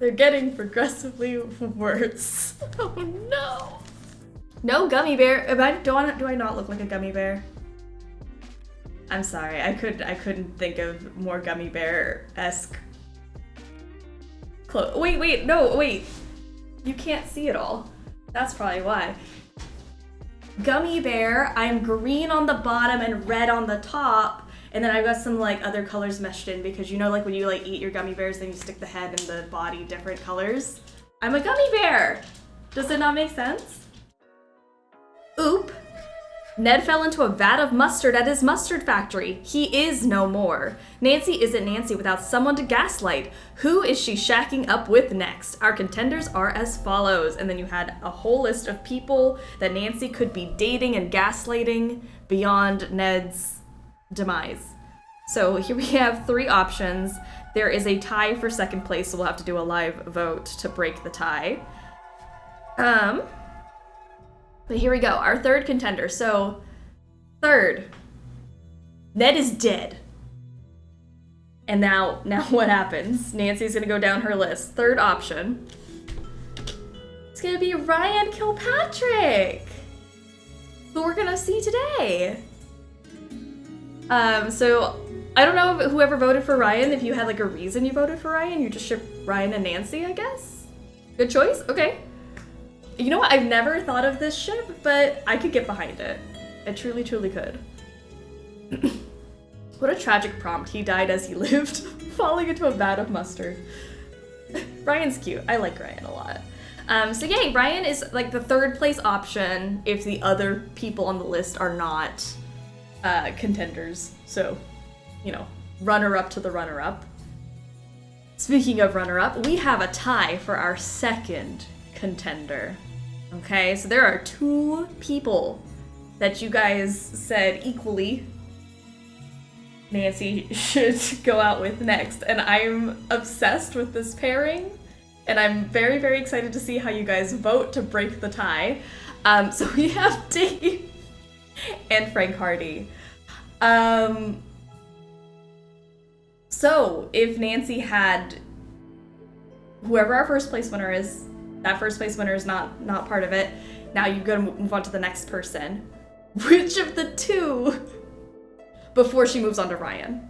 They're getting progressively worse. Oh no. No gummy bear. Do I not look like a gummy bear? I'm sorry. I couldn't think of more gummy bear-esque clothes. Wait. No, wait. You can't see it all. That's probably why. Gummy bear, I'm green on the bottom and red on the top. And then I've got some like other colors meshed in because you know like when you like eat your gummy bears, then you stick the head and the body different colors. I'm a gummy bear! Does it not make sense? Oop. Ned fell into a vat of mustard at his mustard factory. He is no more. Nancy isn't Nancy without someone to gaslight. Who is she shacking up with next? Our contenders are as follows. And then you had a whole list of people that Nancy could be dating and gaslighting beyond Ned's demise. So here we have 3 options. There is a tie for second place, so we'll have to do a live vote to break the tie. But here we go, our third contender. So, third, Ned is dead. And now what happens? Nancy's gonna go down her list. Third option, it's gonna be Ryan Kilpatrick, who we're gonna see today. So I don't know if whoever voted for Ryan, if you had like a reason you voted for Ryan, you just ship Ryan and Nancy, I guess? Good choice, okay. You know what, I've never thought of this ship, but I could get behind it. I truly, truly could. What a tragic prompt. He died as he lived, falling into a vat of mustard. Ryan's cute. I like Ryan a lot. So yay, Ryan is like the third place option if the other people on the list are not contenders. So, you know, runner-up to the runner-up. Speaking of runner-up, we have a tie for our second contender. Okay, so there are 2 people that you guys said equally Nancy should go out with next, and I'm obsessed with this pairing, and I'm very, very excited to see how you guys vote to break the tie. So we have Dave and Frank Hardy. So if Nancy had whoever our first place winner is, that first place winner is not part of it. Now you're gonna move on to the next person. Which of the 2 before she moves on to Ryan?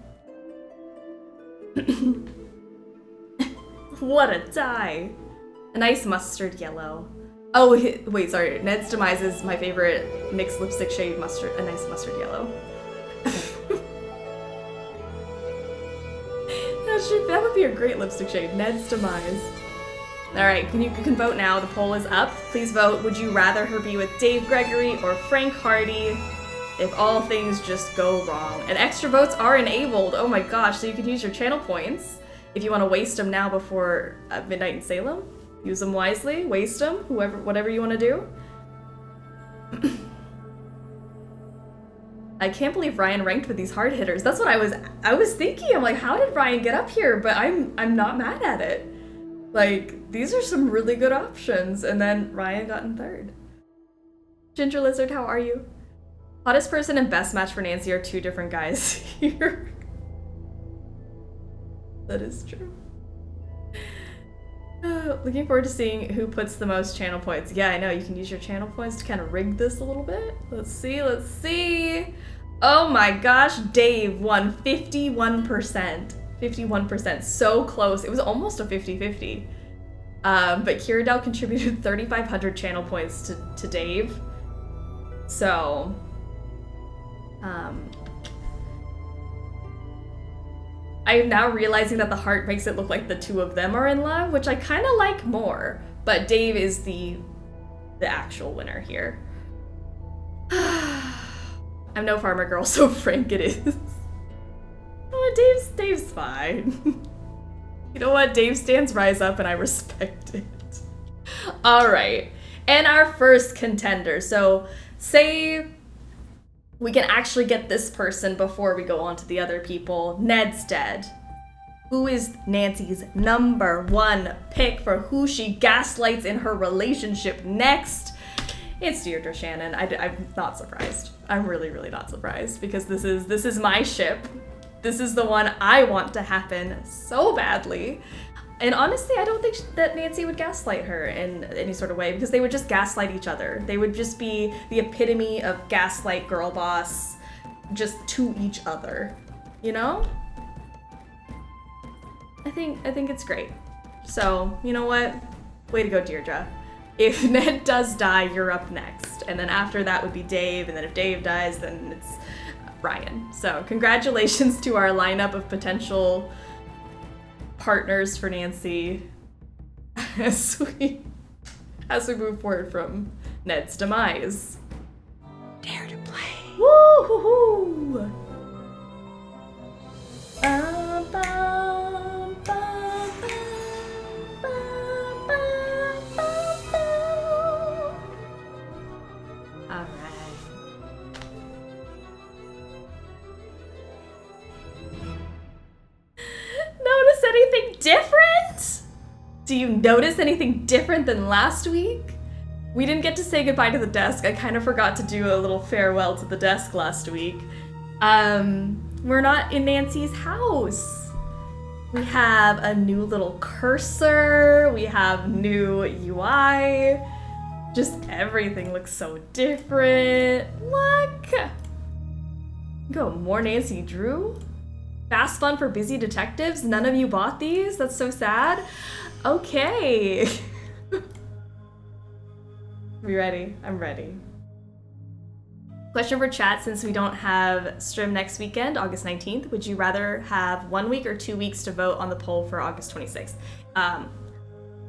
What a tie. A nice mustard yellow. Oh, wait, sorry. Ned's demise is my favorite mixed lipstick shade mustard. A nice mustard yellow. That would be a great lipstick shade. Ned's demise. Alright, you can vote now. The poll is up. Please vote. Would you rather her be with Dave Gregory or Frank Hardy if all things just go wrong? And extra votes are enabled. Oh my gosh, so you can use your channel points if you want to waste them now before Midnight in Salem. Use them wisely. Waste them. Whatever you want to do. I can't believe Ryan ranked with these hard hitters. That's what I was thinking. I'm like, how did Ryan get up here? But I'm not mad at it. Like, these are some really good options. And then Ryan got in third. Ginger Lizard, how are you? Hottest person and best match for Nancy are 2 different guys here. That is true. Looking forward to seeing who puts the most channel points. Yeah, I know. You can use your channel points to kind of rig this a little bit. Let's see. Oh my gosh, Dave won 51%. 51%, so close. It was almost a 50-50. But Kiradel contributed 3,500 channel points to Dave. So, I'm now realizing that the heart makes it look like the 2 of them are in love, which I kind of like more. But Dave is the actual winner here. I'm no farmer girl, so Frank it is. Oh, Dave's fine. You know what? Dave stands rise up and I respect it. All right. And our first contender. So say we can actually get this person before we go on to the other people. Ned's dead. Who is Nancy's number 1 pick for who she gaslights in her relationship next? It's Deirdre Shannon. I'm not surprised. I'm really, really not surprised because this is my ship. This is the one I want to happen so badly. And honestly, I don't think that Nancy would gaslight her in any sort of way, because they would just gaslight each other. They would just be the epitome of gaslight girl boss, just to each other, you know? I think it's great. So, you know what? Way to go, Deirdre. If Ned does die, you're up next. And then after that would be Dave, and then if Dave dies, then it's Ryan. So congratulations to our lineup of potential partners for Nancy as we move forward from Ned's demise. Dare to play. Woo-hoo-hoo! Notice anything different? Do you notice anything different than last week? We didn't get to say goodbye to the desk. I kind of forgot to do a little farewell to the desk last week. We're not in Nancy's house. We have a new little cursor. We have new UI. Just everything looks so different. Look! Go, more Nancy Drew? Fast fun for busy detectives? None of you bought these? That's so sad. Okay. Are you ready? I'm ready. Question for chat, since we don't have stream next weekend, August 19th, would you rather have 1 week or 2 weeks to vote on the poll for August 26th?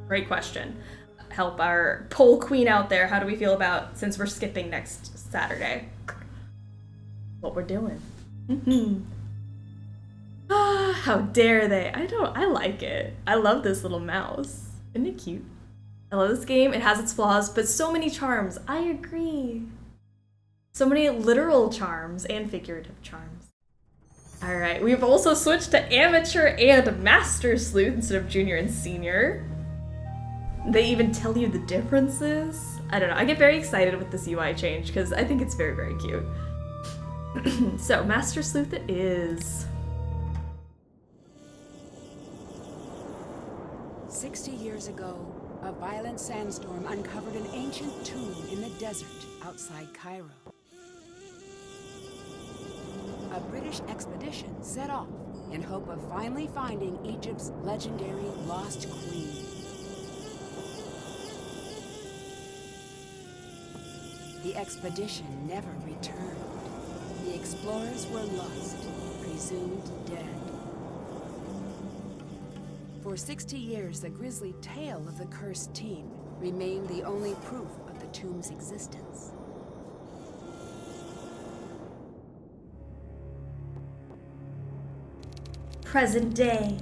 Great question. Help our poll queen out there. How do we feel about, since we're skipping next Saturday, what we're doing? How dare they? I like it. I love this little mouse. Isn't it cute? I love this game. It has its flaws, but so many charms. I agree. So many literal charms and figurative charms. All right, we've also switched to amateur and master sleuth instead of junior and senior. They even tell you the differences. I don't know, I get very excited with this UI change because I think it's very, very cute. So, master sleuth it is. 60 years ago, a violent sandstorm uncovered an ancient tomb in the desert outside Cairo. A British expedition set off in hope of finally finding Egypt's legendary lost queen. The expedition never returned. The explorers were lost, presumed dead. For 60 years, the grisly tale of the cursed team remained the only proof of the tomb's existence. Present day.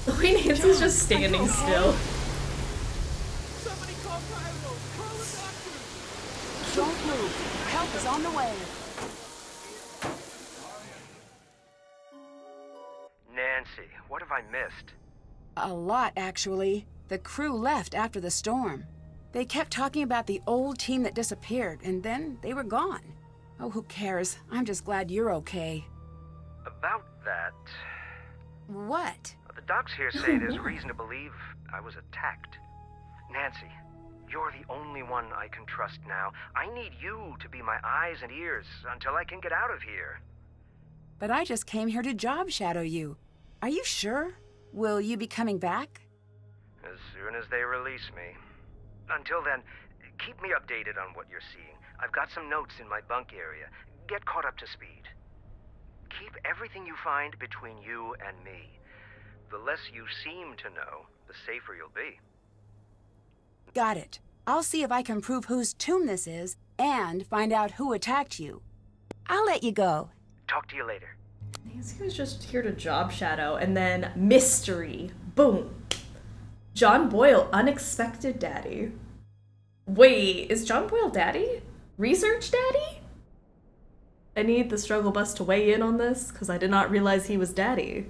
The way Nancy's just standing still. Somebody call Cairo! Call a doctor! Don't move. Help is on the way. Nancy, what have I missed? A lot, actually. The crew left after the storm. They kept talking about the old team that disappeared, and then they were gone. Oh, who cares? I'm just glad you're okay. About that... What? The docs here say there's reason to believe I was attacked. Nancy, you're the only one I can trust now. I need you to be my eyes and ears until I can get out of here. But I just came here to job shadow you. Are you sure? Will you be coming back? As soon as they release me. Until then, keep me updated on what you're seeing. I've got some notes in my bunk area. Get caught up to speed. Keep everything you find between you and me. The less you seem to know, the safer you'll be. Got it. I'll see if I can prove whose tomb this is and find out who attacked you. I'll let you go. Talk to you later. Nancy was just here to job shadow, and then mystery. Boom. John Boyle, unexpected daddy. Wait, is John Boyle daddy? Research daddy? I need the struggle bus to weigh in on this, because I did not realize he was daddy.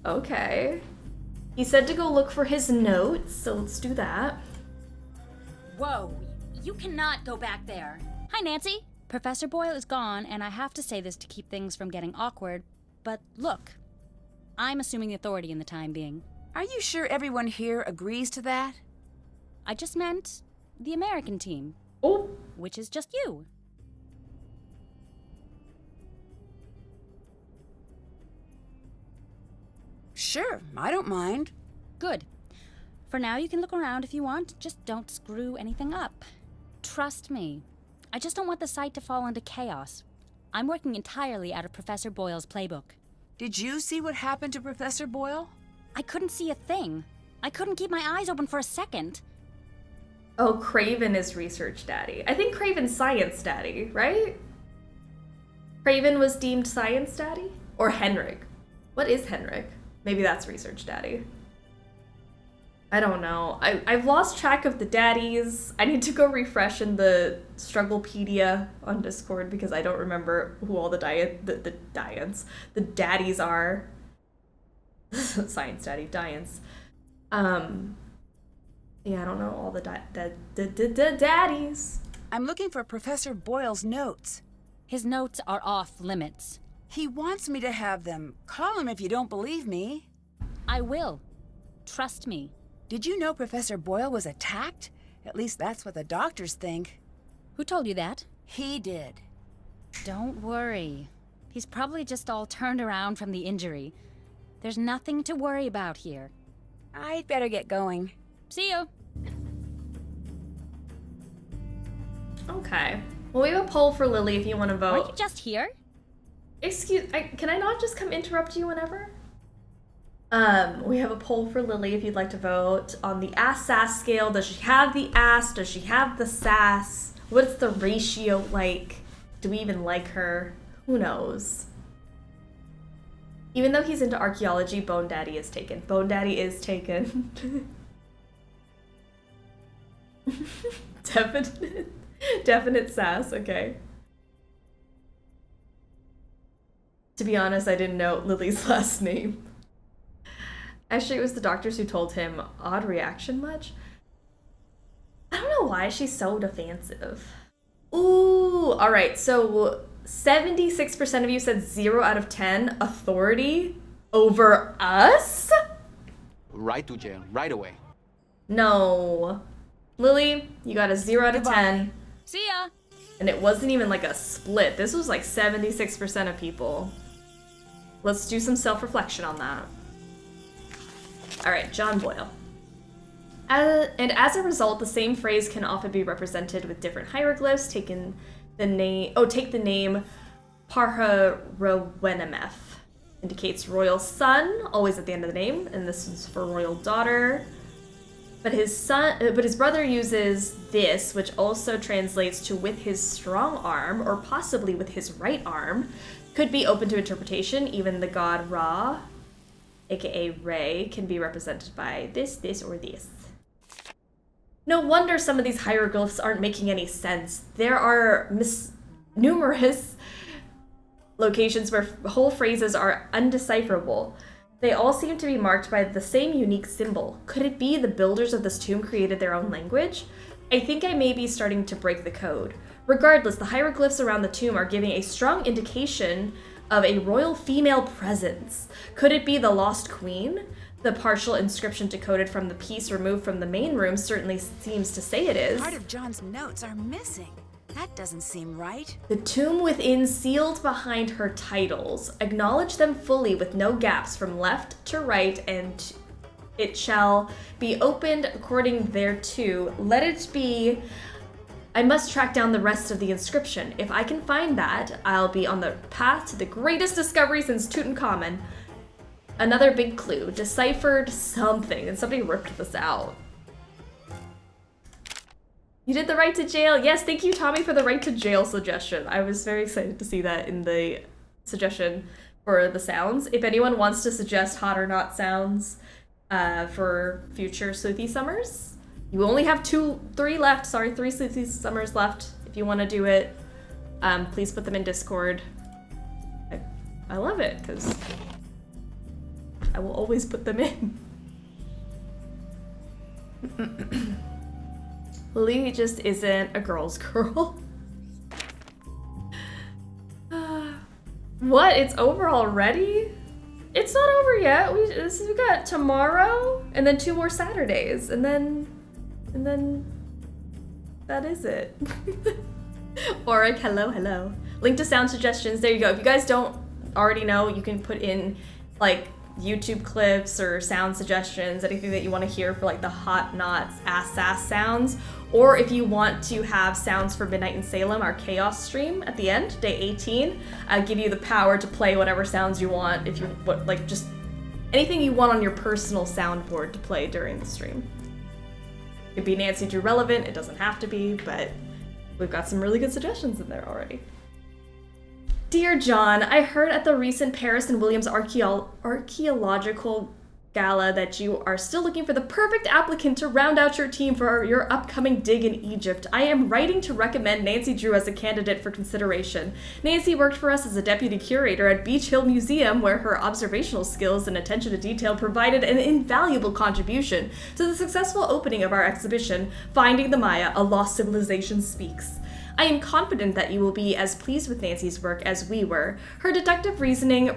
Okay. He said to go look for his notes, so let's do that. Whoa, you cannot go back there. Hi, Nancy. Professor Boyle is gone, and I have to say this to keep things from getting awkward, but look, I'm assuming authority in the time being. Are you sure everyone here agrees to that? I just meant the American team. Oh. Which is just you. Sure, I don't mind. Good. For now, you can look around if you want, just don't screw anything up. Trust me. I just don't want the site to fall into chaos. I'm working entirely out of Professor Boyle's playbook. Did you see what happened to Professor Boyle? I couldn't see a thing. I couldn't keep my eyes open for a second. Oh, Craven is research daddy. I think Craven's science daddy, right? Craven was deemed science daddy? Or Henrik? What is Henrik? Maybe that's research daddy. I don't know. I've lost track of the daddies. I need to go refresh in the Strugglepedia on Discord because I don't remember who all the daddies are. Science daddy, Dians. Yeah, I don't know all the daddies. I'm looking for Professor Boyle's notes. His notes are off limits. He wants me to have them. Call him if you don't believe me. I will. Trust me. Did you know Professor Boyle was attacked? At least that's what the doctors think. Who told you that? He did. Don't worry. He's probably just all turned around from the injury. There's nothing to worry about here. I'd better get going. See you. Okay. Well, we have a poll for Lily if you want to vote. Aren't you just here? Can I not just come interrupt you whenever? We have a poll for Lily if you'd like to vote on the ass-sass scale. Does she have the ass? Does she have the sass? What's the ratio like? Do we even like her? Who knows? Even though he's into archaeology, Bone Daddy is taken. Bone Daddy is taken. Definite sass, okay. To be honest, I didn't know Lily's last name. Actually, it was the doctors who told him. Odd reaction much? I don't know why she's so defensive. Ooh, all right, so 76% of you said 0 out of 10 authority over us? Right to jail, right away. No. Lily, you got a 0 out of 10. See ya. And it wasn't even like a split. This was like 76% of people. Let's do some self-reflection on that. All right, John Boyle. And as a result, the same phrase can often be represented with different hieroglyphs. Take the name Parharowenemeth. Indicates royal son, always at the end of the name, and this is for royal daughter. But his brother uses this, which also translates to with his strong arm, or possibly with his right arm. Could be open to interpretation. Even the god Ra, aka Re, can be represented by this, or this. No wonder some of these hieroglyphs aren't making any sense. There are numerous locations where whole phrases are undecipherable. They all seem to be marked by the same unique symbol. Could it be the builders of this tomb created their own language? I think I may be starting to break the code. Regardless, the hieroglyphs around the tomb are giving a strong indication of a royal female presence. Could it be the lost queen? The partial inscription decoded from the piece removed from the main room certainly seems to say it is. Part of John's notes are missing. That doesn't seem right. The tomb within sealed behind her titles. Acknowledge them fully with no gaps from left to right, and it shall be opened according thereto. Let it be. I must track down the rest of the inscription. If I can find that, I'll be on the path to the greatest discovery since Tutankhamun. Another big clue. Deciphered something, and somebody ripped this out. You did the right to jail. Yes, thank you, Tommy, for the right to jail suggestion. I was very excited to see that in the suggestion for the sounds. If anyone wants to suggest hot or not sounds for future Sleuthy Summers, you only have 3 left. Sorry, 3 Sleuthy Summers left. If you want to do it, please put them in Discord. I love it, because I will always put them in. Lee just isn't a girl's girl. What? It's over already? It's not over yet. We got tomorrow and then 2 more Saturdays and then that is it. Auric, hello. Link to sound suggestions. There you go. If you guys don't already know, you can put in like YouTube clips or sound suggestions, anything that you want to hear for like the hot knots ass sounds. Or if you want to have sounds for Midnight in Salem, our chaos stream at the end, day 18, I give you the power to play whatever sounds you want. If you like, just anything you want on your personal soundboard to play during the stream. It could be Nancy Drew relevant. It doesn't have to be, but we've got some really good suggestions in there already. Dear John, I heard at the recent Paris and Williams archaeological gala that you are still looking for the perfect applicant to round out your team for your upcoming dig in Egypt. I am writing to recommend Nancy Drew as a candidate for consideration. Nancy worked for us as a deputy curator at Beach Hill Museum, where her observational skills and attention to detail provided an invaluable contribution to the successful opening of our exhibition, Finding the Maya, A Lost Civilization Speaks. I am confident that you will be as pleased with Nancy's work as we were. Her deductive reasoning,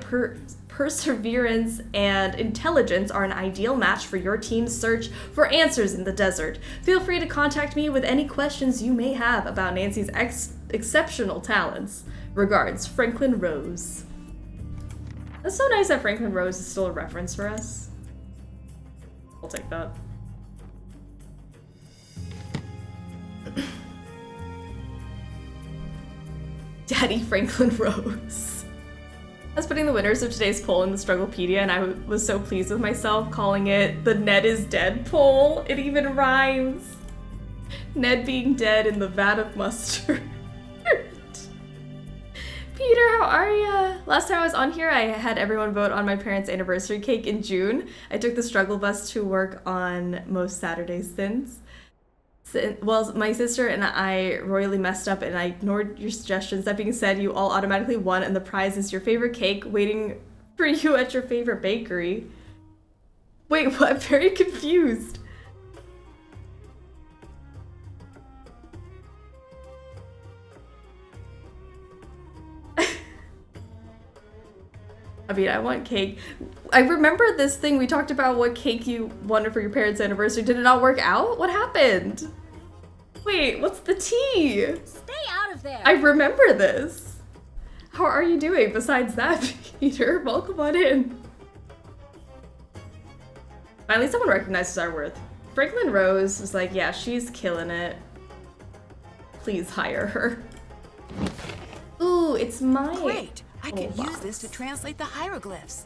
perseverance, and intelligence are an ideal match for your team's search for answers in the desert. Feel free to contact me with any questions you may have about Nancy's exceptional talents. Regards, Franklin Rose. That's so nice that Franklin Rose is still a reference for us. I'll take that. Daddy Franklin Rose. I was putting the winners of today's poll in the Strugglepedia, and I was so pleased with myself calling it the Ned is Dead poll. It even rhymes. Ned being dead in the vat of mustard. Peter, how are ya? Last time I was on here, I had everyone vote on my parents' anniversary cake in June. I took the struggle bus to work on most Saturdays since. Well, my sister and I royally messed up and I ignored your suggestions. That being said, you all automatically won and the prize is your favorite cake waiting for you at your favorite bakery. Wait, what? I'm very confused. I mean, I want cake. I remember this thing we talked about what cake you wanted for your parents' anniversary. Did it not work out? What happened? Wait, what's the tea? Stay out of there! I remember this. How are you doing besides that, Peter? Welcome on in. Finally, someone recognizes our worth. Franklin Rose was like, yeah, she's killing it. Please hire her. Ooh, it's my... Great! I could box. use this to translate the hieroglyphs.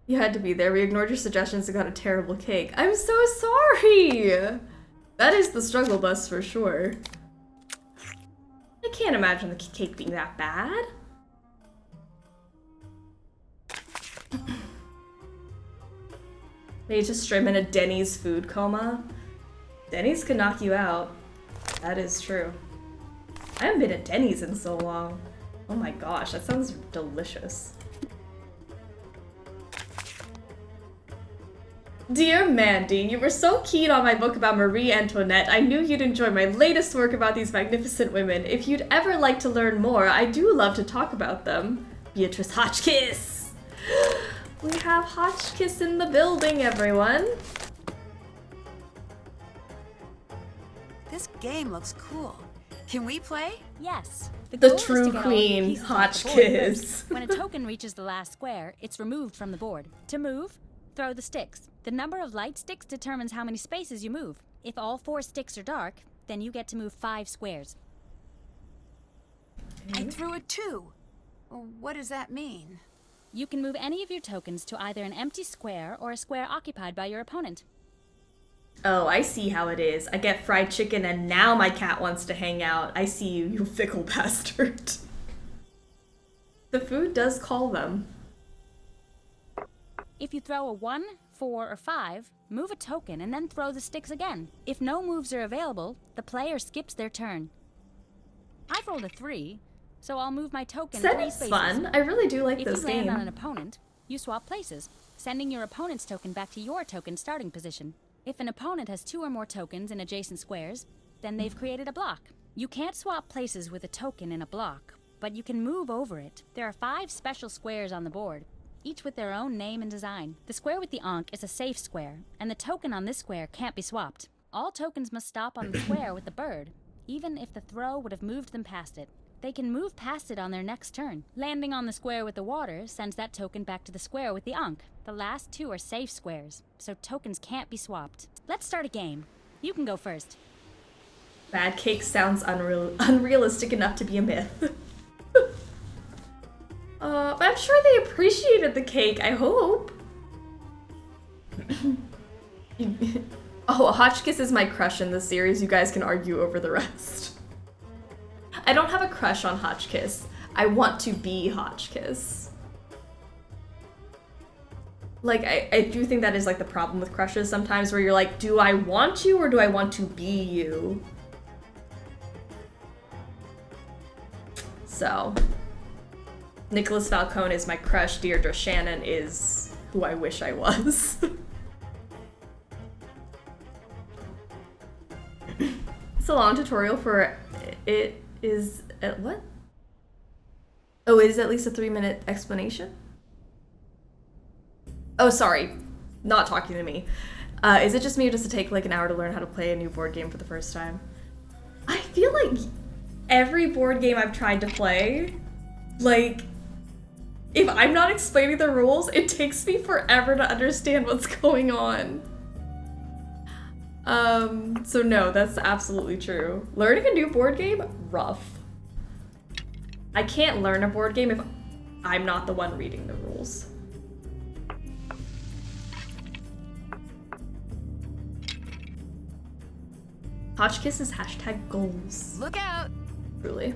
You had to be there. We ignored your suggestions and got a terrible cake. I'm so sorry! That is the struggle bus for sure. I can't imagine the cake being that bad. Maybe just stream in a Denny's food coma. Denny's could knock you out. That is true. I haven't been at Denny's in so long. Oh my gosh, that sounds delicious. Dear Mandy, you were so keen on my book about Marie Antoinette. I knew you'd enjoy my latest work about these magnificent women. If you'd ever like to learn more, I do love to talk about them. Beatrice Hotchkiss. We have Hotchkiss in the building, everyone. This game looks cool. Can we play? Yes. The goal is to true get all of the queen, pieces off the board Hotchkiss. first. When a token reaches the last square, it's removed from the board. To move, throw the sticks. The number of light sticks determines how many spaces you move. If all 4 sticks are dark, then you get to move 5 squares. I threw a 2. What does that mean? You can move any of your tokens to either an empty square or a square occupied by your opponent. Oh, I see how it is. I get fried chicken and now my cat wants to hang out. I see you, you fickle bastard. The food does call them. If you throw a 1, 4, or 5, move a token and then throw the sticks again. If no moves are available, the player skips their turn. I've rolled a 3. So I'll move my token 3 That's spaces. fun. I really do like If this you land game. on an opponent, you swap places, sending your opponent's token back to your token's starting position. If an opponent has 2 or more tokens in adjacent squares, then they've created a block. You can't swap places with a token in a block, but you can move over it. There are 5 special squares on the board, each with their own name and design. The square with the Ankh is a safe square, and the token on this square can't be swapped. All tokens must stop on the square with the bird, even if the throw would have moved them past it. They can move past it on their next turn. Landing on the square with the water sends that token back to the square with the Ankh. The last 2 are safe squares, so tokens can't be swapped. Let's start a game. You can go first. Bad cake sounds unrealistic enough to be a myth. But I'm sure they appreciated the cake, I hope. Oh, Hotchkiss is my crush in this series. You guys can argue over the rest. I don't have a crush on Hotchkiss. I want to be Hotchkiss. Like, I do think that is like the problem with crushes sometimes, where you're like, do I want you or do I want to be you? So, Nicholas Falcone is my crush. Deirdre Shannon is who I wish I was. It's a long tutorial for it is what? Oh, it is at least a 3-minute explanation? Oh, sorry. Not talking to me. Is it just me or does it take like an hour to learn how to play a new board game for the first time? I feel like every board game I've tried to play, like, if I'm not explaining the rules, it takes me forever to understand what's going on. So no, that's absolutely true. Learning a new board game, rough. I can't learn a board game if I'm not the one reading the rules. Hotchkiss is hashtag goals. Look out! Truly.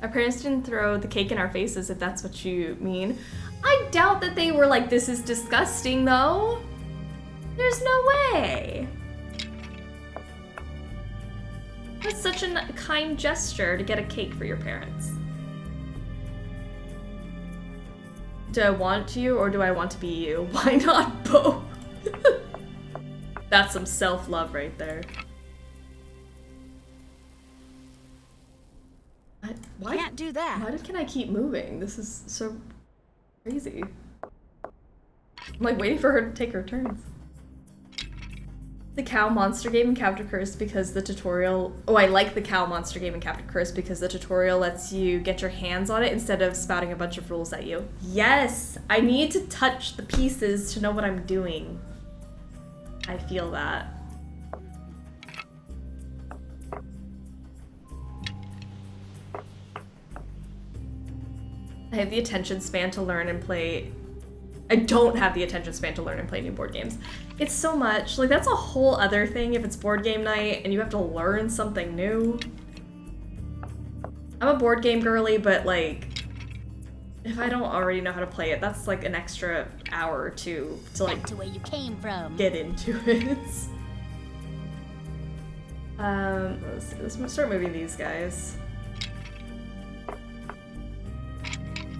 Our parents didn't throw the cake in our faces, if that's what you mean. I doubt that they were like, this is disgusting, though. There's no way. That's such a kind gesture to get a cake for your parents. Do I want you or do I want to be you? Why not both? That's some self-love right there. Why Can't do that. Why can I keep moving? This is so crazy. I'm like waiting for her to take her turns. The cow monster game in Captain Curse because the tutorial... Oh, I like the cow monster game in Captain Curse because the tutorial lets you get your hands on it instead of spouting a bunch of rules at you. Yes! I need to touch the pieces to know what I'm doing. I feel that. I have the attention span to learn and play... I don't have the attention span to learn and play new board games. It's so much. Like, that's a whole other thing if it's board game night and you have to learn something new. I'm a board game girly, but like, if I don't already know how to play it, that's like an extra hour or two to like Back to where you came from. get into it. Let's start moving these guys.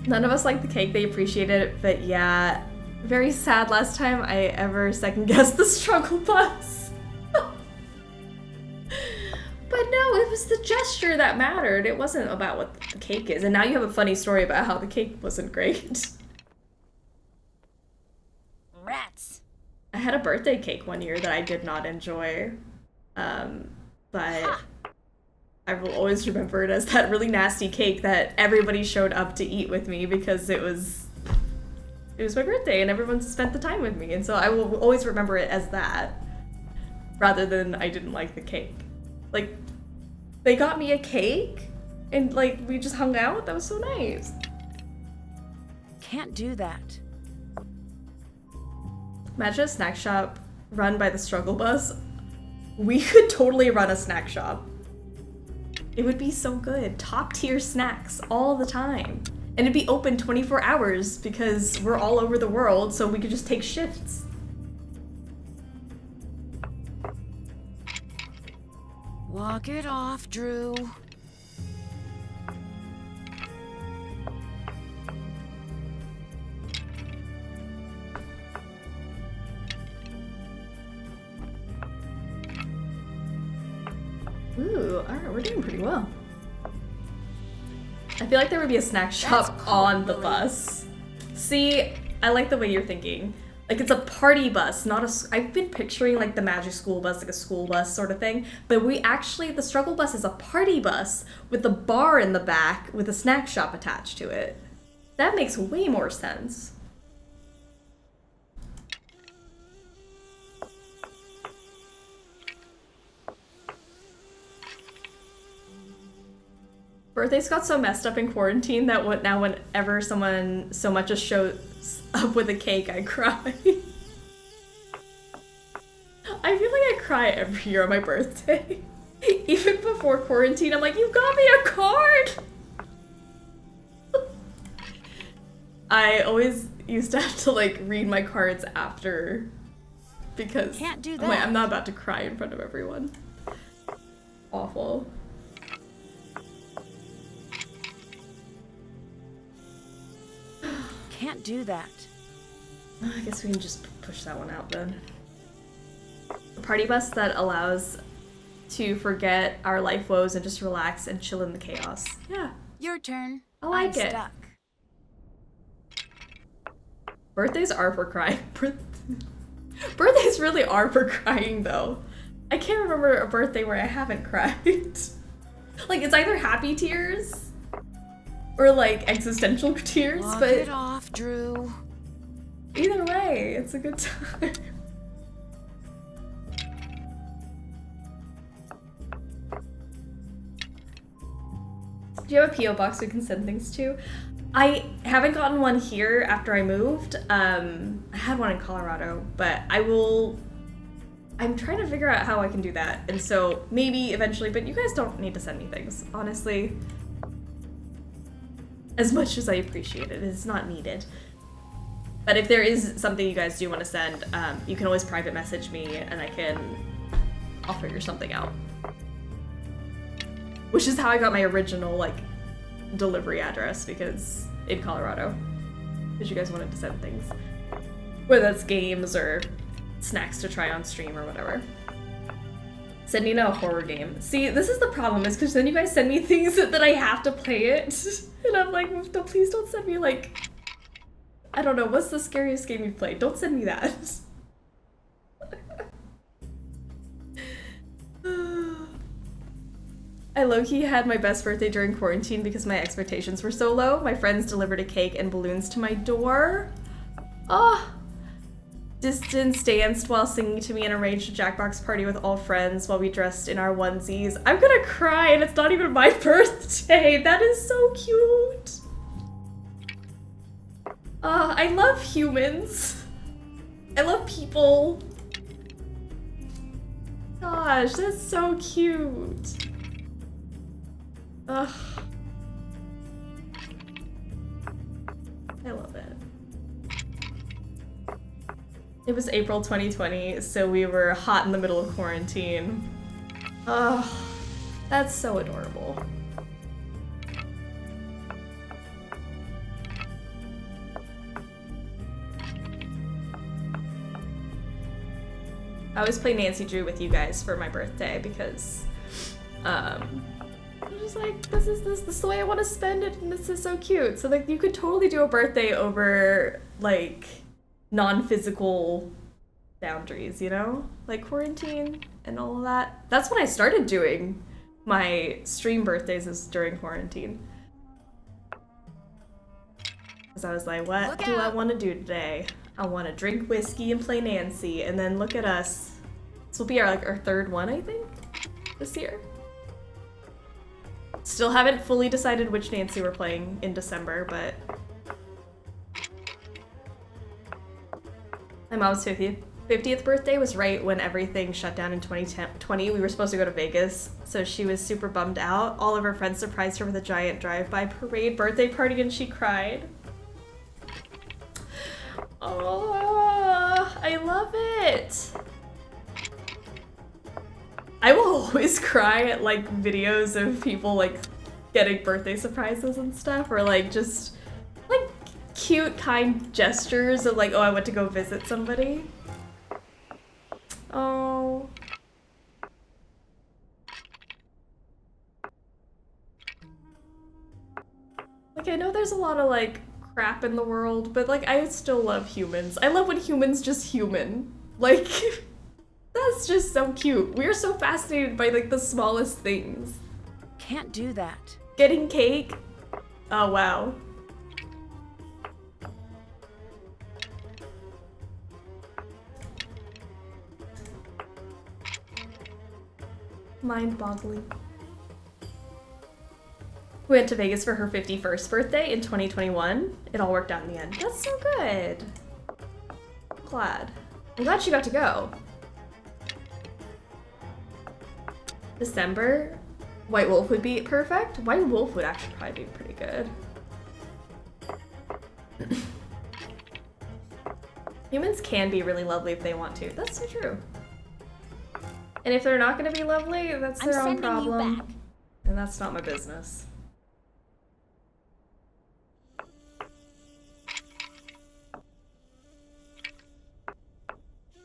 None of us like the cake, they appreciated it, but yeah, very sad last time I ever second-guessed the struggle bus. But no, it was the gesture that mattered. It wasn't about what the cake is. And now you have a funny story about how the cake wasn't great. Rats. I had a birthday cake one year that I did not enjoy, but I will always remember it as that really nasty cake that everybody showed up to eat with me because it was my birthday and everyone spent the time with me, and so I will always remember it as that, rather than I didn't like the cake. Like, they got me a cake and like we just hung out. That was so nice. Can't do that. Imagine a snack shop run by the struggle bus. We could totally run a snack shop. It would be so good. Top tier snacks all the time. And it'd be open 24 hours because we're all over the world, so we could just take shifts. Why Walk it off, Drew. Ooh, alright, we're doing pretty well. I feel like there would be a snack shop on the bus. See, I like the way you're thinking. Like, it's a party bus, not a... I've been picturing, like, the magic school bus, like a school bus sort of thing. But we actually... The struggle bus is a party bus with a bar in the back with a snack shop attached to it. That makes way more sense. Birthdays got so messed up in quarantine that now whenever someone so much as shows up with a cake, I cry. I feel like I cry every year on my birthday. Even before quarantine, I'm like, you got me a card! I always used to have to like read my cards after because Can't do I'm like, that. I'm not about to cry in front of everyone. Awful. Can't do that. I guess we can just push that one out then. A party bus that allows to forget our life woes and just relax and chill in the chaos. Yeah, Your turn. I like I'm it. stuck. Birthdays are for crying. Birthdays really are for crying though. I can't remember a birthday where I haven't cried. Like, it's either happy tears or like existential tears, Walk but it off, Drew. either way, it's a good time. Do you have a P.O. box we can send things to? I haven't gotten one here after I moved. I had one in Colorado, but I'm trying to figure out how I can do that. And so maybe eventually, but you guys don't need to send me things, honestly. As much as I appreciate it, it's not needed. But if there is something you guys do want to send, you can always private message me and I'll figure something out. Which is how I got my original, like, delivery address, because in Colorado. Because you guys wanted to send things. Whether that's games or snacks to try on stream or whatever. Send Nina a horror game. See, this is the problem, is because then you guys send me things that I have to play it. And I'm like, no, please don't send me, like, I don't know, what's the scariest game you've played? Don't send me that. I low-key had my best birthday during quarantine because my expectations were so low. My friends delivered a cake and balloons to my door. Oh. Distance danced while singing to me and arranged a Jackbox party with all friends while we dressed in our onesies. I'm gonna cry and it's not even my birthday. That is so cute. I love humans. I love people. Gosh, that's so cute. Ugh. I love it. It was April 2020, so we were hot in the middle of quarantine. Ugh. That's so adorable. I always play Nancy Drew with you guys for my birthday because, I'm just like, this is the way I want to spend it, and this is so cute. So like, you could totally do a birthday over like non-physical boundaries, you know, like quarantine and all of that. That's when I started doing my stream birthdays, is during quarantine. Because I was like, what do I want to do today? I want to drink whiskey and play Nancy, and then look at us. This will be our third one, I think, this year. Still haven't fully decided which Nancy we're playing in December, but my mom's 50th birthday was right when everything shut down in 2020. We were supposed to go to Vegas, so she was super bummed out. All of her friends surprised her with a giant drive-by parade birthday party, and she cried. Oh, I love it. I will always cry at like videos of people like getting birthday surprises and stuff, or like just like cute, kind gestures of like, oh, I went to go visit somebody. Oh. Like, I know there's a lot of like crap in the world, but like I still love humans. I love when humans just human. Like, that's just so cute. We're so fascinated by like the smallest things. Can't do that. Getting cake? Oh wow. Mind-boggling. We went to Vegas for her 51st birthday in 2021. It all worked out in the end. That's so good. I'm glad. I'm glad she got to go. December, White Wolf would be perfect. White Wolf would actually probably be pretty good. Humans can be really lovely if they want to. That's so true. And if they're not going to be lovely, that's their own problem. And that's not my business.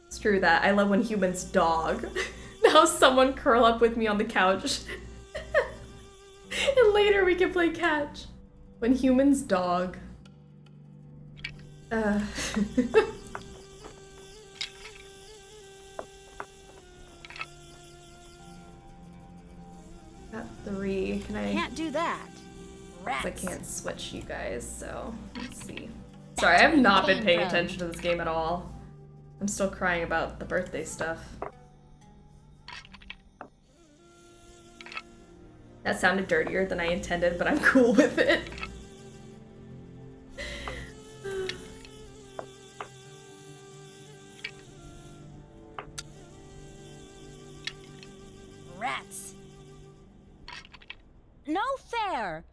It's true that I love when humans dog. Now someone curl up with me on the couch. And later we can play catch. When humans dog. Got 3. Can I? Can't do that. Rats. I can't switch you guys, so let's see. Sorry, I have not been paying attention to this game at all. I'm still crying about the birthday stuff. That sounded dirtier than I intended, but I'm cool with it. Rats. No fair.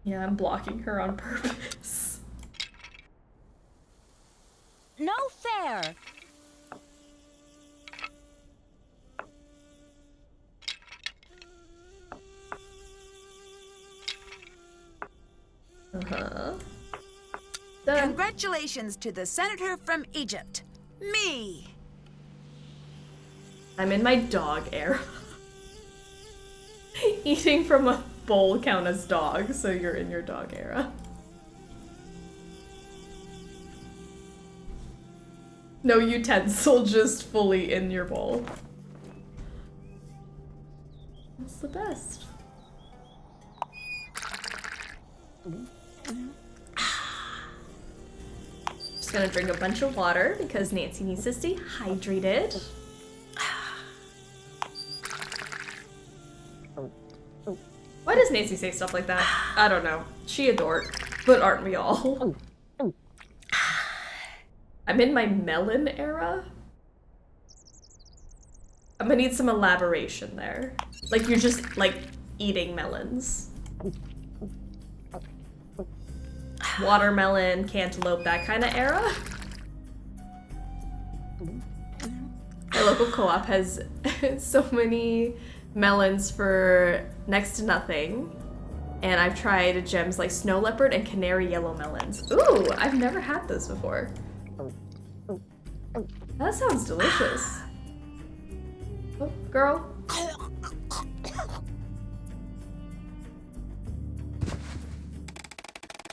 Yeah, I'm blocking her on purpose. No fair. Done. Congratulations to the senator from Egypt. Me. I'm in my dog era. Eating from a bowl count as dog, so you're in your dog era. No utensil, just fully in your bowl. That's the best. Just gonna drink a bunch of water because Nancy needs to stay hydrated. Why does Nancy say stuff like that? I don't know. She a dork, but aren't we all? I'm in my melon era. I'm gonna need some elaboration there. Like you're just like eating melons. Watermelon, cantaloupe, that kind of era. My local co-op has so many melons for next to nothing. And I've tried gems like snow leopard and canary yellow melons. Ooh, I've never had those before. That sounds delicious. Oh, girl.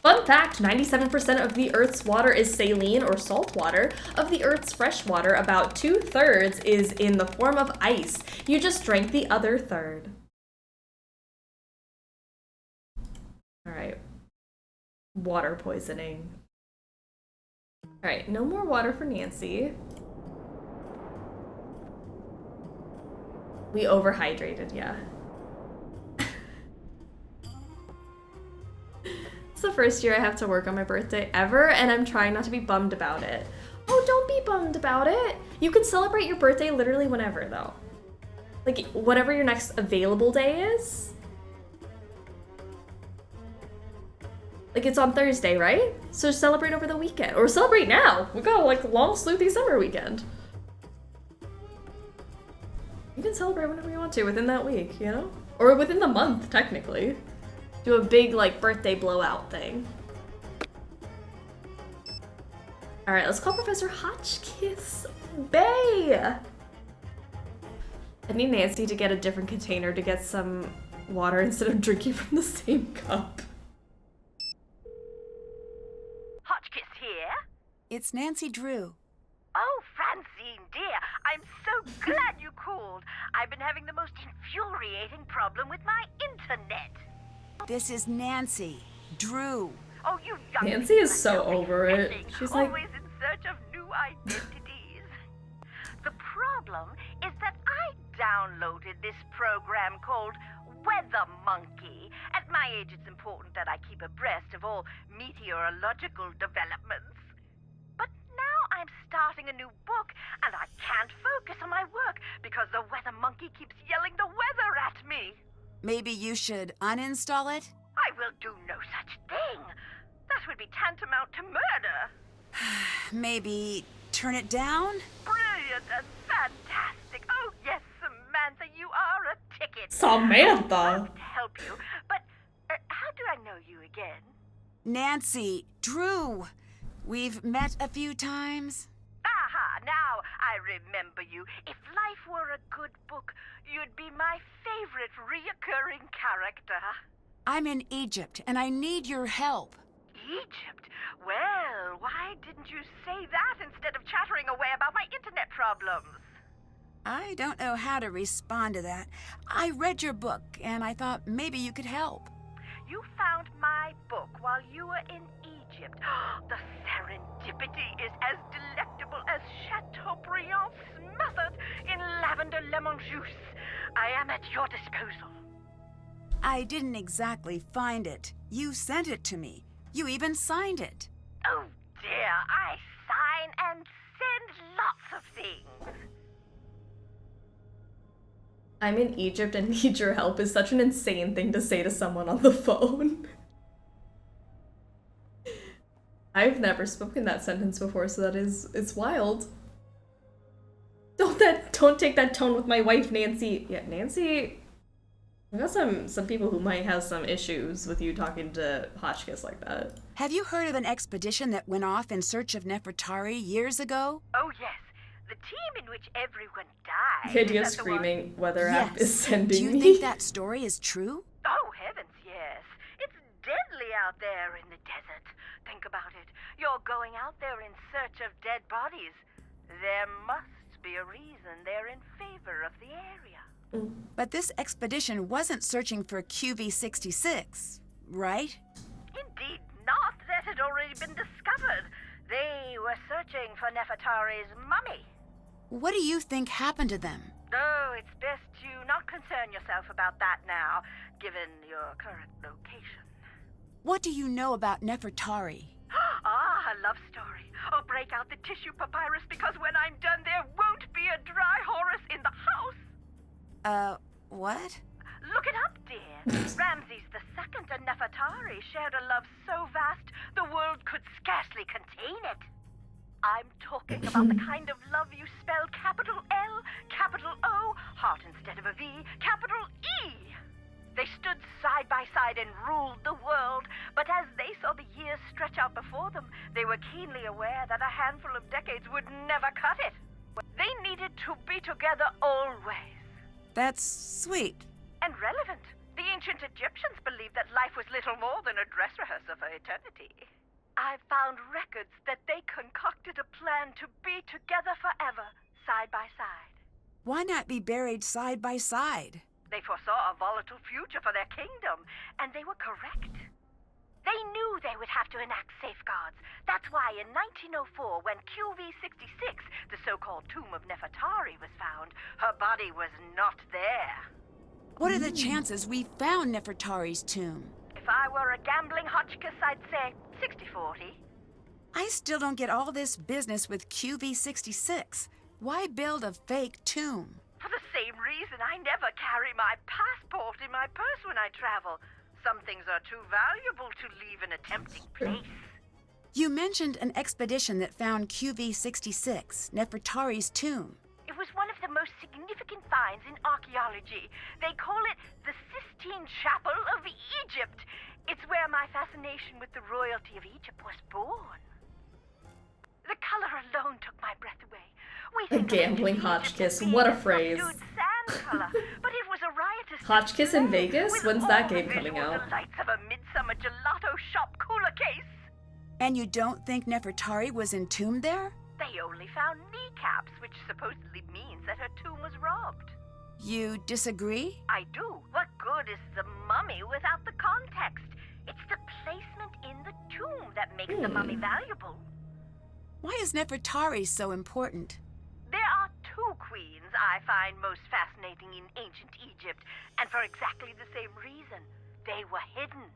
Fun fact, 97% of the Earth's water is saline or salt water. Of the Earth's fresh water, about 2/3 is in the form of ice. You just drank the other third. All right. Water poisoning. All right, no more water for Nancy. We overhydrated, yeah. It's the first year I have to work on my birthday ever, and I'm trying not to be bummed about it. Oh, don't be bummed about it. You can celebrate your birthday literally whenever, though. Like, whatever your next available day is. Like, it's on Thursday, right? So celebrate over the weekend. Or celebrate now. We got, like, a long Sleuthy Summer weekend. You can can celebrate whenever you want to within that week, you know? Or within the month, technically. Do a big, like, birthday blowout thing. Alright, let's call Professor Hotchkiss Bay! I need Nancy to get a different container to get some water instead of drinking from the same cup. Hotchkiss here? It's Nancy Drew. Oh, Francine, dear, I'm so glad you called. I've been having the most infuriating problem with my internet. This is Nancy Drew. Oh, you young Nancy is people so are over it. pathetic, She's like, always in search of new identities. The problem is that I downloaded this program called Weather Monkey. At my age, it's important that I keep abreast of all meteorological developments. But now I'm starting a new book, and I can't focus on my work because the Weather Monkey keeps yelling the weather at me. Maybe you should uninstall it? I will do no such thing. That would be tantamount to murder. Maybe turn it down? Brilliant and fantastic. Oh, yes, Samantha, you are a ticket. Samantha! To help you, but how do I know you again? Nancy Drew. We've met a few times. Aha, now I remember you. If life were a good book, you'd be my favorite reoccurring character. I'm in Egypt, and I need your help. Egypt? Well, why didn't you say that instead of chattering away about my internet problems? I don't know how to respond to that. I read your book, and I thought maybe you could help. You found my book while you were in Egypt. The serendipity is as delectable as Chateaubriand smothered in lavender lemon juice. I am at your disposal. I didn't exactly find it. You sent it to me. You even signed it. Oh dear, I sign and send lots of things. I'm in Egypt and need your help is such an insane thing to say to someone on the phone. I've never spoken that sentence before, so it's wild. Don't take that tone with my wife, Nancy. Yeah, Nancy, I got some people who might have some issues with you talking to Hotchkiss like that. Have you heard of an expedition that went off in search of Nefertari years ago? Oh yes, the team in which everyone died. The idea of Is that the one- screaming weather app is Yes. sending Do you me. think that story is true? Oh, heavens, yes. It's deadly out there in the desert. Think about it. You're going out there in search of dead bodies. There must be a reason they're in favor of the area. But this expedition wasn't searching for QV66, right? Indeed not. That had already been discovered. They were searching for Nefertari's mummy. What do you think happened to them? Oh, it's best you not concern yourself about that now, given your current location. What do you know about Nefertari? Ah, a love story. Oh, break out the tissue papyrus, because when I'm done, there won't be a dry Horus in the house. What? Look it up, dear. Ramses II and Nefertari shared a love so vast, the world could scarcely contain it. I'm talking about the kind of love you spell capital L, capital O, heart instead of a V, capital E. They stood side by side and ruled the world, but as they saw the years stretch out before them, they were keenly aware that a handful of decades would never cut it. They needed to be together always. That's sweet. And relevant. The ancient Egyptians believed that life was little more than a dress rehearsal for eternity. I've found records that they concocted a plan to be together forever, side by side. Why not be buried side by side? They foresaw a volatile future for their kingdom, and they were correct. They knew they would have to enact safeguards. That's why in 1904, when QV66, the so-called tomb of Nefertari, was found, her body was not there. What are the chances we found Nefertari's tomb? If I were a gambling Hotchkiss, I'd say 60-40. I still don't get all this business with QV66. Why build a fake tomb? For the same reason I never carry my passport in my purse when I travel. Some things are too valuable to leave in a tempting place. You mentioned an expedition that found QV66, Nefertari's tomb. It was one of the most significant significant finds in archaeology. They call it the Sistine Chapel of Egypt. It's where my fascination with the royalty of Egypt was born. The color alone took my breath away. We A think of gambling ancient Egypt Hotchkiss. as being What a a phrase. subdued sand color, but it was a riotous Hotchkiss in display Vegas? with When's all that the game coming visual out? delights of a midsummer gelato shop cooler case. And you don't think Nefertari was entombed there? They only found kneecaps, which supposedly means that her tomb was robbed. You disagree? I do. What good is the mummy without the context? It's the placement in the tomb that makes the mummy valuable. Why is Nefertari so important? There are two queens I find most fascinating in ancient Egypt, and for exactly the same reason. They were hidden.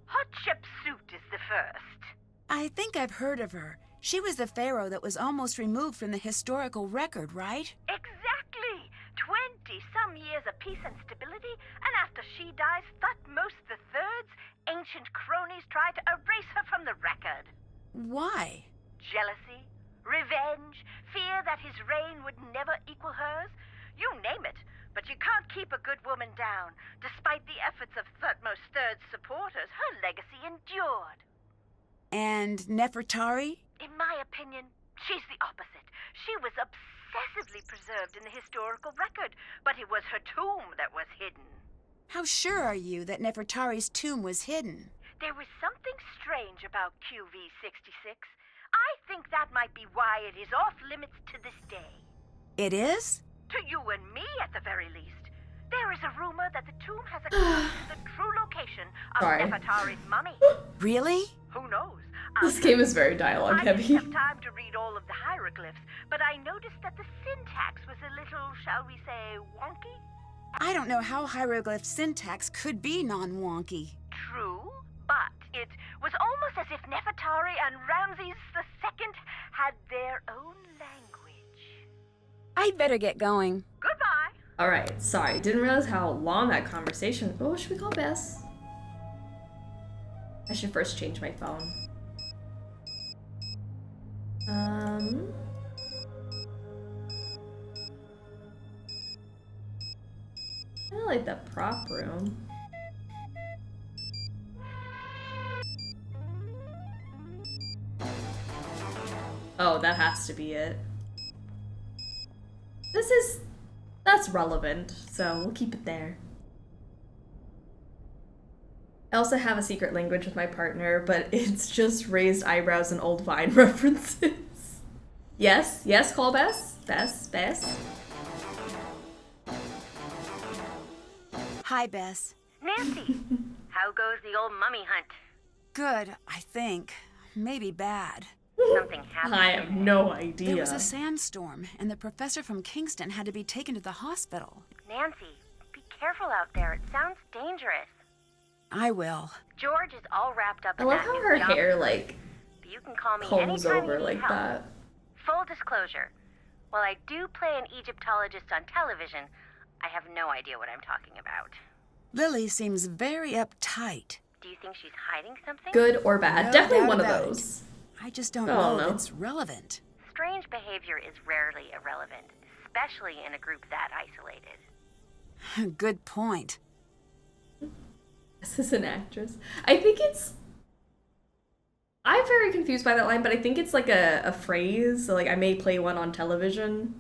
Hatshepsut is the first. I think I've heard of her. She was the pharaoh that was almost removed from the historical record, right? Exactly. 20-some years of peace and stability, and after she dies, Thutmose III's ancient cronies tried to erase her from the record. Why? Jealousy, revenge, fear that his reign would never equal hers. You name it, but you can't keep a good woman down. Despite the efforts of Thutmose III's supporters, her legacy endured. And Nefertari? In my opinion, she's the opposite. She was obsessively preserved in the historical record, but it was her tomb that was hidden. How sure are you that Nefertari's tomb was hidden? There was something strange about QV-66. I think that might be why it is off limits to this day. It is? To you and me, at the very least. There is a rumor that the tomb has a clue to the true location of Sorry. Nefertari's mummy. Really? Who knows? This game is very dialogue I heavy. didn't have time to read all of the hieroglyphs, but I noticed that the syntax was a little, shall we say, wonky? I don't know how hieroglyph syntax could be non-wonky. True, but it was almost as if Nefertari and Ramses II had their own language. I'd better get going. Goodbye. Alright, sorry. Didn't realize how long that conversation. Oh, should we call Bess? I should first change my phone. I like the prop room. Oh, that has to be it. That's relevant, so we'll keep it there. I also have a secret language with my partner, but it's just raised eyebrows and old Vine references. Yes, call Bess? Bess? Hi, Bess. Nancy, how goes the old mummy hunt? Good, I think. Maybe bad. Something happened. I have no idea. There was a sandstorm, and the professor from Kingston had to be taken to the hospital. Nancy, be careful out there. It sounds dangerous. I will. George is all wrapped up I in love that how new her job. hair, like, But you can call me combs anytime over you need like help. that. Full disclosure, while I do play an Egyptologist on television, I have no idea what I'm talking about. Lily seems very uptight. Do you think she's hiding something? Good or bad. No Definitely doubt one of about it. those. I just don't Oh, know no. if it's relevant. Strange behavior is rarely irrelevant, especially in a group that isolated. Good point. This is an actress. I think it's... I'm very confused by that line, but I think it's like a phrase. So, like, I may play one on television,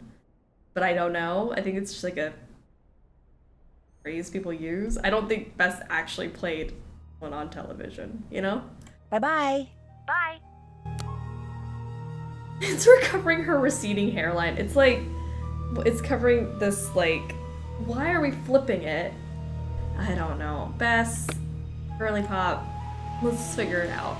but I don't know. I think it's just like a phrase people use. I don't think Bess actually played one on television, you know? Bye-bye. Bye. It's recovering her receding hairline. It's like, it's covering this, like, why are we flipping it? I don't know. Bess, girly pop, let's figure it out.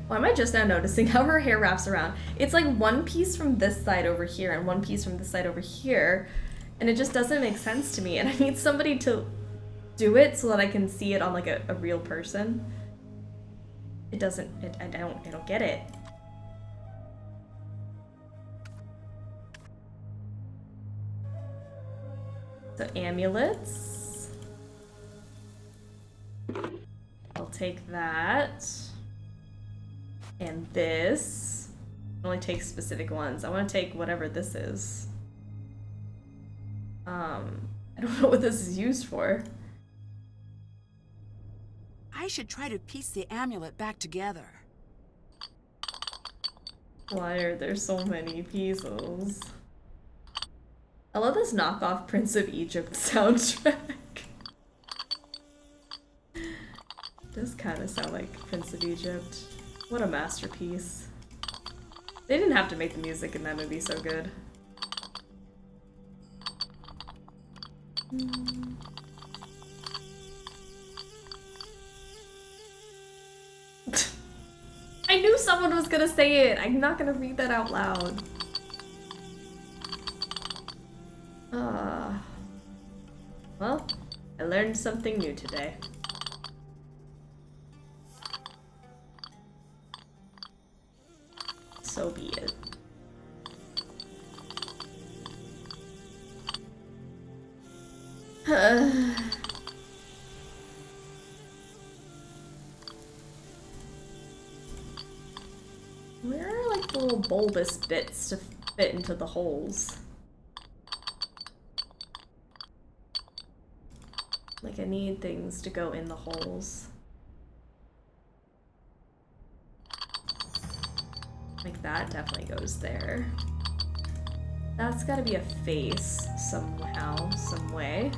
Why am I just now noticing how her hair wraps around? It's like one piece from this side over here and one piece from this side over here, and it just doesn't make sense to me, and I need somebody to do it so that I can see it on like a real person. It doesn't, I don't get it. So amulets. I'll take that. And this. It only takes specific ones. I want to take whatever this is. I don't know what this is used for. I should try to piece the amulet back together. Why are there so many pieces? I love this knockoff Prince of Egypt soundtrack. It does kind of sound like Prince of Egypt. What a masterpiece. They didn't have to make the music in that movie so good. I knew someone was gonna say it. I'm not gonna read that out loud. Well, I learned something new today. So be it. Where are like the little bulbous bits to fit into the holes? Like I need things to go in the holes. Like that definitely goes there. That's gotta be a face somehow, some way.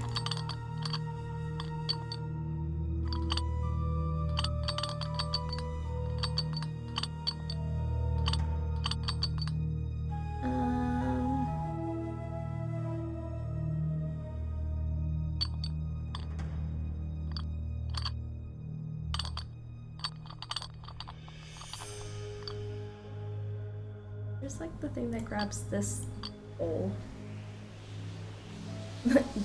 There's like the thing that grabs this hole.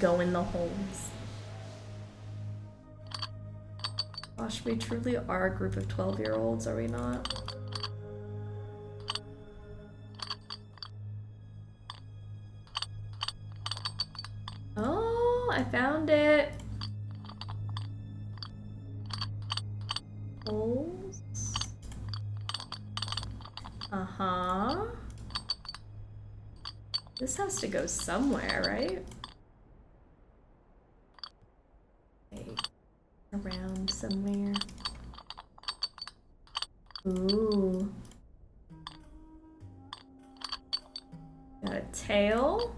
Go in the holes. Gosh, we truly are a group of 12-year-olds, are we not? Oh, I found it. Holes. Uh-huh. This has to go somewhere, right? Okay. Around somewhere. Ooh. Got a tail.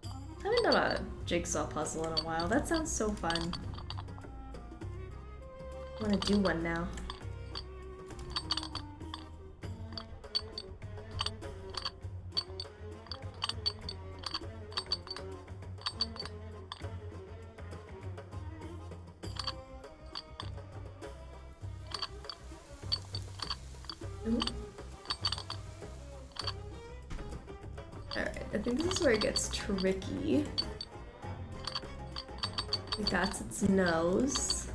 I haven't done a jigsaw puzzle in a while. That sounds so fun. I want to do one now. Ooh. Alright, I think this is where it gets tricky. I think that's its nose.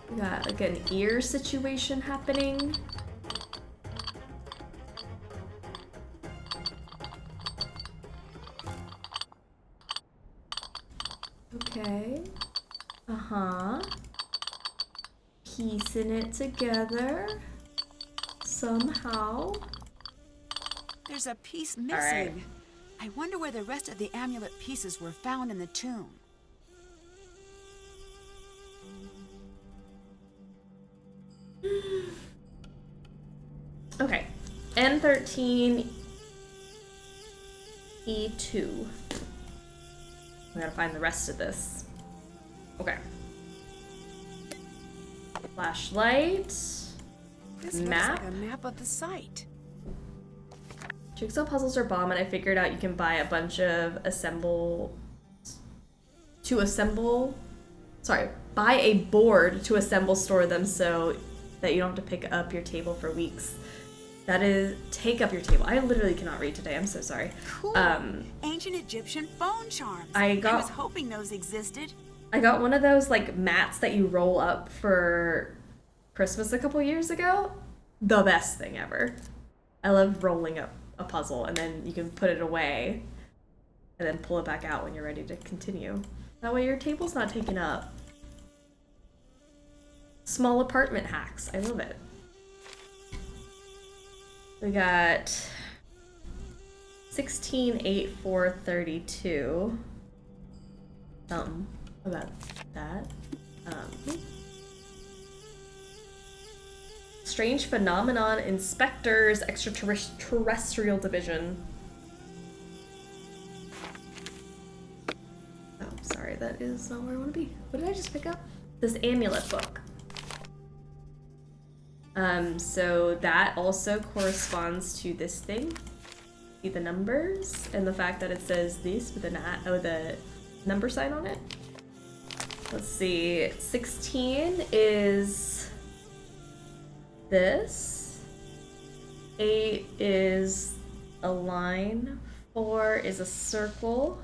We got like an ear situation happening. Okay. Uh-huh. Piecing it together somehow. There's a piece missing. right. I wonder where the rest of the amulet pieces were found in the tomb. Okay. N13 E2. We gotta find the rest of this. Okay. Flashlight. This Map. looks like a map of the site. Jigsaw puzzles are bomb, and I figured out you can buy a bunch of buy a board to assemble, store them so that you don't have to pick up your table for weeks. That is, take up your table. I literally cannot read today, I'm so sorry. Cool. Ancient Egyptian phone charms. I was hoping those existed. I got one of those like mats that you roll up for Christmas a couple years ago. The best thing ever. I love rolling up a puzzle and then you can put it away and then pull it back out when you're ready to continue. That way your table's not taken up. Small apartment hacks. I love it. We got 16, 8, 4, 32. Something about that. Strange Phenomenon Inspectors Extraterrestrial Division. Oh, sorry, that is not where I want to be. What did I just pick up? This amulet book. So that also corresponds to this thing. See the numbers and the fact that it says this with the number sign on it. Let's see, 16 is this. 8 is a line. 4 is a circle.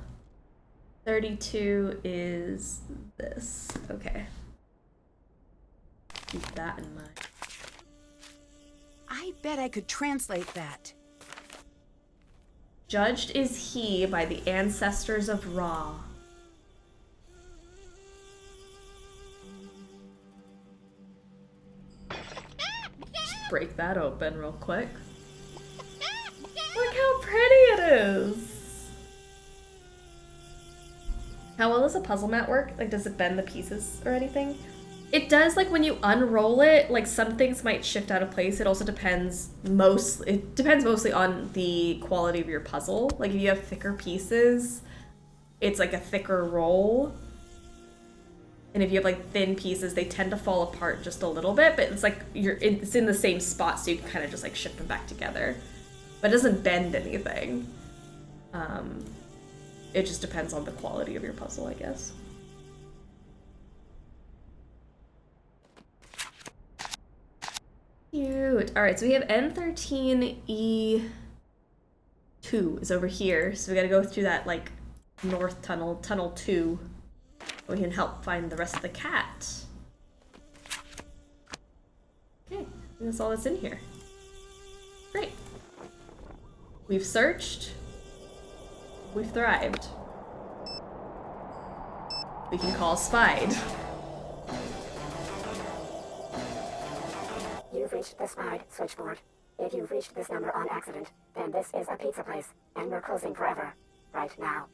32 is this. Okay. Keep that in mind. I bet I could translate that. Judged is he by the ancestors of Ra. Just break that open real quick. Look how pretty it is! How well does a puzzle mat work? Like, does it bend the pieces or anything? It does, like, when you unroll it, like, some things might shift out of place. It also depends mostly on the quality of your puzzle. Like, if you have thicker pieces, it's like a thicker roll. And if you have, like, thin pieces, they tend to fall apart just a little bit, but it's like it's in the same spot, so you can kind of just, like, shift them back together. But it doesn't bend anything. It just depends on the quality of your puzzle, I guess. Cute. All right, so we have N13E2 is over here. So we gotta go through that, like, north tunnel, tunnel 2. We can help find the rest of the cat. Okay, that's all that's in here. Great. We've searched. We've thrived. We can call Spied. You've reached the Spied switchboard. If you've reached this number on accident, then this is a pizza place, and we're closing forever. Right now.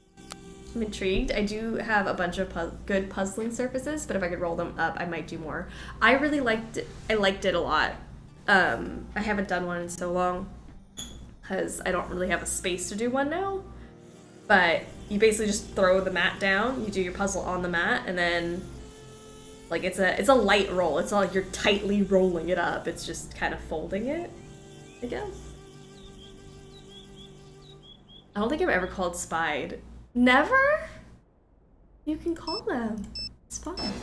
I'm intrigued. I do have a bunch of good puzzling surfaces, but if I could roll them up, I might do more. I really liked it. I liked it a lot. I haven't done one in so long because I don't really have a space to do one now. But you basically just throw the mat down, you do your puzzle on the mat, and then, like, it's a light roll. It's not like you're tightly rolling it up. It's just kind of folding it, I guess. I don't think I've ever called Spied. Never? You can call them. It's fine.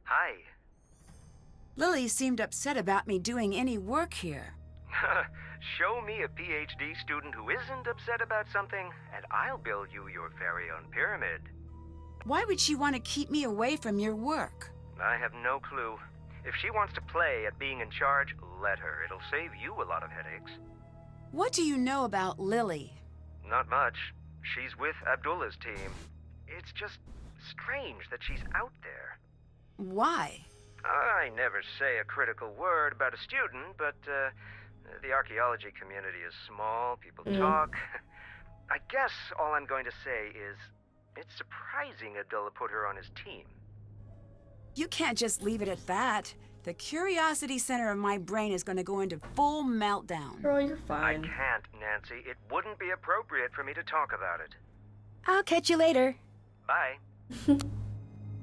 Hi. Lily seemed upset about me doing any work here. Show me a PhD student who isn't upset about something, and I'll build you your very own pyramid. Why would she want to keep me away from your work? I have no clue. If she wants to play at being in charge, let her. It'll save you a lot of headaches. What do you know about Lily? Not much. She's with Abdullah's team. It's just strange that she's out there. Why? I never say a critical word about a student, but the archaeology community is small, people talk. I guess all I'm going to say is it's surprising Abdullah put her on his team. You can't just leave it at that. The curiosity center of my brain is going to go into full meltdown. Girl, you're I fine. can't, Nancy. It wouldn't be appropriate for me to talk about it. I'll catch you later. Bye.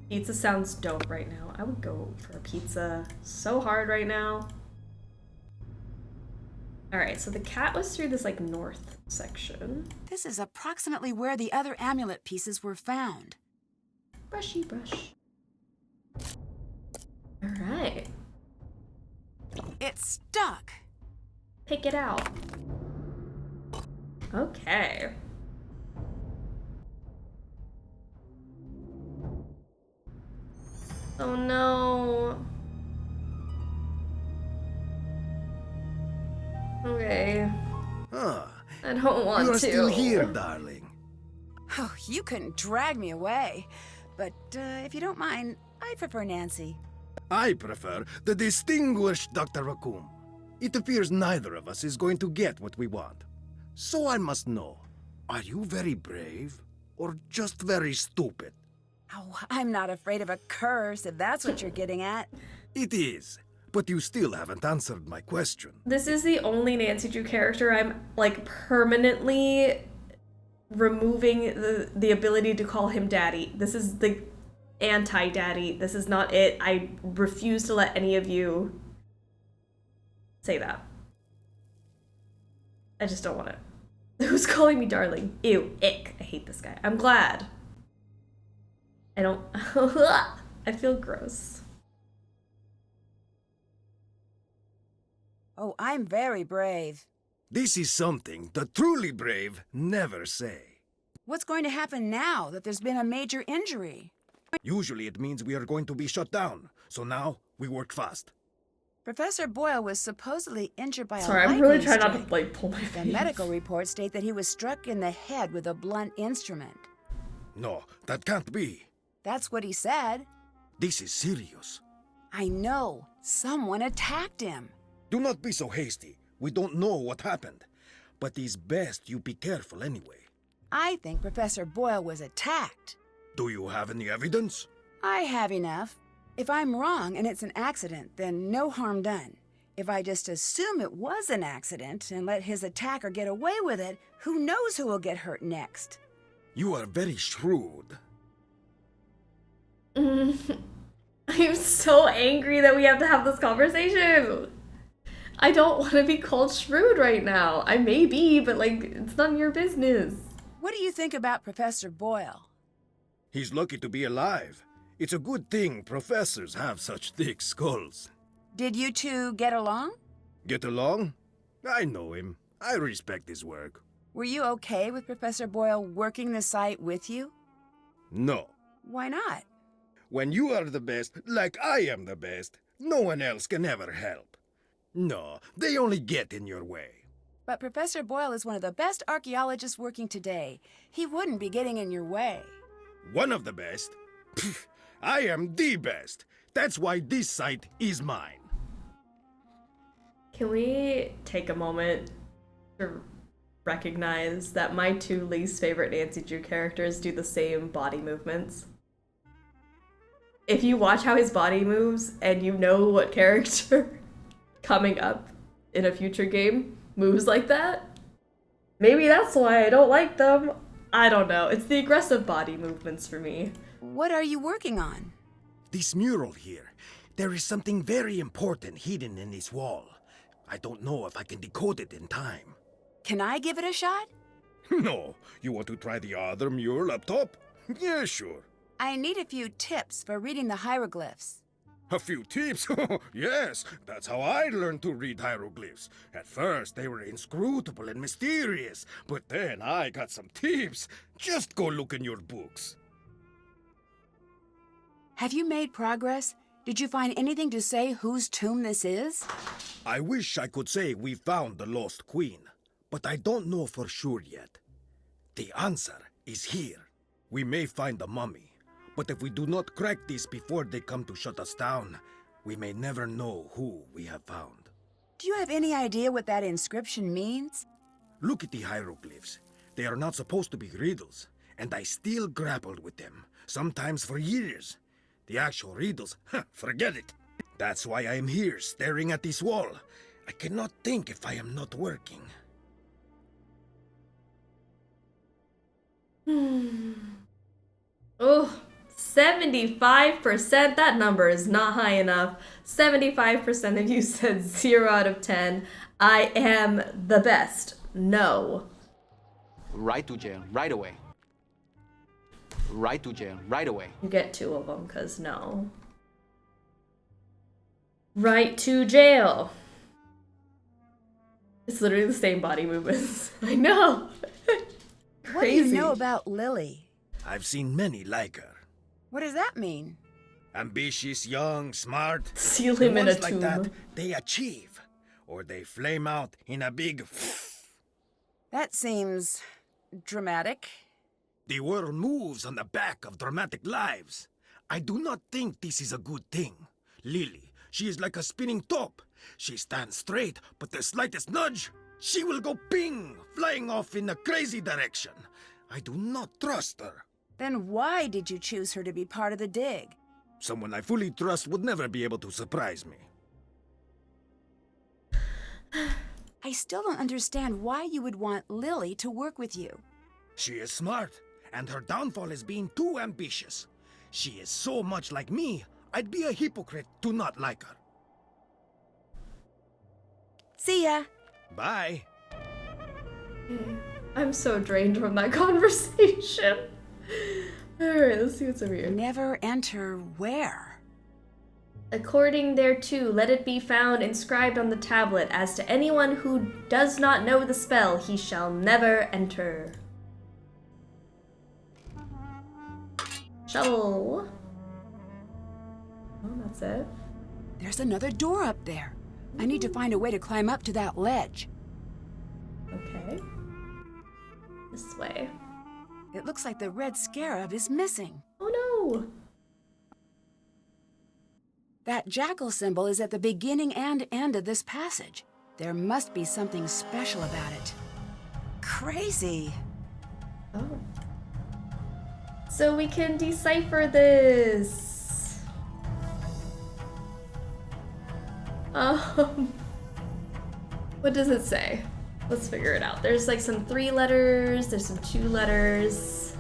Pizza sounds dope right now. I would go for a pizza so hard right now. Alright, so the cat was through this, like, north section. This is approximately where the other amulet pieces were found. Brushy brush. Alright. It's stuck. Pick it out. Okay. Oh no. Okay. Ah, I don't want you are to. still here, darling. Oh, you couldn't drag me away. But if you don't mind, I'd prefer Nancy. I prefer the distinguished Dr. Raccoon. It appears neither of us is going to get what we want. So I must know, are you very brave or just very stupid? Oh, I'm not afraid of a curse, if that's what you're getting at. It is, but you still haven't answered my question. This is the only Nancy Drew character I'm like permanently removing the ability to call him daddy. This is the anti-daddy. This is not it. I refuse to let any of you say that. I just don't want it. Who's calling me darling? Ew, ick. I hate this guy. I'm glad. I don't... I feel gross. Oh, I'm very brave. This is something the truly brave never say. What's going to happen now that there's been a major injury? Usually it means we are going to be shut down, so now we work fast. Professor Boyle was supposedly injured by Sorry, a I'm really lightning trying not to strike. like pull my The face. medical reports state that he was struck in the head with a blunt instrument. No, that can't be. That's what he said. This is serious. I know. Someone attacked him. Do not be so hasty. We don't know what happened. But it's best you be careful anyway. I think Professor Boyle was attacked. Do you have any evidence? I have enough. If I'm wrong and it's an accident, then no harm done. If I just assume it was an accident and let his attacker get away with it, who knows who will get hurt next? You are very shrewd. I'm so angry that we have to have this conversation. I don't want to be called shrewd right now. I may be, but like, it's none of your business. What do you think about Professor Boyle? He's lucky to be alive. It's a good thing professors have such thick skulls. Did you two get along? Get along? I know him. I respect his work. Were you okay with Professor Boyle working the site with you? No. Why not? When you are the best, like I am the best, no one else can ever help. No, they only get in your way. But Professor Boyle is one of the best archaeologists working today. He wouldn't be getting in your way. One of the best? Pfft, I am the best. That's why this site is mine. Can we take a moment to recognize that my two least favorite Nancy Drew characters do the same body movements? If you watch how his body moves and you know what character coming up in a future game moves like that, maybe that's why I don't like them. I don't know. It's the aggressive body movements for me. What are you working on? This mural here. There is something very important hidden in this wall. I don't know if I can decode it in time. Can I give it a shot? No. You want to try the other mural up top? Yeah, sure. I need a few tips for reading the hieroglyphs. A few tips? Yes, that's how I learned to read hieroglyphs. At first, they were inscrutable and mysterious, but then I got some tips. Just go look in your books. Have you made progress? Did you find anything to say whose tomb this is? I wish I could say we found the lost queen, but I don't know for sure yet. The answer is here. We may find the mummy. But if we do not crack this before they come to shut us down, we may never know who we have found. Do you have any idea what that inscription means? Look at the hieroglyphs. They are not supposed to be riddles, and I still grappled with them, sometimes for years. The actual riddles, forget it. That's why I am here, staring at this wall. I cannot think if I am not working. Oh, 75%. That number is not high enough. 75% of you said 0 out of 10. I am the best. No. Right to jail, right away. Right to jail, right away. You get 2 of them, because no. Right to jail. It's literally the same body movements. I know. What do you know about Lily? I've seen many like her. What does that mean? Ambitious, young, smart. Seal him in a ones like tomb. that, they achieve. Or they flame out in a big... That seems dramatic. The world moves on the back of dramatic lives. I do not think this is a good thing. Lily, she is like a spinning top. She stands straight, but the slightest nudge, she will go ping, flying off in a crazy direction. I do not trust her. Then why did you choose her to be part of the dig? Someone I fully trust would never be able to surprise me. I still don't understand why you would want Lily to work with you. She is smart, and her downfall is being too ambitious. She is so much like me, I'd be a hypocrite to not like her. See ya. Bye. I'm so drained from that conversation. Alright, let's see what's over here. Never enter where? According thereto, let it be found inscribed on the tablet, as to anyone who does not know the spell, he shall never enter. Shovel. Oh, that's it. There's another door up there. I need to find a way to climb up to that ledge. Okay. This way. It looks like the red scarab is missing. Oh no! That jackal symbol is at the beginning and end of this passage. There must be something special about it. Crazy. Oh. So we can decipher this. What does it say? Let's figure it out. There's like some 3 letters, there's some 2 letters.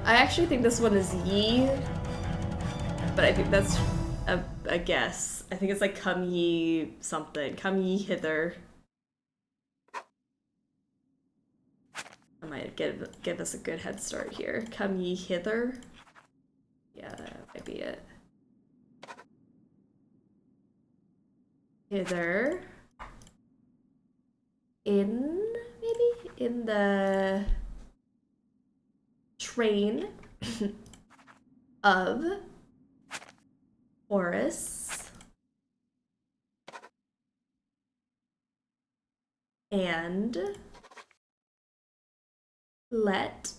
I actually think this one is ye, but I think that's a guess. I think it's like come ye something. Come ye hither. I might give us a good head start here. Come ye hither. Yeah, that might be it. Hither. In, maybe? In the train of Horus and let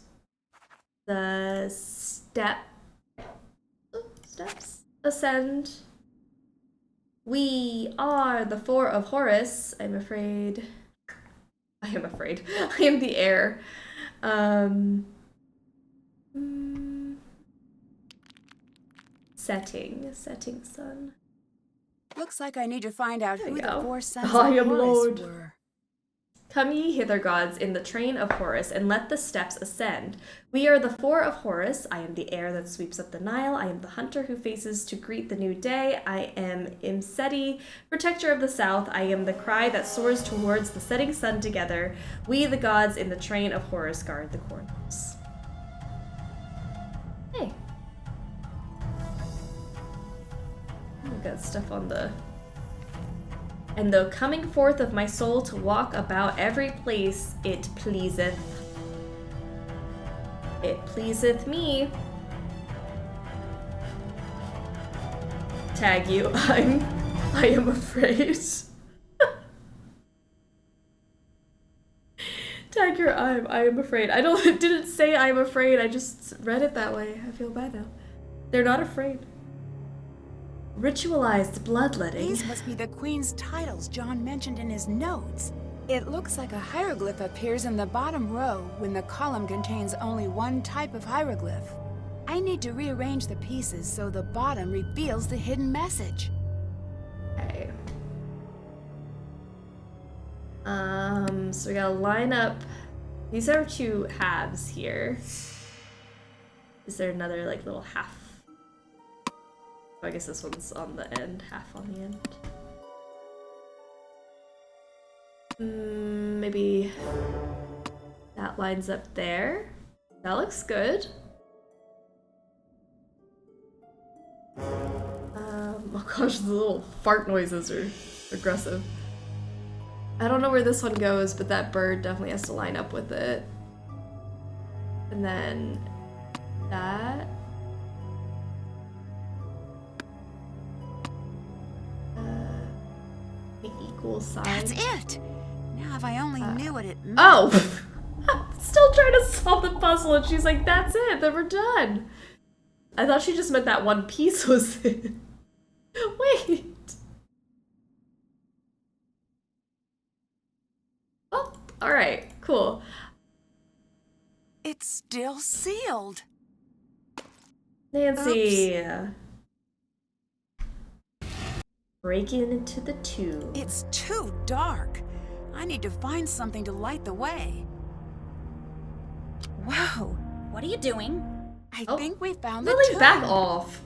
the steps ascend. We are the 4 of Horus. I am afraid. I am the heir. Setting sun. Looks like I need to find out who the 4 sons I of am Horus Lord. were. Come ye hither, gods, in the train of Horus, and let the steps ascend. We are the 4 of Horus. I am the air that sweeps up the Nile. I am the hunter who faces to greet the new day. I am Imseti, protector of the south. I am the cry that soars towards the setting sun together. We, the gods, in the train of Horus, guard the corners. Hey. We got stuff on the... And though coming forth of my soul to walk about every place, it pleaseth. It pleaseth me. Tag you, I am afraid. Tag your I am afraid. It didn't say I'm afraid, I just read it that way. I feel bad now. They're not afraid. Ritualized bloodletting. These must be the Queen's titles John mentioned in his notes. It looks like a hieroglyph appears in the bottom row when the column contains only one type of hieroglyph. I need to rearrange the pieces so the bottom reveals the hidden message. Okay. So we gotta line up. These are 2 halves here. Is there another like little half? I guess this one's on the end, half on the end. Maybe that lines up there. That looks good. Oh gosh, the little fart noises are aggressive. I don't know where this one goes, but that bird definitely has to line up with it. And then that. Equal size. That's it! Now if I only knew what it meant. Oh! I'm still trying to solve the puzzle and she's like, that's it, then we're done. I thought she just meant that one piece was in. Wait. Oh, alright, cool. It's still sealed. Nancy. Breaking into the tomb. It's too dark. I need to find something to light the way. Whoa. What are you doing? I think we found the Lily, tomb. back off.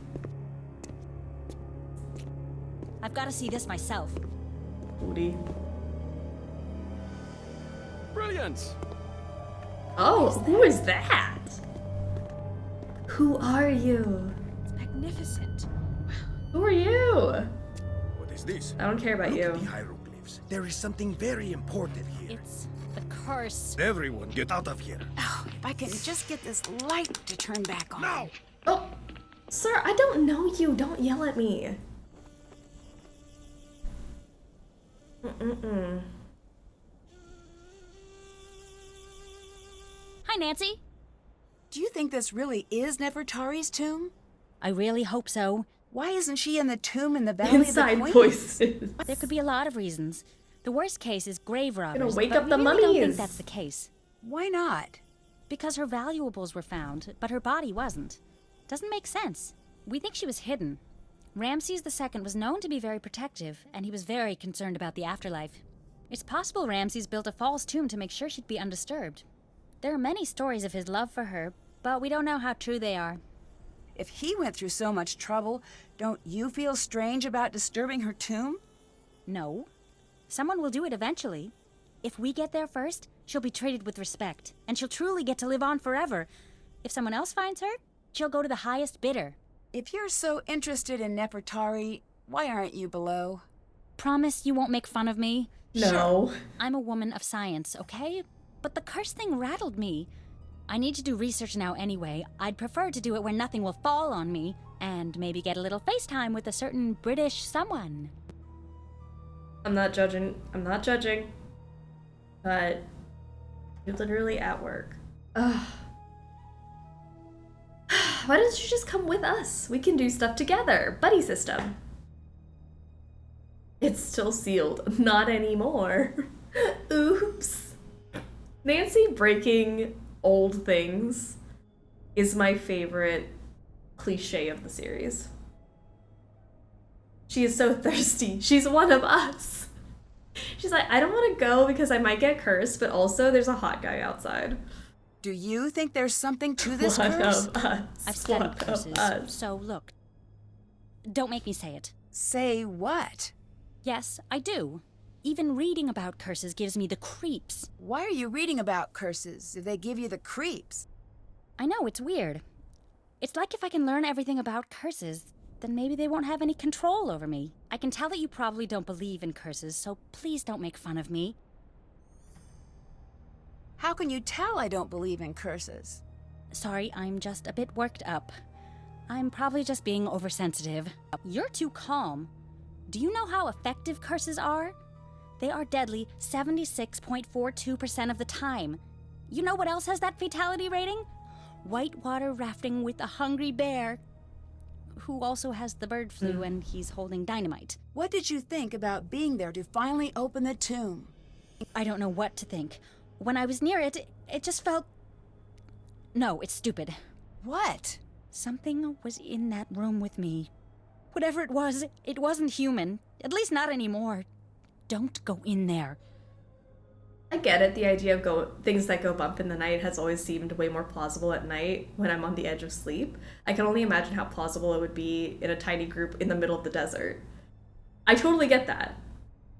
I've got to see this myself. Booty. Brilliant! Oh, who is that? Who are you? It's magnificent. Who are you? What is this? I don't care about Look you. at the hieroglyphs. There is something very important here. It's the curse. Everyone get out of here. Oh, if I can just get this light to turn back on. Now! Oh, sir, I don't know you. Don't yell at me. Mm-mm-mm. Hi, Nancy. Do you think this really is Nefertari's tomb? I really hope so. Why isn't she in the tomb in the Valley of the Inside Queen? voices. There could be a lot of reasons. The worst case is grave robbers. Gonna wake but up we the really don't think mummies. that's the case. Why not? Because her valuables were found, but her body wasn't. Doesn't make sense. We think she was hidden. Ramses II was known to be very protective, and he was very concerned about the afterlife. It's possible Ramses built a false tomb to make sure she'd be undisturbed. There are many stories of his love for her, but we don't know how true they are. If he went through so much trouble, don't you feel strange about disturbing her tomb? No. Someone will do it eventually. If we get there first, she'll be treated with respect, and she'll truly get to live on forever. If someone else finds her, she'll go to the highest bidder. If you're so interested in Nefertari, why aren't you below? Promise you won't make fun of me? No. I'm a woman of science, okay? But the curse thing rattled me. I need to do research now anyway. I'd prefer to do it where nothing will fall on me, and maybe get a little FaceTime with a certain British someone. I'm not judging. I'm not judging. But you're literally at work. Ugh. Why don't you just come with us? We can do stuff together. Buddy system. It's still sealed. Not anymore. Oops. Nancy breaking old things is my favorite cliche of the series. She is so thirsty. She's one of us. She's like, I don't want to go because I might get cursed, but also there's a hot guy outside. Do you think there's something to this One curse? of us. I've studied One of curses, us. so look. Don't make me say it. Say what? Yes, I do. Even reading about curses gives me the creeps. Why are you reading about curses if they give you the creeps? I know, it's weird. It's like if I can learn everything about curses, then maybe they won't have any control over me. I can tell that you probably don't believe in curses, so please don't make fun of me. How can you tell I don't believe in curses? Sorry, I'm just a bit worked up. I'm probably just being oversensitive. You're too calm. Do you know how effective curses are? They are deadly 76.42% of the time. You know what else has that fatality rating? Whitewater rafting with a hungry bear, who also has the bird flu and he's holding dynamite. What did you think about being there to finally open the tomb? I don't know what to think. When I was near it, it just felt... No, it's stupid. What? Something was in that room with me. Whatever it wasn't human. At least not anymore. Don't go in there. I get it. The idea of things that go bump in the night has always seemed way more plausible at night when I'm on the edge of sleep. I can only imagine how plausible it would be in a tiny group in the middle of the desert. I totally get that.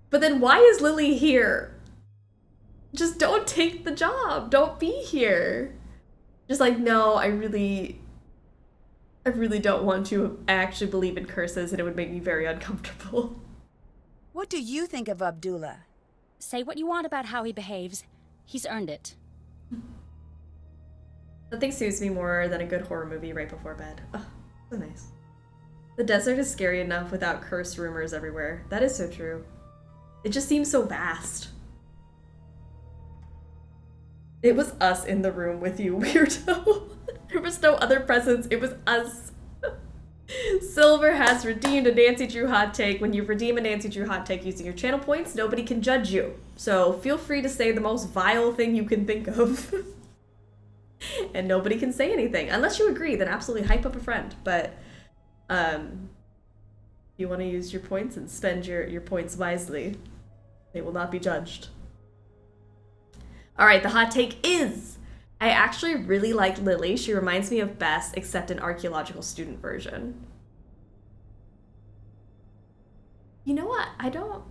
But then why is Lily here? Just don't take the job. Don't be here. Just like, no, I really don't want to. I actually believe in curses and it would make me very uncomfortable. What do you think of Abdullah? Say what you want about how he behaves. He's earned it. Nothing soothes me more than a good horror movie right before bed. Oh, so nice. The desert is scary enough without cursed rumors everywhere. That is so true. It just seems so vast. It was us in the room with you, weirdo. There was no other presence. It was us. Silver has redeemed a Nancy Drew hot take. When you redeem a Nancy Drew hot take using your channel points, nobody can judge you. So feel free to say the most vile thing you can think of. And nobody can say anything. Unless you agree, then absolutely hype up a friend. But you want to use your points and spend your points wisely. They will not be judged. Alright, the hot take is... I actually really like Lily. She reminds me of Bess, except an archaeological student version. You know what? I don't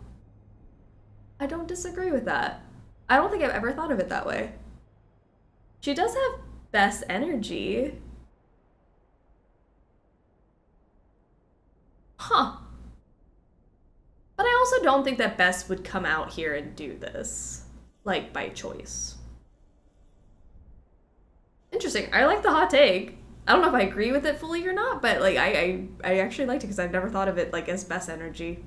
disagree with that. I don't think I've ever thought of it that way. She does have Bess energy. Huh. But I also don't think that Bess would come out here and do this, like, by choice. Interesting. I like the hot take. I don't know if I agree with it fully or not, but like I actually liked it because I've never thought of it like as Bess energy.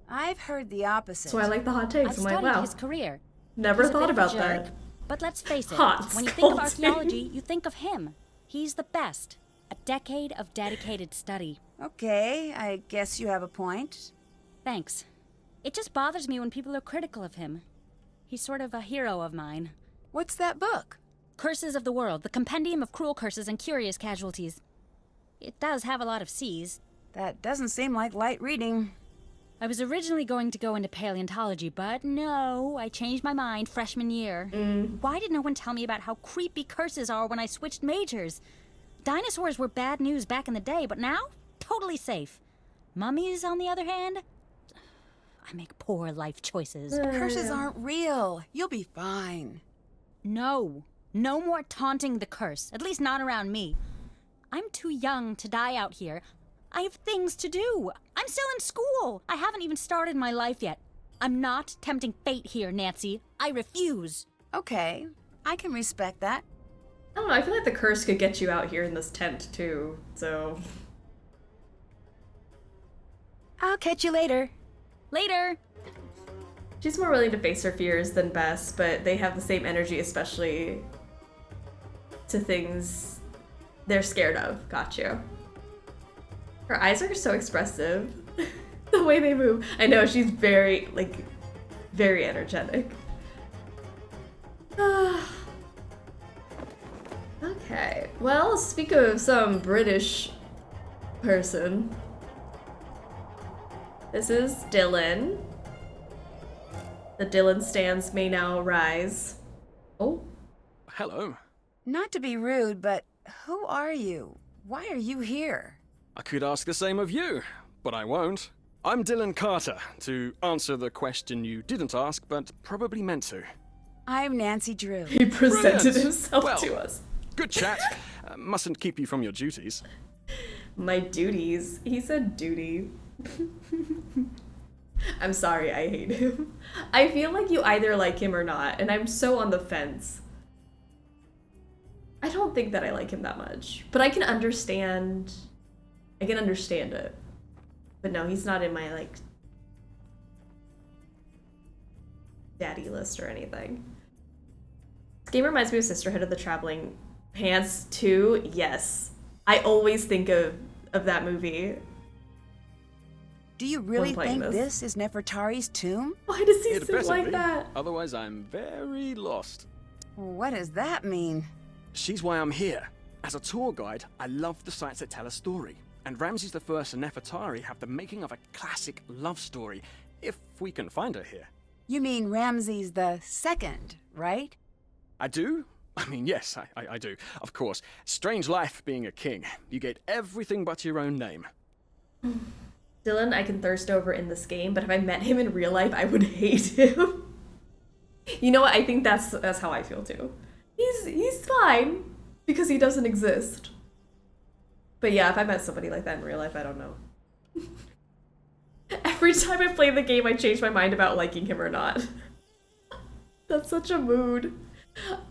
I've heard the opposite. So I like the hot takes. I've I'm like, studied wow. his career. Never He's a thought bit of a about jerk, that. But let's face it, Hot when you think of scolding. archaeology, you think of him. He's the best. A decade of dedicated study. Okay, I guess you have a point. Thanks. It just bothers me when people are critical of him. He's sort of a hero of mine. What's that book? Curses of the World, the compendium of cruel curses and curious casualties. It does have a lot of C's. That doesn't seem like light reading. I was originally going to go into paleontology, but no, I changed my mind freshman year. Why did no one tell me about how creepy curses are when I switched majors? Dinosaurs were bad news back in the day, but now, totally safe. Mummies, on the other hand, I make poor life choices. Curses aren't real. You'll be fine. No. No more taunting the curse, at least not around me. I'm too young to die out here. I have things to do. I'm still in school. I haven't even started my life yet. I'm not tempting fate here, Nancy. I refuse. Okay, I can respect that. I don't know, I feel like the curse could get you out here in this tent too, so... I'll catch you later. Later. She's more willing to face her fears than Bess, but they have the same energy, especially to things they're scared of. Got you. Her eyes are so expressive. The way they move. I know, she's very, like, very energetic. Okay, well, speak of some British person. This is Dylan. The Dylan stands may now rise. Oh. Hello. Not to be rude, but who are you? Why are you here? I could ask the same of you, but I won't. I'm Dylan Carter, to answer the question you didn't ask, but probably meant to. I'm Nancy Drew. He presented Brilliant. himself Well, to us. Good chat. Mustn't keep you from your duties. My duties. He said duty. I'm sorry, I hate him. I feel like you either like him or not, and I'm so on the fence. I don't think that I like him that much, but I can understand it. But no, he's not in my, like, daddy list or anything. This game reminds me of Sisterhood of the Traveling Pants 2. Yes. I always think of that movie. Do you really think this is Nefertari's tomb? Why does he It sit better like be. that? Otherwise, I'm very lost. What does that mean? She's why I'm here. As a tour guide, I love the sites that tell a story. And Ramses the First and Nefertari have the making of a classic love story, if we can find her here. You mean Ramses the Second, right? I do? I mean, yes, I do. Of course. Strange life being a king. You get everything but your own name. Dylan, I can thirst over in this game, but if I met him in real life, I would hate him. You know what? I think that's how I feel too. He's fine because he doesn't exist. But yeah, if I met somebody like that in real life, I don't know. Every time I play the game, I change my mind about liking him or not. That's such a mood.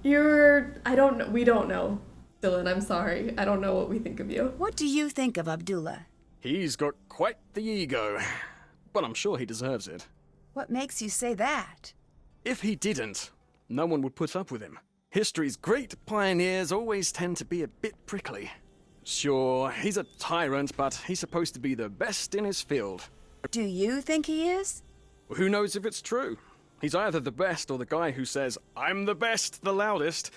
We don't know. Dylan, I'm sorry. I don't know what we think of you. What do you think of Abdullah? He's got quite the ego, but I'm sure he deserves it. What makes you say that? If he didn't, no one would put up with him. History's great pioneers always tend to be a bit prickly. Sure, he's a tyrant, but he's supposed to be the best in his field. Do you think he is? Well, who knows if it's true? He's either the best or the guy who says, "I'm the best, the loudest."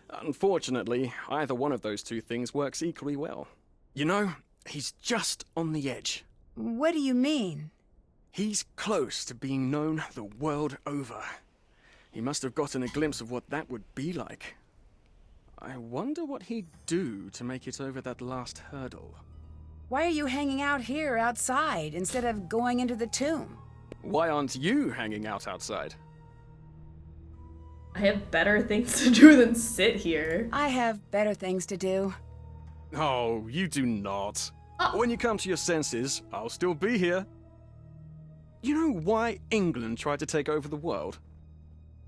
Unfortunately, either one of those two things works equally well. You know, he's just on the edge. What do you mean? He's close to being known the world over. He must have gotten a glimpse of what that would be like. I wonder what he'd do to make it over that last hurdle. Why are you hanging out here outside instead of going into the tomb? Why aren't you hanging out outside? I have better things to do than sit here. I have better things to do. Oh, you do not. When you come to your senses, I'll still be here. You know why England tried to take over the world?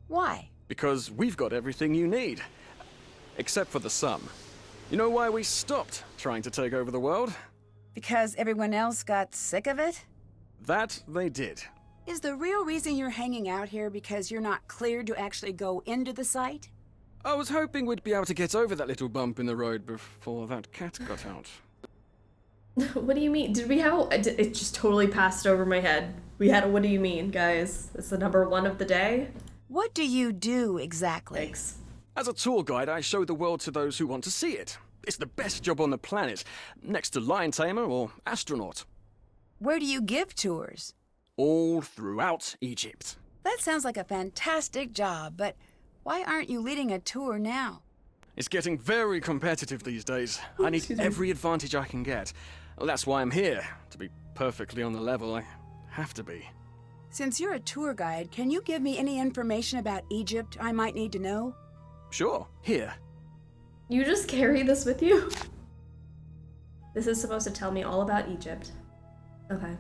Why? Because we've got everything you need. Except for the sun. You know why we stopped trying to take over the world? Because everyone else got sick of it? That they did. Is the real reason you're hanging out here because you're not cleared to actually go into the site? I was hoping we'd be able to get over that little bump in the road before that cat got out. What do you mean? Did we have it just totally passed over my head. We had a what do you mean, guys? It's the number 1 of the day. What do you do exactly? Thanks. As a tour guide, I show the world to those who want to see it. It's the best job on the planet, next to lion tamer or astronaut. Where do you give tours? All throughout Egypt. That sounds like a fantastic job, but why aren't you leading a tour now? It's getting very competitive these days. I need every advantage I can get. Well, that's why I'm here. To be perfectly on the level, I have to be. Since you're a tour guide, can you give me any information about Egypt I might need to know? Sure, here. You just carry this with you? This is supposed to tell me all about Egypt. Okay.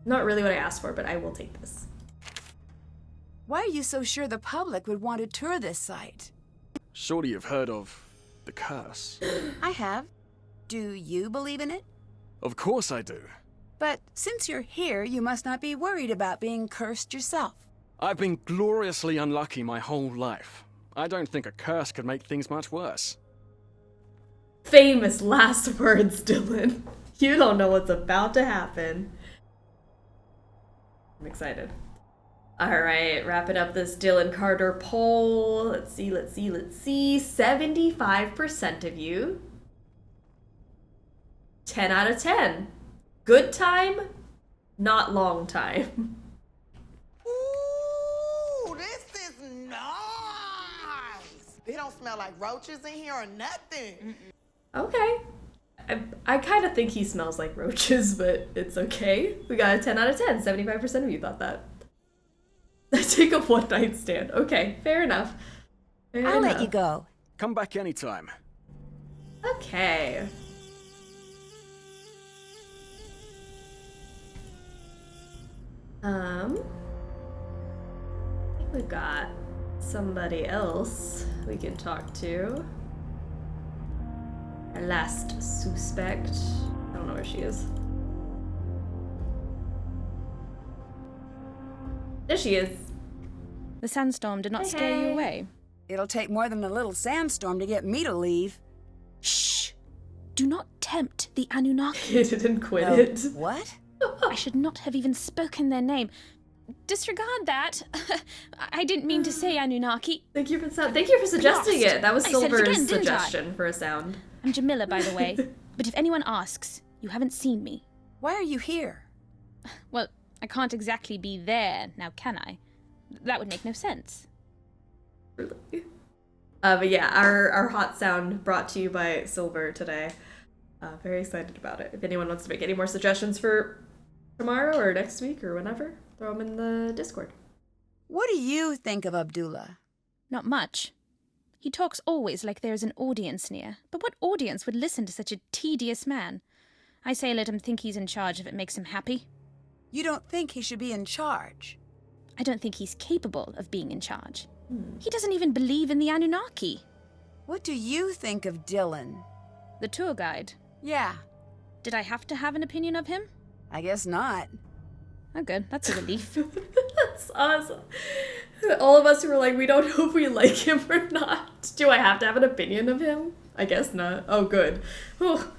Not really what I asked for, but I will take this. Why are you so sure the public would want to tour this site? Surely you've heard of the curse. I have. Do you believe in it? Of course I do. But since you're here, you must not be worried about being cursed yourself. I've been gloriously unlucky my whole life. I don't think a curse could make things much worse. Famous last words, Dylan. You don't know what's about to happen. I'm excited. Alright, wrapping up this Dylan Carter poll. Let's see. 75% of you. 10 out of 10. Good time, not long time. Ooh, this is nice. They don't smell like roaches in here or nothing. Okay. I kind of think he smells like roaches, but it's okay. We got a 10 out of 10. 75% of you thought that. I take a one night stand. Okay, fair enough. I'll let you go. Come back anytime. Okay. I think we've got somebody else we can talk to. Our last suspect. I don't know where she is. There she is. The sandstorm did not scare you away. It'll take more than a little sandstorm to get me to leave. Shh! Do not tempt the Anunnaki. You didn't quit it. What? I should not have even spoken their name. Disregard that. I didn't mean to say Anunnaki. Thank you for suggesting it. That was I said it Silver's again, didn't I? suggestion for a sound. I'm Jamila, by the way. But if anyone asks, you haven't seen me. Why are you here? Well, I can't exactly be there, now can I? That would make no sense. Really? But yeah, our hot sound brought to you by Silver today. Very excited about it. If anyone wants to make any more suggestions for tomorrow or next week or whenever, throw them in the Discord. What do you think of Abdullah? Not much. He talks always like there is an audience near. But what audience would listen to such a tedious man? I say let him think he's in charge if it makes him happy. You don't think he should be in charge? I don't think he's capable of being in charge. He doesn't even believe in the Anunnaki. What do you think of Dylan? The tour guide. Yeah. Did I have to have an opinion of him? I guess not. Oh, good. That's a relief. That's awesome. All of us who were like, we don't know if we like him or not. Do I have to have an opinion of him? I guess not. Oh, good. Oh,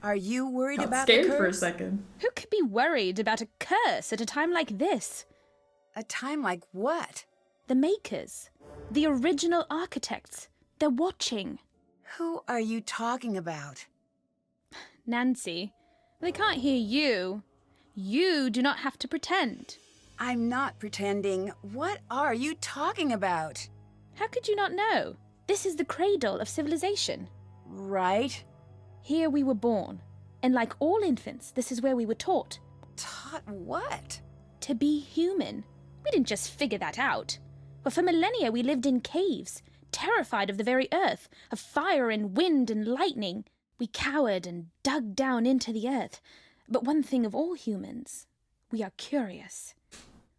Are you worried Got about the scared curse? for a second. Who could be worried about a curse at a time like this? A time like what? The makers, the original architects, they're watching. Who are you talking about? Nancy, they can't hear you. You do not have to pretend. I'm not pretending. What are you talking about? How could you not know? This is the cradle of civilization. Right? Here we were born, and like all infants, this is where we were taught. Taught what? To be human. We didn't just figure that out. But for millennia we lived in caves, terrified of the very earth, of fire and wind and lightning. We cowered and dug down into the earth. But one thing of all humans, we are curious.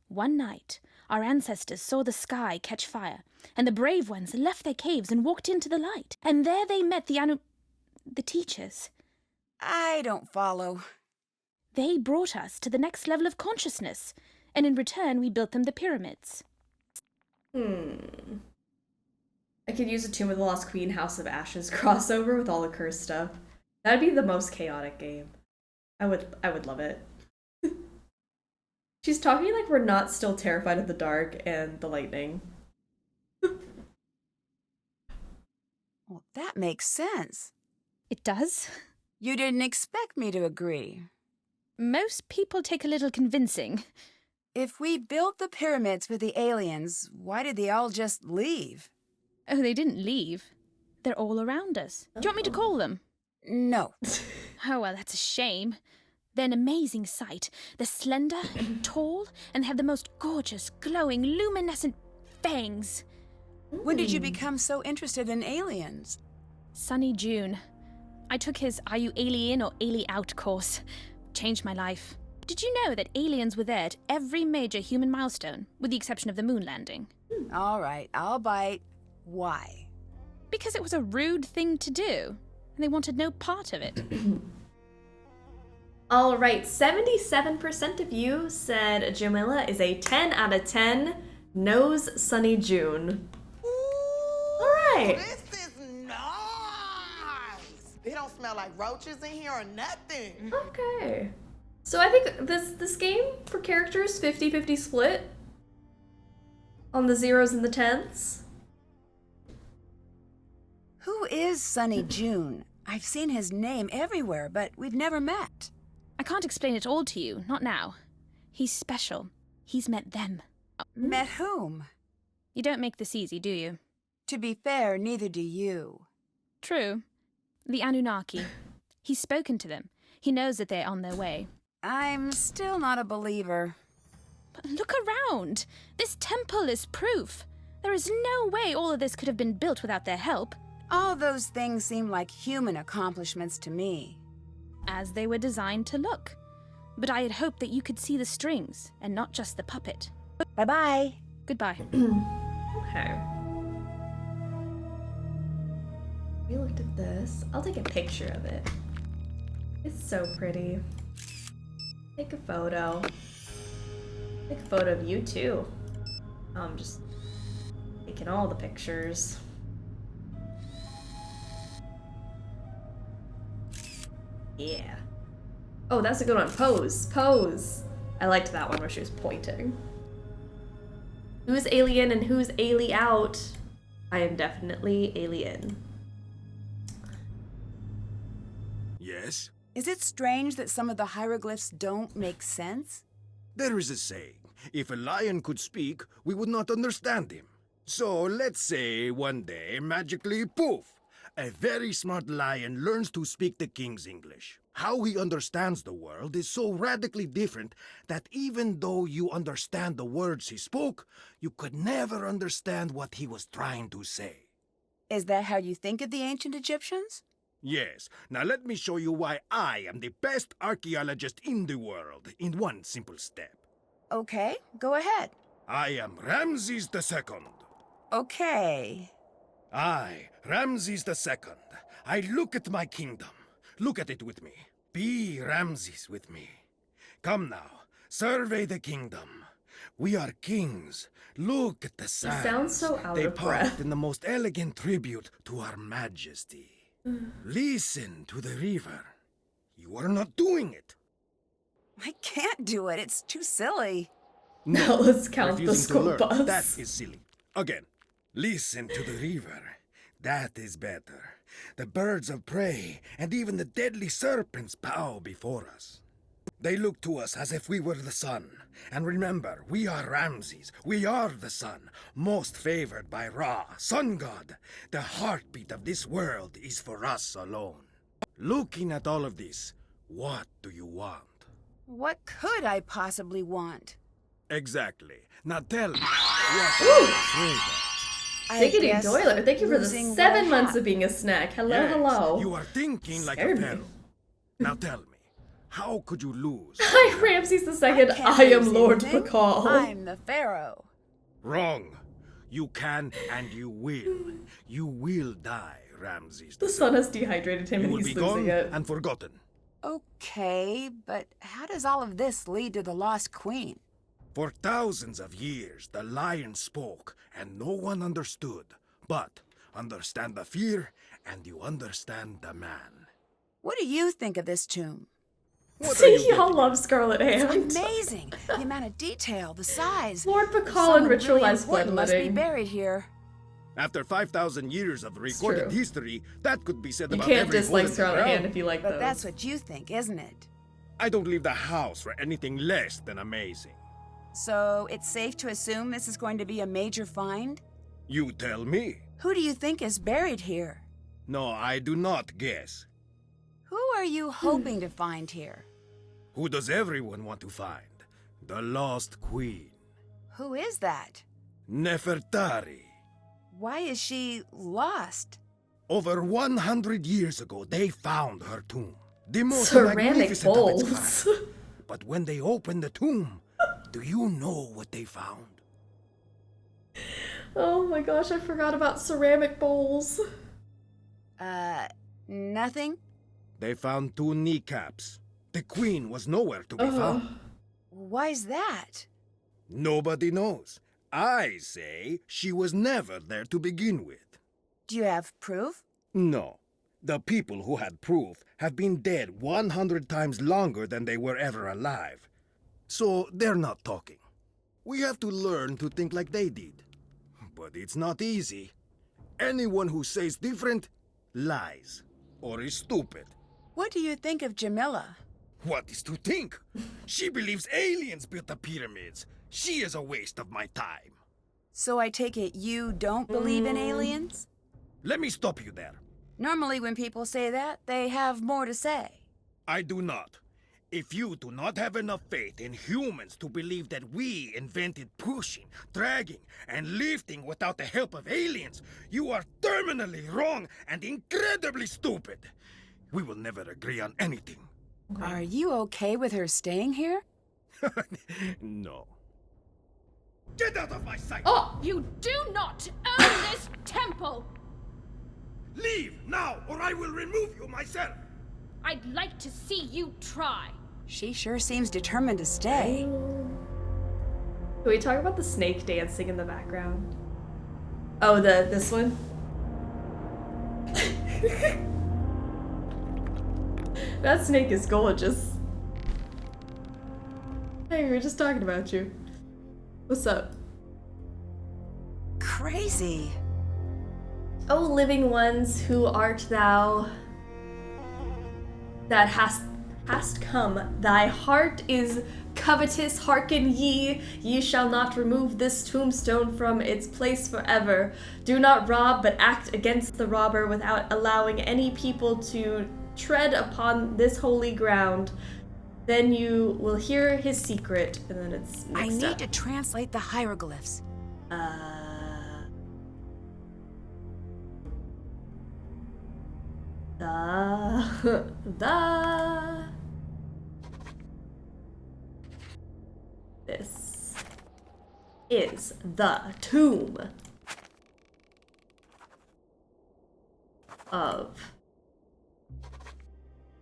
One night, our ancestors saw the sky catch fire, and the brave ones left their caves and walked into the light. And there they met the teachers. I don't follow. They brought us to the next level of consciousness, and in return we built them the pyramids. I could use a Tomb of the Lost Queen House of Ashes crossover with all the cursed stuff. That'd be the most chaotic game. I would love it. She's talking like we're not still terrified of the dark and the lightning. Well, that makes sense. It does? You didn't expect me to agree. Most people take a little convincing. If we built the pyramids with the aliens, why did they all just leave? Oh, they didn't leave. They're all around us. Do you want me to call them? No. Oh, well, that's a shame. They're an amazing sight. They're slender and tall, and they have the most gorgeous, glowing, luminescent fangs. When did you become so interested in aliens? Sunny June. I took his Are You Alien or Ali Out course. Changed my life. Did you know that aliens were there at every major human milestone, with the exception of the moon landing? All right, I'll bite. Why? Because it was a rude thing to do, and they wanted no part of it. All right, 77% of you said Jamila is a 10 out of 10. Knows Sunny June. All right. This is nice. It don't smell like roaches in here or nothing. Okay. So I think this game for characters 50-50 split on the 0s and the 10s. Who is Sunny June? I've seen his name everywhere, but we've never met. I can't explain it all to you, not now. He's special. He's met them. Met whom? You don't make this easy, do you? To be fair, neither do you. True. The Anunnaki. He's spoken to them. He knows that they're on their way. I'm still not a believer. But look around. This temple is proof. There is no way all of this could have been built without their help. All those things seem like human accomplishments to me. As they were designed to look. But I had hoped that you could see the strings, and not just the puppet. Bye-bye. Goodbye. Okay. We looked at this. I'll take a picture of it. It's so pretty. Take a photo. Take a photo of you too. I'm just taking all the pictures. Yeah. Oh, that's a good one. Pose. Pose. I liked that one where she was pointing. Who's alien and who's ali out? I am definitely alien. Yes? Is it strange that some of the hieroglyphs don't make sense? There is a saying, if a lion could speak, we would not understand him. So let's say one day, magically, poof, a very smart lion learns to speak the king's English. How he understands the world is so radically different that even though you understand the words he spoke, you could never understand what he was trying to say. Is that how you think of the ancient Egyptians? Yes. Now let me show you why I am the best archaeologist in the world in one simple step. Okay, go ahead. I am Ramses II. Okay. I, Ramses II, I look at my kingdom. Look at it with me. Be Ramses with me. Come now, survey the kingdom. We are kings. Look at the sands. sounds so out They of part breath. in the most elegant tribute to our majesty. Listen to the river. You are not doing it. I can't do it. It's too silly. Now let's count the Refusing to school learn, bus. that is silly. Again, listen to the river. That is better. The birds of prey and even the deadly serpents bow before us. They look to us as if we were the sun. And remember, we are Ramses. We are the sun, most favored by Ra, sun god. The heartbeat of this world is for us alone. Looking at all of this, what do you want? What could I possibly want? Exactly. Now tell me, what are you afraid of? Diggity Doiler, thank you for the 7 months of being a snack. Hello, Yes, hello. You are thinking like a Scared me. pharaoh. Now tell me, how could you lose? Hi, Ramses II. can't I am lose Lord anything. Bacall. I'm the Pharaoh. Wrong. You can and you will. You will die, Ramses. The sun has dehydrated him You and will he's be losing gone it. and forgotten. Okay, but how does all of this lead to the Lost Queen? For thousands of years, the lion spoke and no one understood. But understand the fear and you understand the man. What do you think of this tomb? What are you See, y'all getting love Scarlet Hand. It's amazing. The amount of detail, the size. Lord Bacall and Someone really ritualized important must be bloodletting. buried here. After 5,000 years of recorded true. history, that could be said You about can't every dislike hole in the Scarlet ground. Hand if you like But those. that's what you think, isn't it? I don't leave the house for anything less than amazing. So it's safe to assume this is going to be a major find? You tell me. Who do you think is buried here? No, I do not guess. Who are you hoping to find here? Who does everyone want to find? The Lost Queen. Who is that? Nefertari. Why is she lost? Over 100 years ago, they found her tomb. The most ceramic magnificent of its bowls. kind. But when they opened the tomb, do you know what they found? Oh my gosh, I forgot about ceramic bowls. Nothing? They found 2 kneecaps. The queen was nowhere to be found. Why's that? Nobody knows. I say she was never there to begin with. Do you have proof? No. The people who had proof have been dead 100 times longer than they were ever alive. So they're not talking. We have to learn to think like they did. But it's not easy. Anyone who says different lies or is stupid. What do you think of Jamila? What is to think? She believes aliens built the pyramids. She is a waste of my time. So I take it you don't believe in aliens? Let me stop you there. Normally when people say that, they have more to say. I do not. If you do not have enough faith in humans to believe that we invented pushing, dragging, and lifting without the help of aliens, you are terminally wrong and incredibly stupid. We will never agree on anything. Are you okay with her staying here? No. Get out of my sight! Oh! You do not own this temple! Leave now, or I will remove you myself! I'd like to see you try. She sure seems determined to stay. Can we talk about the snake dancing in the background? Oh, this one? That snake is gorgeous. Hey, we were just talking about you. What's up? Crazy. O living ones, who art thou that hast come? Thy heart is covetous, hearken ye. Ye shall not remove this tombstone from its place forever. Do not rob, but act against the robber without allowing any people to tread upon this holy ground. Then you will hear his secret, and then it's I mixed need up. to translate the hieroglyphs. This is the tomb of.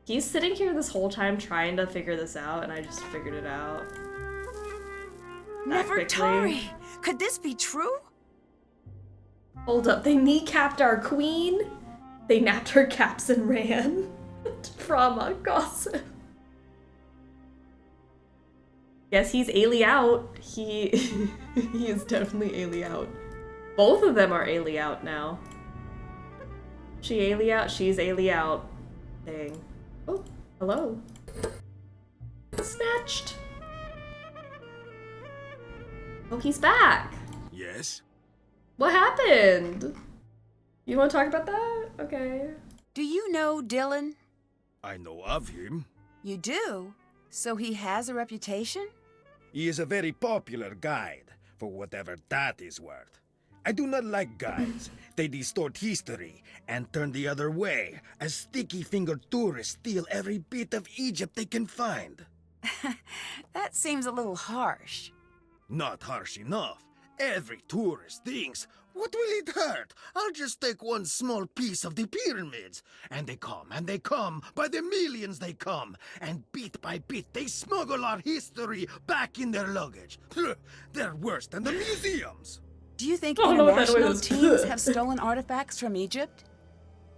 He's sitting here this whole time trying to figure this out, and I just figured it out. That quickly. Nefertari! Could this be true? Hold up, they kneecapped our queen? They napped her caps and ran. Trauma gossip. Yes, he's Ailey out. He is definitely Ailey out. Both of them are Ailey out now. She Ailey out, she's Ailey out. Dang. Oh, hello. Snatched. Oh, he's back. Yes? What happened? You want to talk about that? Okay. Do you know Dylan? I know of him. You do? So he has a reputation? He is a very popular guide, for whatever that is worth. I do not like guides. They distort history and turn the other way, as sticky-fingered tourists steal every bit of Egypt they can find. That seems a little harsh. Not harsh enough. Every tourist thinks, what will it hurt? I'll just take one small piece of the pyramids. And they come, by the millions they come. And bit by bit, they smuggle our history back in their luggage. They're worse than the museums. Do you think Oh, no, that international was- teams have stolen artifacts from Egypt?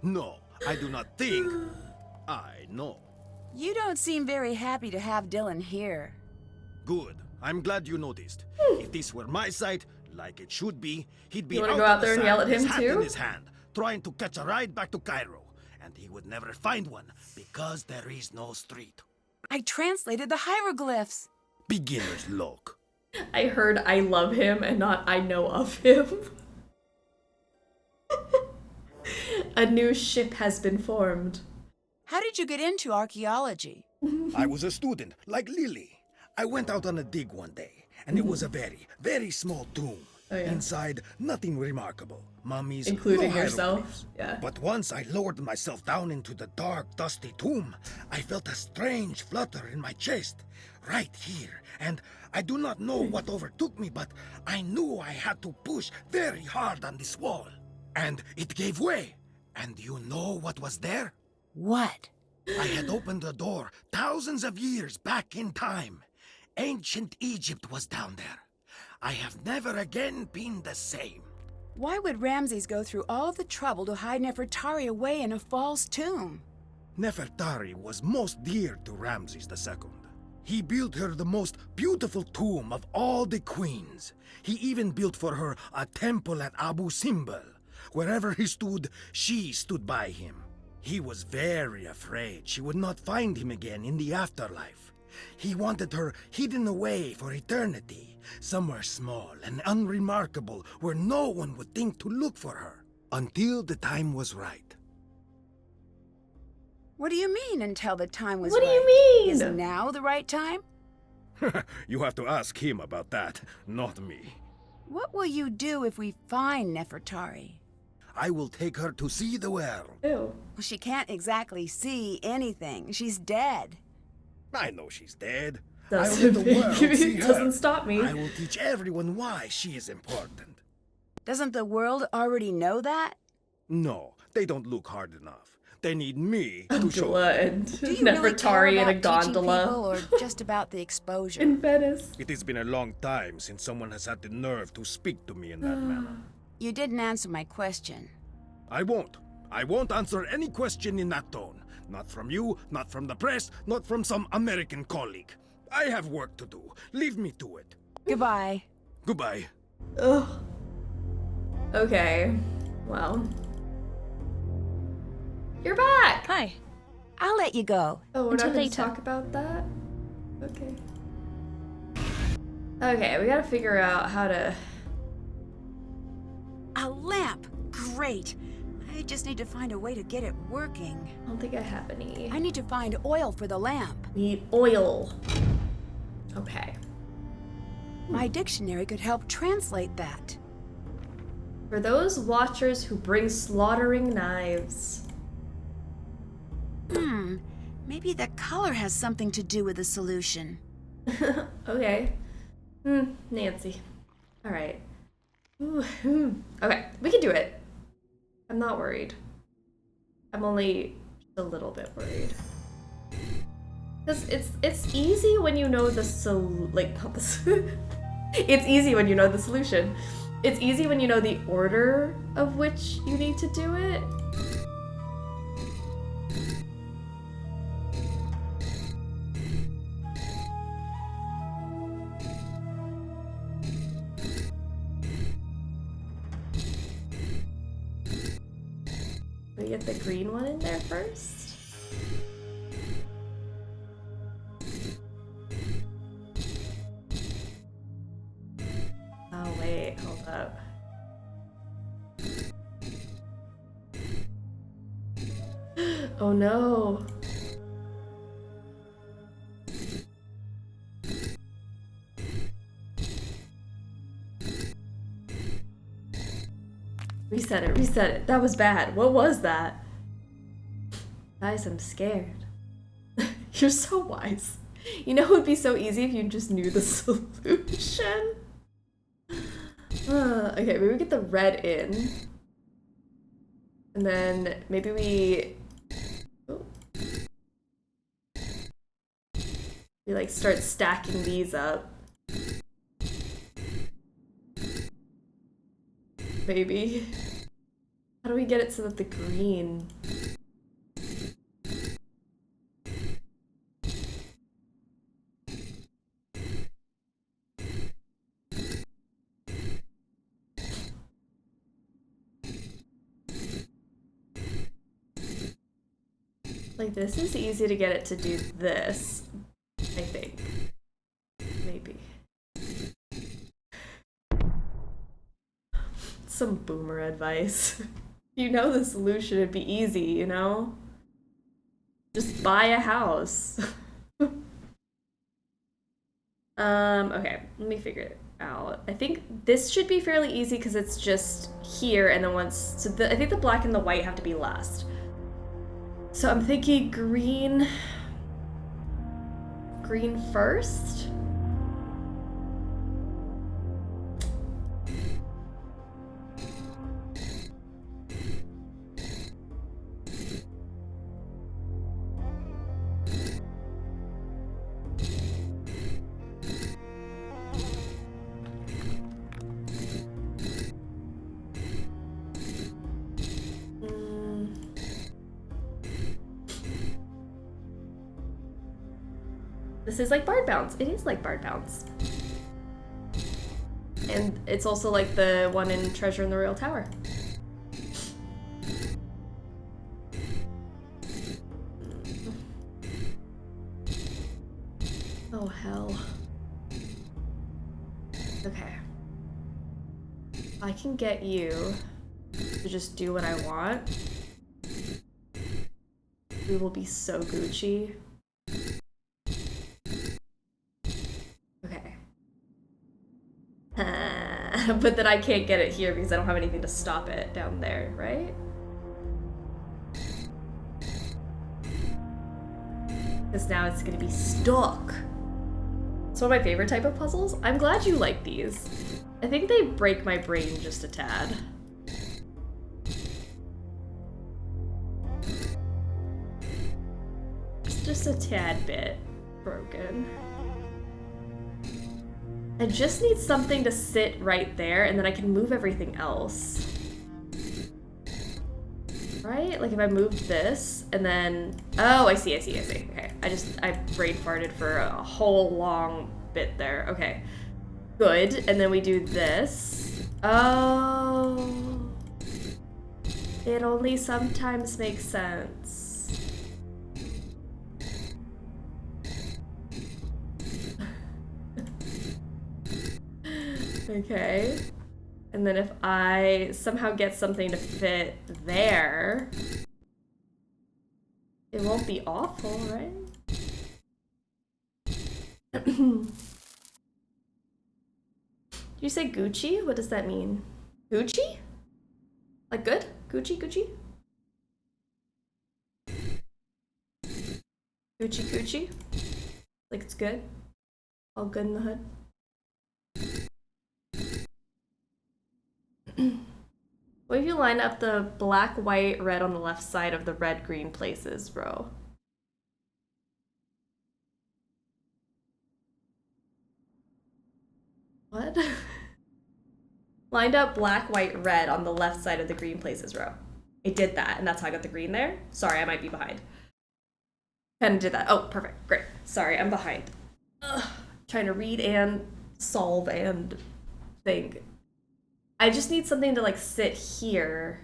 No, I do not think. I know. You don't seem very happy to have Dylan here. Good. I'm glad you noticed. If this were my site, like it should be, he'd be You wanna out go on out the there and sand yell at with his him hat too? in his hand, trying to catch a ride back to Cairo. And he would never find one, because there is no street. I translated the hieroglyphs. Beginner's luck. I heard I love him and not I know of him. A new ship has been formed. How did you get into archaeology? I was a student, like Lily. I went out on a dig one day, and it was a very, very small tomb. Oh, yeah. Inside, nothing remarkable. Mummies, Including no yourself? hieroglyphs. Yeah. But once I lowered myself down into the dark, dusty tomb, I felt a strange flutter in my chest, right here. And I do not know what overtook me, but I knew I had to push very hard on this wall. And it gave way. And you know what was there? What? I had opened a door thousands of years back in time. Ancient Egypt was down there. I have never again been the same. Why would Ramses go through all the trouble to hide Nefertari away in a false tomb? Nefertari was most dear to Ramses II. He built her the most beautiful tomb of all the queens. He even built for her a temple at Abu Simbel. Wherever he stood, she stood by him. He was very afraid she would not find him again in the afterlife. He wanted her hidden away for eternity, somewhere small and unremarkable where no one would think to look for her, until the time was right. What do you mean until the time was What right? do you mean? Is now the right time? You have to ask him about that, not me. What will you do if we find Nefertari? I will take her to see the world. Ew. Well, she can't exactly see anything. She's dead. I know she's dead. Doesn't I will let the world see her. doesn't stop me. I will teach everyone why she is important. Doesn't the world already know that? No, they don't look hard enough. They need me to show Gondola them. and Do you really care Nefertari in a about teaching gondola people or just about the exposure? in Venice. It has been a long time since someone has had the nerve to speak to me in that manner. You didn't answer my question. I won't. I won't answer any question in that tone. Not from you, not from the press, not from some American colleague. I have work to do. Leave me to it. Goodbye. Goodbye. Ugh. Okay. Well. You're back! Hi. I'll let you go. Oh, we're Until not going to later. talk about that? Okay. Okay, we gotta figure out how to... A lamp. Great. I just need to find a way to get it working. I don't think I have any. I need to find oil for the lamp. need oil. Okay. My dictionary could help translate that. For those watchers who bring slaughtering knives. Maybe the color has something to do with the solution. Okay. Nancy. Alright. Okay, we can do it. I'm not worried. I'm only a little bit worried. Because it's easy when you know the it's easy when you know the solution. It's easy when you know the order of which you need to do it. We get the green one in there first. Oh wait, hold up. Oh no. Reset it, reset it. That was bad. What was that? Guys, I'm scared. You're so wise. You know it would be so easy if you just knew the solution? Okay, maybe we get the red in. And then maybe we... Oh. We like start stacking these up. Maybe. How do we get it so that the green... Like, this is easy to get it to do this, I think. Maybe. Some boomer advice. You know the solution, it'd be easy, you know? Just buy a house. Okay, let me figure it out. I think this should be fairly easy because it's just here and then once... So I think the black and the white have to be last. So I'm thinking green... Green first? This is like Bard Bounce. It is like Bard Bounce. And it's also like the one in Treasure in the Royal Tower. Oh, hell. Okay. I can get you to just do what I want. We will be so Gucci. But then I can't get it here because I don't have anything to stop it down there, right? Because now it's gonna be stuck. It's one of my favorite type of puzzles. I'm glad you like these. I think they break my brain just a tad. It's just a tad bit broken. I just need something to sit right there and then I can move everything else. Right? Like if I moved this and then... Oh, I see. Okay. I brain farted for a whole long bit there. Okay. Good. And then we do this. Oh. It only sometimes makes sense. Okay. And then if I somehow get something to fit there, it won't be awful, right? Did you say Gucci? What does that mean? Gucci? Like good? Gucci, Gucci? Gucci, Gucci? Like it's good? All good in the hood? What if you line up the black, white, red on the left side of the red, green places, bro? What? Lined up black, white, red on the left side of the green places row. It did that, and that's how I got the green there. Sorry, I might be behind. Kind of did that. Oh, perfect. Great. Sorry, I'm behind. Ugh. Trying to read and solve and think. I just need something to like sit here.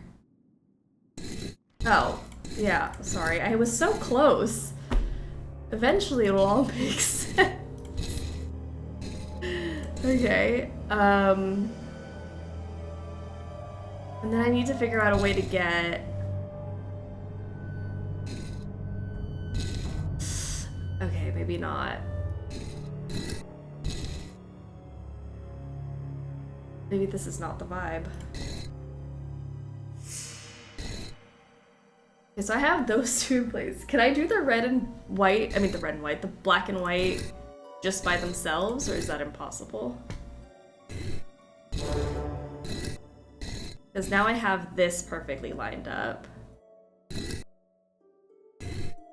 Oh, yeah, sorry. I was so close. Eventually it'll all make sense. Okay, and then I need to figure out a way to get... Okay, maybe not. Maybe this is not the vibe. Okay, so I have those two in place. Can I do the red and white, I mean the red and white, the black and white just by themselves, or is that impossible? Because now I have this perfectly lined up.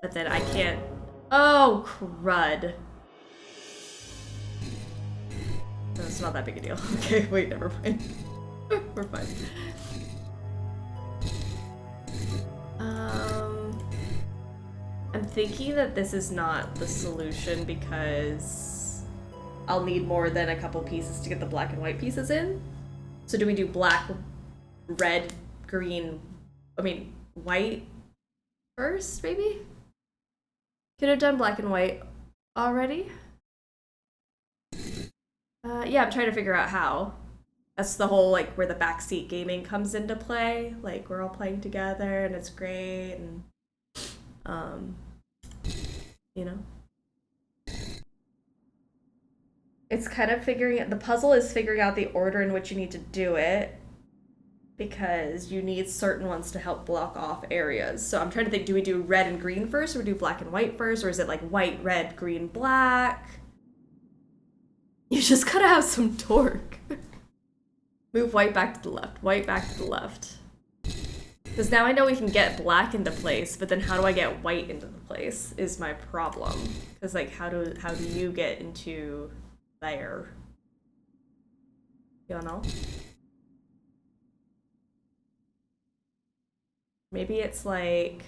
But then I can't... Oh, crud. No, it's not that big a deal. Okay, wait, never mind. We're fine. I'm thinking that this is not the solution because I'll need more than a couple pieces to get the black and white pieces in. So do we do black, red, green, white first, maybe? Could have done black and white already. Yeah, I'm trying to figure out how. That's the whole, like, where the backseat gaming comes into play. Like, we're all playing together and it's great and, you know. It's kind of the puzzle is figuring out the order in which you need to do it because you need certain ones to help block off areas. So I'm trying to think, do we do red and green first, or do we do black and white first, or is it like white, red, green, black? You just gotta have some torque. Move white back to the left, white back to the left. Because now I know we can get black into place, but then how do I get white into the place is my problem. Because like, how do you get into there? You don't know? Maybe it's like...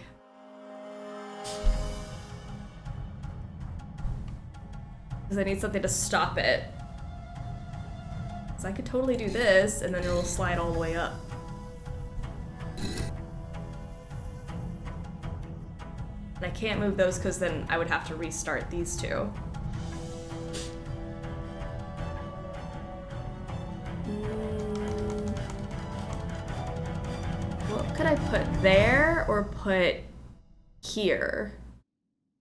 Because I need something to stop it. So I could totally do this, and then it'll slide all the way up. And I can't move those because then I would have to restart these two. What could I put there or put here?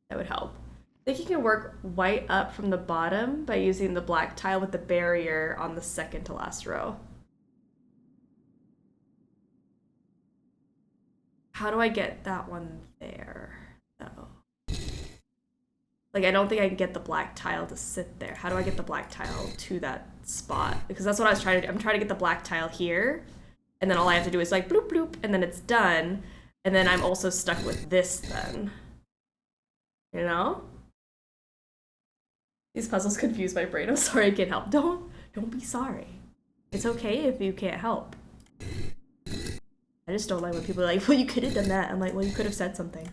That would help. I think you can work white up from the bottom by using the black tile with the barrier on the second to last row. How do I get that one there, though? Like, I don't think I can get the black tile to sit there. How do I get the black tile to that spot? Because that's what I was trying to do. I'm trying to get the black tile here, and then all I have to do is like bloop bloop, and then it's done. And then I'm also stuck with this then. You know? These puzzles confuse my brain. I'm sorry I can't help. Don't be sorry. It's okay if you can't help. I just don't like when people are like, well, you could have done that. I'm like, well, you could have said something.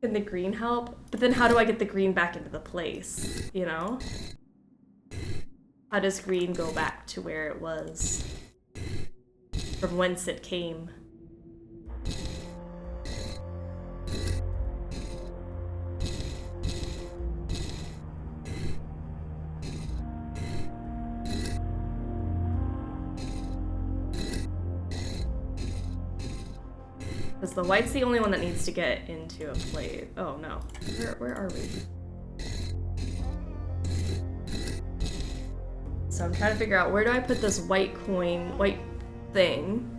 Can the green help? But then how do I get the green back into the place, you know? How does green go back to where it was? From whence it came? Because the white's the only one that needs to get into a plate. Oh no. Where are we? So I'm trying to figure out, where do I put this white coin, white thing?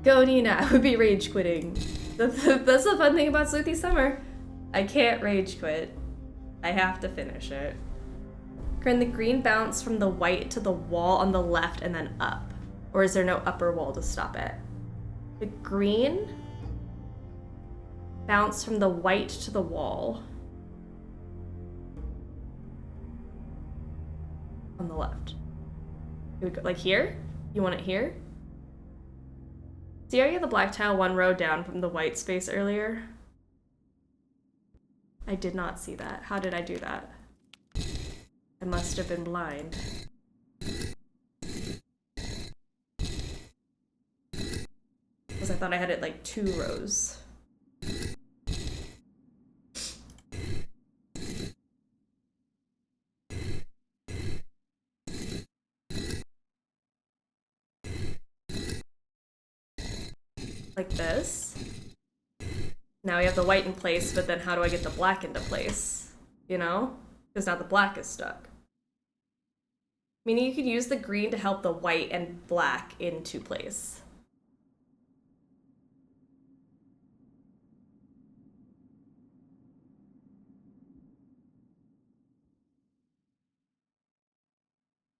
Go Nina, I would be rage quitting. That's the fun thing about Sleuthy Summer. I can't rage quit. I have to finish it. Can the green bounce from the white to the wall on the left and then up? Or is there no upper wall to stop it? The green bounce from the white to the wall on the left. It would go, like here? You want it here? See how you had the black tile one row down from the white space earlier? I did not see that. How did I do that? I must have been blind. thought I had it like 2 rows. Like this. Now we have the white in place, but then how do I get the black into place? You know? Because now the black is stuck. Meaning you could use the green to help the white and black into place.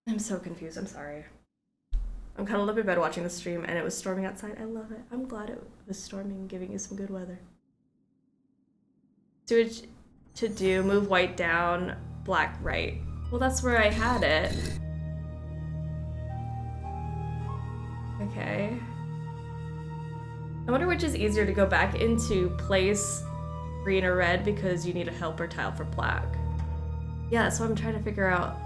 I'm so confused, I'm sorry. I'm cuddled up in bed watching the stream and it was storming outside. I love it. I'm glad it was storming and giving you some good weather. Switch to do, move white down, black right. Well, that's where I had it. Okay. I wonder which is easier to go back into place, green or red, because you need a helper tile for black. Yeah, that's what I'm trying to figure out.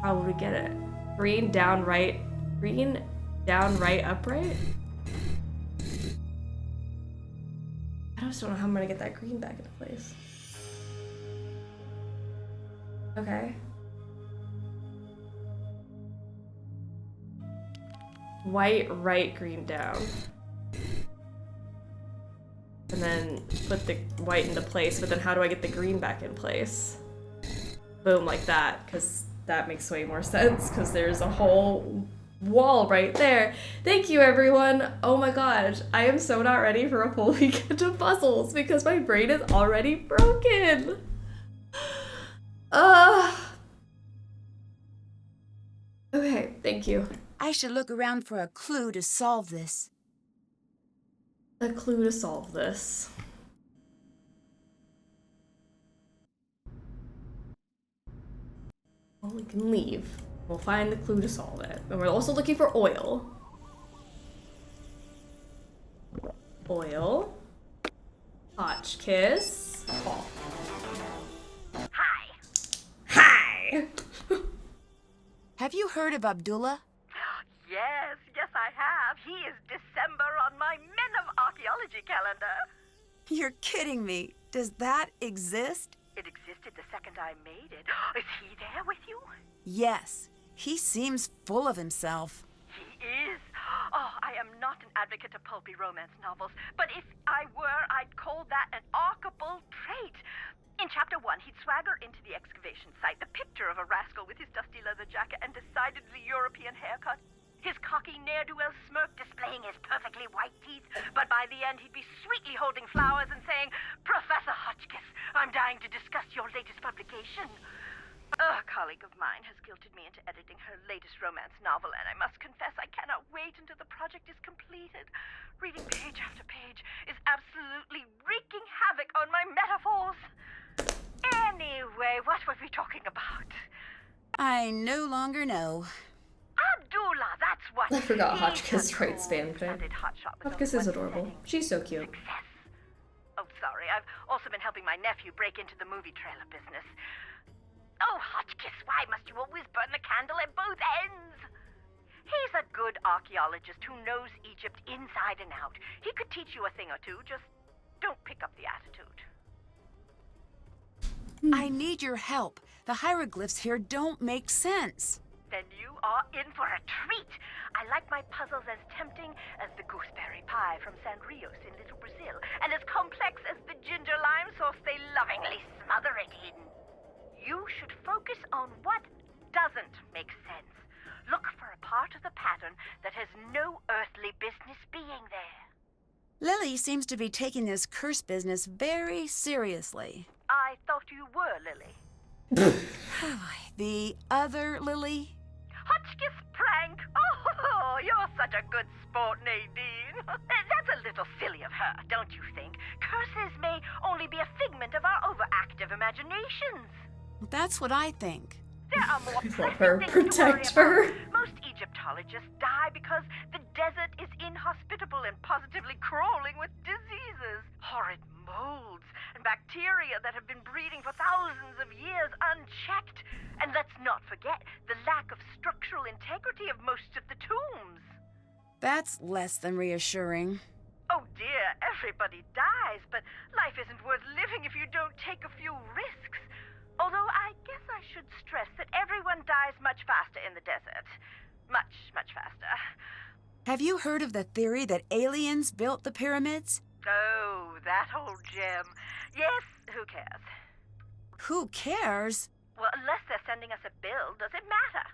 How would we get it? Green, down, right. Green, down, right, upright? I just don't know how I'm gonna get that green back into place. Okay. White, right, green, down. And then put the white into place, but then how do I get the green back in place? Boom, like that, because that makes way more sense, because there's a whole wall right there. Thank you, everyone. Oh my gosh, I am so not ready for a full weekend of puzzles because my brain is already broken. Okay, thank you. I should look around for a clue to solve this. A clue to solve this. Well, we can leave. We'll find the clue to solve it. And we're also looking for oil. Oil. Hotchkiss. Oh. Hi. Hi! Have you heard of Abdullah? Yes, I have. He is December on my Men of Archaeology calendar. You're kidding me. Does that exist? It existed the second I made it. Is he there with you? Yes. He seems full of himself. He is. Oh, I am not an advocate of pulpy romance novels, but if I were, I'd call that an archable trait. In chapter 1, he'd swagger into the excavation site, the picture of a rascal with his dusty leather jacket and decidedly European haircut. His cocky ne'er-do-well smirk displaying his perfectly white teeth, but by the end he'd be sweetly holding flowers and saying, "Professor Hotchkiss, I'm dying to discuss your latest publication." A colleague of mine has guilted me into editing her latest romance novel, and I must confess I cannot wait until the project is completed. Reading page after page is absolutely wreaking havoc on my metaphors. Anyway, what were we talking about? I no longer know. Abdullah, that's what. I forgot Hotchkiss writes fanfic. Hotchkiss is adorable. She's so cute. Success. Oh, sorry. I've also been helping my nephew break into the movie trailer business. Oh, Hotchkiss, why must you always burn the candle at both ends? He's a good archaeologist who knows Egypt inside and out. He could teach you a thing or two, just don't pick up the attitude. I need your help. The hieroglyphs here don't make sense. Then you are in for a treat. I like my puzzles as tempting as the gooseberry pie from San Rios in Little Brazil, and as complex as the ginger lime sauce they lovingly smother it in. You should focus on what doesn't make sense. Look for a part of the pattern that has no earthly business being there. Lily seems to be taking this curse business very seriously. I thought you were Lily. The other Lily? Hotchkiss prank! Oh, you're such a good sport, Nadine. That's a little silly of her, don't you think? Curses may only be a figment of our overactive imaginations. That's what I think. There are more Let her protect her. Most Egyptologists die because the desert is inhospitable and positively crawling with diseases. Horrid molds and bacteria that have been breeding for thousands of years unchecked. And let's not forget the lack of structural integrity of most of the tombs. That's less than reassuring. Oh dear, everybody dies, but life isn't worth living if you don't take a few risks. Although I guess I should stress that everyone dies much faster in the desert. Much, much faster. Have you heard of the theory that aliens built the pyramids? Oh, that old gem. Yes, who cares? Who cares? Well, unless they're sending us a bill, does it matter?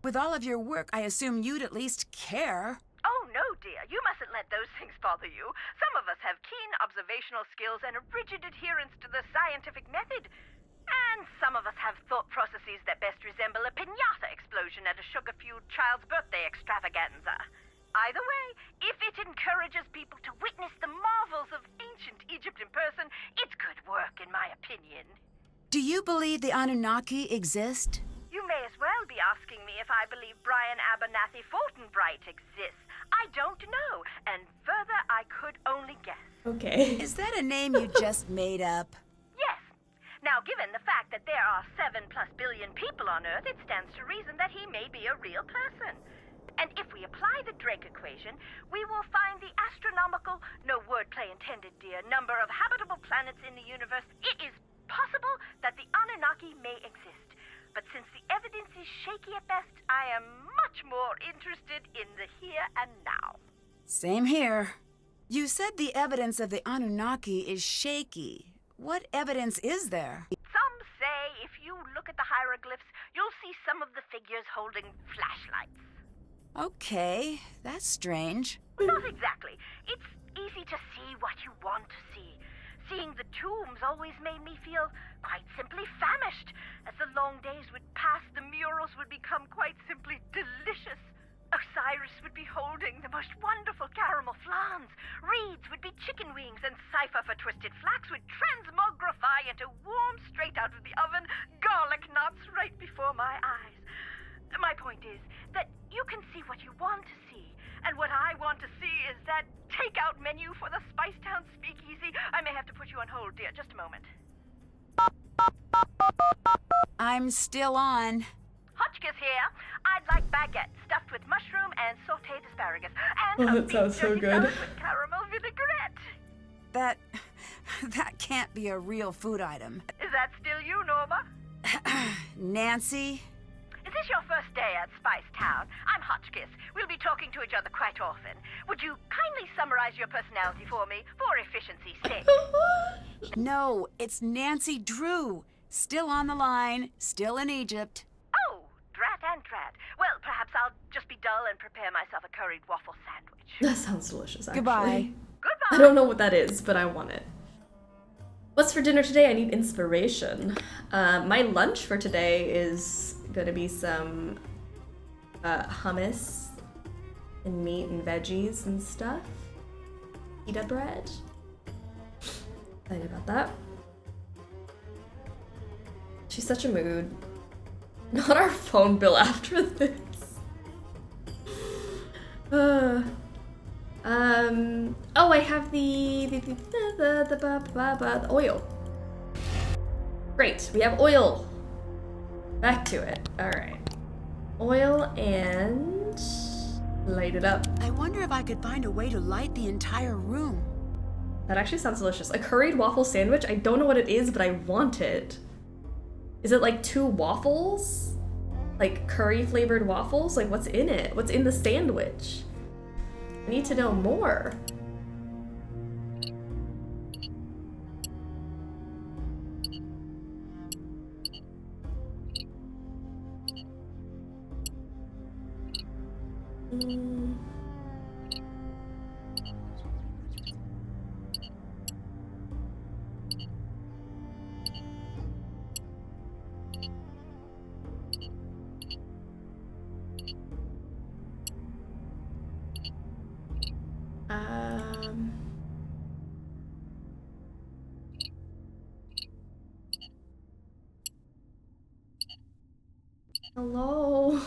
With all of your work, I assume you'd at least care. Oh, no, dear. You mustn't let those things bother you. Some of us have keen observational skills and a rigid adherence to the scientific method. And some of us have thought processes that best resemble a piñata explosion at a sugar-fueled child's birthday extravaganza. Either way, if it encourages people to witness the marvels of ancient Egypt in person, it's good work, in my opinion. Do you believe the Anunnaki exist? You may as well be asking me if I believe Brian Abernathy Fortinbright exists. I don't know, and further, I could only guess. Okay. Is that a name you just made up? Yes. Now, given the fact that there are 7+ billion people on Earth, it stands to reason that he may be a real person. And if we apply the Drake equation, we will find the astronomical, no wordplay intended, dear, number of habitable planets in the universe. It is possible that the Anunnaki may exist. But since the evidence is shaky at best, I am much more interested in the here and now. Same here. You said the evidence of the Anunnaki is shaky. What evidence is there? Some say if you look at the hieroglyphs, you'll see some of the figures holding flashlights. Okay, that's strange. Not exactly. It's easy to see what you want to see. Seeing the tombs always made me feel quite simply famished. As the long days would pass, the murals would become quite simply delicious. Osiris would be holding the most wonderful caramel flans. Reeds would be chicken wings, and cipher for twisted flax would transmogrify into warm, straight out of the oven, garlic knots right before my eyes. My point is that you can see what you want to see. And what I want to see is that takeout menu for the Spicetown Speakeasy. I may have to put you on hold, dear. Just a moment. I'm still on. Hotchkiss here. I'd like baguette stuffed with mushroom and sautéed asparagus. And Oh, a that sounds beef so jerky good. salad with caramel vinaigrette. That can't be a real food item. Is that still you, Norma? Nancy? Is this your first day at Spicetown? I'm Hotchkiss. We'll be talking to each other quite often. Would you kindly summarize your personality for me, for efficiency's sake? No, it's Nancy Drew. Still on the line, still in Egypt. Oh, drat and drat. Well, perhaps I'll just be dull and prepare myself a curried waffle sandwich. That sounds delicious, actually. Goodbye. Goodbye. I don't know what that is, but I want it. What's for dinner today? I need inspiration. My lunch for today is gonna be some hummus and meat and veggies and stuff. Pita bread. Excited about that. She's such a mood. Not our phone bill after this. Oh, I have the oil. Great, we have oil. Back to it. All right. Oil and light it up. I wonder if I could find a way to light the entire room. That actually sounds delicious. A curried waffle sandwich. I don't know what it is, but I want it. Is it like 2 waffles? Like curry flavored waffles? Like what's in it? What's in the sandwich? I need to know more. Hello.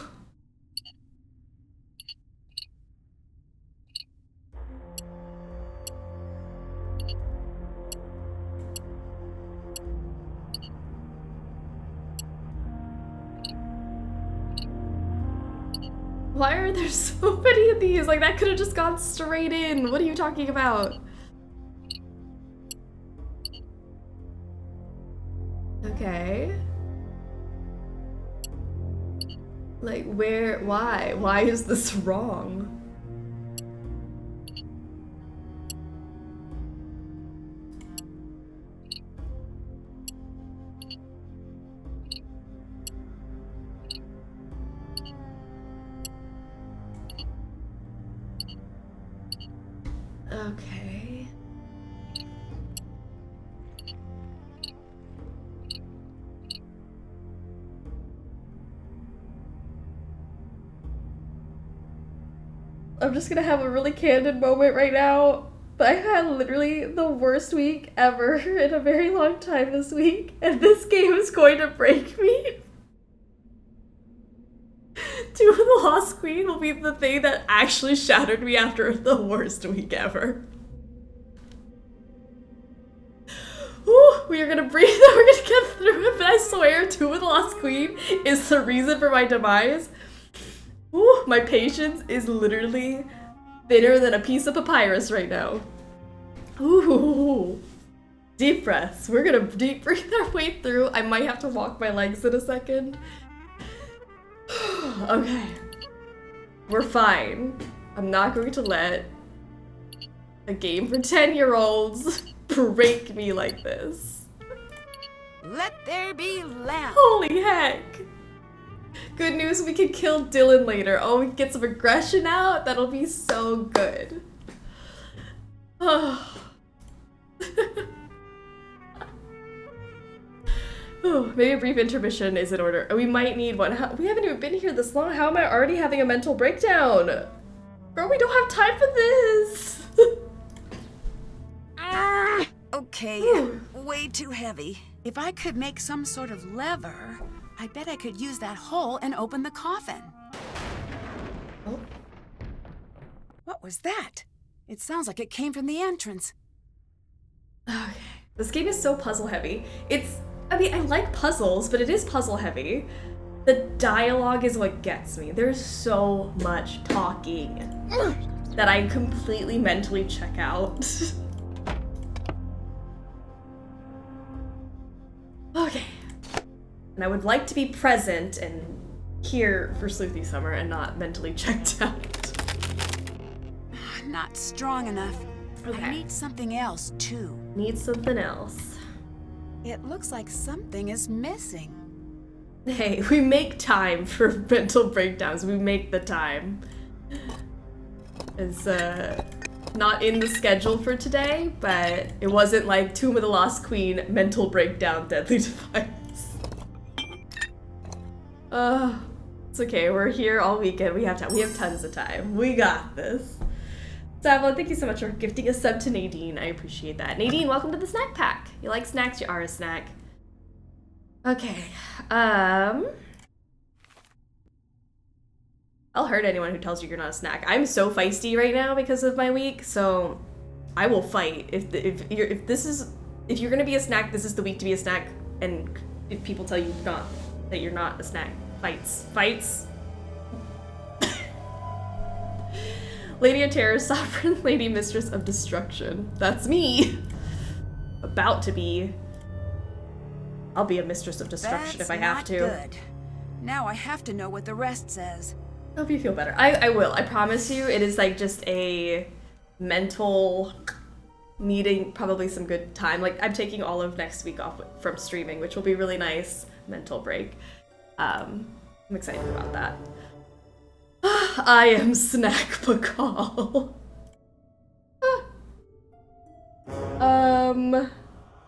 Why are there so many of these? Like, that could have just gone straight in. What are you talking about? Okay. Like, where, why? Why is this wrong? Okay. I'm just gonna have a really candid moment right now. But I had literally the worst week ever in a very long time this week, and this game is going to break me. Two of the Lost Queen will be the thing that actually shattered me after the worst week ever. Ooh, we are gonna breathe and we're gonna get through it, but I swear Two of the Lost Queen is the reason for my demise. Ooh, my patience is literally thinner than a piece of papyrus right now. Ooh. Deep breaths. We're gonna deep breathe our way through. I might have to walk my legs in a second. Okay. We're fine. I'm not going to let a game for 10-year-olds break me like this. Let there be lamb. Holy heck. Good news, we can kill Dylan later. Oh, we can get some aggression out? That'll be so good. Oh. Oh, maybe a brief intermission is in order. We might need one. We haven't even been here this long. How am I already having a mental breakdown? Girl, we don't have time for this. Okay, way too heavy. If I could make some sort of lever, I bet I could use that hole and open the coffin. Oh. What was that? It sounds like it came from the entrance. Okay. This game is so puzzle heavy. I mean, I like puzzles, but it is puzzle heavy. The dialogue is what gets me. There's so much talking that I completely mentally check out. Okay. And I would like to be present and here for Sleuthy Summer and not mentally checked out. Not strong enough. Okay. I need something else, too. Need something else. It looks like something is missing. Hey, we make time for mental breakdowns. We make the time. It's not in the schedule for today, but it wasn't like Tomb of the Lost Queen, mental breakdown, deadly device. It's okay. We're here all weekend. We have time. We have tons of time. We got this. Savlon, thank you so much for gifting a sub to Nadine. I appreciate that. Nadine, welcome to the snack pack. You like snacks? You are a snack. Okay. I'll hurt anyone who tells you you're not a snack. I'm so feisty right now because of my week, so I will fight. If you're gonna be a snack, this is the week to be a snack. And if people tell you that you're not a snack, fights. Lady of Terror, Sovereign Lady Mistress of Destruction. That's me. About to be. I'll be a Mistress of Destruction if I have to. Good. Now I have to know what the rest says. Hope you feel better. I will. I promise you. It is like just a mental needing probably some good time. Like I'm taking all of next week off from streaming, which will be really nice. Mental break. I'm excited about that. I am Snack Bacall.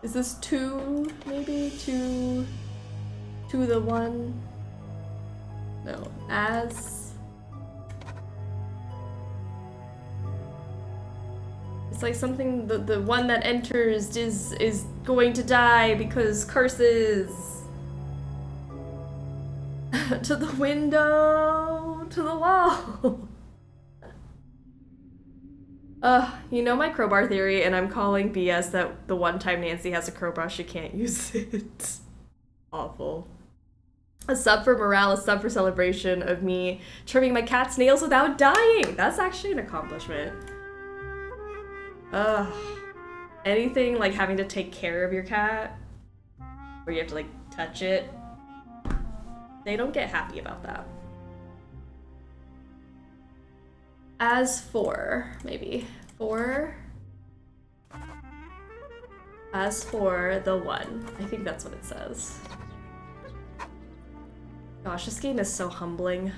Is this 2, maybe? 2 to the 1? No, as... It's like something, the one that enters is going to die because curses. To the window, to the wall. You know my crowbar theory, and I'm calling BS that the one time Nancy has a crowbar, she can't use it. Awful. A sub for morale, a sub for celebration of me trimming my cat's nails without dying. That's actually an accomplishment. Ugh. Anything like having to take care of your cat, where you have to like touch it, they don't get happy about that. As for, maybe, as for the one, I think that's what it says. Gosh, this game is so humbling.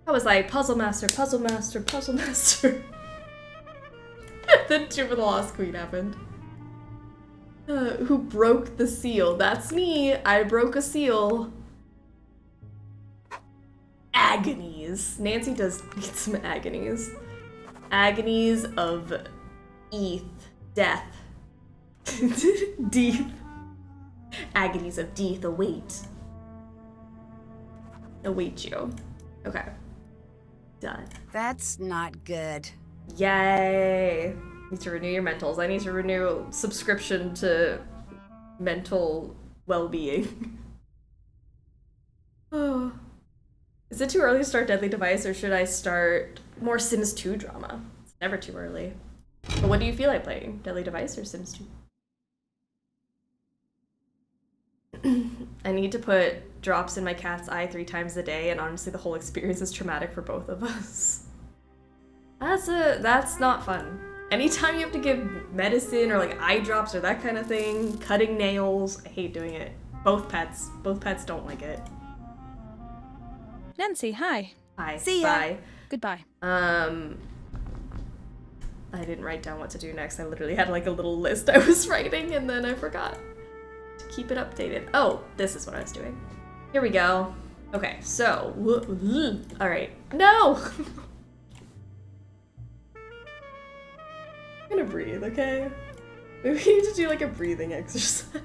I was like, puzzle master, puzzle master, puzzle master. Then Tomb of the Lost Queen happened. Who broke the seal? That's me. I broke a seal. Agonies. Nancy does need some agonies. Agonies of death. Death. Agonies of death await. Await you. Okay. Done. That's not good. Yay. Need to renew your mentals. I need to renew subscription to mental well-being. Oh. Is it too early to start Deadly Device, or should I start more Sims 2 drama? It's never too early. But what do you feel like playing? Deadly Device or Sims 2? I need to put drops in my cat's eye 3 times a day, and honestly the whole experience is traumatic for both of us. That's not fun. Anytime you have to give medicine or like eye drops or that kind of thing, cutting nails, I hate doing it. Both pets don't like it. Nancy, hi. Hi. See ya. Bye. Goodbye. I didn't write down what to do next. I literally had like a little list I was writing and then I forgot to keep it updated. Oh, this is what I was doing. Here we go. Okay, so, all right. No! I'm gonna breathe, okay? We need to do like a breathing exercise.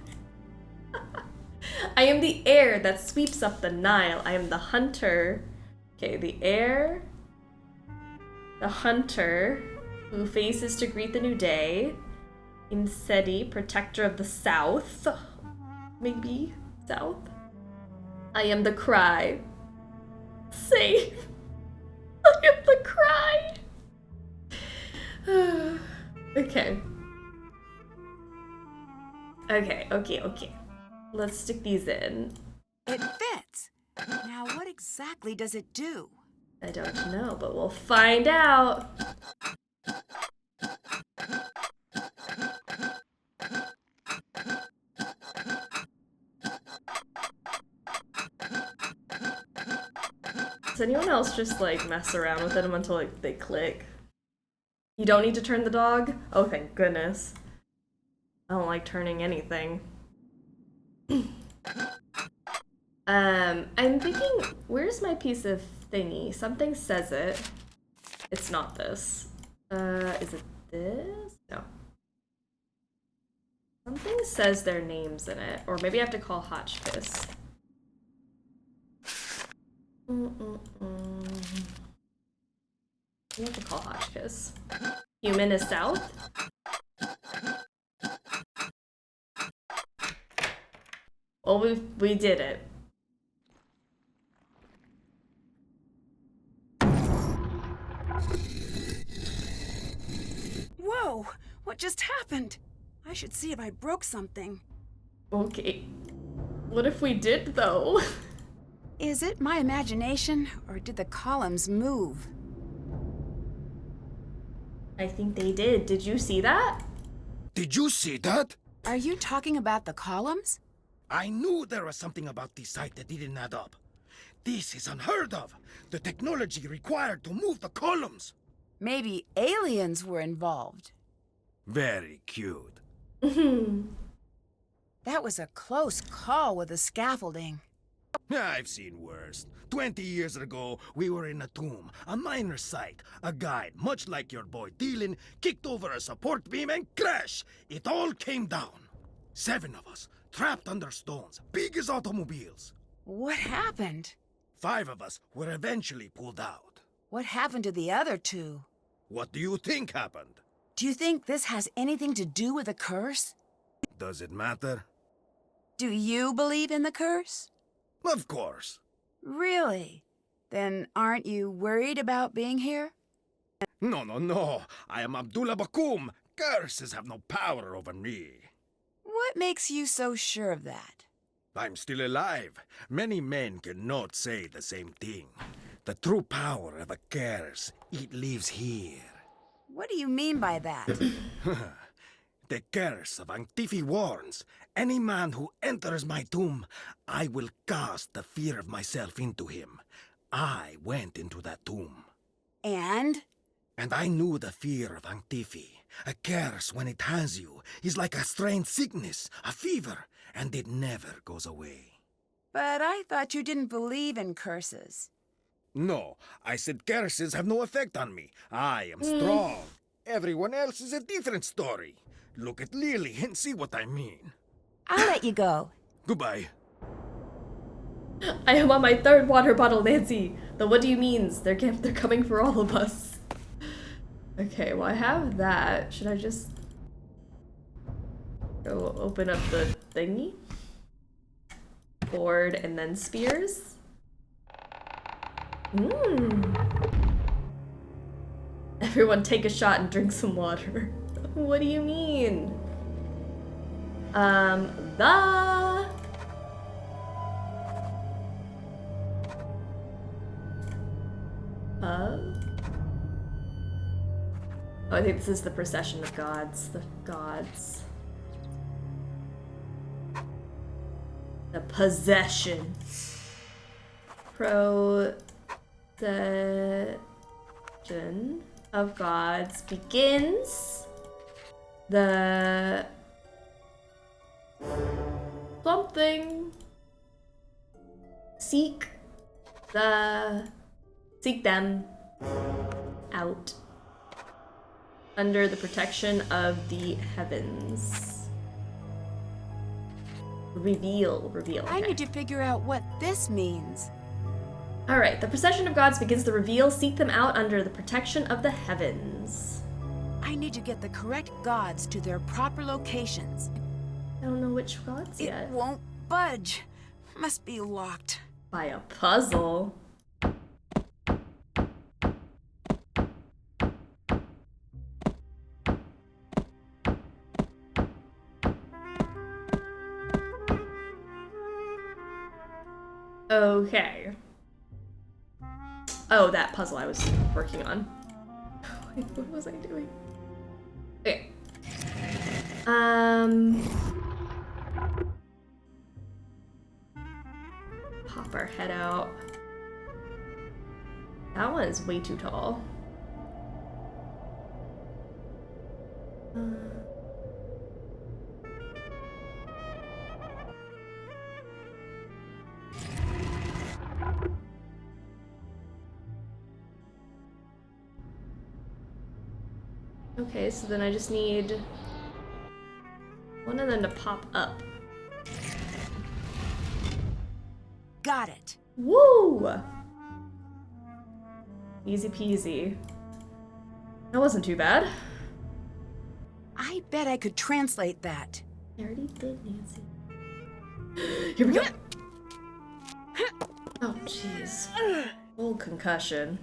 I am the air that sweeps up the Nile. I am the hunter. Okay, the air. The hunter who faces to greet the new day. Insedi, protector of the south. Maybe south. I am the cry. Safe. I am the cry. Okay. Okay. Let's stick these in. It fits. Now what exactly does it do? I don't know, but we'll find out. Does anyone else just like mess around with them until like they click? You don't need to turn the dog? Oh, thank goodness. I don't like turning anything. I'm thinking, where's my piece of thingy? Something says it. It's not this. Is it this? No. Something says their names in it. Or maybe I have to call Hotchkiss. You have to call Hotchkiss. Human is south? Well, we did it. Whoa! What just happened? I should see if I broke something. Okay. What if we did, though? Is it my imagination, or did the columns move? I think they did. Did you see that? Did you see that? Are you talking about the columns? I knew there was something about this site that didn't add up. This is unheard of. The technology required to move the columns. Maybe aliens were involved. Very cute. That was a close call with the scaffolding. I've seen worse. 20 years ago, we were in a tomb, a miner site. A guide, much like your boy Dylan, kicked over a support beam and crash. It all came down. 7 of us, trapped under stones, big as automobiles. What happened? 5 of us were eventually pulled out. What happened to the other 2? What do you think happened? Do you think this has anything to do with the curse? Does it matter? Do you believe in the curse? Of course. Really? Then aren't you worried about being here? No. I am Abdullah Bakum. Curses have no power over me. What makes you so sure of that? I'm still alive. Many men cannot say the same thing. The true power of a curse, it lives here. What do you mean by that? The curse of Antifi warns, any man who enters my tomb, I will cast the fear of myself into him. I went into that tomb. And? And I knew the fear of Antifi. A curse, when it has you, is like a strange sickness, a fever, and it never goes away. But I thought you didn't believe in curses. No, I said curses have no effect on me. I am strong. Everyone else is a different story. Look at Lily and see what I mean. I'll let you go. Goodbye. I am on my 3rd water bottle, Nancy. The what do you means? They're coming for all of us. Okay, well I have that. Should I just go open up the thingy? Board and then spears? Everyone take a shot and drink some water. What do you mean? Oh, I think this is the procession of gods. The gods. The possession. Procession of gods begins. The something. Seek them out under the protection of the heavens. Reveal. Okay. I need to figure out what this means. Alright, the procession of gods begins the reveal. Seek them out under the protection of the heavens. I need to get the correct gods to their proper locations. I don't know which gods yet. It won't budge. Must be locked. By a puzzle. Okay. Oh, that puzzle I was working on. What was I doing? Okay. Pop our head out. That one is way too tall. Okay, so then I just need one of them to pop up. Got it. Woo! Easy peasy. That wasn't too bad. I bet I could translate that. I already did, Nancy. Here we go. Oh, jeez. Full concussion.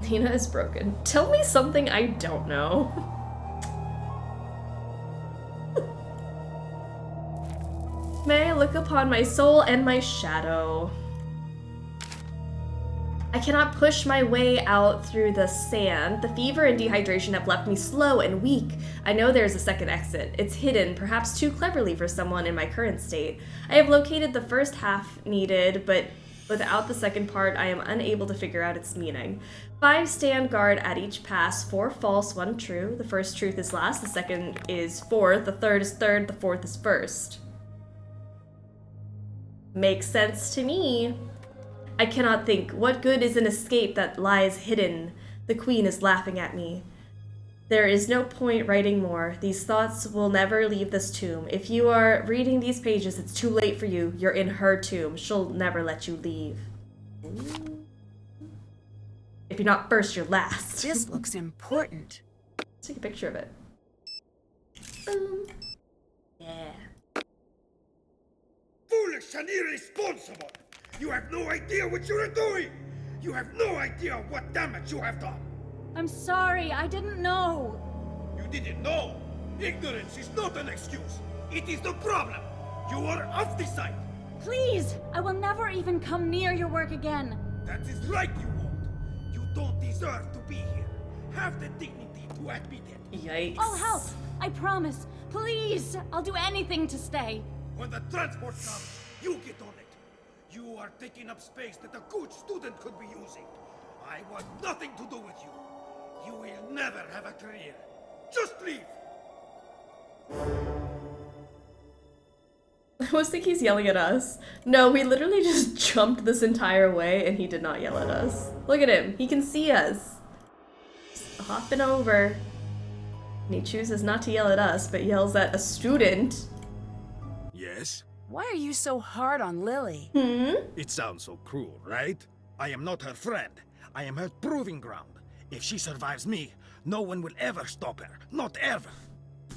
Nina is broken. Tell me something I don't know. May I look upon my soul and my shadow. I cannot push my way out through the sand. The fever and dehydration have left me slow and weak. I know there is a second exit. It's hidden, perhaps too cleverly for someone in my current state. I have located the first half needed, but without the second part, I am unable to figure out its meaning. 5 stand guard at each pass, 4 false, 1 true. The first truth is last, the second is fourth, the third is third, the fourth is first. Makes sense to me. I cannot think. What good is an escape that lies hidden? The queen is laughing at me. There is no point writing more. These thoughts will never leave this tomb. If you are reading these pages, it's too late for you. You're in her tomb. She'll never let you leave. you're not first, you're last. This looks important. Let's take a picture of it. Boom. Yeah. Foolish and irresponsible! You have no idea what you are doing! You have no idea what damage you have done! I'm sorry, I didn't know. You didn't know! Ignorance is not an excuse! It is the problem! You are off the site! Please, I will never even come near your work again. That is right you won't! You don't deserve to be here! Have the dignity to admit it! Yikes. I'll help, I promise. Please, I'll do anything to stay. When the transport comes, you get on it! You are taking up space that a good student could be using! I want nothing to do with you! You will never have a career! Just leave! I almost think he's yelling at us. No, we literally just jumped this entire way and he did not yell at us. Look at him. He can see us. Just hopping over. And he chooses not to yell at us, but yells at a student. Yes? Why are you so hard on Lily? It sounds so cruel, right? I am not her friend. I am her proving ground. If she survives me, no one will ever stop her. Not ever.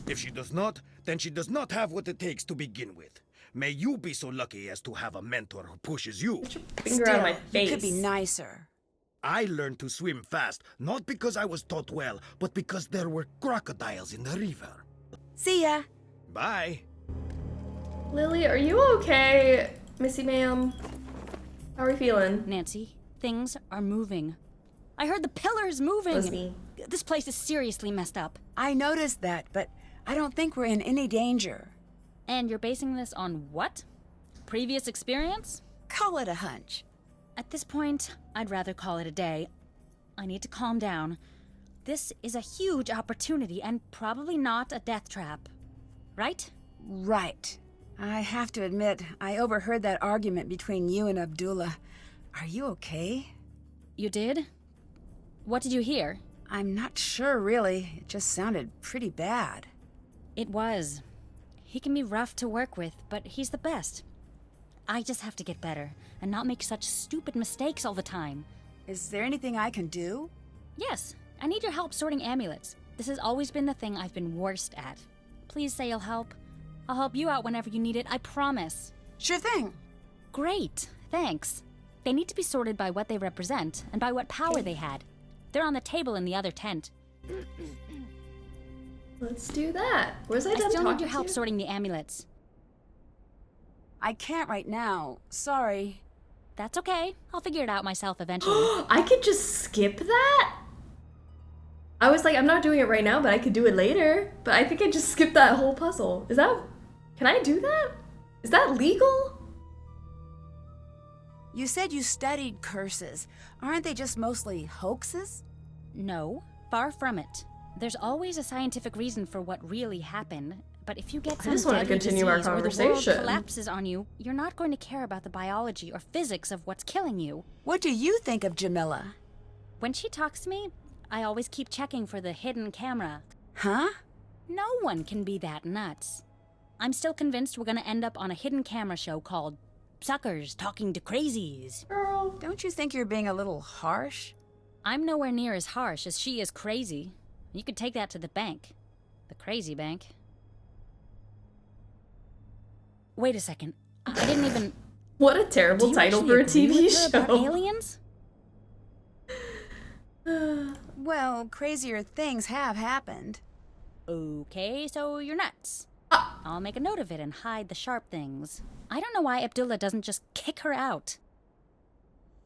If she does not, then she does not have what it takes to begin with. May you be so lucky as to have a mentor who pushes you. Get your finger out of my face. You could be nicer. I learned to swim fast, not because I was taught well, but because there were crocodiles in the river. See ya. Bye. Lily, are you okay? Missy ma'am? How are we feeling? Nancy, things are moving. I heard the pillars moving. Was me. This place is seriously messed up. I noticed that, but I don't think we're in any danger. And you're basing this on what? Previous experience? Call it a hunch. At this point, I'd rather call it a day. I need to calm down. This is a huge opportunity and probably not a death trap. Right? Right. I have to admit, I overheard that argument between you and Abdullah. Are you okay? You did? What did you hear? I'm not sure, really. It just sounded pretty bad. It was. He can be rough to work with, but he's the best. I just have to get better and not make such stupid mistakes all the time. Is there anything I can do? Yes, I need your help sorting amulets. This has always been the thing I've been worst at. Please say you'll help. I'll help you out whenever you need it, I promise. Sure thing. Great, thanks. They need to be sorted by what they represent and by what power they had. They're on the table in the other tent. Let's do that. Was I done still need talking your help to you? sorting the amulets. I can't right now. Sorry. That's okay. I'll figure it out myself eventually. I could just skip that? I was like, I'm not doing it right now, but I could do it later. But I think I just skipped that whole puzzle. Is that... Can I do that? Is that legal? You said you studied curses. Aren't they just mostly hoaxes? No, far from it. There's always a scientific reason for what really happened. But if you get some just wanted to deadly continue our disease or the world conversation. collapses on you, you're not going to care about the biology or physics of what's killing you. What do you think of Jamila? When she talks to me, I always keep checking for the hidden camera. Huh? No one can be that nuts. I'm still convinced we're gonna end up on a hidden camera show called Suckers Talking to Crazies. Girl. Don't you think you're being a little harsh? I'm nowhere near as harsh as she is crazy. You could take that to the bank. The crazy bank. Wait a second. I didn't even... What a terrible Do you title actually for a agree TV with her about show. aliens? Well, crazier things have happened. Okay, so you're nuts. I'll make a note of it and hide the sharp things. I don't know why Abdullah doesn't just kick her out.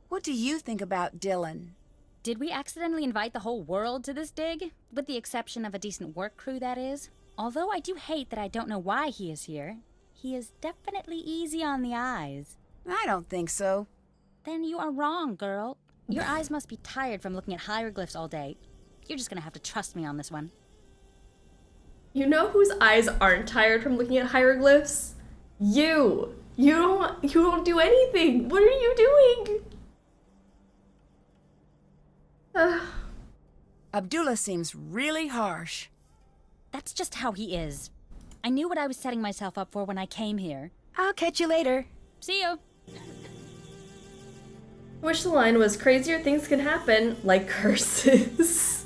What do you think about Dylan? Did we accidentally invite the whole world to this dig? With the exception of a decent work crew, that is. Although I do hate that I don't know why he is here. He is definitely easy on the eyes. I don't think so. Then you are wrong, girl. Your eyes must be tired from looking at hieroglyphs all day. You're just gonna have to trust me on this one. You know whose eyes aren't tired from looking at hieroglyphs? You. You don't do anything. What are you doing? Abdullah seems really harsh. That's just how he is. I knew what I was setting myself up for when I came here. I'll catch you later. See you. Wish the line was crazier things can happen, like curses.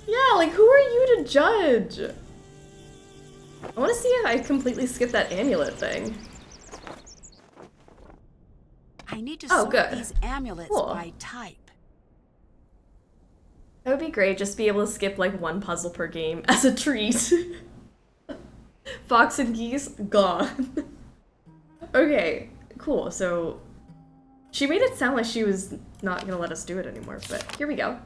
Yeah, like who are you to judge? I want to see if I completely skipped that amulet thing. I need to Oh, sort good. these amulets Cool. by type. That would be great, just be able to skip like one puzzle per game as a treat. Fox and geese, gone. Okay, cool. So she made it sound like she was not gonna let us do it anymore, but here we go.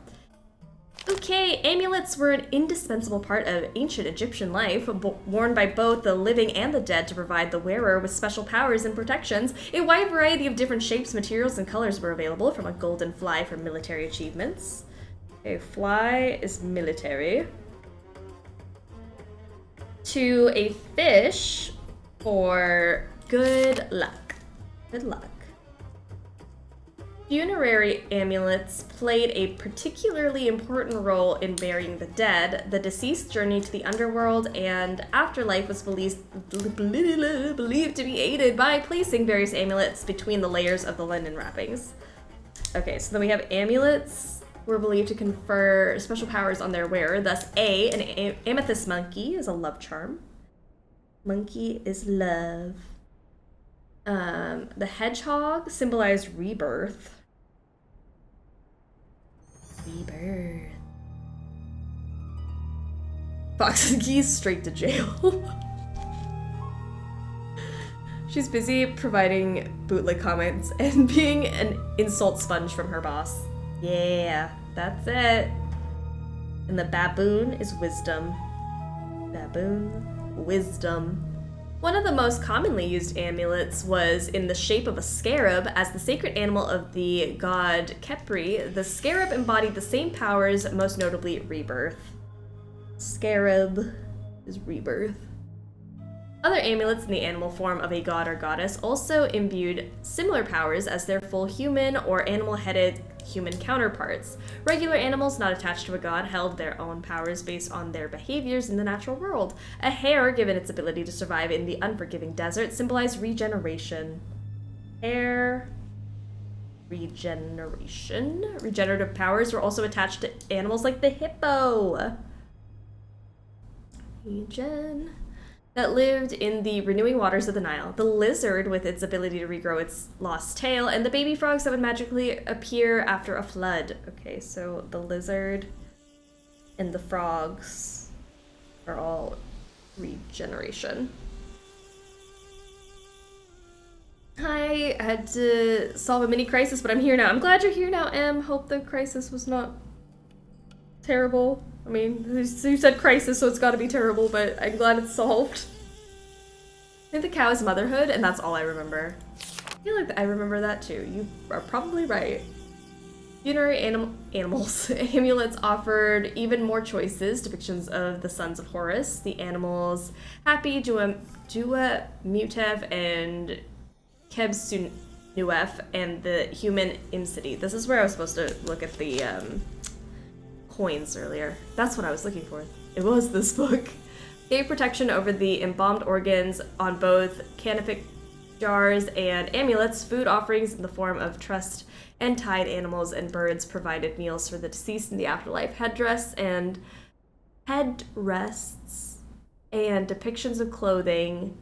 Okay, amulets were an indispensable part of ancient Egyptian life, worn by both the living and the dead to provide the wearer with special powers and protections. A wide variety of different shapes, materials, and colors were available, from a golden fly for military achievements. A fly is military. To a fish for good luck. Good luck. Funerary amulets played a particularly important role in burying the dead. The deceased's journey to the underworld and afterlife was believed to be aided by placing various amulets between the layers of the linen wrappings. Okay, so then we have amulets were believed to confer special powers on their wearer. Thus, an amethyst monkey is a love charm. Monkey is love. The hedgehog symbolized rebirth. Rebirth. Fox and geese straight to jail. She's busy providing bootleg comments and being an insult sponge from her boss. Yeah, that's it. And the baboon is wisdom. Baboon, wisdom. One of the most commonly used amulets was in the shape of a scarab. As the sacred animal of the god Khepri, the scarab embodied the same powers, most notably rebirth. Scarab is rebirth. Other amulets in the animal form of a god or goddess also imbued similar powers as their full human or animal-headed human counterparts. Regular animals not attached to a god held their own powers based on their behaviors in the natural world. A hare, given its ability to survive in the unforgiving desert, symbolized regeneration. Hare, regeneration. Regenerative powers were also attached to animals like the hippo. Regen. That lived in the renewing waters of the Nile. The lizard with its ability to regrow its lost tail, and the baby frogs that would magically appear after a flood. Okay, so the lizard and the frogs are all regeneration. I had to solve a mini crisis, but I'm here now. I'm glad you're here now, Em. Hope the crisis was not terrible. I mean, you said crisis, so it's gotta be terrible, but I'm glad it's solved. I think the cow is motherhood, and that's all I remember. I feel like I remember that too. You are probably right. Funerary animals. Amulets offered even more choices, depictions of the sons of Horus, the animals Happy, Dua, Mutef, and Kebsunuef, and the human Imsidi. This is where I was supposed to look at the coins earlier. That's what I was looking for. It was this book. Gave protection over the embalmed organs on both canopic jars and amulets. Food offerings in the form of trussed and tied animals and birds provided meals for the deceased in the afterlife. Headrests and depictions of clothing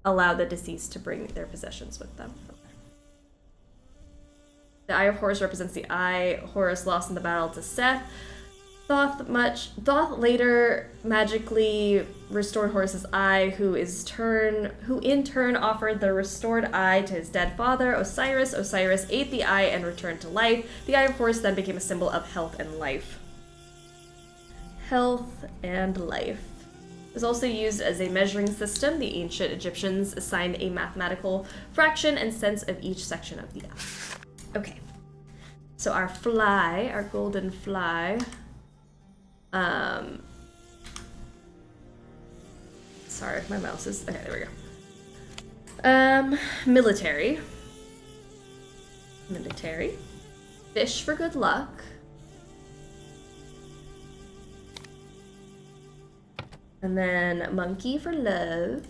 allow the deceased to bring their possessions with them. The Eye of Horus represents the eye Horus lost in the battle to Seth. Thoth later magically restored Horus's eye, who in turn offered the restored eye to his dead father, Osiris. Osiris ate the eye and returned to life. The Eye of Horus then became a symbol of health and life. Health and life. It was also used as a measuring system. The ancient Egyptians assigned a mathematical fraction and sense of each section of the eye. Okay. So our fly, our golden fly. Sorry, my mouse is, okay, there we go. Military. Fish for good luck. And then monkey for love.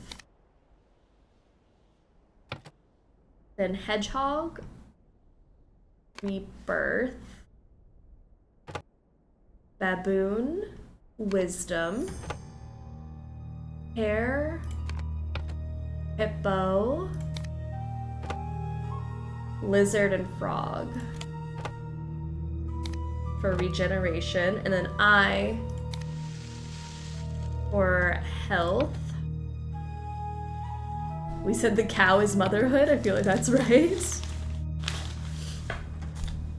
Then hedgehog. rebirth, baboon, wisdom, hare, hippo, lizard, and frog for regeneration, and then I for health. We said the cow is motherhood. I feel like that's right.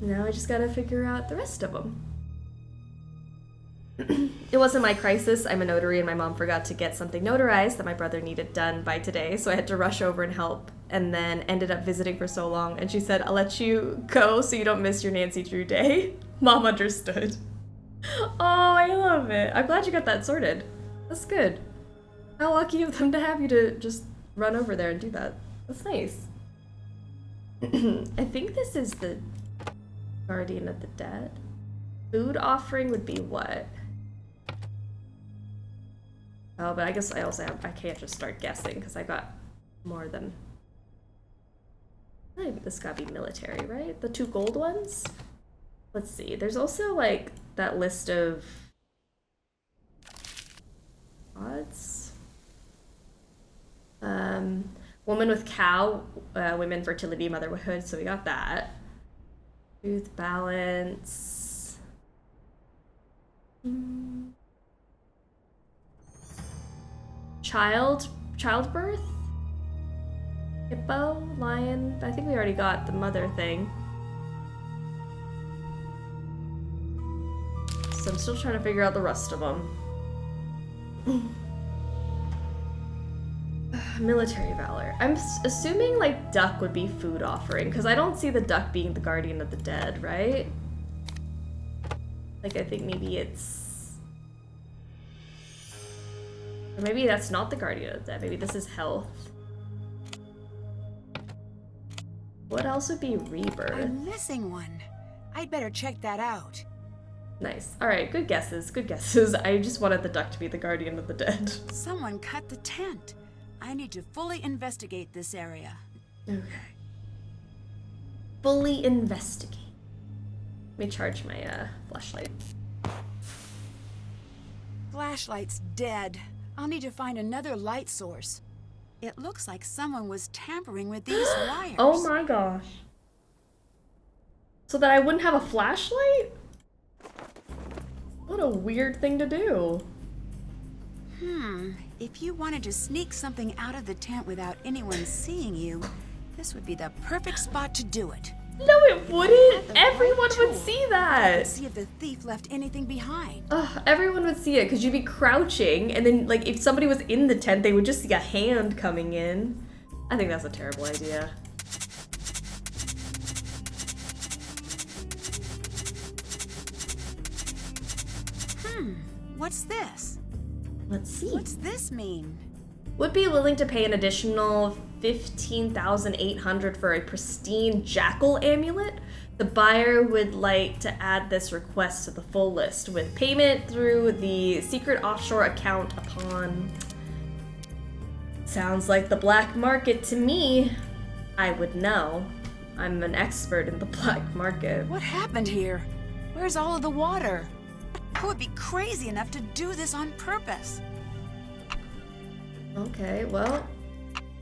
Now I just gotta figure out the rest of them. It wasn't my crisis. I'm a notary and my mom forgot to get something notarized that my brother needed done by today, so I had to rush over and help, and then ended up visiting for so long, and she said, I'll let you go so you don't miss your Nancy Drew day. Mom understood. Oh, I love it. I'm glad you got that sorted. That's good. How lucky of them to have you to just run over there and do that. That's nice. I think this is the Guardian of the Dead. Food offering would be what? Oh, but I guess I also have, I can't just start guessing because I got more than, I think this gotta be military, right? The 2 gold ones? Let's see, there's also like that list of odds. Woman with cow, women, fertility, motherhood, so we got that. Truth, balance. Childbirth? Hippo, lion. I think we already got the mother thing. So I'm still trying to figure out the rest of them. Military valor. I'm assuming like duck would be food offering because I don't see the duck being the guardian of the dead, right? Like I think maybe it's, or maybe that's not the guardian of the dead. Maybe this is health. What else would be rebirth? I'm missing one. I'd better check that out. Nice. All right, good guesses. Good guesses. I just wanted the duck to be the guardian of the dead. Someone cut the tent. I need to fully investigate this area. Okay. Fully investigate. Let me charge my flashlight. Flashlight's dead. I'll need to find another light source. It looks like someone was tampering with these wires. Oh my gosh. So that I wouldn't have a flashlight? What a weird thing to do. If you wanted to sneak something out of the tent without anyone seeing you, this would be the perfect spot to do it. No, it wouldn't. Everyone would see that. See if the thief left anything behind. Everyone would see it because you'd be crouching, and then like if somebody was in the tent, they would just see a hand coming in. I think that's a terrible idea. What's this? Let's see. What's this mean? Would be willing to pay an additional 15,800 for a pristine jackal amulet. The buyer would like to add this request to the full list with payment through the secret offshore account upon. Sounds like the black market to me. I would know. I'm an expert in the black market. What happened here? Where's all of the water? Who would be crazy enough to do this on purpose? Okay, well,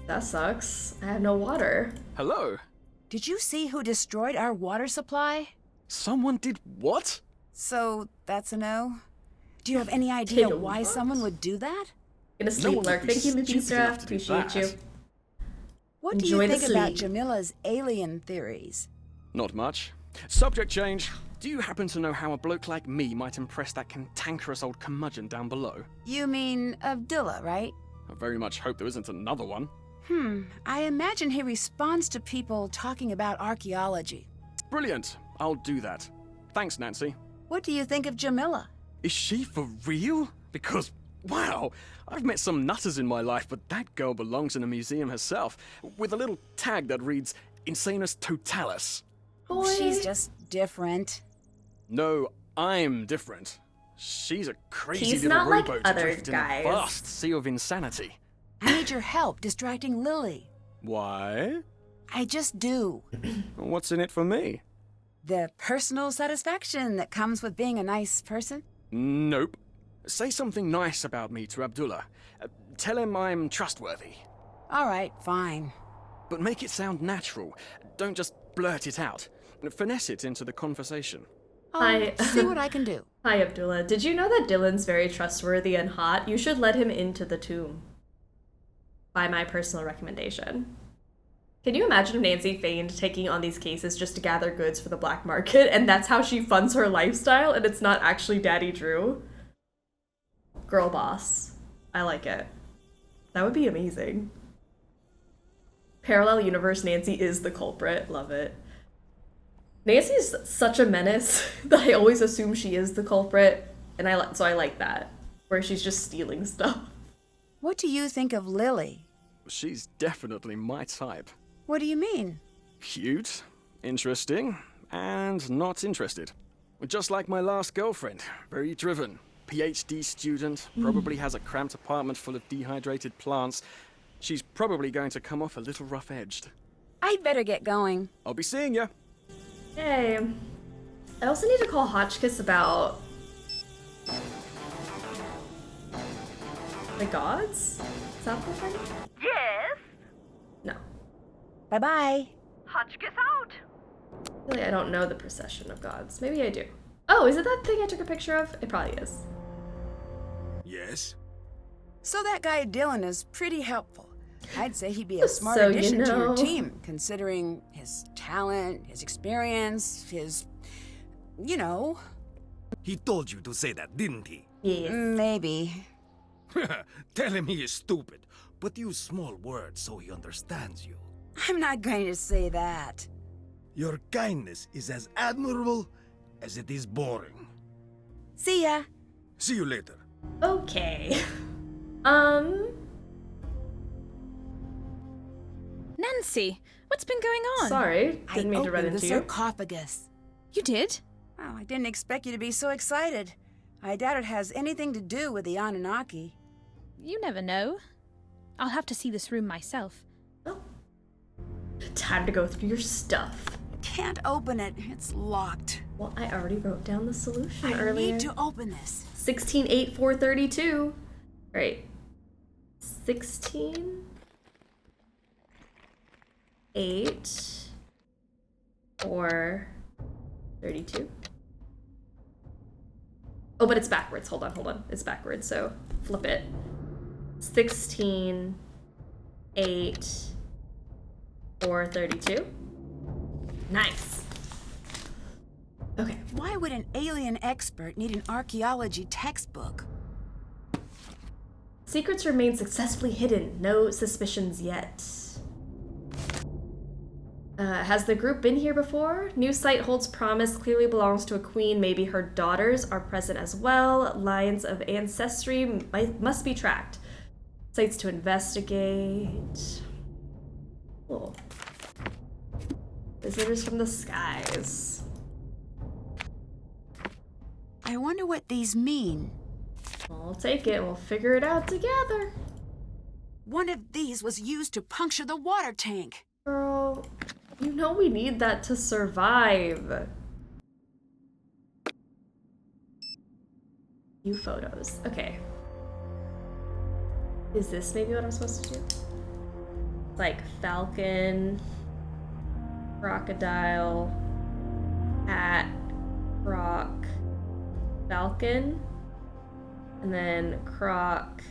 that sucks. I have no water. Hello? Did you see who destroyed our water supply? Someone did what? So, that's a no? Do you have any idea why someone would do that? Gonna sleep, Lark. Thank you, Lupita. Appreciate you. What do you think about Jamila's alien theories? Not much. Subject change. Do you happen to know how a bloke like me might impress that cantankerous old curmudgeon down below? You mean Abdullah, right? I very much hope there isn't another one. I imagine he responds to people talking about archaeology. Brilliant. I'll do that. Thanks, Nancy. What do you think of Jamila? Is she for real? Because, wow, I've met some nutters in my life, but that girl belongs in a museum herself, with a little tag that reads, Insanus Totalis. Boy. She's just different. No, I'm different. She's a crazy He's little not like rowboat other adrift in guys. a vast sea of insanity. I need your help distracting Lily. Why? I just do. What's in it for me? The personal satisfaction that comes with being a nice person? Nope. Say something nice about me to Abdullah. Tell him I'm trustworthy. All right, fine. But make it sound natural. Don't just blurt it out. Finesse it into the conversation. I'll see what I can do. Hi, Abdullah. Did you know that Dylan's very trustworthy and hot? You should let him into the tomb. By my personal recommendation. Can you imagine if Nancy feigned taking on these cases just to gather goods for the black market, and that's how she funds her lifestyle, and it's not actually Daddy Drew? Girl boss. I like it. That would be amazing. Parallel universe Nancy is the culprit. Love it. Nancy's such a menace that I always assume she is the culprit, and so I like that, where she's just stealing stuff. What do you think of Lily? She's definitely my type. What do you mean? Cute, interesting, and not interested. Just like my last girlfriend. Very driven. PhD student, probably has a cramped apartment full of dehydrated plants. She's probably going to come off a little rough-edged. I'd better get going. I'll be seeing ya. Hey. I also need to call Hotchkiss about the gods? Is that the thing? Yes? No. Bye-bye. Hotchkiss out. Really, I don't know the procession of gods. Maybe I do. Oh, is it that thing I took a picture of? It probably is. Yes? So that guy Dylan is pretty helpful. I'd say he'd be a smart So, addition to your know. team, considering his talent, his experience, his... you know. He told you to say that, didn't he? Yes. Maybe. Tell him he is stupid, but use small words so he understands you. I'm not going to say that. Your kindness is as admirable as it is boring. See ya. See you later. Okay. Nancy, what's been going on? Sorry. Didn't mean to run opened into the you. sarcophagus. You did? Oh, I didn't expect you to be so excited. I doubt it has anything to do with the Anunnaki. You never know. I'll have to see this room myself. Oh. Time to go through your stuff. Can't open it. It's locked. Well, I already wrote down the solution I earlier. need to open this. 16-8-4-32. Right. 16... 8 or 32. Oh, but it's backwards. Hold on. It's backwards, so flip it. 16, 8, or 32. Nice. Okay. Why would an alien expert need an archaeology textbook? Secrets remain successfully hidden. No suspicions yet. Has the group been here before? New site holds promise, clearly belongs to a queen. Maybe her daughters are present as well. Lines of ancestry must be tracked. Sites to investigate. Cool. Visitors from the skies. I wonder what these mean. I'll take it and we'll figure it out together. One of these was used to puncture the water tank. Girl, you know we need that to survive. View photos. Okay. Is this maybe what I'm supposed to do? Like falcon, crocodile, cat, croc, falcon, and then croc,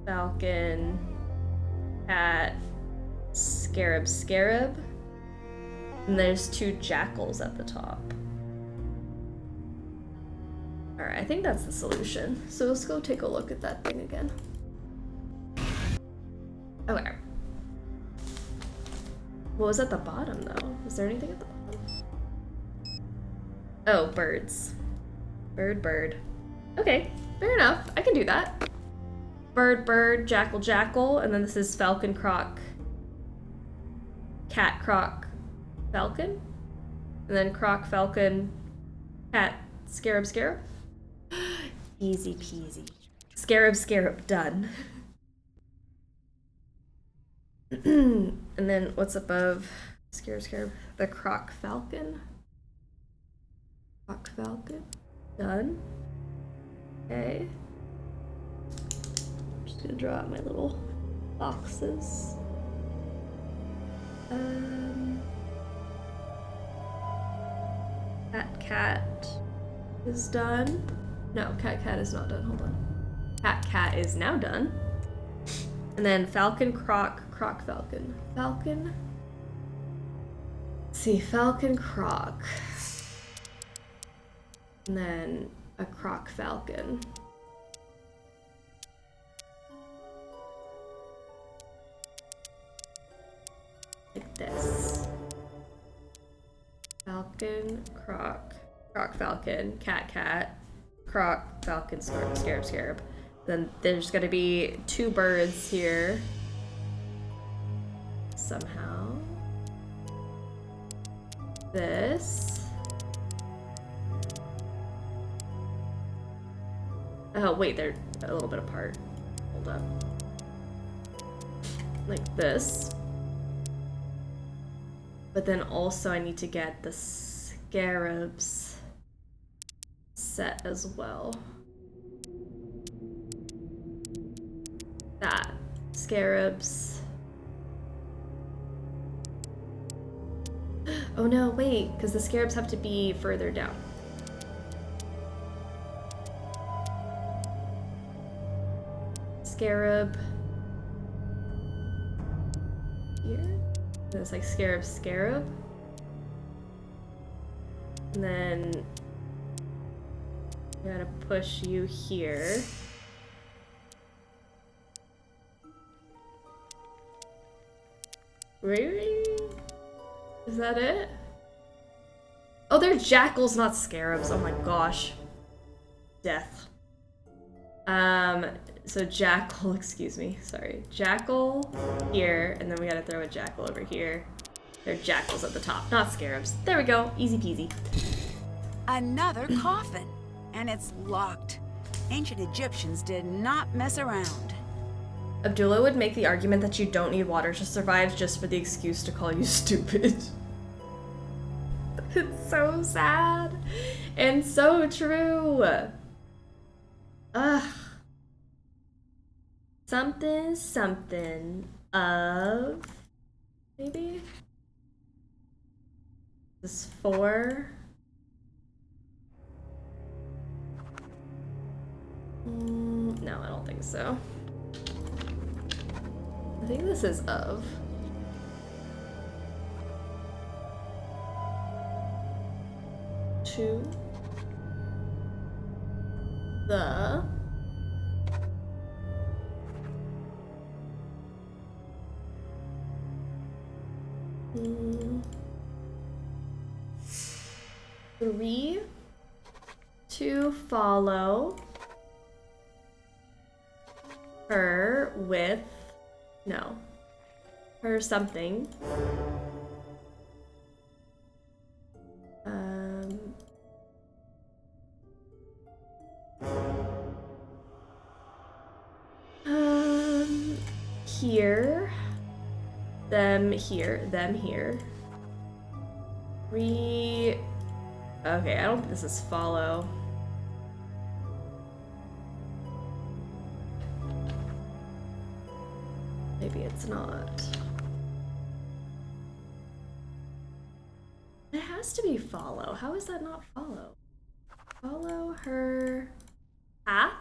falcon, cat, scarab, and there's 2 jackals at the top. Alright, I think that's the solution. So let's go take a look at that thing again. Okay. What was at the bottom though? Is there anything at the bottom? Oh, birds. Bird. Okay, fair enough. I can do that. Bird, jackal, and then this is falcon, croc, cat, croc, falcon, and then croc, falcon, cat, scarab. Easy peasy. Scarab, done. And then what's above? Scarab. The Croc Falcon. Croc Falcon. Done. Okay. I'm just gonna draw out my little boxes. Cat is done. No, cat is not done. Hold on. Cat is now done. And then Falcon, Croc, Falcon. Falcon. Let's see, Falcon, Croc. And then a Croc Falcon. Like this. Falcon, Croc Falcon, Cat, Croc, Falcon, Scarab. Then there's gonna be 2 birds here. Somehow. This. Oh, wait, they're a little bit apart. Hold up. Like this. But then also I need to get the scarabs set as well. That. Scarabs. Oh no, wait, because the scarabs have to be further down. Scarab. Here? It's like scarab. And then I gotta push you here. Really? Is that it? Oh, they're jackals, not scarabs. Oh my gosh. Death. So jackal, excuse me, sorry. Jackal here, and then we gotta throw a jackal over here. They're jackals at the top, not scarabs. There we go, easy peasy. Another coffin, and it's locked. Ancient Egyptians did not mess around. Abdullah would make the argument that you don't need water to survive just for the excuse to call you stupid. It's so sad and so true. Ugh. Something of maybe this 4. No, I don't think so. I think this is of. To the three to follow her with her something. Here, them here. Okay, I don't think this is follow. Maybe it's not. It has to be follow. How is that not follow? Follow her path?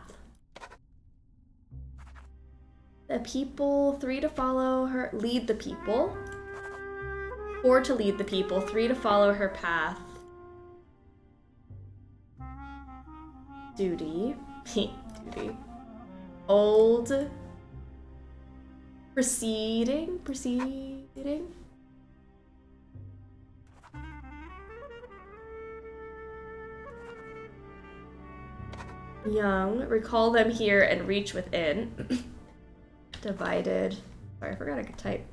The people, 3 to follow her, lead the people. 4 to lead the people, 3 to follow her path. Duty. Duty. Old. Proceeding. Young. Recall them here and reach within. Divided. Sorry, I forgot I could type.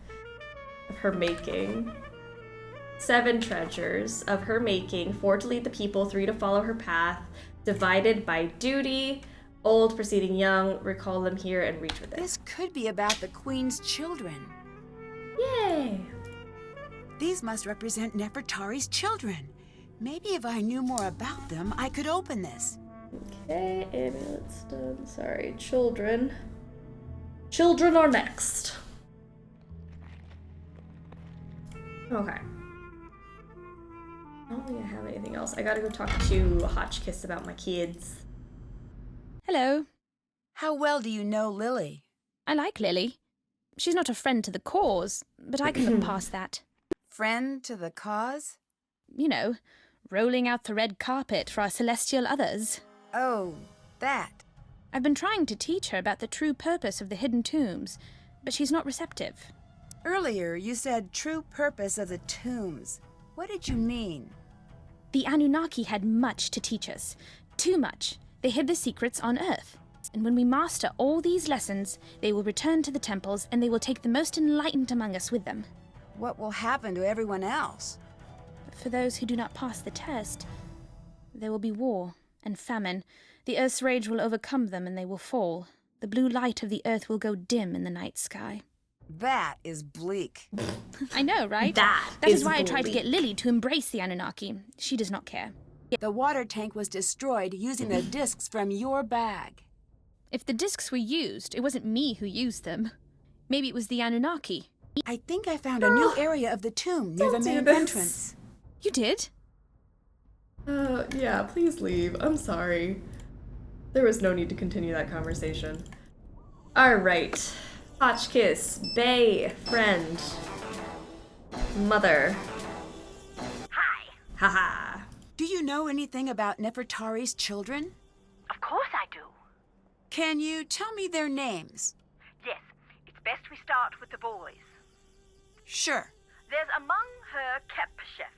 Of her making. 7 treasures of her making. 4 to lead the people. 3 to follow her path. Divided by duty. Old, preceding young. Recall them here and reach within. This could be about the Queen's children. Yay! These must represent Nefertari's children. Maybe if I knew more about them, I could open this. Okay, amulets done. Sorry, children. Children are next. Okay. I don't think I have anything else. I gotta go talk to Hotchkiss about my kids. Hello. How well do you know Lily? I like Lily. She's not a friend to the cause, but I can look past that. Friend to the cause? You know, rolling out the red carpet for our celestial others. Oh, that. I've been trying to teach her about the true purpose of the hidden tombs, but she's not receptive. Earlier, you said true purpose of the tombs. What did you mean? The Anunnaki had much to teach us. Too much. They hid the secrets on Earth. And when we master all these lessons, they will return to the temples and they will take the most enlightened among us with them. What will happen to everyone else? For those who do not pass the test, there will be war and famine. The Earth's rage will overcome them and they will fall. The blue light of the Earth will go dim in the night sky. That is bleak. I know, right? That is why I tried to get Lily to embrace the Anunnaki. She does not care. The water tank was destroyed using the discs from your bag. If the discs were used, it wasn't me who used them. Maybe it was the Anunnaki. I think I found a new area of the tomb near the main entrance. You did? Yeah, please leave. I'm sorry. There was no need to continue that conversation. Alright. Hotchkiss, Bay, friend, mother. Hi. Haha. Do you know anything about Nefertari's children? Of course I do. Can you tell me their names? Yes, it's best we start with the boys. Sure. There's among her Kepchef,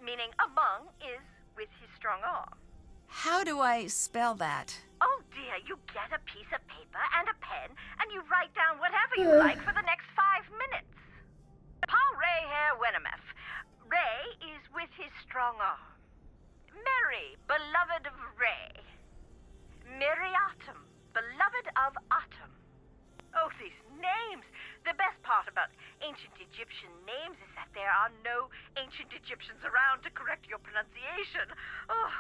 meaning among is with his strong arm. How do I spell that? Oh dear, you get a piece of paper and a pen and you write down whatever you like for the next 5 minutes. Paul Ray Hair Wenemeth. Ray is with his strong arm. Mary, beloved of Ray. Miriatum, beloved of Atum. Oh, these names! The best part about ancient Egyptian names is that there are no ancient Egyptians around to correct your pronunciation. Oh,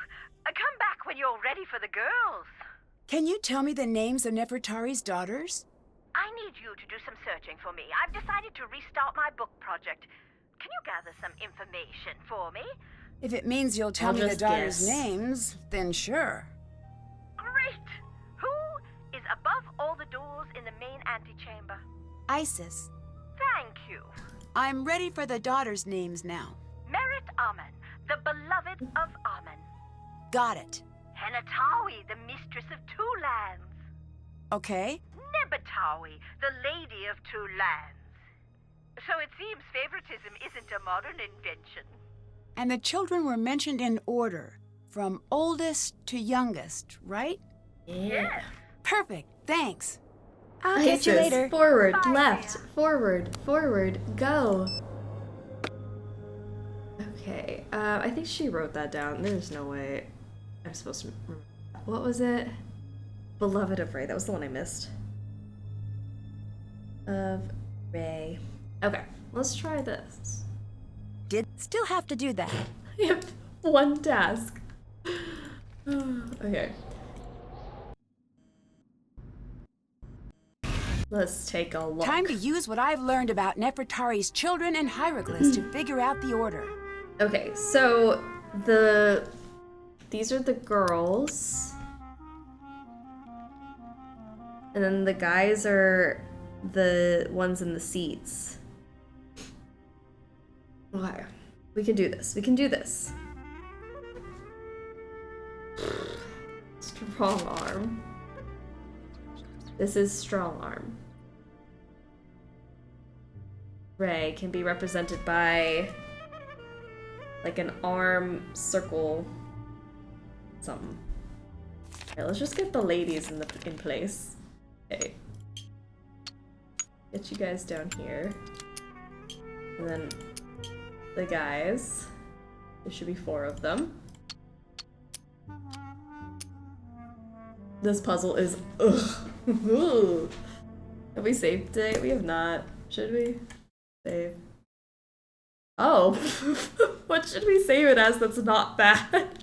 come back when you're ready for the girls. Can you tell me the names of Nefertari's daughters? I need you to do some searching for me. I've decided to restart my book project. Can you gather some information for me? If it means you'll tell me the daughters' names, then sure. Great! Who is above all the doors in the main antechamber? Isis. Thank you. I'm ready for the daughters' names now. Merit Amen, the beloved of Amen. Got it. Henatawi, the mistress of 2 lands. Okay. Nebatawi, the lady of 2 lands. So it seems favoritism isn't a modern invention. And the children were mentioned in order, from oldest to youngest, right? Yes. Perfect, thanks. I'll catch you later. Forward, left, forward, go. Okay, I think she wrote that down. There's no way I'm supposed to remember. What was it? Beloved of Ray. That was the one I missed. Of Ray. Okay, let's try this. Still have to do that. Yep, one task. Okay. Let's take a look. Time to use what I've learned about Nefertari's children and hieroglyphs to figure out the order. Okay, so these are the girls. And then the guys are the ones in the seats. Okay. We can do this. We can do this. Strong arm. This is strong arm. Ray can be represented by like an arm circle something. Okay, let's just get the ladies in place. Okay. Get you guys down here. And then the guys. There should be 4 of them. This puzzle is ugh. Have we saved today? We have not. Should we? Save. Oh. What should we save it as that's not bad?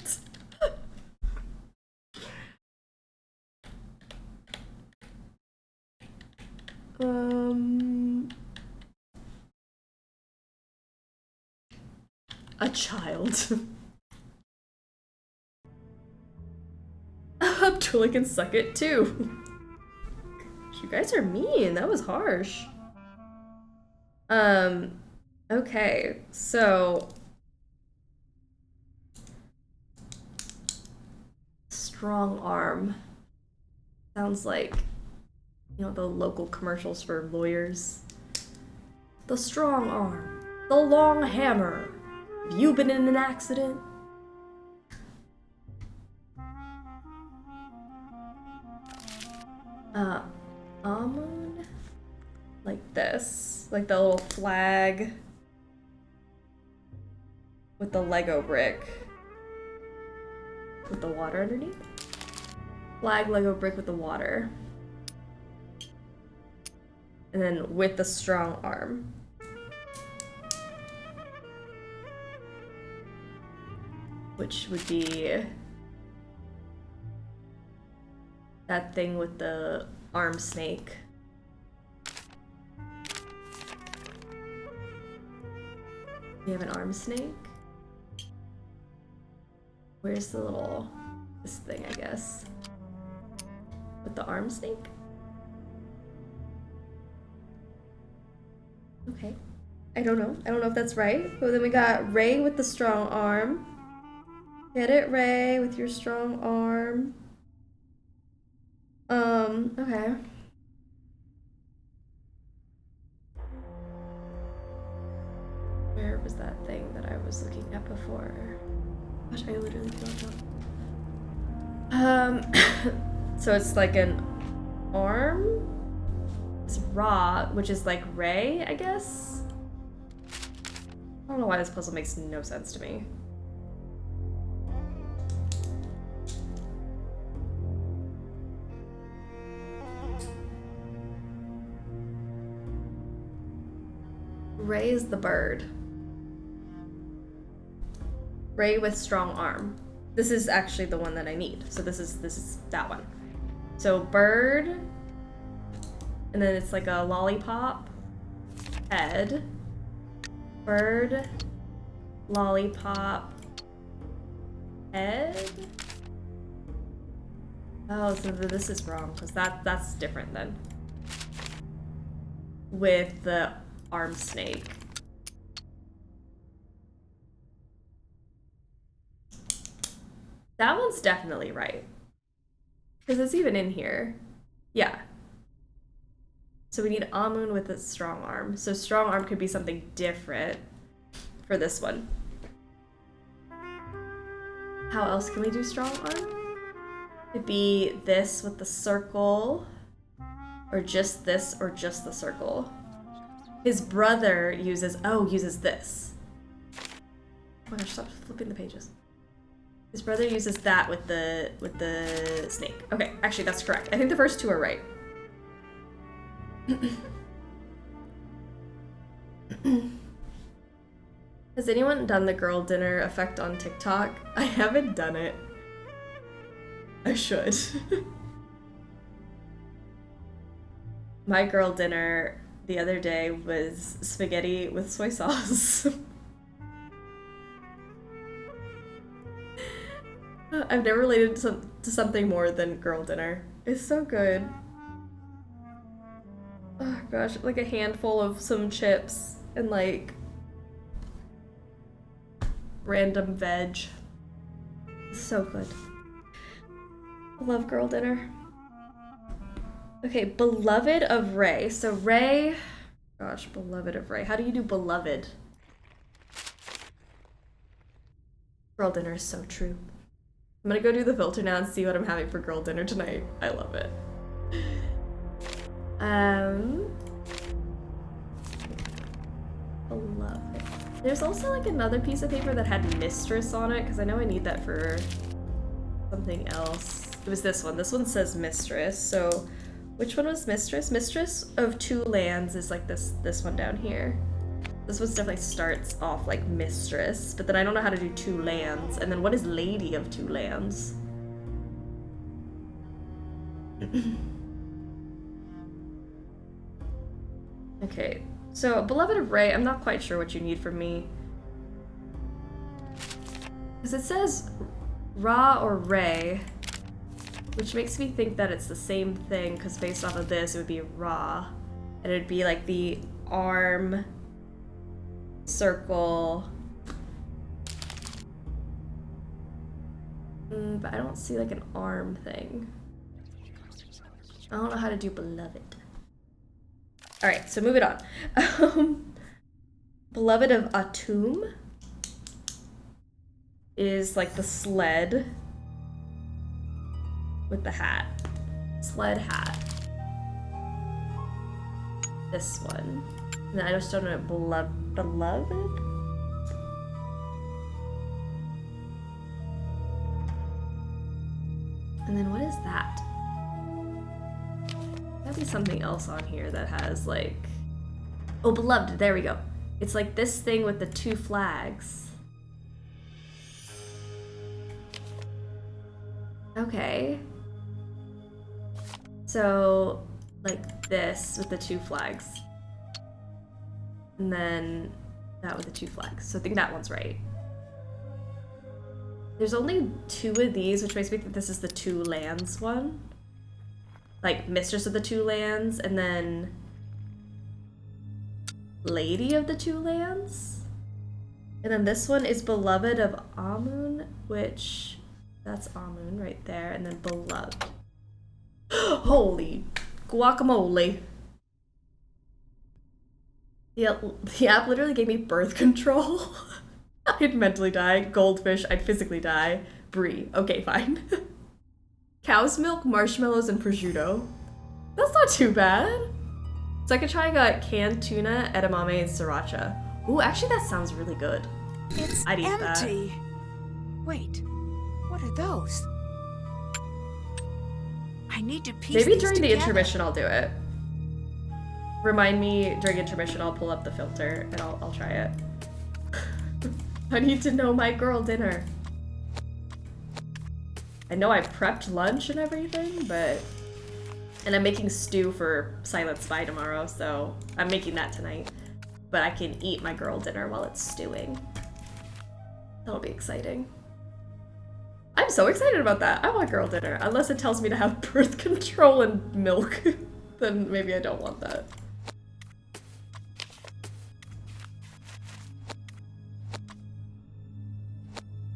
A child. Abdullah can suck it too. You guys are mean. That was harsh. Okay, so strong arm. Sounds like, you know, the local commercials for lawyers. The strong arm. The long hammer. Have you been in an accident? Almond? Like this. Like the little flag with the Lego brick. With the water underneath? Flag, Lego brick with the water. And then with the strong arm. Which would be that thing with the arm snake. You have an arm snake? Where's the little, this thing, I guess? With the arm snake? Okay. I don't know. I don't know if that's right. But then we got Ray with the strong arm. Get it, Ray, with your strong arm. Okay. Where was that thing that I was looking at before? Gosh, I literally don't know. So it's like an arm? It's Ra, which is like Ray, I guess? I don't know why this puzzle makes no sense to me. Ray is the bird. Ray with strong arm. This is actually the one that I need. So this is that one. So bird, and then it's like a lollipop head. Bird, lollipop head. Oh, so this is wrong because that's different then. With the arm snake. That one's definitely right. Because it's even in here. Yeah. So we need Amun with a strong arm. So strong arm could be something different for this one. How else can we do strong arm? It'd be this with the circle. Or just this, or just the circle. His brother uses this. Oh my gosh, stop flipping the pages. His brother uses that with the snake. Okay, actually that's correct. I think the first two are right. Has anyone done the girl dinner effect on TikTok? I haven't done it. I should. My girl dinner the other day was spaghetti with soy sauce. I've never related to something more than girl dinner. It's so good. Oh gosh, like a handful of some chips and like random veg. It's so good. I love girl dinner. Okay, beloved of Ray. So Ray, gosh, beloved of Ray. How do you do beloved? Girl dinner is so true. I'm gonna go do the filter now and see what I'm having for girl dinner tonight. I love it. Beloved. There's also like another piece of paper that had mistress on it because I know I need that for something else. It was this one. This one says mistress. So which one was mistress? Mistress of two lands is like this one down here. This one definitely starts off like mistress, but then I don't know how to do 2 lands. And then what is lady of 2 lands? Okay, so beloved of Ray, I'm not quite sure what you need from me. Because it says Ra or Ray, which makes me think that it's the same thing, because based off of this, it would be Ra. And it would be like the arm, circle. But I don't see like an arm thing. I don't know how to do beloved. Alright, so moving on. Beloved of Atum is like the sled with the hat. Sled hat. This one. And I just don't know beloved? And then what is that? That'd be something else on here that has like... Oh, beloved, there we go. It's like this thing with the 2 flags. Okay. So, like this with the 2 flags. And then that with the 2 flags. So I think that one's right. There's only 2 of these, which makes me think this is the 2 lands one. Like mistress of the 2 lands, and then lady of the 2 lands. And then this one is beloved of Amun, which that's Amun right there, and then beloved. Holy guacamole. The app literally gave me birth control. I'd mentally die. Goldfish, I'd physically die. Brie, okay, fine. Cow's milk, marshmallows, and prosciutto. That's not too bad. So I could try canned tuna, edamame, and sriracha. Ooh, actually that sounds really good. It's I'd eat empty. that. Wait, what are those? I need to piece Maybe these during the together. intermission I'll do it. Remind me during intermission, I'll pull up the filter and I'll try it. I need to know my girl dinner. I know I prepped lunch and everything, but... And I'm making stew for Silent Spy tomorrow, so I'm making that tonight. But I can eat my girl dinner while it's stewing. That'll be exciting. I'm so excited about that. I want girl dinner. Unless it tells me to have birth control and milk. Then maybe I don't want that.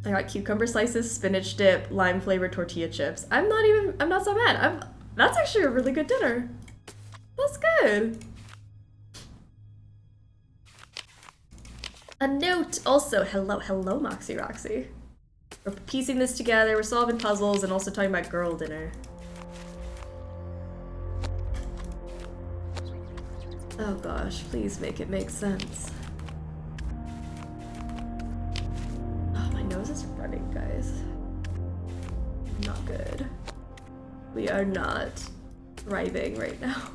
I got cucumber slices, spinach dip, lime flavored tortilla chips. I'm not so mad. That's actually a really good dinner. That's good. A note also, hello Moxie Roxy. We're piecing this together, we're solving puzzles, and also talking about girl dinner. Oh gosh, please make it make sense. Oh, my nose is running, guys. Not good. We are not thriving right now.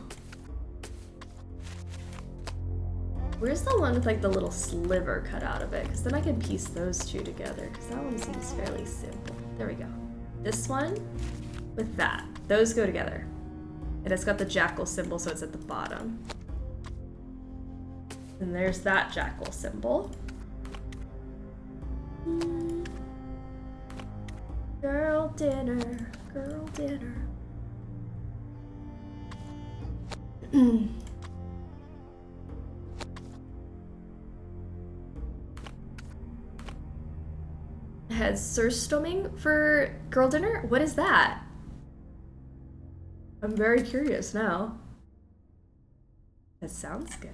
Where's the one with like the little sliver cut out of it? Because then I can piece those 2 together, because that one seems fairly simple. There we go. This one with that. Those go together. And it's got the jackal symbol, so it's at the bottom. And there's that jackal symbol. Girl dinner, girl dinner. Has Surströmming for girl dinner? What is that? I'm very curious now. That sounds good.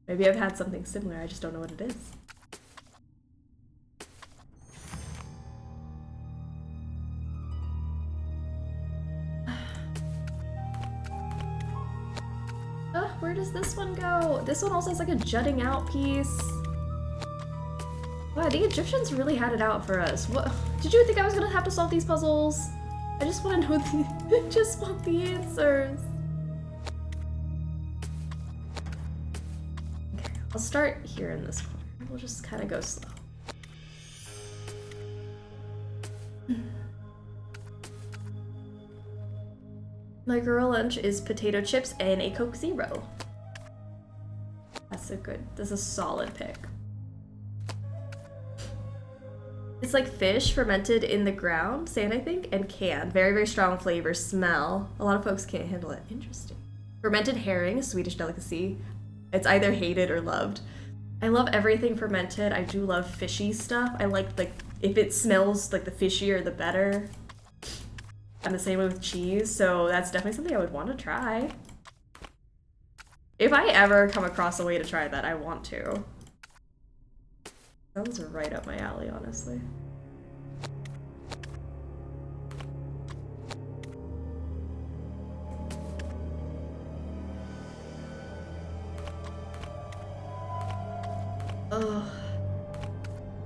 Maybe I've had something similar, I just don't know what it is. Where does this one go? This one also has like a jutting out piece. Wow, the Egyptians really had it out for us. What? Did you think I was gonna have to solve these puzzles? I just want to know the just want the answers. start here in this corner. We'll just kind of go slow. My girl lunch is potato chips and a Coke Zero. That's a solid pick. It's like fish fermented in the ground, sand I think, and canned. Very, very strong flavor, smell. A lot of folks can't handle it. Interesting. Fermented herring, a Swedish delicacy. It's either hated or loved. I love everything fermented. I do love fishy stuff. I like if it smells like the fishier the better. I'm the same way with cheese, so that's definitely something I would want to try. If I ever come across a way to try that, I want to. Sounds right up my alley, honestly. Ugh.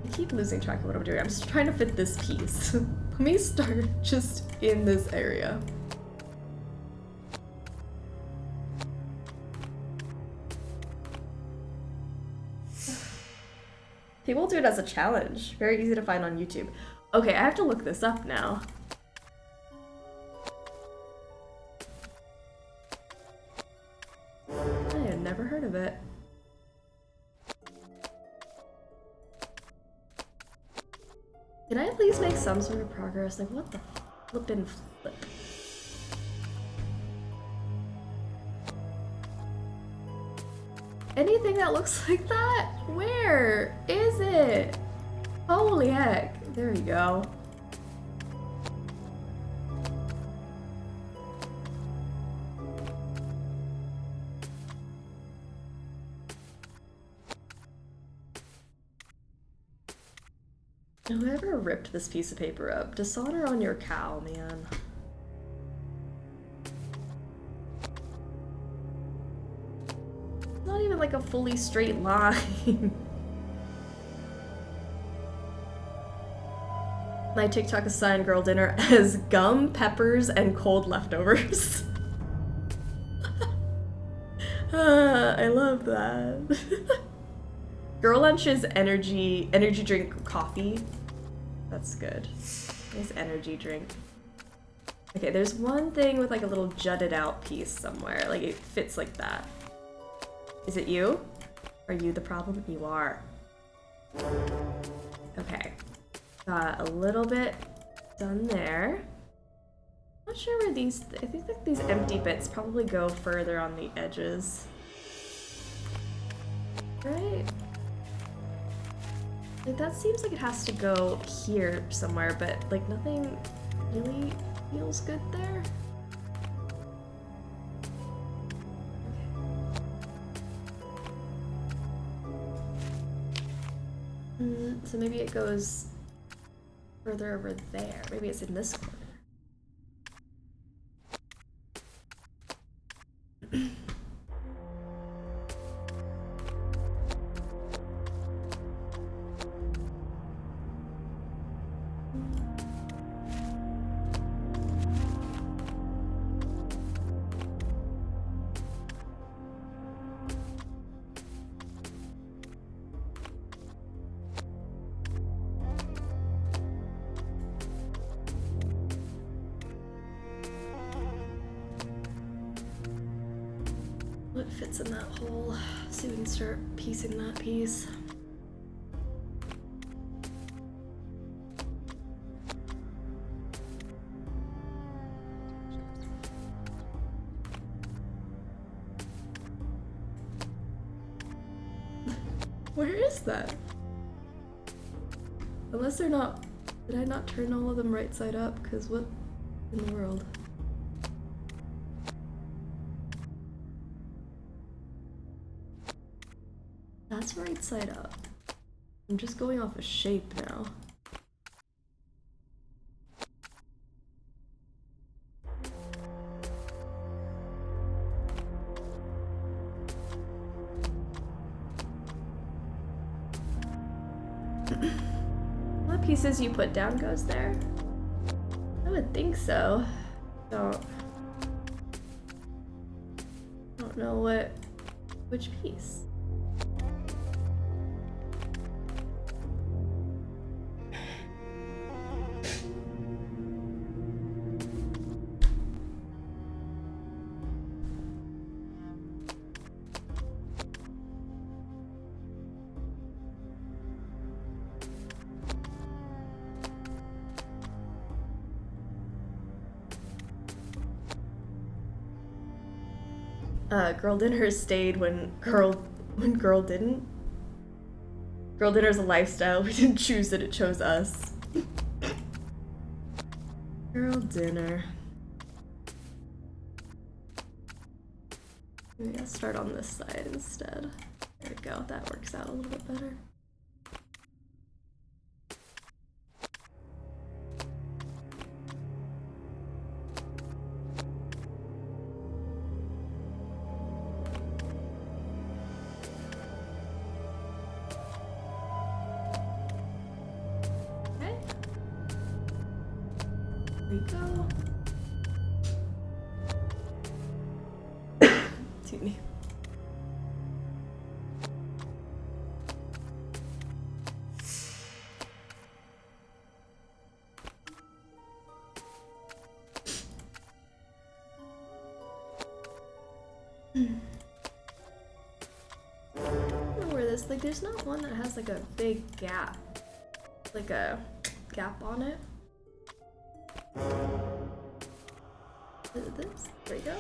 I keep losing track of what I'm doing. I'm just trying to fit this piece. Let me start just in this area. People do it as a challenge. Very easy to find on YouTube. Okay, I have to look this up now. I had never heard of it. Can I at least make some sort of progress? Like, what the flippin' flip? Anything that looks like that? Where is it? Holy heck. There you go. Whoever ripped this piece of paper up, dishonor on your cow, man. Not even like a fully straight line. My TikTok assigned girl dinner as gum, peppers, and cold leftovers. I love that. Girl lunch is energy drink coffee. That's good. Nice energy drink. Okay, there's one thing with like a little jutted out piece somewhere. Like it fits like that. Is it you? Are you the problem? You are. Okay. Got a little bit done there. Not sure where these, I think that these empty bits probably go further on the edges. Right? Like that seems like it has to go here somewhere, but like nothing really feels good there. Okay. So maybe it goes further over there. Maybe it's in this corner. What fits in that hole? So we can start piecing that piece. Where is that? Unless they're not... Did I not turn all of them right side up? Because what in the world? That's right side up. I'm just going off a shape now. What pieces you put down goes there? I would think so. Don't know which piece. Girl dinner stayed when girl didn't. Girl dinner is a lifestyle. We didn't choose it, it chose us. Girl dinner. Maybe I'll start on this side instead. There we go, that works out a little bit better. There we go. Excuse me. I don't know where this, like, there's not one that has like a big gap. Like a gap on it. Is it this? There we go.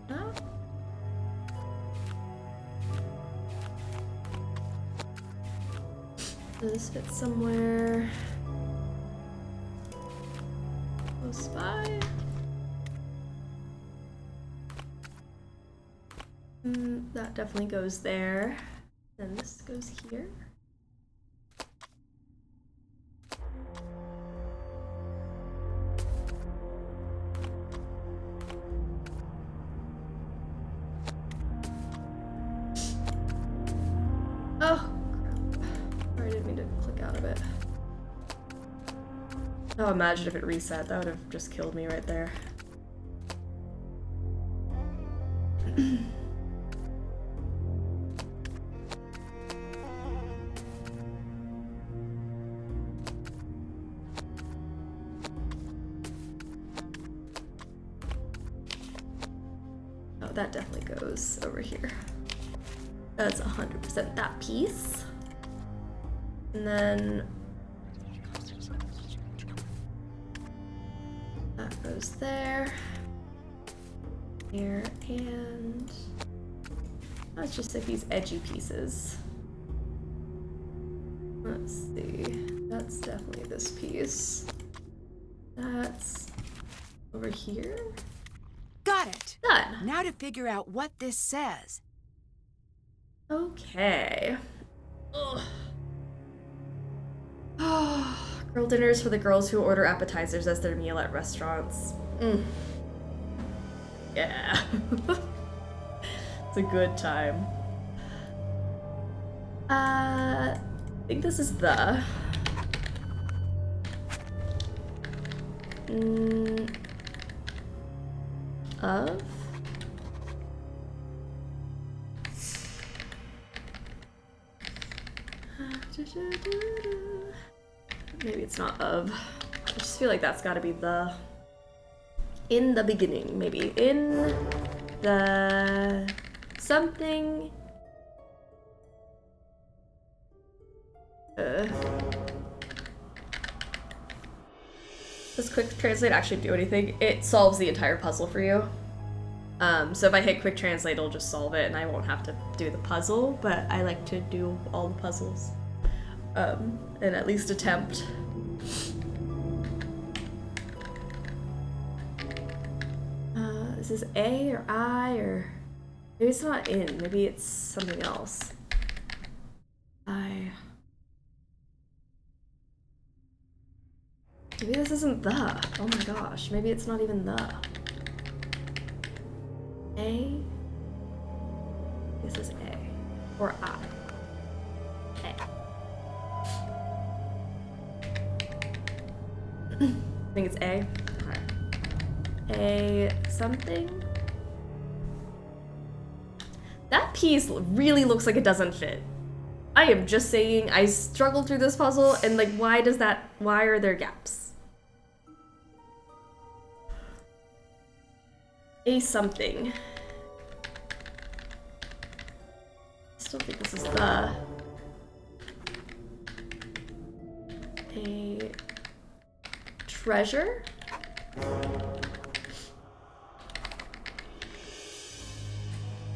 No? Does this fit somewhere close by? That definitely goes there. Then this goes here. Oh, crap. Sorry, I didn't mean to click out of it. Oh, imagine if it reset. That would have just killed me right there. Oh, that definitely goes over here. That's 100% that piece. And then that goes there. Here, and let's just take these edgy pieces. Let's see. That's definitely this piece. That's over here. Got it. Done. Now to figure out what this says. Okay. Ugh. Girl dinners for the girls who order appetizers as their meal at restaurants. Yeah. It's a good time. I think this is the... of? Maybe it's not of. I just feel like that's gotta be the... in the beginning, maybe. In the... something... Does quick translate actually do anything? It solves the entire puzzle for you. So if I hit quick translate, it'll just solve it and I won't have to do the puzzle, but I like to do all the puzzles. And at least attempt. This is A or I, or maybe it's not in, maybe it's something else. Maybe this isn't the. Oh my gosh, maybe it's not even the. A. This is A. Or I. A. I think it's A. A something. That piece really looks like it doesn't fit. I am just saying, I struggled through this puzzle and like, why are there gaps? A something. I still think this is the. treasure.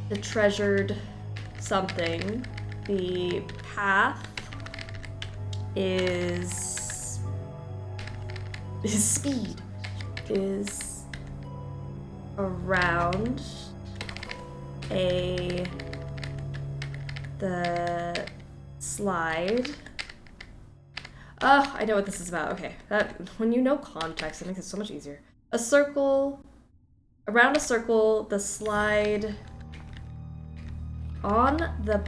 The treasured something. The path is speed. Is around the slide. I know what this is about. Okay, that when you know context, it makes it so much easier. A circle, around a circle, the slide on the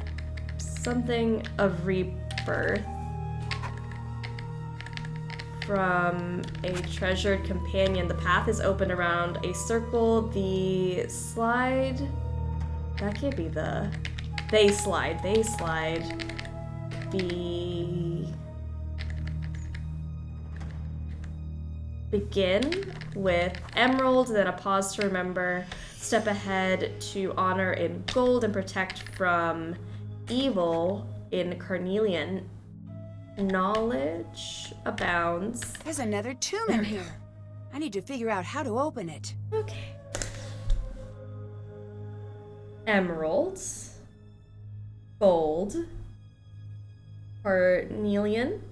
something of rebirth from a treasured companion. The path is opened around a circle. The slide. That can't be the. They slide. Begin with emerald, then a pause to remember. Step ahead to honor in gold and protect from evil in carnelian. Knowledge abounds. There's another tomb in here. I need to figure out how to open it. Okay. Emeralds. Gold. Carnelian.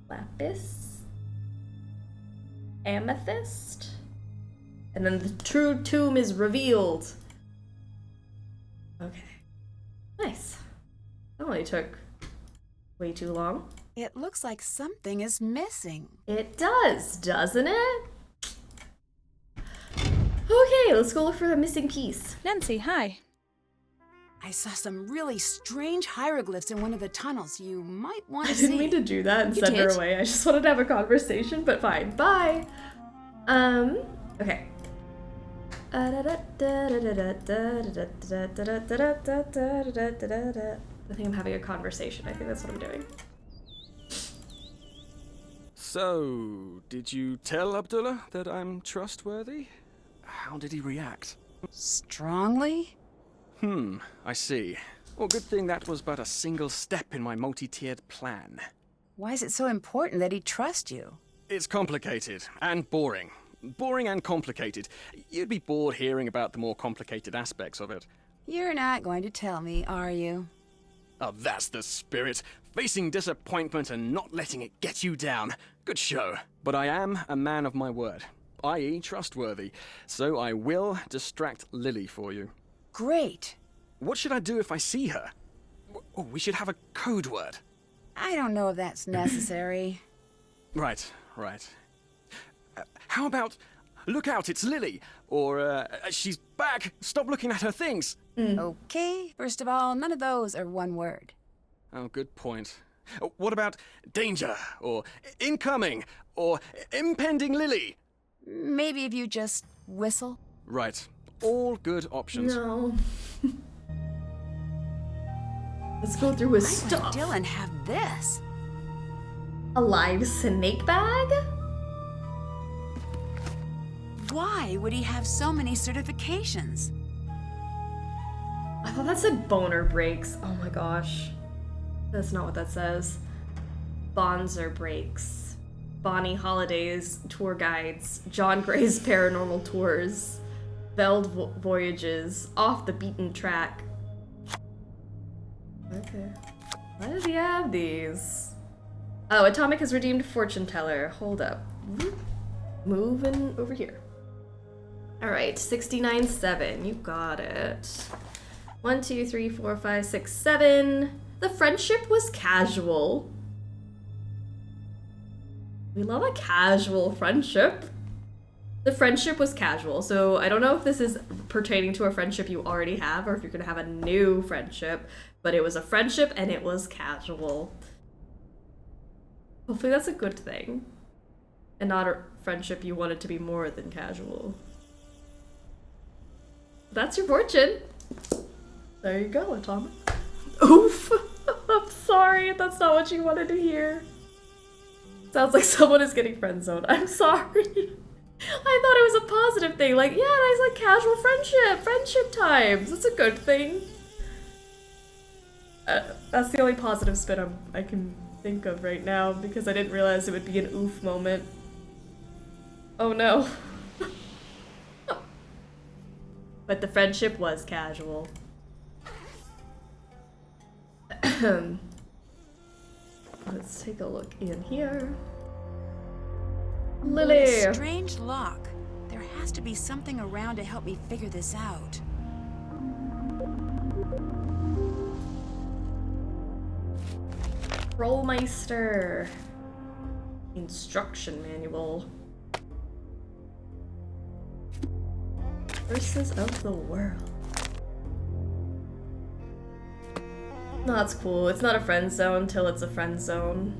Lapis. Amethyst. And then the true tomb is revealed. Okay. Nice. That only took way too long. It looks like something is missing. It does, doesn't it? Okay, let's go look for the missing piece. Nancy, hi. I saw some really strange hieroglyphs in one of the tunnels. You might want I to didn't see. mean to do that and You send her did? away. I just wanted to have a conversation, but fine. Bye. Okay. I think I'm having a conversation. I think that's what I'm doing. So, did you tell Abdullah that I'm trustworthy? How did he react? Strongly? I see. Well, good thing that was but a single step in my multi-tiered plan. Why is it so important that he trusts you? It's complicated and boring. Boring and complicated. You'd be bored hearing about the more complicated aspects of it. You're not going to tell me, are you? Oh, that's the spirit. Facing disappointment and not letting it get you down. Good show. But I am a man of my word, i.e. trustworthy, so I will distract Lily for you. Great. What should I do if I see her? Oh, we should have a code word. I don't know if that's necessary. Right. How about, look out, it's Lily, or she's back, stop looking at her things. Okay, first of all, none of those are one word. Oh, good point. What about danger, or incoming, or impending Lily? Maybe if you just whistle. Right. All good options. No. Let's go through his Why stuff. would Dylan have this? A live snake bag? Why would he have so many certifications? I thought that said boner breaks. Oh my gosh. That's not what that says. Bonzer breaks. Bonnie Holidays tour guides. John Gray's paranormal tours. Veld voyages. Off the beaten track. Okay. Why does he have these? Oh, Atomic has redeemed Fortune Teller. Hold up. Moving over here. Alright, 69.7. You got it. 1, 2, 3, 4, 5, 6, 7. The friendship was casual. We love a casual friendship. The friendship was casual, so I don't know if this is pertaining to a friendship you already have or if you're gonna have a new friendship, but it was a friendship and it was casual. Hopefully that's a good thing. And not a friendship you want it to be more than casual. That's your fortune. There you go, Atomic. Oof. I'm sorry, that's not what you wanted to hear. Sounds like someone is getting friend zoned. I'm sorry. I thought it was a positive thing. Like, yeah, nice, like casual friendship times. It's a good thing. That's the only positive spin I can think of right now because I didn't realize it would be an oof moment. Oh no. But the friendship was casual. Let's take a look in here. What Lily! a strange lock. There has to be something around to help me figure this out. Rollmeister. Instruction manual. Verses of the world. No, that's cool. It's not a friend zone till it's a friend zone.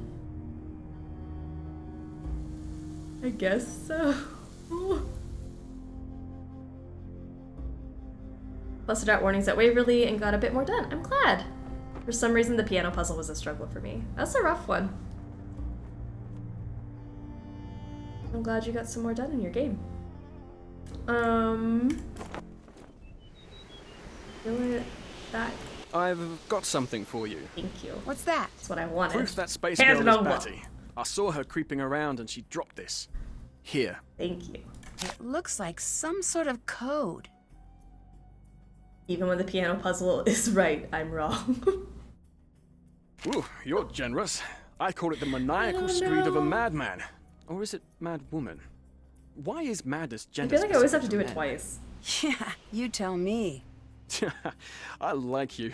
I guess so. Busted out warnings at Waverly and got a bit more done. I'm glad. For some reason, the piano puzzle was a struggle for me. That's a rough one. I'm glad you got some more done in your game. Feel it back. I've got something for you. Thank you. What's that? That's what I wanted. Proof that space Hand girl it is over. batty. I saw her creeping around and she dropped this. Here. Thank you. It looks like some sort of code. Even when the piano puzzle is right, I'm wrong. Ooh, you're generous. I call it the maniacal screed of a madman. Or is it mad woman? Why is madness I gender feel like I always have to specific do it men? twice. Yeah, you tell me. I like you.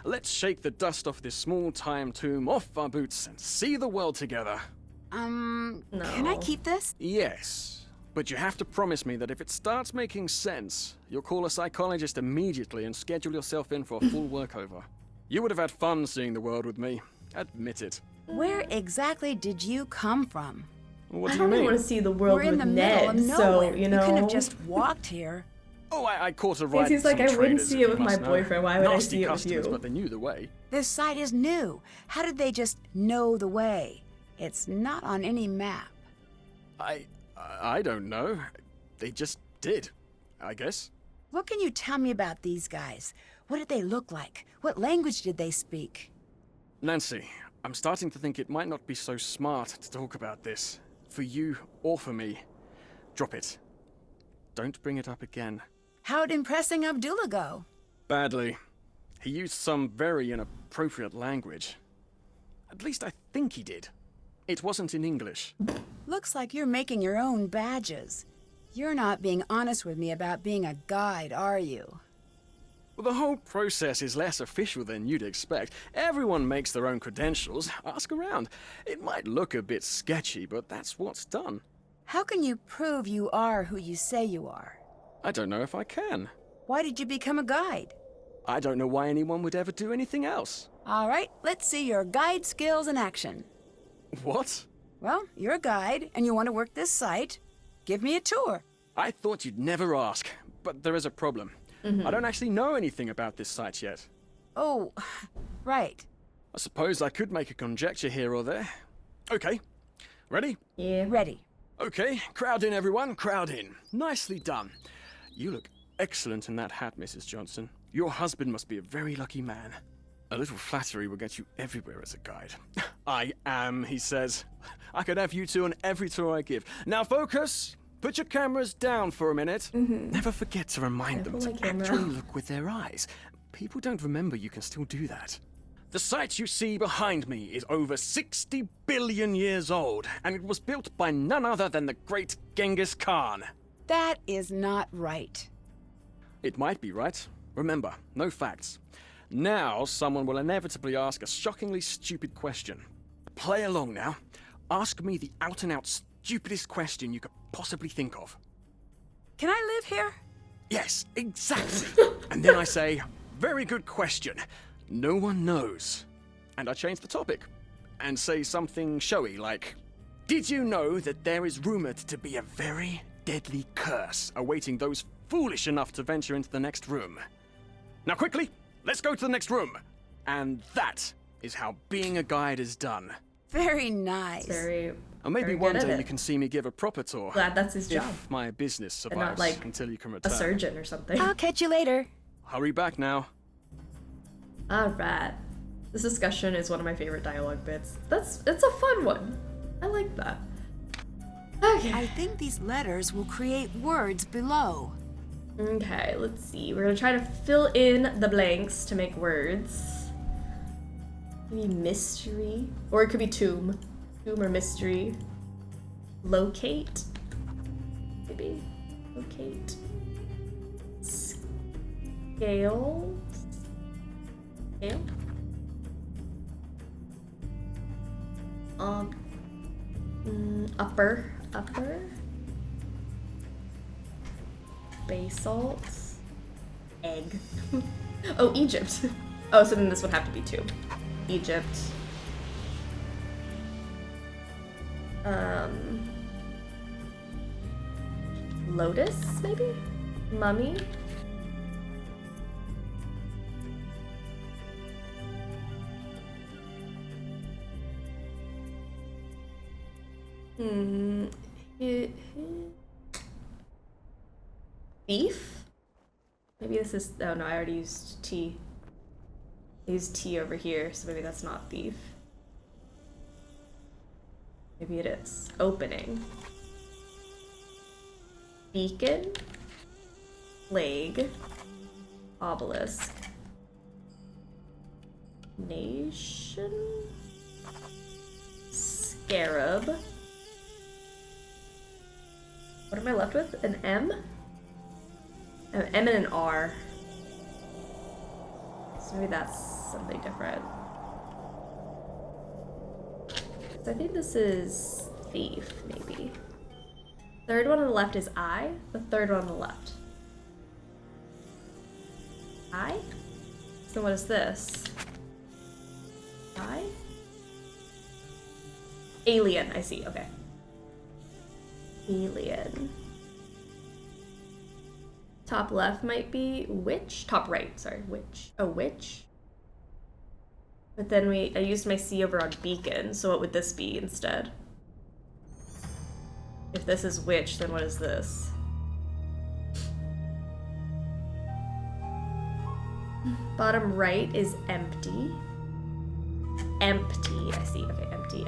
Let's shake the dust off this small-time tomb off our boots and see the world together. Can I keep this? Yes, but you have to promise me that if it starts making sense, you'll call a psychologist immediately and schedule yourself in for a full workover. You would have had fun seeing the world with me. Admit it. Where exactly did you come from? What I do you don't even mean? want to see the world We're in with the middle Ned, of so, nowhere. you know. couldn't have just walked here. Oh, I caught a ride. He's with like, some I wouldn't traders, see if it you with my must know. boyfriend. Why would I Nasty see it with customers, you? but they knew the way. This site is new. How did they just know the way? It's not on any map. I don't know. They just did, I guess. What can you tell me about these guys? What did they look like? What language did they speak? Nancy, I'm starting to think it might not be so smart to talk about this. For you or for me. Drop it. Don't bring it up again. How'd impressing Abdullah go? Badly. He used some very inappropriate language. At least I think he did. It wasn't in English. Looks like you're making your own badges. You're not being honest with me about being a guide, are you? Well, the whole process is less official than you'd expect. Everyone makes their own credentials. Ask around. It might look a bit sketchy, but that's what's done. How can you prove you are who you say you are? I don't know if I can. Why did you become a guide? I don't know why anyone would ever do anything else. All right, let's see your guide skills in action. What? Well, you're a guide, and you want to work this site. Give me a tour. I thought you'd never ask, but there is a problem. I don't actually know anything about this site yet. Oh, right. I suppose I could make a conjecture here or there. Okay. Ready? Yeah. Ready. Okay, crowd in everyone, crowd in. Nicely done. You look excellent in that hat, Mrs. Johnson. Your husband must be a very lucky man. A little flattery will get you everywhere as a guide. I am, he says. I could have you two on every tour I give. Now focus! Put your cameras down for a minute. Never forget to remind them to actually look with their eyes. People don't remember you can still do that. The site you see behind me is over 60 billion years old, and it was built by none other than the great Genghis Khan. That is not right. It might be right. Remember, no facts. Now, someone will inevitably ask a shockingly stupid question. Play along now. Ask me the out-and-out stupidest question you could possibly think of. Can I live here? Yes, exactly. And then I say, very good question. No one knows. And I change the topic. And say something showy like, did you know that there is rumored to be a very deadly curse awaiting those foolish enough to venture into the next room? Now quickly, let's go to the next room. And that is how being a guide is done. Very nice. Very. Or maybe very one good at day it. you can see me give a proper tour. Glad that's his job. If my business And survives not like until you can a return. surgeon or something. I'll catch you later. Hurry back now. Alright. This discussion is one of my favorite dialogue bits. It's a fun one. I like that. Okay. I think these letters will create words below. Okay, let's see. We're gonna try to fill in the blanks to make words. Maybe mystery, or it could be tomb. Tomb or mystery. Locate. Maybe. Locate. Scale. Scale. Upper. Basalt. Egg. Oh, Egypt. Oh, so then this would have to be two. Egypt. Lotus, maybe? Mummy? Beef? Maybe this is, oh no, I already used T. I used T over here, so maybe that's not beef. Maybe it is. Opening. Beacon. Leg. Obelisk. Nation. Scarab. What am I left with? An M? An M and an R. So maybe that's something different. So I think this is thief, maybe. Third one on the left is I. The third one on the left. I? So what is this? I? Alien, I see, okay. Alien. Top left might be witch. Top right, sorry, witch. Oh, witch. But then I used my C over on beacon, so what would this be instead? If this is witch, then what is this? Bottom right is empty. Empty, I see, okay, empty.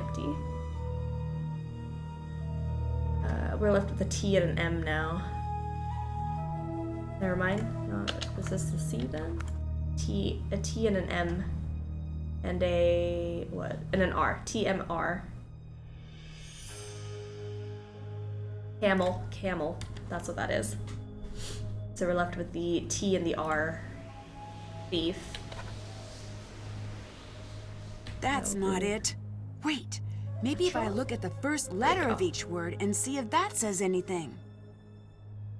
We're left with a T and an M now. Never mind. Is this the C then? A T and an M. And a, what? And an R. TMR. Camel. That's what that is. So we're left with the T and the R. Thief. That's not it. Wait, maybe if I look at the first letter of each word and see if that says anything.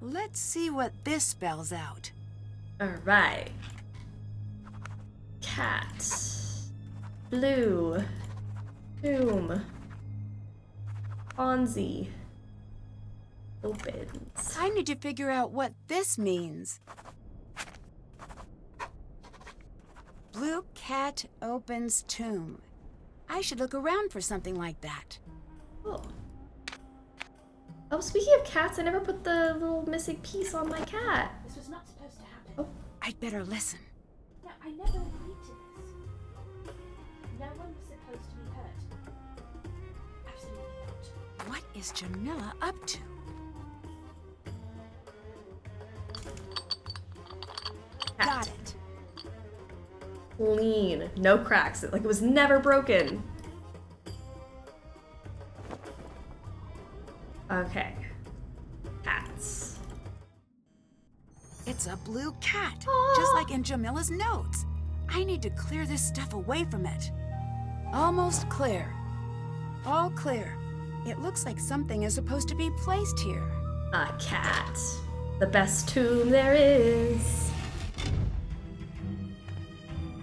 Let's see what this spells out. Alright. Cat. Blue. Tomb. Ponzi. Opens. I need to figure out what this means. Blue cat opens tomb. I should look around for something like that. Oh. Oh, speaking of cats, I never put the little missing piece on my cat. This was not supposed to happen. Oh. I'd better listen. No, I never agreed to this. No one was supposed to be hurt. Absolutely not. What is Jamila up to? Cat. Got it. Clean. No cracks. Like it was never broken. Okay. Cats. It's a blue cat, Aww. just like in Jamila's notes. I need to clear this stuff away from it. Almost clear. All clear. It looks like something is supposed to be placed here. A cat. The best tomb there is.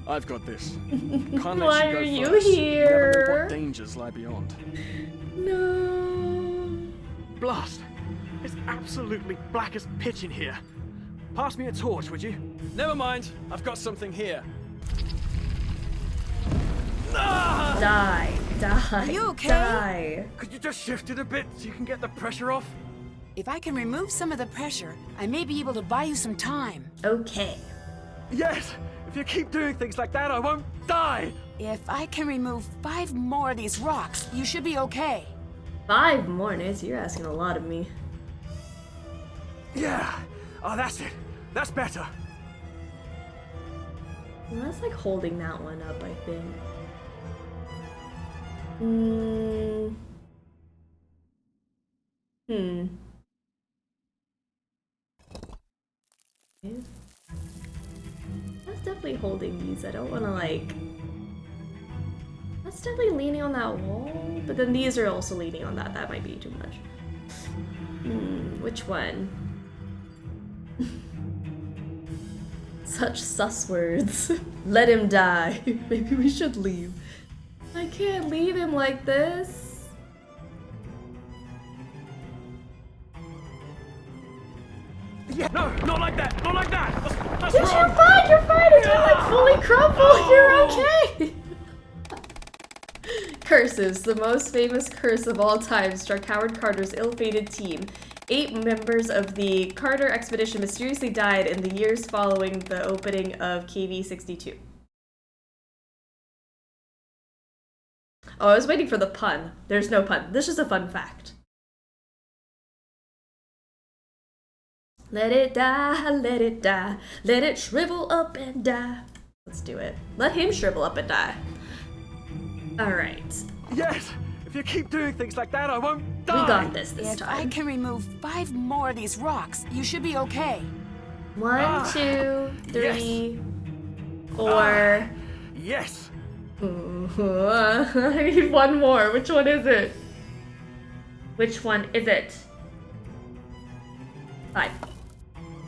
I've got this. Can't Why let are you you go first. here? Never know what dangers lie beyond. No. Blast! It's absolutely black as pitch in here. Pass me a torch, would you? Never mind. I've got something here. Die. Are you okay? Die. Could you just shift it a bit so you can get the pressure off? If I can remove some of the pressure, I may be able to buy you some time. Okay. Yes! If you keep doing things like that, I won't die! If I can remove 5 more of these rocks, you should be okay. 5 more, Nancy. You're asking a lot of me. Yeah. Oh, that's it. That's better. Well, that's like holding that one up, I think. That's definitely holding these. I don't want to like... That's definitely leaning on that wall, but then these are also leaning on that. That might be too much. Which one? Such sus words. Let him die. Maybe we should leave. I can't leave him like this. Yeah, no, not like that. Not like that. That's Dude, wrong. you're fine. You're fine. It didn't like fully crumble. You're okay. Curses. The most famous curse of all time struck Howard Carter's ill-fated team. 8 members of the Carter expedition mysteriously died in the years following the opening of KV-62. Oh, I was waiting for the pun. There's no pun. This is a fun fact. Let it die, let it shrivel up and die. Let's do it. Let him shrivel up and die. Alright. Yes. If you keep doing things like that, I won't die. We got this If time. I can remove 5 more of these rocks, you should be okay. 1, 2, 3, 4. Yes. I need 1 more. Which one is it? Which one is it? 5.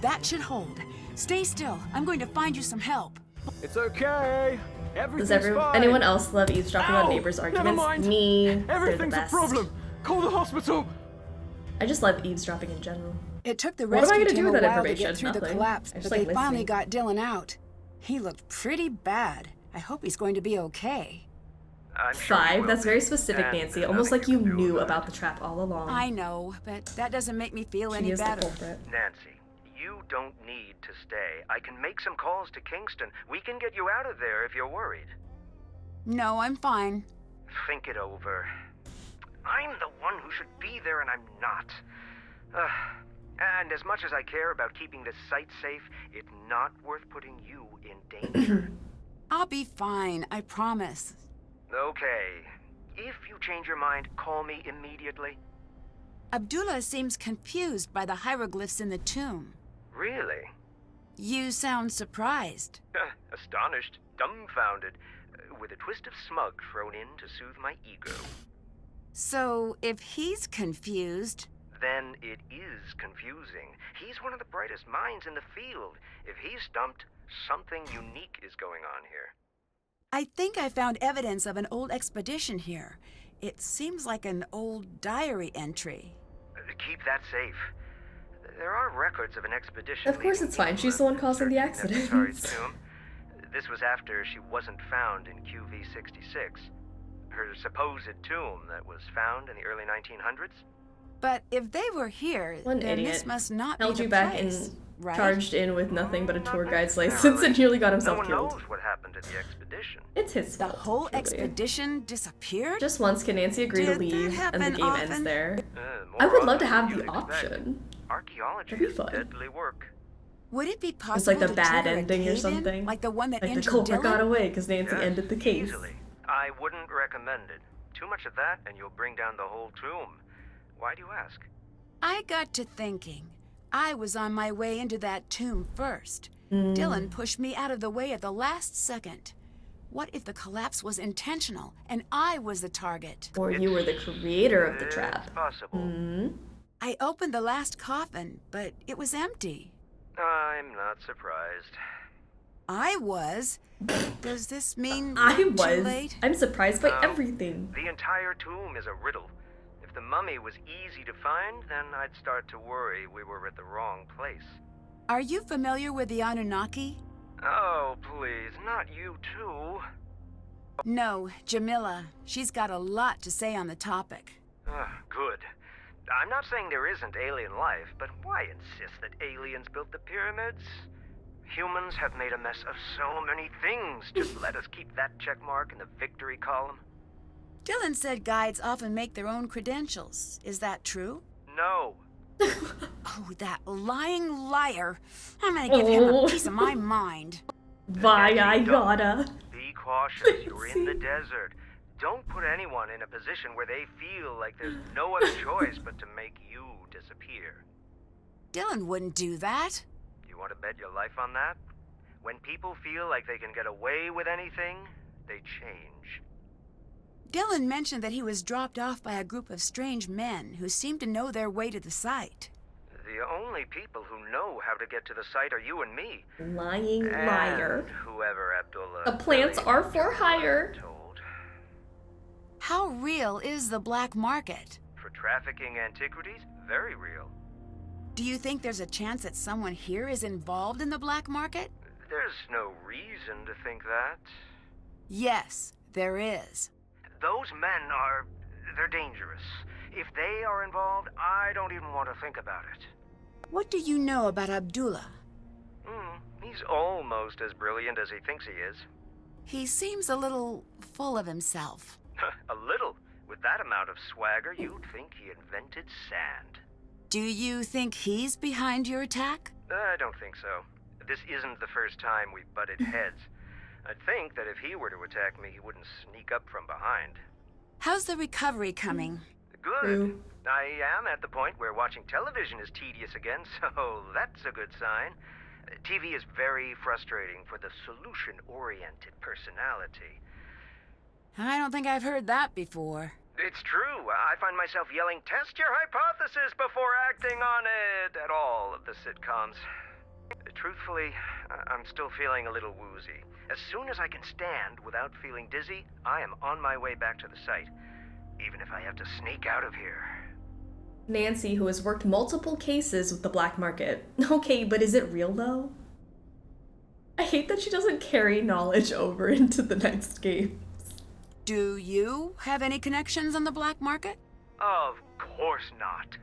That should hold. Stay still. I'm going to find you some help. It's okay. Does Everything's fine. anyone else love eavesdropping on Ow! neighbors' Never arguments? mind. Me. They're the Everything's a best. problem. Call the hospital. I just love eavesdropping in general. It took the What am I rescue gonna do team a with that while to information? get through the Nothing. collapse, I but just they like finally listening. got Dylan out. He looked pretty bad. I hope he's going to be okay. I'm sure he 5. will That's be. very specific, And Nancy. there's Almost nothing like you can do knew about about the trap all along. I know, but that doesn't make me feel She any is the better. culprit. Nancy, you don't need to stay. I can make some calls to Kingston. We can get you out of there if you're worried. No, I'm fine. Think it over. I'm the one who should be there and I'm not. And as much as I care about keeping this site safe, it's not worth putting you in danger. I'll be fine, I promise. Okay. If you change your mind, call me immediately. Abdullah seems confused by the hieroglyphs in the tomb. Really? You sound surprised. Astonished, dumbfounded, with a twist of smug thrown in to soothe my ego. So, if he's confused... Then it is confusing. He's one of the brightest minds in the field. If he's stumped, something unique is going on here. I think I found evidence of an old expedition here. It seems like an old diary entry. Keep that safe. There are records of an expedition. Of course it's fine. She's the one causing the accident. This was after she wasn't found in QV-66. Her supposed tomb that was found in the early 1900s. But if they were here, One then idiot this must not held be you the back place, and right? charged in with nothing but a Not tour guide's necessarily. license and nearly got himself No one killed. knows what happened to the expedition. It's his The fault. whole truly. expedition disappeared? Just once can Nancy agree to Did that leave, and the happen game ends often? there. More I would love to often have than the you'd expect. option. Archaeology That'd be is fun. deadly work. Would it be possible It's like the to bad trigger a ending or cave-in, something. like the one that Like the injured culprit Dylan? got away because Nancy Yes, ended the case. Easily. I wouldn't recommend it. Too much of that, and you'll bring down the whole tomb. Why do you ask? I got to thinking. I was on my way into that tomb first. Dylan pushed me out of the way at the last second. What if the collapse was intentional and I was the target? Or you were the creator of the It's trap. possible. I opened the last coffin, but it was empty. I'm not surprised. I was. Does this mean I we're too was. late? I'm surprised by No. everything. The entire tomb is a riddle. If the mummy was easy to find, then I'd start to worry we were at the wrong place. Are you familiar with the Anunnaki? Oh, please, not you too. No, Jamila. She's got a lot to say on the topic. Good. I'm not saying there isn't alien life, but why insist that aliens built the pyramids? Humans have made a mess of so many things. Just let us keep that check mark in the victory column. Dylan said guides often make their own credentials. Is that true? No. Oh, that lying liar. I'm gonna give him a piece of my mind. Why I gotta. Be cautious. You're in the desert. Don't put anyone in a position where they feel like there's no other choice but to make you disappear. Dylan wouldn't do that. You want to bet your life on that? When people feel like they can get away with anything, they change. Dylan mentioned that he was dropped off by a group of strange men who seemed to know their way to the site. The only people who know how to get to the site are you and me. Lying liar. And whoever Abdullah. The plants are for hire. How real is the black market? For trafficking antiquities, very real. Do you think there's a chance that someone here is involved in the black market? There's no reason to think that. Yes, there is. Those men they're dangerous. If they are involved, I don't even want to think about it. What do you know about Abdullah? He's almost as brilliant as he thinks he is. He seems a little full of himself. A little. With that amount of swagger, you'd think he invented sand. Do you think he's behind your attack? I don't think so. This isn't the first time we've butted heads. I'd think that if he were to attack me, he wouldn't sneak up from behind. How's the recovery coming? Good. I am at the point where watching television is tedious again, so that's a good sign. TV is very frustrating for the solution-oriented personality. I don't think I've heard that before. It's true. I find myself yelling, "Test your hypothesis before acting on it," at all of the sitcoms. Truthfully, I'm still feeling a little woozy. As soon as I can stand without feeling dizzy, I am on my way back to the site, even if I have to sneak out of here. Nancy, who has worked multiple cases with the black market. Okay, but is it real though? I hate that she doesn't carry knowledge over into the next game. Do you have any connections on the black market? Of course not.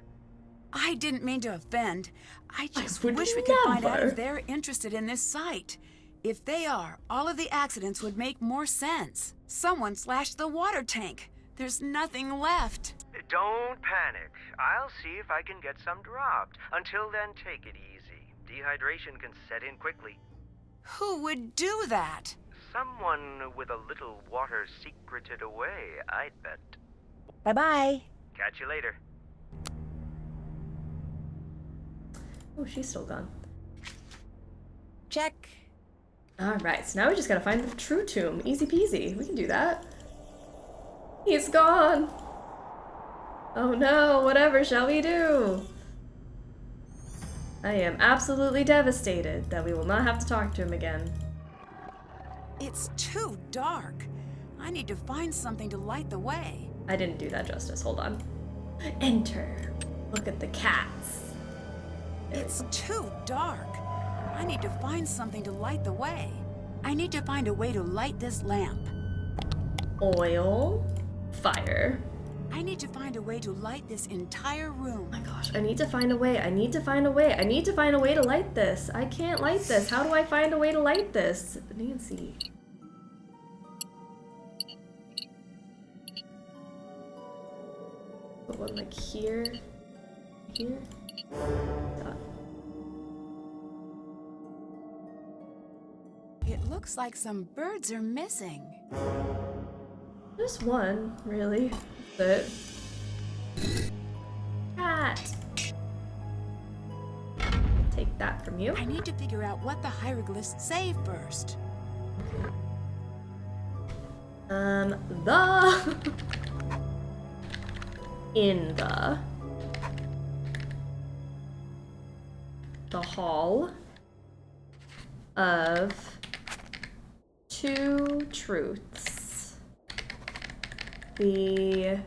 I didn't mean to offend. I just would wish we could find out never. if they're interested in this site. If they are, all of the accidents would make more sense. Someone slashed the water tank. There's nothing left. Don't panic. I'll see if I can get some dropped. Until then, take it easy. Dehydration can set in quickly. Who would do that? Someone with a little water secreted away, I'd bet. Bye-bye. Catch you later. Oh, she's still gone. Check. Alright, so now we just gotta find the true tomb. Easy peasy. We can do that. He's gone! Oh no, whatever shall we do? I am absolutely devastated that we will not have to talk to him again. It's too dark. I need to find something to light the way. I didn't do that justice. Hold on. Enter. Look at the cats. It's too dark. I need to find something to light the way. I need to find a way to light this lamp. Oil. Fire. I need to find a way to light this entire room. Oh my gosh, I need to find a way. I need to find a way. I need to find a way to light this. I can't light this. How do I find a way to light this? Nancy. Put one like here. Here. Done. It looks like some birds are missing. Just one, really. That's it. Cat. Take that from you. I need to figure out what the hieroglyphs say first. In the hall of two truths. They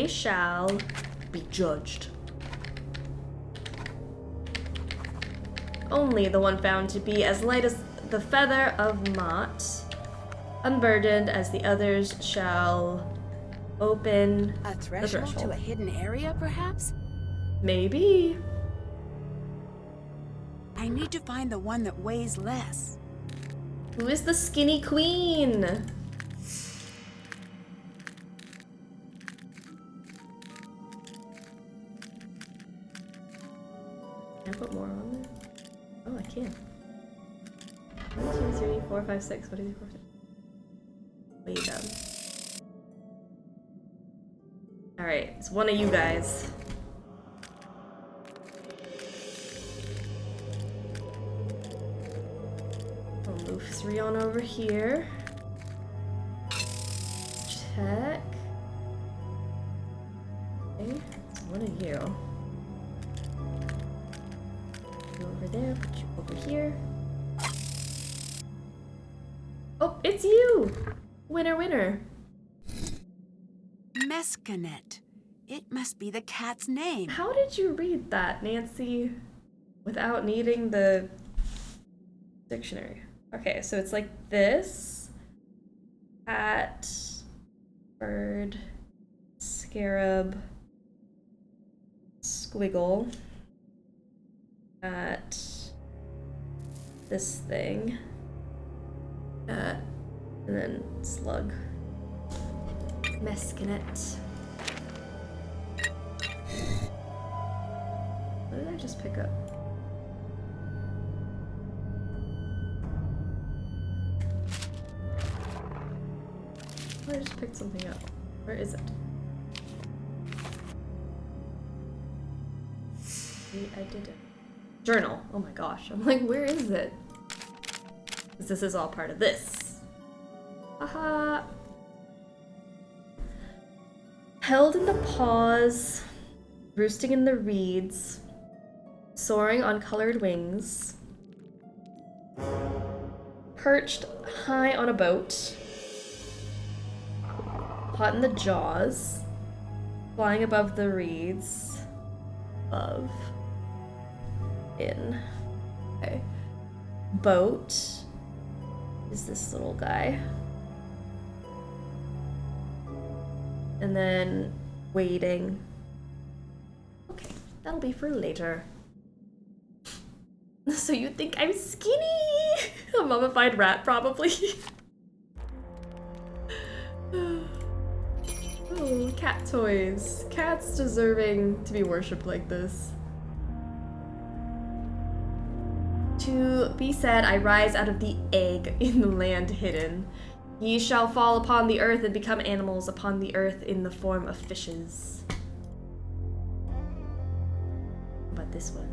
shall be judged. Only the one found to be as light as the feather of Mott, unburdened as the others, shall open A threshold to a hidden area, perhaps? Maybe. I need to find the one that weighs less. Who is the skinny queen? put more on there? Oh, I can. 1, 2, 3, 4, 5, 6. What is it? 4, 6. Way down. Alright, it's one of you guys. I'll move 3 on over here. Check. Okay, it's one of you. You over there, put you over here. Oh, it's you! Winner, winner. Mescanet. It must be the cat's name. How did you read that, Nancy, without needing the dictionary? Okay, so it's like this. Cat, bird, scarab, squiggle, at this thing, and then slug. Mescanet. What did I just pick up? I just picked something up. Where is it? See, I did it. Journal. Oh my gosh. I'm like, where is it? Because this is all part of this. Haha. Held in the paws, roosting in the reeds, soaring on colored wings, perched high on a boat, caught in the jaws, flying above the reeds, above, in. Okay. Boat is this little guy. And then waiting. Okay, that'll be for later. So you think I'm skinny? A mummified rat, probably. Oh, cat toys. Cats deserving to be worshipped like this. To be said, I rise out of the egg in the land hidden. Ye shall fall upon the earth and become animals upon the earth in the form of fishes. But this one.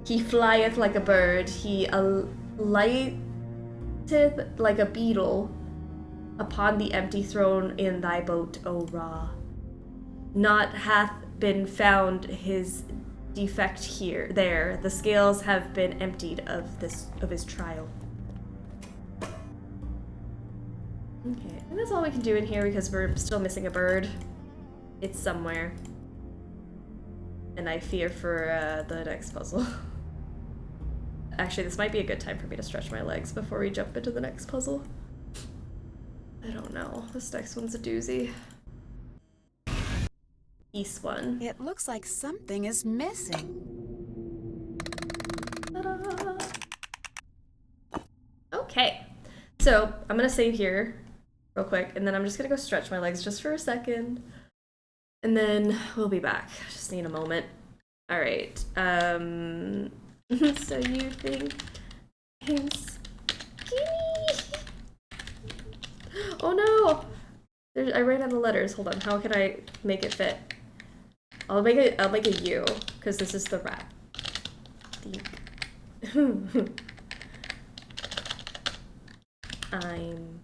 He flieth like a bird, he alighteth like a beetle upon the empty throne in thy boat, O Ra. Not hath been found his defect there. The scales have been emptied of his trial. Okay, and that's all we can do in here because we're still missing a bird. It's somewhere. And I fear for the next puzzle. Actually, this might be a good time for me to stretch my legs before we jump into the next puzzle. I don't know. This next one's a doozy. East one. It looks like something is missing. Ta-da! Okay, so I'm gonna save here real quick, and then I'm just gonna go stretch my legs just for a second, and then we'll be back. Just need a moment. All right. So you think I'm skinny? Oh no! I ran out of letters. Hold on. How can I make it fit? I'll make a U because this is the rat. I'm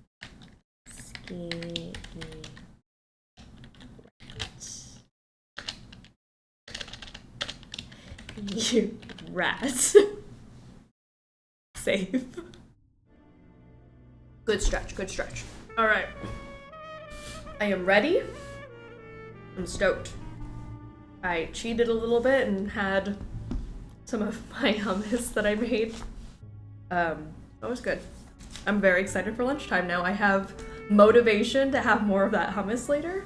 skinny. You rat. Safe. Good stretch, good stretch. All right. I am ready. I'm stoked. I cheated a little bit and had some of my hummus that I made. That was good. I'm very excited for lunchtime now. I have motivation to have more of that hummus later.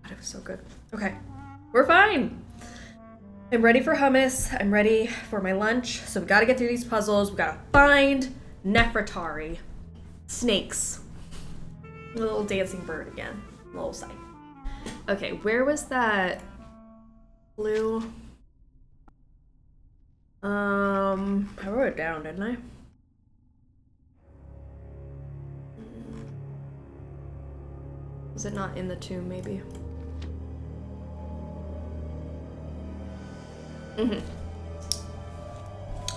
God, it was so good. Okay, we're fine. I'm ready for hummus. I'm ready for my lunch. So we gotta get through these puzzles. We gotta find Nefertari. Snakes. A little dancing bird again. A little side. Okay, where was that Blue. I wrote it down, didn't I? Was it not in the tomb, maybe?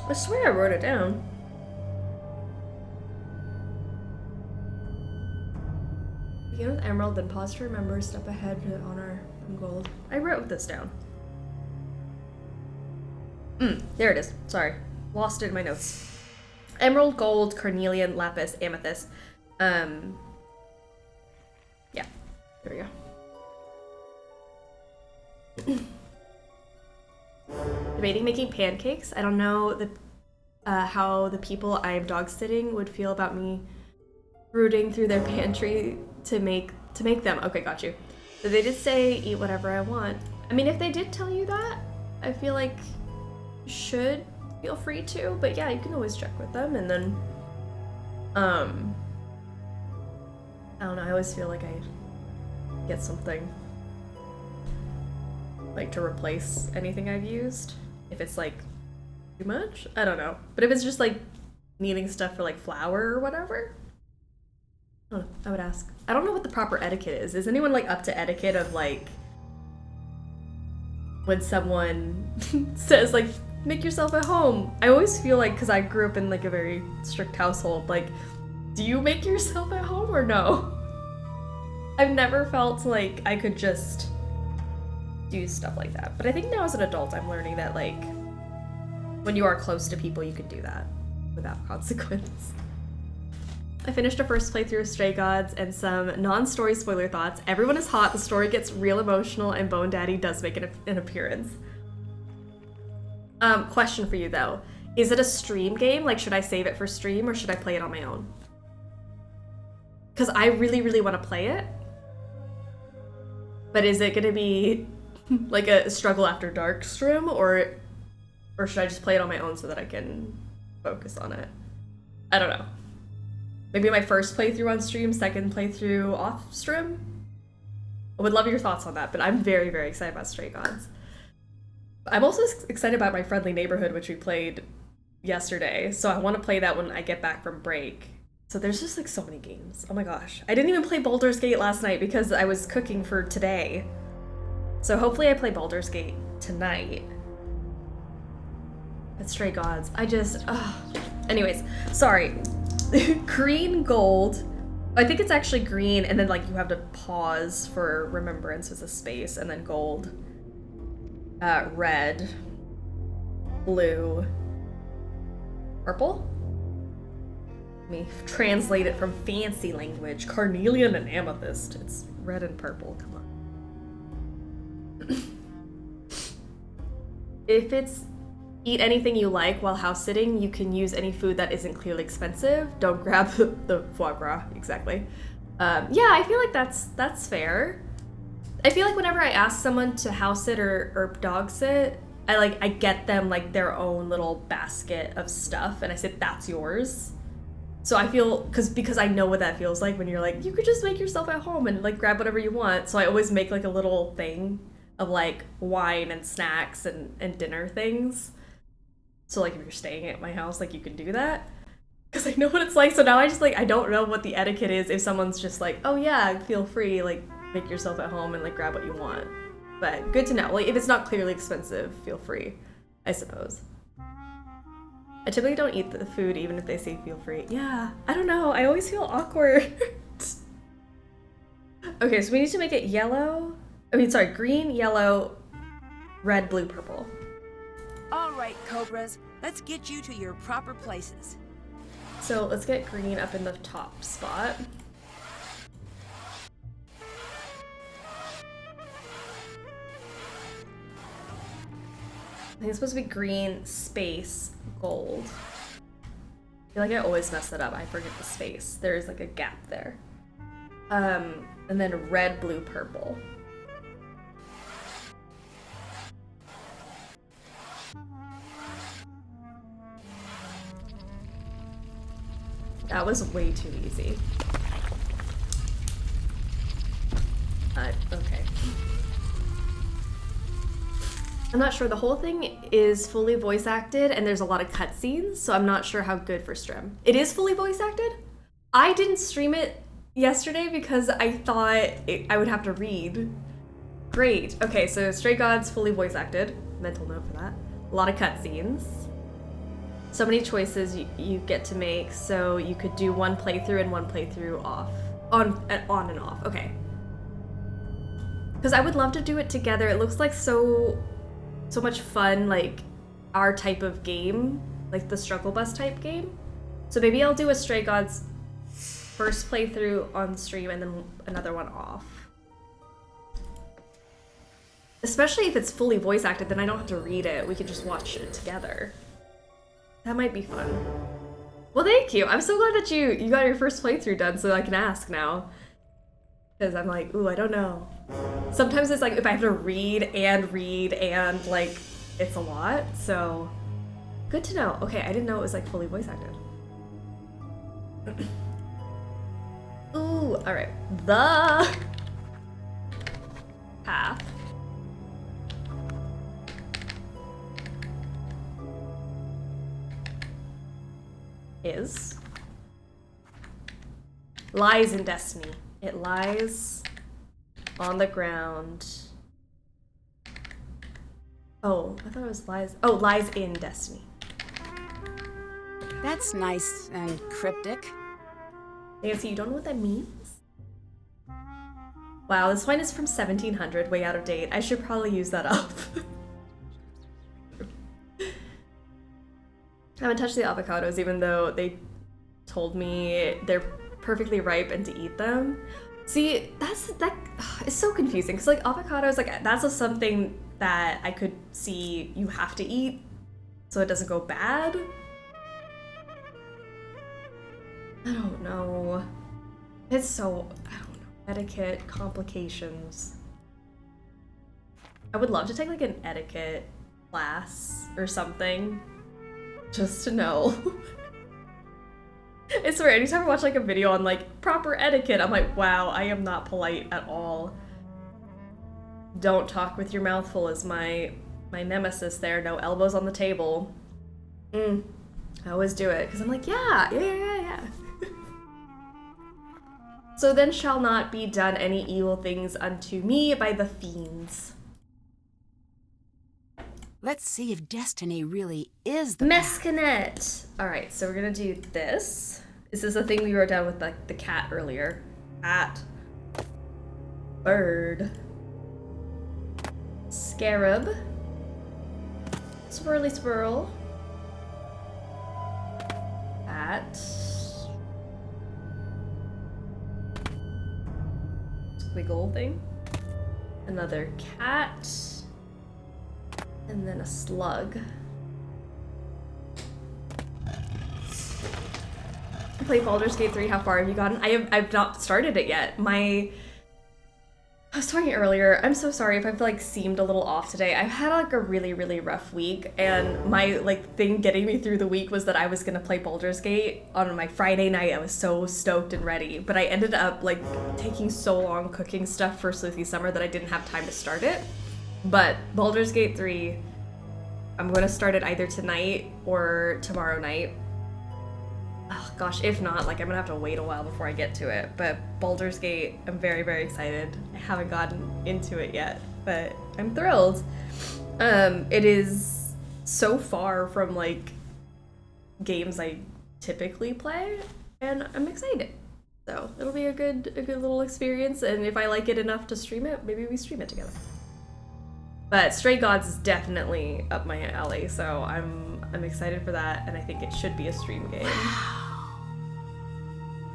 I swear I wrote it down. Begin with emerald, then pause to remember, step ahead to honor from gold. I wrote this down. There it is. Sorry. Lost it in my notes. Emerald, gold, carnelian, lapis, amethyst. Yeah. There we go. Debating making pancakes. I don't know how the people I am dog sitting would feel about me rooting through their pantry to make them. Okay, got you. So they did say eat whatever I want. I mean, if they did tell you that, I feel like you should feel free to, but yeah, you can always check with them. And then I don't know, I always feel like I get something like to replace anything I've used if it's like too much. I don't know, but if it's just like needing stuff for like flour or whatever, I don't know, I would ask. I don't know what the proper etiquette is. Is anyone like up to etiquette of like when someone says like make yourself at home? I always feel like, because I grew up in like a very strict household, like, do you make yourself at home or no? I've never felt like I could just do stuff like that. But I think now as an adult, I'm learning that like when you are close to people, you can do that without consequence. I finished a first playthrough of Stray Gods and some non-story spoiler thoughts. Everyone is hot, the story gets real emotional, and Bone Daddy does make an appearance. Question for you though. Is it a stream game? Like, should I save it for stream or should I play it on my own? Because I really, really want to play it. But is it going to be like a struggle after dark stream, or should I just play it on my own so that I can focus on it? I don't know. Maybe my first playthrough on stream, second playthrough off stream? I would love your thoughts on that, but I'm very, very excited about Stray Gods. I'm also excited about My Friendly Neighborhood, which we played yesterday, so I want to play that when I get back from break. So there's just like so many games. Oh my gosh. I didn't even play Baldur's Gate last night because I was cooking for today. So hopefully I play Baldur's Gate tonight. But Stray Gods, anyways, sorry. Green, gold. I think it's actually green, and then like you have to pause for remembrance with a space, and then gold. Red. Blue. Purple? Let me translate it from fancy language. Carnelian and amethyst. It's red and purple, come on. If it's eat anything you like while house sitting, you can use any food that isn't clearly expensive. Don't grab the foie gras, exactly. Yeah, I feel like that's fair. I feel like whenever I ask someone to house sit or dog sit, I get them like their own little basket of stuff and I said, that's yours. So I feel, because I know what that feels like when you're like, you could just make yourself at home and like grab whatever you want. So I always make like a little thing of like wine and snacks and dinner things. So like if you're staying at my house, like you can do that. Because I know what it's like. So now I just like, I don't know what the etiquette is if someone's just like, oh yeah, feel free, like make yourself at home and like grab what you want. But good to know. Like if it's not clearly expensive, feel free, I suppose. I typically don't eat the food even if they say feel free. Yeah, I don't know. I always feel awkward. Okay, so we need to make it yellow. Green, yellow, red, blue, purple. All right, Cobras, let's get you to your proper places. So let's get green up in the top spot. I think it's supposed to be green, space, gold. I feel like I always mess that up. I forget the space. There's like a gap there. And then red, blue, purple. That was way too easy. Okay. I'm not sure. The whole thing is fully voice acted and there's a lot of cutscenes, so I'm not sure how good for stream. It is fully voice acted? I didn't stream it yesterday because I thought I would have to read. Great. Okay, so Stray Gods fully voice acted. Mental note for that. A lot of cutscenes. So many choices you get to make, so you could do one playthrough and one playthrough off. On and off. Okay. Because I would love to do it together. It looks like so much fun, like our type of game, like the Struggle Bus type game. So maybe I'll do a Stray Gods first playthrough on stream and then another one off. Especially if it's fully voice acted, then I don't have to read it. We can just watch it together. That might be fun. Well, thank you. I'm so glad that you got your first playthrough done so I can ask now. Because I'm like, ooh, I don't know. Sometimes it's like if I have to read and like, it's a lot. So good to know. Okay, I didn't know it was like fully voice acted. Ooh, all right. The path lies in destiny. It lies on the ground. Oh, I thought it was lies. Oh, lies in destiny. That's nice and cryptic. Nancy, you don't know what that means? Wow, this wine is from 1700, way out of date. I should probably use that up. I haven't touched the avocados, even though they told me they're perfectly ripe and to eat them. See, that is so confusing because like avocados, like that's just something that I could see you have to eat so it doesn't go bad. I don't know. It's so, I don't know, etiquette, complications. I would love to take like an etiquette class or something just to know. I swear, anytime I watch like a video on like proper etiquette, I'm like, wow, I am not polite at all. Don't talk with your mouth full is my nemesis there. No elbows on the table. I always do it because I'm like, yeah. So then shall not be done any evil things unto me by the fiends. Let's see if destiny really is the Mescanet. All right, so we're gonna do this. This is the thing we wrote down with like the cat earlier. Cat. Bird. Scarab. Swirly swirl. Cat. Squiggle thing. Another cat. And then a slug. Play Baldur's Gate 3, how far have you gotten? I've not started it yet. I was talking earlier, I'm so sorry if I've like seemed a little off today. I've had like a really, really rough week, and my like thing getting me through the week was that I was gonna play Baldur's Gate on my Friday night. I was so stoked and ready, but I ended up like taking so long cooking stuff for Sleuthy Summer that I didn't have time to start it. But Baldur's Gate 3, I'm gonna start it either tonight or tomorrow night. Oh gosh, if not, like I'm gonna have to wait a while before I get to it. But Baldur's Gate, I'm very, very excited. I haven't gotten into it yet, but I'm thrilled. It is so far from like games I typically play, and I'm excited. So it'll be a good little experience, and if I like it enough to stream it, maybe we stream it together. But Stray Gods is definitely up my alley, so I'm excited for that, and I think it should be a stream game.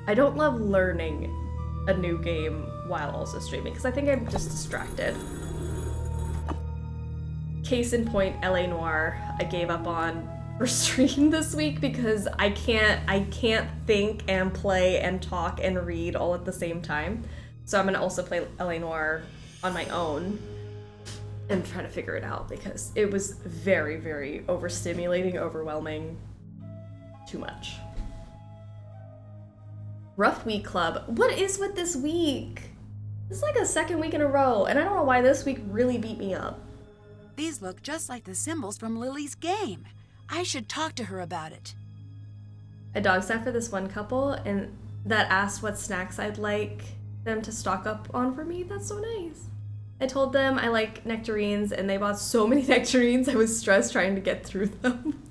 I don't love learning a new game while also streaming, because I think I'm just distracted. Case in point, LA Noire, I gave up on for stream this week because I can't think and play and talk and read all at the same time. So I'm gonna also play LA Noire on my own and trying to figure it out because it was very, very overstimulating, overwhelming, too much. Rough week club. What is with this week? It's like a second week in a row, and I don't know why this week really beat me up. These look just like the symbols from Lily's game. I should talk to her about it. I dog sat for this one couple and that asked what snacks I'd like them to stock up on for me. That's so nice. I told them I like nectarines and they bought so many nectarines I was stressed trying to get through them.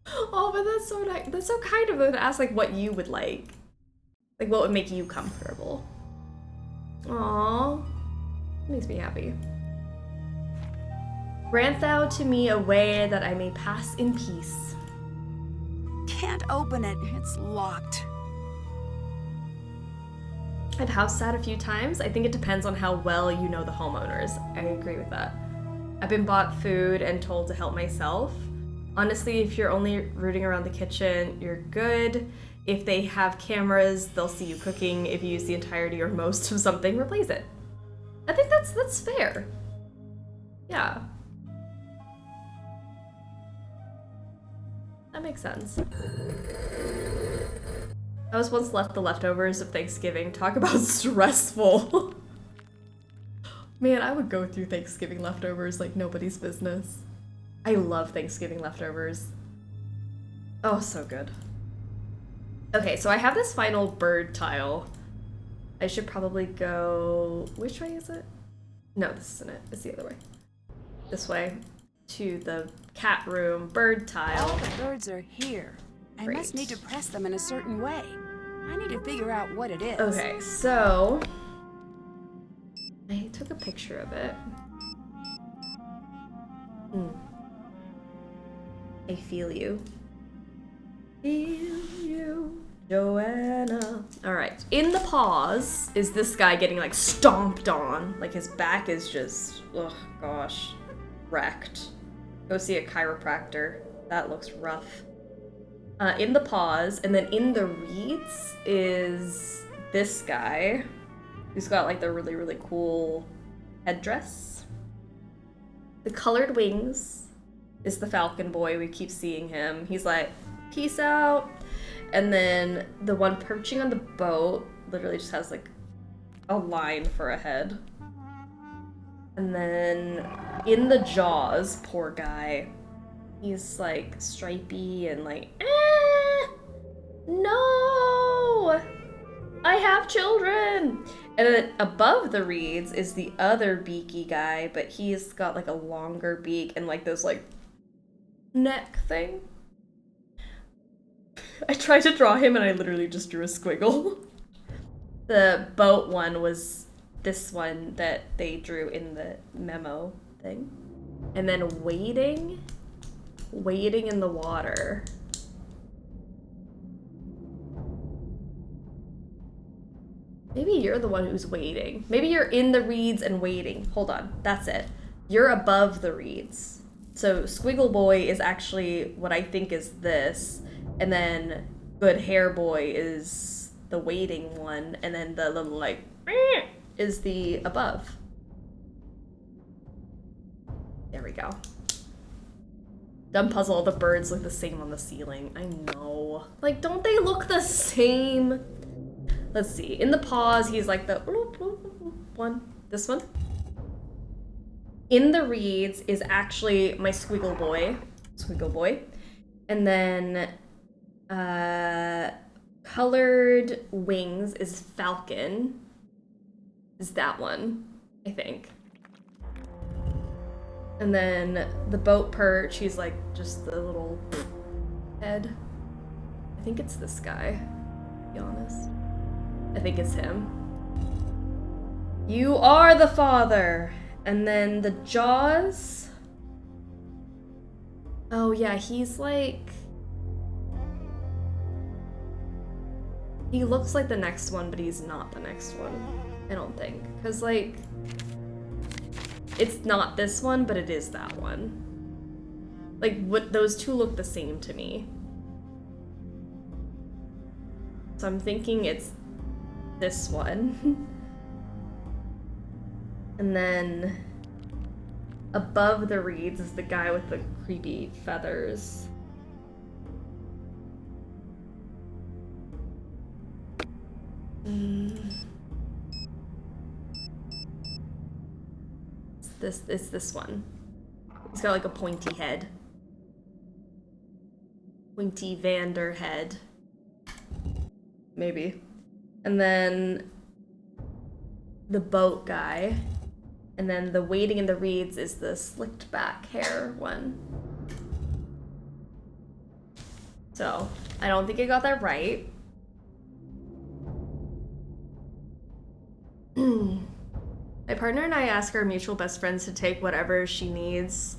Oh, but that's so nice. That's so kind of them to ask like what you would like. Like what would make you comfortable. Aww. Makes me happy. Grant thou to me a way that I may pass in peace. Can't open it. It's locked. I've house sat a few times. I think it depends on how well you know the homeowners. I agree with that. I've been bought food and told to help myself. Honestly, if you're only rooting around the kitchen, you're good. If they have cameras, they'll see you cooking. If you use the entirety or most of something, replace it. I think that's fair. Yeah. That makes sense. I was once left the leftovers of Thanksgiving. Talk about stressful. Man, I would go through Thanksgiving leftovers like nobody's business. I love Thanksgiving leftovers. Oh, so good. Okay, so I have this final bird tile. I should probably go... Which way is it? No, this isn't it. It's the other way. This way. To the cat room bird tile. All the birds are here. I must need to press them in a certain way. I need to figure out what it is. Okay, so... I took a picture of it. I feel you. Feel you, Joanna. Alright, in the paws is this guy getting like stomped on. Like his back is just, oh gosh, wrecked. Go see a chiropractor. That looks rough. In the paws, and then in the reeds is this guy who's got like the really, really cool headdress. The colored wings is the falcon boy. We keep seeing him. He's like, peace out. And then the one perching on the boat literally just has like a line for a head. And then in the jaws, poor guy, he's like stripy and like, no, I have children. And then above the reeds is the other beaky guy, but he's got like a longer beak and like this like neck thing. I tried to draw him and I literally just drew a squiggle. The boat one was this one that they drew in the memo thing. And then wading in the water. Maybe you're the one who's wading. Maybe you're in the reeds and wading. Hold on, that's it. You're above the reeds. So Squiggle Boy is actually what I think is this, and then Good Hair Boy is the wading one, and then the little like is the above. There we go. Dumb puzzle, all the birds look the same on the ceiling. I know. Like, don't they look the same? Let's see. In the paws, he's like the one. This one. In the reeds is actually my Squiggle Boy. Squiggle Boy. And then colored wings is Falcon. Is that one, I think. And then the boat perch, he's like just the little head. I think it's this guy, to be honest. I think it's him. You are the father. And then the jaws. Oh yeah, he's like... He looks like the next one, but he's not the next one. I don't think. Because like... It's not this one, but it is that one. Like, what, those two look the same to me. So I'm thinking it's this one. And then above the reeds is the guy with the creepy feathers. It's this one. He's got like a pointy head. Pointy Vander head. Maybe. And then the boat guy. And then the waiting in the reeds is the slicked back hair one. So, I don't think I got that right. My partner and I ask our mutual best friends to take whatever she needs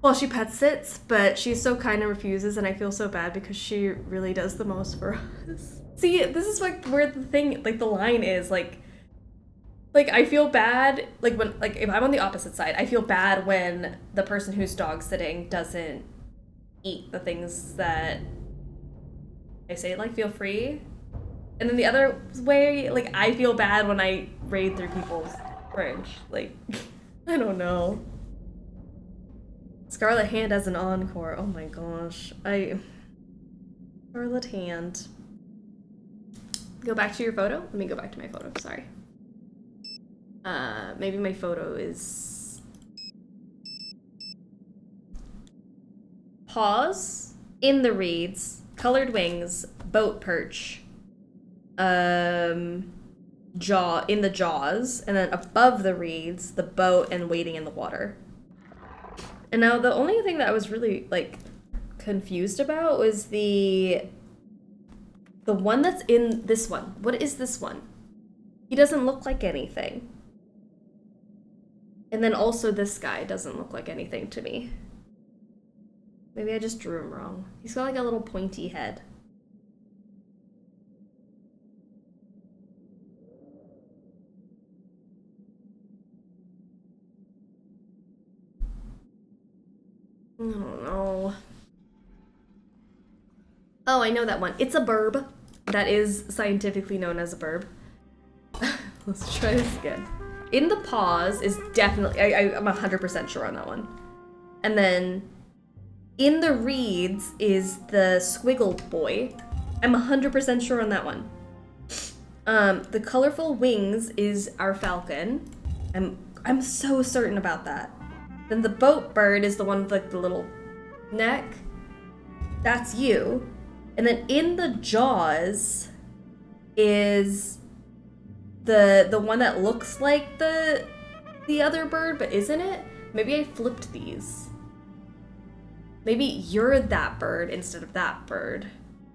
while she pet sits, but she's so kind and refuses, and I feel so bad because she really does the most for us. See, this is like where the thing, like the line is, like I feel bad, like when, like if I'm on the opposite side, I feel bad when the person who's dog sitting doesn't eat the things that I say, like feel free. And then the other way, like I feel bad when I raid through people's fridge. Like, I don't know. Scarlet Hand as an encore. Oh my gosh. Scarlet Hand. Go back to your photo? Let me go back to my photo, sorry. Maybe my photo is... Pause, in the reeds, colored wings, boat perch, jaw, in the jaws, and then above the reeds, the boat, and waiting in the water. And now the only thing that I was really, like, confused about was the one that's in this one. What is this one? He doesn't look like anything. And then also this guy doesn't look like anything to me. Maybe I just drew him wrong. He's got like a little pointy head. I don't know. Oh, I know that one. It's a burb. That is scientifically known as a burb. Let's try this again. In the pause is definitely, I'm 100% sure on that one. And then in the reeds is the squiggle boy. I'm 100% sure on that one. The colorful wings is our falcon. I'm so certain about that. Then the boat bird is the one with like the little neck. That's you. And then in the jaws is the one that looks like the other bird, but isn't it? Maybe I flipped these. Maybe you're that bird instead of that bird.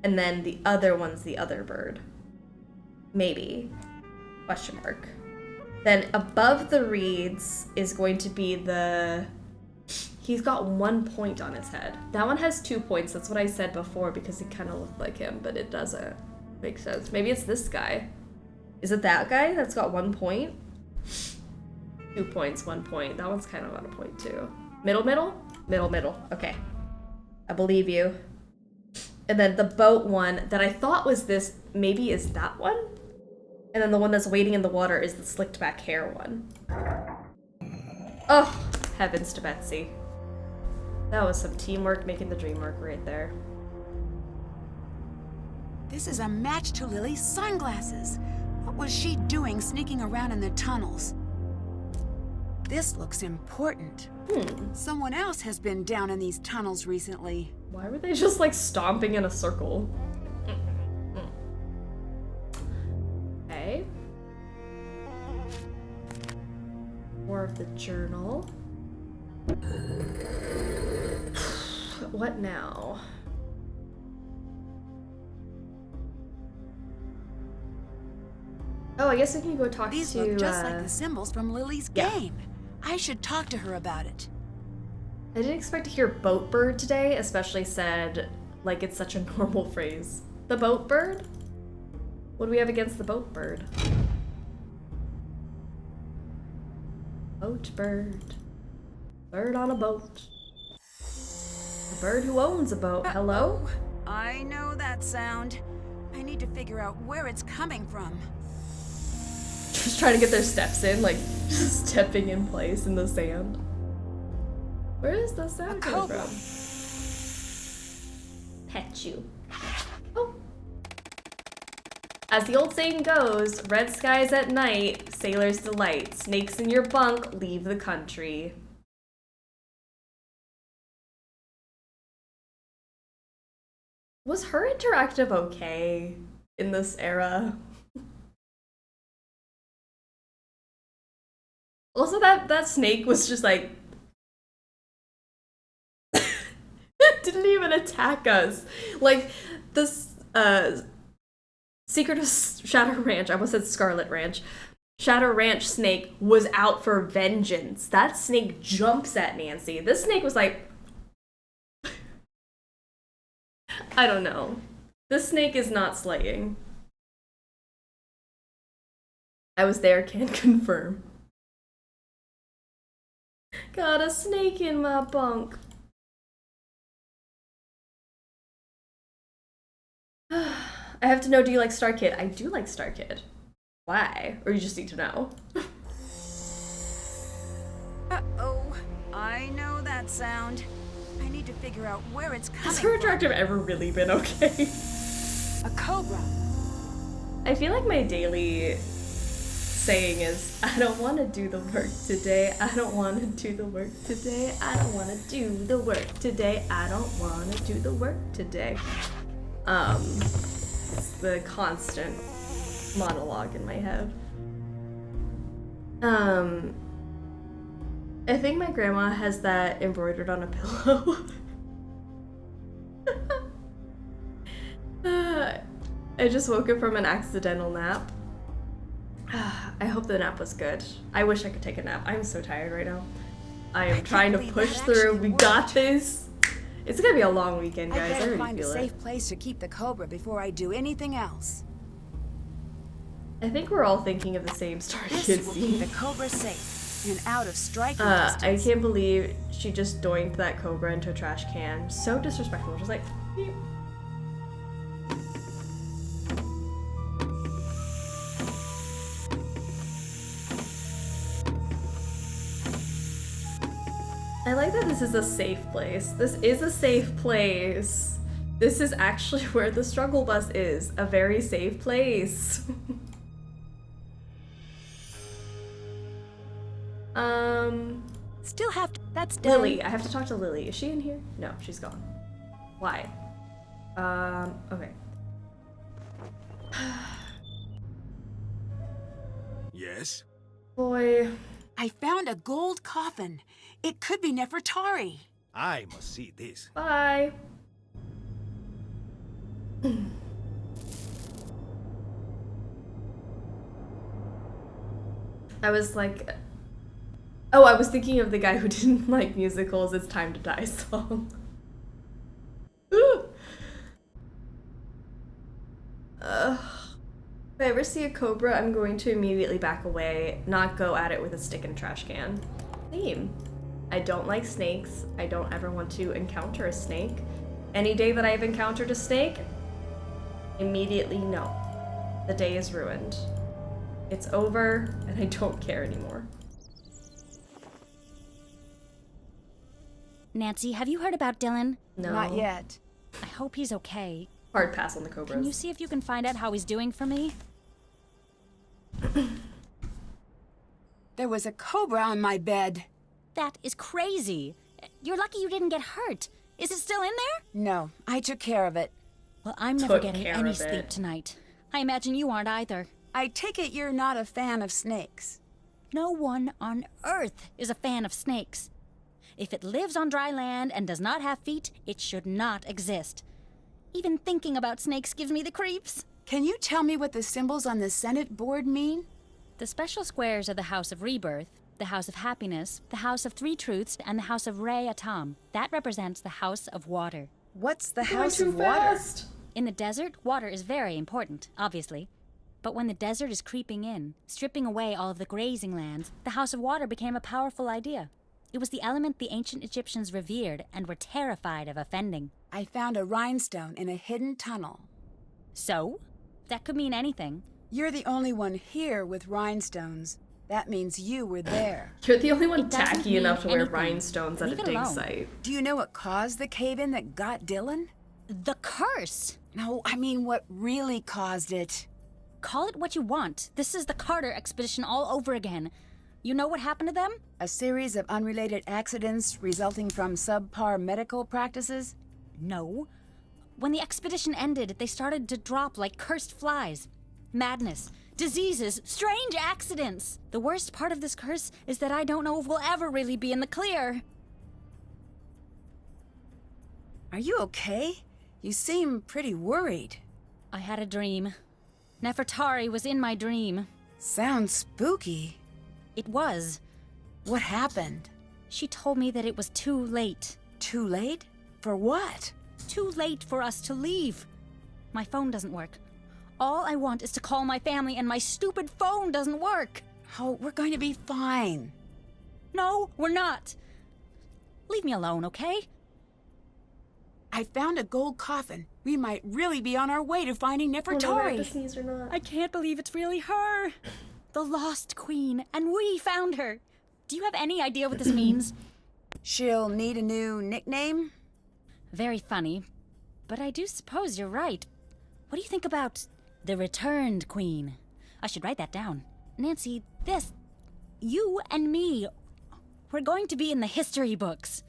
And then the other one's the other bird. Maybe. Question mark. Then above the reeds is going to be the... He's got 1 point on his head. That one has 2 points. That's what I said before because it kind of looked like him, but it doesn't make sense. Maybe it's this guy. Is it that guy that's got 1 point? 2 points, 1 point. That one's kind of on a point too. Middle, middle? Middle, middle. Okay. I believe you. And then the boat one that I thought was this, maybe is that one? And then the one that's waiting in the water is the slicked back hair one. Oh, heavens to Betsy. That was some teamwork making the dream work right there. This is a match to Lily's sunglasses. What was she doing sneaking around in the tunnels? This looks important. Someone else has been down in these tunnels recently. Why were they just like stomping in a circle? Okay. More of the journal. What now? Oh, I guess we can go talk These to... look just like the symbols from Lily's game. I should talk to her about it. I didn't expect to hear boat bird today, especially said like it's such a normal phrase. The boat bird? What do we have against the boat bird? Boat bird. Bird on a boat. The bird who owns a boat. Hello? I know that sound. I need to figure out where it's coming from. Just trying to get their steps in, like just stepping in place in the sand. Where is the sound coming from? Pet you. Oh. As the old saying goes, red skies at night, sailor's delight. Snakes in your bunk, leave the country. Was her interactive okay in this era? Also, that snake was just like didn't even attack us. Like this Secret of Shadow Ranch, I almost said Scarlet Ranch. Shadow Ranch snake was out for vengeance. That snake jumps at Nancy. This snake was like, I don't know. This snake is not slaying. I was there, can confirm. Got a snake in my bunk. I have to know, do you like Star Kid? I do like Star Kid. Why? Or you just need to know? Uh-oh. I know that sound. I need to figure out where it's coming Has her from. interactive ever really been okay? A cobra. I feel like my daily saying is, I don't want to do the work today. I don't want to do the work today. I don't want to do the work today. I don't want to do the work today. It's the constant monologue in my head. I think my grandma has that embroidered on a pillow. I just woke up from an accidental nap. I hope the nap was good. I wish I could take a nap. I'm so tired right now. I am trying to push through. We got this. It's gonna be a long weekend, guys. I better already find a feel safe it. place to keep the cobra before I do anything else. I think we're all thinking of the same Star Kid This will keep scene. the cobra safe and out of striking I distance. can't believe she just doinked that cobra into a trash can. So disrespectful. Just like, beep. I like that this is a safe place. This is a safe place. This is actually where the struggle bus is. A very safe place. Still have to. That's done. Lily. I have to talk to Lily. Is she in here? No, she's gone. Why? Okay. Yes? Boy. I found a gold coffin. It could be Nefertari. I must see this. Bye. I was like, oh, I was thinking of the guy who didn't like musicals. It's Time to Die song. If I ever see a cobra, I'm going to immediately back away, not go at it with a stick and trash can. Same. I don't like snakes. I don't ever want to encounter a snake. Any day that I've encountered a snake, immediately no. The day is ruined. It's over, and I don't care anymore. Nancy, have you heard about Dylan? No. Not yet. I hope he's okay. Hard pass on the cobras. Can you see if you can find out how he's doing for me? There was a cobra on my bed. That is crazy. You're lucky you didn't get hurt. Is it still in there? No, I took care of it. Well, I'm never getting any sleep tonight. I imagine you aren't either. I take it you're not a fan of snakes. No one on Earth is a fan of snakes. If it lives on dry land and does not have feet, it should not exist. Even thinking about snakes gives me the creeps. Can you tell me what the symbols on the Senate board mean? The special squares are the House of Rebirth, the House of Happiness, the House of Three Truths, and the House of Re Atom. That represents the House of Water. What's the Going House too of Water? fast. In the desert, water is very important, obviously. But when the desert is creeping in, stripping away all of the grazing lands, the House of Water became a powerful idea. It was the element the ancient Egyptians revered and were terrified of offending. I found a rhinestone in a hidden tunnel. So? That could mean anything. You're the only one here with rhinestones. That means you were there. You're the only one It doesn't tacky enough to mean wear anything. rhinestones at Leave a it dig alone. site. Do you know what caused the cave-in that got Dylan? The curse! No, I mean what really caused it. Call it what you want. This is the Carter expedition all over again. You know what happened to them? A series of unrelated accidents resulting from subpar medical practices? No. When the expedition ended, they started to drop like cursed flies. Madness, diseases, strange accidents. The worst part of this curse is that I don't know if we'll ever really be in the clear. Are you okay? You seem pretty worried. I had a dream. Nefertari was in my dream. Sounds spooky. It was. What happened? She told me that it was too late. Too late? For what? Too late for us to leave. My phone doesn't work. All I want is to call my family, and my stupid phone doesn't work. Oh, we're going to be fine. No, we're not. Leave me alone, okay? I found a gold coffin. We might really be on our way to finding Nefertari. Oh, no, I have to sneeze or not. I can't believe it's really her. The lost queen, and we found her. Do you have any idea what this means? She'll need a new nickname? Very funny, but I do suppose you're right. What do you think about the returned queen? I should write that down. Nancy, you and me, we're going to be in the history books.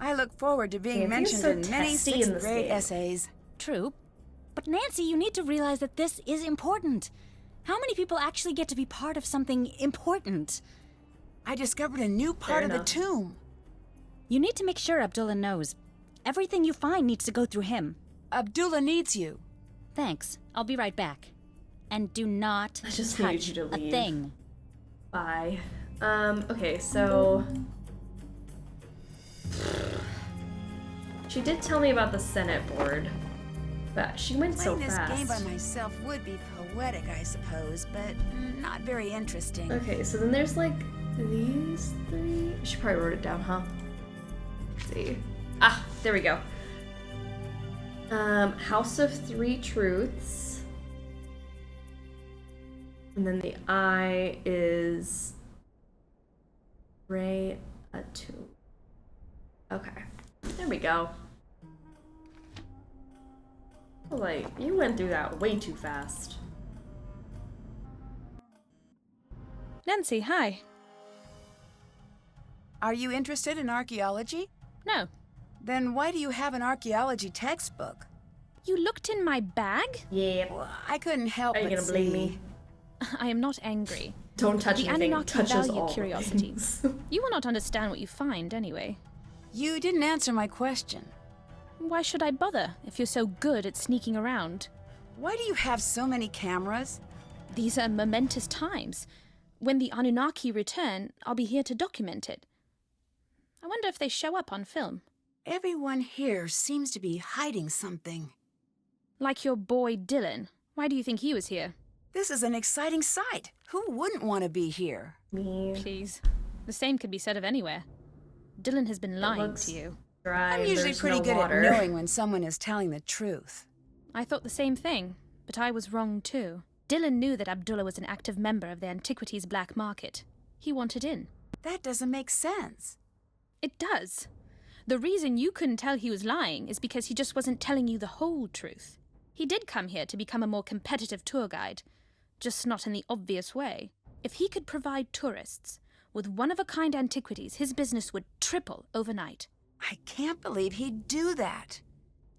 I look forward to being Nancy's mentioned so in many testy in 6th this grade game. essays. True. But Nancy, you need to realize that this is important. How many people actually get to be part of something important? I discovered a new part of the tomb. You need to make sure Abdullah knows. Everything you find needs to go through him. Abdullah needs you. Thanks. I'll be right back. And do not I just touch need you to a leave. thing. Bye. Okay, so... She did tell me about the Senate board, but she went so Playing this fast. game by myself would be poetic, I suppose, but not very interesting. Okay, so then there's like these three. She probably wrote it down, huh? Let's see. Ah, there we go. House of Three Truths. And then the I is Ray Atu. Okay, there we go. Like, you went through that way too fast. Nancy, hi. Are you interested in archaeology? No. Then why do you have an archaeology textbook? You looked in my bag? Yeah. Well, I couldn't help Are you but gonna blame see. me? I am not angry. Don't touch The anything. Anunnaki Touch us value all. curiosity. You will not understand what you find, anyway. You didn't answer my question. Why should I bother if you're so good at sneaking around? Why do you have so many cameras? These are momentous times. When the Anunnaki return, I'll be here to document it. I wonder if they show up on film. Everyone here seems to be hiding something. Like your boy Dylan. Why do you think he was here? This is an exciting sight. Who wouldn't want to be here? Me. Please. The same could be said of anywhere. Dylan has been lying to you. Dry, I'm usually there's pretty no good water. at knowing when someone is telling the truth. I thought the same thing, but I was wrong too. Dylan knew that Abdullah was an active member of the antiquities black market. He wanted in. That doesn't make sense. It does. The reason you couldn't tell he was lying is because he just wasn't telling you the whole truth. He did come here to become a more competitive tour guide, just not in the obvious way. If he could provide tourists with one-of-a-kind antiquities, his business would triple overnight. I can't believe he'd do that.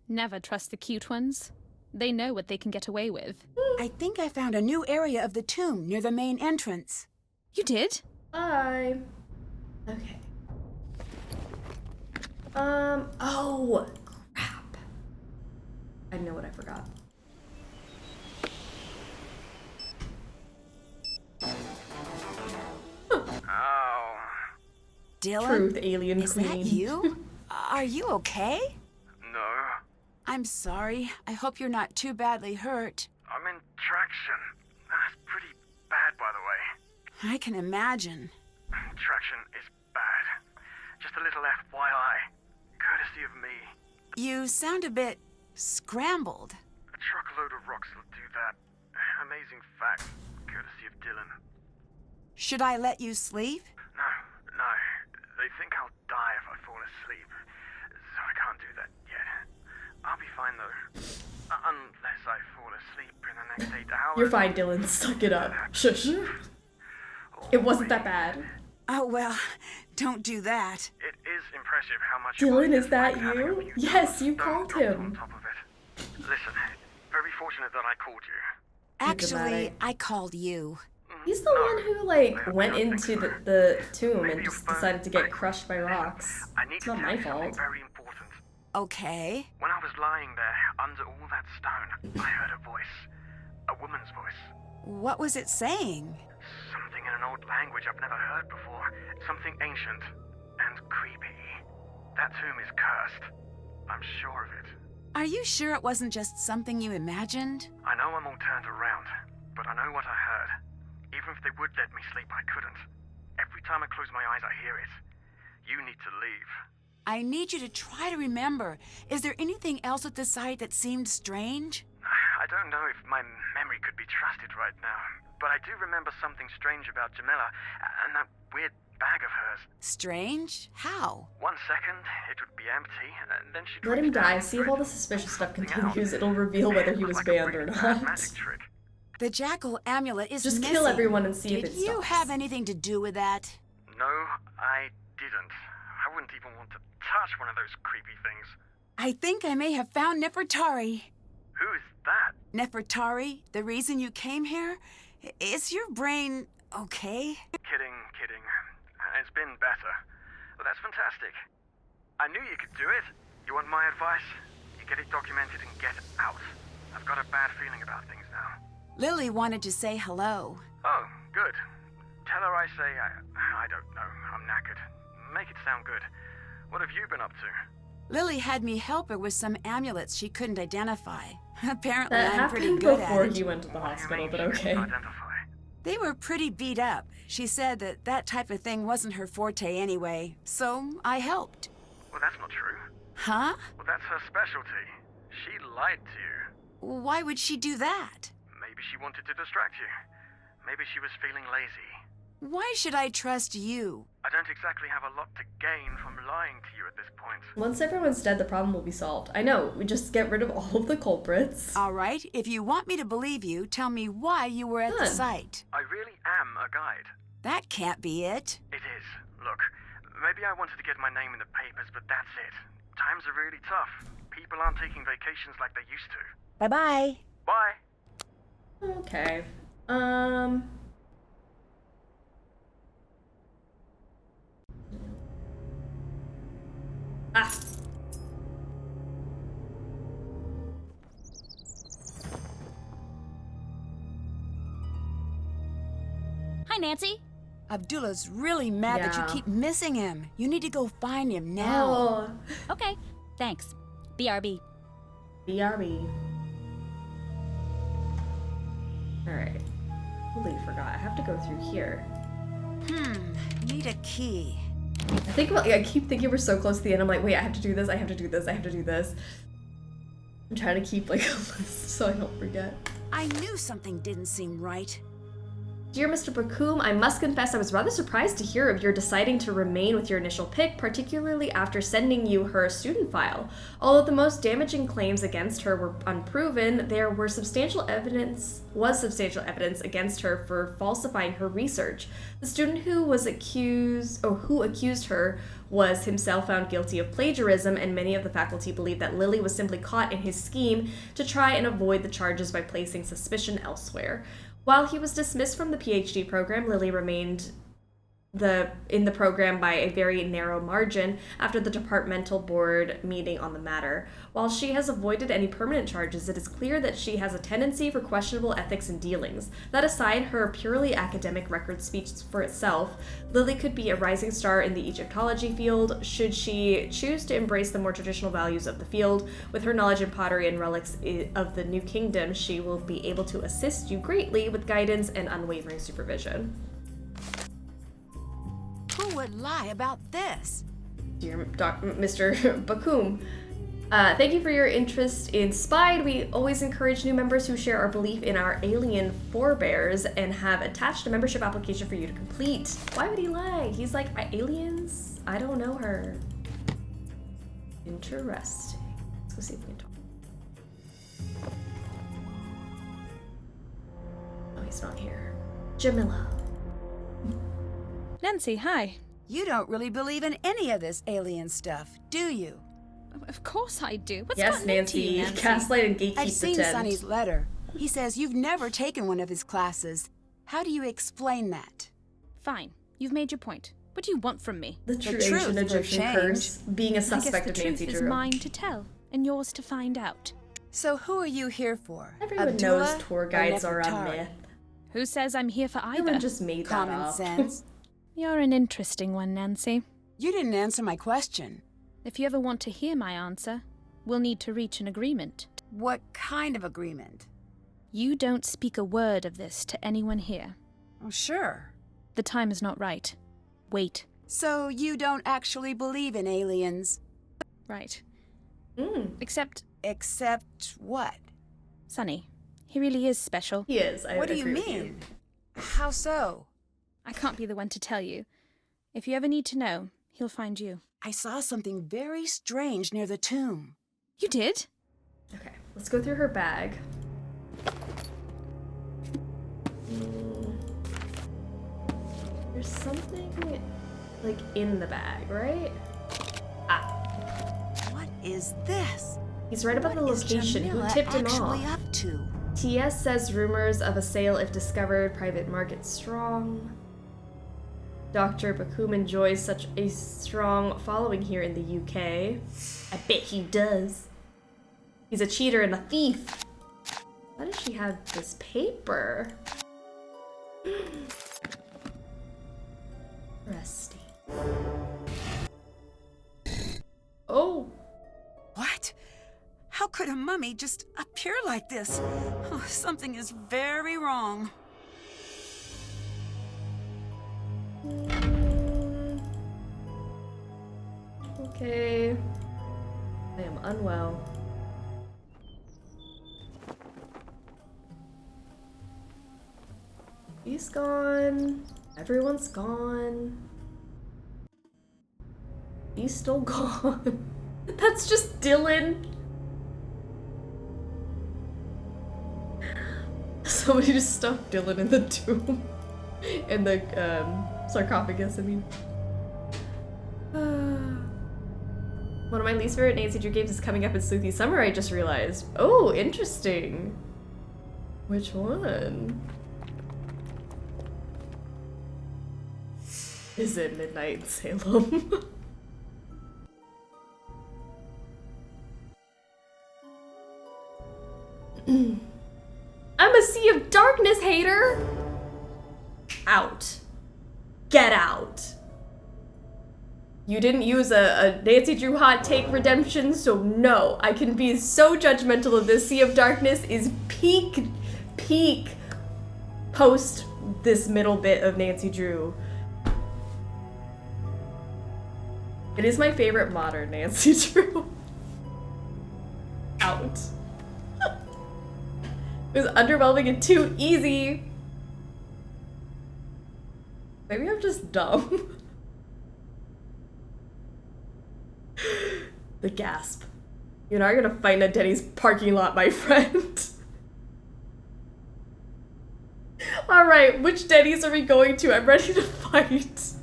Never trust the cute ones. They know what they can get away with. I think I found a new area of the tomb near the main entrance. You did? Bye. Okay. Oh, crap. I know what I forgot. Oh. Dylan? Truth, alien Is queen. that you? Are you okay? No. I'm sorry. I hope you're not too badly hurt. I'm in traction. That's pretty bad, by the way. I can imagine. Traction is bad. Just a little FYI. Courtesy of me. You sound a bit scrambled. A truckload of rocks will do that. Amazing fact. Courtesy of Dylan. Should I let you sleep? No. They think I'll die if I fall asleep. So I can't do that yet. I'll be fine though. Unless I fall asleep in the next 8 hours. You're fine, Dylan. Suck it up. Shush. It wasn't that bad. Oh, well, don't do that. It is impressive how much Dylan, is that you? Yes, you called him. On top of it. Listen, very fortunate that I called you. Actually, I called you. He's the one who, like, went into the tomb and just decided to get crushed by rocks. It's not my fault. Very important. Okay. When I was lying there, under all that stone, I heard a voice. A woman's voice. What was it saying? Something in an old language I've never heard before. Something ancient and creepy. That tomb is cursed. I'm sure of it. Are you sure it wasn't just something you imagined? I know I'm all turned around, but I know what I heard. Even if they would let me sleep, I couldn't. Every time I close my eyes, I hear it. You need to leave. I need you to try to remember. Is there anything else at the site that seemed strange? I don't know if my memory could be trusted right now, but I do remember something strange about Jamila and that weird bag of hers. Strange? How? 1 second, it would be empty, and then she'd Let him reach down die. and See if all the suspicious stuff continues. It'll out. reveal whether he was Like a banned or really not. bad magic trick. The jackal amulet is Just missing. kill everyone and see if it Did you stops. have anything to do with that? No, I didn't. I wouldn't even want to touch one of those creepy things. I think I may have found Nefertari. Who is that? Nefertari, the reason you came here? Is your brain okay? Kidding. It's been better. Well, that's fantastic. I knew you could do it. You want my advice? You get it documented and get out. I've got a bad feeling about things now. Lily wanted to say hello. Oh, good. Tell her I say I don't know. I'm knackered. Make it sound good. What have you been up to? Lily had me help her with some amulets she couldn't identify. Apparently, That I'm pretty happened good before at it. he went to the hospital, but okay. They were pretty beat up. She said that type of thing wasn't her forte anyway, so I helped. Well, that's not true. Huh? Well, that's her specialty. She lied to you. Why would she do that? Maybe she wanted to distract you. Maybe she was feeling lazy. Why should I trust you? I don't exactly have a lot to gain from lying to you at this point. Once everyone's dead, the problem will be solved. I know, we just get rid of all of the culprits. All right, if you want me to believe you, tell me why you were at the site. I really am a guide. That can't be it. It is. Look, maybe I wanted to get my name in the papers, but that's it. Times are really tough. People aren't taking vacations like they used to. Bye-bye. Bye. Okay. Ah. Hi, Nancy. Abdullah's really mad that Yeah. you keep missing him. You need to go find him now. Okay, thanks. BRB. BRB. Alright. Totally forgot. I have to go through here. Need a key. I keep thinking we're so close to the end. I'm like, wait, I have to do this, I have to do this, I have to do this. I'm trying to keep like a list so I don't forget. I knew something didn't seem right. Dear Mr. Bakum, I must confess I was rather surprised to hear of your deciding to remain with your initial pick, particularly after sending you her student file. Although the most damaging claims against her were unproven, there was substantial evidence against her for falsifying her research. The student who accused her was himself found guilty of plagiarism, and many of the faculty believe that Lily was simply caught in his scheme to try and avoid the charges by placing suspicion elsewhere. While he was dismissed from the PhD program, Lily remained in the program by a very narrow margin after the departmental board meeting on the matter. While she has avoided any permanent charges, it is clear that she has a tendency for questionable ethics and dealings. That aside, her purely academic record speaks for itself. Lily could be a rising star in the Egyptology field should she choose to embrace the more traditional values of the field. With her knowledge in pottery and relics of the New Kingdom, she will be able to assist you greatly with guidance and unwavering supervision. Who would lie about this? Dear Mr. Bakum, thank you for your interest in Spied. We always encourage new members who share our belief in our alien forebears and have attached a membership application for you to complete. Why would he lie? He's like, aliens? I don't know her. Interesting. Let's go see if we can talk. Oh, he's not here. Jamila. Nancy, hi. You don't really believe in any of this alien stuff, do you? Of course I do. What's Yes, gotten into you, Nancy. Nancy? Gaslight and gatekeep I've seen pretend. Sonny's letter. He says you've never taken one of his classes. How do you explain that? Fine. You've made your point. What do you want from me? The true truth Asian for a Egyptian change. curse. Being a I guess suspect the of Nancy truth is Drew. mine to tell, and yours to find out. So who are you here for? Everyone Abdullah knows tour or guides are a Nefertari? myth. Who says I'm here for either? Everyone just made that Common up. sense. You're an interesting one, Nancy. You didn't answer my question. If you ever want to hear my answer, we'll need to reach an agreement. What kind of agreement? You don't speak a word of this to anyone here. Oh, sure. The time is not right. Wait. So you don't actually believe in aliens? Right. Except what? Sonny, he really is special. He is. I What do you agree with mean? How so? I can't be the one to tell you. If you ever need to know, he'll find you. I saw something very strange near the tomb. You did? Okay, let's go through her bag. There's something, like, in the bag, right? What is this? He's right about the What is location. Who Jamila tipped him actually off? up to? TS says rumors of a sale if discovered, private market strong. Dr. Bakum enjoys such a strong following here in the UK. I bet he does. He's a cheater and a thief. Why does she have this paper? Interesting. Oh. What? How could a mummy just appear like this? Oh, something is very wrong. Okay. I am unwell. He's gone. Everyone's gone. He's still gone. That's just Dylan. Somebody just stuffed Dylan in the tomb. In the sarcophagus, I mean. One of my least favorite Nancy Drew games is coming up in Sleuthy Summer, I just realized. Oh, interesting. Which one? Is it Midnight in Salem? I'm a Sea of Darkness hater! Out. Get out. You didn't use a Nancy Drew hot take redemption, so no, I can be so judgmental of this. Sea of Darkness is peak post this middle bit of Nancy Drew. It is my favorite modern Nancy Drew. Out. It was underwhelming and too easy. Maybe I'm just dumb. The gasp. You and I are gonna fight in a Denny's parking lot, my friend. Alright, which Denny's are we going to? I'm ready to fight.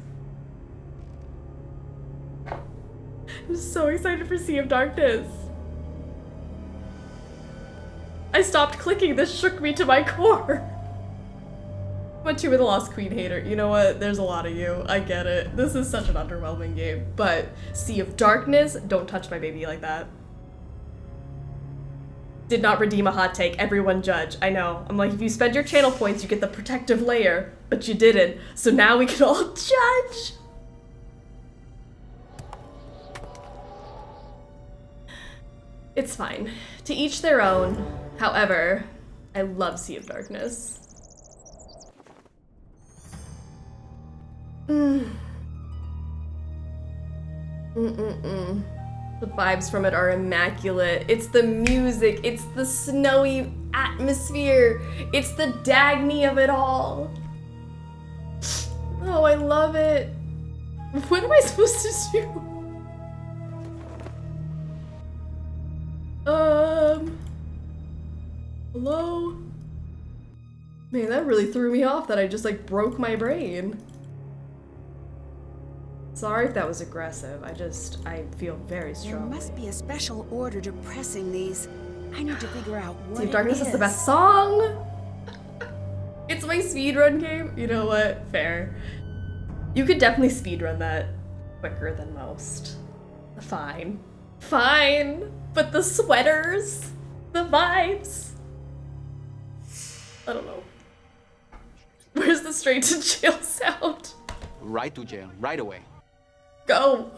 I'm so excited for Sea of Darkness. I stopped clicking, this shook me to my core. I'm a Two with a Lost Queen hater. You know what? There's a lot of you. I get it. This is such an underwhelming game. But Sea of Darkness, don't touch my baby like that. Did not redeem a hot take. Everyone judge. I know. I'm like, if you spend your channel points, you get the protective layer. But you didn't. So now we can all judge. It's fine. To each their own. However, I love Sea of Darkness. The vibes from it are immaculate. It's the music, it's the snowy atmosphere, it's the Dagny of it all. Oh, I love it. What am I supposed to do? Hello? Man, that really threw me off that I just like broke my brain. Sorry if that was aggressive. I feel very There strongly. must be a special order to pressing these. I need to figure out what Sea of Darkness it is the best song. It's my speedrun game. You know what? Fair. You could definitely speedrun that quicker than most. Fine. Fine. But the sweaters, the vibes. I don't know. Where's the straight to jail sound? Right to jail, right away. Go!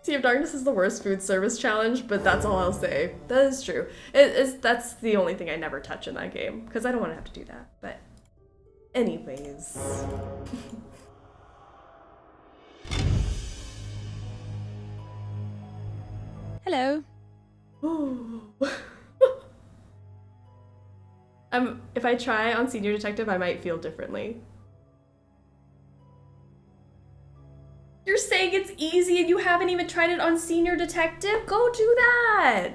Sea of Darkness is the worst food service challenge, but that's all I'll say. That is true. That's the only thing I never touch in that game, because I don't want to have to do that. But anyways. Hello. If I try on Senior Detective, I might feel differently. You're saying it's easy and you haven't even tried it on Senior Detective? Go do that!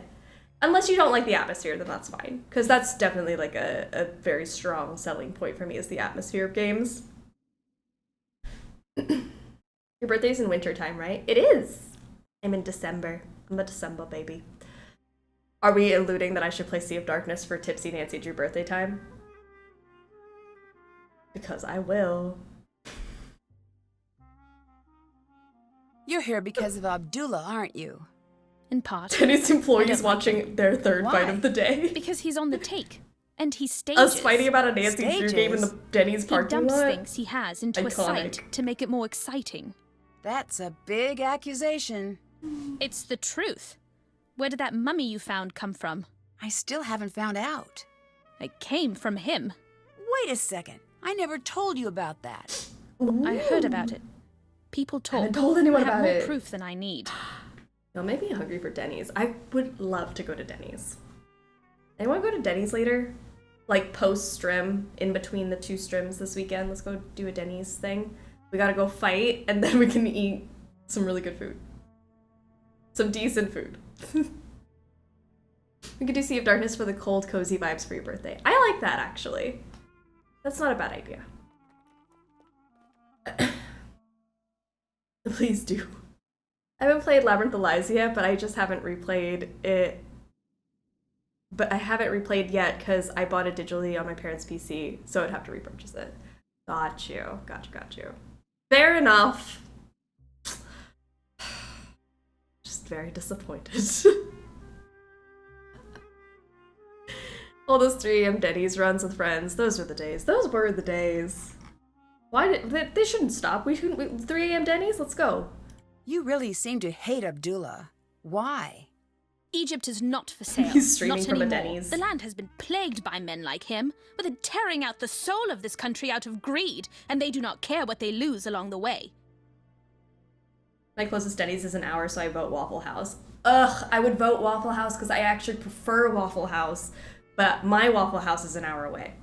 Unless you don't like the atmosphere, then that's fine. Because that's definitely like a very strong selling point for me is the atmosphere of games. Your birthday's in wintertime, right? It is! I'm in December. I'm a December baby. Are we alluding that I should play Sea of Darkness for Tipsy Nancy Drew birthday time? Because I will. You're here because of Abdullah, aren't you? In part. Denny's employees like watching their third fight of the day. Because he's on the take. And he stages. Us fighting about a Nancy Drew game in the Denny's parking He dumps lot. things he has into a site to make it more exciting. That's a big accusation. It's the truth. Where did that mummy you found come from? I still haven't found out. It came from him. Wait a second. I never told you about that. I heard about it. People talk. I haven't told anyone I have about more it. proof than I need. You'll make me hungry for Denny's. I would love to go to Denny's. Anyone go to Denny's later? Like post-strim, in between the two strims this weekend. Let's go do a Denny's thing. We gotta go fight, and then we can eat some really good food. Some decent food. We could do Sea of Darkness for the cold, cozy vibes for your birthday. I like that, actually. That's not a bad idea. Please do. I haven't played Labyrinth of Lies yet, but I just haven't replayed it. But I haven't replayed yet because I bought it digitally on my parents' PC, so I'd have to repurchase it. Got you. Got you. Fair enough. Just very disappointed. All those 3 AM Denny's runs with friends, those were the days. Those were the days. Why did they shouldn't stop. We shouldn't 3 AM Denny's, let's go. You really seem to hate Abdullah. Why? Egypt is not for sale. He's streaming not from a anymore. Denny's. The land has been plagued by men like him, with it tearing out the soul of this country out of greed, and they do not care what they lose along the way. My closest Denny's is an hour, so I vote Waffle House. Ugh, I would vote Waffle House because I actually prefer Waffle House, but my Waffle House is an hour away.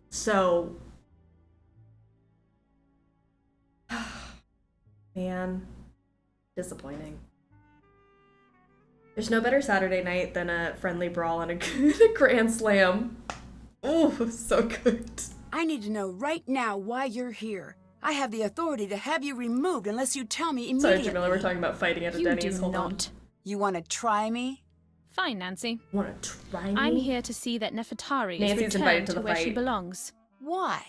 So... man, disappointing. There's no better Saturday night than a friendly brawl and a grand slam. Ooh, so good. I need to know right now why you're here. I have the authority to have you removed unless you tell me immediately. Sorry, Jamila, we're talking about fighting at a Denny's. Hold on. You want to try me? Fine, Nancy. Want to try me? I'm here to see that Nefertari Nancy's is invited returned to to the where she fight. belongs. Why?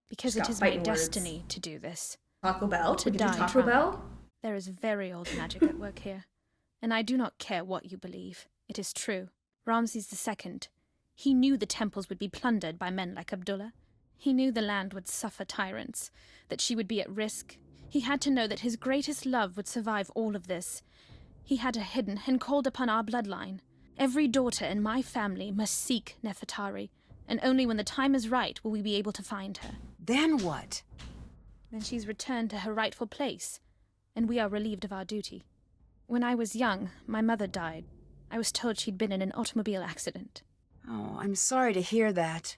Because She's it got is my fighting words. destiny to do this. Taco Bell? To We can do die Taco trying. Bell? There is very old magic at work here, and I do not care what you believe. It is true. Ramses II, he knew the temples would be plundered by men like Abdullah. He knew the land would suffer tyrants, that she would be at risk. He had to know that his greatest love would survive all of this. He had her hidden and called upon our bloodline. Every daughter in my family must seek Nefertari, and only when the time is right will we be able to find her. Then what? Then she's returned to her rightful place, and we are relieved of our duty. When I was young, my mother died. I was told she'd been in an automobile accident. Oh, I'm sorry to hear that.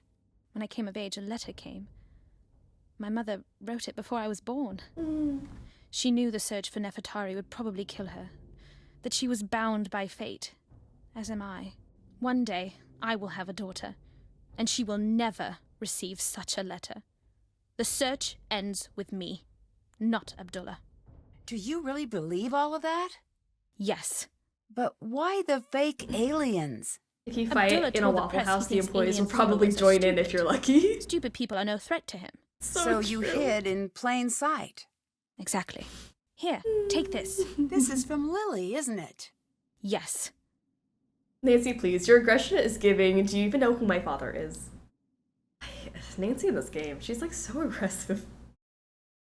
When I came of age, a letter came. My mother wrote it before I was born. She knew the search for Nefertari would probably kill her, that she was bound by fate, as am I. One day, I will have a daughter, and she will never receive such a letter. The search ends with me. not Abdullah. Do you really believe all of that? Yes. But why the fake aliens? If you fight Abdullah in a told the Waffle press he House, the thinks employees will alien probably followers are join in if stupid. you're lucky. Stupid people are no threat to him. So you hid in plain sight. Exactly. Here, take this. This is from Lily, isn't it? Yes. Nancy, please, your aggression is giving. Do you even know who my father is? Nancy in this game, she's like so aggressive.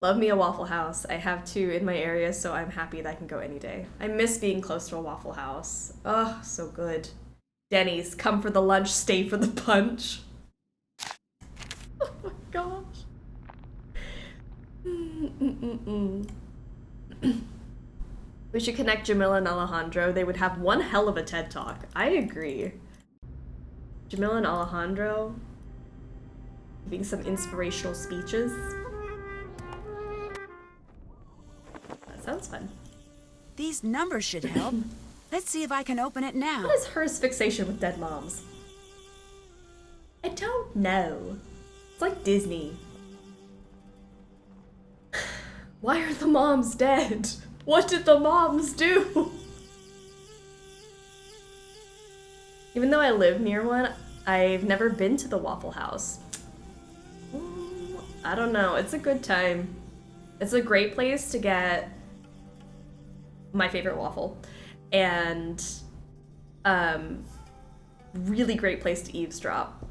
Love me a Waffle House. I have 2 in my area, so I'm happy that I can go any day. I miss being close to a Waffle House. Oh, so good. Denny's, come for the lunch, stay for the punch. Oh my gosh. We should connect Jamila and Alejandro. They would have one hell of a TED Talk. I agree. Jamila and Alejandro giving some inspirational speeches. That sounds fun. These numbers should help. Let's see if I can open it now. What is hers fixation with dead moms? I don't know. It's like Disney. Why are the moms dead? What did the moms do? Even though I live near one, I've never been to the Waffle House. I don't know. It's a good time. It's a great place to get my favorite waffle. And really great place to eavesdrop.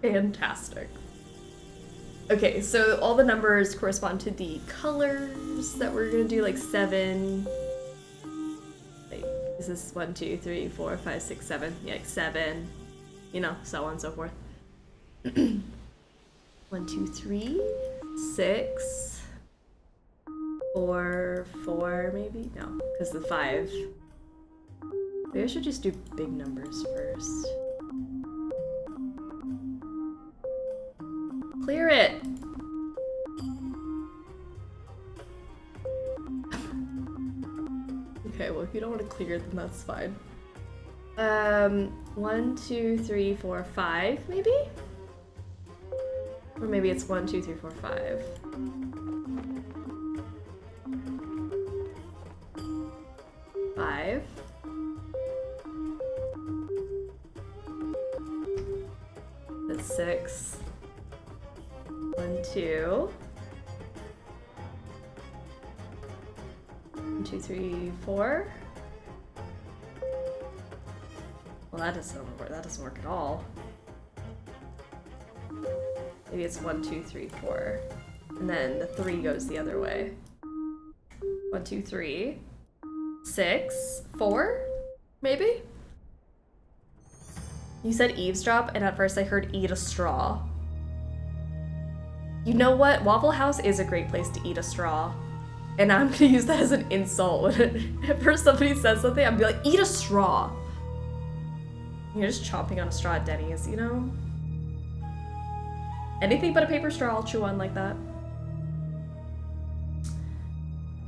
Fantastic. Okay, so all the numbers correspond to the colors that we're gonna do, like 7. Wait, is this 1, 2, 3, 4, 5, 6, 7? Yeah, like 7. You know, so on and so forth. 1, 2, 3, 6, 4, 4 maybe? No, because the 5. Maybe I should just do big numbers first. Clear it! Okay, well if you don't want to clear it, then that's fine. 1, 2, 3, 4, 5, maybe? Or maybe it's 1, 2, 3, 4, 5. Five. That's 6. 1, 2. 1, 2, 3, 4. Well, that doesn't work. That doesn't work at all. Maybe it's 1, 2, 3, 4. And then the 3 goes the other way. 1, 2, 3. 6, 4? Maybe? You said eavesdrop, and at first I heard eat a straw. You know what? Waffle House is a great place to eat a straw. And I'm gonna use that as an insult. Whenever somebody says something, I'm gonna be like, eat a straw. You're just chomping on a straw at Denny's, you know? Anything but a paper straw I'll chew on like that.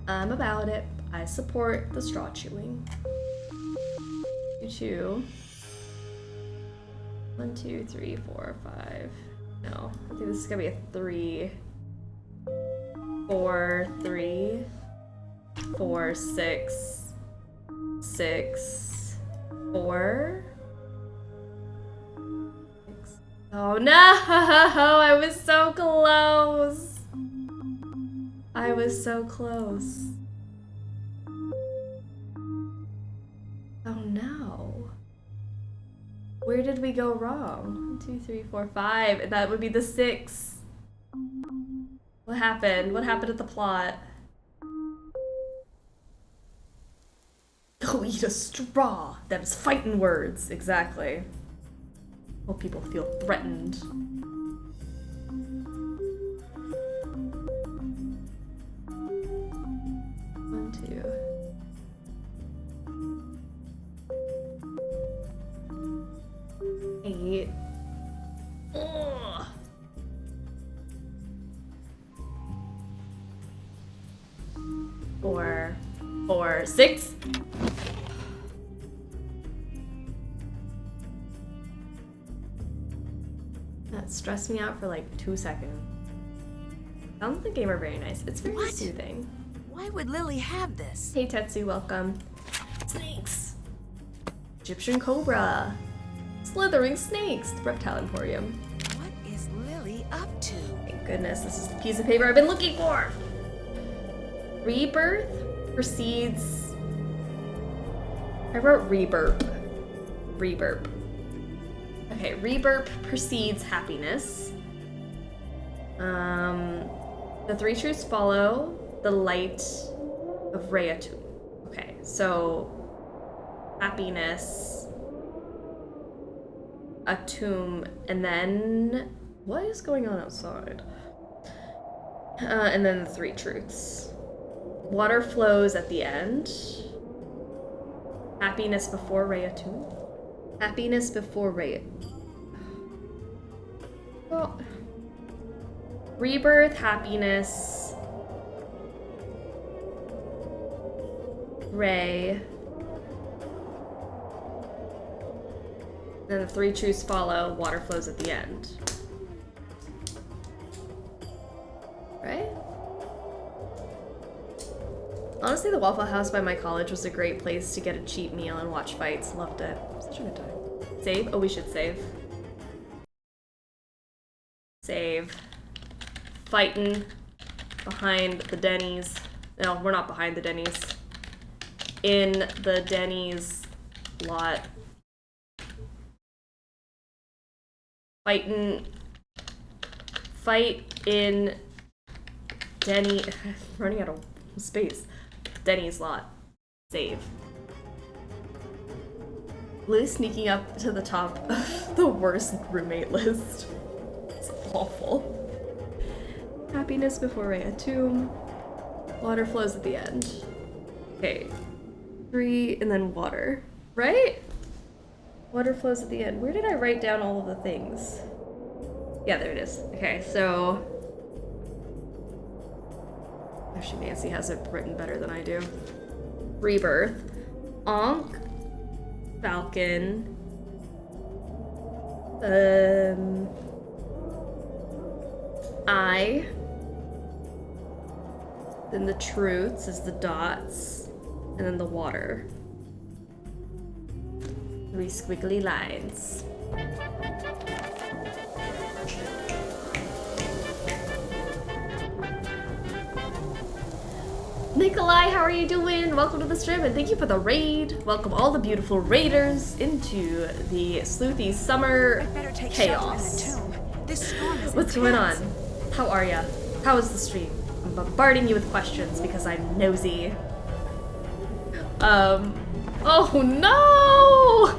I'm about it. I support the straw chewing. You too. 1, 2, 3, 4, 5. No, I think this is gonna be a 3. 4, 3. 4, 6. 6. 4. 6. Oh no! I was so close! I was so close. Oh no. Where did we go wrong? 1, 2, 3, 4, 5. And that would be the 6. What happened? What happened at the plot? Go eat a straw. Them's fighting words. Exactly. Hope people feel threatened. 1, 2. 8. Ugh. 4, 4, 6. That stressed me out for like 2 seconds. Sounds of the game are very nice. It's very soothing. Why would Lily have this? Hey Tetsu, welcome. Snakes. Egyptian cobra. Slithering snakes. The reptile emporium. What is Lily up to? Thank goodness, this is the piece of paper I've been looking for. Rebirth precedes. I wrote reburp. Reburp. Okay, reburp precedes happiness. The three truths follow the light of Rayatun. Okay, so happiness, Atum, and then what is going on outside? And then the three truths. Water flows at the end. Happiness before Rayatun. Happiness before Rayatun. Well, rebirth, happiness, Ray. Then the three truths follow, water flows at the end. Right? Honestly, the Waffle House by my college was a great place to get a cheap meal and watch fights. Loved it. Such a good time. Save? Oh, we should save. Save. Fighting behind the Denny's. No, we're not behind the Denny's. In the Denny's lot. Fight in Denny. I'm running out of space. Denny's lot. Save. Lily's sneaking up to the top of the worst roommate list. It's awful. Happiness before Rayatun. Water flows at the end. Okay. 3 and then water. Right? Water flows at the end. Where did I write down all of the things? Yeah, there it is. Okay, so... Actually, Nancy has it written better than I do. Rebirth. Ankh. Falcon. I. Then the truths is the dots. And then the water. 3 squiggly lines. Nikolai, how are you doing? Welcome to the stream and thank you for the raid. Welcome all the beautiful raiders into the Sleuthy Summer chaos. What's going on? How are ya? How is the stream? I'm bombarding you with questions because I'm nosy. Oh no!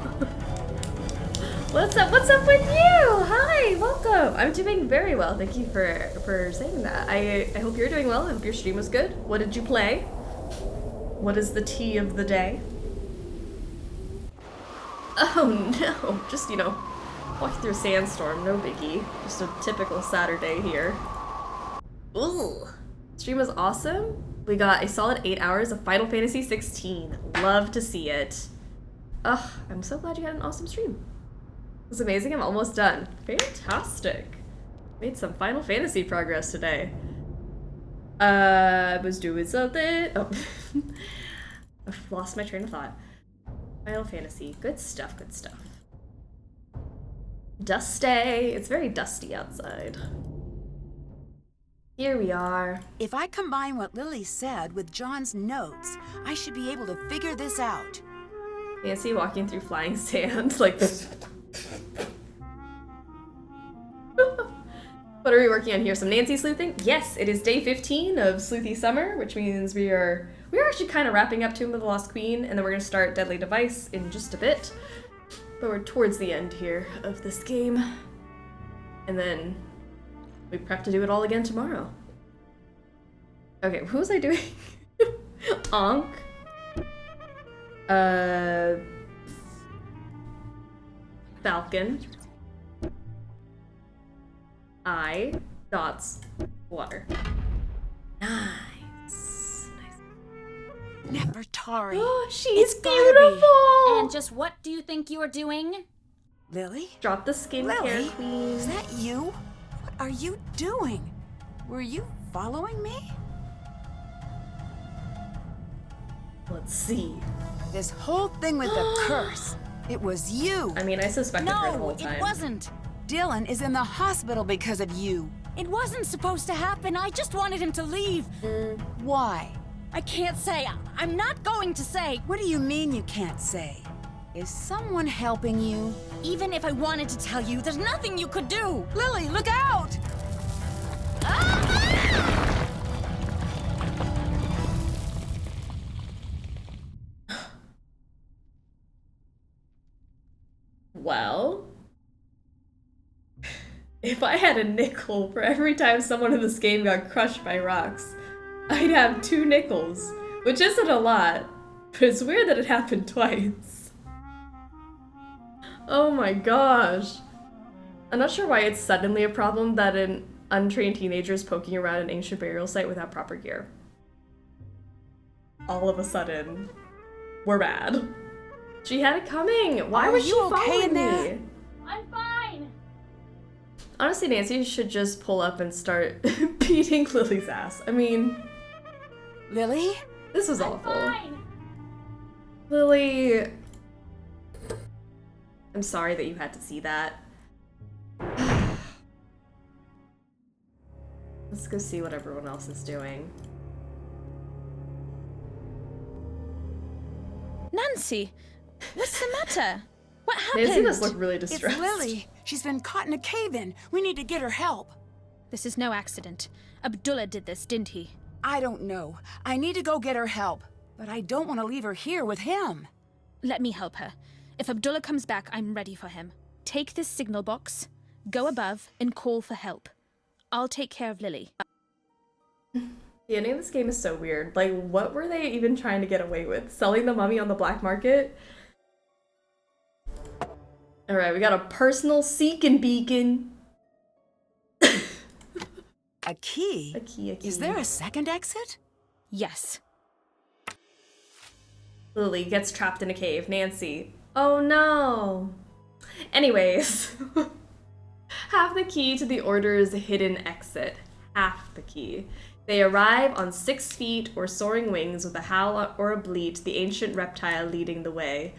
What's up with you? Hi, welcome. I'm doing very well. Thank you for saying that. I hope you're doing well. I hope your stream was good. What did you play? What is the tea of the day? Oh no, just, you know, walking through a sandstorm, no biggie. Just a typical Saturday here. Ooh, stream was awesome. We got a solid 8 hours of Final Fantasy 16. Love to see it. Ugh, I'm so glad you had an awesome stream. It was amazing. I'm almost done. Fantastic. Made some Final Fantasy progress today. I was doing something. Oh, I've lost my train of thought. Final Fantasy. Good stuff, good stuff. Dusty. It's very dusty outside. Here we are. If I combine what Lily said with John's notes, I should be able to figure this out. Nancy walking through flying sand like this. What are we working on here? Some Nancy sleuthing? Yes, it is day 15 of Sleuthy Summer, which means we are actually kind of wrapping up Tomb of the Lost Queen, and then we're gonna start Deadly Device in just a bit. But we're towards the end here of this game. And then we prep to do it all again tomorrow. Okay, who was I doing? Ankh. Falcon. I. Dots. Water. Nice. Nefertari. Oh, she's It's gotta be. beautiful! And just what do you think you're doing? Lily? Drop the skincare Lily? queen. Is that you? What are you doing? Were you following me? Let's see. This whole thing with the curse, it was you. I mean, I suspected her the whole time. No, it wasn't. Dylan is in the hospital because of you. It wasn't supposed to happen. I just wanted him to leave. Why? I can't say. I'm not going to say. What do you mean you can't say? Is someone helping you? Even if I wanted to tell you, there's nothing you could do. Lily, look out! Well, if I had a nickel for every time someone in this game got crushed by rocks, I'd have 2 nickels, which isn't a lot, but it's weird that it happened twice. Oh my gosh. I'm not sure why it's suddenly a problem that an untrained teenager is poking around an ancient burial site without proper gear. All of a sudden, we're bad. She had it coming. Why was she following me? I'm fine. Honestly, Nancy should just pull up and start beating Lily's ass. I mean, Lily? this was awful. Fine. Lily, I'm sorry that you had to see that. Let's go see what everyone else is doing. Nancy, what's the matter? What happened? Nancy must look really distressed. It's Lily. She's been caught in a cave-in. We need to get her help. This is no accident. Abdullah did this, didn't he? I don't know. I need to go get her help. But I don't want to leave her here with him. Let me help her. If Abdullah comes back, I'm ready for him. Take this signal box, go above, and call for help. I'll take care of Lily. The ending of this game is so weird. Like, what were they even trying to get away with? Selling the mummy on the black market? Alright, we got a personal seeking beacon. A key? A key. Is there a second exit? Yes. Lily gets trapped in a cave. Nancy. Oh no. Anyways. Half the key to the Order's hidden exit. Half the key. They arrive on 6 feet or soaring wings with a howl or a bleat, the ancient reptile leading the way.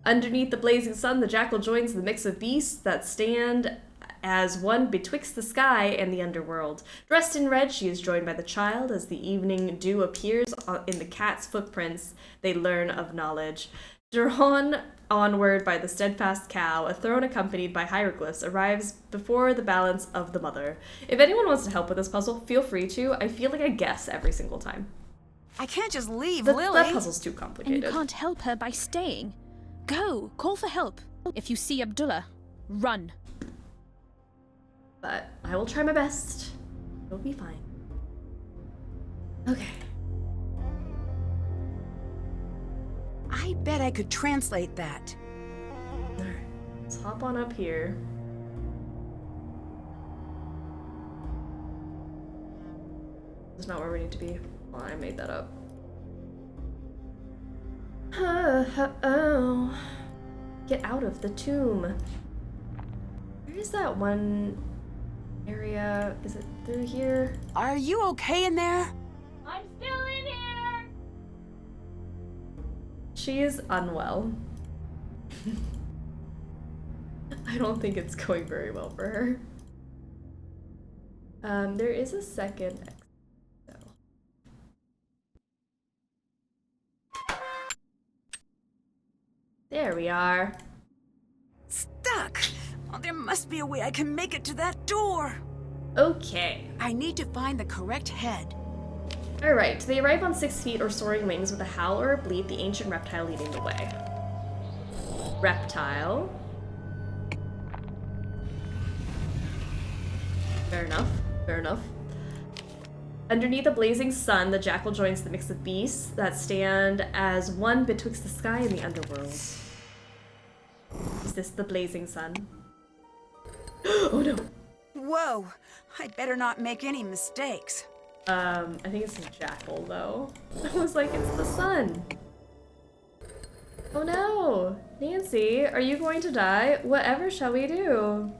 Underneath the blazing sun, the jackal joins the mix of beasts that stand as one betwixt the sky and the underworld. Dressed in red, she is joined by the child. As the evening dew appears in the cat's footprints, they learn of knowledge. Drawn onward by the steadfast cow, a throne accompanied by hieroglyphs arrives before the balance of the mother. If anyone wants to help with this puzzle, feel free to. I feel like I guess every single time. I can't just leave Lily. That puzzle's too And complicated. you can't help her by staying. Go, call for help. If you see Abdullah, run. But I will try my best. It'll be fine. Okay. I bet I could translate that. Alright, let's hop on up here. This is not where we need to be. Well, I made that up. Oh. Get out of the tomb. Where is that one area? Is it through here? Are you okay in there? I'm still in here. She is unwell. I don't think it's going very well for her. There is a second exit, though. There we are. Stuck! Oh, there must be a way I can make it to that door. Okay. I need to find the correct head. Alright, they arrive on 6 feet or soaring wings with a howl or a bleat, the ancient reptile leading the way. Reptile. Fair enough. Fair enough. Underneath a blazing sun, the jackal joins the mix of beasts that stand as one betwixt the sky and the underworld. Is this the blazing sun? Oh no! Whoa! I'd better not make any mistakes. I think it's a jackal, though. I was like, it's the sun. Oh no! Nancy, are you going to die? Whatever shall we do?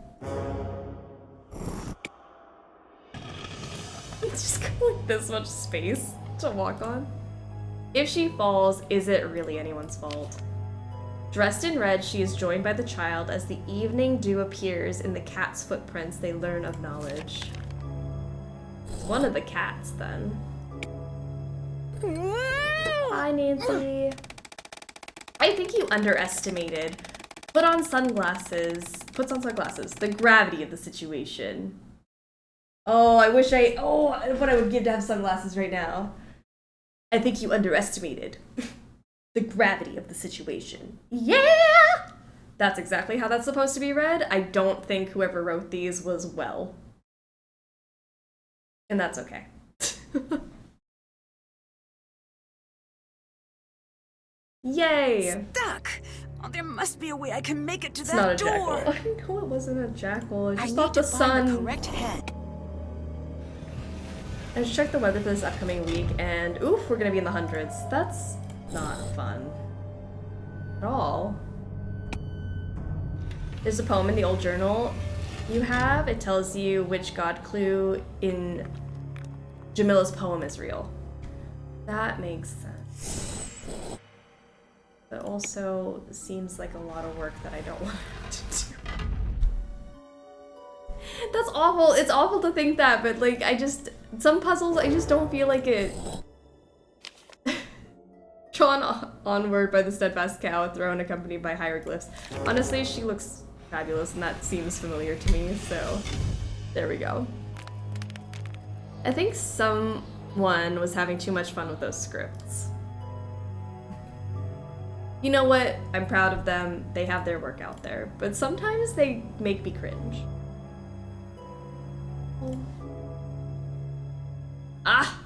She's got like this much space to walk on. If she falls, is it really anyone's fault? Dressed in red, she is joined by the child. As the evening dew appears in the cat's footprints, they learn of knowledge. One of the cats, then. Hi, Nancy. I think you underestimated. Puts on sunglasses, the gravity of the situation. Oh, I wish what I would give to have sunglasses right now. I think you underestimated the gravity of the situation. Yeah! That's exactly how that's supposed to be read. I don't think whoever wrote these was well. And that's okay. Yay! Stuck! Oh, there must be a way I can make it to It's that not a door. jackal. I know it wasn't a jackal. I just I thought need the to find sun. the correct head. I just checked the weather for this upcoming week, and oof, we're gonna be in the hundreds. That's not fun at all. There's a poem in the old journal you have. It tells you which god clue in Jamila's poem is real. That makes sense. But also seems like a lot of work that I don't want to do. That's awful. It's awful to think that, but like some puzzles I just don't feel like it. Drawn onward by the steadfast cow, a throne accompanied by hieroglyphs. Honestly, she looks fabulous and that seems familiar to me, so there we go. I think someone was having too much fun with those scripts. You know what? I'm proud of them. They have their work out there, but sometimes they make me cringe. Ah!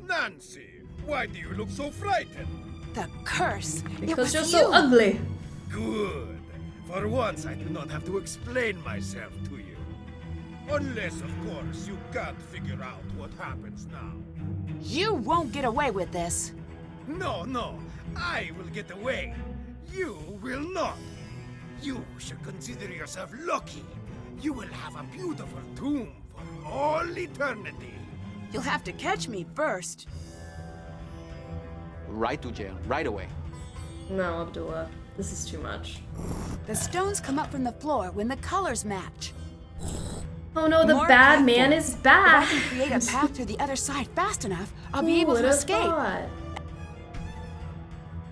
Nancy, why do you look so frightened? The curse! Because you're so ugly. Good. For once, I do not have to explain myself to you. Unless, of course, you can't figure out what happens now. You won't get away with this. No. I will get away. You will not. You should consider yourself lucky. You will have a beautiful tomb for all eternity. You'll have to catch me first. Right to jail, right away. No, Abdullah. This is too much. The stones come up from the floor when the colors match. Oh no, the More bad man platforms. is back! If I can create a path through the other side fast enough, I'll be able to escape.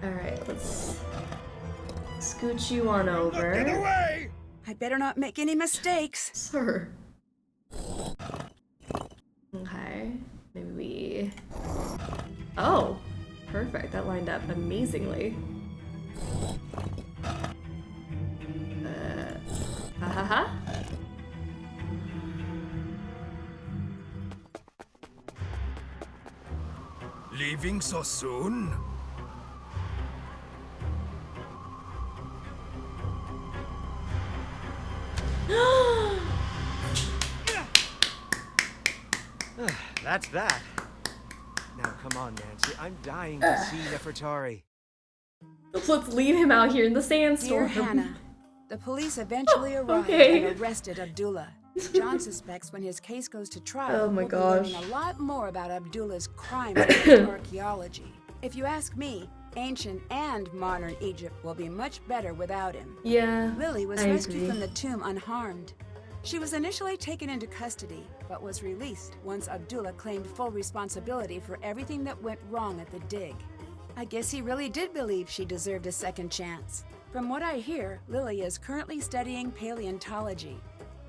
Alright, let's scoot you on over. Get away! I better not make any mistakes. Sir. Okay, maybe we... Oh, perfect. That lined up amazingly. Ha ha ha. Leaving so soon? That's that. Now come on, Nancy. I'm dying to see Nefertari. Let's leave him out here in the Dear sandstorm. Hannah, the police eventually arrived Okay. and arrested Abdullah. John suspects when his case goes to trial, Oh my we'll gosh. be learning a lot more about Abdullah's crimes against archaeology. If you ask me, ancient and modern Egypt will be much better without him. Yeah, Lily was I rescued agree. from the tomb unharmed. She was initially taken into custody, but was released once Abdullah claimed full responsibility for everything that went wrong at the dig. I guess he really did believe she deserved a second chance. From what I hear, Lily is currently studying paleontology.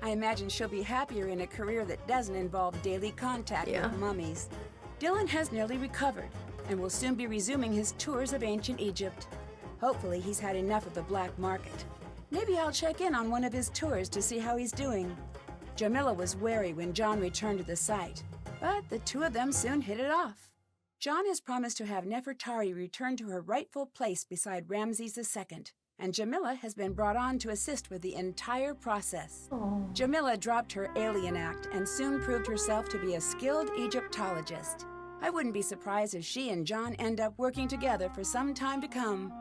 I imagine she'll be happier in a career that doesn't involve daily contact with mummies. Dylan has nearly recovered and will soon be resuming his tours of ancient Egypt. Hopefully he's had enough of the black market. Maybe I'll check in on one of his tours to see how he's doing. Jamila was wary when John returned to the site, but the two of them soon hit it off. John has promised to have Nefertari return to her rightful place beside Ramses II, and Jamila has been brought on to assist with the entire process. Aww. Jamila dropped her alien act and soon proved herself to be a skilled Egyptologist. I wouldn't be surprised if she and John end up working together for some time to come.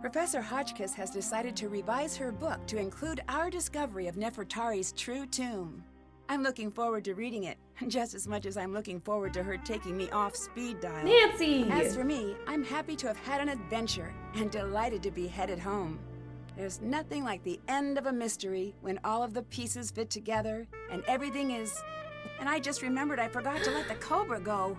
Professor Hotchkiss has decided to revise her book to include our discovery of Nefertari's true tomb. I'm looking forward to reading it, just as much as I'm looking forward to her taking me off speed dial. Nancy! As for me, I'm happy to have had an adventure and delighted to be headed home. There's nothing like the end of a mystery when all of the pieces fit together and everything is... And I just remembered I forgot to let the cobra go.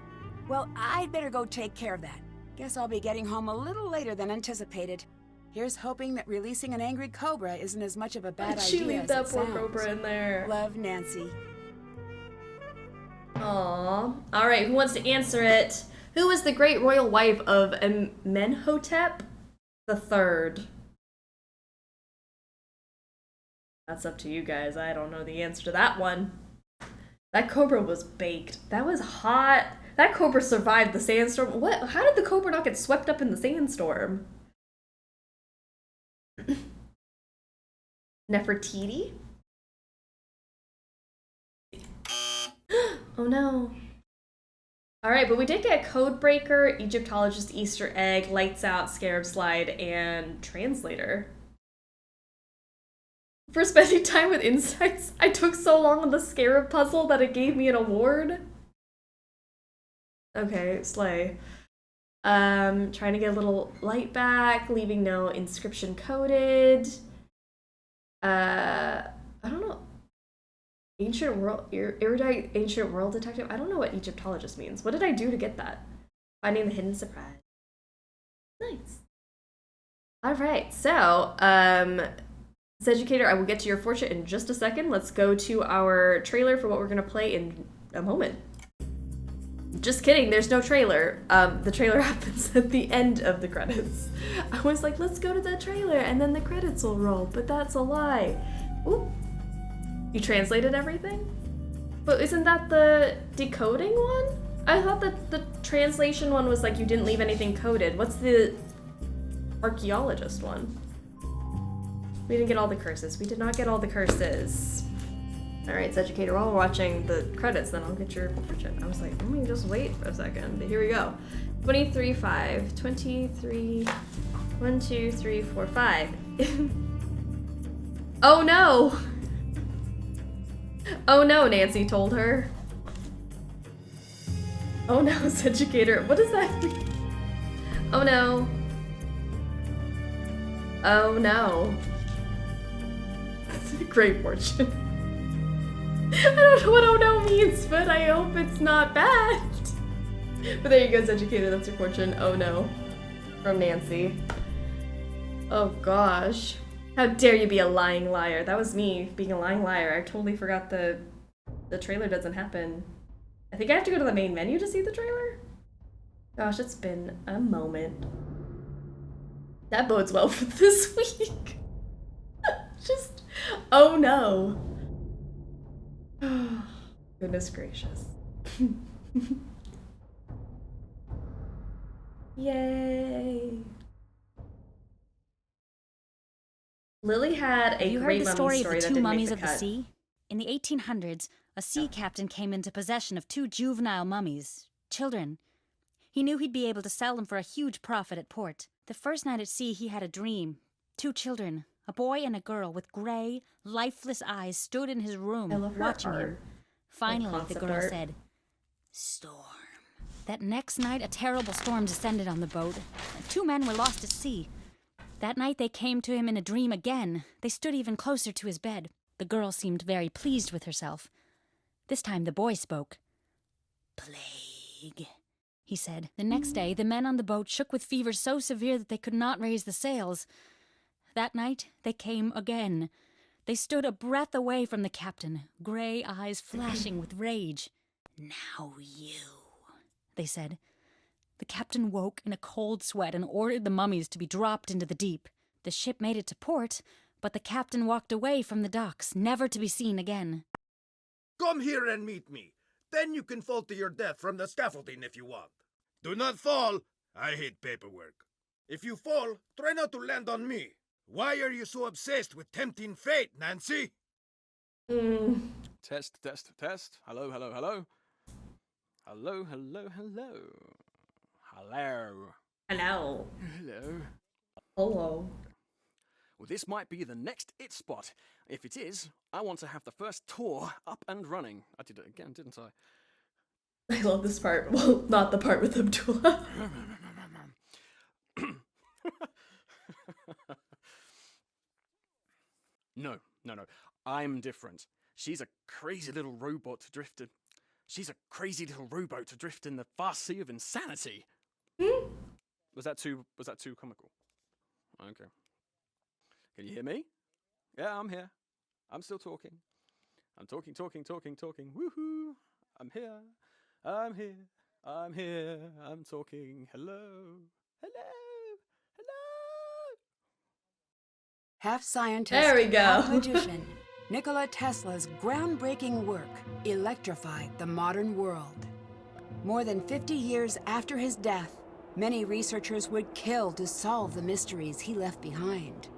Well, I'd better go take care of that. Guess I'll be getting home a little later than anticipated. Here's hoping that releasing an angry cobra isn't as much of a bad She idea leave as that it poor sounds. cobra in there. Love, Nancy. Aww. Alright, who wants to answer it? Who was the great royal wife of Amenhotep III? That's up to you guys. I don't know the answer to that one. That cobra was baked. That was hot. That cobra survived the sandstorm. What? How did the cobra not get swept up in the sandstorm? Nefertiti? Oh no. Alright, but we did get Codebreaker, Egyptologist, Easter Egg, Lights Out, Scarab Slide, and Translator. For spending time with insects, I took so long on the Scarab puzzle that it gave me an award. Okay, slay. Trying to get a little light back, leaving no inscription coded. I don't know. Ancient world, erudite ancient world detective. I don't know what Egyptologist means. What did I do to get that? Finding the hidden surprise. Nice. All right, so Educator, I will get to your fortune in just a second. Let's go to our trailer for what we're gonna play in a moment. Just kidding, there's no trailer. The trailer happens at the end of the credits. I was like, let's go to the trailer and then the credits will roll, but that's a lie. Ooh. You translated everything? But isn't that the decoding one? I thought that the translation one was like you didn't leave anything coded. What's the archaeologist one? We didn't get all the curses. We did not get all the curses. Alright, so Educator, while we're watching the credits, then I'll get your fortune. I was like, let me just wait for a second. But here we go. 23, 5. 23. 1, 2, 3, 4, 5. Oh no! Oh no, Nancy told her. Oh no, Educator. What does that mean? Oh no. Oh no. Great fortune. I don't know what oh no means, but I hope it's not bad. But there you go, Educator. That's your fortune. Oh no. From Nancy. Oh gosh. How dare you be a lying liar. That was me being a lying liar. I totally forgot the trailer doesn't happen. I think I have to go to the main menu to see the trailer? Gosh, it's been a moment. That bodes well for this week. Just, oh no. Goodness gracious. Yay. Lily had a You great heard the story of the that two didn't mummies make of the sea? In the 1800s, a sea captain came into possession of two juvenile mummies, children. He knew he'd be able to sell them for a huge profit at port. The first night at sea, he had a dream. Two children, a boy and a girl with grey, lifeless eyes, stood in his room watching him. Finally, the girl said, "Storm." That next night, a terrible storm descended on the boat. Two men were lost at sea. That night, they came to him in a dream again. They stood even closer to his bed. The girl seemed very pleased with herself. This time, the boy spoke. "Plague," he said. The next day, the men on the boat shook with fever so severe that they could not raise the sails. That night, they came again. They stood a breath away from the captain, grey eyes flashing with rage. "Now you," they said. The captain woke in a cold sweat and ordered the mummies to be dropped into the deep. The ship made it to port, but the captain walked away from the docks, never to be seen again. Come here and meet me. Then you can fall to your death from the scaffolding if you want. Do not fall. I hate paperwork. If you fall, try not to land on me. Why are you so obsessed with tempting fate, Nancy? Test, test, test. Hello, hello, hello. Hello, hello, hello. Hello. Hello. Hello. Hello. Well, this might be the next it spot. If it is, I want to have the first tour up and running. I did it again, didn't I? I love this part. Well, not the part with Abdullah. No. I'm different. She's a crazy little robot drifted. She's a crazy little rowboat adrift in the vast sea of insanity. Was that too comical? Okay. Can you hear me? Yeah, I'm here. I'm still talking. I'm talking. Woohoo! I'm here. I'm talking. Hello. Half scientist, There we go. half magician, Nikola Tesla's groundbreaking work electrified the modern world. More than 50 years after his death, many researchers would kill to solve the mysteries he left behind.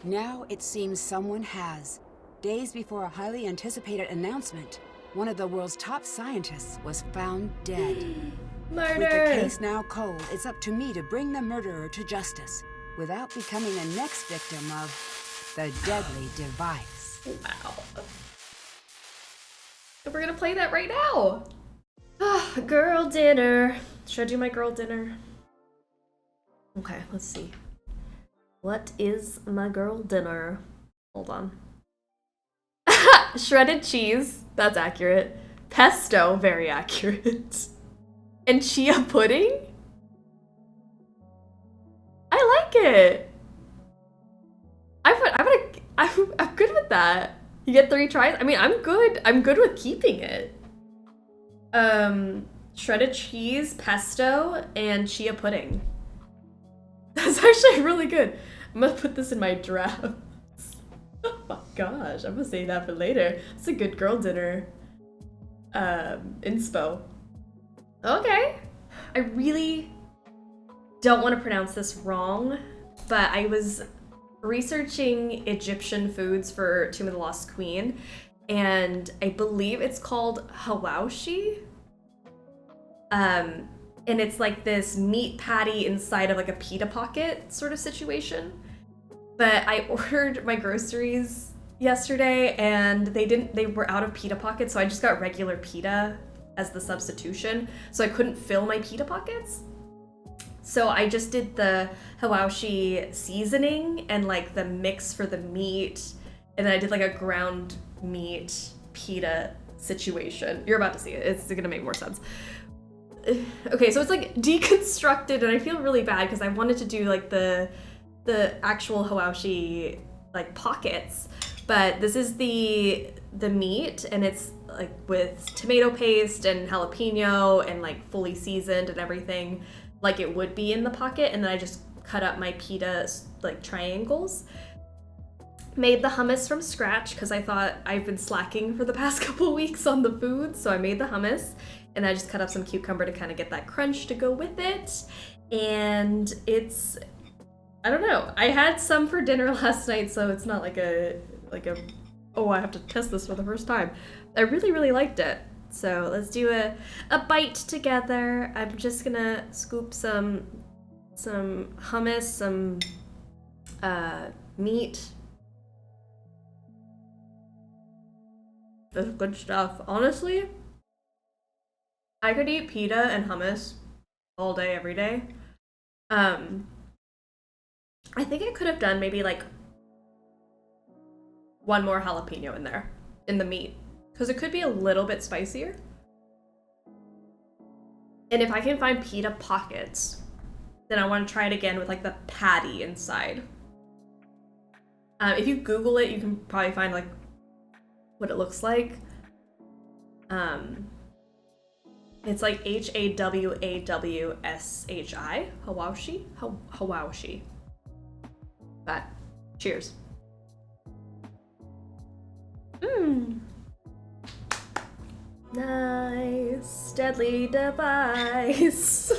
Now it seems someone has. Days before a highly anticipated announcement, one of the world's top scientists was found dead. Murder! With the case now cold, it's up to me to bring the murderer to justice without becoming the next victim of the deadly device. Wow. We're gonna play that right now. Girl dinner. Should I do my girl dinner? Okay, let's see. What is my girl dinner? Hold on. Shredded cheese. That's accurate. Pesto. Very accurate. And chia pudding? I like it. I'm good with that. You get 3 tries? I mean, I'm good. I'm good with keeping it. Shredded cheese, pesto, and chia pudding. That's actually really good. I'm gonna put this in my drafts. Oh my gosh, I'm gonna save that for later. It's a good girl dinner. Inspo. Okay. I really don't want to pronounce this wrong, but I was researching Egyptian foods for Tomb of the Lost Queen, and I believe it's called hawashi. And it's like this meat patty inside of like a pita pocket sort of situation. But I ordered my groceries yesterday and they were out of pita pockets, so I just got regular pita as the substitution, so I couldn't fill my pita pockets. So I just did the hawashi seasoning and like the mix for the meat, and then I did like a ground meat pita situation. You're about to see it. It's gonna make more sense. Okay, so it's like deconstructed, and I feel really bad because I wanted to do like the actual hawashi like pockets, but this is the meat, and it's like with tomato paste and jalapeno and like fully seasoned and everything like it would be in the pocket, and then I just cut up my pita like triangles. Made the hummus from scratch because I thought I've been slacking for the past couple weeks on the food, so I made the hummus, and I just cut up some cucumber to kind of get that crunch to go with it. And it's, I don't know, I had some for dinner last night, so it's not like a oh, I have to test this for the first time. I really, really liked it. So let's do a bite together. I'm just gonna scoop some hummus, some meat. That's good stuff. Honestly, I could eat pita and hummus all day, every day. I think I could have done maybe like one more jalapeno in there, in the meat, because it could be a little bit spicier. And if I can find pita pockets, then I want to try it again with like the patty inside. If you Google it, you can probably find like what it looks like. It's like HAWAWSHI, hawashi, hawashi. But cheers. Nice, deadly device.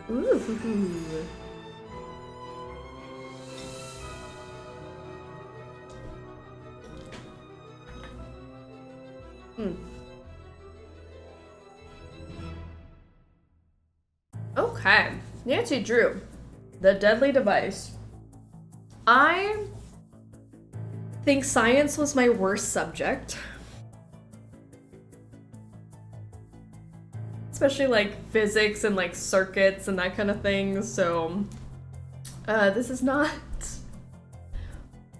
Ooh. Okay, Nancy Drew, the deadly device. I think science was my worst subject. Especially like physics and like circuits and that kind of thing. So this is not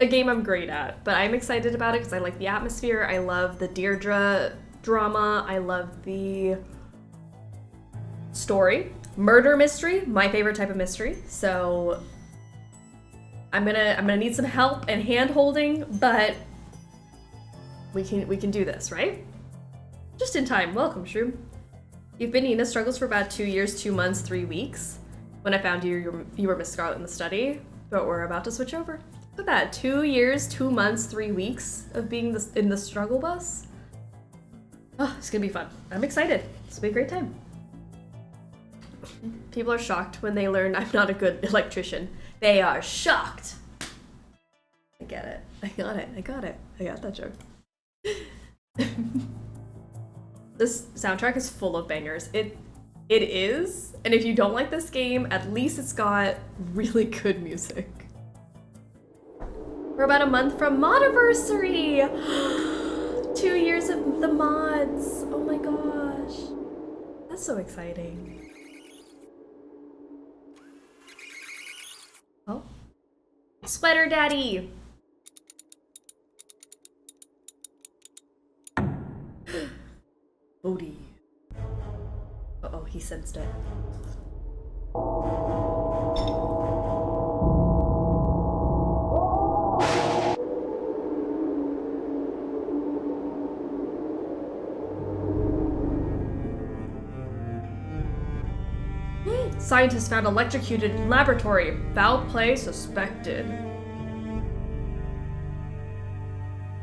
a game I'm great at, but I'm excited about it because I like the atmosphere. I love the Deirdre drama. I love the story. Murder mystery, my favorite type of mystery. So I'm gonna need some help and hand holding, but we can do this, right? Just in time. Welcome, Shroom. You've been NinaStruggles for about 2 years, 2 months, 3 weeks. When I found you were Miss Scarlet in the study, but we're about to switch over. Look at that, 2 years, 2 months, 3 weeks of being in the struggle bus. Oh, it's gonna be fun. I'm excited. It's gonna be a great time. People are shocked when they learn I'm not a good electrician. They are shocked. I get it. I got it. I got that joke. This soundtrack is full of bangers. It is, and if you don't like this game, at least it's got really good music. We're about a month from Modiversary! 2 years of the mods. Oh my gosh. That's so exciting. Oh. Sweater Daddy! Bodhi. Uh-oh, he sensed it. Scientists found electrocuted in laboratory. Foul play suspected.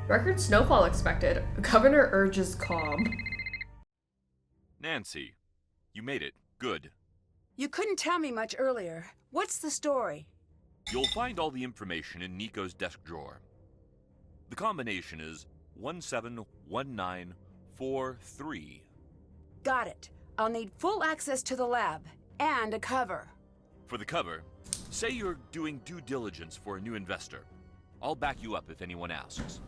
Record snowfall expected. Governor urges calm. Nancy, you made it. Good. You couldn't tell me much earlier. What's the story? You'll find all the information in Nico's desk drawer. The combination is 171943. Got it. I'll need full access to the lab and a cover. For the cover, say you're doing due diligence for a new investor. I'll back you up if anyone asks.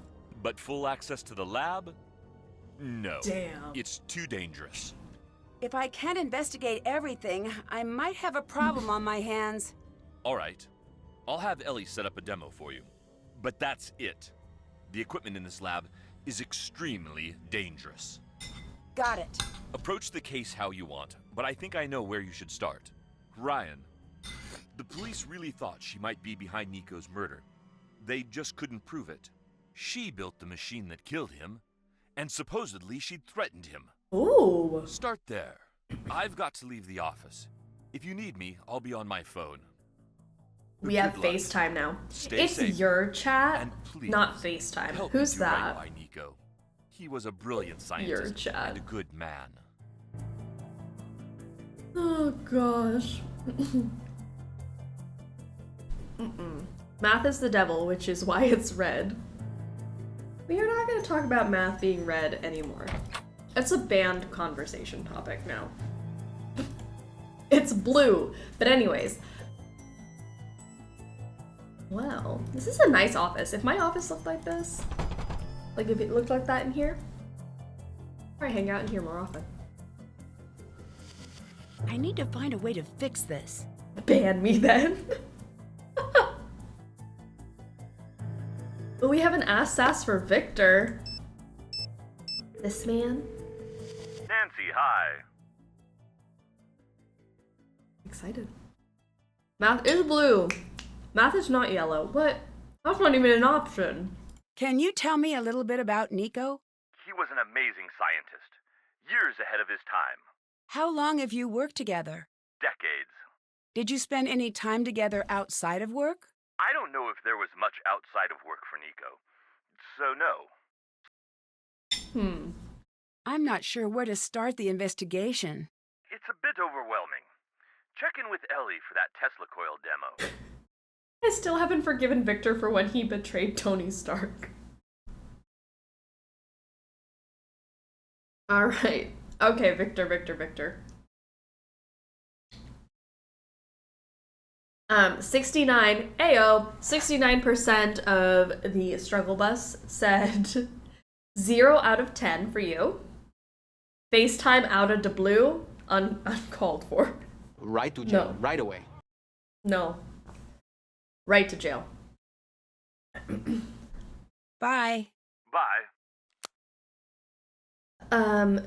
But full access to the lab? No. Damn. It's too dangerous. If I can't investigate everything, I might have a problem on my hands. All right. I'll have Ellie set up a demo for you. But that's it. The equipment in this lab is extremely dangerous. Got it. Approach the case how you want, but I think I know where you should start. Ryan. The police really thought she might be behind Nico's murder. They just couldn't prove it. She built the machine that killed him, and supposedly she'd threatened him. Ooh. Start there. I've got to leave the office. If you need me, I'll be on my phone. We have FaceTime now. Stay it's safe. your chat, And please, not FaceTime. help Who's me do that? right by Nico. He was a brilliant scientist Your chat. and a good man. Oh gosh. Math is the devil, which is why it's red. We are not going to talk about math being red anymore. It's a banned conversation topic now. It's blue. But anyways. Wow. This is a nice office. If my office looked like this, like if it looked like that in here, I'd probably hang out in here more often. I need to find a way to fix this. Ban me then. But we have an ass sass for Victor. This man. Nancy, hi. Excited. Math is blue. Math is not yellow. What? That's not even an option. Can you tell me a little bit about Nico? He was an amazing scientist, years ahead of his time. How long have you worked together? Decades. Did you spend any time together outside of work? I don't know if there was much outside of work for Nico, so no. I'm not sure where to start the investigation. It's a bit overwhelming. Check in with Ellie for that Tesla coil demo. I still haven't forgiven Victor for when he betrayed Tony Stark. Alright. Okay, Victor. 69 AO, 69% of the struggle bus said 0 out of 10 for you. FaceTime out of the blue, uncalled for. Right to jail, No. right away. No. Right to jail. Bye. Bye.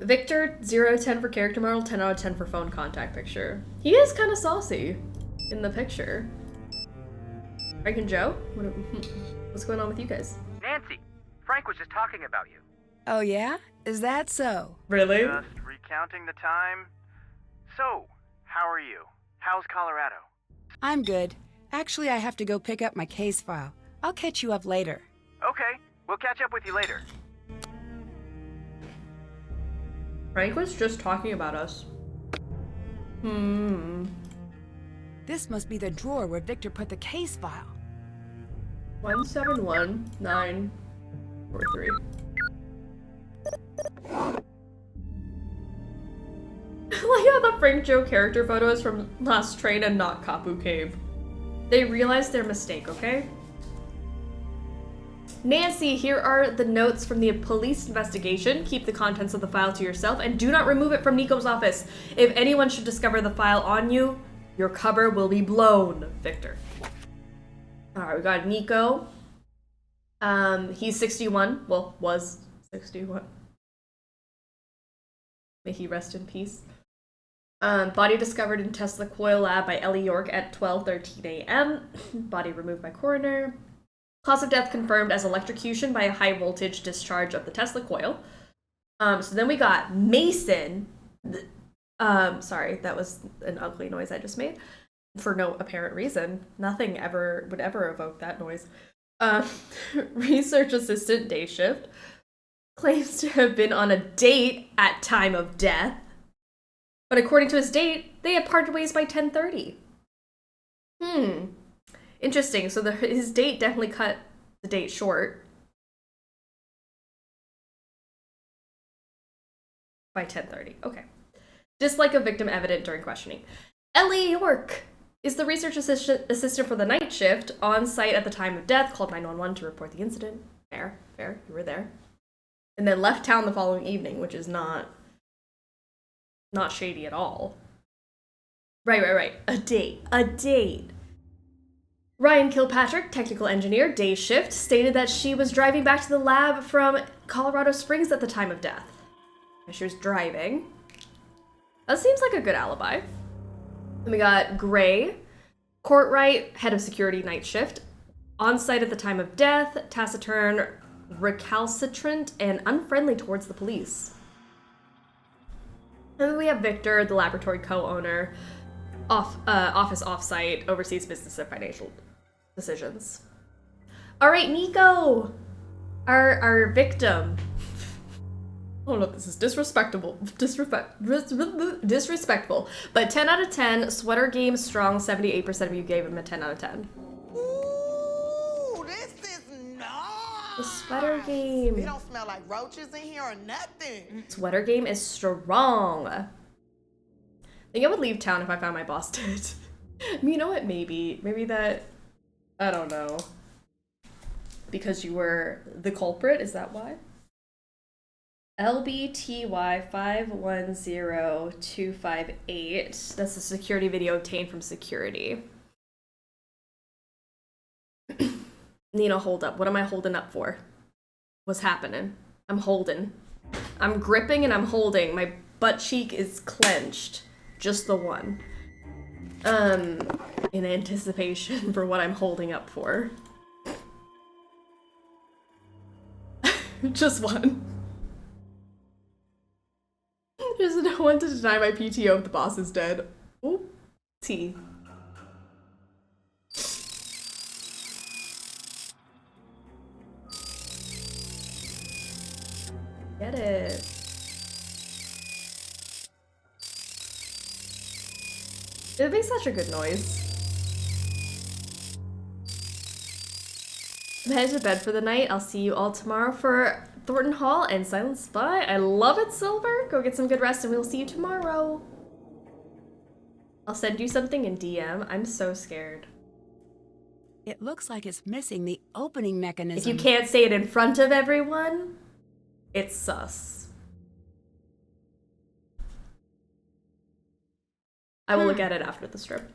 Victor, 0 out of 10 for character model, 10 out of 10 for phone contact picture. He is kind of saucy in the picture. Frank and Joe? What's going on with you guys? Nancy, Frank was just talking about you. Oh, yeah? Is that so? Really? Just recounting the time. So, how are you? How's Colorado? I'm good. Actually, I have to go pick up my case file. I'll catch you up later. Okay, we'll catch up with you later. Frank was just talking about us. This must be the drawer where Victor put the case file. 171943. Like how the Frank Joe character photo is from Last Train and not Kapu Cave. They realized their mistake, okay? Nancy, here are the notes from the police investigation. Keep the contents of the file to yourself and do not remove it from Nico's office. If anyone should discover the file on you, your cover will be blown. Victor. Alright, we got Nico. He's 61. Well, was 61. May he rest in peace. Body discovered in Tesla coil lab by Ellie York at 12:13 a.m. Body removed by coroner. Cause of death confirmed as electrocution by a high voltage discharge of the Tesla coil. So then we got Mason. Sorry, that was an ugly noise I just made. For no apparent reason. Nothing would ever evoke that noise. Research assistant day shift. Claims to have been on a date at time of death. But according to his date, they had parted ways by 10:30. Interesting. So his date definitely cut the date short. By 10:30. Okay. Dislike of victim evident during questioning. Ellie York is the research assistant for the night shift on site at the time of death, called 911 to report the incident. Fair. You were there. And then left town the following evening, which is not shady at all. Right. A date. Ryan Kilpatrick, technical engineer, day shift, stated that she was driving back to the lab from Colorado Springs at the time of death. She was driving. That seems like a good alibi. Then we got Gray, Courtright, head of security, night shift, on site at the time of death, taciturn, recalcitrant, and unfriendly towards the police. And then we have Victor, the laboratory co-owner, office off-site, oversees business and financial decisions. All right, Nico, our victim. Oh no, this is disrespectful. Disrespectful. But 10 out of 10, sweater game strong, 78% of you gave him a 10 out of 10. Ooh, this is nice. The sweater game. It don't smell like roaches in here or nothing. Sweater game is strong. I think I would leave town if I found my boss dead. You know what, maybe that, I don't know. Because you were the culprit, is that why? LBTY510258. That's a security video obtained from security. Nina, hold up. What am I holding up for? What's happening? I'm holding. I'm gripping and I'm holding. My butt cheek is clenched. Just the one. In anticipation for what I'm holding up for. Just one. There's no one to deny my PTO if the boss is dead. Ooh, T. Get it. It makes such a good noise. I'm headed to bed for the night. I'll see you all tomorrow for Thornton Hall and Silent Spy. I love it, Silver. Go get some good rest and we'll see you tomorrow. I'll send you something in DM. I'm so scared. It looks like it's missing the opening mechanism. If you can't say it in front of everyone, it's sus. I will look at it after the strip.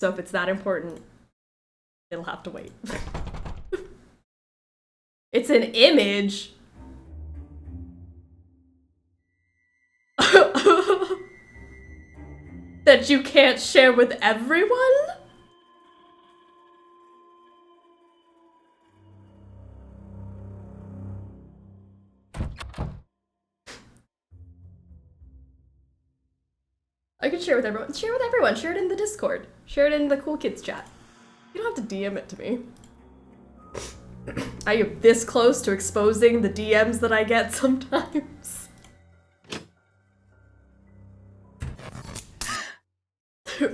So if it's that important, it'll have to wait. It's an image. That you can't share with everyone? I can share with everyone. Share with everyone. Share it in the Discord. Share it in the cool kids chat. You don't have to DM it to me. I am this close to exposing the DMs that I get sometimes.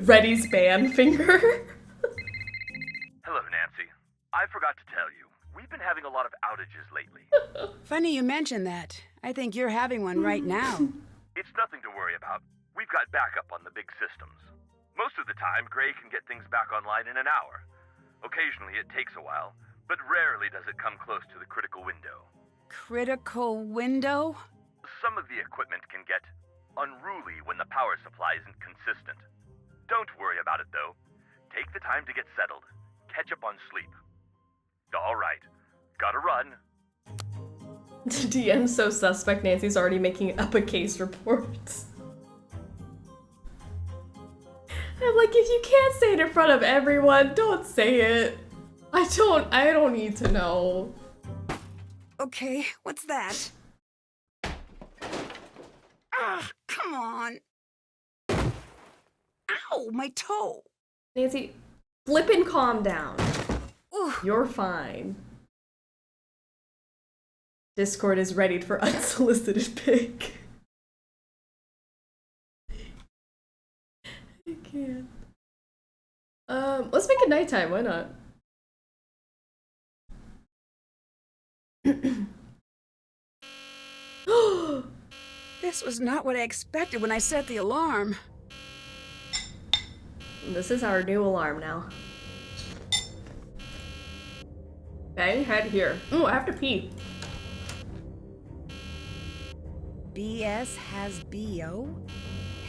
Reddy's band finger. Hello, Nancy. I forgot to tell you, we've been having a lot of outages lately. Funny you mention that. I think you're having one right now. It's nothing to worry about. We've got backup on the big systems. Most of the time, Gray can get things back online in an hour. Occasionally it takes a while, but rarely does it come close to the critical window. Critical window? Some of the equipment can get unruly when the power supply isn't consistent. Don't worry about it, though. Take the time to get settled. Catch up on sleep. All right. Gotta run. DM's so suspect, Nancy's already making up a case report. I'm like, if you can't say it in front of everyone, don't say it. I don't need to know. Okay, what's that? Ah, come on. Ow, my toe. Nancy, flip and calm down. Ooh. You're fine. Discord is ready for unsolicited pic. I can't. Let's make it nighttime, why not? This was not what I expected when I set the alarm. This is our new alarm now. Okay, head here. Ooh, I have to pee. BS has BO?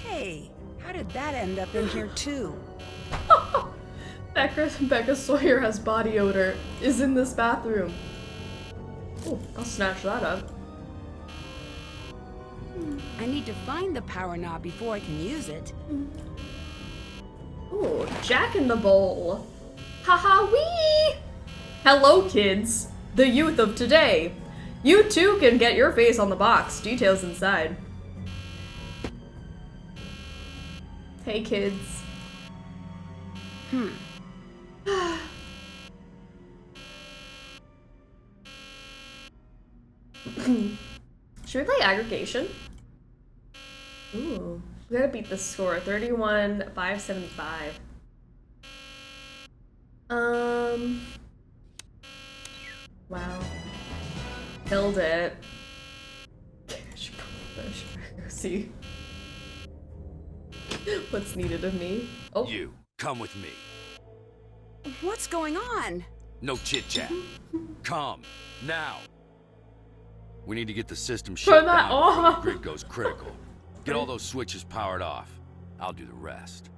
Hey, how did that end up in here too? Becca Sawyer has body odor. Is in this bathroom. Oh, I'll snatch that up. I need to find the power knob before I can use it. Ooh, Jack in the Bowl. Haha wee! Hello kids, the youth of today. You too can get your face on the box. Details inside. Hey kids. Should we play aggregation? Ooh, we gotta beat this score. 31,575. Wow. Killed it. I should go see what's needed of me. Oh. You, come with me. What's going on? No chit-chat. Come, now. We need to get the system Turn shut that down before the off. grid goes critical. Get all those switches powered off. I'll do the rest.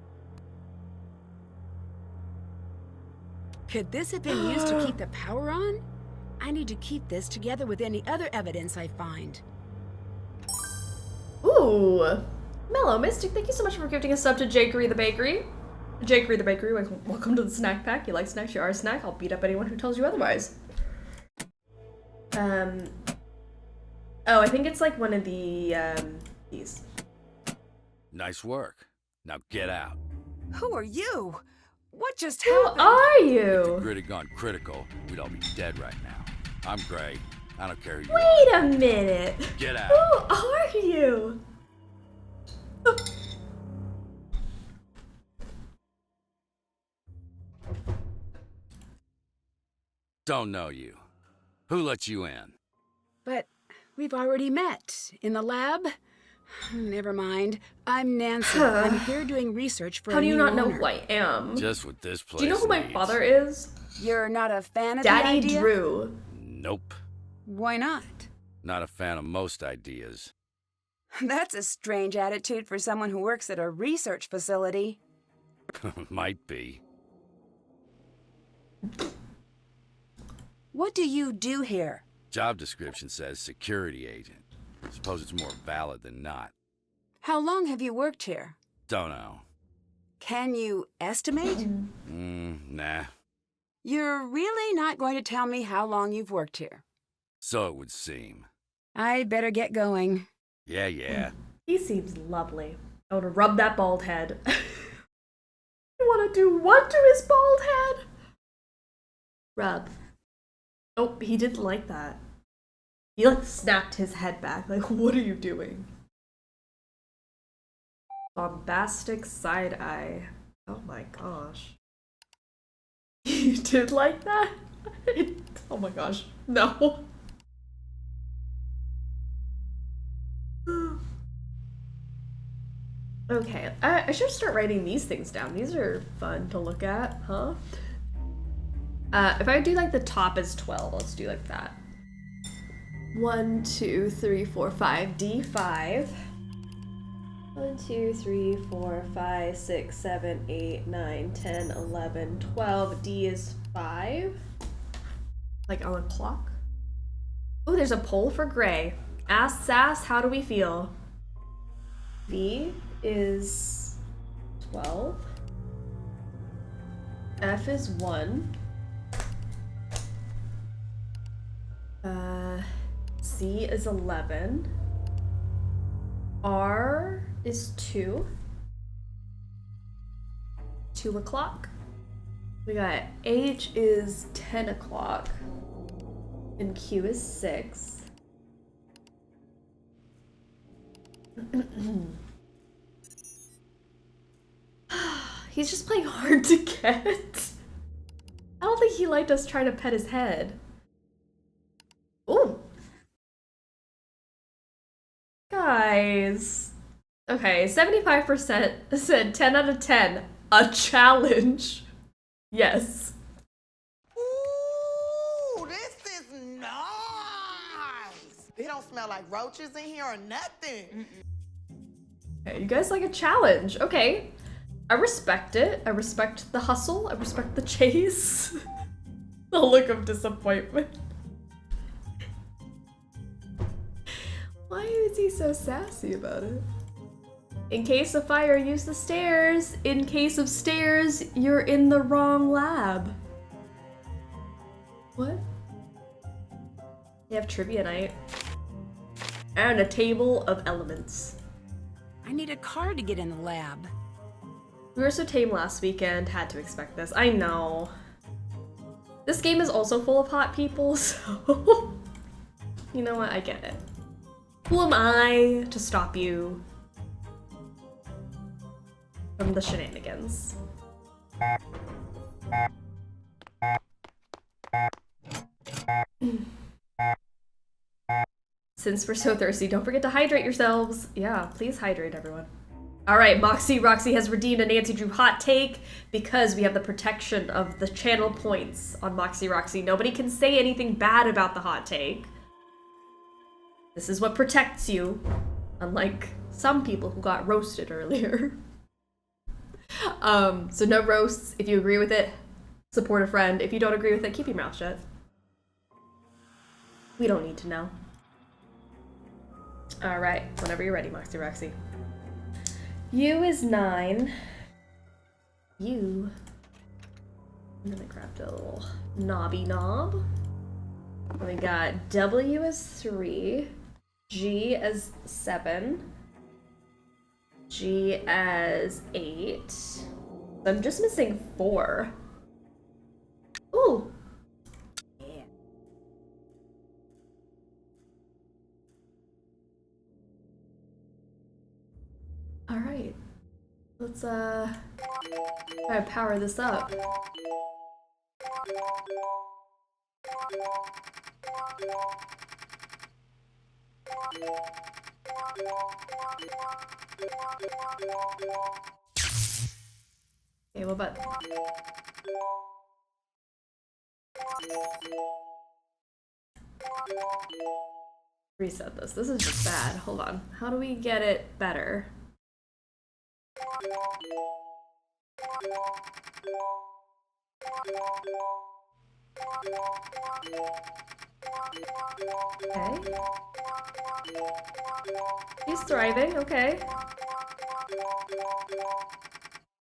Could this have been used to keep the power on? I need to keep this together with any other evidence I find. Ooh. Mellow Mystic, thank you so much for gifting a sub to Jakery the Bakery. Jakery the Bakery, welcome to the snack pack. You like snacks, you are a snack. I'll beat up anyone who tells you otherwise. Oh, I think it's like one of the, these. Nice work. Now get out. Who are you? What just Who happened? are If the you? grid had gone critical, we'd all be dead right now. I'm Gray. I don't care who you are. Wait a minute. Get out. Who are you? Don't know you. Who let you in? But we've already met. In the lab? Never mind. I'm Nancy. I'm here doing research for How a do you new not know owner. who I am? Just what this place Do you know who my needs. father is? You're not a fan of Daddy the idea? Drew. Nope. Why not? Not a fan of most ideas. That's a strange attitude for someone who works at a research facility. Might be. What do you do here? Job description says security agent. Suppose it's more valid than not. How long have you worked here? Don't know. Can you estimate? Nah. You're really not going to tell me how long you've worked here? So it would seem. I'd better get going. Yeah. He seems lovely. I want to rub that bald head. You want to do what to his bald head? Rub. Oh, he didn't like that. He like snapped his head back. Like, what are you doing? Bombastic side eye. Oh my gosh. You did like that? Oh my gosh. No. Okay, I should start writing these things down. These are fun to look at, huh? If I do like the top is 12, let's do like that. 1, 2, 3, 4, 5, D5. 1, 2, 3, 4, 5, 6, 7, 8, 9, 10, 11, 12. D is 5. Like on a clock. Oh, there's a poll for gray. Ask Sass, how do we feel? V is 12. F is 1. C is 11. R is 2. 2 o'clock. We got H is 10 o'clock. And Q is 6. He's just playing hard to get. I don't think he liked us trying to pet his head. Ooh. Guys. Okay, 75% said 10 out of 10. A challenge. Yes. Ooh, this is nice. They don't smell like roaches in here or nothing. Okay, you guys like a challenge. Okay. I respect it. I respect the hustle. I respect the chase. The look of disappointment. Why is he so sassy about it? In case of fire, use the stairs. In case of stairs, you're in the wrong lab. What? You have trivia night. And a table of elements. I need a car to get in the lab. We were so tame last weekend, had to expect this. I know. This game is also full of hot people, so... You know what? I get it. Who am I to stop you from the shenanigans? Since we're so thirsty, don't forget to hydrate yourselves. Yeah, please hydrate, everyone. All right, Moxie Roxy has redeemed a Nancy Drew hot take because we have the protection of the channel points on Moxie Roxy. Nobody can say anything bad about the hot take. This is what protects you, unlike some people who got roasted earlier. So no roasts. If you agree with it, support a friend. If you don't agree with it, keep your mouth shut. We don't need to know. All right, whenever you're ready, Moxie Roxy. U is 9. U. I'm gonna grab the little knobby knob. And we got W as 3. G as 7. G as 8. I'm just missing 4. Ooh. Yeah. All right. Let's try to power this up. Okay, what about... Reset this. This is just bad. Hold on. How do we get it better? Okay. He's thriving, okay.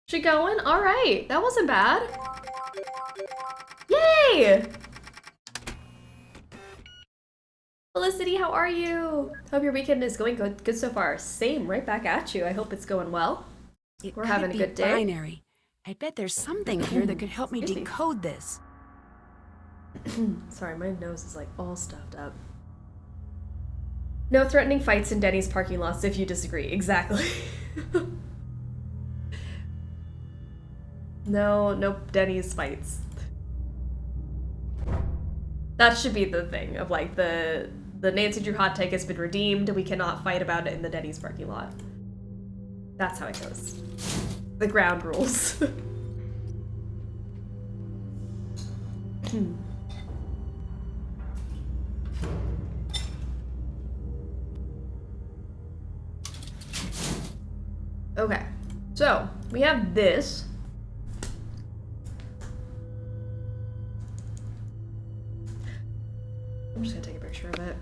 She going? Alright, that wasn't bad. Yay! Felicity, how are you? Hope your weekend is going good so far. Same, right back at you. I hope it's going well. We're having a good day. Binary. I bet there's something here that could help me decode this. Sorry, my nose is like all stuffed up. No threatening fights in Denny's parking lots if you disagree. Exactly. No Denny's fights. That should be the thing of like the Nancy Drew hot take has been redeemed. We cannot fight about it in the Denny's parking lot. That's how it goes. The ground rules. Okay, so we have this. I'm just gonna take a picture of it.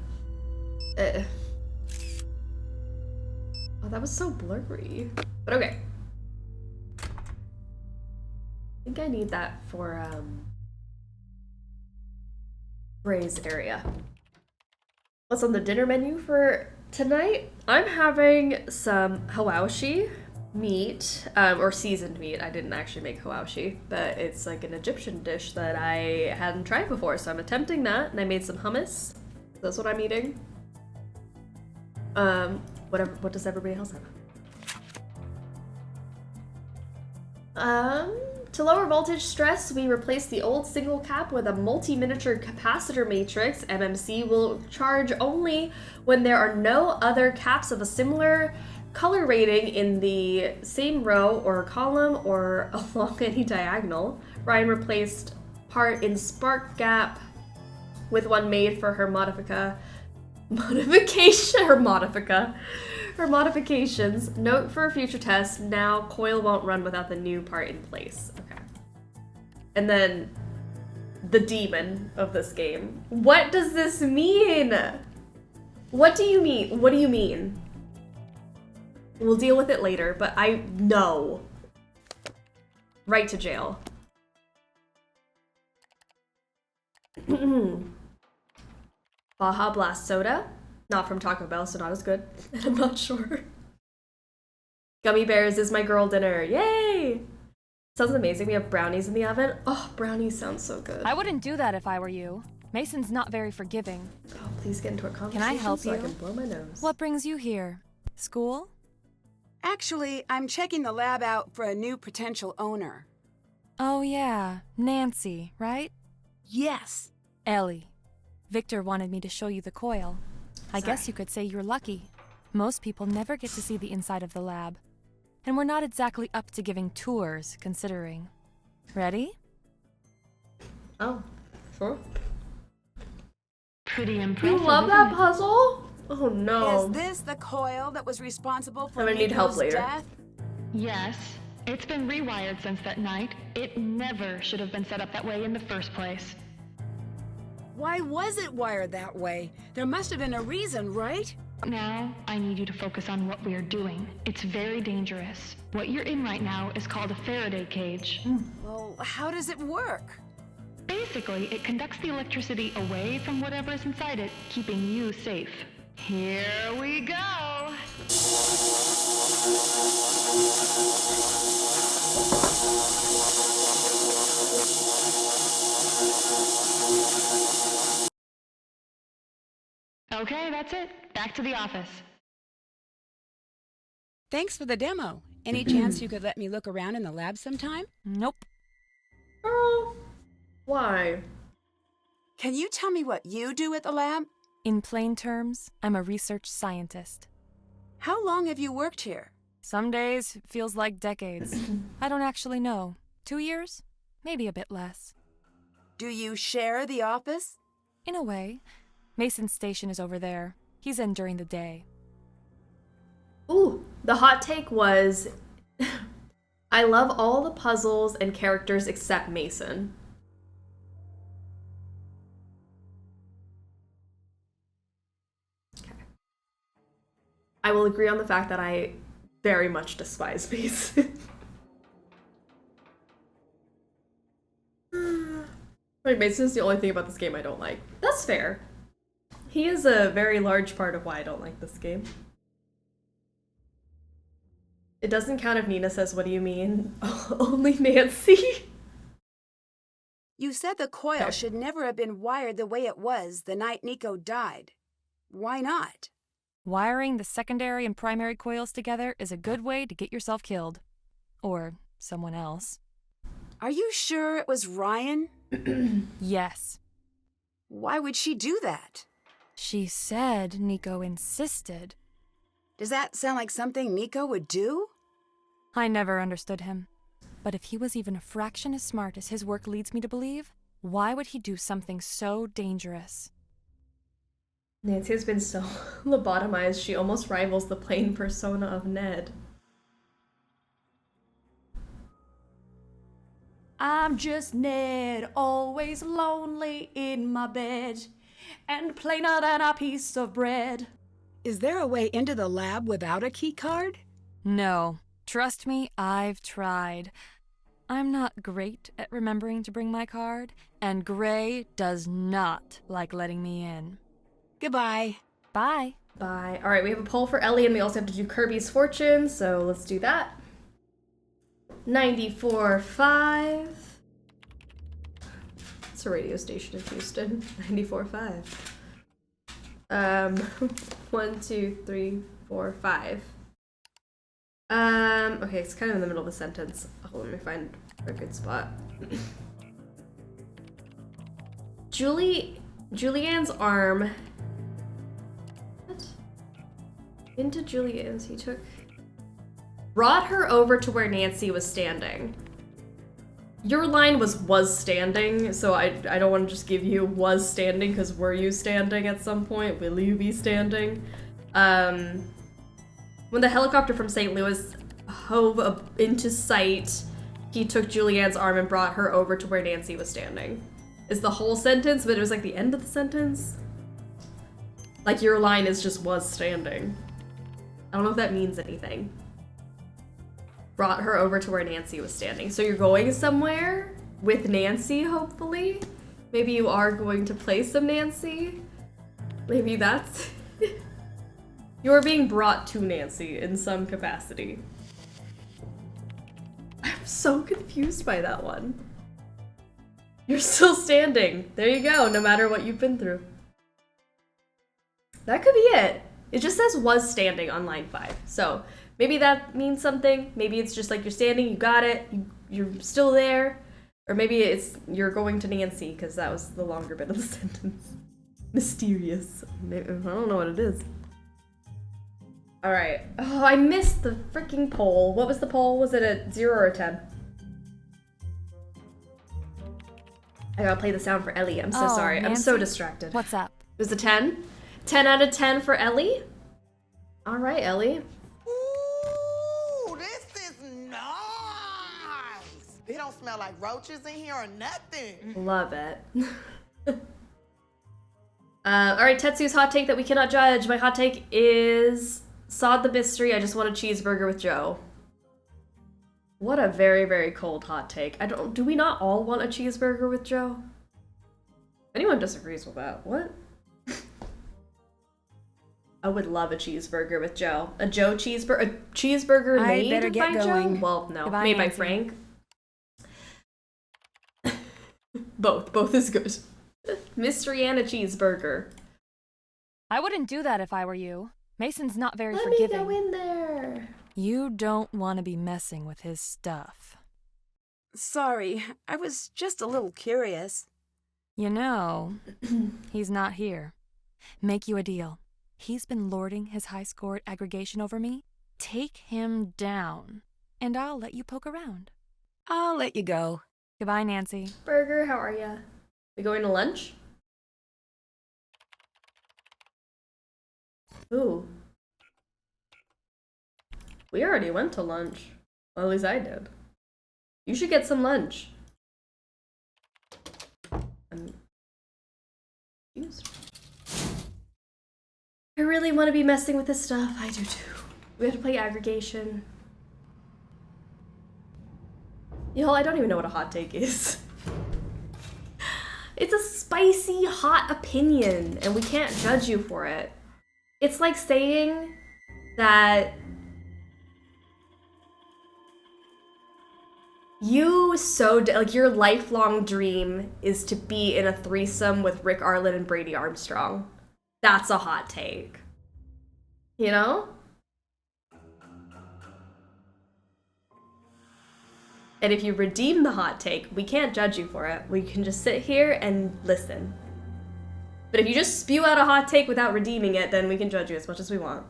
Oh, that was so blurry. But okay. I think I need that for Ray's area. What's on the dinner menu for tonight? I'm having some hawashi meat, or seasoned meat. I didn't actually make hawashi, but it's like an Egyptian dish that I hadn't tried before, so I'm attempting that, and I made some hummus. That's what I'm eating. What does everybody else have? To lower voltage stress, we replace the old single cap with a multi-miniature capacitor matrix. MMC will charge only when there are no other caps of a similar color rating in the same row or column or along any diagonal. Ryan replaced part in spark gap with one made for her modifications. Note for a future test, now coil won't run without the new part in place. Okay. And then the demon of this game. What does this mean? What do you mean? What do you mean? We'll deal with it later, but I know. Right to jail. Baja Blast soda. Not from Taco Bell, so not as good. And I'm not sure. Gummy bears is my girl dinner. Yay! Sounds amazing. We have brownies in the oven. Oh, brownies sound so good. I wouldn't do that if I were you. Mason's not very forgiving. Oh, please get into a conversation. Can I help so you? I can blow my nose. What brings you here? School? Actually, I'm checking the lab out for a new potential owner. Oh yeah, Nancy, right? Yes. Ellie. Victor wanted me to show you the coil. I guess you could say you're lucky. Most people never get to see the inside of the lab. And we're not exactly up to giving tours, considering. Ready? Oh, sure. Pretty impressive. You love that puzzle? Oh no. Is this the coil that was responsible for I'm gonna need help Nico's later. death? Yes. It's been rewired since that night. It never should have been set up that way in the first place. Why was it wired that way? There must have been a reason, right? Now, I need you to focus on what we are doing. It's very dangerous. What you're in right now is called a Faraday cage. Well, how does it work? Basically, it conducts the electricity away from whatever is inside it, keeping you safe. Here we go! Okay, that's it. Back to the office. Thanks for the demo. Any chance you could let me look around in the lab sometime? Nope. Oh, why? Can you tell me what you do at the lab? In plain terms, I'm a research scientist. How long have you worked here? Some days it feels like decades. I don't actually know. 2 years? Maybe a bit less. Do you share the office? In a way. Mason's station is over there. He's in during the day. Ooh, the hot take was I love all the puzzles and characters except Mason. Okay. I will agree on the fact that I very much despise Mason. Like, Mason's the only thing about this game I don't like. That's fair. He is a very large part of why I don't like this game. It doesn't count if Nina says, what do you mean? Only Nancy? You said the coil should never have been wired the way it was the night Nico died. Why not? Wiring the secondary and primary coils together is a good way to get yourself killed. Or someone else. Are you sure it was Ryan? Yes. Why would she do that? She said Nico insisted. Does that sound like something Nico would do? I never understood him. But if he was even a fraction as smart as his work leads me to believe, why would he do something so dangerous? Nancy has been so lobotomized, she almost rivals the plain persona of Ned. I'm just Ned, always lonely in my bed, and plainer than a piece of bread. Is there a way into the lab without a key card? No. Trust me, I've tried. I'm not great at remembering to bring my card, and Gray does not like letting me in. Goodbye. Bye. Bye. Alright, we have a poll for Ellie, and we also have to do Kirby's Fortune, so let's do that. 94.5. It's a radio station in Houston. 94.5. 1, 2, 3, 4, 5. Okay, it's kind of in the middle of a sentence. Oh, let me find a good spot. Julianne's arm. What? Into Julianne's, he brought her over to where Nancy was standing. Your line was standing, so I don't want to just give you was standing, because were you standing at some point? Will you be standing? When the helicopter from St. Louis hove into sight, he took Julianne's arm and brought her over to where Nancy was standing. Is the whole sentence, but it was like the end of the sentence? Like your line is just was standing. I don't know if that means anything. Brought her over to where Nancy was standing. So you're going somewhere with Nancy, hopefully? Maybe you are going to play some Nancy? Maybe that's... You are being brought to Nancy in some capacity. I'm so confused by that one. You're still standing. There you go, no matter what you've been through. That could be it. It just says was standing on line 5. So maybe that means something. Maybe it's just like you're standing, you got it, you're still there. Or maybe it's you're going to Nancy, because that was the longer bit of the sentence. Mysterious. Maybe, I don't know what it is. Alright. Oh, I missed the freaking poll. What was the poll? Was it a 0 or a 10? I gotta play the sound for Ellie. I'm so sorry. Nancy? I'm so distracted. What's up? It was a 10? 10 out of 10 for Ellie? Alright, Ellie. Ooh, this is nice. They don't smell like roaches in here or nothing. Love it. Alright, Tetsu's hot take that we cannot judge. My hot take is... Solve the mystery, I just want a cheeseburger with Joe. What a very, very cold hot take. Do we not all want a cheeseburger with Joe? If anyone disagrees with that, what? I would love a cheeseburger with Joe. A Joe cheeseburger, a cheeseburger made by Joe? Well, no, Goodbye, made by Nancy. Frank. Both is good. Mystery and a cheeseburger. I wouldn't do that if I were you. Mason's not very Let forgiving. me go in there. You don't want to be messing with his stuff. Sorry, I was just a little curious. You know, he's not here. Make you a deal. He's been lording his high-scored aggregation over me. Take him down, and I'll let you poke around. I'll let you go. Goodbye, Nancy. Burger, how are ya? We going to lunch? Ooh. We already went to lunch. Well, at least I did. You should get some lunch. I'm confused. I really want to be messing with this stuff. I do too. We have to play aggregation. Y'all, I don't even know what a hot take is. It's a spicy, hot opinion, and we can't judge you for it. It's like saying that like your lifelong dream is to be in a threesome with Rick Arlen and Brady Armstrong. That's a hot take. You know? And if you redeem the hot take, we can't judge you for it. We can just sit here and listen. But if you just spew out a hot take without redeeming it, then we can judge you as much as we want.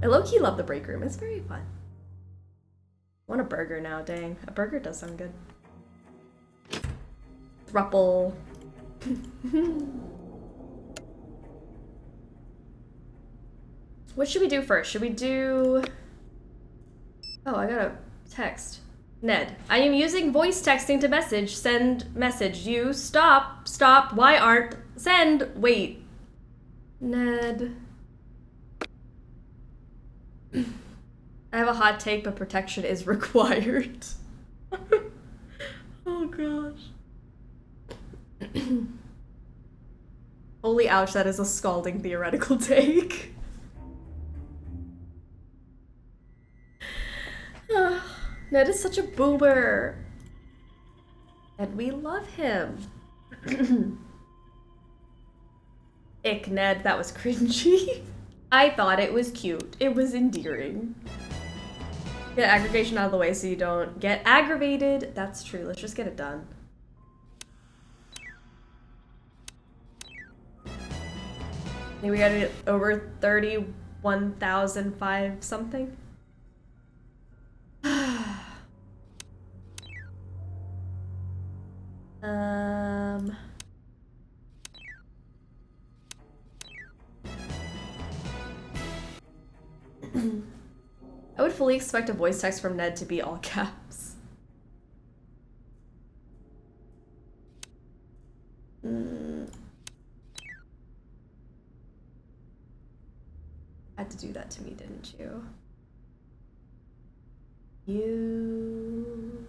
I low-key love the break room. It's very fun. I want a burger now, dang. A burger does sound good. Thruple. What should we do first? Should we do... Oh, I got a text. Ned, I am using voice texting to message. Send message. You stop. Stop. Why aren't? Send. Wait. Ned. I have a hot take, but protection is required. Oh gosh. Holy ouch, that is a scalding theoretical take. Ned is such a boomer. And we love him. Ick, Ned, that was cringy. I thought it was cute. It was endearing. Get aggregation out of the way so you don't get aggravated. That's true. Let's just get it done. I think we gotta get over 31,005 something. I would fully expect a voice text from Ned to be all caps. Had to do that to me, didn't you? You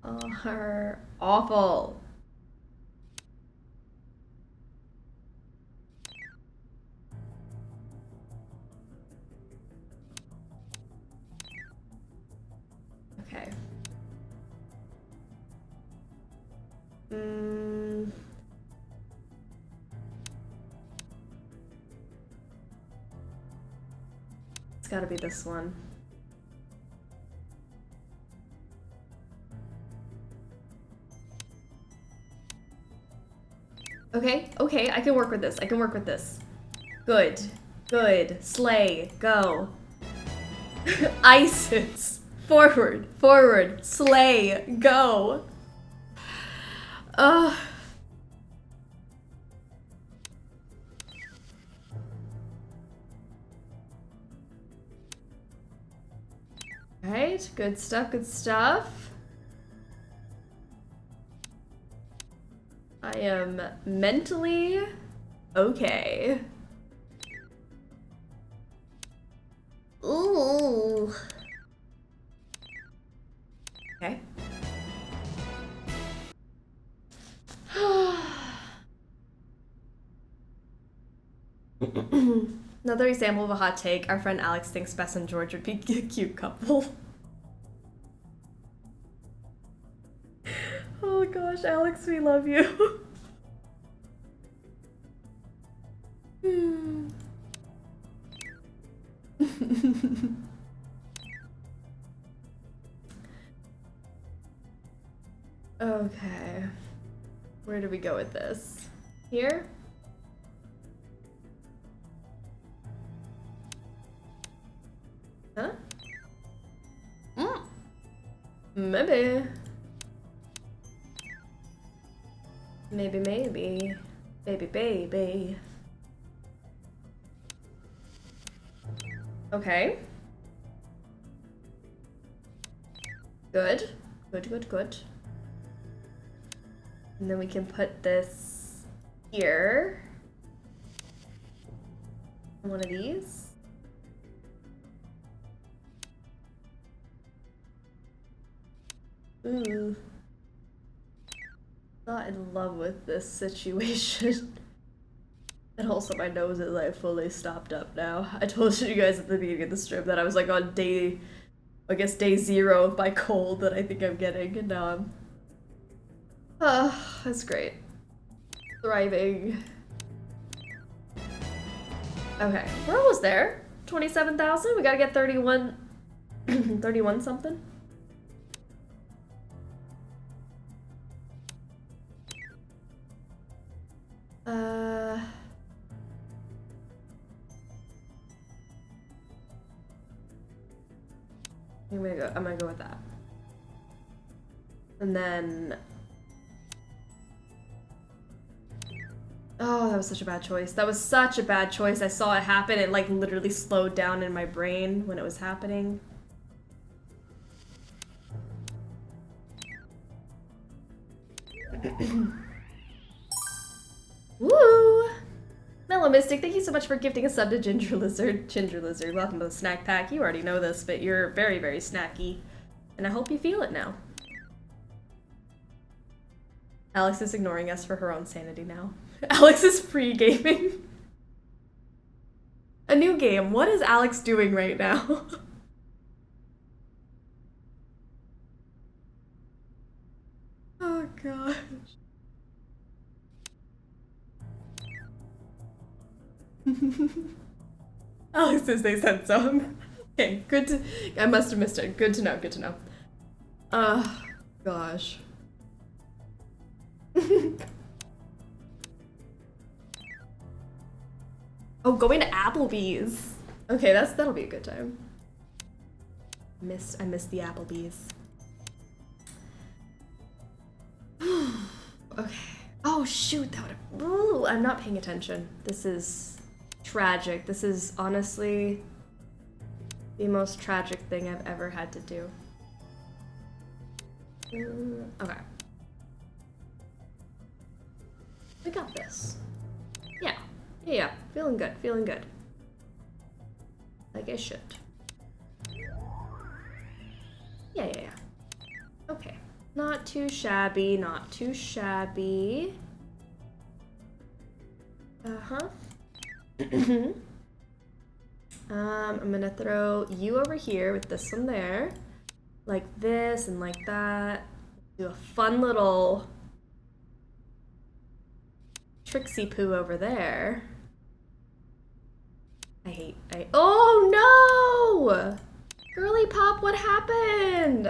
are awful. Okay. It's gotta be this one. Okay, okay, I can work with this. I can work with this. Good. Good. Slay. Go. ISIS. Forward. Forward. Slay. Go. Ugh. Alright, good stuff, good stuff. I am mentally okay. Ooh. Okay. Another example of a hot take. Our friend Alex thinks Bess and George would be a cute couple. Oh gosh, Alex, we love you. Okay. Where do we go with this? Here? Huh? Maybe. Maybe. Baby. Okay. Good. Good. And then we can put this here. One of these. Ooh. Not in love with this situation. And also my nose is like fully stopped up now. I told you guys at the beginning of the stream that I was like on day 0 of my cold that I think I'm getting, and now I'm... that's great. Thriving. Okay, we're almost there. 27,000, we gotta get 31... 31 something? I'm gonna go with that. And then... Oh, that was such a bad choice. That was such a bad choice. I saw it happen. It like literally slowed down in my brain when it was happening. Woo! Mellow Mystic, thank you so much for gifting a sub to Ginger Lizard. Ginger Lizard, welcome to the snack pack. You already know this, but you're very, very snacky. And I hope you feel it now. Alex is ignoring us for her own sanity now. Alex is pre-gaming. A new game. What is Alex doing right now? Oh gosh. Alex says they said so. Okay, good to... I must have missed it. Good to know, gosh. Oh, going to Applebee's. Okay, that'll be a good time. I missed the Applebee's. Okay. Oh shoot, that would have... I'm not paying attention. This is tragic. This is honestly the most tragic thing I've ever had to do. Okay. We got this. Yeah. Feeling good. Like I should. Yeah. Okay. Not too shabby. I'm gonna throw you over here with this one there. Like this and like that. Do a fun little Trixie poo over there. Oh no! Girly Pop, what happened?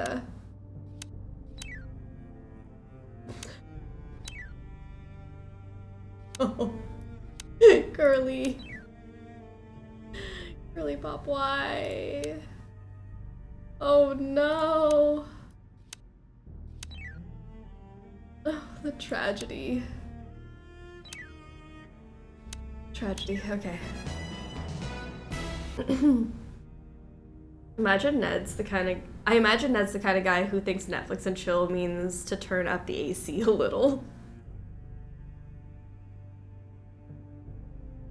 Oh. Girly Pop, why? Oh no. Oh, the tragedy. Okay. I imagine Ned's the kind of guy who thinks Netflix and chill means to turn up the AC a little.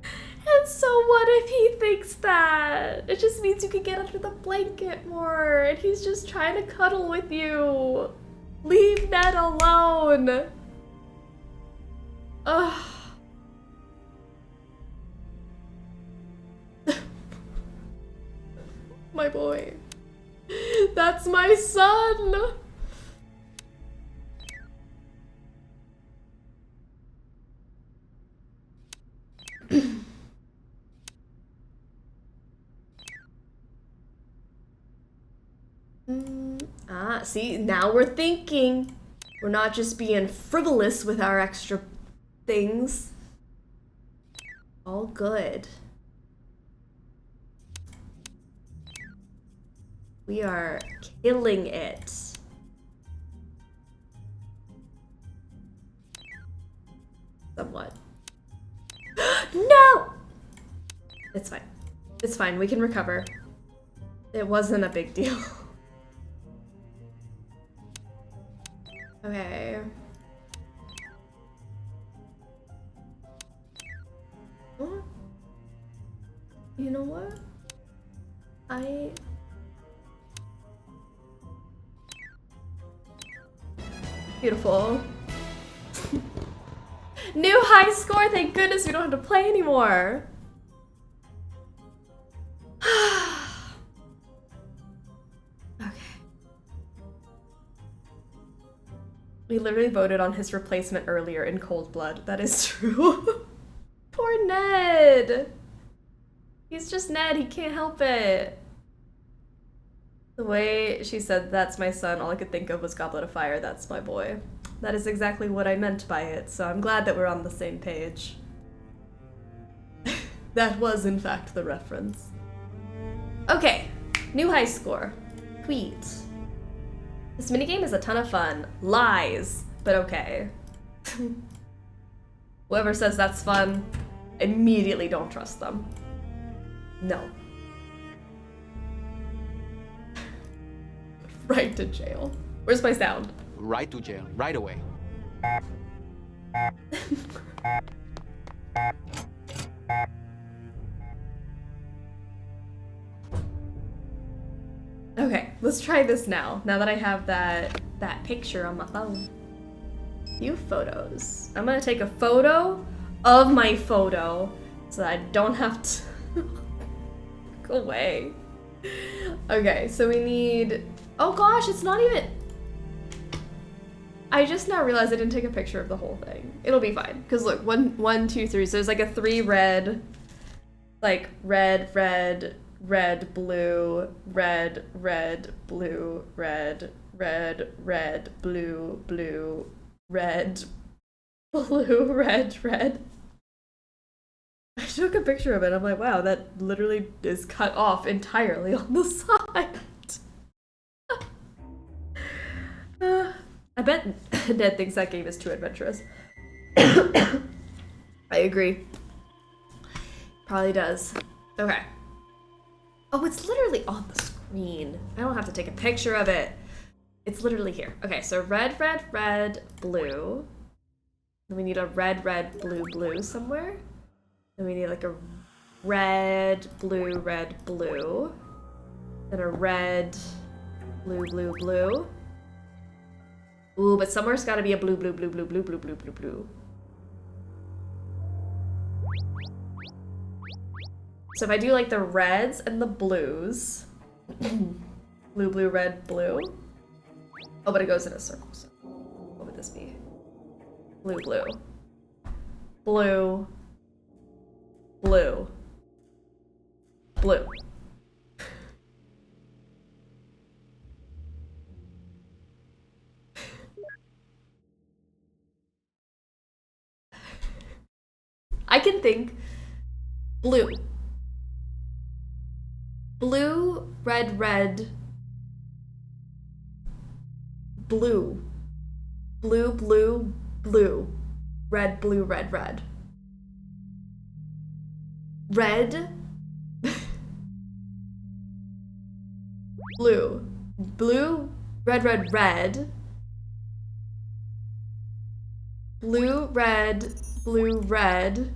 And so what if he thinks that? It just means you can get under the blanket more, and he's just trying to cuddle with you. Leave Ned alone. Ugh. My boy. That's my son. See, now we're thinking. We're not just being frivolous with our extra things. All good. We are killing it. Somewhat. No! It's fine. It's fine. We can recover. It wasn't a big deal. Okay. What? You know what? Beautiful. New high score, thank goodness we don't have to play anymore. Okay. We literally voted on his replacement earlier in cold blood. That is true. Poor Ned. He's just Ned, he can't help it. The way she said, "That's my son," all I could think of was Goblet of Fire, "That's my boy." That is exactly what I meant by it, so I'm glad that we're on the same page. That was, in fact, the reference. Okay, new high score. Tweet. This minigame is a ton of fun. Lies, but okay. Whoever says that's fun, immediately don't trust them. No. Right to jail. Where's my sound? Right to jail, right away. Okay, let's try this now that I have that picture on my phone. View photos. I'm gonna take a photo of my photo so that I don't have to go away. Okay, so we need, oh gosh, it's not even, I just now realized I didn't take a picture of the whole thing. It'll be fine, because look, 1, 2, 3, so there's like a 3 red, like red, red, red, blue, red, red, blue, red, red, red, blue, blue, red, blue, red, red. I took a picture of it. I'm like, wow, that literally is cut off entirely on the side. I bet Ned thinks that game is too adventurous. I agree. Probably does. Okay. Oh, it's literally on the screen. I don't have to take a picture of it. It's literally here. Okay, so red, red, red, blue. Then we need a red, red, blue, blue somewhere. Then we need like a red, blue, red, blue. Then a red, blue, blue, blue. Ooh, but somewhere's gotta be a blue, blue, blue, blue, blue, blue, blue, blue, blue. So if I do like the reds and the blues, blue, blue, red, blue. Oh, but it goes in a circle, so what would this be? Blue, blue. Blue. Blue. Blue. I can think blue. Blue, red, red, blue. Blue, blue, blue. Red, blue, red, red. Red. Blue. Blue, red, red, red. Blue, red, blue, red.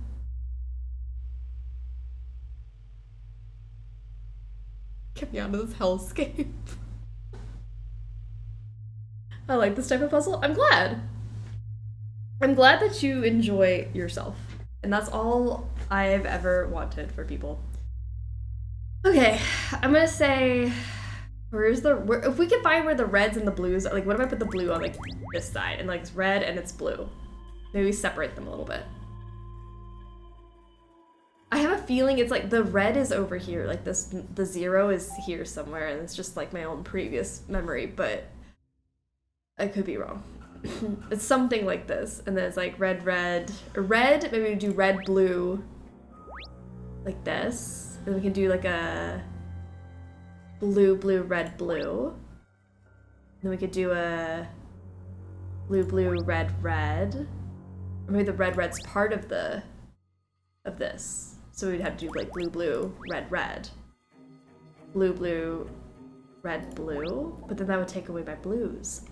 Get me out of this hellscape. I like this type of puzzle. I'm glad. I'm glad that you enjoy yourself. And that's all I've ever wanted for people. Okay, I'm gonna say, if we can find where the reds and the blues are, like what if I put the blue on like this side and like it's red and it's blue? Maybe we separate them a little bit. I have a feeling it's like the red is over here, like this, the 0 is here somewhere, and it's just like my own previous memory, but I could be wrong. It's something like this. And then it's like red, red, or red. Maybe we do red, blue. Like this. Then we can do like a blue, blue, red, blue. Then we could do a blue, blue, red, red. Or maybe the red, red's part of this. So we'd have to do like blue, blue, red, red. Blue, blue, red, blue. But then that would take away my blues.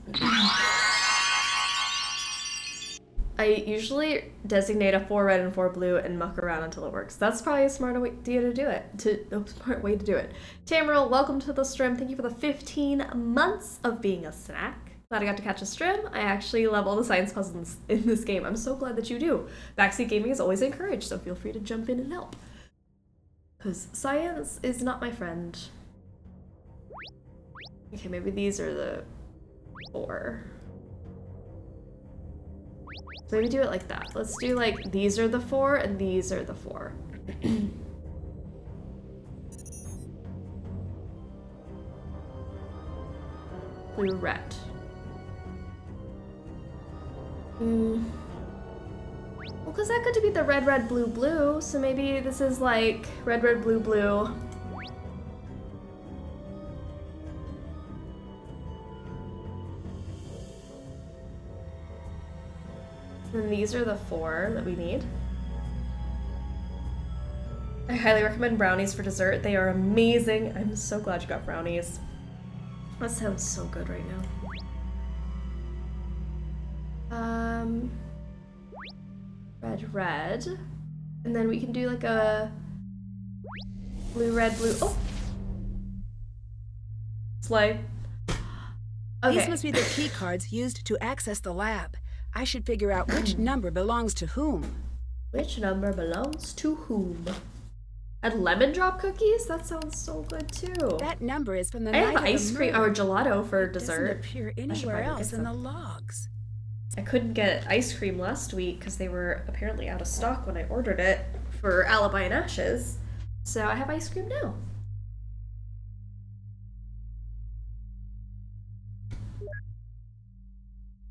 I usually designate a 4 red and 4 blue and muck around until it works. That's probably a smart idea to do it. Smart way to do it. Tamriel, welcome to the stream. Thank you for the 15 months of being a snack. Glad I got to catch a stream. I actually love all the science puzzles in this game. I'm so glad that you do. Backseat gaming is always encouraged, so feel free to jump in and help. Because science is not my friend. Okay, maybe these are the 4. So maybe do it like that. Let's do like, these are the 4 and these are the 4. Blue, red. Well, because that could be the red, red, blue, blue. So maybe this is like red, red, blue, blue. And these are the 4 that we need. I highly recommend brownies for dessert. They are amazing. I'm so glad you got brownies. That sounds so good right now. Red, red. And then we can do like a blue, red, blue. Oh! Slay. Okay. These must be the key cards used to access the lab. I should figure out which number belongs to whom. Which number belongs to whom? And lemon drop cookies? That sounds so good too. That number is from the I night have of ice the cream murder. or gelato for It dessert. doesn't appear anywhere else in the logs. I couldn't get ice cream last week because they were apparently out of stock when I ordered it for Alibi and Ashes. So I have ice cream now.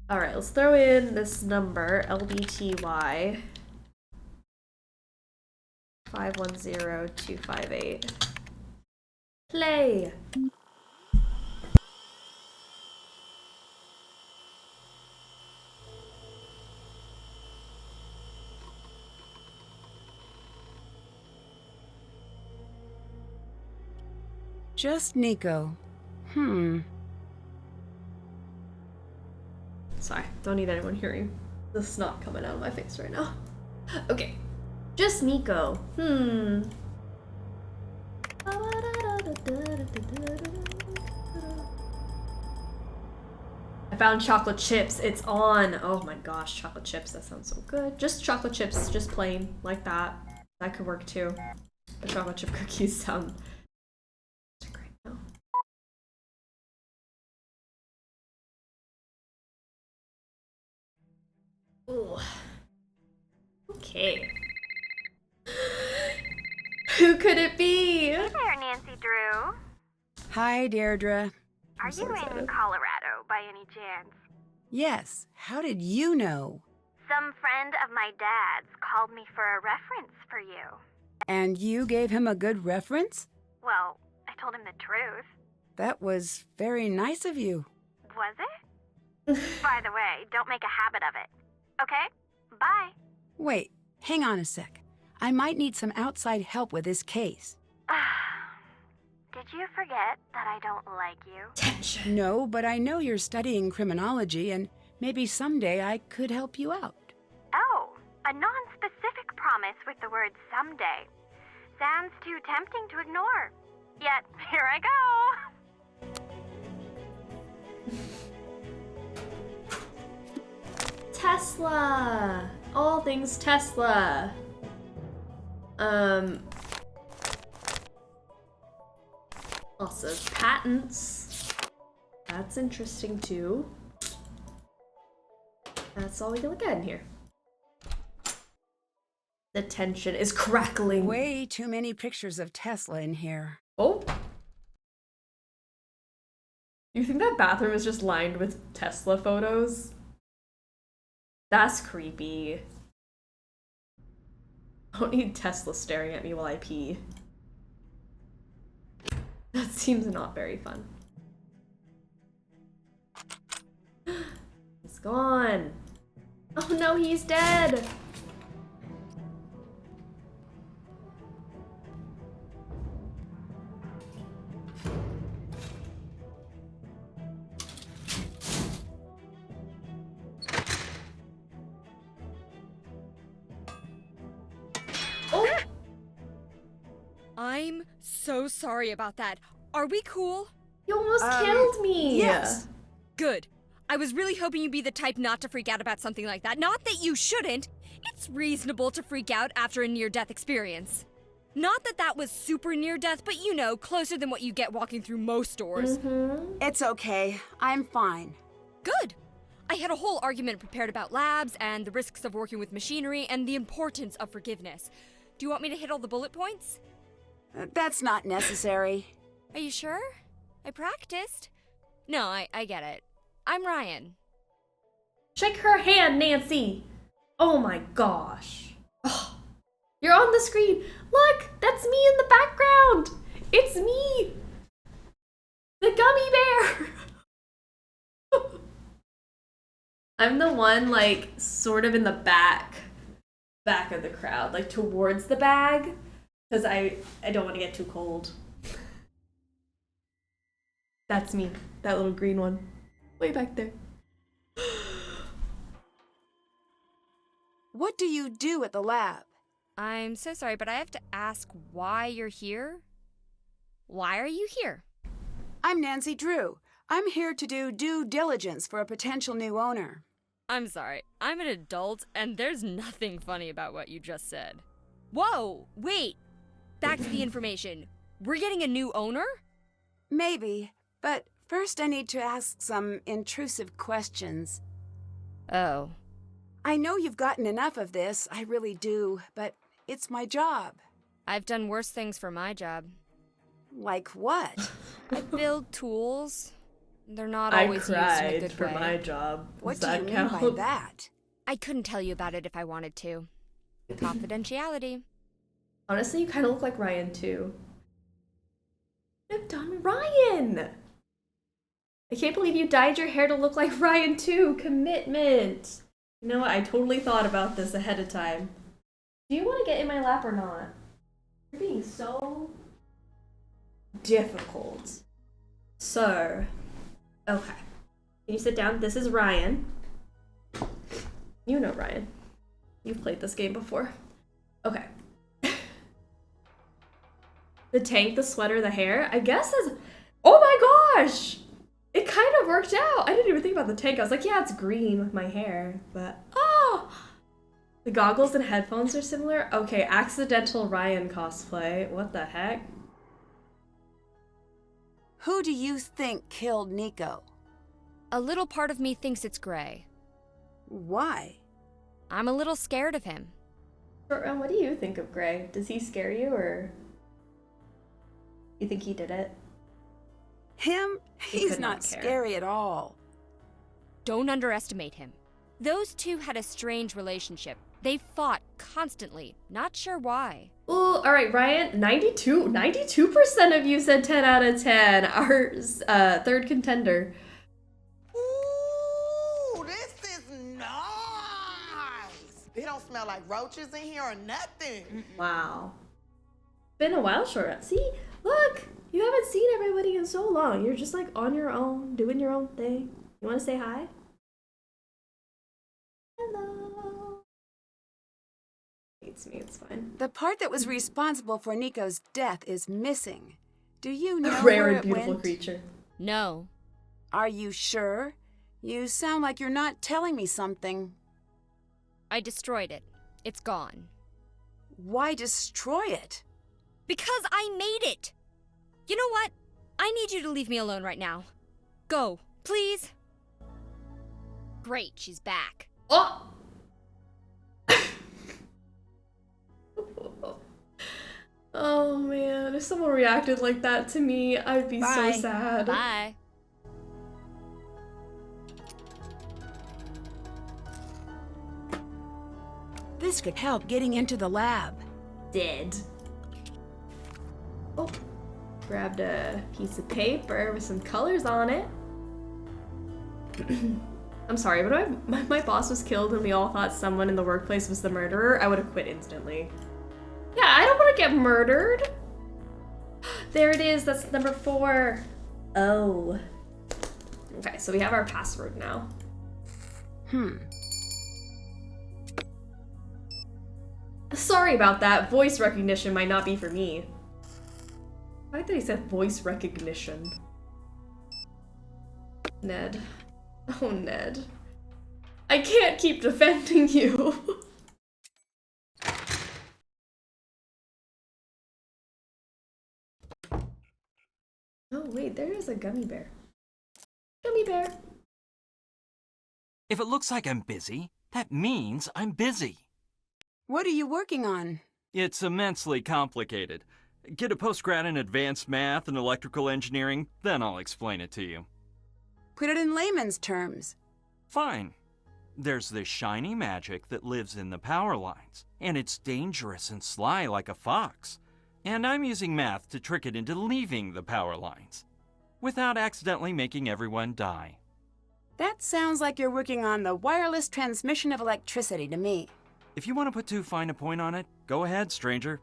Alright, let's throw in this number, LBTY 510258. Play! Just Nico. Sorry, don't need anyone hearing the snot coming out of my face right now. Okay, just Nico. I found chocolate chips. It's on. Oh my gosh, chocolate chips. That sounds so good. Just chocolate chips, just plain like that. That could work too. The chocolate chip cookies sound great now. Ooh. Okay. Who could it be? Hey there, Nancy Drew. Hi, Deirdre. Are you in Colorado by any chance? Yes. How did you know? Some friend of my dad's called me for a reference for you. And you gave him a good reference? Well, I told him the truth. That was very nice of you. Was it? By the way, don't make a habit of it. Okay? Bye. Wait, hang on a sec. I might need some outside help with this case. Did you forget that I don't like you? No, but I know you're studying criminology, and maybe someday I could help you out. Oh, a non-specific promise with the word someday. Sounds too tempting to ignore. Yet, here I go. Tesla! All things Tesla. Lots of patents. That's interesting too. That's all we can look at in here. The tension is crackling. Way too many pictures of Tesla in here. Oh. You think that bathroom is just lined with Tesla photos? That's creepy. I don't need Tesla staring at me while I pee. That seems not very fun. He's gone. Oh no, he's dead. I'm so sorry about that. Are we cool? You almost killed me. Yes. Good. I was really hoping you'd be the type not to freak out about something like that. Not that you shouldn't. It's reasonable to freak out after a near-death experience. Not that that was super near-death, but you know, closer than what you get walking through most doors. It's okay. I'm fine. Good. I had a whole argument prepared about labs and the risks of working with machinery and the importance of forgiveness. Do you want me to hit all the bullet points? That's not necessary. Are you sure? I practiced. No, I get it. I'm Ryan. Shake her hand, Nancy. Oh my gosh. Oh, you're on the screen. Look, that's me in the background. It's me. The gummy bear. I'm the one, like, sort of in the back of the crowd, like towards the bag, because I don't want to get too cold. That's me, that little green one, way back there. What do you do at the lab? I'm so sorry, but I have to ask why you're here. Why are you here? I'm Nancy Drew. I'm here to do due diligence for a potential new owner. I'm sorry, I'm an adult, and there's nothing funny about what you just said. Whoa, wait! Back to the information. We're getting a new owner? Maybe, but first I need to ask some intrusive questions. Oh. I know you've gotten enough of this, I really do, but it's my job. I've done worse things for my job. Like what? I build tools. They're not always used in a good for way. my job. What Does do you that mean by count? that? I couldn't tell you about it if I wanted to. Confidentiality. Honestly, you kind of look like Ryan too. I've done Ryan. I can't believe you dyed your hair to look like Ryan too. Commitment. You know what? I totally thought about this ahead of time. Do you want to get in my lap or not? You're being so difficult. So, okay. Can you sit down? This is Ryan. You know Ryan. You've played this game before. Okay. The tank, the sweater, the hair. I guess that's... Oh my gosh! It kind of worked out. I didn't even think about the tank. I was like, yeah, it's green with my hair. But, oh! The goggles and headphones are similar. Okay, accidental Ryan cosplay. What the heck? Who do you think killed Nico? A little part of me thinks it's Gray. Why? I'm a little scared of him. Short what do you think of Gray? Does he scare you, or you think he did it? Him? He's not scary at all. Don't underestimate him. Those two had a strange relationship. They fought constantly. Not sure why. Ooh, all right, Ryan. 92% of you said 10 out of 10. Our third contender. Ooh, this is nice. It don't smell like roaches in here or nothing. Wow. Been a while, Short. See, look, you haven't seen everybody in so long. You're just like on your own, doing your own thing. You want to say hi? Hello. It's me, it's fine. The part that was responsible for Nico's death is missing. Do you know Rare where and it beautiful went? creature. No. Are you sure? You sound like you're not telling me something. I destroyed it. It's gone. Why destroy it? Because I made it! You know what? I need you to leave me alone right now. Go, please. Great, she's back. Oh! Oh man, if someone reacted like that to me, I'd be so sad. This could help getting into the lab. Did. Oh, grabbed a piece of paper with some colors on it. I'm sorry, but if my boss was killed and we all thought someone in the workplace was the murderer, I would have quit instantly. Yeah, I don't want to get murdered. There it is, that's number 4. Oh. Okay, so we have our password now. Sorry about that. Voice recognition might not be for me. I like that he said voice recognition. Ned. Oh, Ned. I can't keep defending you. Oh, wait, there is a gummy bear. Gummy bear. If it looks like I'm busy, that means I'm busy. What are you working on? It's immensely complicated. Get a postgrad in advanced math and electrical engineering, then I'll explain it to you. Put it in layman's terms. Fine. There's this shiny magic that lives in the power lines, and it's dangerous and sly like a fox. And I'm using math to trick it into leaving the power lines, without accidentally making everyone die. That sounds like you're working on the wireless transmission of electricity to me. If you want to put too fine a point on it, go ahead, stranger.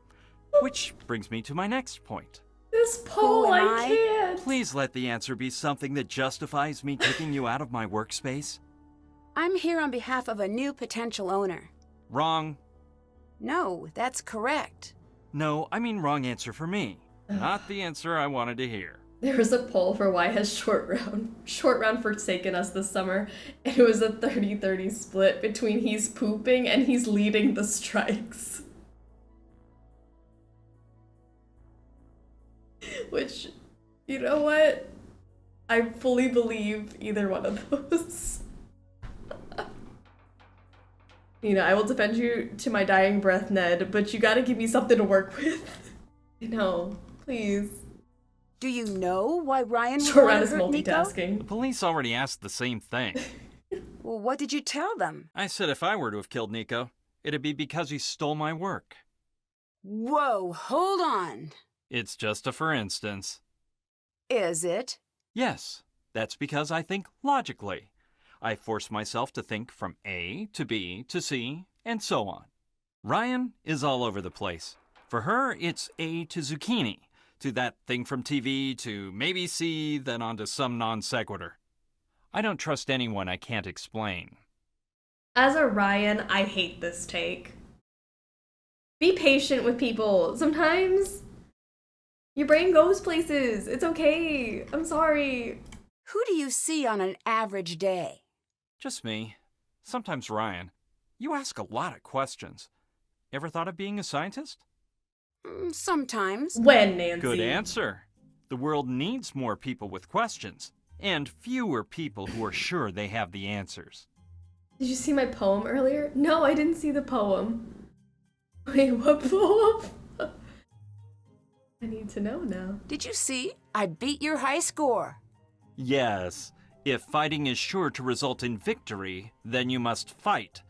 Which brings me to my next point. This poll, I can't. Please let the answer be something that justifies me kicking you out of my workspace. I'm here on behalf of a new potential owner. Wrong. No, that's correct. No, I mean wrong answer for me. Not the answer I wanted to hear. There was a poll for why has short round forsaken us this summer, and it was a 30-30 split between he's pooping and he's leading the strikes. Which, you know what? I fully believe either one of those. You know, I will defend you to my dying breath, Ned, but you gotta give me something to work with. You know, please. Do you know why Ryan Short round would is hurt Nico? multitasking. The police already asked the same thing. Well, what did you tell them? I said if I were to have killed Nico, it'd be because he stole my work. Whoa, hold on. It's just a for instance. Is it? Yes, that's because I think logically. I force myself to think from A to B to C, and so on. Ryan is all over the place. For her, it's A to zucchini, to that thing from TV, to maybe C, then on to some non sequitur. I don't trust anyone I can't explain. As a Ryan, I hate this take. Be patient with people. Sometimes your brain goes places. It's okay. I'm sorry. Who do you see on an average day? Just me. Sometimes Ryan. You ask a lot of questions. Ever thought of being a scientist? Sometimes. When, Nancy? Good answer. The world needs more people with questions, and fewer people who are sure they have the answers. Did you see my poem earlier? No, I didn't see the poem. Wait, what poem? I need to know now. Did you see? I beat your high score. Yes. If fighting is sure to result in victory, then you must fight.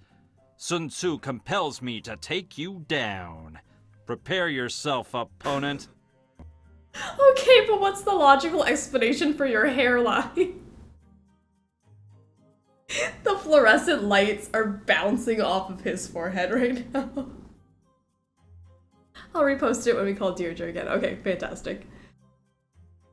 Sun Tzu compels me to take you down. Prepare yourself, opponent. Okay, but what's the logical explanation for your hairline? The fluorescent lights are bouncing off of his forehead right now. I'll repost it when we call Deirdre again. Okay, fantastic.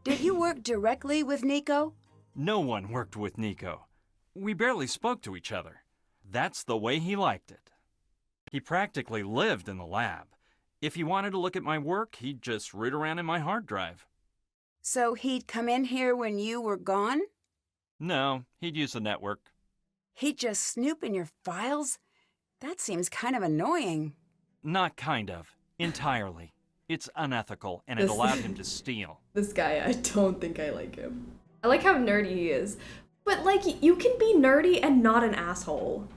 Did you work directly with Nico? No one worked with Nico. We barely spoke to each other. That's the way he liked it. He practically lived in the lab. If he wanted to look at my work, he'd just root around in my hard drive. So he'd come in here when you were gone? No, he'd use the network. He'd just snoop in your files? That seems kind of annoying. Not kind of. Entirely. It's unethical, and it allowed him to steal. This guy, I don't think I like him. I like how nerdy he is. But, like, you can be nerdy and not an asshole.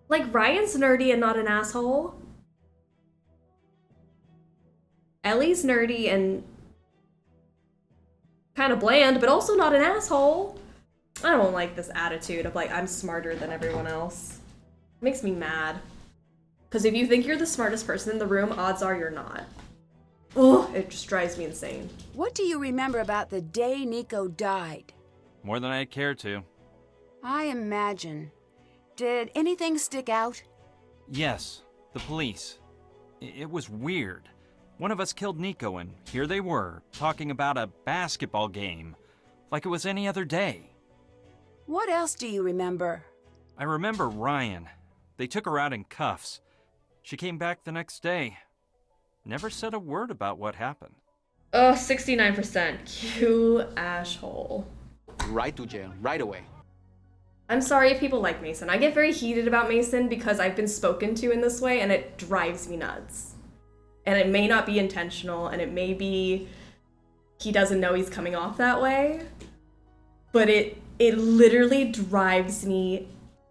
Like, Ryan's nerdy and not an asshole. Ellie's nerdy and kind of bland, but also not an asshole. I don't like this attitude of, like, I'm smarter than everyone else. Makes me mad. Because if you think you're the smartest person in the room, odds are you're not. Ugh, it just drives me insane. What do you remember about the day Nico died? More than I'd care to. I imagine. Did anything stick out? Yes, the police. It was weird. One of us killed Nico, and here they were, talking about a basketball game, like it was any other day. What else do you remember? I remember Ryan. They took her out in cuffs. She came back the next day. Never said a word about what happened. Oh, 69%. You asshole. Right to jail, right away. I'm sorry if people like Mason. I get very heated about Mason because I've been spoken to in this way and it drives me nuts. And it may not be intentional and it may be he doesn't know he's coming off that way. But it literally drives me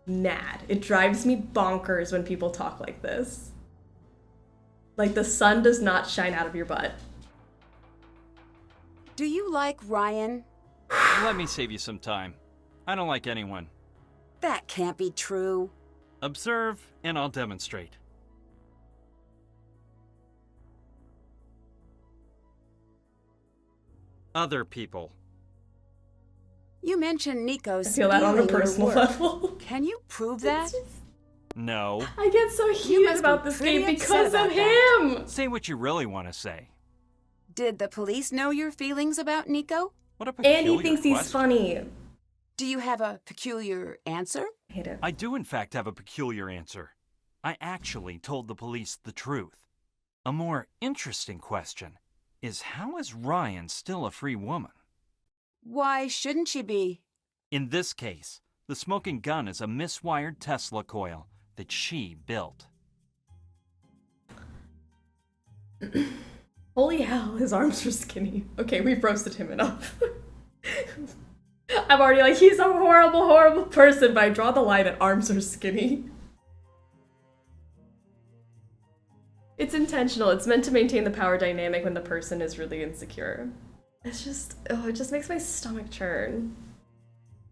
mad. It drives me bonkers when people talk like this. Like the sun does not shine out of your butt. Do you like Ryan? Let me save you some time. I don't like anyone. That can't be true. Observe, and I'll demonstrate. Other people. You mentioned Nico's I feel that on a stealing your personal work. level. Can you prove that? No. I get so heated about this game because of him! Say what you really want to say. Did the police know your feelings about Nico? What a peculiar And he thinks he's question. funny. Do you have a peculiar answer? I hate it. I do in fact have a peculiar answer. I actually told the police the truth. A more interesting question is, how is Ryan still a free woman? Why shouldn't she be? In this case, the smoking gun is a miswired Tesla coil that she built. Holy hell, his arms are skinny. Okay, we've roasted him enough. I'm already like, he's a horrible, horrible person, but I draw the line at arms are skinny. It's intentional. It's meant to maintain the power dynamic when the person is really insecure. It's just, oh, it just makes my stomach churn.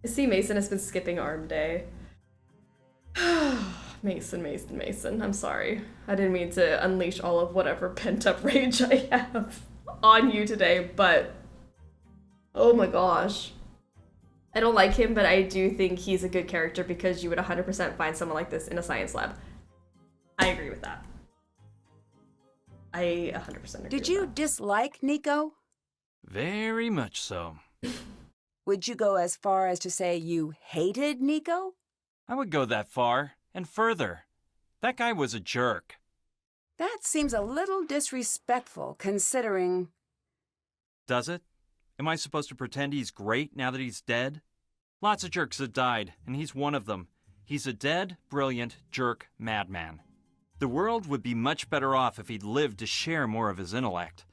I see Mason has been skipping arm day. Mason. I'm sorry. I didn't mean to unleash all of whatever pent-up rage I have on you today, but oh my gosh. I don't like him, but I do think he's a good character because you would 100% find someone like this in a science lab. I agree with that. I 100% agree. Did you dislike Nico? Very much so. Would you go as far as to say you hated Nico? I would go that far, and further. That guy was a jerk. That seems a little disrespectful, considering... Does it? Am I supposed to pretend he's great now that he's dead? Lots of jerks have died, and he's one of them. He's a dead, brilliant, jerk madman. The world would be much better off if he'd lived to share more of his intellect.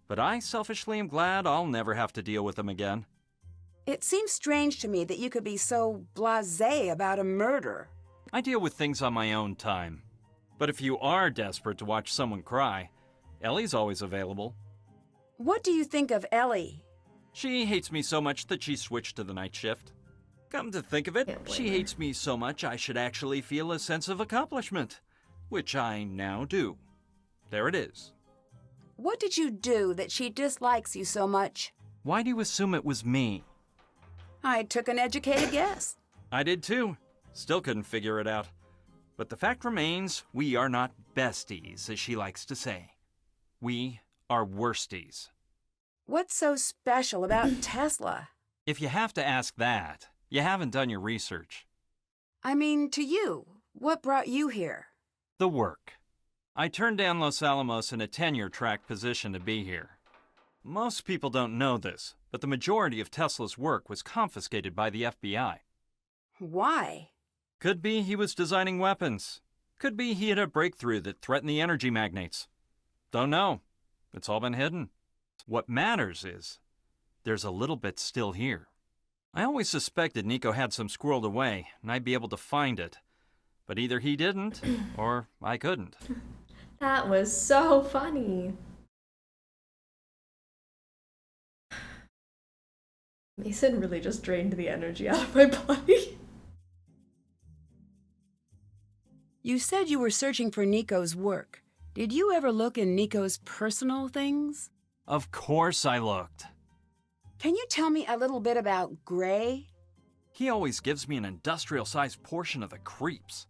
But I selfishly am glad I'll never have to deal with him again. It seems strange to me that you could be so blasé about a murder. I deal with things on my own time. But if you are desperate to watch someone cry, Ellie's always available. What do you think of Ellie? She hates me so much that she switched to the night shift. Come to think of it, she hates me so much I should actually feel a sense of accomplishment, which I now do. There it is. What did you do that she dislikes you so much? Why do you assume it was me? I took an educated guess. I did too. Still couldn't figure it out. But the fact remains, we are not besties, as she likes to say. We are worsties. What's so special about Tesla? If you have to ask that, you haven't done your research. I mean, to you, what brought you here? The work. I turned down Los Alamos in a tenure-track position to be here. Most people don't know this, but the majority of Tesla's work was confiscated by the FBI. Why? Could be he was designing weapons. Could be he had a breakthrough that threatened the energy magnates. Don't know. It's all been hidden. What matters is, there's a little bit still here. I always suspected Nico had some squirreled away, and I'd be able to find it. But either he didn't, or I couldn't. That was so funny. Mason really just drained the energy out of my body. You said you were searching for Nico's work. Did you ever look in Nico's personal things? Of course I looked. Can you tell me a little bit about Gray? He always gives me an industrial-sized portion of the creeps.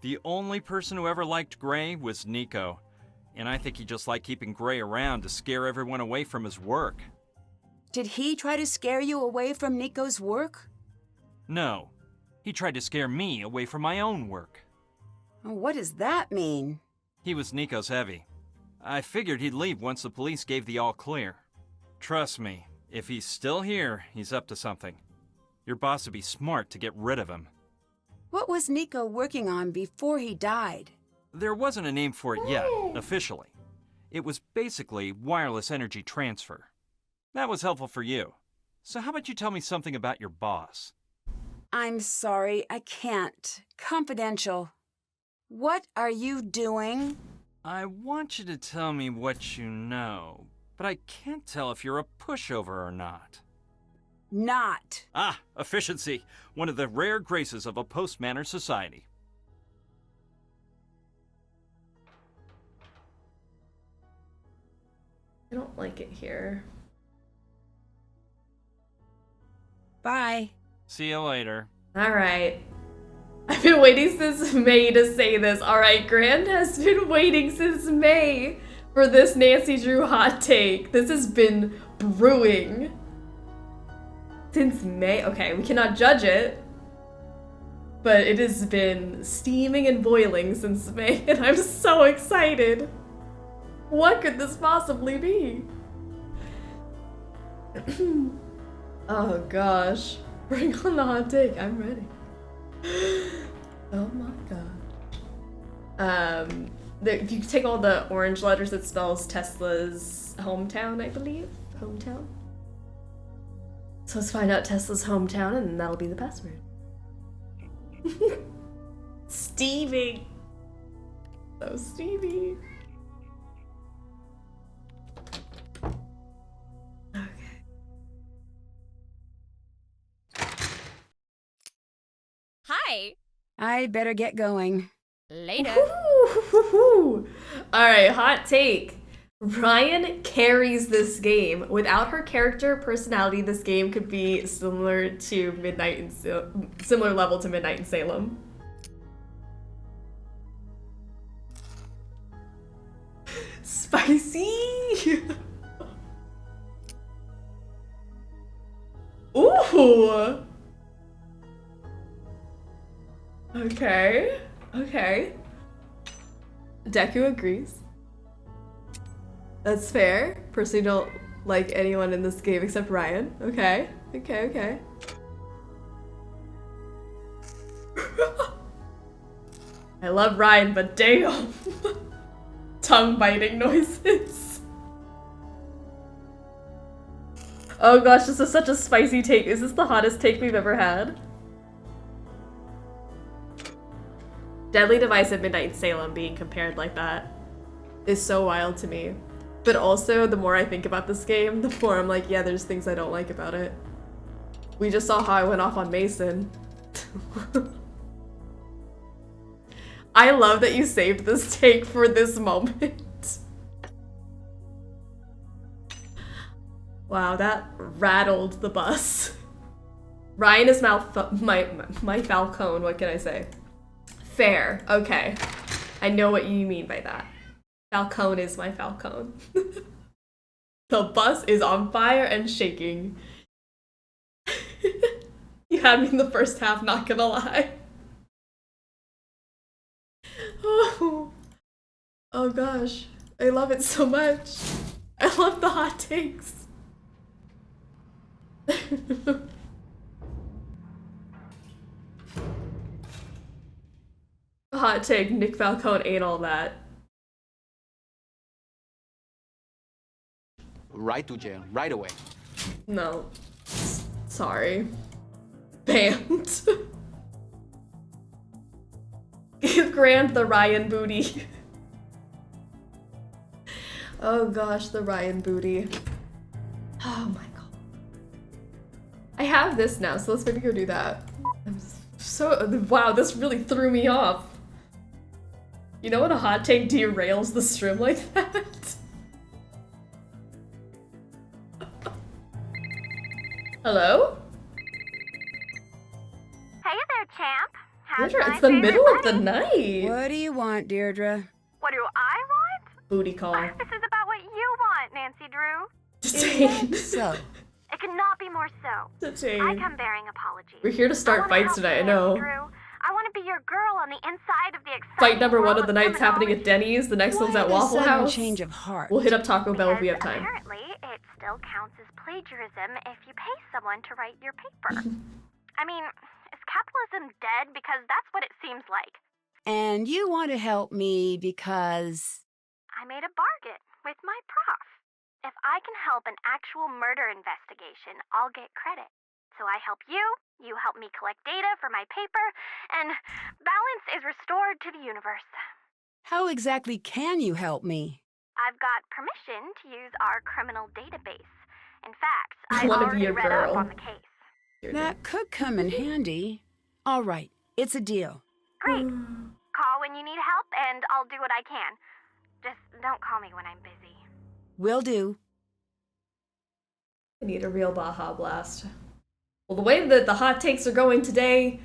The only person who ever liked Gray was Nico, and I think he just liked keeping Gray around to scare everyone away from his work. Did he try to scare you away from Nico's work? No, he tried to scare me away from my own work. What does that mean? He was Nico's heavy. I figured he'd leave once the police gave the all clear. Trust me, if he's still here, he's up to something. Your boss would be smart to get rid of him. What was Nico working on before he died? There wasn't a name for it yet, officially. It was basically wireless energy transfer. That was helpful for you. So how about you tell me something about your boss? I'm sorry, I can't. Confidential. What are you doing? I want you to tell me what you know, but I can't tell if you're a pushover or not. Not. Ah, efficiency. One of the rare graces of a post-manner society. I don't like it here. Bye. See you later. Alright. I've been waiting since May to say this. Alright, Grand has been waiting since May for this Nancy Drew hot take. This has been brewing since May. Okay, we cannot judge it, but it has been steaming and boiling since May, and I'm so excited. What could this possibly be? Oh gosh. Bring on the hot take. I'm ready. Oh my god. If you take all the orange letters, it spells Tesla's hometown, I believe. Hometown. So let's find out Tesla's hometown, and then that'll be the password. Stevie. So Stevie. Hi. I'd better get going. Later. Alright, hot take. Ryan carries this game. Without her character personality, this game could be similar to similar level to Midnight in Salem. Spicy. Ooh. Okay. Okay. Deku agrees. That's fair. Personally don't like anyone in this game except Ryan. Okay. Okay, okay. I love Ryan, but damn. Tongue biting noises. Oh gosh, this is such a spicy take. Is this the hottest take we've ever had? Deadly Device at Midnight in Salem being compared like that is so wild to me. But also, the more I think about this game, the more I'm like, yeah, there's things I don't like about it. We just saw how I went off on Mason. I love that you saved this take for this moment. Wow, that rattled the bus. Ryan is my Falcone, what can I say? Fair, okay. I know what you mean by that. Falcone is my Falcone. The bus is on fire and shaking. You had me in the first half, not gonna lie. Oh gosh, I love it so much. I love the hot takes. Hot take, Nick Falcone ain't all that. Right to jail, right away. No. Sorry. Banned. Give Grant the Ryan booty. Oh gosh, the Ryan booty. Oh my god. I have this now, so let's maybe go do that. I'm so, wow, this really threw me off. You know when a hot take derails the stream like that? Hello? Hey there, champ. How's Deirdre, my it's the favorite middle of the wedding? night. What do you want, Deirdre? What do I want? Booty call. This is about what you want, Nancy Drew. So, It cannot be more so. Detained. I come bearing apologies. We're here to start I wanna fights help tonight, I you, know. Nancy Drew. I want to be your girl on the inside of the exciting Fight number one world of the night's happening at Denny's. The next one's at Waffle House. Change of heart. We'll hit up Taco Bell if we have time. Apparently, it still counts as plagiarism if you pay someone to write your paper. I mean, is capitalism dead? Because that's what it seems like. And you want to help me because... I made a bargain with my prof. If I can help an actual murder investigation, I'll get credit. So I help you help me collect data for my paper, and balance is restored to the universe. How exactly can you help me? I've got permission to use our criminal database. In fact, I wanna be already your read girl. up on the case. That could come in handy. All right, it's a deal. Great. Call when you need help, and I'll do what I can. Just don't call me when I'm busy. Will do. I need a real Baja Blast. Well, the way that the hot takes are going today,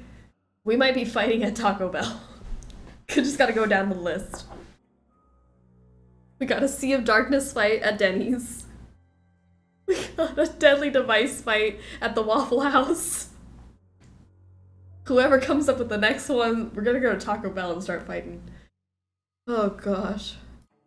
we might be fighting at Taco Bell. Just gotta go down the list. We got a Sea of Darkness fight at Denny's. We got a Deadly Device fight at the Waffle House. Whoever comes up with the next one, we're gonna go to Taco Bell and start fighting. Oh gosh.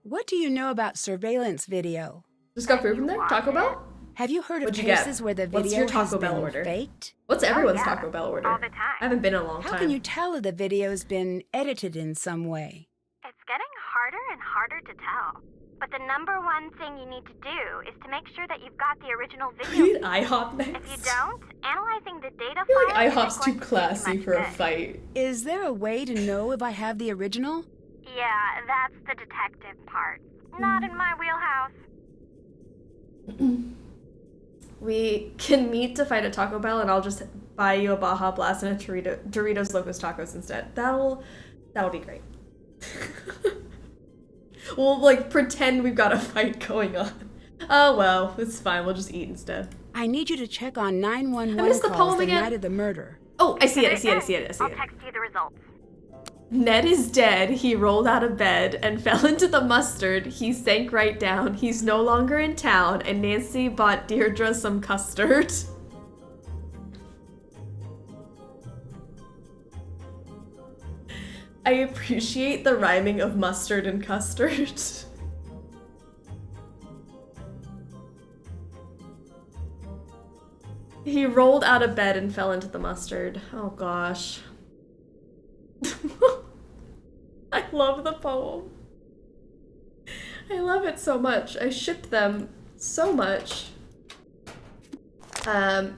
What do you know about surveillance video? Just got food from there? Taco Bell? Have you heard of What'd you get? cases where the What's video your has Taco Bell been order? faked? What's everyone's yeah. Taco Bell order? All the time. I haven't been in a long How time. can you tell if the video's been edited in some way? It's getting harder and harder to tell. But the number one thing you need to do is to make sure that you've got the original We need video. IHOP If next. you don't, analyzing the data I feel files like is IHOP's going too to classy do you for a much good. fight. Is there a way to know if I have the original? Yeah, that's the detective part. Not in my wheelhouse. We can meet to fight at Taco Bell, and I'll just buy you a Baja Blast and a Doritos Locos Tacos instead. That'll be great. We'll like pretend we've got a fight going on. Oh well, it's fine. We'll just eat instead. I need you to check on I 911 missed the calls poem the again. night of the murder. Oh, I see it. I see it. I see it. I see I'll it. text you the results. Ned is dead. He rolled out of bed and fell into the mustard. He sank right down. He's no longer in town, and Nancy bought Deirdre some custard. I appreciate the rhyming of mustard and custard. He rolled out of bed and fell into the mustard. Oh gosh. I love the poem. I love it so much. I ship them so much.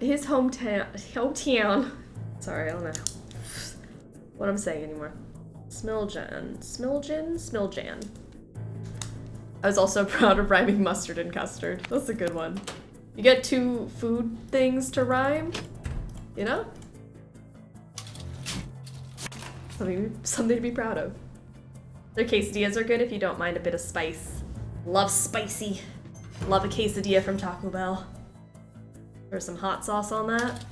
His hometown. Sorry, I don't know what I'm saying anymore. Smiljan. I was also proud of rhyming mustard and custard. That's a good one. You get two food things to rhyme, you know? Something to be proud of. Their quesadillas are good if you don't mind a bit of spice. Love spicy. Love a quesadilla from Taco Bell. There's some hot sauce on that.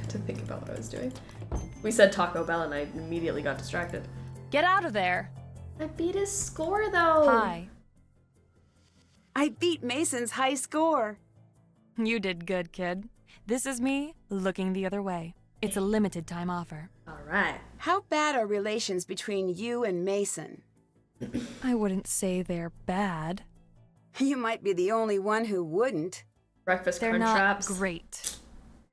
To think about what I was doing. We said Taco Bell and I immediately got distracted. Get out of there. I beat his score though. Hi. I beat Mason's high score. You did good, kid. This is me looking the other way. It's a limited time offer. All right. How bad are relations between you and Mason? I wouldn't say they're bad. You might be the only one who wouldn't. Breakfast They're crunch not wraps. great.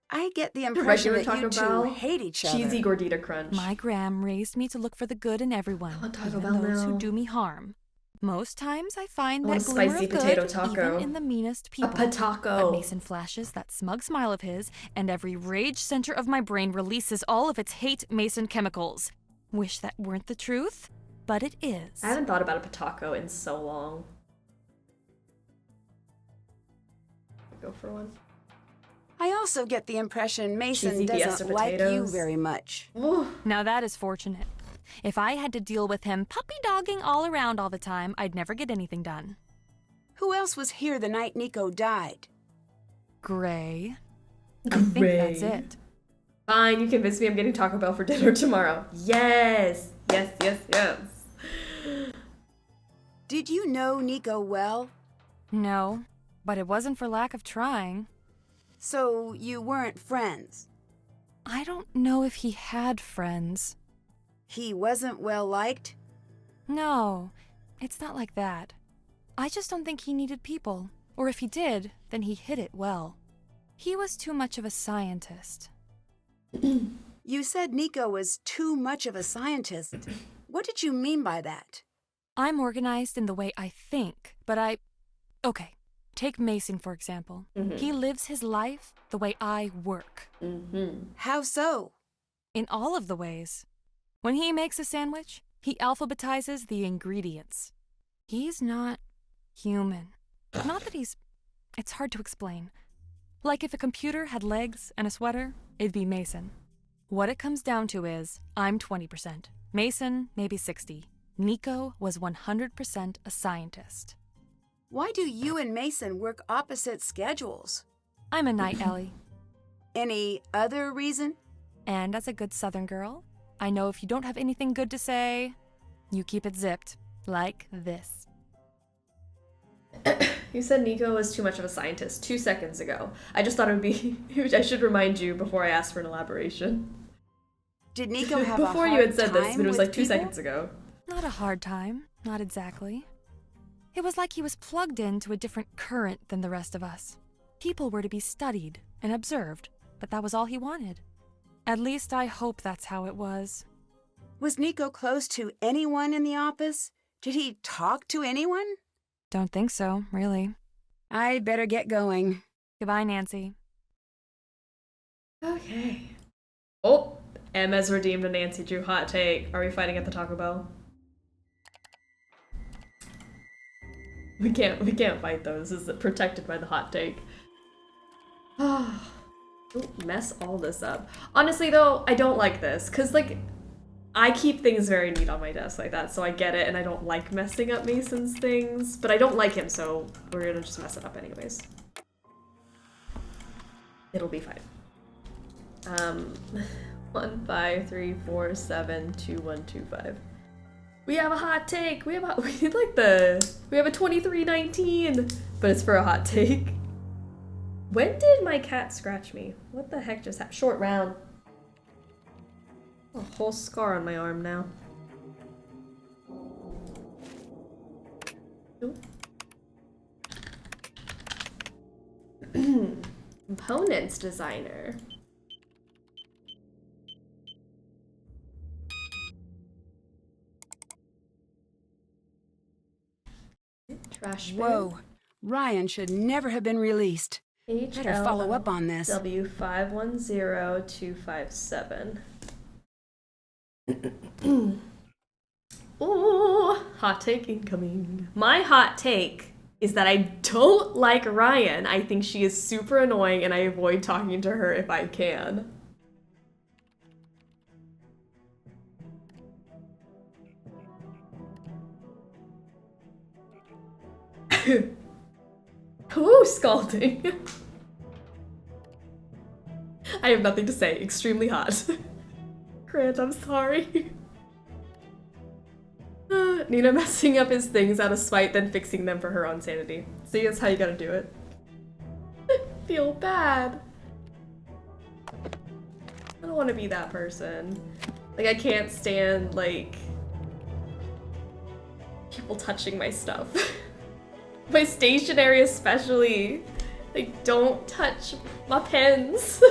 I get the impression Regular that you Taco two Bell. hate each other. Cheesy gordita crunch. My Gram raised me to look for the good in everyone, I want Taco even Bell those now. who do me harm. Most times I find I want that a glimmer spicy of potato good taco. even in the meanest people. potaco. But Mason flashes that smug smile of his, and every rage center of my brain releases all of its hate Mason chemicals. Wish that weren't the truth, but it is. I haven't thought about a potaco in so long. Go for one. I also get the impression Mason Cheesy doesn't Fiesta like you potatoes. very much. Now that is fortunate. If I had to deal with him puppy-dogging all around all the time, I'd never get anything done. Who else was here the night Nico died? Gray. I think that's it. Fine, you convinced me I'm getting Taco Bell for dinner tomorrow. Yes! Yes, yes, yes. Did you know Nico well? No, but it wasn't for lack of trying. So you weren't friends? I don't know if he had friends. He wasn't well liked? No, it's not like that. I just don't think he needed people. Or if he did, then he hid it well. He was too much of a scientist. You said Nico was too much of a scientist. What did you mean by that? I'm organized in the way I think, but Okay, take Mason, for example. He lives his life the way I work. How so? In all of the ways. When he makes a sandwich, he alphabetizes the ingredients. He's not human. Not that it's hard to explain. Like if a computer had legs and a sweater, it'd be Mason. What it comes down to is, I'm 20%. Mason, maybe 60. Nico was 100% a scientist. Why do you and Mason work opposite schedules? I'm a night Ellie. Any other reason? And as a good Southern girl, I know if you don't have anything good to say, you keep it zipped, like this. You said Nico was too much of a scientist 2 seconds ago. I just thought it would be... I should remind you before I ask for an elaboration. Did Nico have before a you hard had said this, time but it was with like 2 people? seconds ago. Not a hard time, not exactly. It was like he was plugged into a different current than the rest of us. People were to be studied and observed, but that was all he wanted. At least I hope that's how it was. Was Nico close to anyone in the office? Did he talk to anyone? Don't think so, really. I'd better get going. Goodbye, Nancy. Okay. Oh, M has redeemed a Nancy Drew hot take. Are we fighting at the Taco Bell? We can't fight those. This is protected by the hot take. Don't mess all this up. Honestly though, I don't like this, cause like I keep things very neat on my desk like that, so I get it, and I don't like messing up Mason's things, but I don't like him, so we're gonna just mess it up anyways. It'll be fine. 1 5 3 4 7 2 1 2 5. We have a hot take. We have a 2319, but it's for a hot take. When did my cat scratch me? What the heck just happened? Short round. A whole scar on my arm now. Components designer. Trash bin. Whoa. Ryan should never have been released. Better follow up on this. W510257. Ooh, hot take incoming. My hot take is that I don't like Ryan. I think she is super annoying and I avoid talking to her if I can. Ooh, scalding. I have nothing to say. Extremely hot. Grant, I'm sorry. Nina messing up his things out of spite, then fixing them for her own sanity. See, that's how you gotta do it. I feel bad. I don't want to be that person. Like, I can't stand, like, people touching my stuff. My stationery especially. Like, don't touch my pens.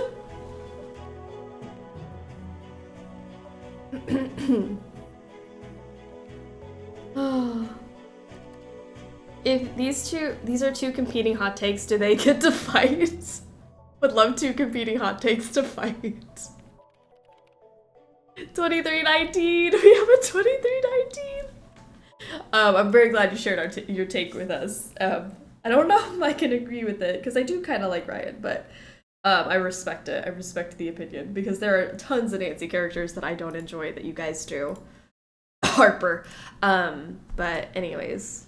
If these are two competing hot takes, do they get to fight? Would love two competing hot takes to fight. 2319, we have a 2319. I'm very glad you shared your take with us. I don't know if I can agree with it, because I do kind of like Ryan, but I respect it. I respect the opinion because there are tons of Nancy characters that I don't enjoy that you guys do. Harper. But anyways,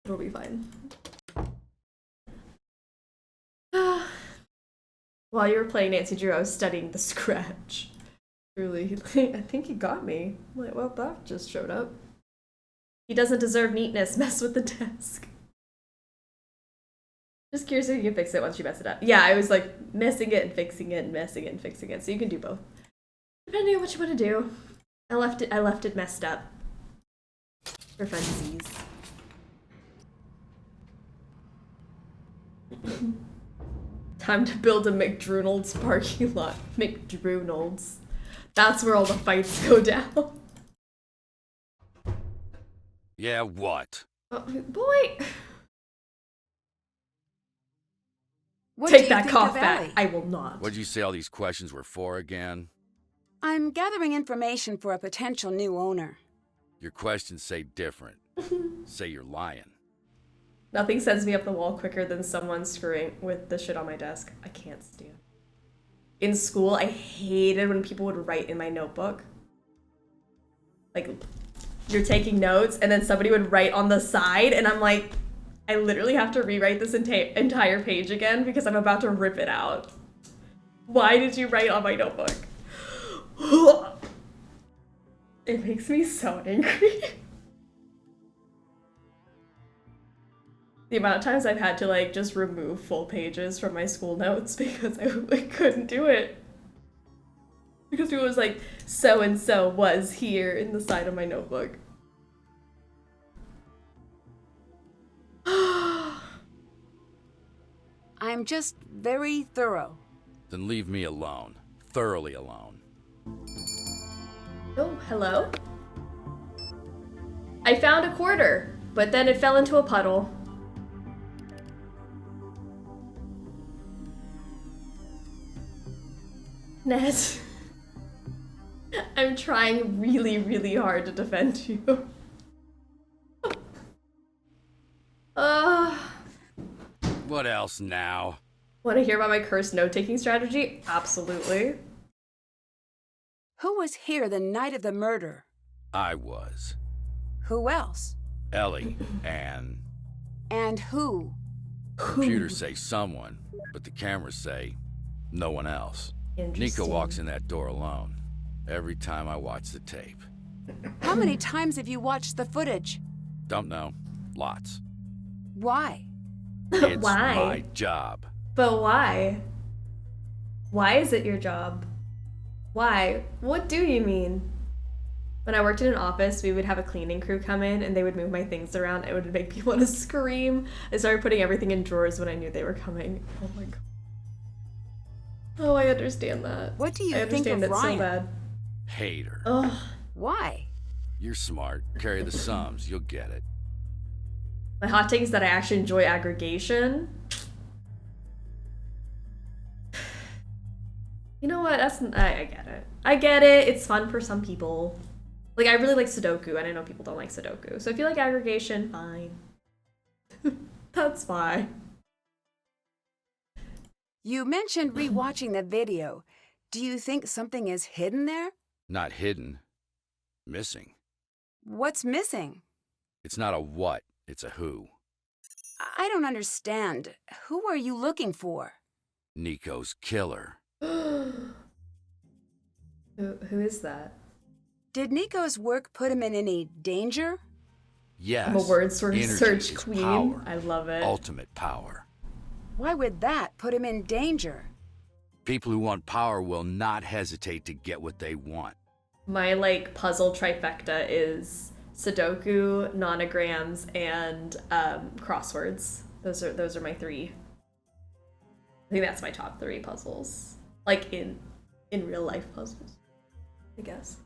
it'll be fine. While you were playing Nancy Drew, I was studying the scratch. Truly, I think he got me. I'm like, well, that just showed up. He doesn't deserve neatness. Mess with the desk. Just curious if you can fix it once you mess it up. Yeah, I was like messing it and fixing it and messing it and fixing it. So you can do both. Depending on what you want to do. I left it messed up. For funsies. Time to build a McDonald's parking lot. McDonald's. That's where all the fights go down. Yeah, what? Boy. What Take do you that think cough of back. Ellie? I will not. What'd you say all these questions were for again? I'm gathering information for a potential new owner. Your questions say different. Say you're lying. Nothing sends me up the wall quicker than someone screwing with the shit on my desk. I can't stand it. In school, I hated when people would write in my notebook. Like, you're taking notes, and then somebody would write on the side, and I'm like, I literally have to rewrite this entire page again because I'm about to rip it out. Why did you write on my notebook? It makes me so angry. The amount of times I've had to like just remove full pages from my school notes because I couldn't do it. Because it was like, so-and-so was here in the side of my notebook. I'm just very thorough. Then leave me alone. Thoroughly alone. Oh, hello? I found a quarter, but then it fell into a puddle. Ned, I'm trying really, really hard to defend you. What else now? Want to hear about my cursed note-taking strategy? Absolutely. Who was here the night of the murder? I was. Who else? Ellie and... And who? Computers say someone, but the cameras say no one else. Nico walks in that door alone every time I watch the tape. How many times have you watched the footage? Don't know. Lots. Why? It's Why? my job. But why? Why is it your job? Why? What do you mean? When I worked in an office, we would have a cleaning crew come in and they would move my things around. It would make me want to scream. I started putting everything in drawers when I knew they were coming. Oh my god. Oh, I understand that. What do you I think of understand it Ryan? so bad. Hate her. Ugh. Why? You're smart. Carry the sums. You'll get it. My hot take is that I actually enjoy aggregation. You know what? I get it. I get it. It's fun for some people. Like, I really like Sudoku, and I know people don't like Sudoku. So if you like aggregation, fine. That's fine. You mentioned rewatching the video. Do you think something is hidden there? Not hidden. Missing. What's missing? It's not a what, it's a who. I don't understand. Who are you looking for? Nico's killer. Who is that? Did Nico's work put him in any danger? Yes. I'm a word search Energy is queen. power. I love it. Ultimate power. Why would that put him in danger? People who want power will not hesitate to get what they want. My like puzzle trifecta is Sudoku, nonograms, and crosswords. Those are my three. I think that's my top 3 puzzles. Like in real life puzzles, I guess.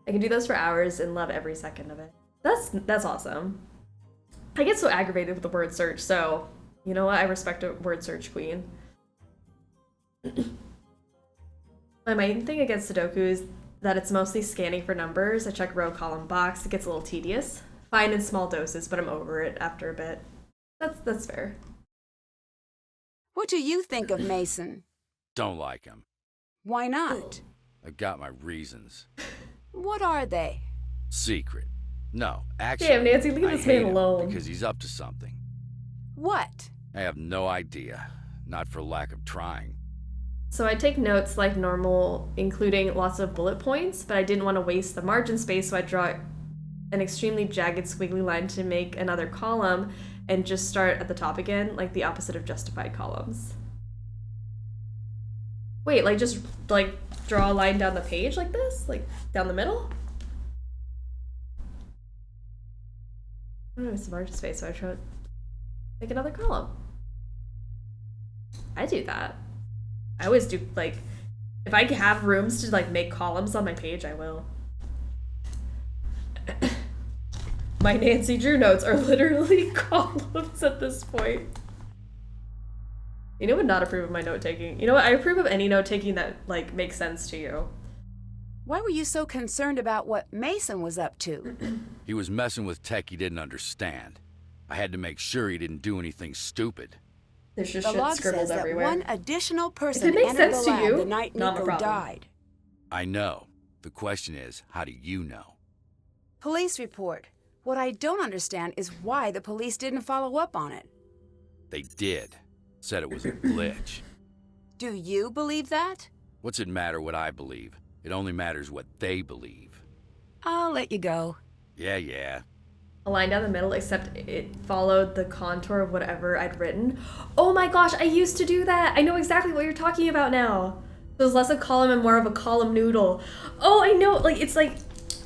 I can do those for hours and love every second of it. That's awesome. I get so aggravated with the word search, so you know what? I respect a word search queen. My main thing against Sudoku is that it's mostly scanning for numbers. I check row, column, box. It gets a little tedious. Fine in small doses, but I'm over it after a bit. That's fair. What do you think of Mason? Don't like him. Why not? I've got my reasons. What are they? Secret. No, actually, Damn, Nancy, leave I this hate man him alone. because he's up to something. What? I have no idea. Not for lack of trying. So I take notes like normal, including lots of bullet points, but I didn't want to waste the margin space, so I draw an extremely jagged squiggly line to make another column and just start at the top again, like the opposite of justified columns. Wait, like just like draw a line down the page like this? Like down the middle? I don't know, it's the margin space, so I try to make another column. I do that. I always do, like, if I have rooms to like make columns on my page, I will. My Nancy Drew notes are literally columns at this point. You know, would not approve of my note taking. You know what? I approve of any note taking that like makes sense to you. Why were you so concerned about what Mason was up to? He was messing with tech he didn't understand. I had to make sure he didn't do anything stupid. There's just The shit log scribbled says everywhere. that one additional If person it makes entered sense the to lab you, the night not my Nico problem. died. I know. The question is, how do you know? Police report. What I don't understand is why the police didn't follow up on it. They did. Said it was a glitch. Do you believe that? What's it matter what I believe? It only matters what they believe. I'll let you go. Yeah. A line down the middle, except it followed the contour of whatever I'd written. Oh my gosh, I used to do that. I know exactly what you're talking about now. So it's less a column and more of a column noodle. Oh, I know. Like, it's like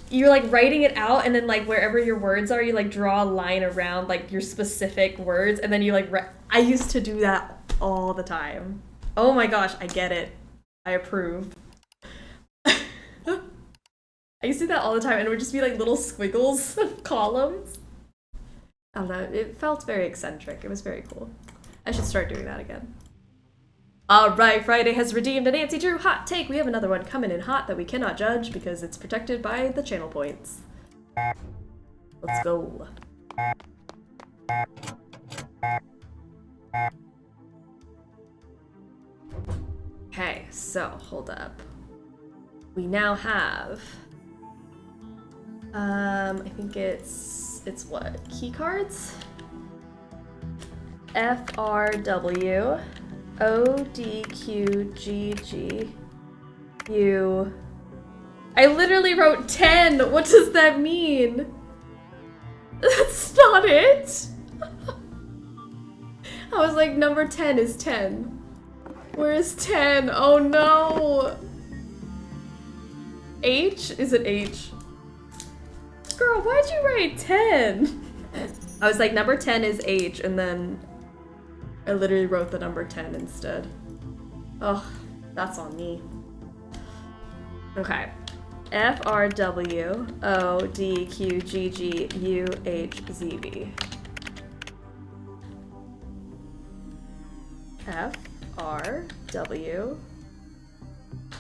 you're like writing it out, and then like wherever your words are, you like draw a line around like your specific words, and then you like I used to do that all the time. Oh my gosh, I get it. I approve. I used to do that all the time, and it would just be like little squiggles of columns. I don't know, it felt very eccentric. It was very cool. I should start doing that again. Alright, Friday has redeemed a Nancy Drew hot take. We have another one coming in hot that we cannot judge because it's protected by the channel points. Let's go. Okay, so hold up. We now have I think it's what? Key cards? FRW ODQGG U. I literally wrote 10. What does that mean? That's not it. I was like, number 10 is 10. Where is 10? Oh no. H? Is it H? Girl, why'd you write 10? I was like, number 10 is H, and then I literally wrote the number 10 instead. Oh, that's on me. Okay. FRWODQGGUHZB. FRW.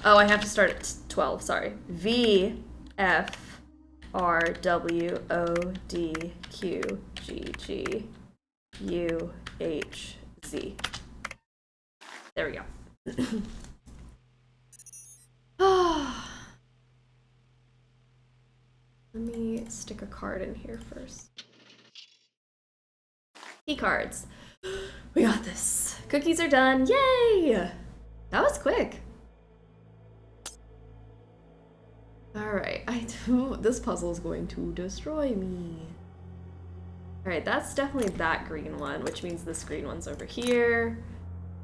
Oh, I have to start at 12, sorry. VFRWODQGGUHZ. There we go. Let me stick a card in here first. Key cards. We got this. Cookies are done. Yay! That was quick. Alright, this puzzle is going to destroy me. Alright, that's definitely that green one, which means this green one's over here.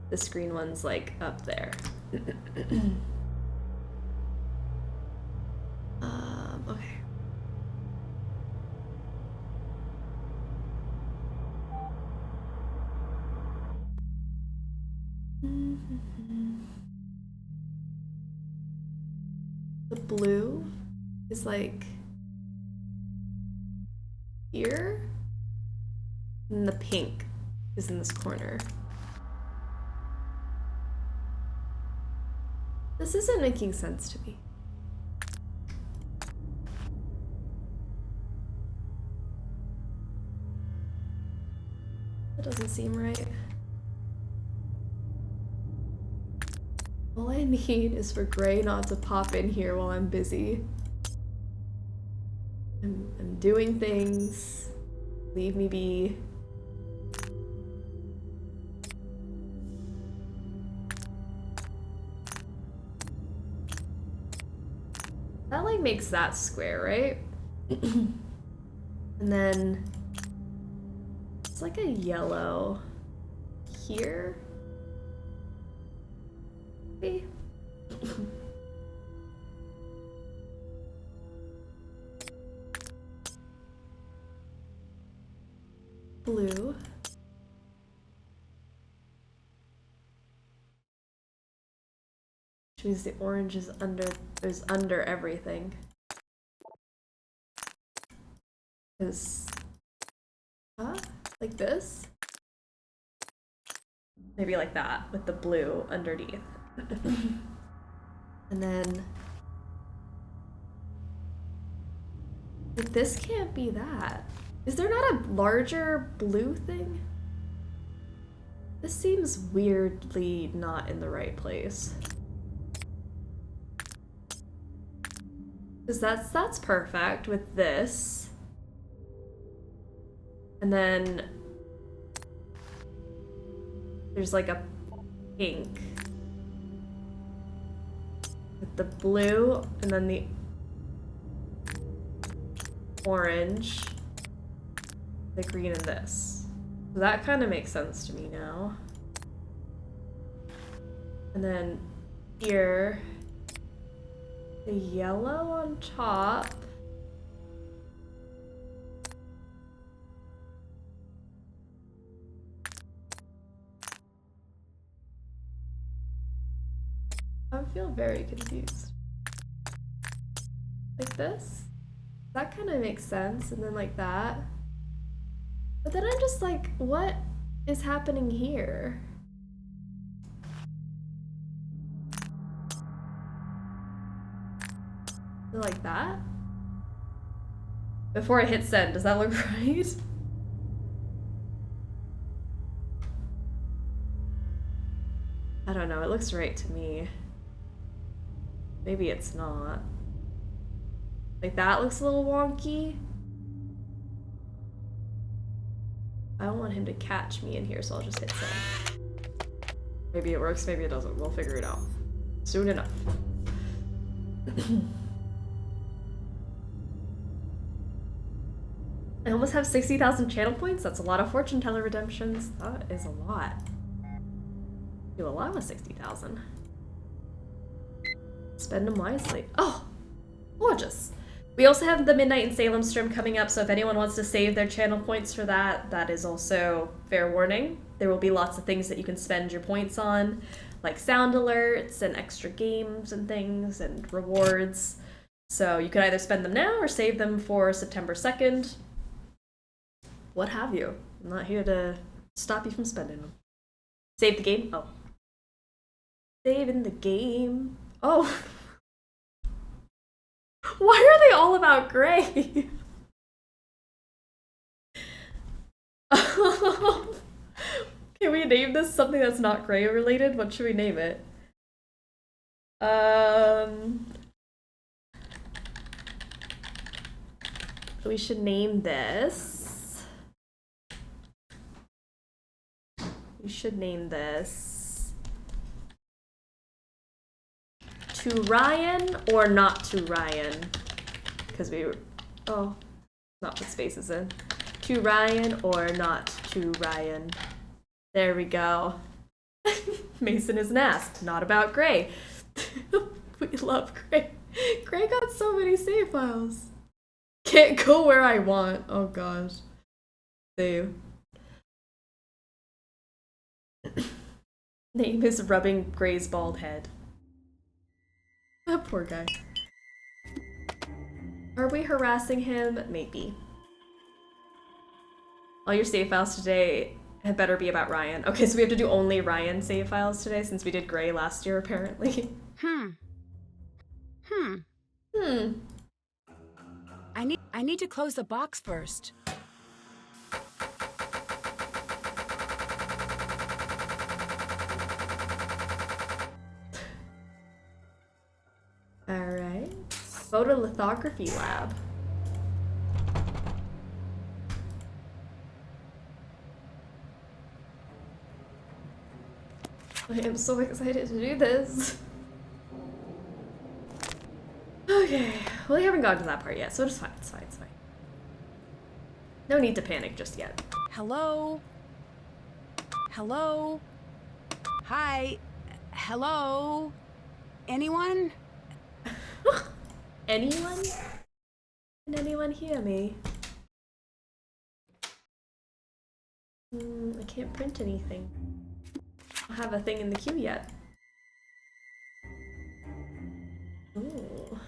This green one's like up there. Okay. The blue is like here, and the pink is in this corner. This isn't making sense to me. That doesn't seem right. All I need is for Gray not to pop in here while I'm busy. I'm doing things. Leave me be. That like makes that square, right? And then it's like a yellow here. Maybe. Blue. Which means the orange is under everything. Huh? Like this? Maybe like that, with the blue underneath. And then... like, this can't be that. Is there not a larger blue thing? This seems weirdly not in the right place. Because that's perfect with this. And then there's like a pink with the blue and then the orange, the green, and this. So that kind of makes sense to me now. And then here, the yellow on top. I feel very confused. Like this? That kind of makes sense, and then like that. But then I'm just like, what is happening here? Like that? Before I hit send, does that look right? I don't know, it looks right to me. Maybe it's not. Like that looks a little wonky. I don't want him to catch me in here, so I'll just hit send. Maybe it works, maybe it doesn't. We'll figure it out soon enough. I almost have 60,000 channel points. That's a lot of fortune teller redemptions. That is a lot. Do a lot with 60,000. Spend them wisely. Oh, gorgeous. We also have the Midnight in Salem stream coming up, so if anyone wants to save their channel points for that, that is also fair warning. There will be lots of things that you can spend your points on, like sound alerts and extra games and things and rewards. So you can either spend them now or save them for September 2nd. What have you? I'm not here to stop you from spending them. Save the game? Oh. Saving the game. Oh. Why are they all about Gray? Can we name this something that's not Gray related? What should we name it? We should name this. We should name this To Ryan or Not to Ryan, because we were, oh, not put spaces in. To Ryan or Not to Ryan. There we go. Mason is an ass, not about Gray. We love Gray. Gray got so many save files. Can't go where I want. Oh gosh. Save. Name is rubbing Gray's bald head. That poor guy. Are we harassing him? Maybe. All your save files today had better be about Ryan. Okay, so we have to do only Ryan save files today since we did Gray last year, apparently. I need to close the box first. Alright. Photolithography lab. I am so excited to do this. Okay, well, we haven't gotten to that part yet, so it's fine, it's fine, it's fine. No need to panic just yet. Hello? Hello? Hi? Hello? Anyone? Anyone? Can anyone hear me? I can't print anything. I don't have a thing in the queue yet. Ooh.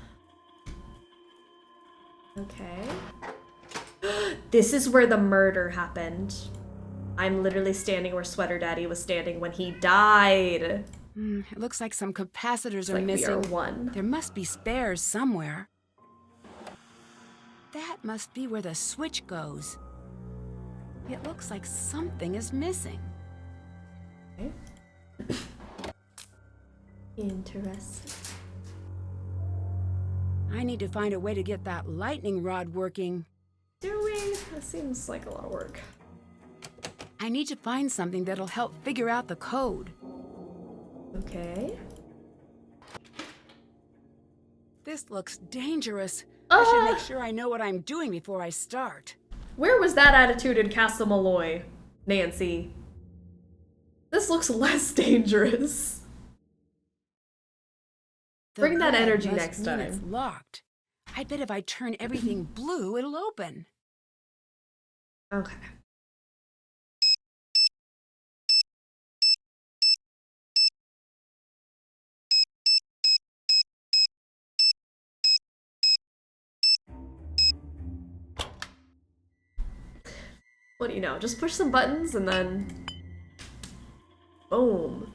Okay. This is where the murder happened. I'm literally standing where Sweater Daddy was standing when he died. It looks like some capacitors are like missing. we are one. There must be spares somewhere. That must be where the switch goes. It looks like something is missing. Okay. Interesting. I need to find a way to get that lightning rod working. That seems like a lot of work. I need to find something that'll help figure out the code. Okay. This looks dangerous. I should make sure I know what I'm doing before I start. Where was that attitude in Castle Malloy, Nancy? This looks less dangerous. Bring that energy next time. It's locked. I bet if I turn everything blue, it'll open. Okay. What do you know? Just push some buttons and then... Boom.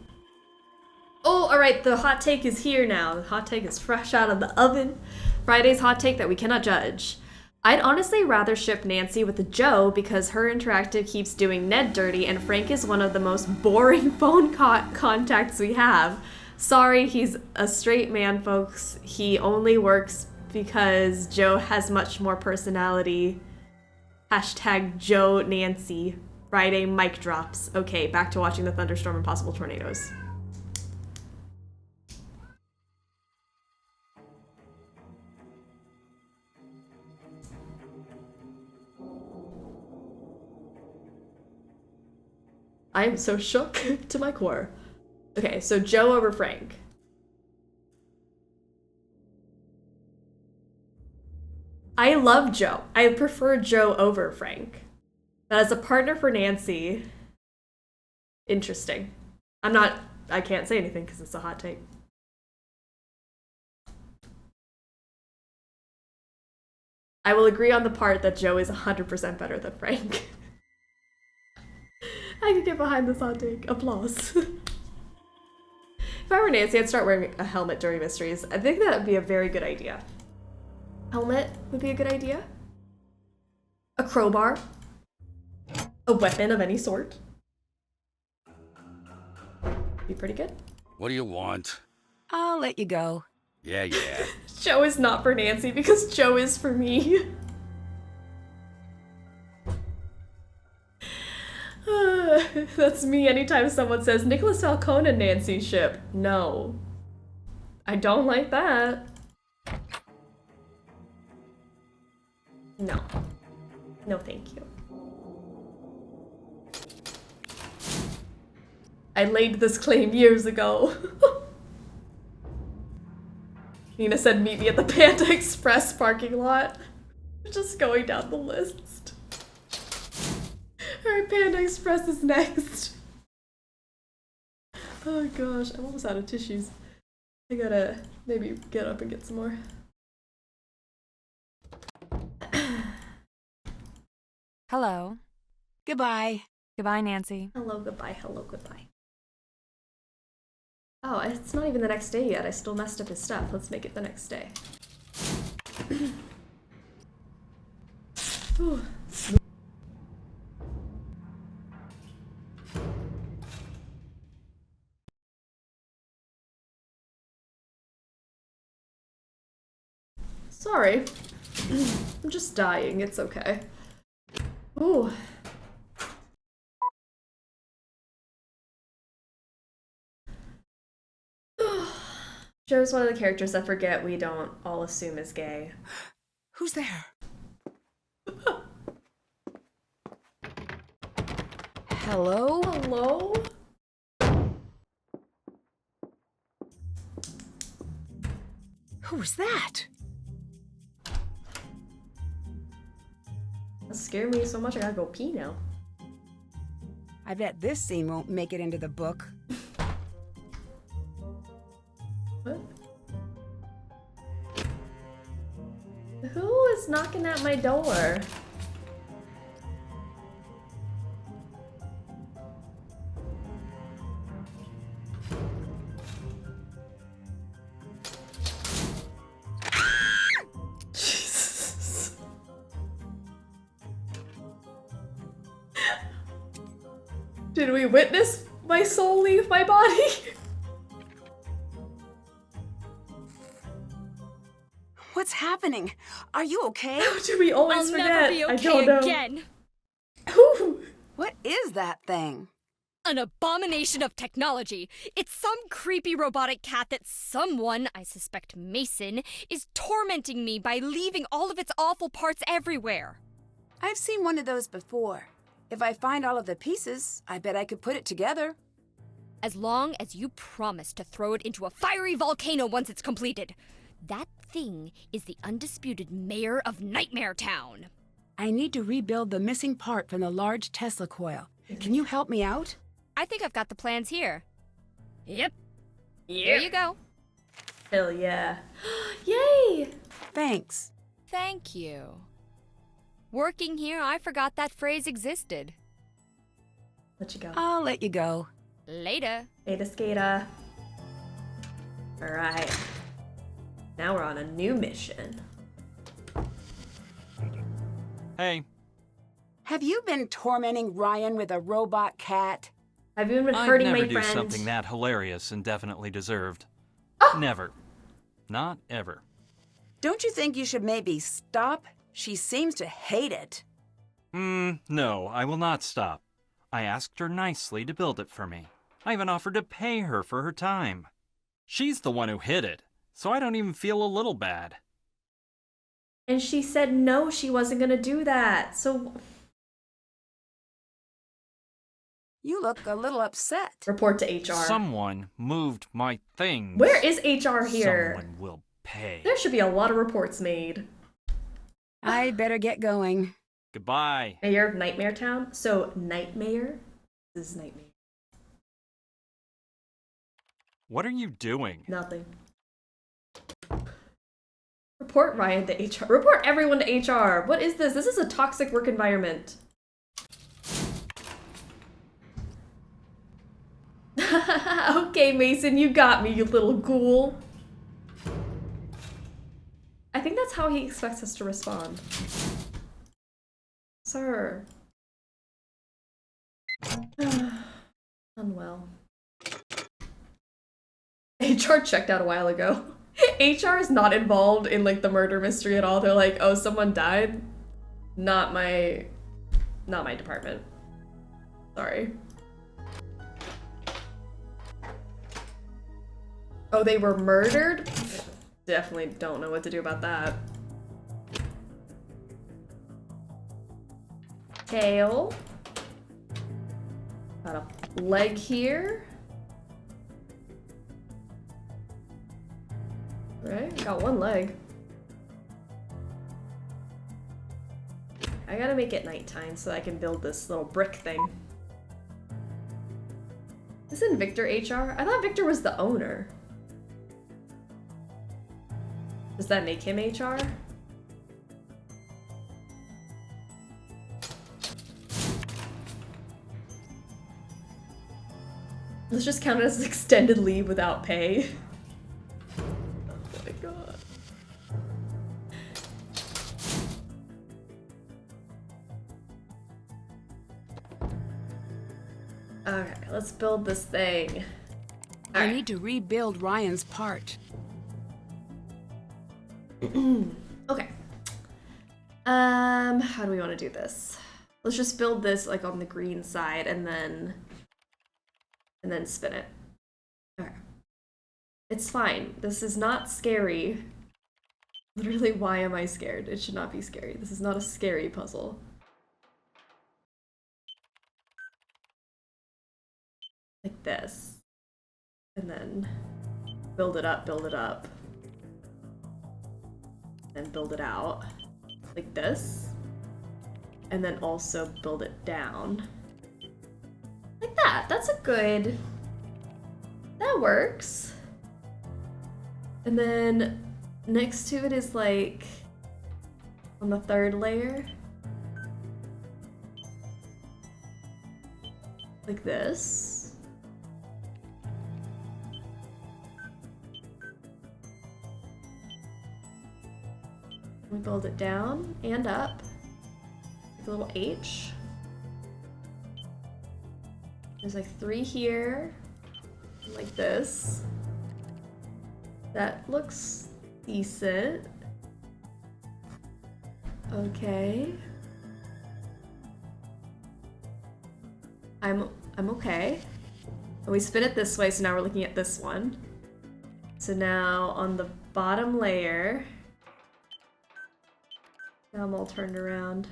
Oh, alright, the hot take is here now. The hot take is fresh out of the oven. Friday's hot take that we cannot judge. I'd honestly rather ship Nancy with Joe because her interactive keeps doing Ned dirty and Frank is one of the most boring phone contacts we have. Sorry, he's a straight man, folks. He only works because Joe has much more personality. Hashtag Joe Nancy. Friday mic drops. Okay, back to watching the thunderstorm and possible tornadoes. I am so shook to my core. Okay, so Joe over Frank. I love Joe. I prefer Joe over Frank. But as a partner for Nancy, interesting. I can't say anything because it's a hot take. I will agree on the part that Joe is 100% better than Frank. I can get behind this hot take. Applause. If I were Nancy, I'd start wearing a helmet during mysteries. I think that would be a very good idea. Helmet would be a good idea. A crowbar. A weapon of any sort. Be pretty good. What do you want? I'll let you go. Yeah. Joe is not for Nancy because Joe is for me. That's me anytime someone says Nicholas Falcone and Nancy ship. No. I don't like that. No. No, thank you. I laid this claim years ago. Nina said meet me at the Panda Express parking lot. Just going down the list. Alright, Panda Express is next. Oh gosh, I'm almost out of tissues. I gotta maybe get up and get some more. Hello. Goodbye. Goodbye, Nancy. Hello, goodbye, hello, goodbye. Oh, it's not even the next day yet. I still messed up his stuff. Let's make it the next day. Ooh. Sorry. I'm just dying. It's okay. Ooh. Joe's one of the characters I forget we don't all assume is gay. Who's there? Hello? Hello? Who's that? That scared me so much I gotta go pee now. I bet this scene won't make it into the book. What? Who is knocking at my door? Jesus. Did we witness my soul leave my body? What's happening? Are you okay? Do we always I'll forget? never be okay I don't know. again. What is that thing? An abomination of technology. It's some creepy robotic cat that someone, I suspect Mason, is tormenting me by leaving all of its awful parts everywhere. I've seen one of those before. If I find all of the pieces, I bet I could put it together. As long as you promise to throw it into a fiery volcano once it's completed. That thing is the undisputed mayor of Nightmare Town. I need to rebuild the missing part from the large Tesla coil. Can you help me out? I think I've got the plans here. Yep. Yep. Here you go. Hell yeah. Yay! Thanks. Thank you. Working here, I forgot that phrase existed. Let you go. I'll let you go. Later. Beta skater. Alright. Now we're on a new mission. Hey. Have you been tormenting Ryan with a robot cat? Have you been hurting I'd my never friend? do something that hilarious and definitely deserved. Never. Not ever. Don't you think you should maybe stop? She seems to hate it. No, I will not stop. I asked her nicely to build it for me. I even offered to pay her for her time. She's the one who hid it, so I don't even feel a little bad. And she said no, she wasn't gonna do that. So You look a little upset. report to HR. Someone moved my things. Where is HR here? Someone will pay. There should be a lot of reports made. I'd better get going. Goodbye. Mayor of Nightmare Town? So, Nightmare? This is Nightmare. What are you doing? Nothing. Report Ryan to HR. Report everyone to HR. What is this? This is a toxic work environment. Okay, Mason, you got me, you little ghoul. I think that's how he expects us to respond. Sir. Unwell. HR checked out a while ago. HR is not involved in like the murder mystery at all. They're like, oh, someone died. Not my department. Sorry. Oh, they were murdered? Definitely don't know what to do about that. Tail. Got a leg here. Right, got one leg. I gotta make it nighttime so I can build this little brick thing. Isn't Victor HR? I thought Victor was the owner. Does that make him HR? Let's just count it as extended leave without pay. Oh my god. Okay, let's build this thing. I need to rebuild Ryan's part. Okay. How do we want to do this? Let's just build this like on the green side and then spin it. Okay. It's fine. This is not scary. Literally, why am I scared? It should not be scary. This is not a scary puzzle. Like this. And then build it up, and build it out. Like this. And then also build it down. Like that. That's a good... That works. And then next to it is like on the third layer. Like this. We build it down and up. Like a little H. There's like 3 here. Like this. That looks decent. Okay. I'm okay. And we spin it this way, so now we're looking at this one. So now on the bottom layer, now I'm all turned around.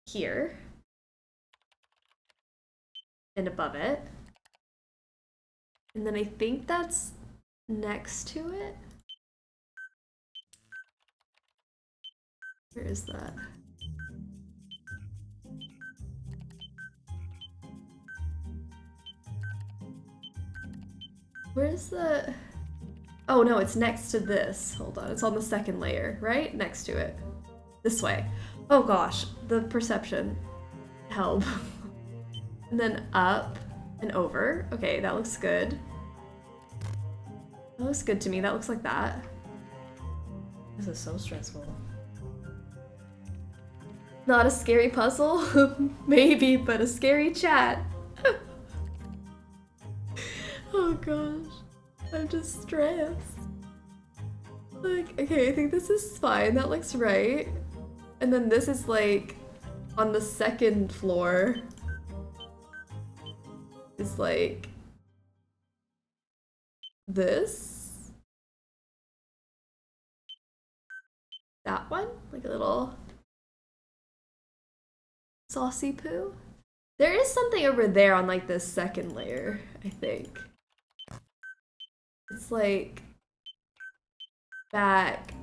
Here. And above it. And then I think that's next to it. Where is that? Where's the... Oh no, it's next to this. Hold on, it's on the second layer, right? Next to it. This way. Oh gosh, the perception. Help. And then up and over. Okay, that looks good. That looks good to me. That looks like that. This is so stressful. Not a scary puzzle? Maybe, but a scary chat. Oh gosh. I'm just stressed. Like, okay, I think this is fine. That looks right. And then this is like on the second floor. It's like this. That one? Like a little saucy poo. There is something over there on like this second layer, I think. It's like back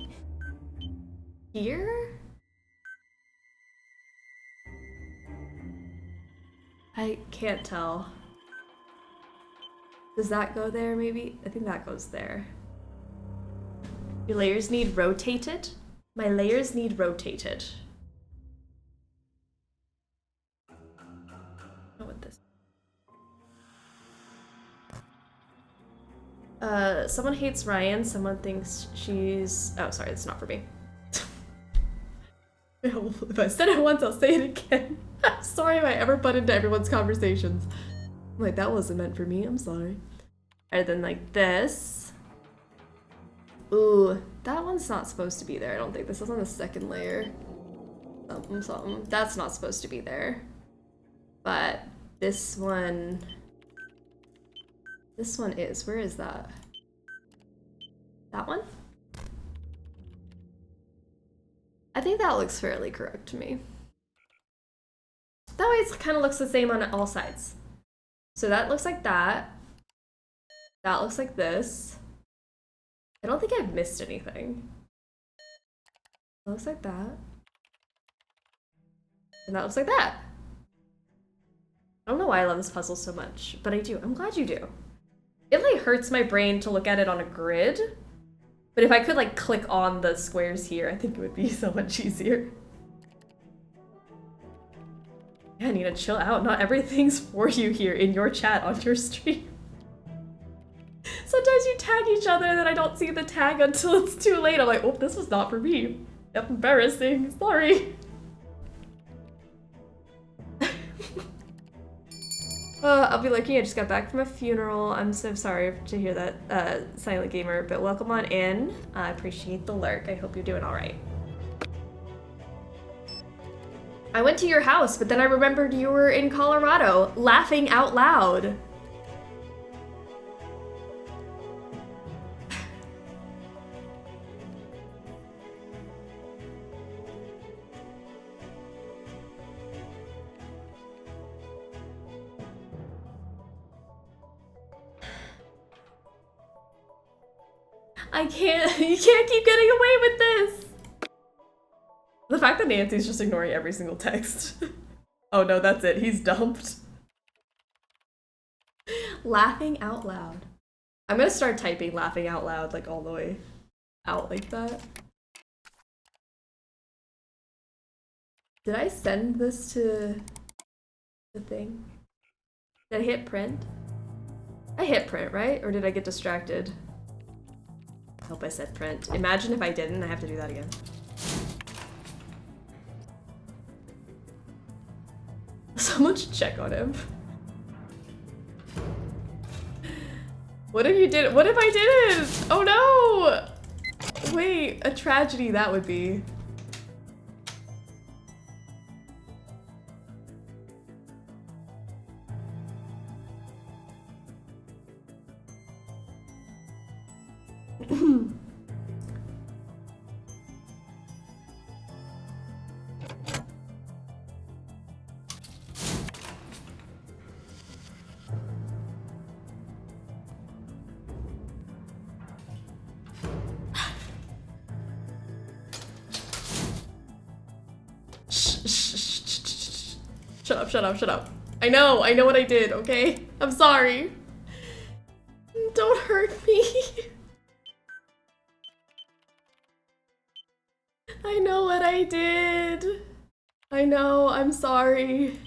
here? I can't tell. Does that go there maybe? I think that goes there. Your layers need rotated? My layers need rotated. I don't know what this is. Someone hates Ryan, someone thinks she's... Oh, sorry, it's not for me. If I said it once, I'll say it again. I'm sorry if I ever butt into everyone's conversations. I'm like, that wasn't meant for me, I'm sorry. Alright, then like this. Ooh, that one's not supposed to be there, I don't think. This is on the second layer. Something, something. That's not supposed to be there. But this one is. Where is that? That one? I think that looks fairly correct to me. That way it kind of looks the same on all sides. So that looks like that. That looks like this. I don't think I've missed anything. That looks like that. And that looks like that. I don't know why I love this puzzle so much, but I do. I'm glad you do. It like hurts my brain to look at it on a grid. But if I could like click on the squares here, I think it would be so much easier. Yeah, Nina, chill out. Not everything's for you here in your chat on your stream. Sometimes you tag each other and then I don't see the tag until it's too late. I'm like, oh, this was not for me. That's embarrassing. Sorry. I'll be like, yeah, I just got back from a funeral. I'm so sorry to hear that, Silent Gamer, but welcome on in. I appreciate the lurk. I hope you're doing all right. I went to your house, but then I remembered you were in Colorado, laughing out loud. You can't keep getting away with this. The fact that Nancy's just ignoring every single text. Oh no, that's it. He's dumped. Laughing out loud. I'm gonna start typing laughing out loud like all the way out like that. Did I send this to the thing? Did I hit print? I hit print, right? Or did I get distracted? I hope I said print. Imagine if I didn't, I have to do that again. Someone should check on him. What if you did? What if I didn't? Oh no! Wait, a tragedy that would be. Shut up, shut up. I know what I did, okay? I'm sorry. Don't hurt me. I know what I did. I know, I'm sorry.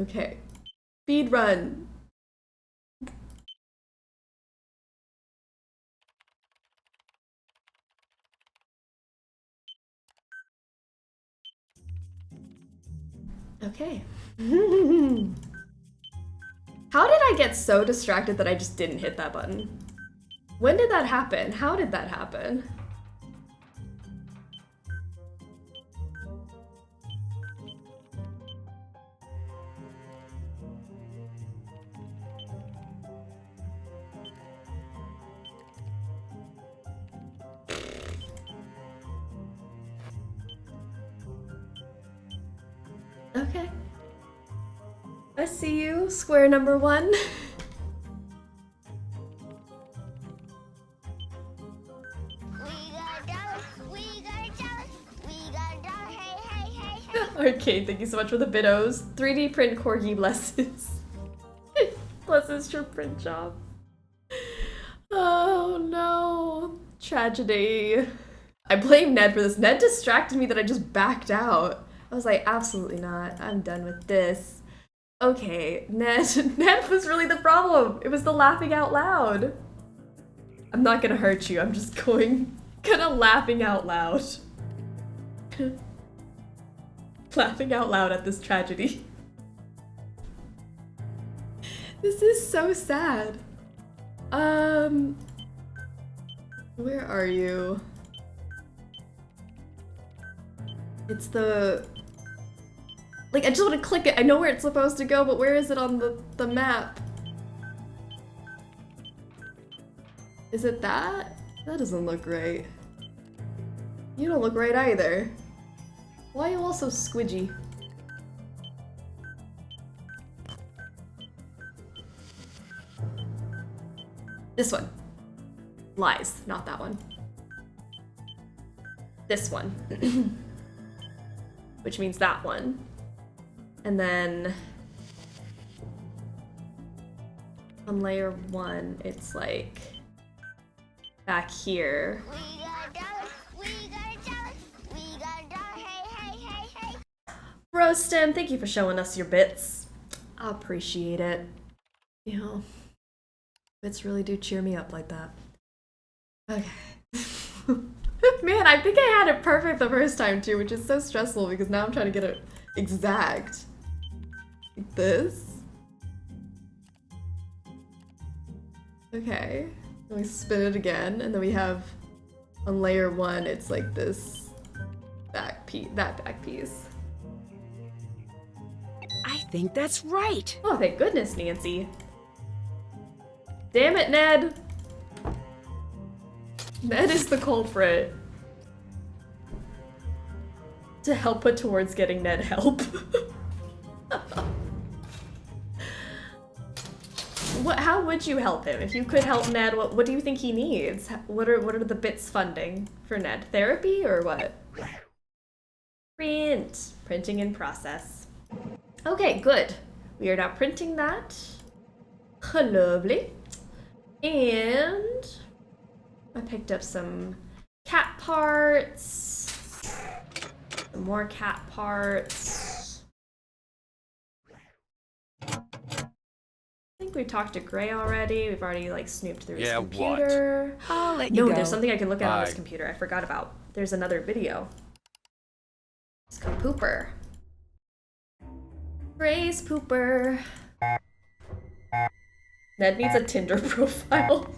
Okay. Speed run. Okay. How did I get so distracted that I just didn't hit that button? When did that happen? How did that happen? Okay. I see you, square number 1. Arcade, thank you so much for the biddos. 3D print corgi blesses. Blesses your print job. Oh no. Tragedy. I blame Ned for this. Ned distracted me that I just backed out. I was like, absolutely not. I'm done with this. Okay, Ned was really the problem. It was the laughing out loud. I'm not gonna hurt you. I'm just gonna laughing out loud. Laughing out loud at this tragedy. This is so sad. Where are you? It's the... Like, I just want to click it. I know where it's supposed to go, but where is it on the map? Is it that? That doesn't look right. You don't look right either. Why are you all so squidgy? This one. Lies, not that one. This one. Which means that one. And then on layer 1, it's like back here. Roastem, thank you for showing us your bits. I appreciate it. You know, bits really do cheer me up like that. Okay. Man, I think I had it perfect the first time too, which is so stressful because now I'm trying to get it exact. Like this. Okay. Then we spin it again, and then we have on layer 1, it's like this back piece, that back piece. I think that's right. Oh, thank goodness, Nancy. Damn it, Ned. Ned is the culprit. To help put towards getting Ned help. How would you help him? If you could help Ned, what do you think he needs? What are the bits funding for Ned? Therapy or what? Print. Printing in process. Okay, good. We are now printing that. Lovely. And I picked up some cat parts. Some more cat parts. I think we talked to Gray already. We've already like snooped through his computer. What? I'll let you go. No, there's something I can look at on Bye. his computer I forgot about. There's another video. It's called Pooper. Gray's Pooper. Ned needs a Tinder profile.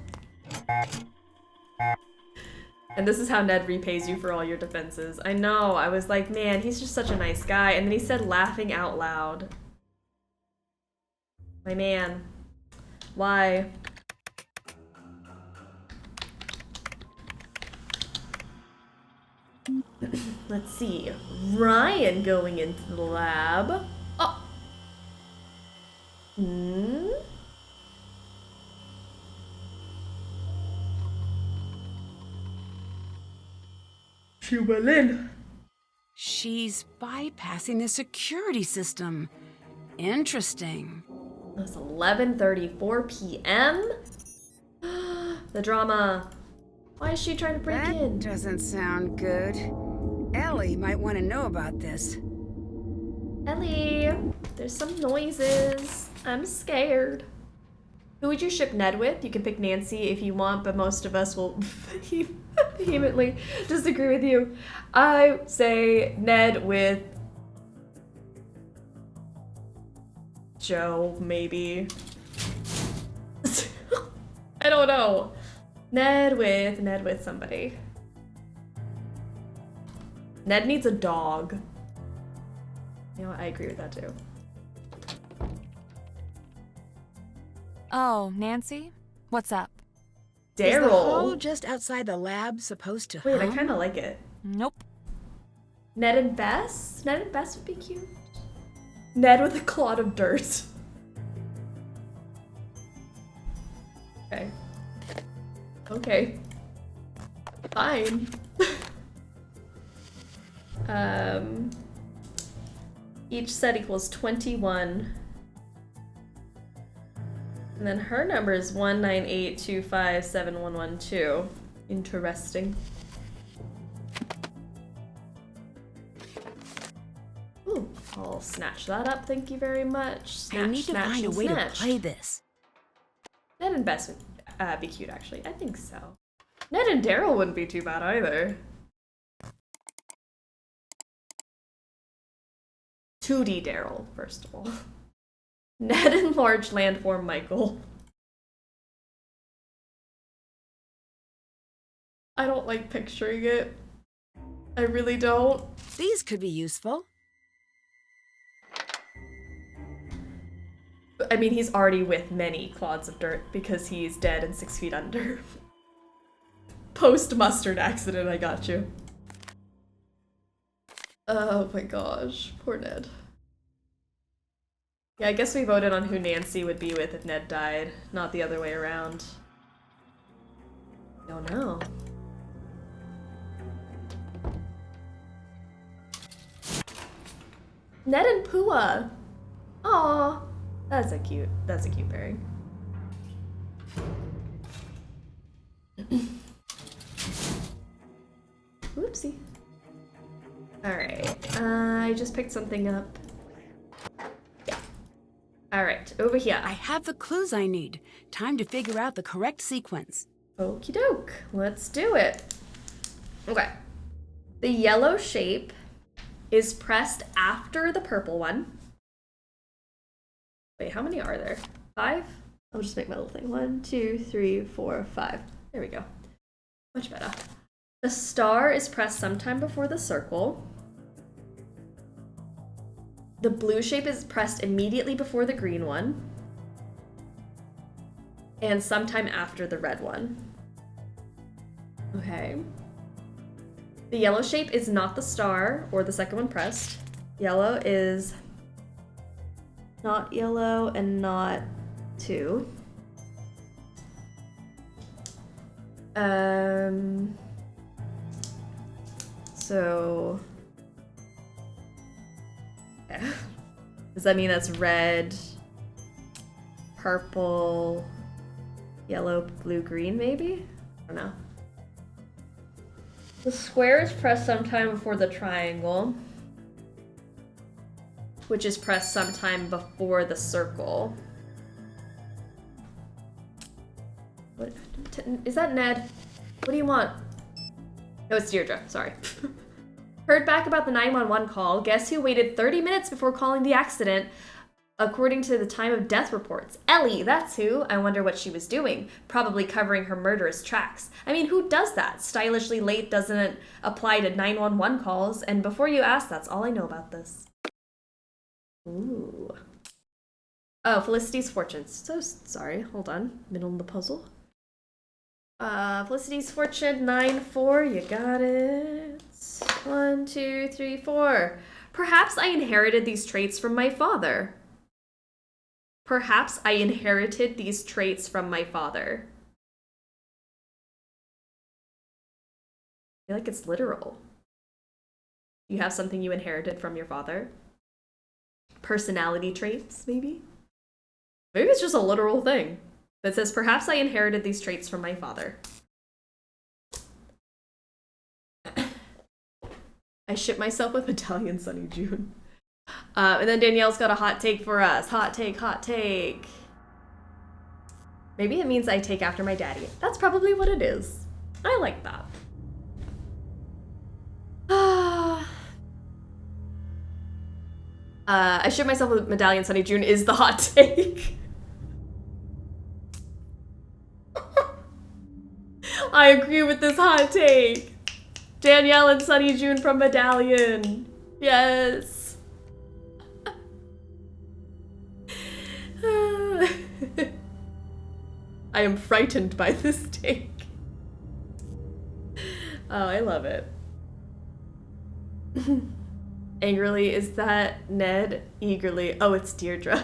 And this is how Ned repays you for all your defenses. I know, I was like, man, he's just such a nice guy. And then he said laughing out loud. My man. Why? Let's see. Ryan going into the lab. Oh. Chubalin. She's bypassing the security system. Interesting. It's 11:34 p.m. The drama. Why is she trying to break in? That doesn't sound good. Ellie might want to know about this. Ellie, there's some noises. I'm scared. Who would you ship Ned with? You can pick Nancy if you want, but most of us will vehemently disagree with you. I say Ned with Joe, maybe. I don't know. Ned with somebody. Ned needs a dog. You know what? I agree with that too. Oh, Nancy? What's up? Is the Daryl. hall just outside the lab supposed to Wait, I hum? kind of like it. Nope. Ned and Bess? Ned and Bess would be cute. Ned with a clod of dirt. Okay. Okay. Fine. Each set equals 21. And then her number is 198257112. Interesting. Ooh, I'll snatch that up, thank you very much. Snatch, I need to snatch, find a and way to snatch. play this. Ned and Bess would be cute, actually. I think so. Ned and Daryl wouldn't be too bad either. 2D Daryl, first of all. Ned and large landform Michael. I don't like picturing it. I really don't. These could be useful. I mean, he's already with many clods of dirt because he's dead and 6 feet under. Post-mustard accident, I got you. Oh my gosh, poor Ned. Yeah, I guess we voted on who Nancy would be with if Ned died, not the other way around. Don't know. Ned and Pua. Aw, that's a cute pairing. Whoopsie. Alright, I just picked something up. Yeah. Alright, over here. I have the clues I need. Time to figure out the correct sequence. Okie doke, let's do it. Okay. The yellow shape is pressed after the purple one. Wait, how many are there? 5? I'll just make my little thing. 1, 2, 3, 4, 5. There we go. Much better. The star is pressed sometime before the circle. The blue shape is pressed immediately before the green one. And sometime after the red one. Okay. The yellow shape is not the star or the second one pressed. Yellow is not yellow and not 2. So okay. Does that mean that's red, purple, yellow, blue, green maybe? I don't know. The square is pressed sometime before the triangle, which is pressed sometime before the circle. What is that, Ned? What do you want? No, it's Deirdre, sorry. Heard back about the 911 call. Guess who waited 30 minutes before calling the accident, according to the time of death reports? Ellie, that's who. I wonder what she was doing. Probably covering her murderous tracks. I mean, who does that? Stylishly late doesn't apply to 911 calls. And before you ask, that's all I know about this. Ooh. Oh, Felicity's fortunes. So sorry. Hold on. Middle of the puzzle. Felicity's fortune 9-4. You got it. 1, 2, 3, 4. Perhaps I inherited these traits from my father. Perhaps I inherited these traits from my father. I feel like it's literal. You have something you inherited from your father? Personality traits, maybe? Maybe it's just a literal thing that says, perhaps I inherited these traits from my father. I ship myself with Italian Sunny June. And then Danielle's got a hot take for us. Hot take, hot take. Maybe it means I take after my daddy. That's probably what it is. I like that. I ship myself with Medallion Sunny June is the hot take. I agree with this hot take. Danielle and Sunny June from Medallion. Yes. I am frightened by this take. Oh, I love it. Angrily, is that Ned? Eagerly. Oh, it's Deirdre.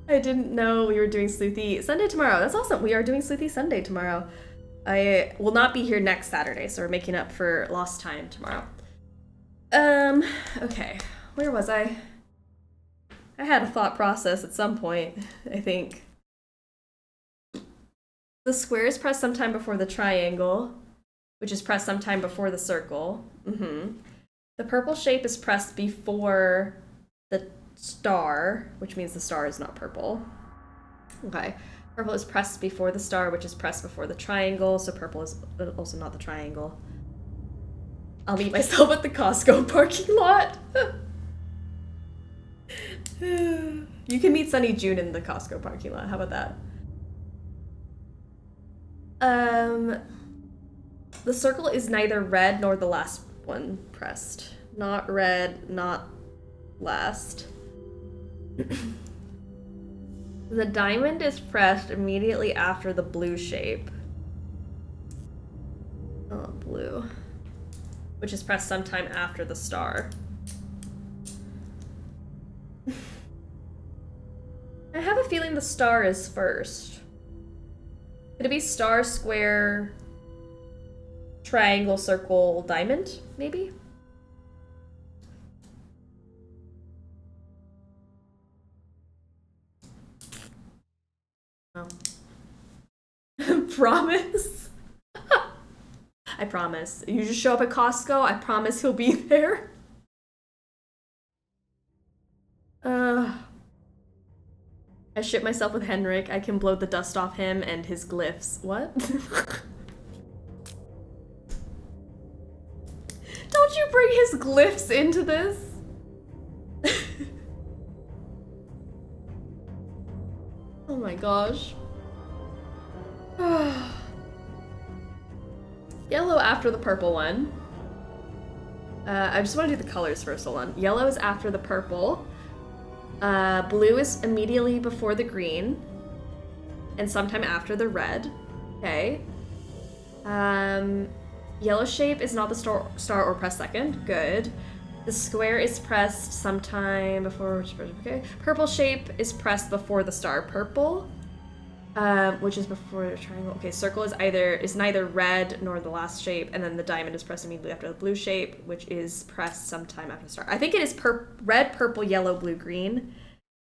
I didn't know we were doing Sleuthy Sunday tomorrow. That's awesome. We are doing Sleuthy Sunday tomorrow. I will not be here next Saturday, so we're making up for lost time tomorrow. Okay. Where was I? I had a thought process at some point, I think. The square is pressed sometime before the triangle, which is pressed sometime before the circle. The purple shape is pressed before the star, which means the star is not purple. Okay. Purple is pressed before the star, which is pressed before the triangle, so purple is also not the triangle. I'll meet myself at the Costco parking lot. You can meet Sunny June in the Costco parking lot. How about that? The circle is neither red nor the last one pressed. Not red, not last. The diamond is pressed immediately after the blue shape. Oh, blue. Which is pressed sometime after the star. I have a feeling the star is first. Could it be star, square, triangle, circle, diamond, maybe? Oh. Promise? I promise. You just show up at Costco, I promise he'll be there. I ship myself with Henrik. I can blow the dust off him and his glyphs. What? just glyphs into this? Oh my gosh. Yellow after the purple one. I just want to do the colors first, hold on. Yellow is after the purple. Blue is immediately before the green. And sometime after the red. Okay. Yellow shape is not the star or pressed second. Good. The square is pressed sometime before, okay. Purple shape is pressed before the star. Purple, which is before the triangle. Okay, circle is neither red nor the last shape, and then the diamond is pressed immediately after the blue shape, which is pressed sometime after the star. I think it is red, purple, yellow, blue, green.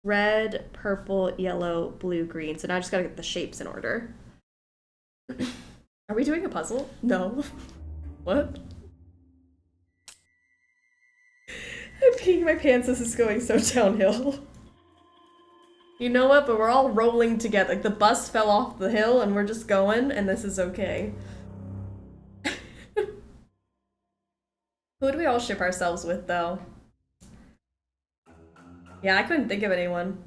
Red, purple, yellow, blue, green. So now I just gotta get the shapes in order. Are we doing a puzzle? No. What? I'm peeing my pants, this is going so downhill. You know what, but we're all rolling together. Like the bus fell off the hill and we're just going and this is okay. Who do we all ship ourselves with though? Yeah, I couldn't think of anyone.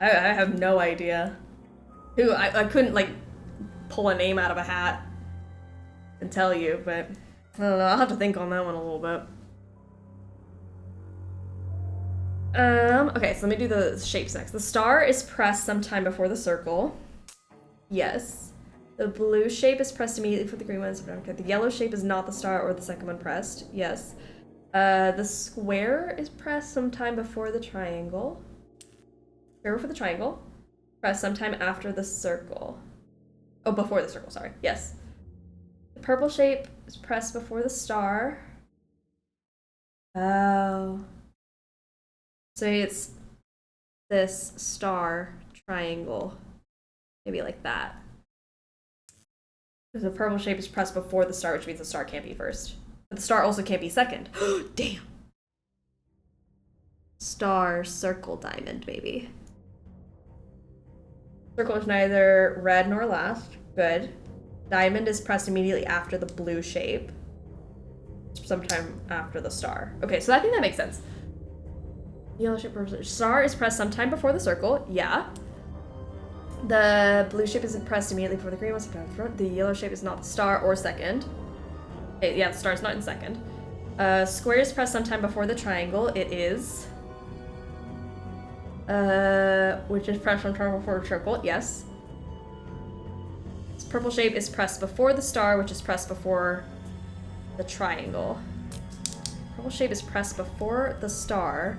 I have no idea. Who, I couldn't like pull a name out of a hat and tell you, but I don't know, I'll have to think on that one a little bit. Okay, so let me do the shapes next. The star is pressed sometime before the circle. Yes. The blue shape is pressed immediately for the green one. Okay. The yellow shape is not the star or the second one pressed. Yes. The square is pressed sometime before the triangle. Square before the triangle. Pressed sometime after the circle. Oh, before the circle, sorry. Yes. The purple shape is pressed before the star. Oh. So it's this star triangle. Maybe like that. Because the purple shape is pressed before the star, which means the star can't be first. But the star also can't be second. Damn. Star, circle, diamond, maybe. Circle is neither red nor last. Good. Diamond is pressed immediately after the blue shape. Sometime after the star. Okay, so I think that makes sense. Yellow shape, star is pressed sometime before the circle. Yeah. The blue shape isn't pressed immediately before the green one. Sometime in front. The yellow shape is not the star or second. Okay, yeah, the star is not in second. Square is pressed sometime before the triangle. It is. Which is pressed sometime before the circle. Yes. This purple shape is pressed before the star, which is pressed before the triangle. Purple shape is pressed before the star,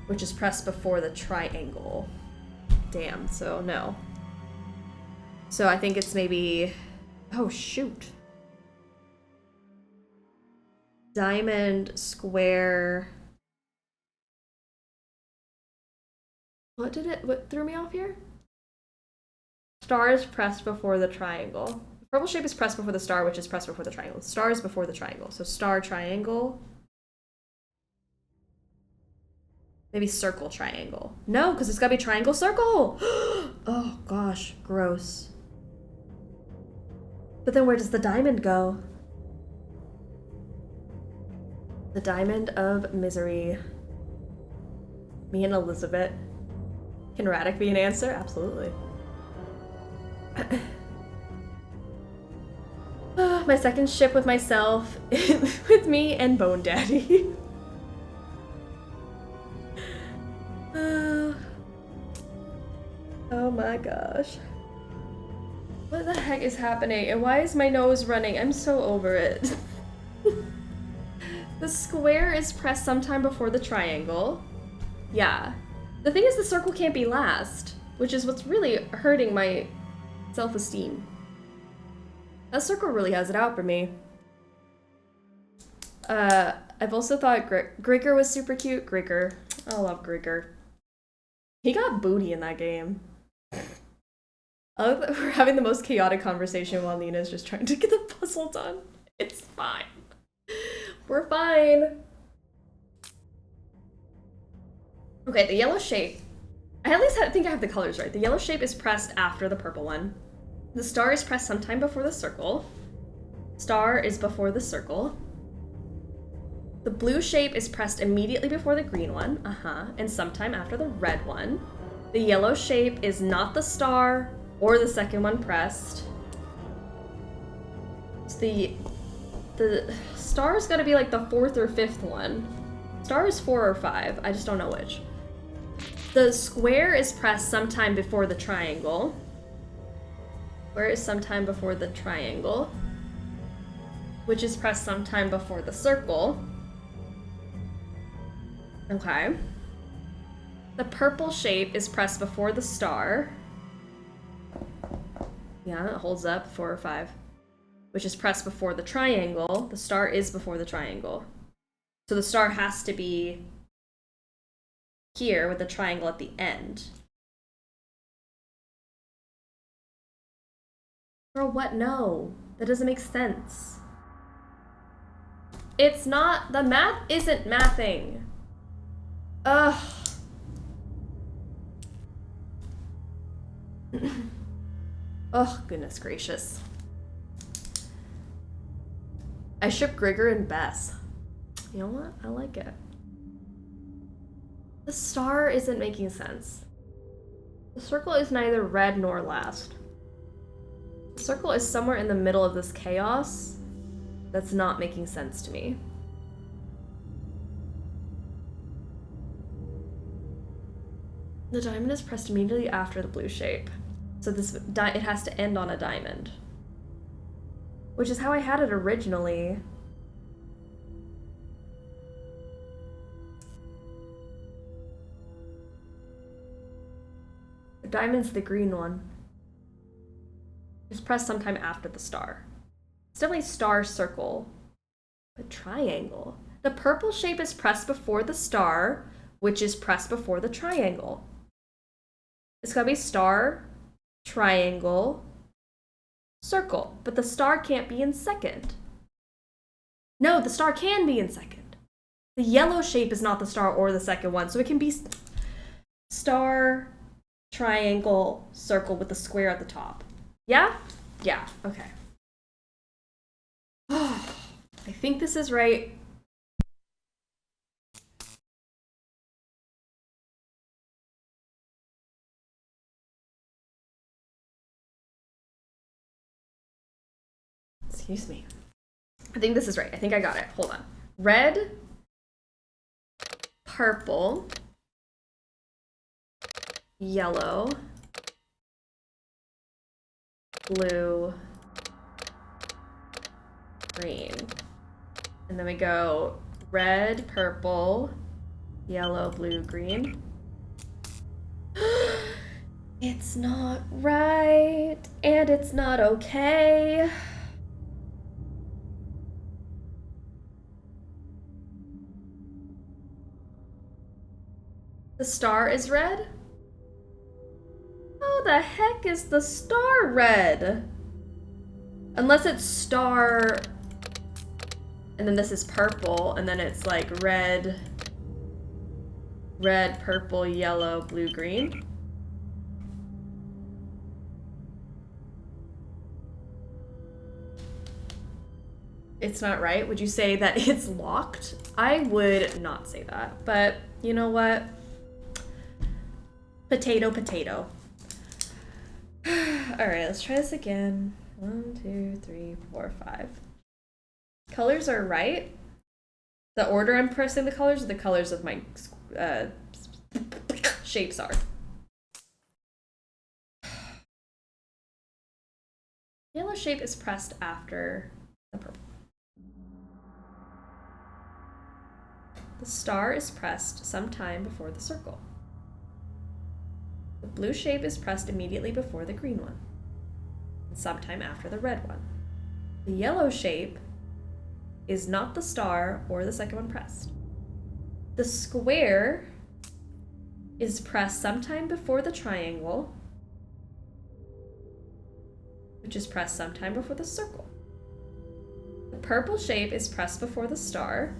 which is pressed before the triangle. Damn, so no. So I think it's maybe... Oh, shoot. Diamond, square... What threw me off here? Star is pressed before the triangle. The purple shape is pressed before the star, which is pressed before the triangle. The star is before the triangle. So star, triangle... Maybe circle, triangle. No, because it's gotta be triangle, circle! Oh gosh, gross. But then where does the diamond go? The diamond of misery. Me and Elizabeth. Can Radek be an answer? Absolutely. My second ship with myself, with me and Bone Daddy. Oh my gosh. What the heck is happening? And why is my nose running? I'm so over it. The square is pressed sometime before the triangle. Yeah. The thing is the circle can't be last, which is what's really hurting my self-esteem. That circle really has it out for me. I've also thought Grigor was super cute. Grigor. I love Grigor. He got booty in that game. I love that we're having the most chaotic conversation while Nina's just trying to get the puzzle done. It's fine. We're fine. Okay, the yellow shape. I at least think I have the colors right. The yellow shape is pressed after the purple one. The star is pressed sometime before the circle. Star is before the circle. The blue shape is pressed immediately before the green one, and sometime after the red one. The yellow shape is not the star or the second one pressed. So the star's gotta be like the 4th or 5th one. Star is 4 or 5, I just don't know which. The square is pressed sometime before the triangle. Square is sometime before the triangle, which is pressed sometime before the circle. Okay. The purple shape is pressed before the star. Yeah, it holds up, 4 or 5. Which is pressed before the triangle. The star is before the triangle. So the star has to be here with the triangle at the end. Girl, what? No. That doesn't make sense. It's not, the math isn't mathing. Ugh. Oh, goodness gracious. I ship Grigor and Bess. You know what? I like it. The star isn't making sense. The circle is neither red nor last. The circle is somewhere in the middle of this chaos. That's not making sense to me. The diamond is pressed immediately after the blue shape. So it has to end on a diamond. Which is how I had it originally. The diamond's the green one. It's pressed sometime after the star. It's definitely star circle. But triangle. The purple shape is pressed before the star, which is pressed before the triangle. It's gotta be star, triangle, circle. But the star can't be in second. No, the star can be in second. The yellow shape is not the star or the second one, so it can be star, triangle, circle with the square at the top. Yeah? Yeah, okay. I think this is right. Excuse me. I think this is right. I think I got it. Hold on. Red, purple, yellow, blue, green. And then we go red, purple, yellow, blue, green. It's not right, and it's not okay. The star is red? How the heck is the star red? Unless it's star, and then this is purple, and then it's like red, red, purple, yellow, blue, green. It's not right. Would you say that it's locked? I would not say that, but you know what? Potato, potato. All right, let's try this again. 1, 2, 3, 4, 5. Colors are right. The order I'm pressing the colors are the colors of my shapes are. Yellow shape is pressed after the purple. The star is pressed sometime before the circle. The blue shape is pressed immediately before the green one, and sometime after the red one. The yellow shape is not the star or the second one pressed. The square is pressed sometime before the triangle, which is pressed sometime before the circle. The purple shape is pressed before the star,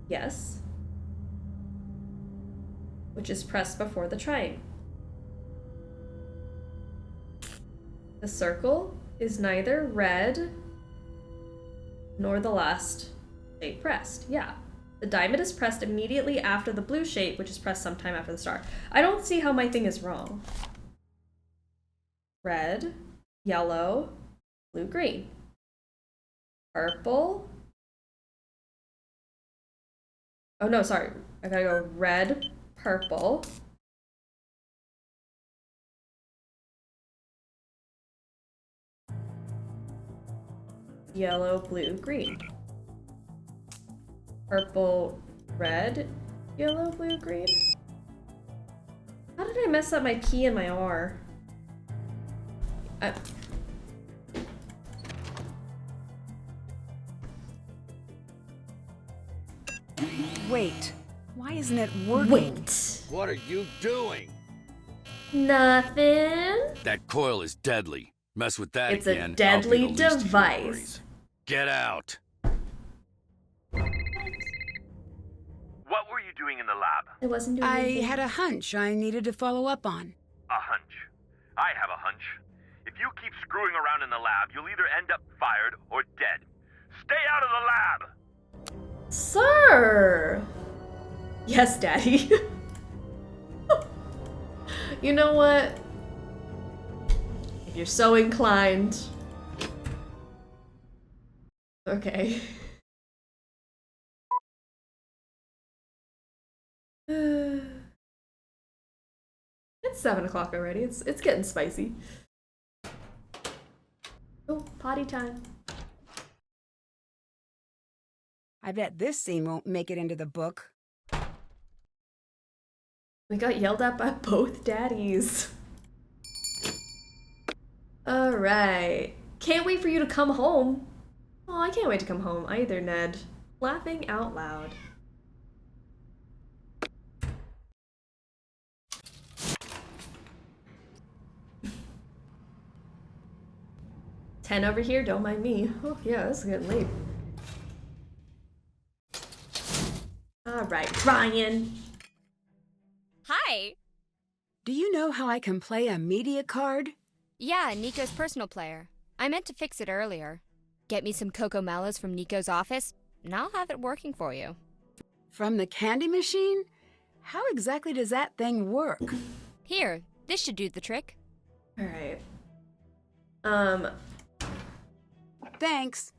yes. which is pressed before the triangle. The circle is neither red nor the last shape pressed. Yeah. The diamond is pressed immediately after the blue shape, which is pressed sometime after the star. I don't see how my thing is wrong. Red, yellow, blue, green. Purple. Oh no, sorry. I gotta go red, purple. Yellow, blue, green. Purple, red, yellow, blue, green. How did I mess up my P and my R? Wait, why isn't it working? Wait. What are you doing? Nothing. That coil is deadly. Mess with that It's again. a deadly I'll be the least of your device. worries. Get out. What were you doing in the lab? It wasn't doing I anything. had a hunch I needed to follow up on. A hunch. I have a hunch. If you keep screwing around in the lab, you'll either end up fired or dead. Stay out of the lab! Sir! Yes, Daddy. You know what? If you're so inclined. Okay. It's 7 o'clock already. It's getting spicy. Oh, potty time. I bet this scene won't make it into the book. We got yelled at by both daddies. Alright. Can't wait for you to come home. Oh, I can't wait to come home either, Ned. Laughing out loud. Ten over here, don't mind me. Oh yeah, this is getting late. Alright, Ryan. Hi! Do you know how I can play a media card? Yeah, Nico's personal player. I meant to fix it earlier. Get me some Coco Mellows from Nico's office, and I'll have it working for you. From the candy machine? How exactly does that thing work? Here, this should do the trick. Alright. Thanks.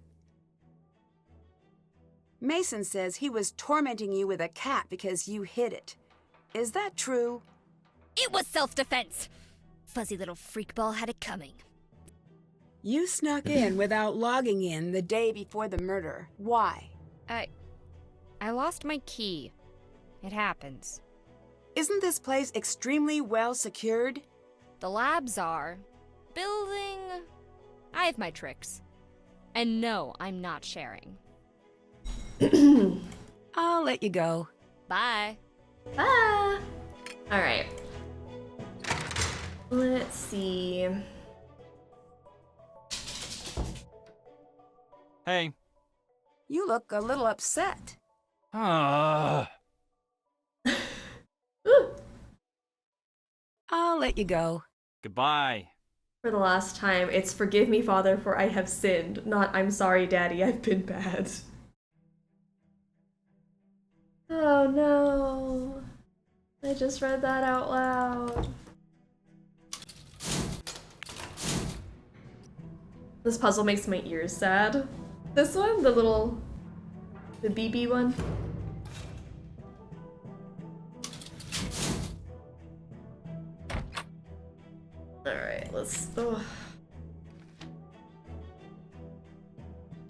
Mason says he was tormenting you with a cat because you hid it. Is that true? It was self-defense! Fuzzy little freakball had it coming. You snuck in without logging in the day before the murder. Why? I lost my key. It happens. Isn't this place extremely well secured? The labs are. Building... I have my tricks. And no, I'm not sharing. I'll let you go. Bye. Bye. Alright. Let's see. Hey. You look a little upset. Ah. I'll let you go. Goodbye. For the last time, it's forgive me, Father, for I have sinned, not I'm sorry, Daddy, I've been bad. Oh no. I just read that out loud. This puzzle makes my ears sad. This one, the BB one. Alright, let's... Oh.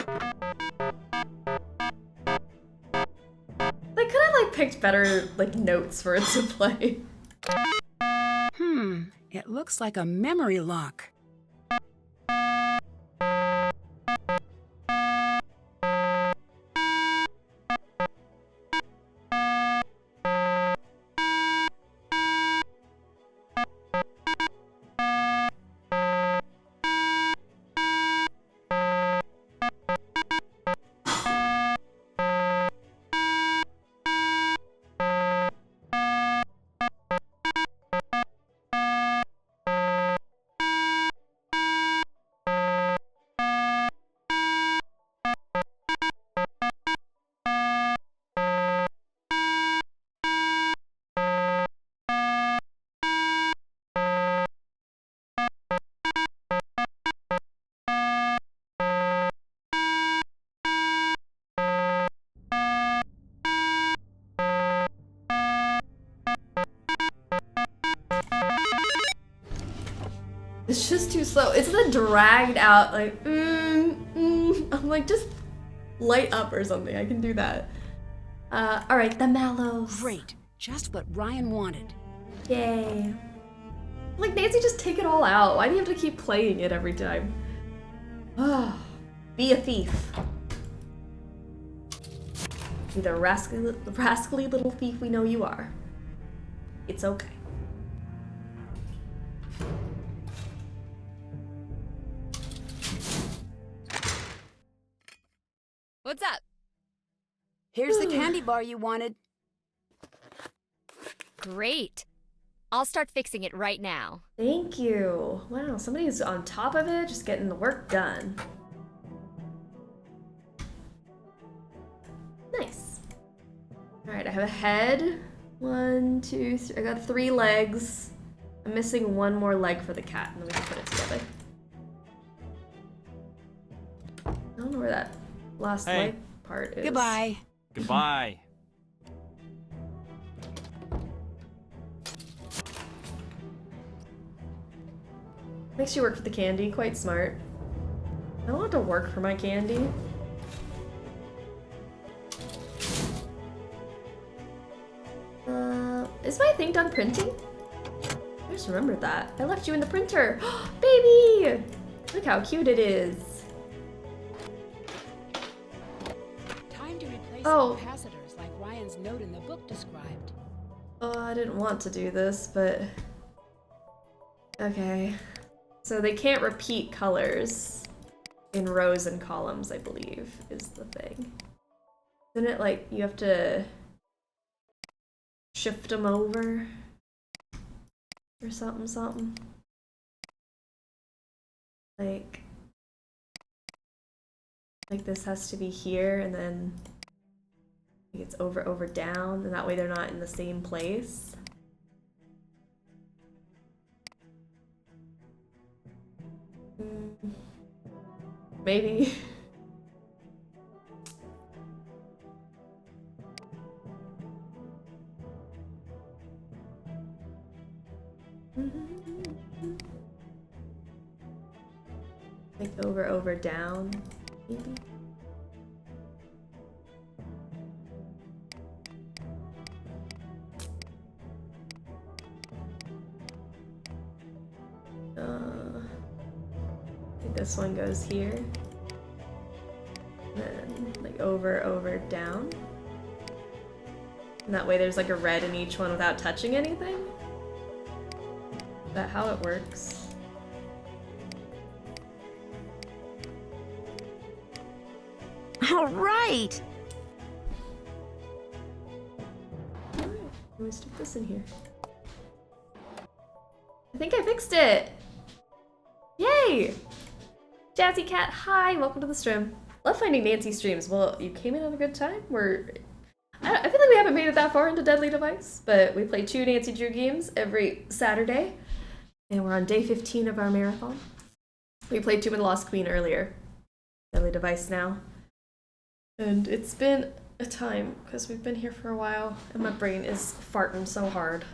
I could have, like, picked better, like, notes for it to play. It looks like a memory lock. It's just too slow. It's the dragged out, like, I'm like, just light up or something. I can do that. Alright, the mallows. Great. Just what Ryan wanted. Yay. Like, Nancy, just take it all out. Why do you have to keep playing it every time? Oh, be a thief. Be the rascally little thief we know you are. It's okay. What's up? Here's the candy bar you wanted. Great. I'll start fixing it right now. Thank you. Wow, somebody's on top of it, just getting the work done. Nice. Alright, I have a head. 1, 2, 3. I got 3 legs. I'm missing 1 more leg for the cat, and then we can put it together. I don't know where that last leg part is. Goodbye. Goodbye. Makes you work for the candy. Quite smart. I don't want to work for my candy. Is my thing done printing? I just remembered that. I left you in the printer. Baby! Look how cute it is. Time to replace Oh. capacitors like Ryan's note in the book described. Oh, I didn't want to do this, but... Okay. So they can't repeat colors in rows and columns, I believe, is the thing. Isn't it like you have to shift them over? Or something? Like this has to be here, and then it's over, down, and that way they're not in the same place. Maybe. Like over, down, maybe. I think this one goes here. Then like over, down. And that way there's like a red in each one without touching anything? Is that how it works? All right. Alright, I'm gonna stick this in here. I think I fixed it! Yay! Jazzy Cat, hi! Welcome to the stream. Love finding Nancy streams. Well, you came in at a good time. I feel like we haven't made it that far into Deadly Device, but we play 2 Nancy Drew games every Saturday. And we're on day 15 of our marathon. We played Tomb of the Lost Queen earlier. Deadly Device now. And it's been a time, because we've been here for a while, and my brain is farting so hard.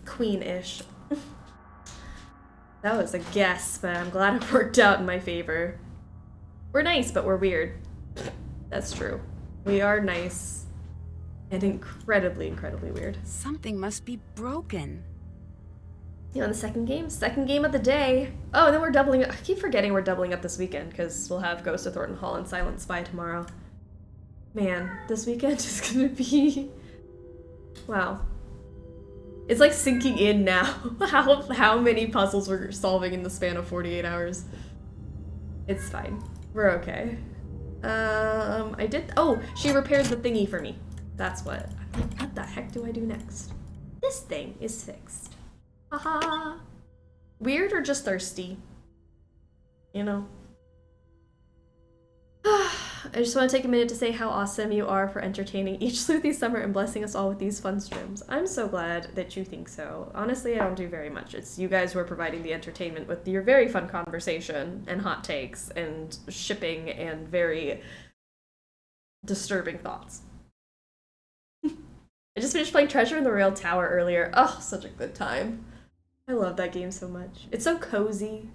Queen-ish. That was a guess, but I'm glad it worked out in my favor. We're nice, but we're weird. That's true. We are nice and incredibly weird. Something must be broken. You know, the second game? Second game of the day. Oh, and then we're doubling up. I keep forgetting we're doubling up this weekend because we'll have Ghost of Thornton Hall and Silent Spy tomorrow. Man, this weekend is gonna be... Wow. It's like sinking in now how many puzzles we're solving in the span of 48 hours. It's fine. We're okay. I did... Oh, she repaired the thingy for me. That's what... I'm like, what the heck do I do next? This thing is fixed. Haha. Weird or just thirsty? You know? I just want to take a minute to say how awesome you are for entertaining each Sleuthy Summer and blessing us all with these fun streams. I'm so glad that you think so. Honestly, I don't do very much. It's you guys who are providing the entertainment with your very fun conversation and hot takes and shipping and very disturbing thoughts. I just finished playing Treasure in the Royal Tower earlier. Oh, such a good time. I love that game so much. It's so cozy.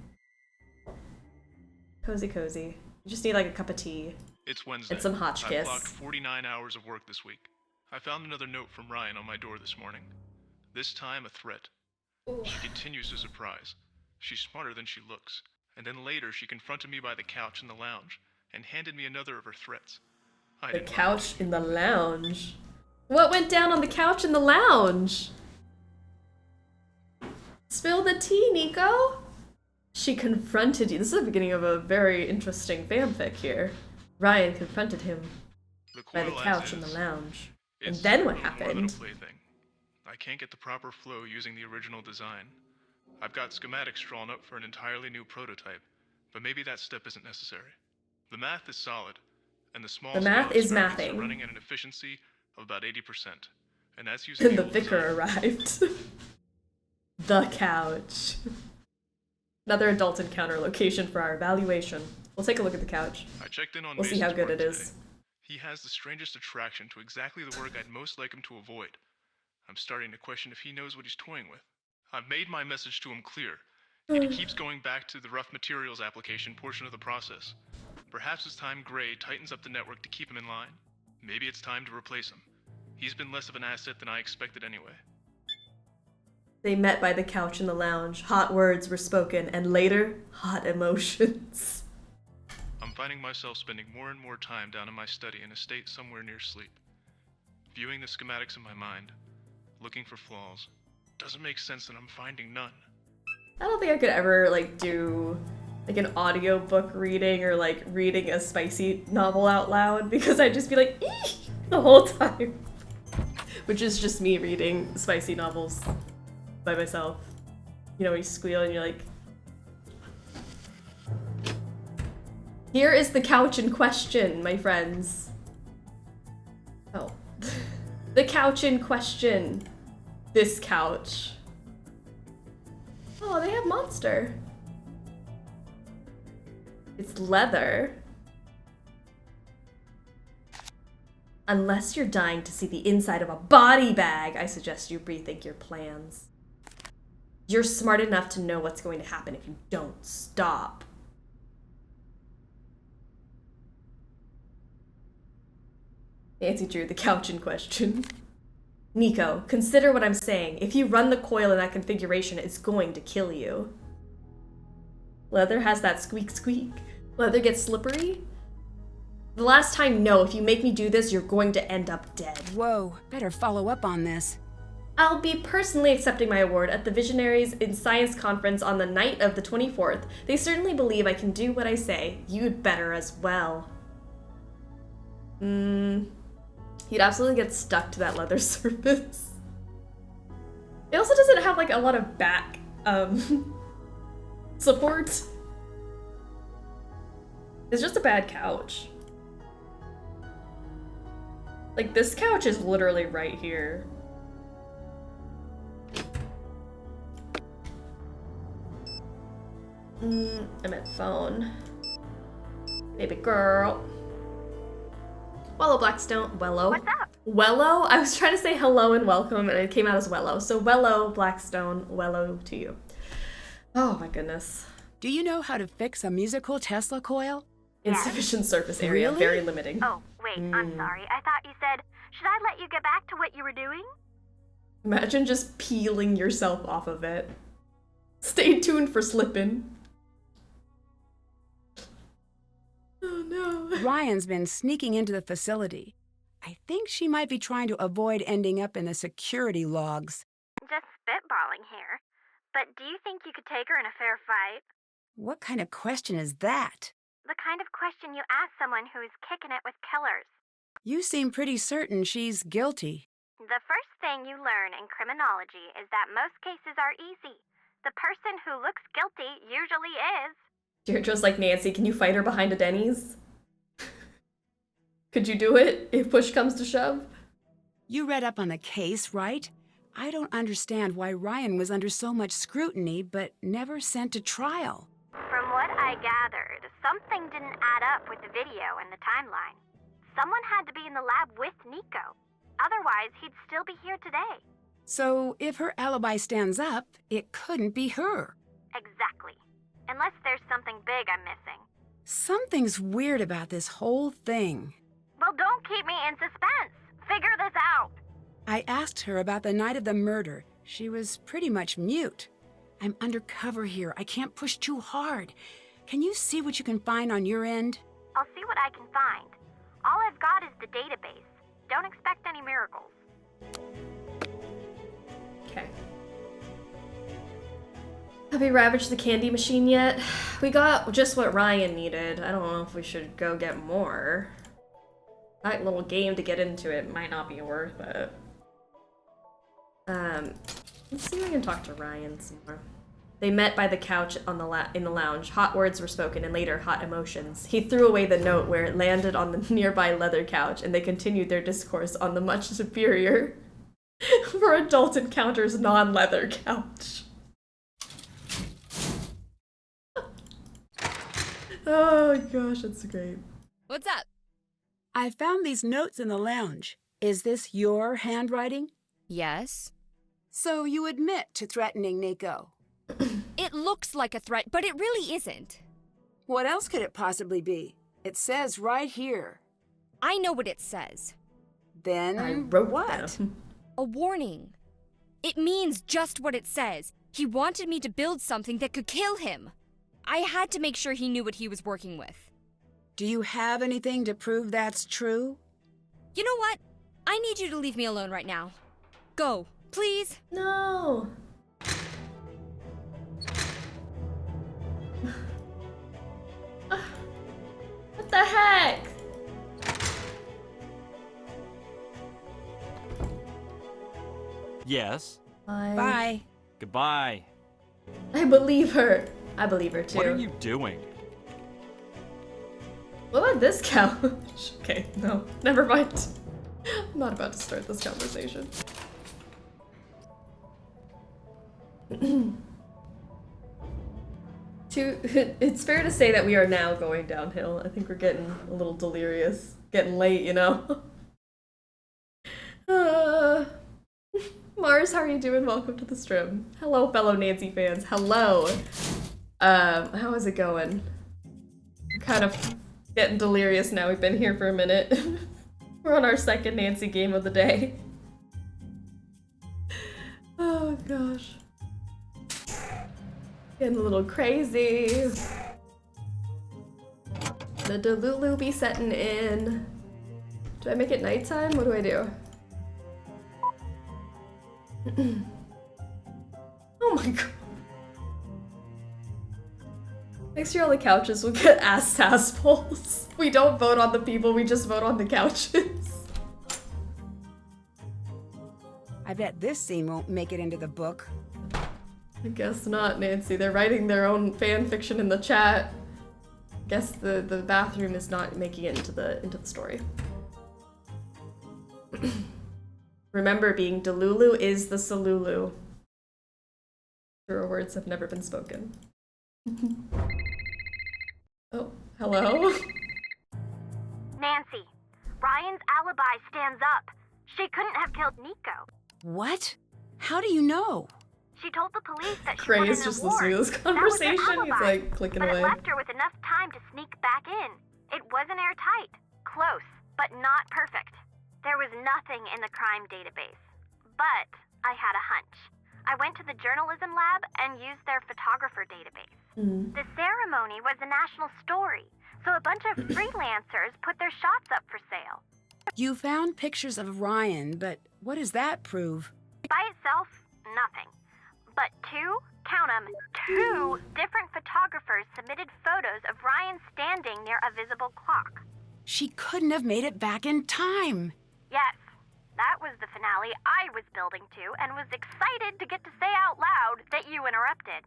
Cozy, cozy. You just need like a cup of tea. It's Wednesday. And some hotchkiss. I clocked 49 hours of work this week. I found another note from Ryan on my door this morning. This time a threat. She continues to surprise. She's smarter than she looks. And then later she confronted me by the couch in the lounge and handed me another of her threats. The couch in the lounge? What went down on the couch in the lounge? Spill the tea, Nico. She confronted you. This is the beginning of a very interesting fanfic here. Ryan confronted him by the couch in the lounge. And then what happened? I can't get the proper flow using the original design. I've got schematics drawn up for an entirely new prototype, but maybe that step isn't necessary. The math is solid, and the small math is experiments mathing. are running at an efficiency of about 80%. And that's using And the vicar arrived. The couch. Another adult encounter location for our evaluation. We'll take a look at the couch. I checked in on We'll see how Mason's good it work is. today. He has the strangest attraction to exactly the work I'd most like him to avoid. I'm starting to question if he knows what he's toying with. I've made my message to him clear. He keeps going back to the rough materials application portion of the process. Perhaps it's time Gray tightens up the network to keep him in line. Maybe it's time to replace him. He's been less of an asset than I expected anyway. They met by the couch in the lounge. Hot words were spoken, and later, hot emotions. I'm finding myself spending more and more time down in my study in a state somewhere near sleep. Viewing the schematics in my mind, looking for flaws. Doesn't make sense that I'm finding none. I don't think I could ever, like, do, like, an audiobook reading or, like, reading a spicy novel out loud, because I'd just be like, eee! The whole time. Which is just me reading spicy novels by myself. You know, you squeal and you're like... Here is the couch in question, my friends. Oh. The couch in question. This couch. Oh, they have Monster. It's leather. Unless you're dying to see the inside of a body bag, I suggest you rethink your plans. You're smart enough to know what's going to happen if you don't stop. Nancy drew the couch in question. Nico, consider what I'm saying. If you run the coil in that configuration, it's going to kill you. Leather has that squeak squeak. Leather gets slippery. The last time, no. If you make me do this, you're going to end up dead. Whoa, better follow up on this. I'll be personally accepting my award at the Visionaries in Science Conference on the night of the 24th. They certainly believe I can do what I say. You'd better as well. You'd absolutely get stuck to that leather surface. It also doesn't have like a lot of back support. It's just a bad couch. Like, this couch is literally right here. I'm at phone. Baby girl. Wello, Blackstone. Wello. What's up? Wello? I was trying to say hello and welcome, and it came out as Wello. So, Wello, Blackstone. Wello to you. Oh, my goodness. Do you know how to fix a musical Tesla coil? Insufficient surface area. Really? Very limiting. Oh, wait, I'm sorry. I thought you said, should I let you get back to what you were doing? Imagine just peeling yourself off of it. Stay tuned for slipping. Oh no. Ryan's been sneaking into the facility. I think she might be trying to avoid ending up in the security logs. Just spitballing here. But do you think you could take her in a fair fight? What kind of question is that? The kind of question you ask someone who's kicking it with killers. You seem pretty certain she's guilty. The first thing you learn in criminology is that most cases are easy. The person who looks guilty usually is. Deirdre's like, Nancy, can you fight her behind a Denny's? Could you do it if push comes to shove? You read up on the case, right? I don't understand why Ryan was under so much scrutiny but never sent to trial. From what I gathered, something didn't add up with the video and the timeline. Someone had to be in the lab with Nico. Otherwise, he'd still be here today. So if her alibi stands up, it couldn't be her. Exactly. Unless there's something big I'm missing. Something's weird about this whole thing. Well, don't keep me in suspense. Figure this out. I asked her about the night of the murder. She was pretty much mute. I'm undercover here. I can't push too hard. Can you see what you can find on your end? I'll see what I can find. All I've got is the database. Don't expect any miracles. Okay. Have we ravaged the candy machine yet? We got just what Ryan needed. I don't know if we should go get more. That little game to get into it might not be worth it. Let's see if we can talk to Ryan some more. They met by the couch on in the lounge. Hot words were spoken and later hot emotions. He threw away the note where it landed on the nearby leather couch and they continued their discourse on the much superior for adult encounters non-leather couch. Oh gosh, that's great. What's up? I found these notes in the lounge. Is this your handwriting? Yes. So you admit to threatening Nico? It looks like a threat, but it really isn't. What else could it possibly be? It says right here. I know what it says. Then I wrote what? A warning. It means just what it says. He wanted me to build something that could kill him. I had to make sure he knew what he was working with. Do you have anything to prove that's true? You know what? I need you to leave me alone right now. Go, please. No. What the heck? Yes. Bye. Goodbye. I believe her. I believe her too. What are you doing? What about this couch? Okay, no, never mind. I'm not about to start this conversation. It's fair to say that we are now going downhill. I think we're getting a little delirious. Getting late, you know? Mars, how are you doing? Welcome to the stream. Hello, fellow Nancy fans. Hello. How is it going? We're kind of getting delirious now. We've been here for a minute. We're on our second Nancy game of the day. Oh gosh. Getting a little crazy. The Delulu be setting in. Do I make it nighttime? What do I do? Oh my god. Next year all the couches will get ass polls. We don't vote on the people, we just vote on the couches. I bet this scene won't make it into the book. I guess not, Nancy. They're writing their own fan fiction in the chat. Guess the bathroom is not making it into the story. Remember, being Delulu is the Salulu. Truer words have never been spoken. Oh, hello? Nancy, Ryan's alibi stands up. She couldn't have killed Nico. What? How do you know? She told the police that she Cray won is an just award. listening to this conversation. That was her He's alibi. like clicking but away. It left her with enough time to sneak back in. It wasn't airtight. Close, but not perfect. There was nothing in the crime database. But I had a hunch. I went to the journalism lab and used their photographer database. The ceremony was a national story, so a bunch of freelancers put their shots up for sale. You found pictures of Ryan, but what does that prove? By itself, nothing. But count 'em, two different photographers submitted photos of Ryan standing near a visible clock. She couldn't have made it back in time. Yes, that was the finale I was building to and was excited to get to say out loud that you interrupted.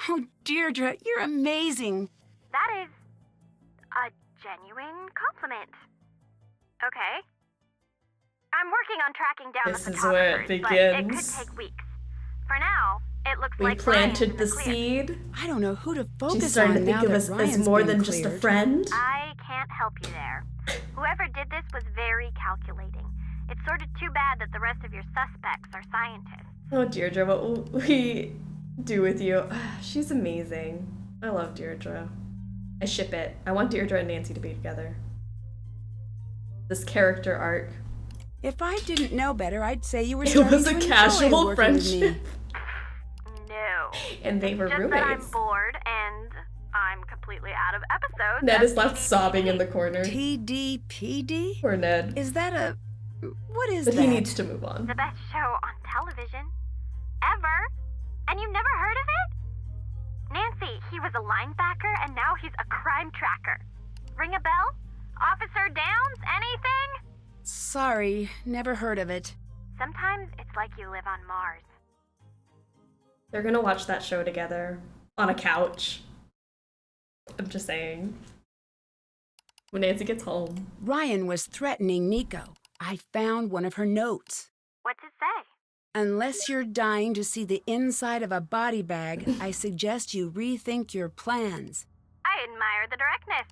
Oh, Deirdre, you're amazing. That is a genuine compliment. Okay. I'm working on tracking down This the is where it photographers, but it could begins. take weeks. For now, it looks We like planted Ryan's the in clear. seed. I don't know who to focus She's starting on to think now of that us as Ryan's more been than just a cleared. friend. I can't help you there. Whoever did this was very calculating. It's sort of too bad that the rest of your suspects are scientists. Oh, Deirdre, what will we do with you? She's amazing. I love Deirdre. I ship it. I want Deirdre and Nancy to be together. This character arc. If I didn't know better, I'd say you were It starting was to a enjoy casual working with me. friendship. No. And they were Just roommates. that I'm bored and I'm completely out of episodes. Ned is left sobbing in the corner. TDPD? Poor Ned. Is that a... What is But that? he needs to move on. The best show on television. Ever. And you've never heard of it? Nancy, he was a linebacker and now he's a crime tracker. Ring a bell? Officer Downs? Anything? Sorry, never heard of it. Sometimes it's like you live on Mars. They're gonna watch that show together. On a couch. I'm just saying. When Nancy gets home. Ryan was threatening Nico. I found one of her notes. What's it say? Unless you're dying to see the inside of a body bag, I suggest you rethink your plans. I admire the directness.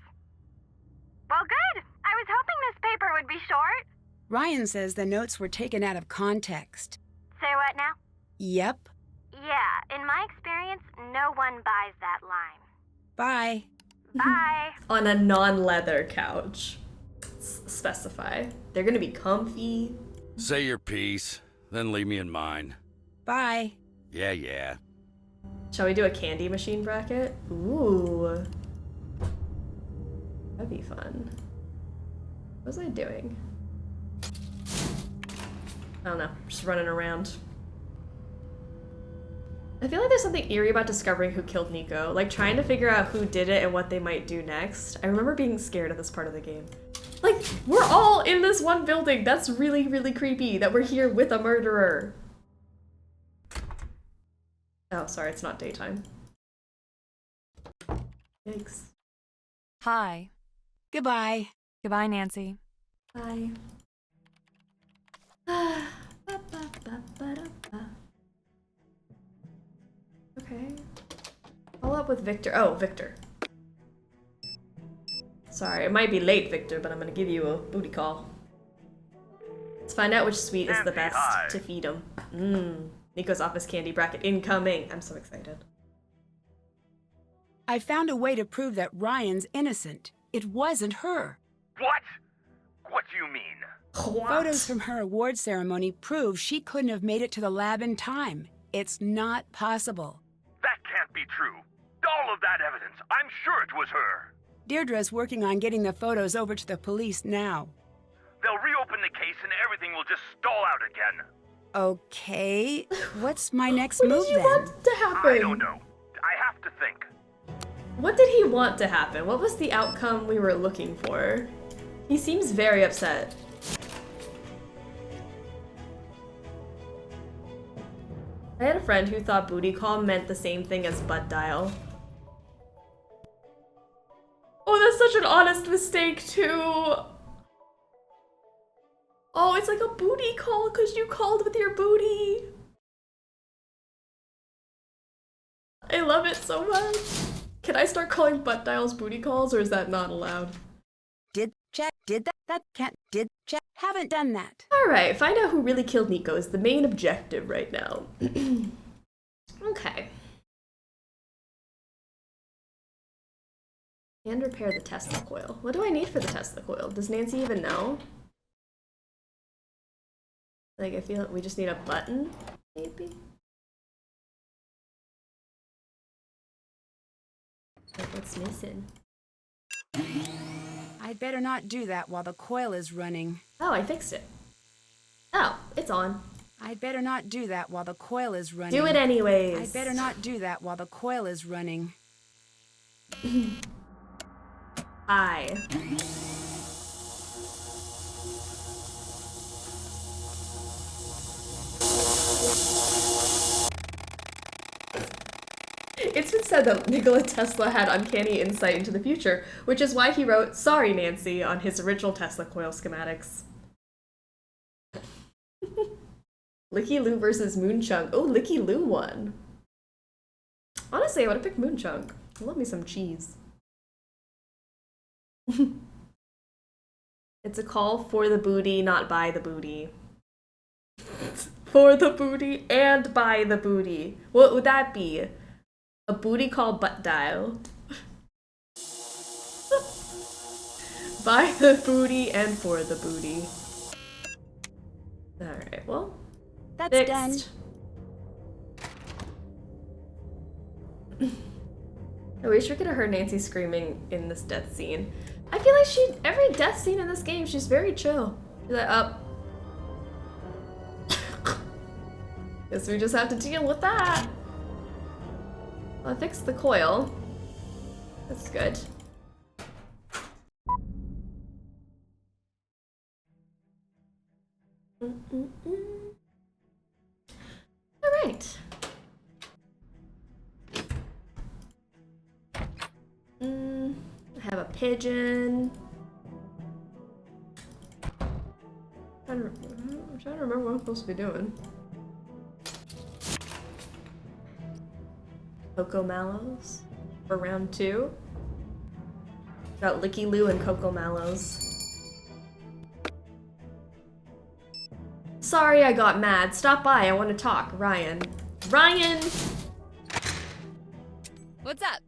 Well, good. I was hoping this paper would be short. Ryan says the notes were taken out of context. Say what now? Yep. Yeah, in my experience, no one buys that line. Bye. Bye. On a non-leather couch. Specify. They're gonna be comfy. Say your piece, then leave me in mine. Bye. Yeah. Shall we do a candy machine bracket? Ooh. That'd be fun. What was I doing? I don't know. Just running around. I feel like there's something eerie about discovering who killed Nico. Like, trying to figure out who did it and what they might do next. I remember being scared of this part of the game. Like, we're all in this one building. That's really, really creepy that we're here with a murderer. Oh, sorry, it's not daytime. Yikes. Hi. Goodbye. Goodbye, Nancy. Bye. Okay. Follow up with Victor. Oh, Victor. Sorry, it might be late, Victor, but I'm gonna give you a booty call. Let's find out which sweet is the best to feed him. Nico's office candy bracket incoming. I'm so excited. I found a way to prove that Ryan's innocent. It wasn't her. What? What do you mean? Photos from her award ceremony prove she couldn't have made it to the lab in time. It's not possible. That can't be true. All of that evidence. I'm sure it was her. Deirdre's working on getting the photos over to the police now. They'll reopen the case and everything will just stall out again. Okay, what's my next move What did you then? want to happen? I don't know. I have to think. What did he want to happen? What was the outcome we were looking for? He seems very upset. I had a friend who thought booty call meant the same thing as butt dial. Oh, that's such an honest mistake too. Oh, it's like a booty call because you called with your booty. I love it so much. Can I start calling butt dials booty calls, or is that not allowed? Haven't done that. Alright, find out who really killed Nico is the main objective right now. Okay. And repair the Tesla coil. What do I need for the Tesla coil? Does Nancy even know? Like, I feel like we just need a button, maybe? Like, what's missing? I'd better not do that while the coil is running. Oh, I fixed it. Oh, it's on. I'd better not do that while the coil is running. Do it anyways. I'd better not do that while the coil is running. Hi. It's been said that Nikola Tesla had uncanny insight into the future, which is why he wrote "Sorry, Nancy" on his original Tesla coil schematics. Licky Lou versus Moonchunk. Oh, Licky Lou won. Honestly, I would have picked Moonchunk. I love me some cheese. It's a call for the booty, not by the booty. For the booty and by the booty. What would that be? A booty call butt dial. By the booty and for the booty. Alright, well. That's fixed. done. I wish we could have heard Nancy screaming in this death scene. I feel like every death scene in this game, she's very chill. She's like, up. Guess we just have to deal with that. Well, I fixed the coil. That's good. Alright. I have a pigeon. I'm trying to remember what I'm supposed to be doing. Coco Mallows for round 2. Got Licky Lou and Coco Mallows. Sorry I got mad. Stop by. I want to talk. Ryan. Ryan! What's up?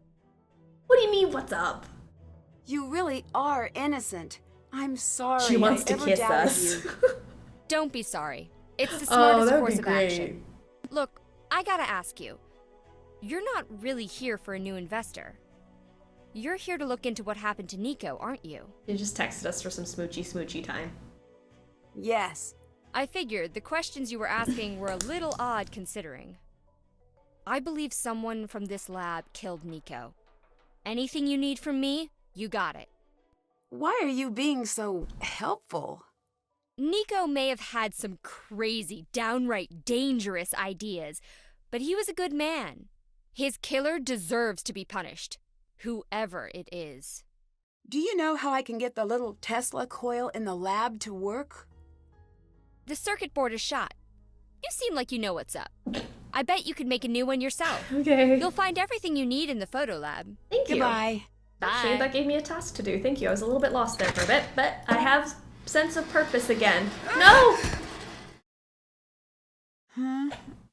What do you mean, what's up? You really are innocent. I'm sorry. She wants I to ever kiss doubted us. you. Don't be sorry. It's the Oh, smartest that'd course be of great. action. Look, I gotta ask you. You're not really here for a new investor. You're here to look into what happened to Nico, aren't you? You just texted us for some smoochy time. Yes. I figured the questions you were asking were a little odd considering. I believe someone from this lab killed Nico. Anything you need from me, you got it. Why are you being so helpful? Nico may have had some crazy, downright dangerous ideas, but he was a good man. His killer deserves to be punished, whoever it is. Do you know how I can get the little Tesla coil in the lab to work? The circuit board is shot. You seem like you know what's up. I bet you could make a new one yourself. Okay. You'll find everything you need in the photo lab. Thank you. Goodbye. Actually, Bye. that gave me a task to do. Thank you. I was a little bit lost there for a bit, but I have sense of purpose again. No!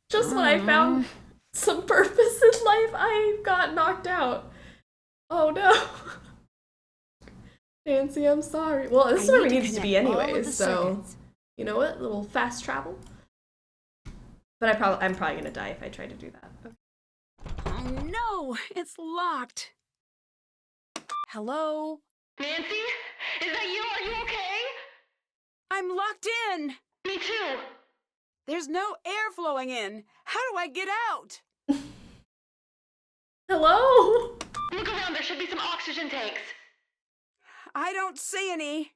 Just when I found some purpose in life, I got knocked out. Oh no. Nancy, I'm sorry. Well, this is where we need to be anyways, so you know what? A little fast travel. But I'm probably gonna die if I try to do that. Okay. Oh no, it's locked. Hello? Nancy? Is that you? Are you okay? I'm locked in. Me too. There's no air flowing in. How do I get out? Hello? Look around. There should be some oxygen tanks. I don't see any.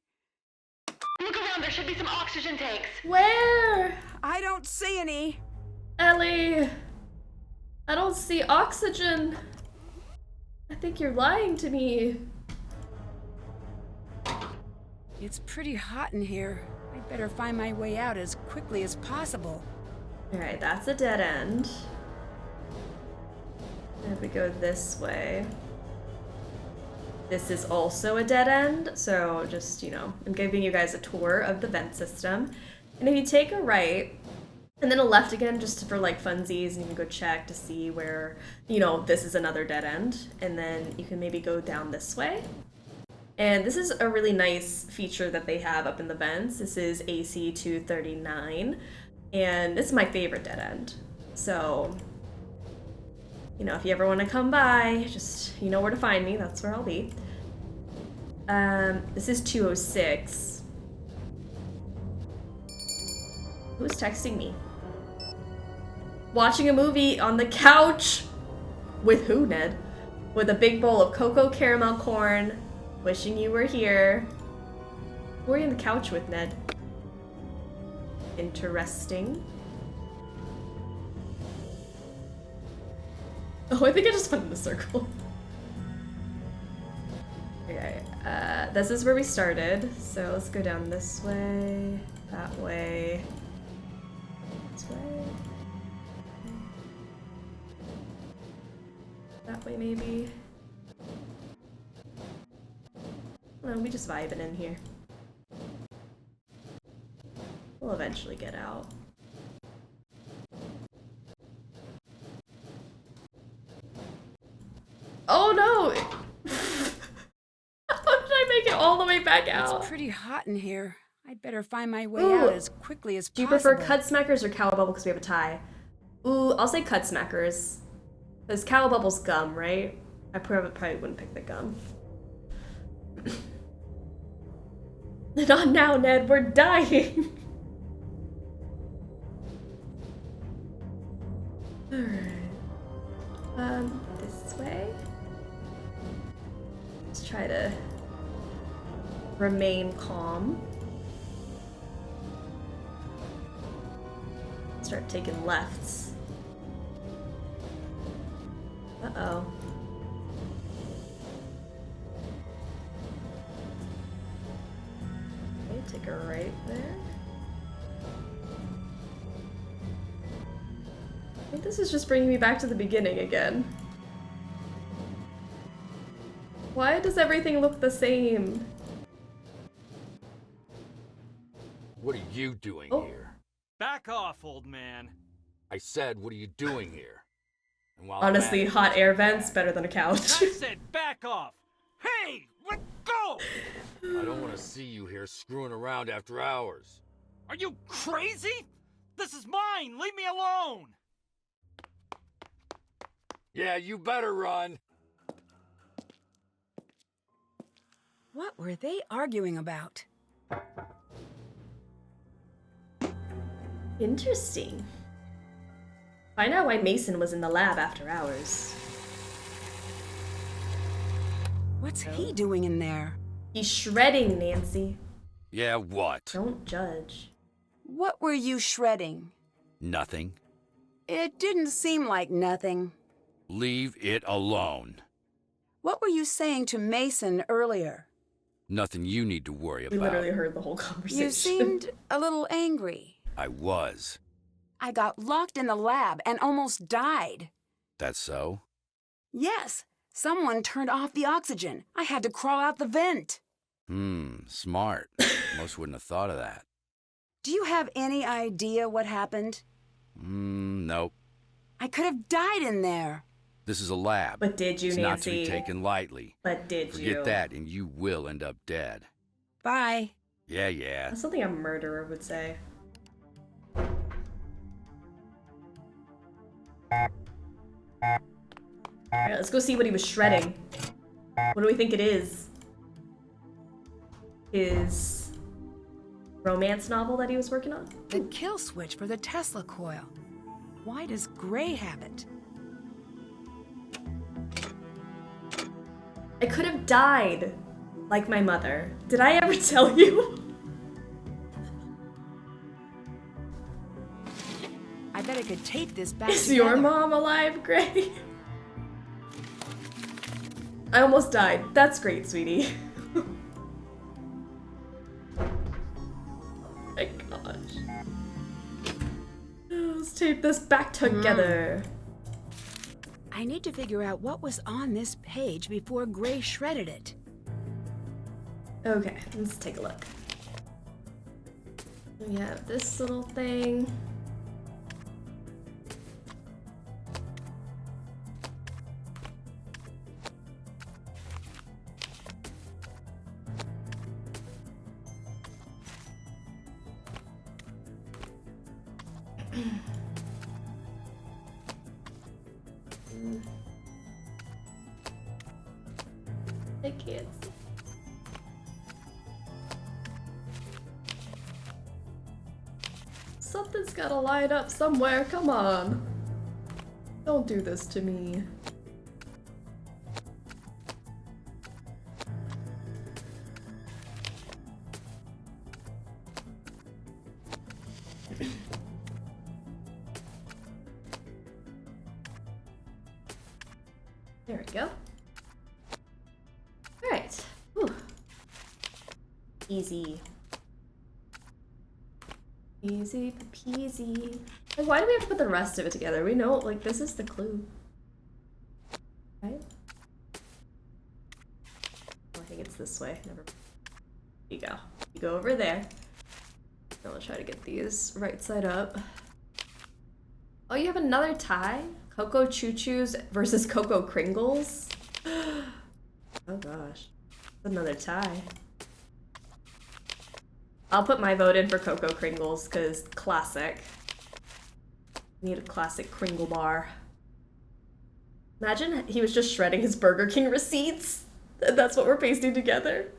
Look around. There should be some oxygen tanks. Where? I don't see any. Ellie, I don't see oxygen. I think you're lying to me. It's pretty hot in here. I'd better find my way out as quickly as possible. Alright, that's a dead end. And if we go this way, this is also a dead end. So just, you know, I'm giving you guys a tour of the vent system. And if you take a right, and then a left again, just for like funsies, and you can go check to see where, you know, this is another dead end. And then you can maybe go down this way. And this is a really nice feature that they have up in the vents. This is AC 239, and this is my favorite dead end. So, you know, if you ever want to come by, just, you know where to find me. That's where I'll be. This is 206. Who's texting me? Watching a movie on the couch. With who, Ned? With a big bowl of cocoa caramel corn. Wishing you were here. Who are you on the couch with, Ned? Interesting. Oh, I think I just went in a circle. Okay, this is where we started. So let's go down this way, that way, this way. That way, maybe. No, we just vibing in here. We'll eventually get out. Oh no! How did I make it all the way back out? It's pretty hot in here. I'd better find my way Ooh. out as quickly as Do you possible. prefer cut smackers or cowabubble because we have a tie? Ooh, I'll say cut smackers. Because cowabubble's gum, right? I probably wouldn't pick the gum. Not now, Ned. We're dying. Alright. This way. Let's try to remain calm. Start taking lefts. Uh-oh. Okay, take a right there. I think this is just bringing me back to the beginning again. Why does everything look the same? What are you doing here? Back off, old man. I said, what are you doing here? And while Honestly, hot air vents better than a couch. I said back off. Hey, let go! I don't want to see you here screwing around after hours. Are you crazy? This is mine. Leave me alone. Yeah, you better run. What were they arguing about? Interesting. Find out why Mason was in the lab after hours. What's he doing in there? He's shredding, Nancy. Yeah, what? Don't judge. What were you shredding? Nothing. It didn't seem like nothing. Leave it alone. What were you saying to Mason earlier? Nothing you need to worry We about. literally heard the whole conversation. You seemed a little angry. I was. I got locked in the lab and almost died. That's so? Yes, someone turned off the oxygen. I had to crawl out the vent. Smart. Most wouldn't have thought of that. Do you have any idea what happened? Nope. I could have died in there. This is a lab. But did you, it's not to Nancy? be taken lightly. But did you? Forget that and you will end up dead. Bye. Yeah. That's something a murderer would say. Alright, let's go see what he was shredding. What do we think it is? His romance novel that he was working on? The kill switch for the Tesla coil. Why does Gray have it? I could have died, like my mother. Did I ever tell you? I bet I could tape this back Is together. your mom alive, Gray? I almost died. That's great, sweetie. Oh my gosh. Let's tape this back together. I need to figure out what was on this page before Gray shredded it. Okay, let's take a look. We have this little thing. I can't see. Something's gotta line up somewhere, come on. Don't do this to me. There we go. Alright. Easy. Easy peasy. Like, why do we have to put the rest of it together? We know, like, this is the clue. Right? Oh, I think it's this way. Never. You go. You go over there. I'm gonna try to get these right side up. Oh, you have another tie? Cocoa Choo Choos versus Cocoa Kringles? Oh gosh. Another tie. I'll put my vote in for Cocoa Kringles, because classic. Need a classic Kringle bar. Imagine he was just shredding his Burger King receipts. And that's what we're pasting together.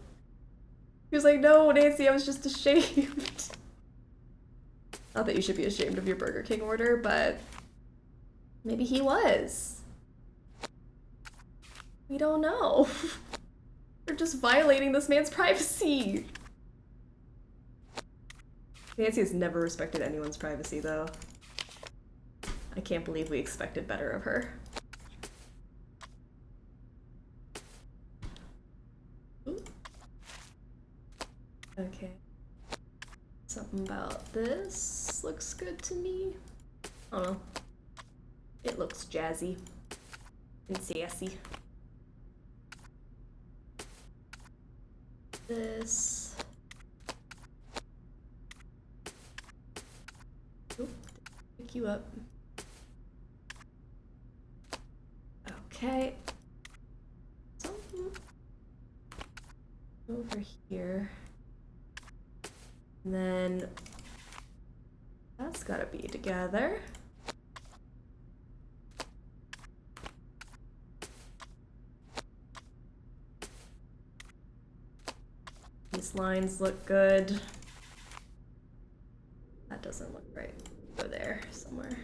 He was like, no, Nancy, I was just ashamed. Not that you should be ashamed of your Burger King order, but maybe he was. We don't know. We're just violating this man's privacy. Nancy has never respected anyone's privacy, though. I can't believe we expected better of her. Ooh. Okay. Something about this looks good to me. I don't know. It looks jazzy and sassy. This. Oop, pick you up. Okay. Something over here. And then that's gotta be together. These lines look good. That doesn't look right. Go there somewhere.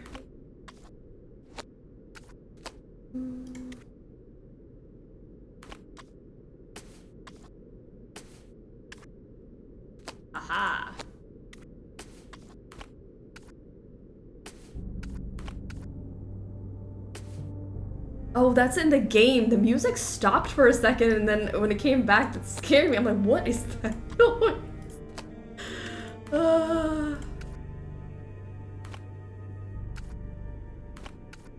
Aha! Oh, that's in the game. The music stopped for a second, and then when it came back, that scared me. I'm like, what is that noise?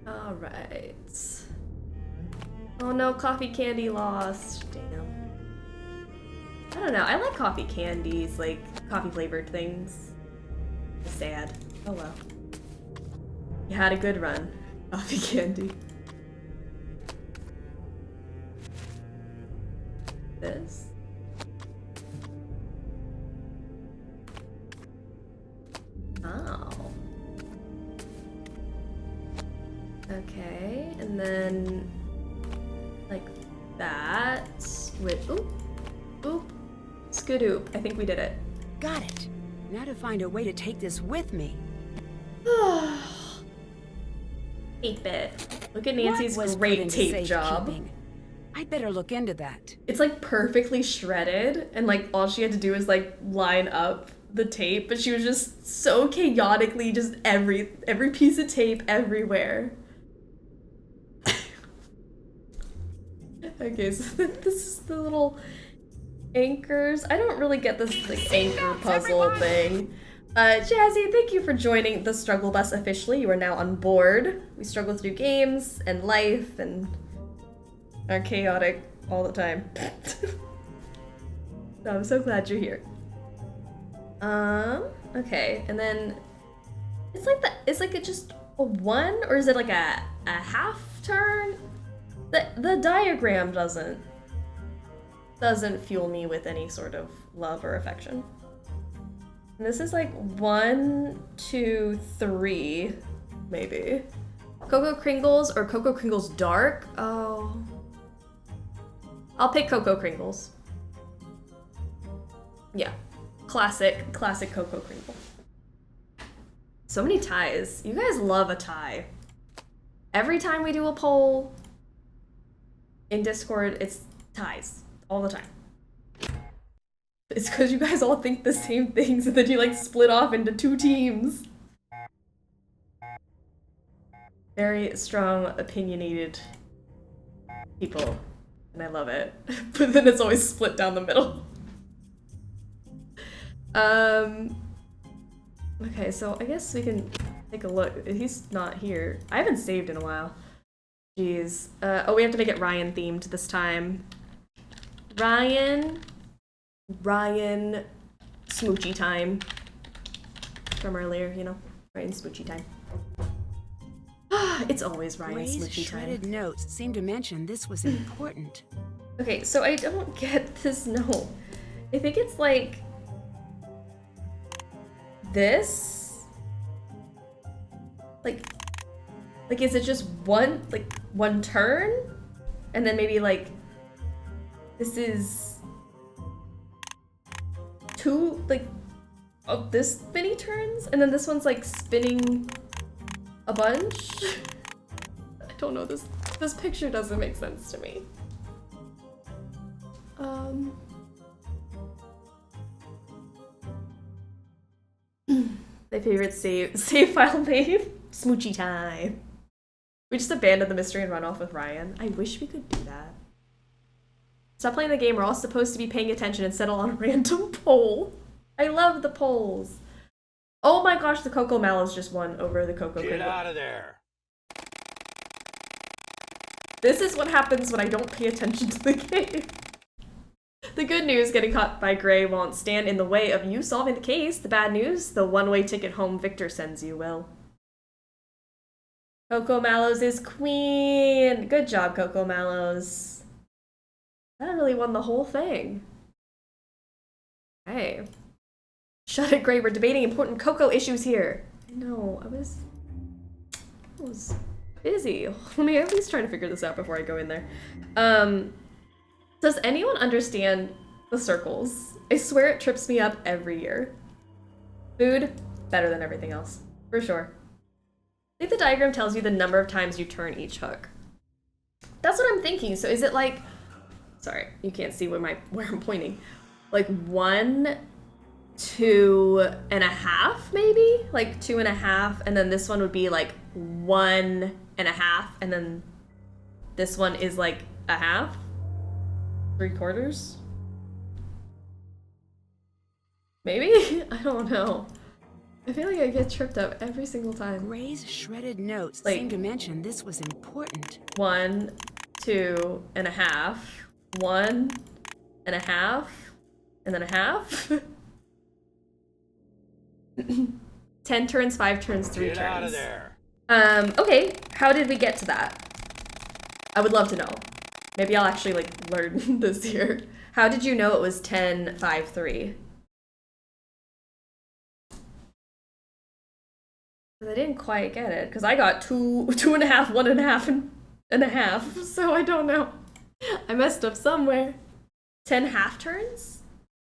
Alright. Oh no, coffee candy lost. Damn. I don't know. I like coffee candies, like coffee flavored things. Sad. Oh well. You had a good run, coffee candy. This. Oh. Okay, and then like that with oop, oop, skadoop. I think we did it. Got it. Now to find a way to take this with me. 8-bit. Look at Nancy's great tape job. I'd better look into that. It's like perfectly shredded, and like all she had to do is like line up the tape, but she was just so chaotically just every piece of tape everywhere. Okay, so this is the little anchors. I don't really get this like anchor puzzle thing. Jazzy, thank you for joining the Struggle Bus officially. You are now on board. We struggle through games and life and are chaotic all the time. So I'm so glad you're here. Okay, and then it's like just a 1, or is it like a half turn? The diagram doesn't fuel me with any sort of love or affection. And this is like 1, 2, 3, maybe. Cocoa Kringles or Cocoa Kringles Dark? Oh. I'll pick Cocoa Kringles. Yeah. Classic Cocoa Kringle. So many ties. You guys love a tie. Every time we do a poll in Discord, it's ties. All the time. It's because you guys all think the same things and then you like split off into 2 teams. Very strong, opinionated people. And I love it. But then it's always split down the middle. Okay, so I guess we can take a look. He's not here. I haven't saved in a while. Jeez. Oh, we have to make it Ryan themed this time. Ryan, Smoochy time. from earlier, you know, Ryan's smoochy time. It's always Ryan's Gray's smoochy shredded time. notes seem to mention this was important. Okay, so I don't get this note. I think it's like this. Like is it just one turn? And then maybe like this is two of this many turns, and then this one's like spinning a bunch. I don't know, this picture doesn't make sense to me. My favorite save file name? Smoochy time. We just abandoned the mystery and run off with Ryan. I wish we could do that. Stop playing the game. We're all supposed to be paying attention and settle on a random poll. I love the polls. Oh my gosh, the Coco Mallows just won over the Coco Get Cricket. out of there. This is what happens when I don't pay attention to the game. The good news, getting caught by Gray won't stand in the way of you solving the case. The bad news, the one-way ticket home Victor sends you will. Coco Mallows is queen! Good job, Coco Mallows. That really won the whole thing. Hey. Shut it, Gray. We're debating important Coco issues here. No, I was busy. Let me at least try to figure this out before I go in there. Does anyone understand the circles? I swear it trips me up every year. Food, better than everything else. For sure. I think the diagram tells you the number of times you turn each hook. That's what I'm thinking. So is it like... Sorry, you can't see where I'm pointing. Like 1, 2.5 maybe? Like 2.5, and then this one would be like 1.5, and then this one is like a half? 3/4? Maybe? I don't know. I feel like I get tripped up every single time. Gray's shredded notes seem to mention this was important. 1, 2.5, 1.5, and then a half. 10 turns, 5 turns, 3 turns. Get out of there. Okay, how did we get to that? I would love to know. Maybe I'll actually like learn this year. How did you know it was 10, 5, 3? I didn't quite get it, because I got 2.5, 1.5, and a half, so I don't know. I messed up somewhere. 10 half turns?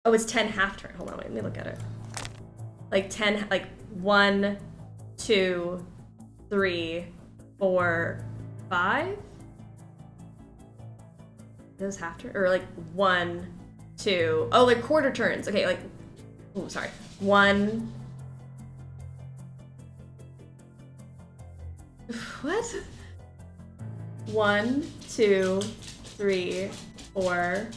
Oh, it's 10 half turns. Hold on, wait, let me look at it. Like 10, like 1, 2, 3, 4, 5? Those half turns? Or like 1, 2, oh, like quarter turns. Okay, like, oh, sorry. 1, what? 1, 2, 3, 4.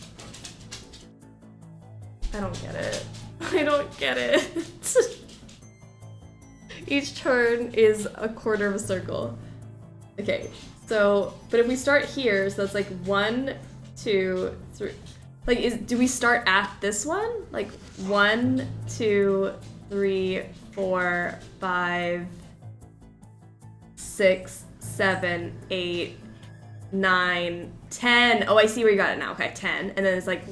I don't get it. I don't get it. Each turn is a quarter of a circle. Okay, so, but if we start here, so that's like 1, 2, 3. Like, do we start at this one? Like 1, 2, 3, 4, 5, 6, 7, 8, 9, 10. Oh, I see where you got it now. Okay, 10. And then it's like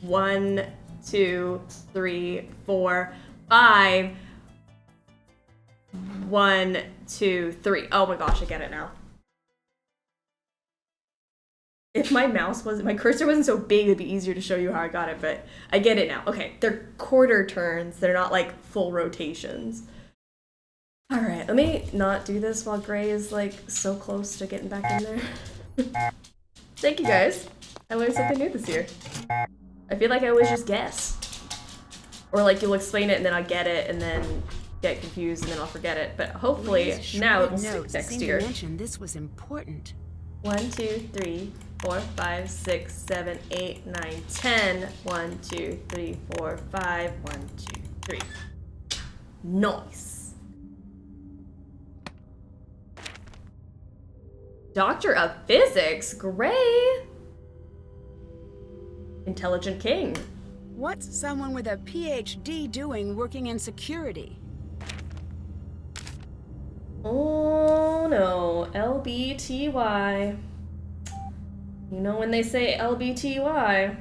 1, 2, 3, 4, 5. 1, 2, 3. Oh my gosh, I get it now. If my cursor wasn't so big, it'd be easier to show you how I got it, but I get it now. Okay, they're quarter turns. They're not like full rotations. All right, let me not do this while Gray is like so close to getting back in there. Thank you guys. I learned something new this year. I feel like I always just guess. Or like you'll explain it and then I'll get it and then get confused and then I'll forget it. But hopefully now it will stick next year. This was important. 1, 2, 3, 4, 5, 6, 7, 8, 9, 10. 1, 2, 3, 4, 5. 1, 2, 3. Nice. Doctor of Physics, Gray. Intelligent King. What's someone with a PhD doing working in security? Oh no, LBTY. You know when they say LBTY.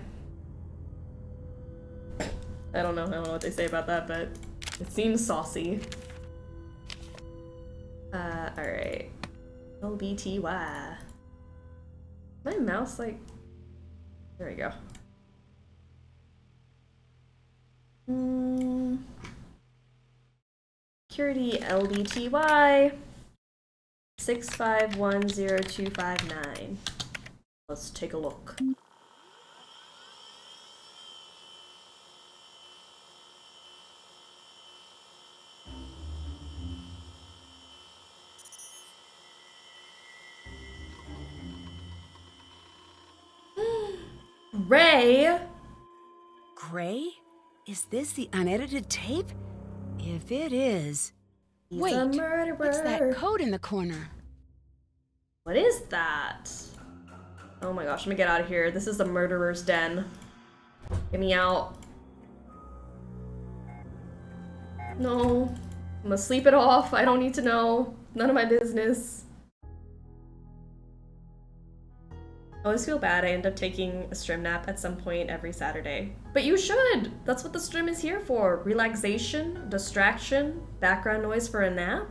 I don't know what they say about that, but it seems saucy. Alright. LBTY. My mouse, like... There we go. Security LBTY 6510259. Let's take a look. Ray! Gray? Is this the unedited tape? If it is... He's Wait, a murderer. what's that code in the corner? What is that? Oh my gosh, let me get out of here. This is the murderer's den. Get me out. No. I'm gonna sleep it off. I don't need to know. None of my business. I always feel bad. I end up taking a stream nap at some point every Saturday. But you should! That's what the stream is here for. Relaxation, distraction, background noise for a nap.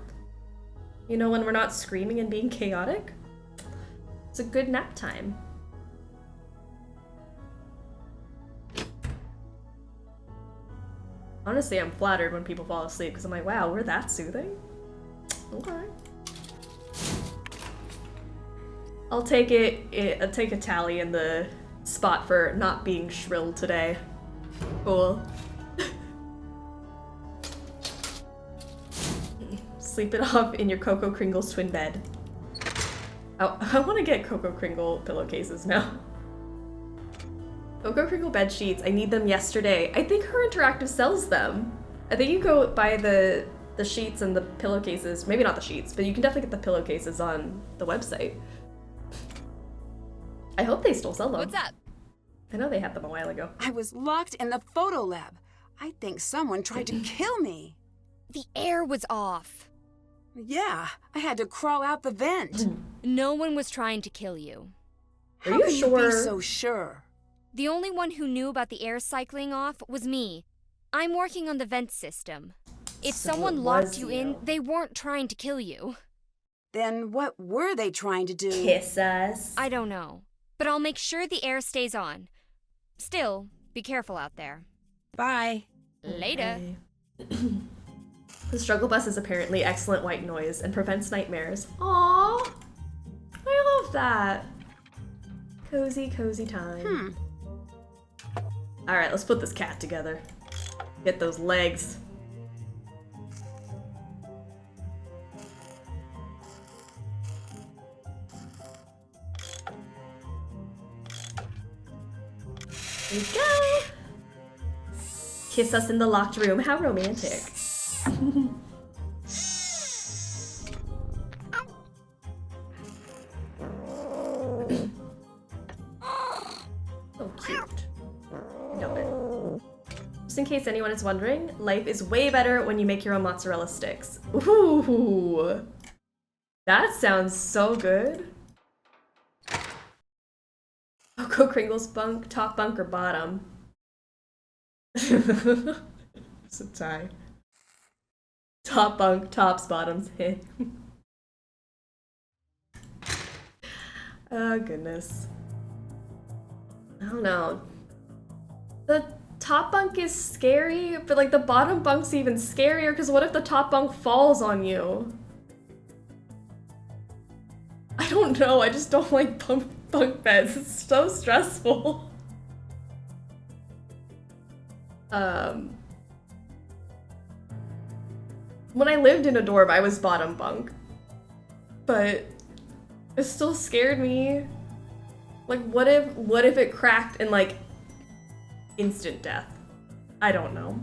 You know, when we're not screaming and being chaotic. It's a good nap time. Honestly, I'm flattered when people fall asleep because I'm like, wow, we're that soothing? Okay. I'll take I'll take a tally in the spot for not being shrill today. Cool. Sleep it off in your Coco Kringle's twin bed. Oh, I want to get Coco Kringle pillowcases now. Coco Kringle bed sheets. I need them yesterday. I think Her Interactive sells them. I think you go buy the sheets and the pillowcases. Maybe not the sheets, but you can definitely get the pillowcases on the website. I hope they still sell them. What's up? I know they had them a while ago. I was locked in the photo lab. I think someone tried to kill me. The air was off. Yeah, I had to crawl out the vent. No one was trying to kill you. Are How you can sure? you be so sure? The only one who knew about the air cycling off was me. I'm working on the vent system. If So someone it locked was you you. in, they weren't trying to kill you. Then what were they trying to do? Kiss us. I don't know. But I'll make sure the air stays on. Still, be careful out there. Bye. Later. The struggle bus is apparently excellent white noise and prevents nightmares. Aww! I love that. Cozy, cozy time. Alright, let's put this cat together. Get those legs. There we go! Kiss us in the locked room. How romantic. Oh, cute. Love it. Just in case anyone is wondering, life is way better when you make your own mozzarella sticks. Ooh! That sounds so good. Coco Kringle's bunk, top bunk or bottom? It's a tie. Top bunk, tops, bottoms. Oh goodness. I don't know. The top bunk is scary, but like the bottom bunk's even scarier because what if the top bunk falls on you? I don't know, I just don't like bunk beds. It's so stressful. When I lived in a dorm, I was bottom bunk. But it still scared me. Like, what if it cracked and, like, instant death? I don't know.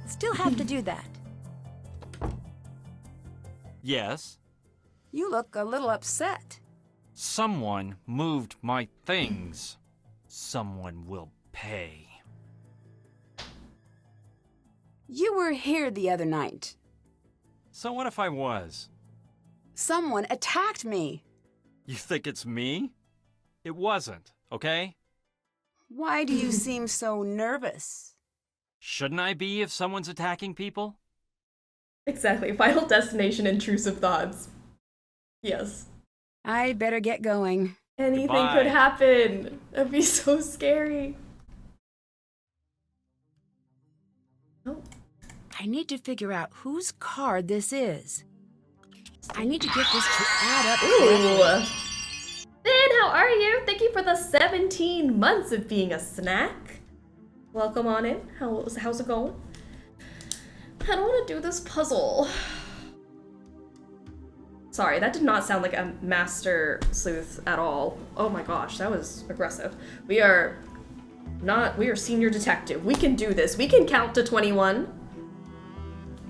Still have to do that. Yes? You look a little upset. Someone moved my things. Someone will pay. You were here the other night. So what if I was? Someone attacked me. You think it's me? It wasn't, okay? Why do you seem so nervous? Shouldn't I be if someone's attacking people? Exactly. Final destination, intrusive thoughts. Yes. I'd better get going. Anything Goodbye. could happen. That'd be so scary. Oh. I need to figure out whose card this is. I need to get this to add up. Ooh. Finn, how are you? Thank you for the 17 months of being a snack. Welcome on in. How's it going? I don't want to do this puzzle. Sorry, that did not sound like a master sleuth at all. Oh my gosh, that was aggressive. We are senior detective. We can do this. We can count to 21.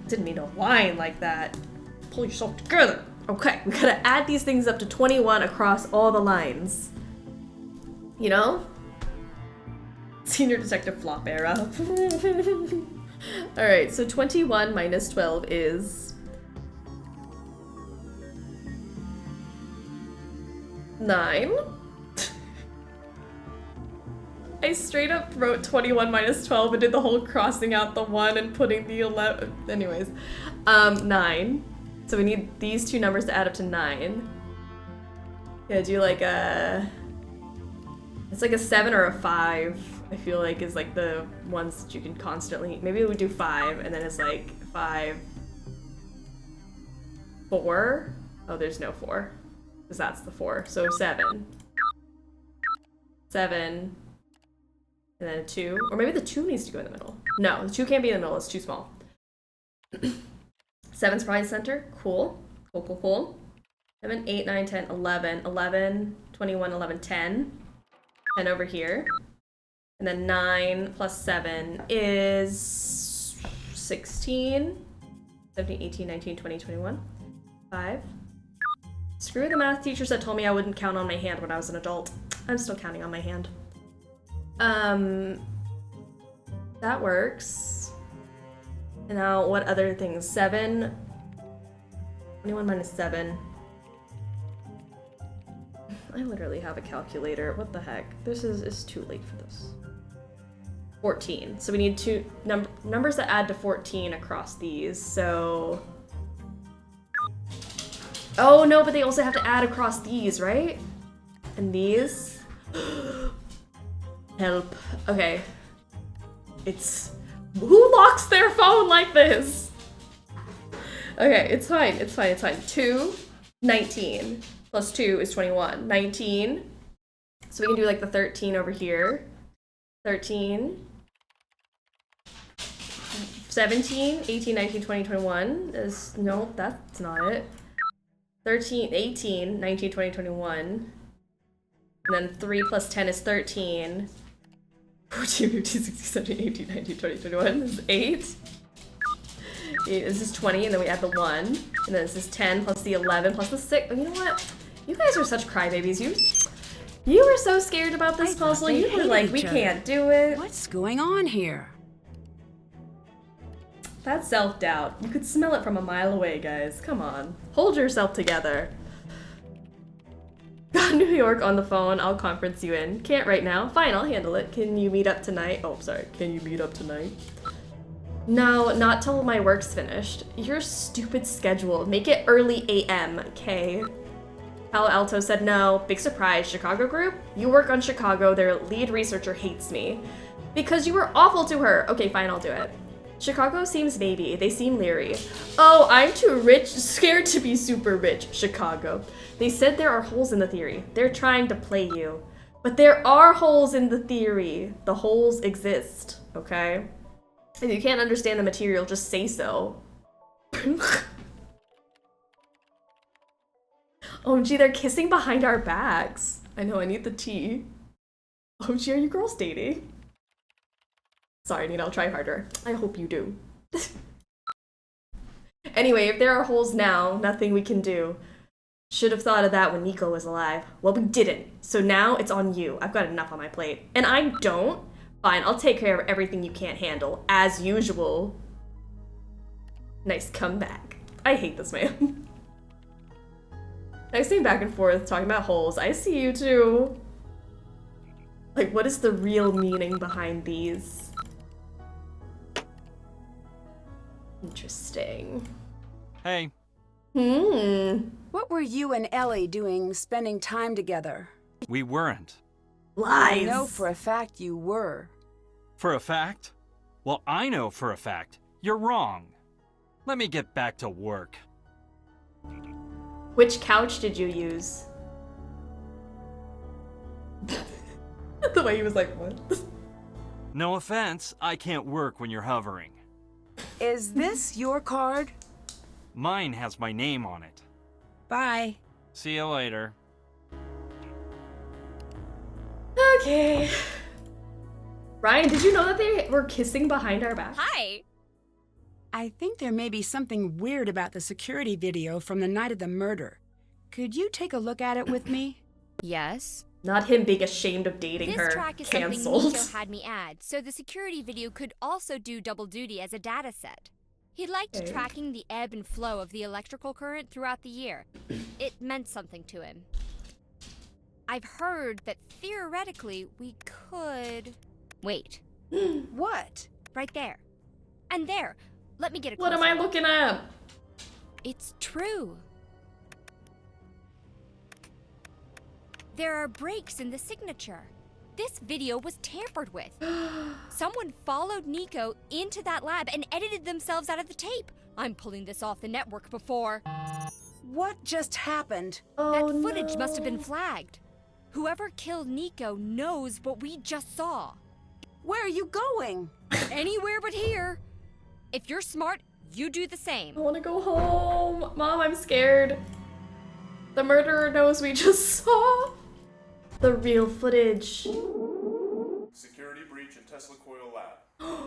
Didn't mean to whine like that. Pull yourself together. Okay, we gotta add these things up to 21 across all the lines. You know? Senior detective flop era. Alright, so 21 minus 12 is 9. I straight up wrote 21 minus 12 and did the whole crossing out the 1 and putting the 11. Anyways, 9. So we need these two numbers to add up to 9. Yeah, do like it's like a 7 or a 5, I feel like is like the ones that you can constantly, maybe we do 5 and then it's like 5, 4. Oh, there's no 4, because that's the 4. So 7. 7. And then a 2. Or maybe the 2 needs to go in the middle. No, the 2 can't be in the middle, it's too small. 7's probably center. Cool. Cool, cool, cool. 7, 8, 9, 10, 11. 11, 21, 11, 10. 10 over here. And then 9 plus 7 is 16. 17, 18, 19, 20, 21. 5. Screw the math teachers that told me I wouldn't count on my hand when I was an adult. I'm still counting on my hand. That works. And now what other things? 7. 21 minus 7. I literally have a calculator. What the heck? This is too late for this. 14. So we need two numbers that add to 14 across these. So... Oh no, but they also have to add across these, right? And these? Help. Okay. It's... Who locks their phone like this? Okay, it's fine, it's fine, it's fine. 2, 19. Plus 2 is 21. 19. So we can do like the 13 over here. 13. 17, 18, 19, 20, 21 is... No, that's not it. 13, 18, 19, 20, 21. And then 3 plus 10 is 13. 14, 15, 16, 17, 18, 19, 20, 21. This is 8. This is 20, and then we add the 1. And then this is 10 plus the 11 plus the 6. Oh, you know what? You guys are such crybabies. You were so scared about this puzzle. You were like, we can't do it. What's going on here? That's self-doubt. You could smell it from a mile away, guys. Come on. Hold yourself together. Got New York on the phone. I'll conference you in. Can't right now. Fine, I'll handle it. Can you meet up tonight? Oh, sorry. Can you meet up tonight? No, not till my work's finished. Your stupid schedule. Make it early AM, okay? Palo Alto said no. Big surprise. Chicago group? You work on Chicago. Their lead researcher hates me. Because you were awful to her. Okay, fine, I'll do it. Chicago seems maybe. They seem leery. Oh, I'm too rich, scared to be super rich. Chicago. They said there are holes in the theory. They're trying to play you. But there are holes in the theory. The holes exist, okay? If you can't understand the material, just say so. Oh, gee, they're kissing behind our backs. I know, I need the tea. Oh, gee, are you girls dating? Sorry, Nina, I'll try harder. I hope you do. Anyway, if there are holes now, nothing we can do. Should have thought of that when Nico was alive. Well, we didn't. So now it's on you. I've got enough on my plate. And I don't. Fine, I'll take care of everything you can't handle. As usual. Nice comeback. I hate this man. Texting back and forth, talking about holes. I see you too. Like, what is the real meaning behind these? Interesting. Hey. What were you and Ellie doing spending time together? We weren't. I know for a fact you were. For a fact? Well, I know for a fact you're wrong. Let me get back to work. Which couch did you use? The way he was like, what? No offense, I can't work when you're hovering. Is this your card? Mine has my name on it. Bye. See you later. Okay. Ryan, did you know that they were kissing behind our back? Hi. I think there may be something weird about the security video from the night of the murder. Could you take a look at it with me? Yes. Not him being ashamed of dating her. This track is Cancelled. something Nico had me add, so the security video could also do double duty as a data set. He liked tracking the ebb and flow of the electrical current throughout the year. It meant something to him. I've heard that theoretically we could... Wait. What? Right there. And there. Let me get a What am I looking at? It's true. There are breaks in the signature. This video was tampered with. Someone followed Nico into that lab and edited themselves out of the tape. I'm pulling this off the network before. What just happened? That footage must have been flagged. Whoever killed Nico knows what we just saw. Where are you going? Anywhere but here. If you're smart, you do the same. I want to go home. Mom, I'm scared. The murderer knows we just saw the real footage. Security breach in Tesla coil lab.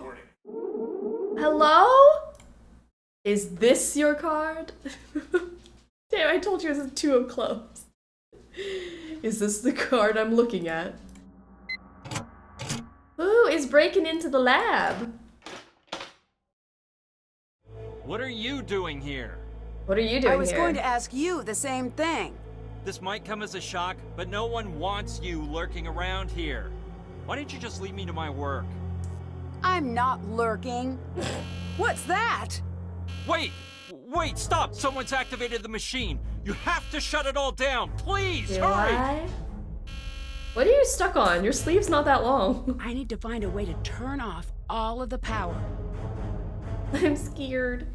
Warning. Hello? Is this your card? Damn, I told you it was too up close. Is this the card I'm looking at? Who is breaking into the lab? What are you doing here? What are you doing here? I was going to ask you the same thing. This might come as a shock, but no one wants you lurking around here. Why didn't you just leave me to my work? I'm not lurking. What's that? Wait! Wait, stop! Someone's activated the machine! You have to shut it all down! Please, Do hurry! I? What are you stuck on? Your sleeve's not that long. I need to find a way to turn off all of the power. I'm scared.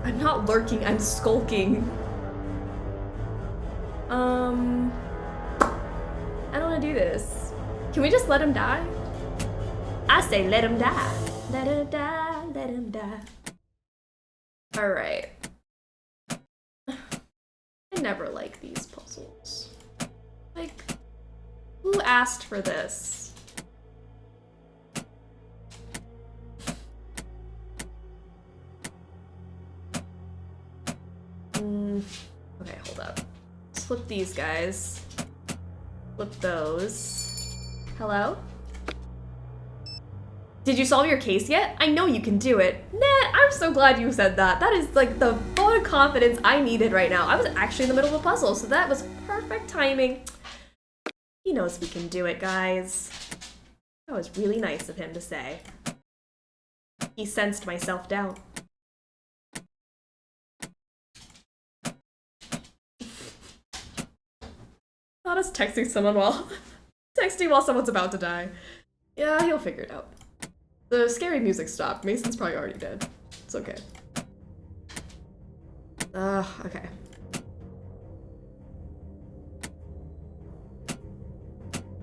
I'm not lurking, I'm skulking. I don't want to do this. Can we just let him die? I say let him die. Let him die, let him die. Alright. I never like these puzzles. Like, who asked for this? Okay, hold up. Let's flip these guys. Flip those. Hello? Did you solve your case yet? I know you can do it. Nah, I'm so glad you said that. That is like the vote of confidence I needed right now. I was actually in the middle of a puzzle, so that was perfect timing. He knows we can do it, guys. That was really nice of him to say. He sensed my self-doubt. Not us texting someone while someone's about to die. Yeah, he'll figure it out. The scary music stopped. Mason's probably already dead. It's okay. Okay.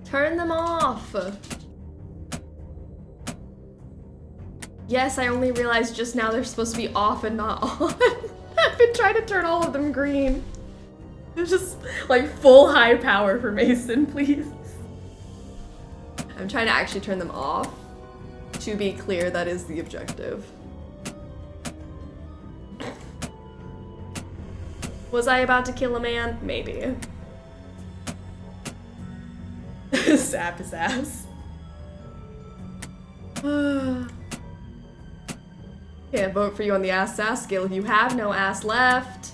Turn them off! Yes, I only realized just now they're supposed to be off and not on. I've been trying to turn all of them green. It's just like full high power for Mason, please. I'm trying to actually turn them off. To be clear, that is the objective. Was I about to kill a man? Maybe. Sap his ass. Can't vote for you on the ass sass scale if you have no ass left.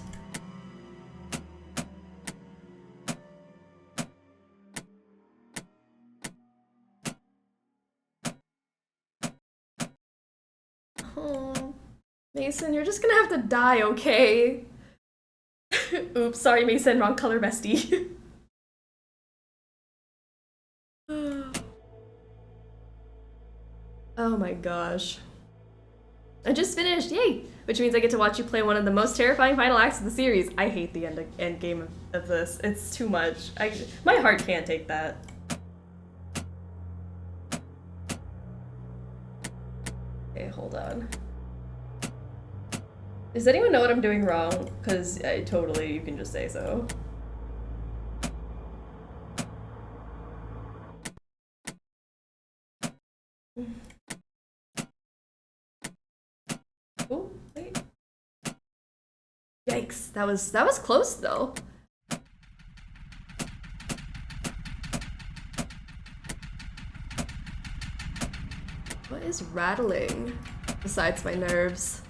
Oh, Mason, you're just gonna have to die, okay? Oops, sorry, Mason, wrong color bestie. Oh my gosh. I just finished, yay! Which means I get to watch you play one of the most terrifying final acts of the series. I hate the end game of this. It's too much. My heart can't take that. Okay, hold on. Does anyone know what I'm doing wrong? Because you can just say so. Oh, wait. Yikes, that was close though. What is rattling besides my nerves?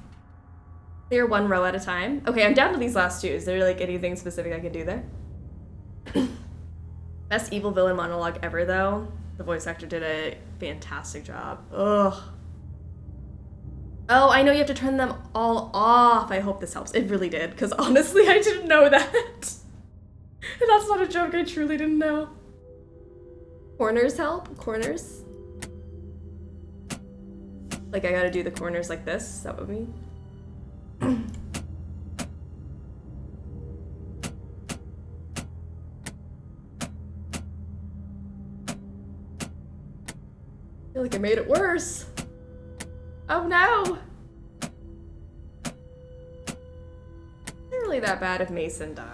Clear one row at a time. Okay, I'm down to these last two. Is there like anything specific I can do there? Best evil villain monologue ever though. The voice actor did a fantastic job. Ugh. Oh, I know you have to turn them all off. I hope this helps. It really did, because honestly, I didn't know that. And that's not a joke, I truly didn't know. Corners help? Corners? Like I gotta do the corners like this? Is that what I mean? I feel like I made it worse. Oh no! Is it really that bad if Mason died?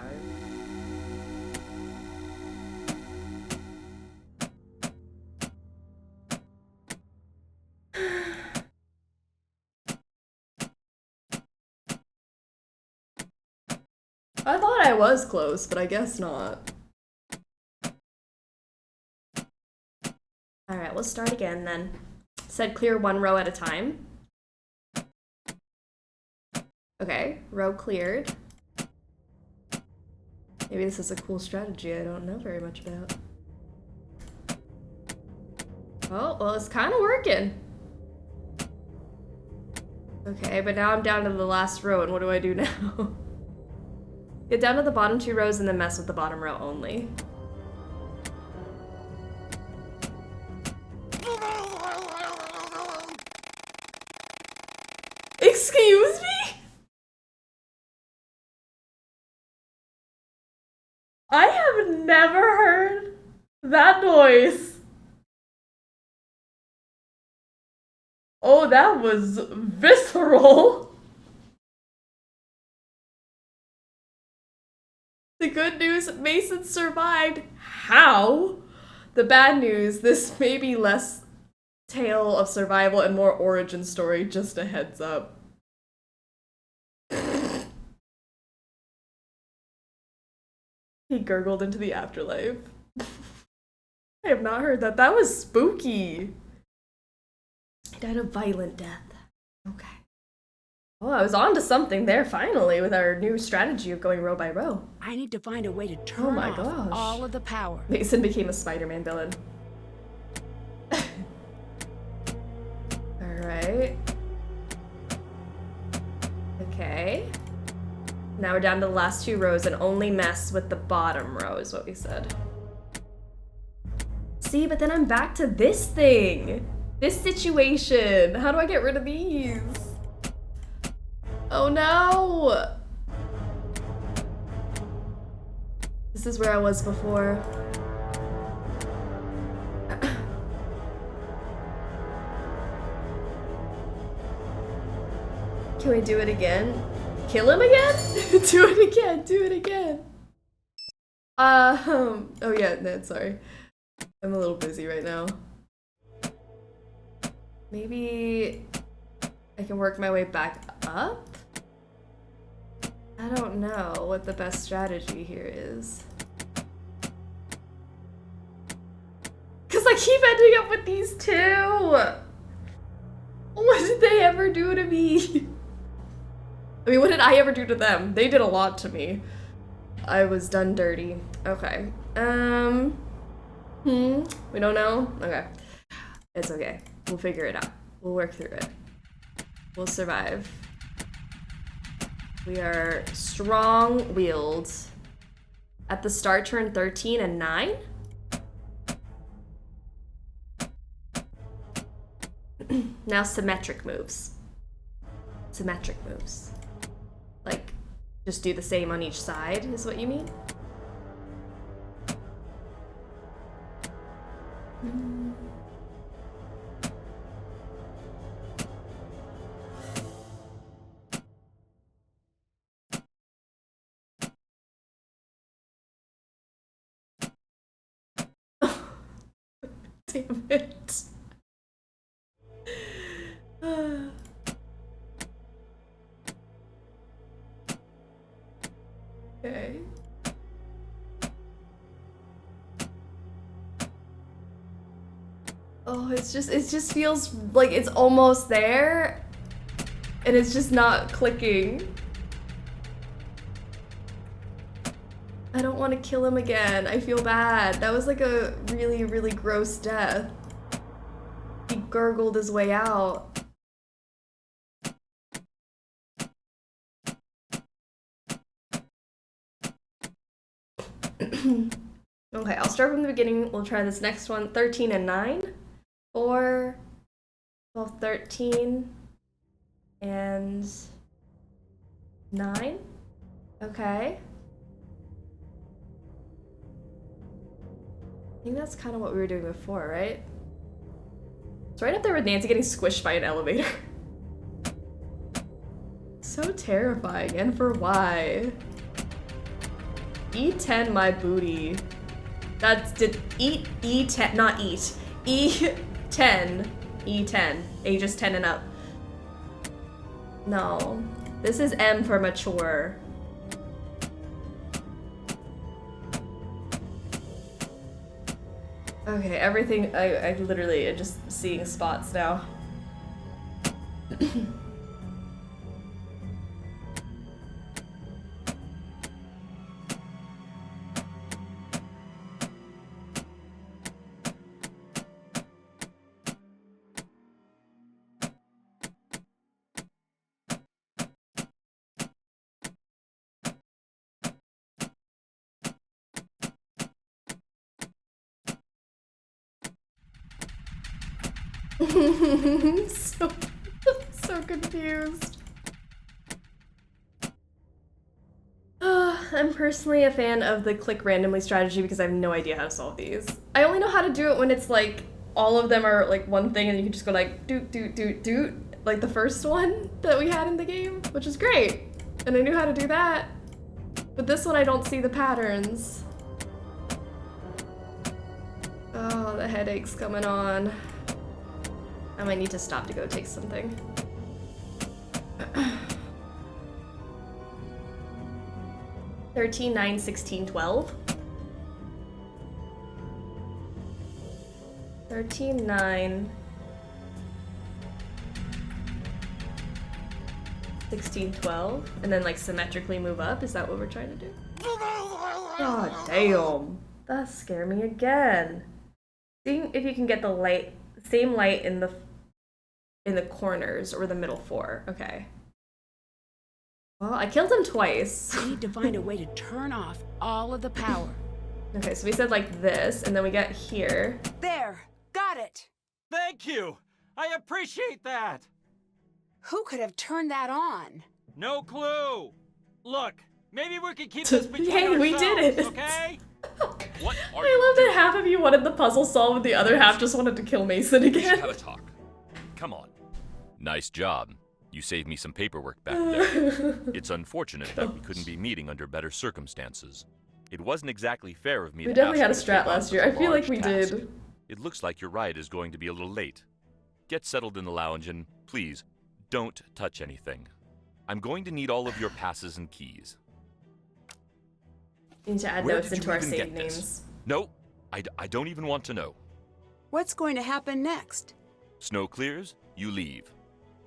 I thought I was close, but I guess not. Alright, let's start again then. Said clear one row at a time. Okay, row cleared. Maybe this is a cool strategy I don't know very much about. Oh, well, it's kind of working. Okay, but now I'm down to the last row, and what do I do now? Get down to the bottom two rows and then mess with the bottom row only. Excuse me? I have never heard that noise. Oh, that was visceral. The good news, Mason survived. How? The bad news, this may be less tale of survival and more origin story, just a heads up. He gurgled into the afterlife. I have not heard that. That was spooky. He died a violent death. Okay. Oh, I was on to something there finally with our new strategy of going row by row. I need to find a way to turn off all of the power. Mason became a Spider-Man villain. Alright. Okay. Now we're down to the last two rows and only mess with the bottom row is what we said. See, but then I'm back to this thing. This situation. How do I get rid of these? Oh no! This is where I was before. Can we do it again? Kill him again? Do it again, do it again. Oh yeah, no, sorry. I'm a little busy right now. Maybe I can work my way back up? I don't know what the best strategy here is. Cause I keep ending up with these two! What did they ever do to me? I mean, what did I ever do to them? They did a lot to me. I was done dirty. Okay. We don't know? Okay. It's okay. We'll figure it out. We'll work through it. We'll survive. We are strong-willed. At the start, turn 13 and 9? Now symmetric moves. Symmetric moves. Like, just do the same on each side, is what you mean? Damn it. Okay. Oh, it just feels like it's almost there and it's just not clicking. I don't want to kill him again. I feel bad. That was like a really, really gross death. He gurgled his way out. Okay, I'll start from the beginning. We'll try this next one. 13 and 9. 4, 12, 13, and 9. Okay. I think that's kind of what we were doing before, right? It's right up there with Nancy getting squished by an elevator. So terrifying, and for why? E10 my booty. That's eat E10, not eat. E10. E10. Ages 10 and up. No. This is M for mature. Okay, everything, I literally am just seeing spots now. so confused. I'm personally a fan of the click randomly strategy because I have no idea how to solve these. I only know how to do it when it's like all of them are like one thing and you can just go like doot doot doot doot, like the first one that we had in the game, which is great. And I knew how to do that. But this one I don't see the patterns. Oh, the headache's coming on. I might need to stop to go take something. 13, 9, 16, 12. 13, 9. 16, 12. And then like symmetrically move up. Is that what we're trying to do? God damn. That scared me again. Seeing if you can get the light, same light in the corners or the middle 4. Okay. Well, I killed him twice. We need to find a way to turn off all of the power. Okay, so we said like this, and then we got here. There! Got it! Thank you! I appreciate that! Who could have turned that on? No clue! Look, maybe we could keep this between Hey, we ourselves, did it! okay? What are I love that half of you wanted the puzzle solved and the other half just wanted to kill Mason We should again. have a talk. Come on. Nice job. You saved me some paperwork back there. It's unfortunate that we couldn't be meeting under better circumstances. It wasn't exactly fair of me We to definitely ask had a you to take strat on last such year. a I feel like large we task. did. It looks like your ride is going to be a little late. Get settled in the lounge and, please, don't touch anything. I'm going to need all of your passes and keys. We need to add Where notes did into you our even save get this? names. No, I don't even want to know. What's going to happen next? Snow clears, you leave.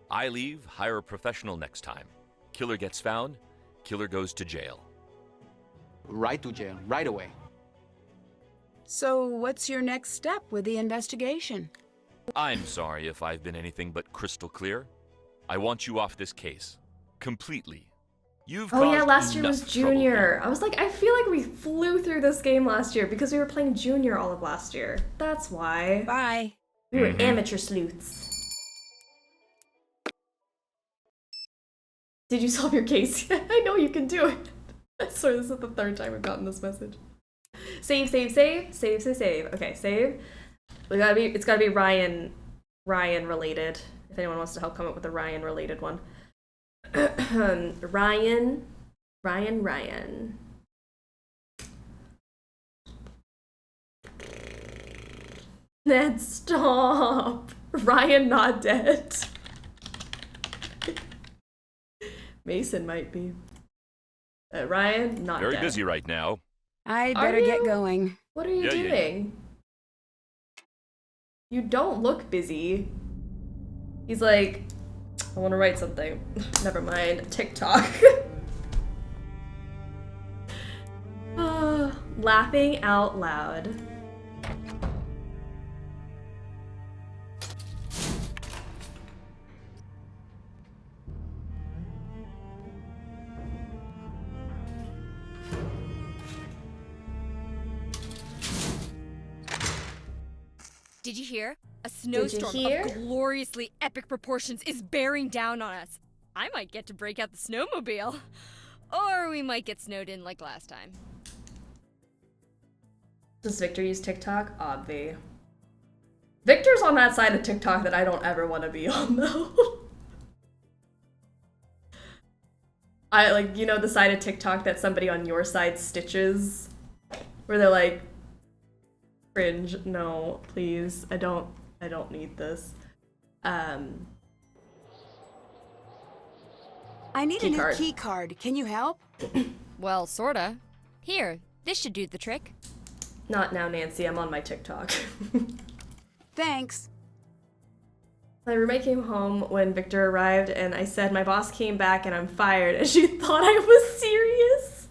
I leave, hire a professional next time. Killer gets found, killer goes to jail. Right to jail, right away. So, what's your next step with the investigation? I'm sorry if I've been anything but crystal clear. I want you off this case. Completely. You've Oh yeah, caused last year was enough trouble Junior. I was like, I feel like we flew through this game last year because we were playing Junior all of last year. That's why. Bye. We were amateur sleuths. Did you solve your case? I know you can do it. I swear this is the third time we've gotten this message. Save, save, save, save, save, save. Okay, save. It's gotta be Ryan related. If anyone wants to help come up with a Ryan related one. Ryan. Ned, stop. Ryan not dead. Mason might be. Ryan not Very dead. busy right now. I'd better get going. What are you doing? You don't look busy. He's like, I want to write something. Never mind. TikTok. Laughing out loud. Did you hear? A snowstorm of gloriously epic proportions is bearing down on us. I might get to break out the snowmobile. Or we might get snowed in like last time. Does Victor use TikTok? Obvi. Victor's on that side of TikTok that I don't ever want to be on, though. I like, you know, the side of TikTok that somebody on your side stitches? Where they're like, cringe, no, please, I don't need this. I need a new key card. Can you help? Well, sorta. Here, this should do the trick. Not now, Nancy, I'm on my TikTok. Thanks. My roommate came home when Victor arrived and I said my boss came back and I'm fired and she thought I was serious.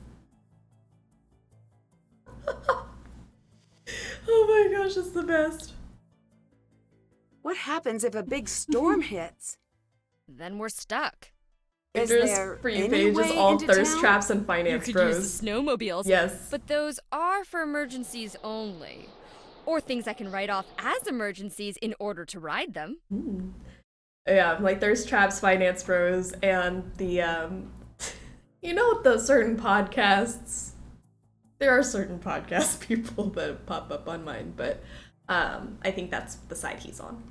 Oh my gosh, it's the best. What happens if a big storm hits? Then we're stuck. Victor's For You page is all thirst traps and finance you could bros. use the snowmobiles. Yes. But those are for emergencies only. Or things I can write off as emergencies in order to ride them. Yeah, like thirst traps, finance bros, and the, you know, those certain podcasts. There are certain podcast people that pop up on mine, but I think that's the side he's on.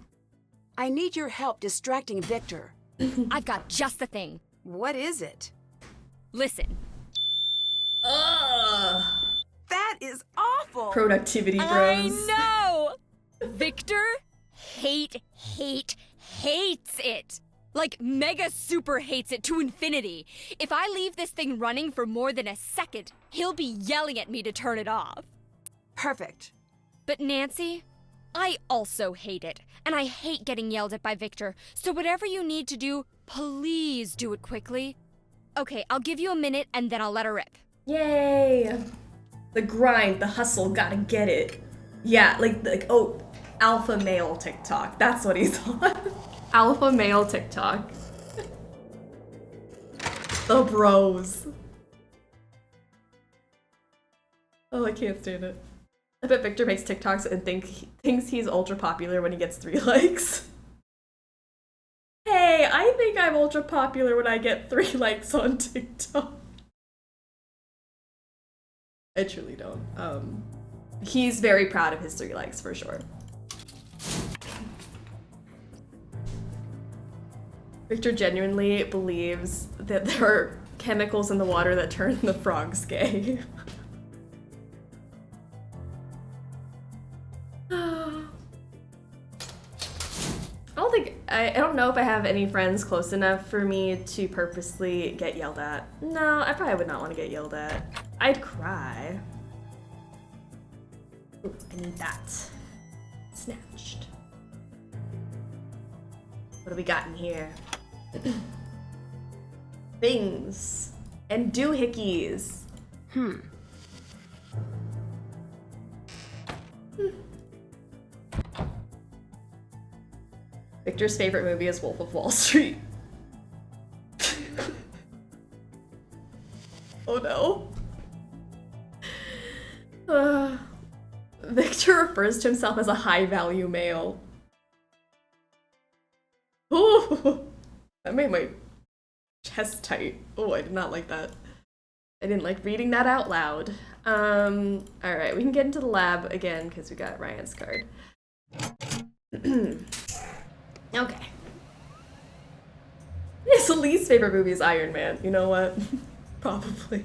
I need your help distracting Victor. I've got just the thing. What is it? Listen. Ugh. That is awful. Productivity bros. I know! Victor hates it. Like, mega super hates it to infinity. If I leave this thing running for more than a second, he'll be yelling at me to turn it off. Perfect. But Nancy, I also hate it. And I hate getting yelled at by Victor. So whatever you need to do, please do it quickly. Okay, I'll give you a minute and then I'll let her rip. Yay! The grind, the hustle, gotta get it. Yeah, like oh, alpha male TikTok. That's what he's on. Alpha male TikTok. The bros. Oh, I can't stand it. I bet Victor makes TikToks and thinks he's ultra popular when he gets 3 likes. Hey, I think I'm ultra popular when I get 3 likes on TikTok. I truly don't. He's very proud of his 3 likes for sure. Victor genuinely believes that there are chemicals in the water that turn the frogs gay. I don't know if I have any friends close enough for me to purposely get yelled at. No, I probably would not want to get yelled at. I'd cry. Ooh, I need that. Snatched. What do we got in here? Things and doohickeys. Victor's favorite movie is Wolf of Wall Street. Oh no. Victor refers to himself as a high-value male. Ooh, that made my chest tight. Oh, I did not like that. I didn't like reading that out loud. Alright, we can get into the lab again because we got Ryan's card. Okay. His least favorite movie is Iron Man. You know what? Probably.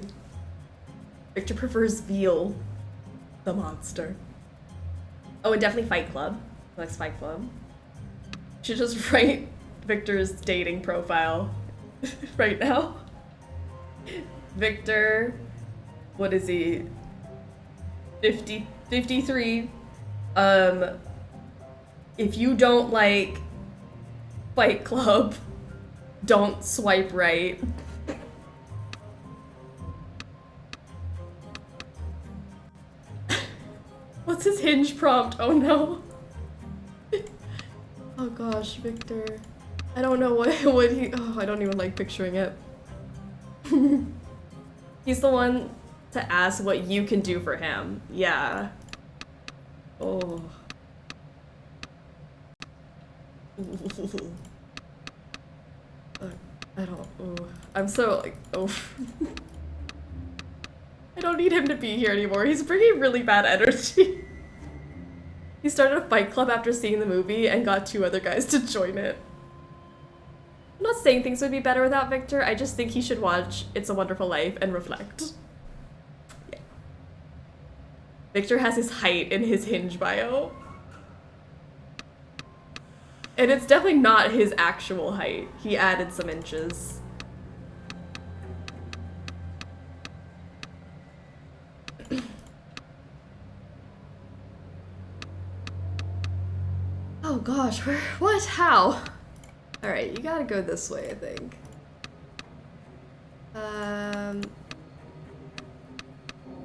Victor prefers veal. The monster. Oh, and definitely Fight Club. He likes Fight Club. Should just write Victor's dating profile right now. Victor, what is he? 53. If you don't like Fight Club, don't swipe right. What's his Hinge prompt? Oh no. Oh gosh, Victor. I don't know what he, oh, I don't even like picturing it. He's the one to ask what you can do for him. Yeah. Oh. I don't, oh. I'm so like, oh. I don't need him to be here anymore. He's bringing really bad energy. He started a Fight Club after seeing the movie and got 2 other guys to join it. I'm not saying things would be better without Victor. I just think he should watch It's a Wonderful Life and reflect. Yeah. Victor has his height in his Hinge bio. And it's definitely not his actual height. He added some inches. Oh gosh, where, what, how? All right, you gotta go this way, I think. I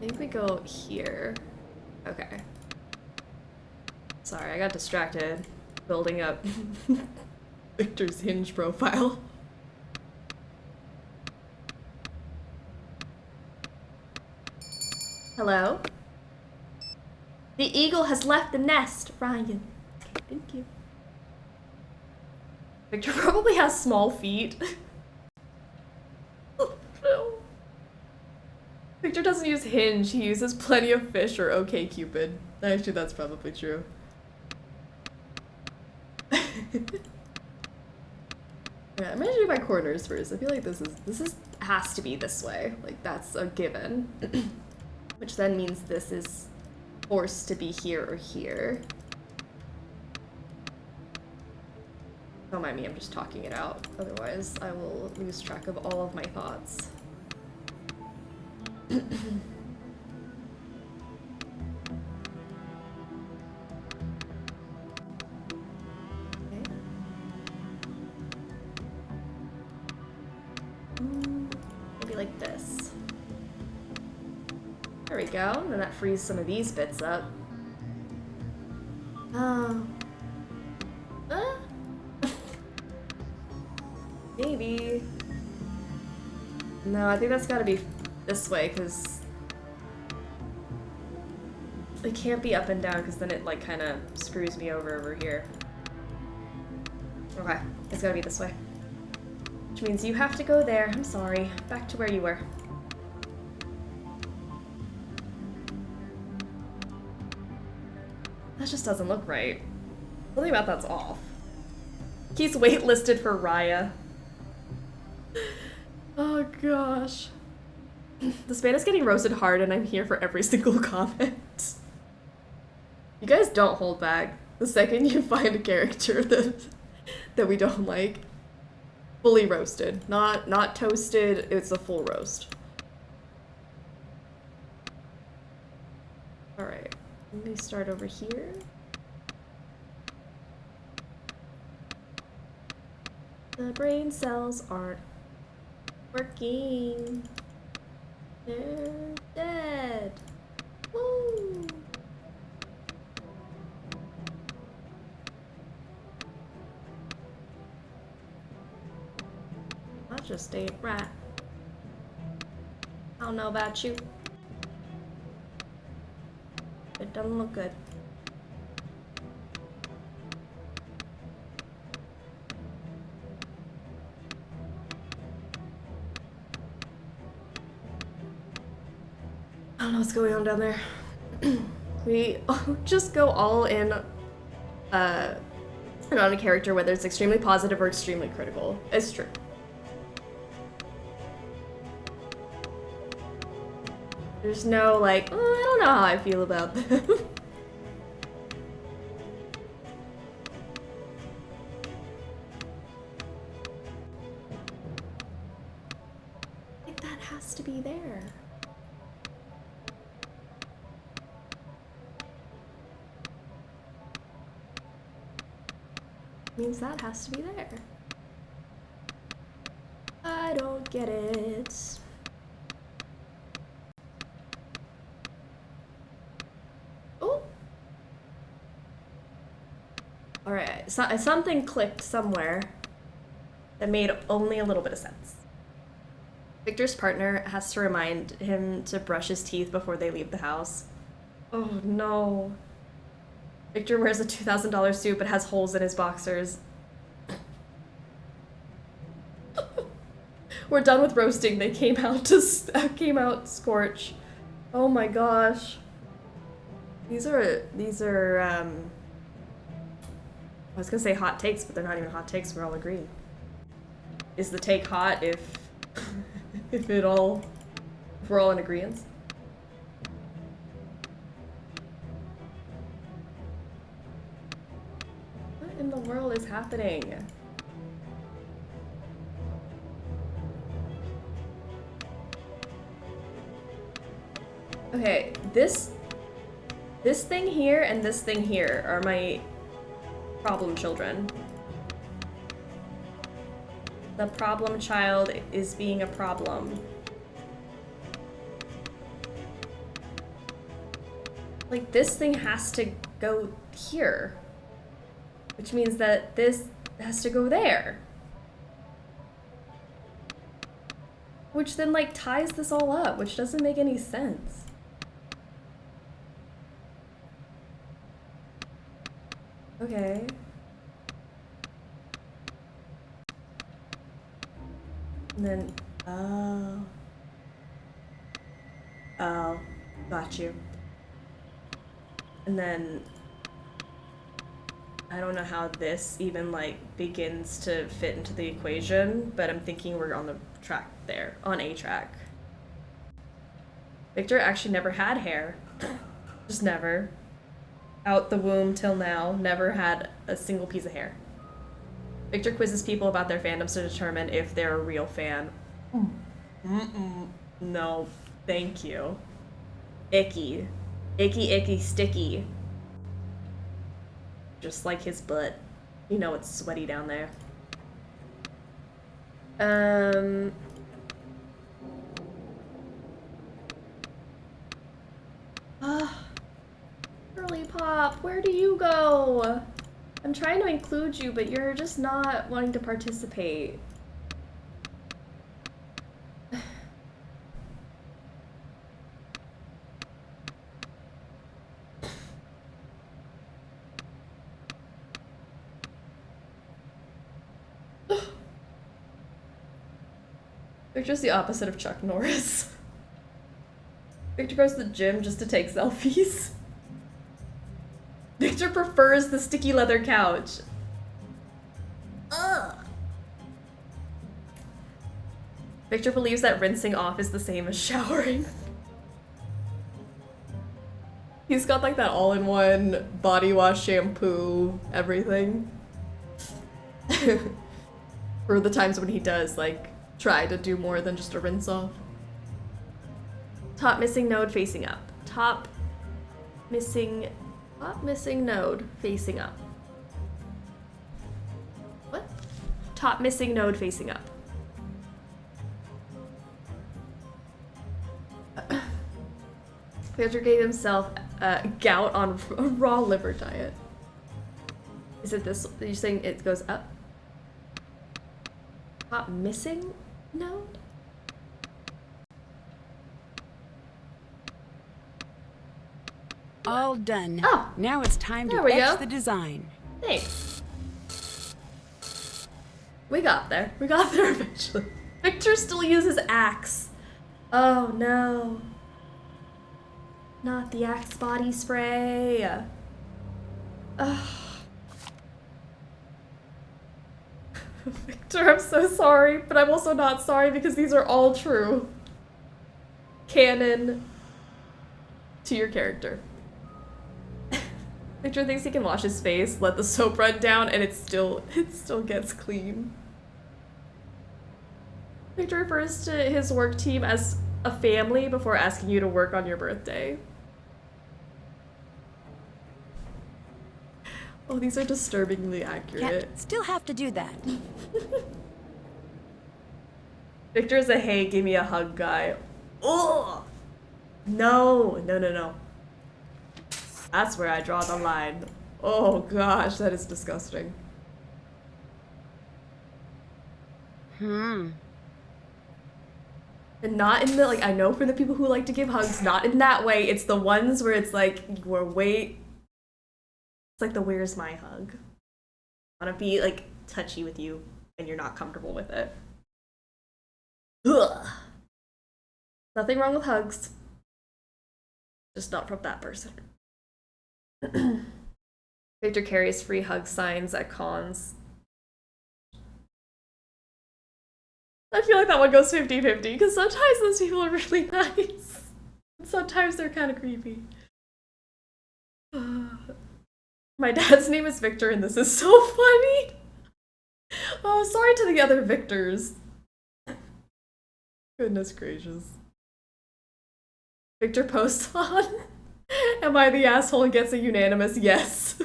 think we go here. Okay. Sorry, I got distracted building up Victor's Hinge profile. Hello? The eagle has left the nest, Ryan. Thank you. Victor probably has small feet. Oh, no. Victor doesn't use Hinge, he uses Plenty of Fish or OkCupid. Actually, that's probably true. Yeah, I'm gonna do my corners first. I feel like this has to be this way. Like, that's a given. Which then means this is forced to be here or here. Don't mind me, I'm just talking it out. Otherwise, I will lose track of all of my thoughts. Okay. Maybe like this. There we go. And then that frees some of these bits up. Maybe. No, I think that's gotta be this way, because it can't be up and down, because then it like kind of screws me over here. Okay, it's gotta be this way. Which means you have to go there. I'm sorry. Back to where you were. That just doesn't look right. Something about that's off. He's waitlisted for Raya. Oh gosh. This man is getting roasted hard and I'm here for every single comment. You guys don't hold back. The second you find a character that we don't like, fully roasted. Not toasted, it's a full roast. Alright, let me start over here. The brain cells aren't working. They're dead. Woo! That just ain't right. I don't know about you. It doesn't look good. I don't know what's going on down there. We just go all in on a character, whether it's extremely positive or extremely critical. It's true. There's no like, oh, I don't know how I feel about them. Like that has to be there. Means that has to be there. I don't get it. Oh. Alright, so, something clicked somewhere that made only a little bit of sense. Victor's partner has to remind him to brush his teeth before they leave the house. Oh no. Victor wears a $2,000 suit but has holes in his boxers. We're done with roasting. They came out scorch. Oh my gosh. These are I was gonna say hot takes, but they're not even hot takes. We're all agreeing. Is the take hot if if we're all in agreement? What in the world is happening? Okay, this thing here and this thing here are my problem children. The problem child is being a problem. Like, this thing has to go here, which means that this has to go there. Which then, like, ties this all up, which doesn't make any sense. Okay. And then, oh, got you. And then, I don't know how this even, like, begins to fit into the equation, but I'm thinking we're on the track there, on a track. Victor actually never had hair. Just never. Out the womb till now, never had a single piece of hair. Victor quizzes people about their fandoms to determine if they're a real fan. No, thank you. Icky. Icky, icky, sticky. Just like his butt. You know it's sweaty down there. Girly Pop, where do you go? I'm trying to include you, but you're just not wanting to participate. Victor's the opposite of Chuck Norris. Victor goes to the gym just to take selfies. Victor prefers the sticky leather couch. Ugh. Victor believes that rinsing off is the same as showering. He's got like that all-in-one body wash, shampoo, everything. For the times when he does, like, try to do more than just a rinse off. Top missing node facing up. Top missing node facing up. What? Top missing node facing up. Victor gave himself gout on a raw liver diet. Is it this? Are you saying it goes up? Top missing node? All done. Oh, now it's time to there we etch go. the design. Thanks. We got there. We got there eventually. Victor still uses axe. Oh no. Not the axe body spray. Ugh. Victor, I'm so sorry, but I'm also not sorry because these are all true. Canon to your character. Victor thinks he can wash his face, let the soap run down, and it still gets clean. Victor refers to his work team as a family before asking you to work on your birthday. Oh, these are disturbingly accurate. Still have to do that. Victor's a hey, give me a hug guy. Ugh! No, no, no, no. That's where I draw the line. Oh gosh, that is disgusting. And not in the, like, I know for the people who like to give hugs, not in that way. It's the ones where it's like, it's like the where's my hug? I want to be, like, touchy with you and you're not comfortable with it. Ugh. Nothing wrong with hugs. Just not from that person. Victor carries free hug signs at cons. I feel like that one goes 50-50 because sometimes those people are really nice. Sometimes they're kind of creepy. My dad's name is Victor and this is so funny. Oh, sorry to the other Victors. Goodness gracious. Victor posts on, am I the asshole and gets a unanimous yes?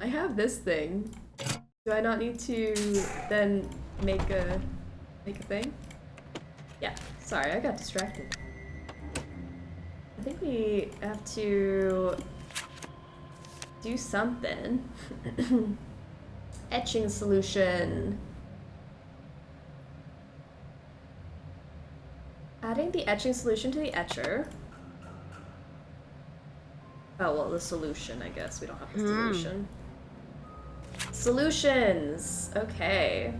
I have this thing. Do I not need to then make a thing? Yeah, sorry, I got distracted. I think we have to do something. Etching solution. Adding the etching solution to the etcher. Oh, well, the solution, I guess. We don't have the solution. Solutions! Okay.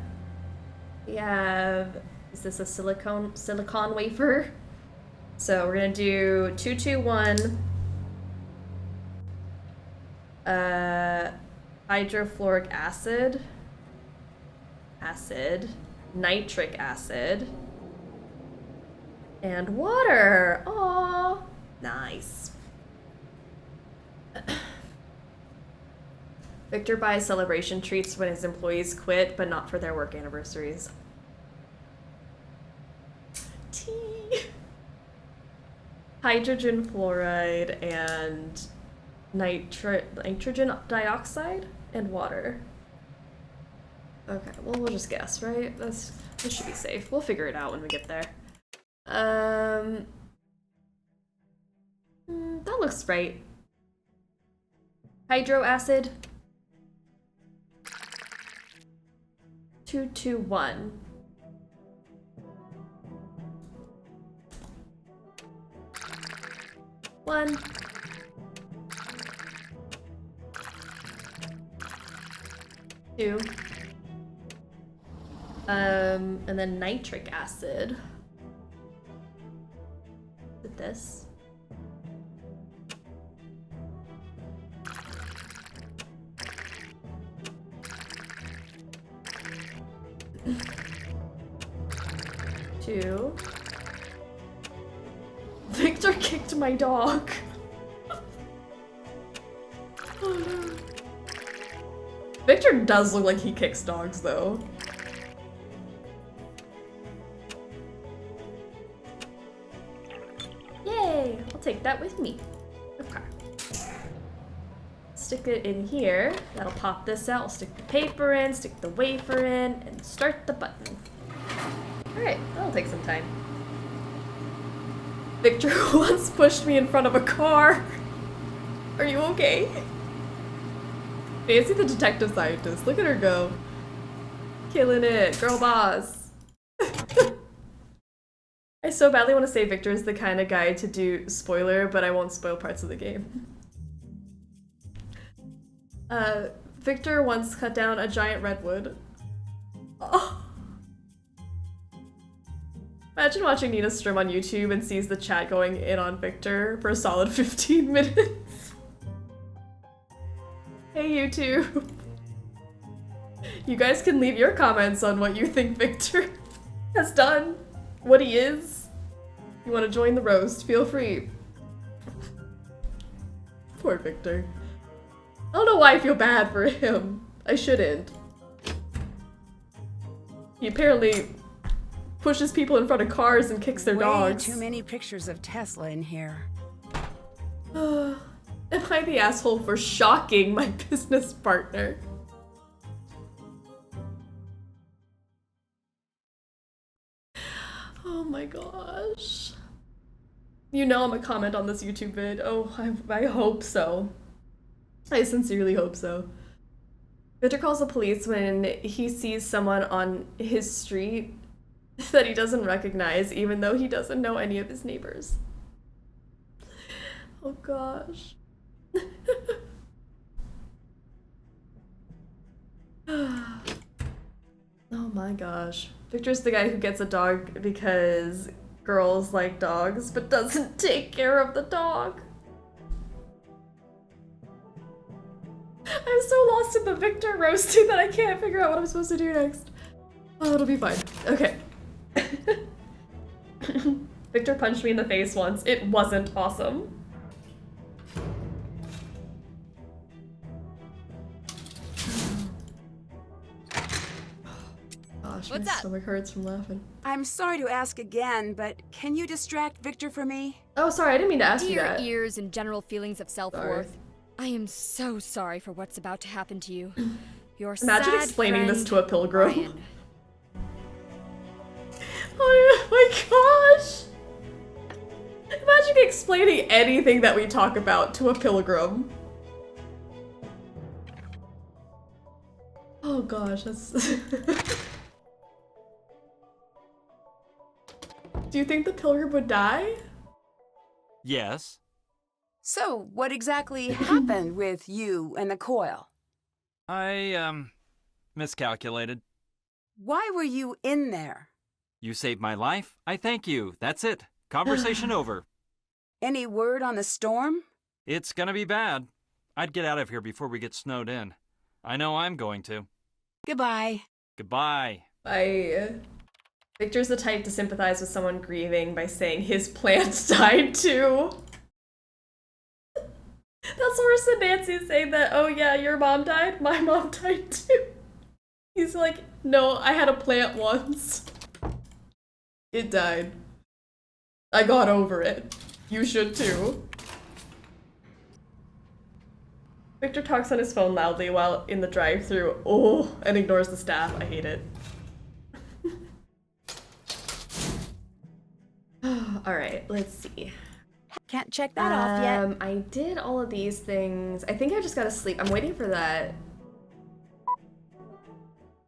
We have... Is this a silicone wafer? So we're gonna do 221. Hydrofluoric acid. Nitric acid. And water! Aww! Nice. Victor buys celebration treats when his employees quit, but not for their work anniversaries. Tea. Hydrogen fluoride and nitrogen dioxide and water. Okay, well, we'll just guess, right? This should be safe. We'll figure it out when we get there. That looks right. Hydro acid. 221. One. Two. And then nitric acid. With this. Two. Victor kicked my dog. Oh no. Victor does look like he kicks dogs though. Yay! I'll take that with me. Okay. Stick it in here. That'll pop this out. I'll stick the paper in, stick the wafer in, and start the button. Alright, that'll take some time. Victor once pushed me in front of a car. Are you okay? Nancy the detective scientist. Look at her go. Killing it. Girl boss. I so badly want to say Victor is the kind of guy to do spoiler, but I won't spoil parts of the game. Victor once cut down a giant redwood. Oh. Imagine watching Nina stream on YouTube and sees the chat going in on Victor for a solid 15 minutes. Hey YouTube. You guys can leave your comments on what you think Victor has done, what he is. You want to join the roast, feel free. Poor Victor. I don't know why I feel bad for him. I shouldn't. He apparently pushes people in front of cars and kicks their dogs. Way too many pictures of Tesla in here. Am I the asshole for shocking my business partner? Oh my gosh. You know I'm gonna comment on this YouTube vid. Oh, I hope so. I sincerely hope so. Victor calls the police when he sees someone on his street that he doesn't recognize, even though he doesn't know any of his neighbors. Oh gosh. Oh my gosh. Victor's the guy who gets a dog because girls like dogs, but doesn't take care of the dog. I'm so lost in the Victor roasting that I can't figure out what I'm supposed to do next. Oh, it'll be fine. Okay. Victor punched me in the face once. It wasn't awesome. Gosh, my stomach hurts from laughing. I'm sorry to ask again, but can you distract Victor for me? Oh, sorry, I didn't mean to ask you Dear that. ears and general feelings of self-worth. I am so sorry for what's about to happen to you. Your Imagine sad explaining this friend, to a pilgrim. Ryan. Oh my gosh! Imagine explaining anything that we talk about to a pilgrim. Oh gosh, that's... Do you think the pilgrim would die? Yes. So, what exactly happened with you and the coil? I, miscalculated. Why were you in there? You saved my life. I thank you. That's it. Conversation over. Any word on the storm? It's gonna be bad. I'd get out of here before we get snowed in. I know I'm going to. Goodbye. Goodbye. Bye. Victor's the type to sympathize with someone grieving by saying his plants died too. That's worse than Nancy saying that, oh yeah, your mom died? My mom died too. He's like, no, I had a plant once. It died. I got over it. You should too. Victor talks on his phone loudly while in the drive-thru. Oh, and ignores the staff. I hate it. Alright, let's see. Can't check that off yet. I did all of these things. I think I just gotta sleep. I'm waiting for that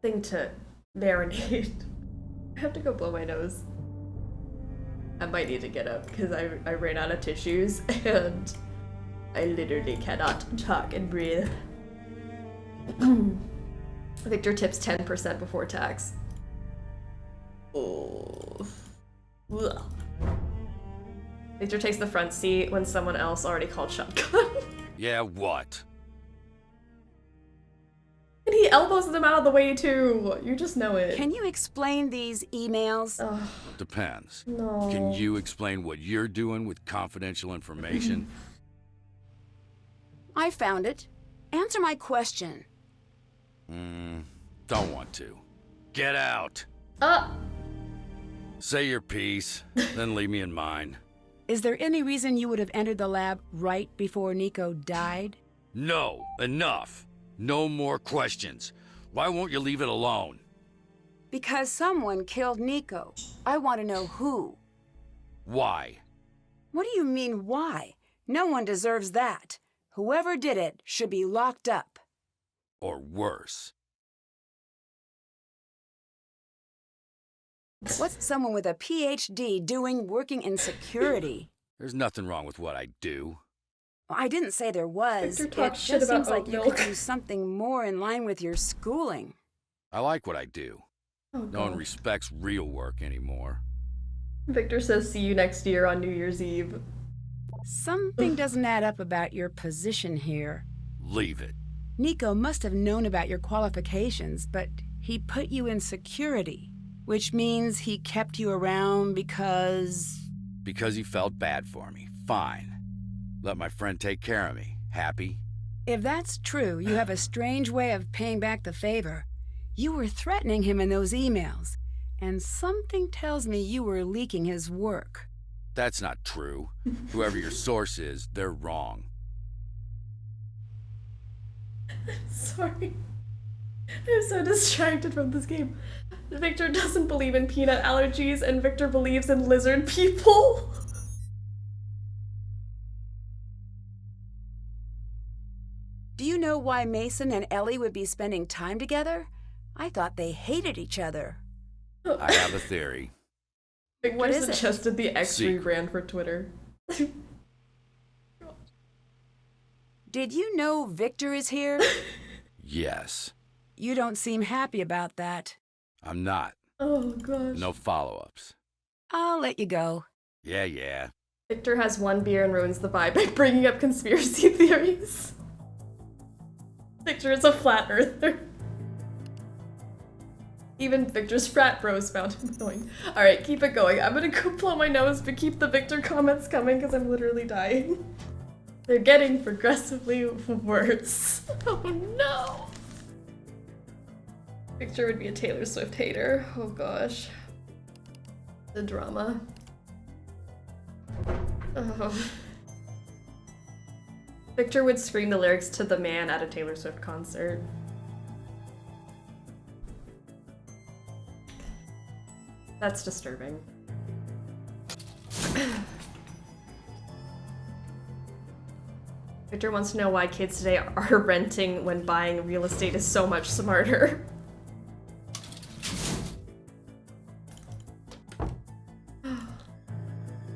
thing to marinate. I have to go blow my nose. I might need to get up because I ran out of tissues and I literally cannot talk and breathe. Victor tips 10% before tax. Oh. Ugh. Victor takes the front seat when someone else already called shotgun. Yeah, what? And he elbows them out of the way too. You just know it. Can you explain these emails? Depends. No. Can you explain what you're doing with confidential information? I found it. Answer my question. Don't want to. Get out. Uh. Say your piece, then leave me in mine. Is there any reason you would have entered the lab right before Nico died? No, enough. No more questions. Why won't you leave it alone? Because someone killed Nico. I want to know who. Why? What do you mean, why? No one deserves that. Whoever did it should be locked up. Or worse. What's someone with a PhD doing working in security? There's nothing wrong with what I do. Well, I didn't say there was. Victor It talks shit just about seems like oat you milk. could do something more in line with your schooling. I like what I do. Oh, No one God. respects real work anymore. Victor says see you next year on New Year's Eve. Something doesn't add up about your position here. Leave it. Nico must have known about your qualifications, but he put you in security, which means he kept you around because... Because he felt bad for me. Fine. Let my friend take care of me. Happy? If that's true, you have a strange way of paying back the favor. You were threatening him in those emails, and something tells me you were leaking his work. That's not true. Whoever your source is, they're wrong. Sorry. I'm so distracted from this game. Victor doesn't believe in peanut allergies, and Victor believes in lizard people. Do you know why Mason and Ellie would be spending time together? I thought they hated each other. I have a theory. Victor What is it? suggested the X Secret. rebrand for Twitter. Did you know Victor is here? Yes. You don't seem happy about that. I'm not. Oh, gosh. No follow-ups. I'll let you go. Yeah. Victor has one beer and ruins the vibe by bringing up conspiracy theories. Victor is a flat earther. Even Victor's frat bros found him annoying. Alright, keep it going. I'm gonna go blow my nose, but keep the Victor comments coming because I'm literally dying. They're getting progressively worse. Oh no! Victor would be a Taylor Swift hater. Oh gosh. The drama. Oh. Victor would scream the lyrics to The Man at a Taylor Swift concert. That's disturbing. Victor wants to know why kids today are renting when buying real estate is so much smarter.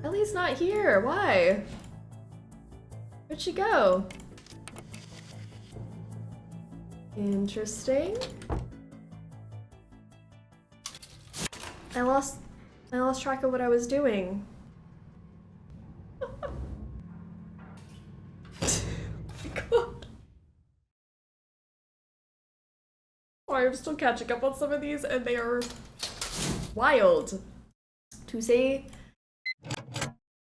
Ellie's not here. Why? Where'd she go? Interesting. I lost track of what I was doing. Oh my god. Sorry, I'm still catching up on some of these and they are wild. To say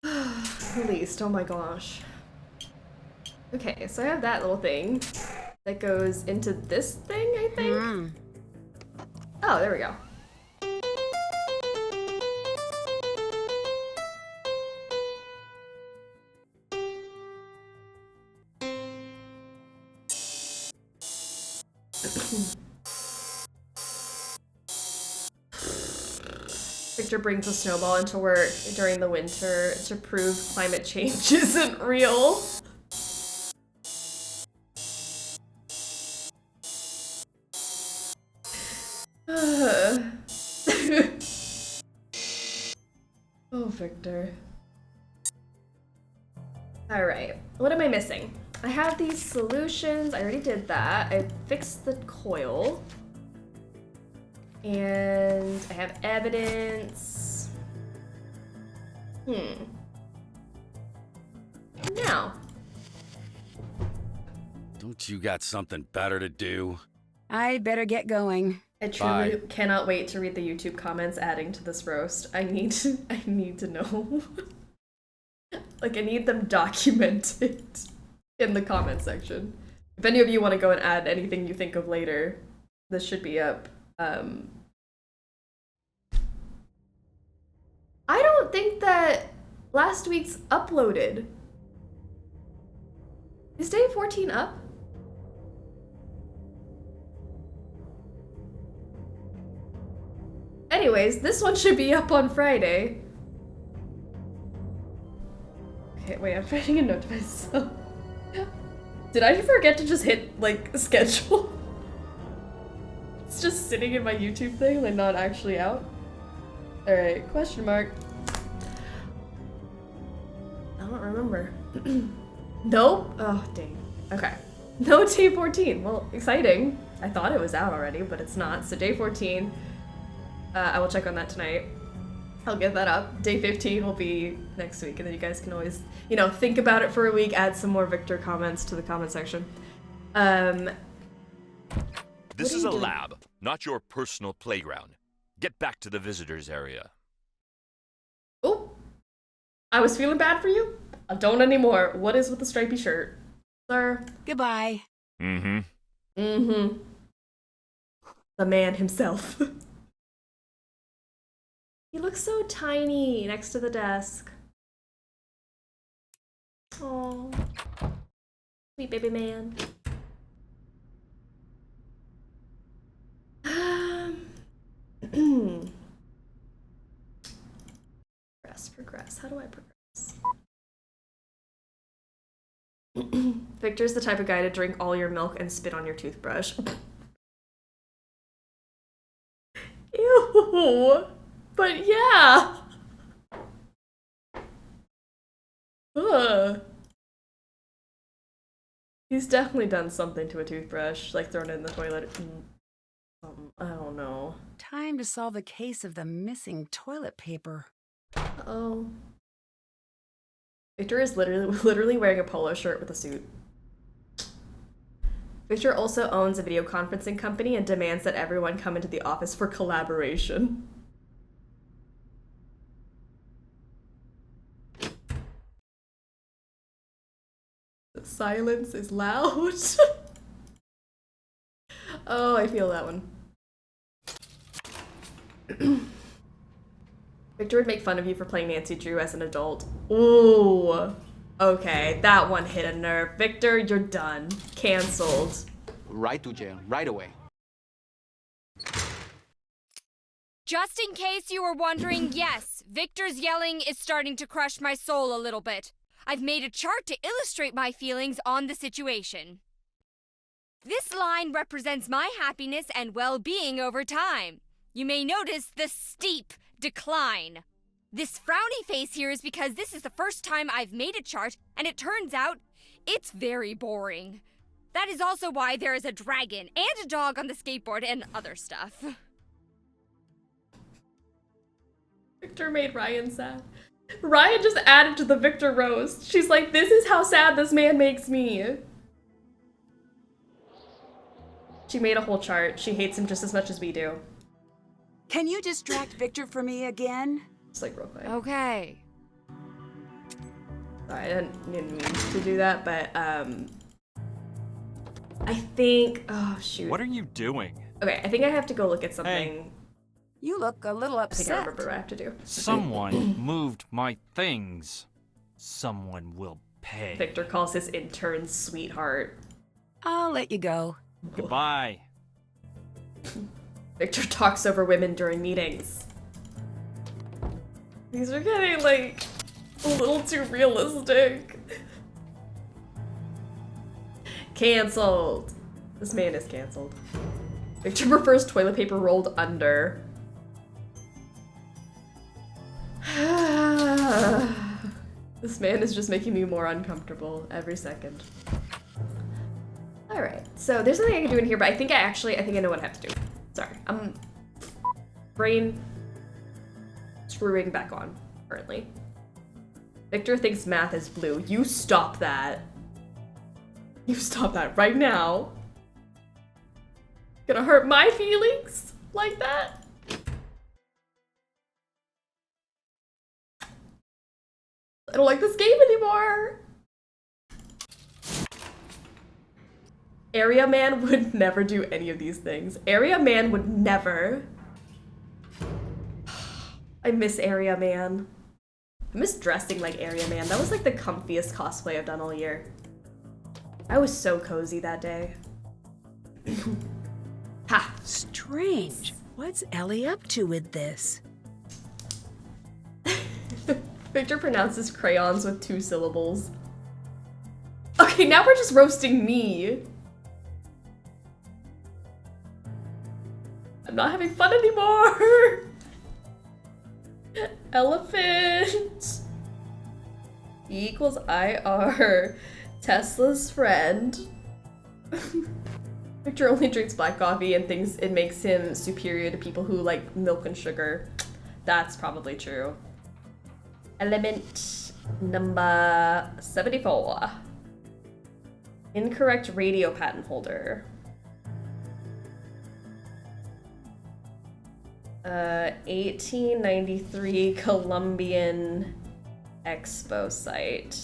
the least. Oh my gosh. Okay, so I have that little thing that goes into this thing, I think. Oh, there we go. Victor brings a snowball into work during the winter to prove climate change isn't real. Oh, Victor. Alright, what am I missing? I have these solutions. I already did that. I fixed the coil. And I have evidence. Now. Don't you got something better to do? I better get going. I truly cannot wait to read the YouTube comments adding to this roast. I need to know. Like, I need them documented in the comment section. If any of you want to go and add anything you think of later, this should be up. I don't think that Last week's uploaded. Is day 14 up? Anyways, this one should be up on Friday. Okay, wait, I'm writing a note to myself. Did I forget to just hit, like, schedule? It's just sitting in my YouTube thing, like, not actually out. Alright, question mark. I don't remember. Nope. Oh, dang. Okay. No, day 14. Well, exciting. I thought it was out already, but it's not. So day 14, I will check on that tonight. I'll get that up. Day 15 will be next week, and then you guys can always, you know, think about it for a week, add some more Victor comments to the comment section. This is a lab, not your personal playground. Get back to the visitors area. Oh, I was feeling bad for you. I don't anymore. What is with the stripy shirt? Sir. Goodbye. Mm-hmm. Mm-hmm. The man himself. He looks so tiny next to the desk. Oh, sweet baby man. Progress. How do I progress? Victor's the type of guy to drink all your milk and spit on your toothbrush. Ew. But yeah. Ugh. He's definitely done something to a toothbrush, like thrown it in the toilet. I don't know. Time to solve the case of the missing toilet paper. Uh-oh. Victor is literally wearing a polo shirt with a suit. Victor also owns a video conferencing company and demands that everyone come into the office for collaboration. The silence is loud. Oh, I feel that one. Victor would make fun of you for playing Nancy Drew as an adult. Ooh. Okay, that one hit a nerve. Victor, you're done. Cancelled. Right to jail, right away. Just in case you were wondering, yes, Victor's yelling is starting to crush my soul a little bit. I've made a chart to illustrate my feelings on the situation. This line represents my happiness and well-being over time. You may notice the steep decline. This frowny face here is because this is the first time I've made a chart, and it turns out it's very boring. That is also why there is a dragon and a dog on the skateboard and other stuff. Victor made Ryan sad. Ryan just added to the Victor roast. She's like, this is how sad this man makes me. She made a whole chart. She hates him just as much as we do. Can you distract Victor for me again? Just like real quick. Okay. Sorry, I didn't mean to do that, but I think, oh shoot. What are you doing? Okay, I think I have to go look at something. Hey. You look a little upset. I think I remember what I have to do. Someone moved my things. Someone will pay. Victor calls his intern sweetheart. I'll let you go. Goodbye. Victor talks over women during meetings. These are getting, like, a little too realistic. Cancelled. This man is cancelled. Victor prefers toilet paper rolled under. This man is just making me more uncomfortable every second. Alright, so there's nothing I can do in here, but I think I know what I have to do. Sorry, I'm brain screwing back on currently. Victor thinks math is blue. You stop that. You stop that right now. Gonna hurt my feelings like that? I don't like this game anymore. Area Man would never do any of these things. Area Man would never. I miss Area Man. I miss dressing like Area Man. That was like the comfiest cosplay I've done all year. I was so cozy that day. Ha! Strange. What's Ellie up to with this? Victor pronounces crayons with 2 syllables. Okay, now we're just roasting me. I'm not having fun anymore. Elephant. E equals IR. Tesla's friend. Victor only drinks black coffee and thinks it makes him superior to people who like milk and sugar. That's probably true. Element number 74. Incorrect radio patent holder. 1893 Colombian Expo site.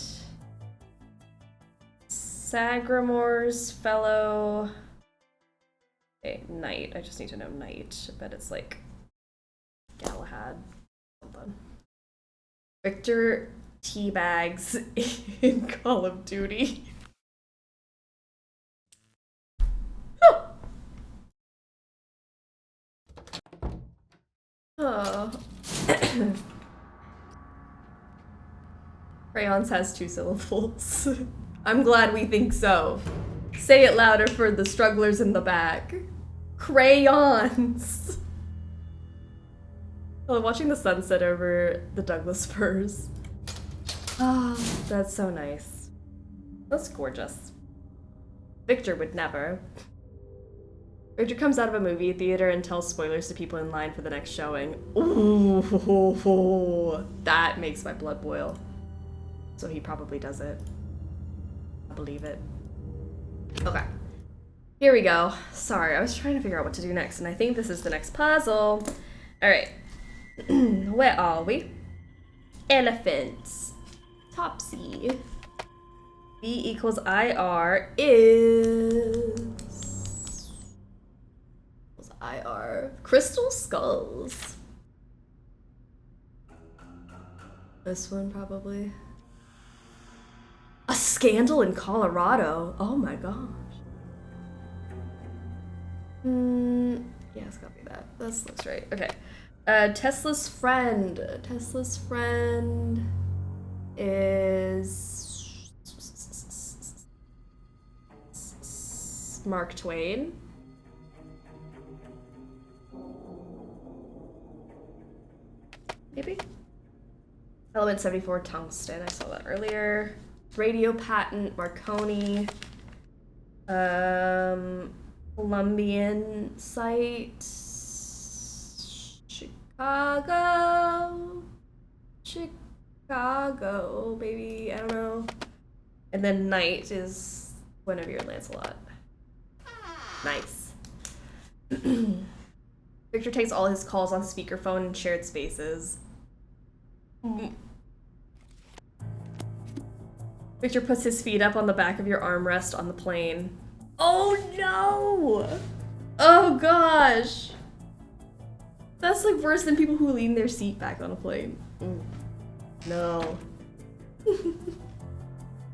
Sagramore's fellow... Okay, Knight. I just need to know Knight. I bet it's like Galahad. Something. Victor teabags in Call of Duty. Oh. Crayons has 2 syllables. I'm glad we think so. Say it louder for the strugglers in the back. Crayons. Oh, watching the sunset over the Douglas firs. Oh, that's so nice. That's gorgeous. Victor would never. Victor comes out of a movie theater and tells spoilers to people in line for the next showing. Ooh, that makes my blood boil. So he probably does it. I believe it. Okay. Here we go. Sorry, I was trying to figure out what to do next, and I think this is the next puzzle. Alright. Where are we? Elephants. Topsy. V equals IR is... IR. Crystal skulls. This one probably. A scandal in Colorado. Oh my gosh. Yeah, it's gotta be that. This looks right. Okay. Tesla's friend. Tesla's friend is Mark Twain. Maybe? Element 74 tungsten, I saw that earlier. Radio patent, Marconi. Colombian site. Chicago. Chicago, baby, I don't know. And then Knight is Guinevere and Lancelot. Nice. Victor takes all his calls on speakerphone in shared spaces. Victor puts his feet up on the back of your armrest on the plane. Oh no! Oh gosh! That's like worse than people who lean their seat back on a plane. No.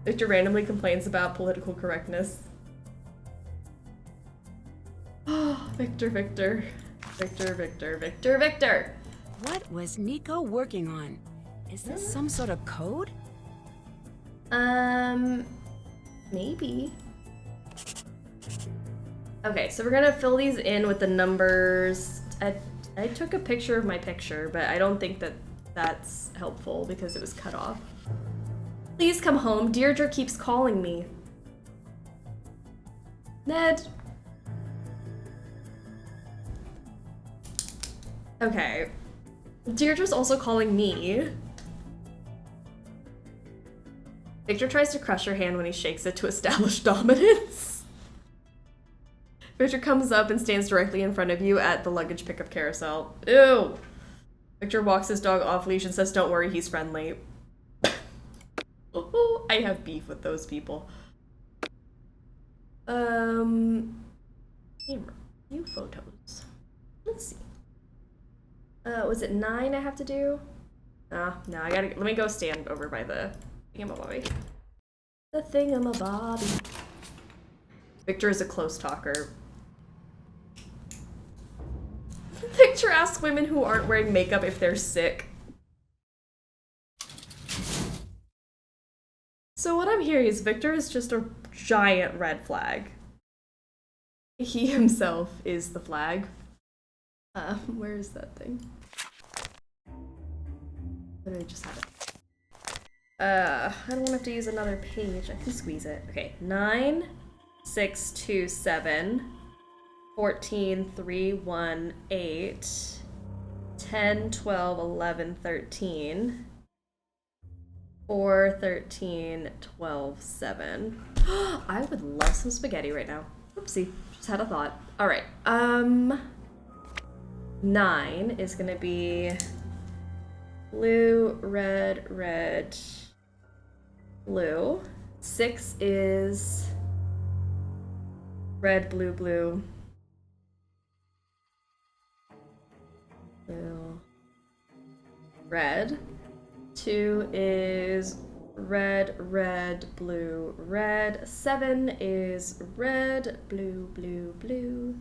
Victor randomly complains about political correctness. Oh, Victor, Victor. Victor, Victor, Victor, Victor! What was Nico working on? Is this some sort of code? Maybe. Okay, so we're gonna fill these in with the numbers. I took a picture of my picture, but I don't think that that's helpful because it was cut off. Please come home. Deirdre keeps calling me. Ned. Okay. Deirdre's also calling me. Victor tries to crush her hand when he shakes it to establish dominance. Victor comes up and stands directly in front of you at the luggage pickup carousel. Ew! Victor walks his dog off leash and says, "Don't worry, he's friendly." Oh, I have beef with those people. Camera. View photos. Let's see. Was it 9 I have to do? No, let me go stand over by the thingamabobby. The thingamabobby. Victor is a close talker. Victor asks women who aren't wearing makeup if they're sick. So what I'm hearing is Victor is just a giant red flag. He himself is the flag. Where is that thing? Literally just have it. I don't want to have to use another page. I can squeeze it. Okay, 9, 6, 2, 7, 14, 3, 1, 8, 10, 12, 11, 13, 4, 13, 12, 7. I would love some spaghetti right now. Oopsie, just had a thought. All right, 9 is gonna be blue, red, red, blue. 6 is red, blue, blue, blue, red. 2 is red, red, blue, red. 7 is red, blue, blue, blue.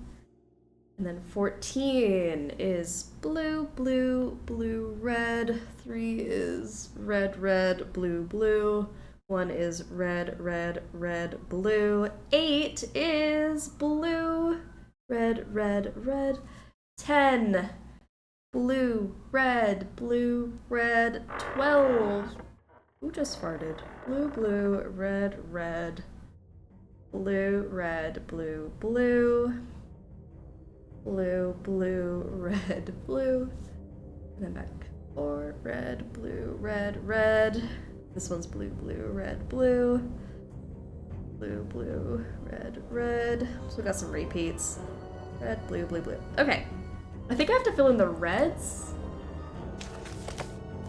And then 14 is blue, blue, blue, red. 3 is red, red, blue, blue. 1 is red, red, red, blue. 8 is blue, red, red, red. 10, blue, red, blue, red. 12. Who just farted? Blue, blue, red, red, blue, red, blue, blue. Blue, blue, red, blue. And then back. 4, red, blue, red, red. This one's blue, blue, red, blue. Blue, blue, red, red. So we got some repeats. Red, blue, blue, blue. Okay. I think I have to fill in the reds.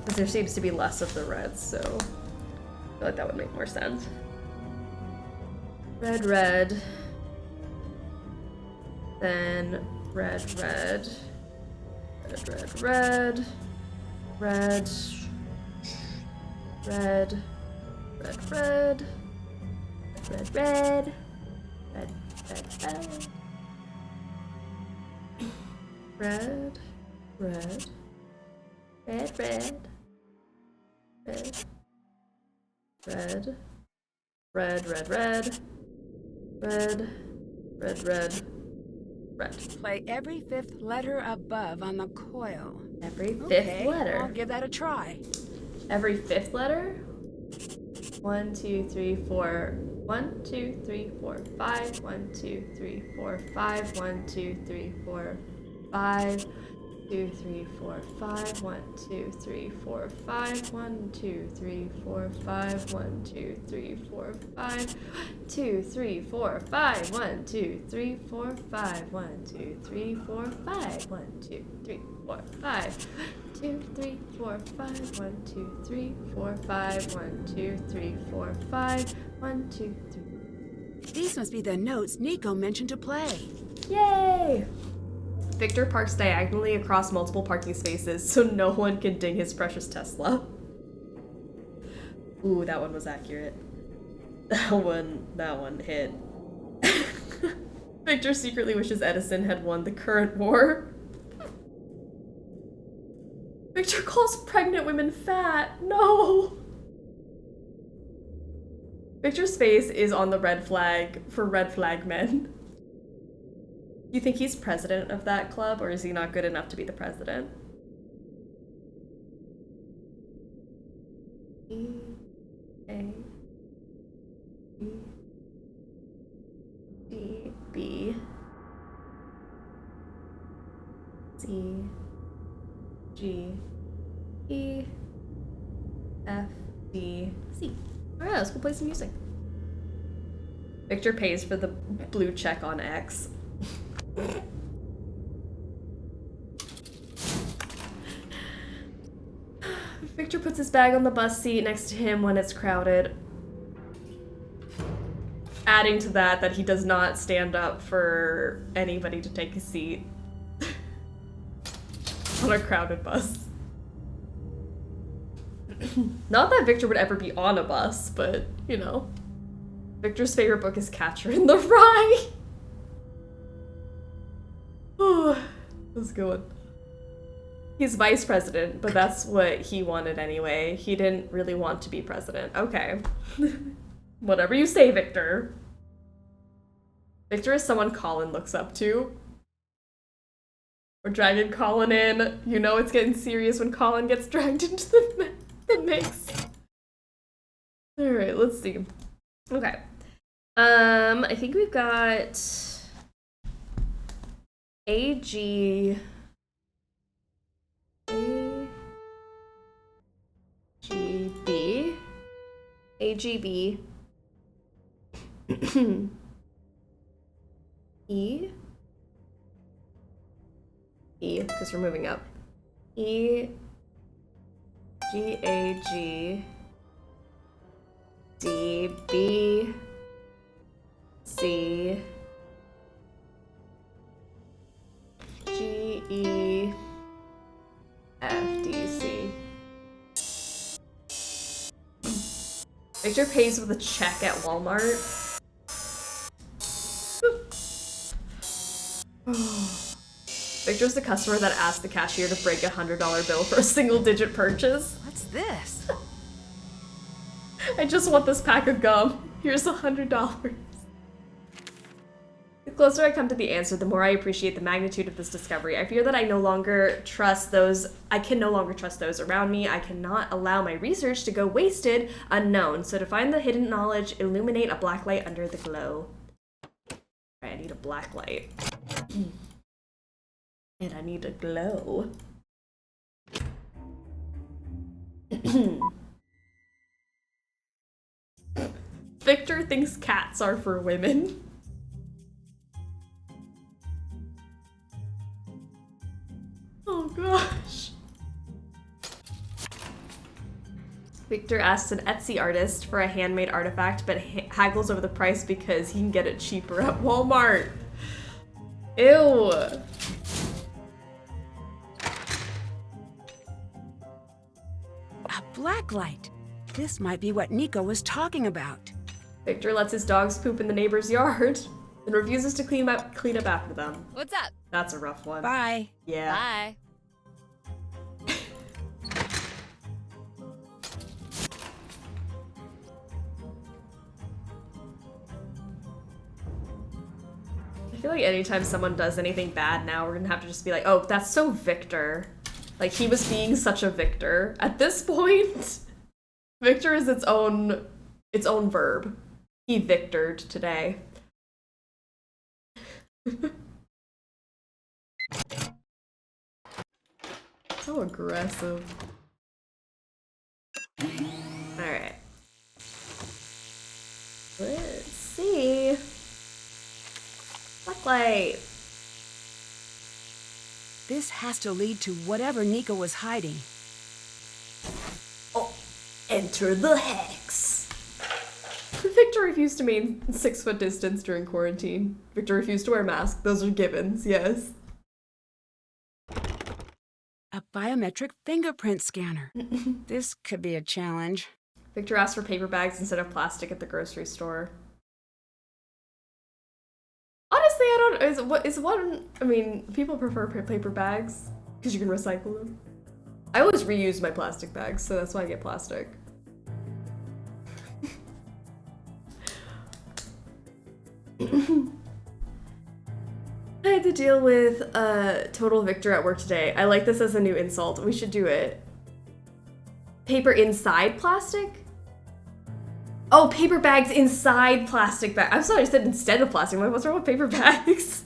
Because there seems to be less of the reds, so I feel like that would make more sense. Red, red. Then red, red. Red, red, red. Red. Red. Red, red. Red, red. Red, red, red. Red, red. Red, red. Red. Red. Red, red, red. Red. Red, red. Red. Play every 5th letter above on the coil. Every 5th letter. I'll give that a try. Every 5th letter? 1, 2, 3, 4. 1, 2, 3, 4, 5. 1, 2, 3, 4, 5. 1, 2, 3, 4, 5. 2, 3, 4, 5. 1, 2, 3, 4, 5. 1, 2, 3, 4, 5. 1, 2, 3, 4, 5. 2, 3, 4, 5. 1, 2, 3, 4, 5. 1, 2, 3, 4, 5. 1, 2, 3, 4, 5. 2, 3, 4, 5. 1, 2, 3, 4, 5. 1, 2, 3, 4, 5. 1, 2, 3. These must be the notes Nico mentioned to play. Yay! Victor parks diagonally across multiple parking spaces so no one can ding his precious Tesla. Ooh, that one was accurate. That one hit. Victor secretly wishes Edison had won the current war. Victor calls pregnant women fat. No! Victor's face is on the red flag for red flag men. You think he's president of that club, or is he not good enough to be the president? E, A, B, D, B, C, G, E, F, D, C. Alright, let's go play some music. Victor pays for the blue check on X. Victor puts his bag on the bus seat next to him when it's crowded. Adding to that he does not stand up for anybody to take a seat on a crowded bus. Not that Victor would ever be on a bus, but, you know. Victor's favorite book is Catcher in the Rye. Oh, that's a good one. He's vice president, but that's what he wanted anyway. He didn't really want to be president. Okay. Whatever you say, Victor. Victor is someone Colin looks up to. We're dragging Colin in. You know it's getting serious when Colin gets dragged into the mix. Alright, let's see. Okay. I think we've got AG... AGB E, because we're moving up. E, G, A, G, D, B, C, G, E, F, D, C. Victor pays with a check at Walmart. Victor's the customer that asked the cashier to break a $100 bill for a single-digit purchase. What's this? I just want this pack of gum. Here's $100. The closer I come to the answer, the more I appreciate the magnitude of this discovery. I fear that I can no longer trust those around me. I cannot allow my research to go wasted, unknown. So to find the hidden knowledge, illuminate a black light under the glow. Alright, I need a black light. And I need a glow. Victor thinks cats are for women. Oh gosh. Victor asks an Etsy artist for a handmade artifact, but haggles over the price because he can get it cheaper at Walmart. Ew. A blacklight. This might be what Nico was talking about. Victor lets his dogs poop in the neighbor's yard and refuses to clean up after them. What's up? That's a rough one. Bye. Yeah. Bye. I feel like anytime someone does anything bad now, we're gonna have to just be like, oh, that's so Victor. Like, he was being such a Victor. At this point, Victor is its own verb. He Victored today. So aggressive. Alright. Let's see. Blacklight. This has to lead to whatever Nico was hiding. Oh, enter the hex. Victor refused to maintain 6-foot distance during quarantine. Victor refused to wear a mask. Those are givens, yes. A biometric fingerprint scanner. This could be a challenge. Victor asked for paper bags instead of plastic at the grocery store. Honestly, I mean, people prefer paper bags because you can recycle them. I always reuse my plastic bags, so that's why I get plastic. I had to deal with total Victor at work today. I like this as a new insult. We should do it. Paper inside plastic? Oh, paper bags inside plastic bags. I'm sorry, I said instead of plastic. I'm like, what's wrong with paper bags?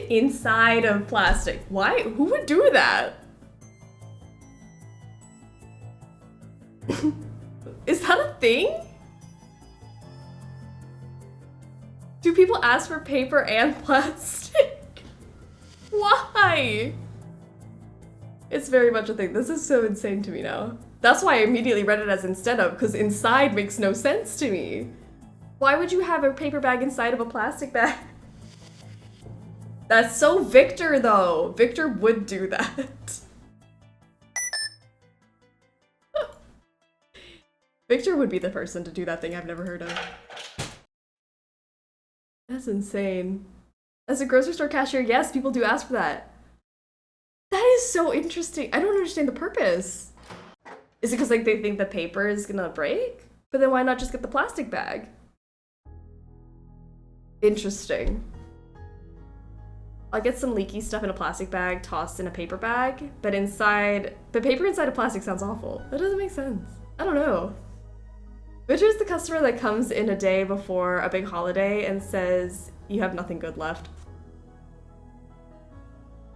Inside of plastic. Why? Who would do that? Is that a thing? Do people ask for paper and plastic? Why? It's very much a thing. This is so insane to me now. That's why I immediately read it as instead of, because inside makes no sense to me. Why would you have a paper bag inside of a plastic bag? That's so Victor, though. Victor would do that. Victor would be the person to do that thing I've never heard of. That's insane. As a grocery store cashier, yes, people do ask for that. That is so interesting. I don't understand the purpose. Is it because like they think the paper is gonna break? But then why not just get the plastic bag? Interesting. I'll get some leaky stuff in a plastic bag, tossed in a paper bag, but paper inside a plastic sounds awful. That doesn't make sense. I don't know. Victor is the customer that comes in a day before a big holiday and says, you have nothing good left.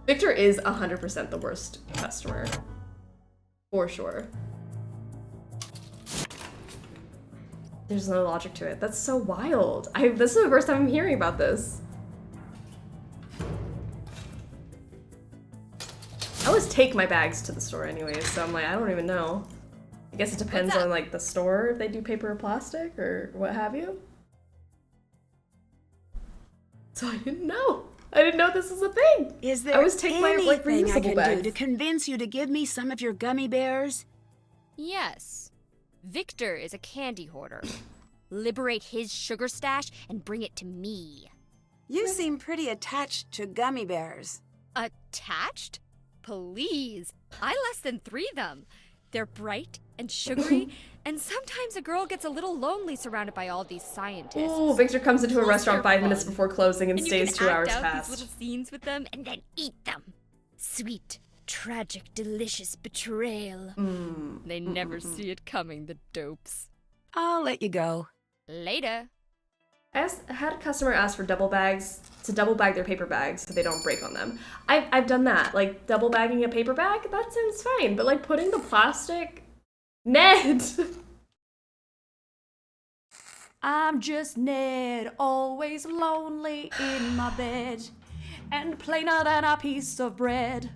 Victor is 100% the worst customer. For sure. There's no logic to it. That's so wild. This is the first time I'm hearing about this. I always take my bags to the store anyways, so I'm like, I don't even know. I guess it depends on like the store if they do paper or plastic or what have you. So I didn't know. I didn't know this was a thing. Is there I always take my like anything I reusable can bags. do to convince you to give me some of your gummy bears? Yes. Victor is a candy hoarder. Liberate his sugar stash and bring it to me. You seem pretty attached to gummy bears. Attached? Please. I less than 3 them. They're bright and sugary, and sometimes a girl gets a little lonely surrounded by all these scientists. Ooh, Victor comes into a Plus restaurant they're 5 minutes fun. before closing and you stays can 2 act hours out past. these little scenes with them and then eat them. Sweet, tragic, delicious betrayal. They never see it coming, the dopes. I'll let you go. Later. I had a customer ask for double bags to double bag their paper bags so they don't break on them. I've done that, like double bagging a paper bag, that sounds fine, but like putting the plastic... Ned! I'm just Ned, always lonely in my bed, and plainer than a piece of bread.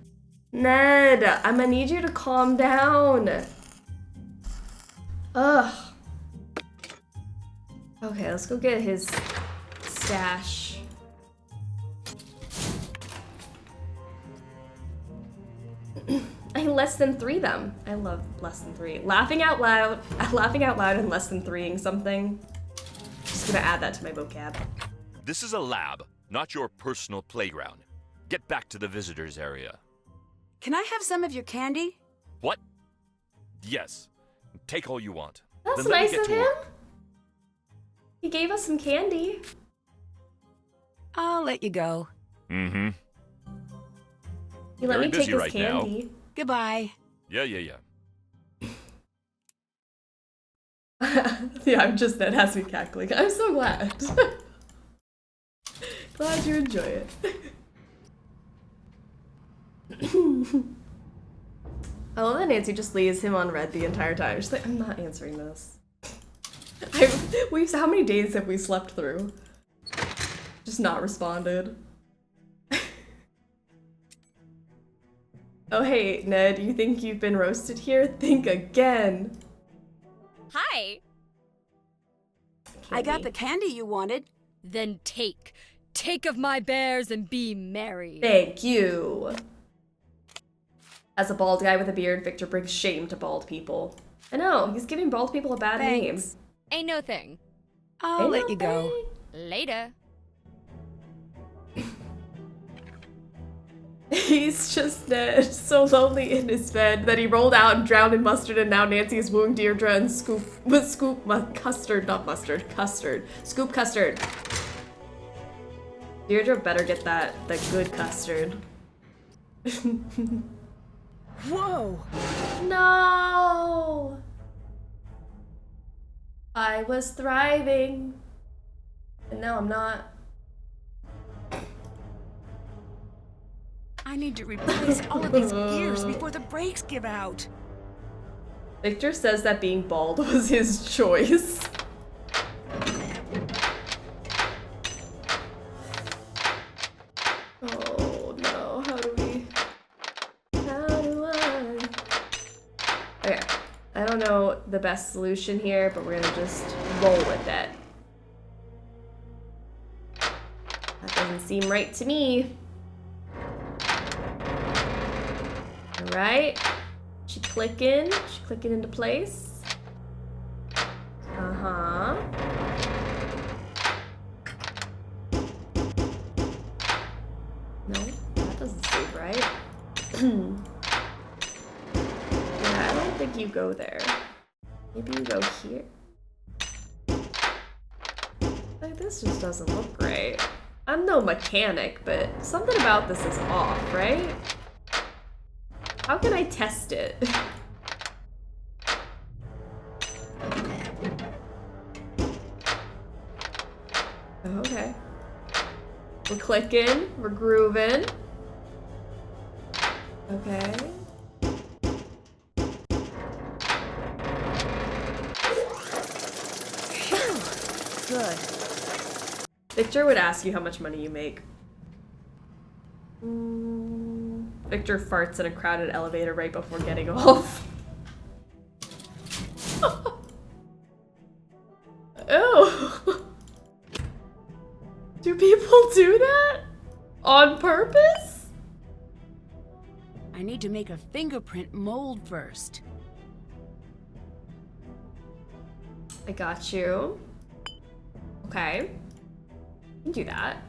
Ned, I'm gonna need you to calm down. Ugh. Okay, let's go get his stash. I less than 3 them. I love less than 3. Laughing out loud and less than 3ing something. Just gonna add that to my vocab. This is a lab, not your personal playground. Get back to the visitors area. Can I have some of your candy? What? Yes. Take all you want. That's Then let me nice get of to him. work. He gave us some candy. I'll let you go. Mm-hmm. He let Very me take busy his right now. candy. Goodbye. Yeah. Yeah, I'm just Ned has me cackling. I'm so glad. Glad you enjoy it. I love that Nancy just leaves him on red the entire time. She's like, I'm not answering this. How many days have we slept through? Just not responded. Oh hey, Ned, you think you've been roasted here? Think again. Hi. I got the candy you wanted. Then take. Take of my bears and be merry. Thank you. As a bald guy with a beard, Victor brings shame to bald people. I know, he's giving bald people a bad name. Ain't no thing. I'll let you go. Later. He's just so lonely in his bed that he rolled out and drowned in mustard, and now Nancy is wooing Deirdre and Scoop custard. Scoop custard. Deirdre better get the good custard. Whoa! No! I was thriving, and now I'm not. I need to replace all of these gears before the brakes give out. Victor says that being bald was his choice. Oh no, how do I? Okay, I don't know the best solution here, but we're gonna just roll with it. That doesn't seem right to me. Alright, she clicking into place. Uh-huh. No, that doesn't seem right. Yeah, I don't think you go there. Maybe you go here. Like, this just doesn't look right. I'm no mechanic, but something about this is off, right? How can I test it? Okay. We're clicking, we're grooving. Okay. Good. Victor would ask you how much money you make. Victor farts in a crowded elevator right before getting off. Ew. Do people do that? On purpose? I need to make a fingerprint mold first. I got you. Okay. You can do that.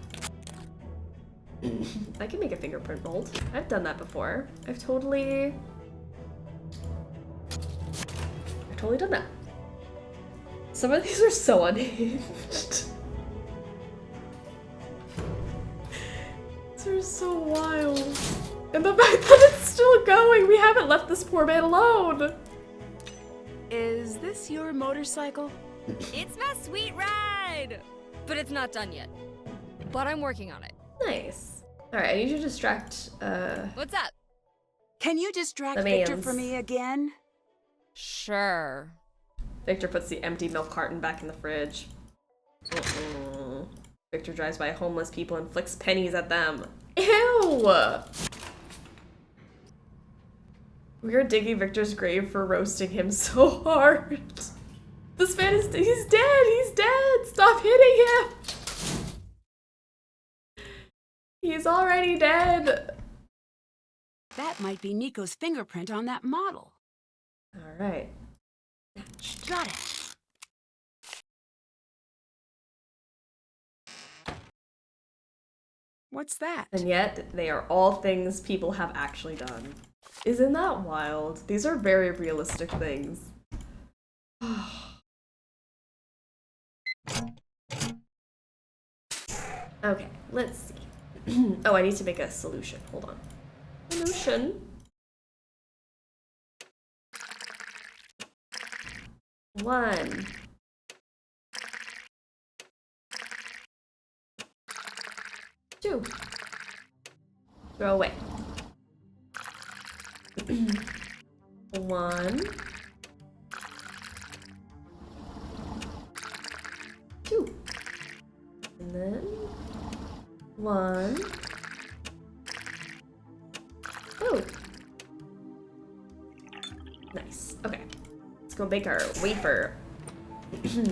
I can make a fingerprint mold. I've done that before. I've totally done that. Some of these are so unhinged. These are so wild. And the fact that it's still going, we haven't left this poor man alone. Is this your motorcycle? It's my sweet ride! But it's not done yet. But I'm working on it. Nice. Alright, I need you to distract, What's up? Can you distract the Victor mans. for me again? Sure. Victor puts the empty milk carton back in the fridge. Victor drives by homeless people and flicks pennies at them. Ew! We are digging Victor's grave for roasting him so hard. This man is- he's dead! He's dead! Stop hitting him! He's already dead! That might be Nico's fingerprint on that model. Alright. Got it. What's that? And yet, they are all things people have actually done. Isn't that wild? These are very realistic things. Okay, let's see. Oh, I need to make a solution. Hold on. Solution. One. Two. Throw away. One. Two. And then one. Oh. Nice. Okay. Let's go bake our wafer. Okay.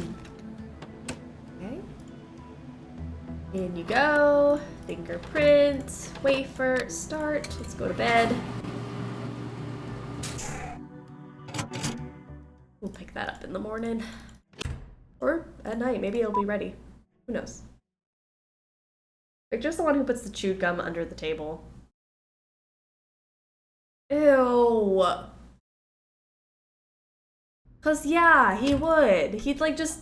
In you go. Fingerprint, wafer, start. Let's go to bed. We'll pick that up in the morning. Or at night. Maybe it'll be ready. Who knows? Victor's the one who puts the chewed gum under the table. Ew. 'Cause yeah, he would. He'd like just...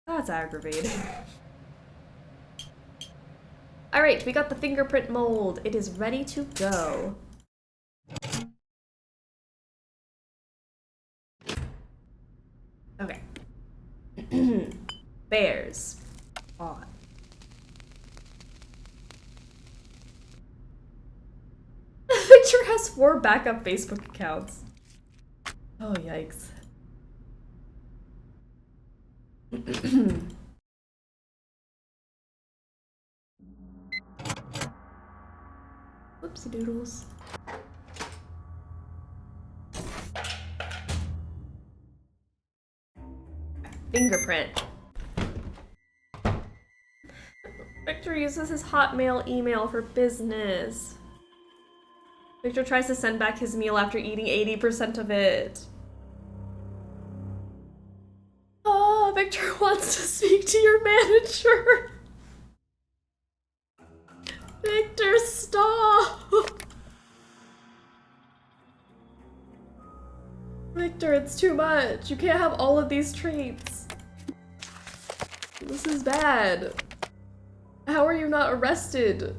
That's aggravating. Alright, we got the fingerprint mold. It is ready to go. Okay. Bears. On. Victor has 4 backup Facebook accounts. Oh, yikes. Whoopsie doodles. Fingerprint. Victor uses his Hotmail email for business. Victor tries to send back his meal after eating 80% of it. Oh, Victor wants to speak to your manager. Victor, stop. Victor, it's too much. You can't have all of these traits. This is bad. How are you not arrested?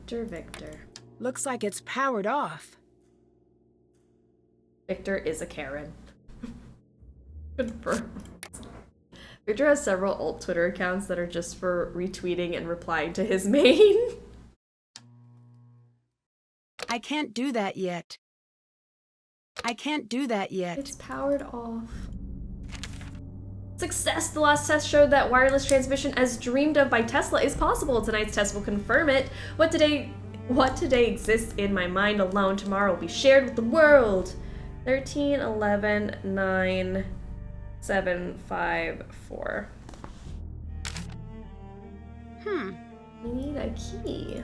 Victor. Looks like it's powered off. Victor is a Karen. Confirmed. Victor has several alt Twitter accounts that are just for retweeting and replying to his main. I can't do that yet. It's powered off. Success! The last test showed that wireless transmission as dreamed of by Tesla is possible. Tonight's test will confirm it. What today exists in my mind alone, tomorrow will be shared with the world. 13, 11, 9, 7, 5, 4. We need a key.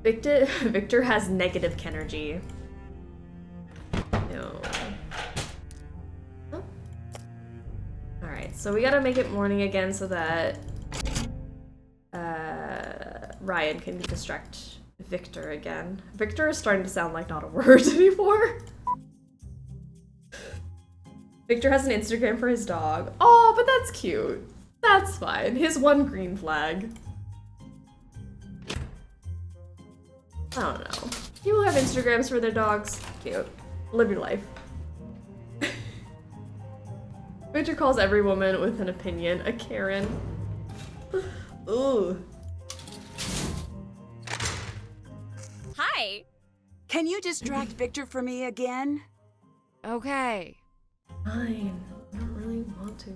Victor has negative Kenergy. No. Oh. Alright, so we gotta make it morning again so that Ryan can distract Victor again. Victor is starting to sound like not a word anymore. Victor has an Instagram for his dog. Oh, but that's cute. That's fine. His one green flag. I don't know. People have Instagrams for their dogs. Cute. Live your life. Victor calls every woman with an opinion a Karen. Ooh. Hi. Can you distract Victor for me again? Okay. Fine. I don't really want to.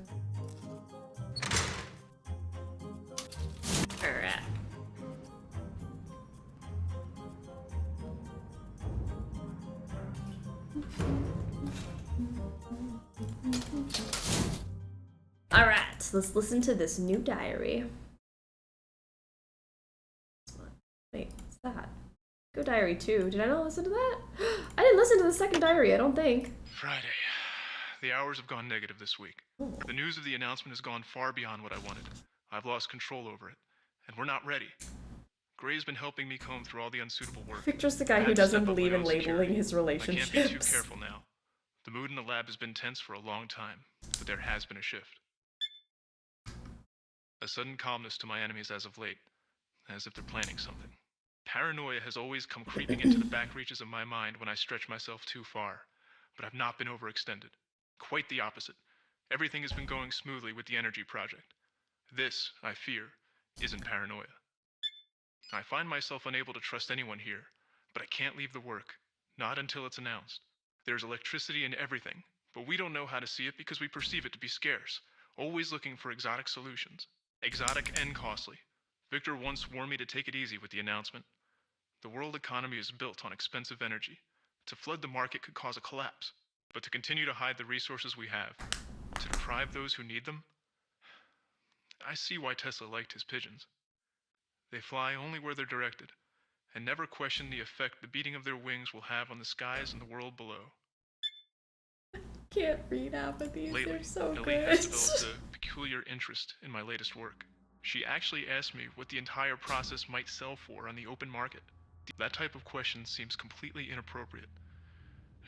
Alright. Alright, so let's listen to this new diary. Wait, what's that? Go Diary 2. Did I not listen to that? I didn't listen to the second diary, I don't think. Friday. The hours have gone negative this week. The news of the announcement has gone far beyond what I wanted. I've lost control over it, and we're not ready. Gray's been helping me comb through all the unsuitable work. Victor's the guy who doesn't believe in labeling his relationships. I can't be too careful now. The mood in the lab has been tense for a long time, but there has been a shift. A sudden calmness to my enemies as of late, as if they're planning something. Paranoia has always come creeping into the back reaches of my mind when I stretch myself too far, but I've not been overextended. Quite the opposite. Everything has been going smoothly with the energy project. This, I fear, isn't paranoia. I find myself unable to trust anyone here, but I can't leave the work, not until it's announced. There's electricity in everything, but we don't know how to see it because we perceive it to be scarce, always looking for exotic solutions. Exotic and costly. Victor once warned me to take it easy with the announcement. The world economy is built on expensive energy. To flood the market could cause a collapse, but to continue to hide the resources we have, to deprive those who need them, I see why Tesla liked his pigeons. They fly only where they're directed, and never question the effect the beating of their wings will have on the skies and the world below. Can't read half of these, Lately, they're so Ellie good. has developed a peculiar interest in my latest work. She actually asked me what the entire process might sell for on the open market. That type of question seems completely inappropriate,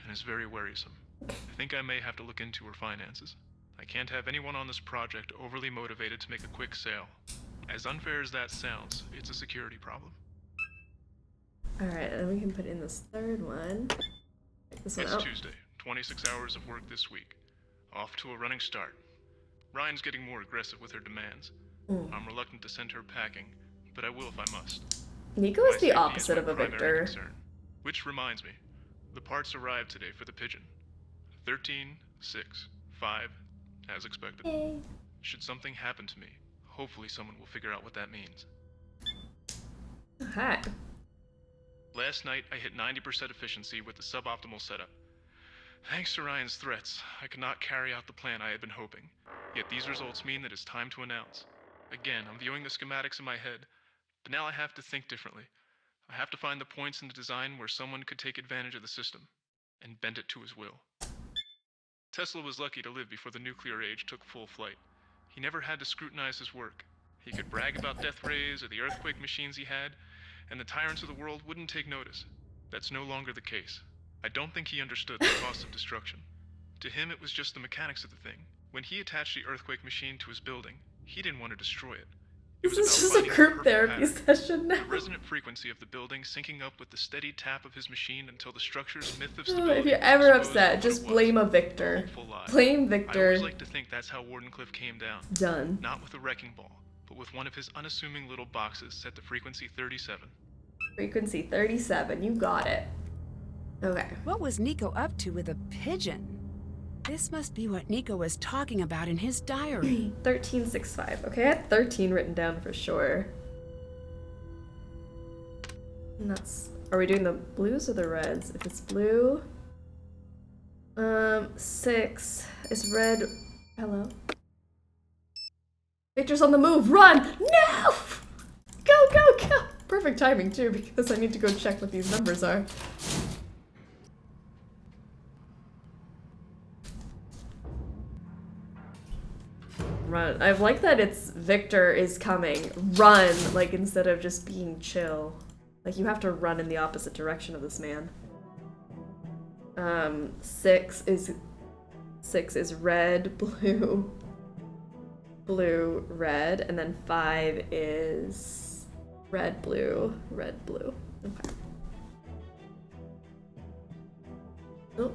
and is very worrisome. I think I may have to look into her finances. I can't have anyone on this project overly motivated to make a quick sale. As unfair as that sounds, it's a security problem. Alright, then we can put in this third one. Check this one It's out. Tuesday, 26 hours of work this week. Off to a running start. Ryan's getting more aggressive with her demands. I'm reluctant to send her packing, but I will if I must. Nico My is the safety opposite my of a primary Victor. concern. Which reminds me, the parts arrived today for the pigeon. 13, 6, 5, as expected. Yay. Should something happen to me, Hopefully someone will figure out what that means. Okay. Last night, I hit 90% efficiency with the suboptimal setup. Thanks to Ryan's threats, I could not carry out the plan I had been hoping. Yet these results mean that it's time to announce. Again, I'm viewing the schematics in my head, but now I have to think differently. I have to find the points in the design where someone could take advantage of the system and bend it to his will. Tesla was lucky to live before the nuclear age took full flight. He never had to scrutinize his work. He could brag about death rays or the earthquake machines he had, and the tyrants of the world wouldn't take notice. That's no longer the case. I don't think he understood the cost of destruction. To him, it was just the mechanics of the thing. When he attached the earthquake machine to his building, he didn't want to destroy it. This is just a group therapy session now. The resonant frequency of the building syncing up with the steady tap of his machine until the structure's myth of stability. If you're ever upset, just blame a Victor. Blame I Victor. always like to think that's how Wardenclyffe came down. Done. Not with a wrecking ball, but with one of his unassuming little boxes set to frequency 37. Frequency 37, you got it. Okay. What was Nico up to with a pigeon? This must be what Nico was talking about in his diary. 1365. Okay, I had 13 written down for sure. And that's... Are we doing the blues or the reds? If it's blue... 6 is red... Hello? Victor's on the move! Run! No! Go, go, go! Perfect timing too, because I need to go check what these numbers are. Run. I like that it's Victor is coming. Run, like instead of just being chill. Like you have to run in the opposite direction of this man. 6 is red, blue, blue, red, and then 5 is red, blue, red, blue. Okay. Oh,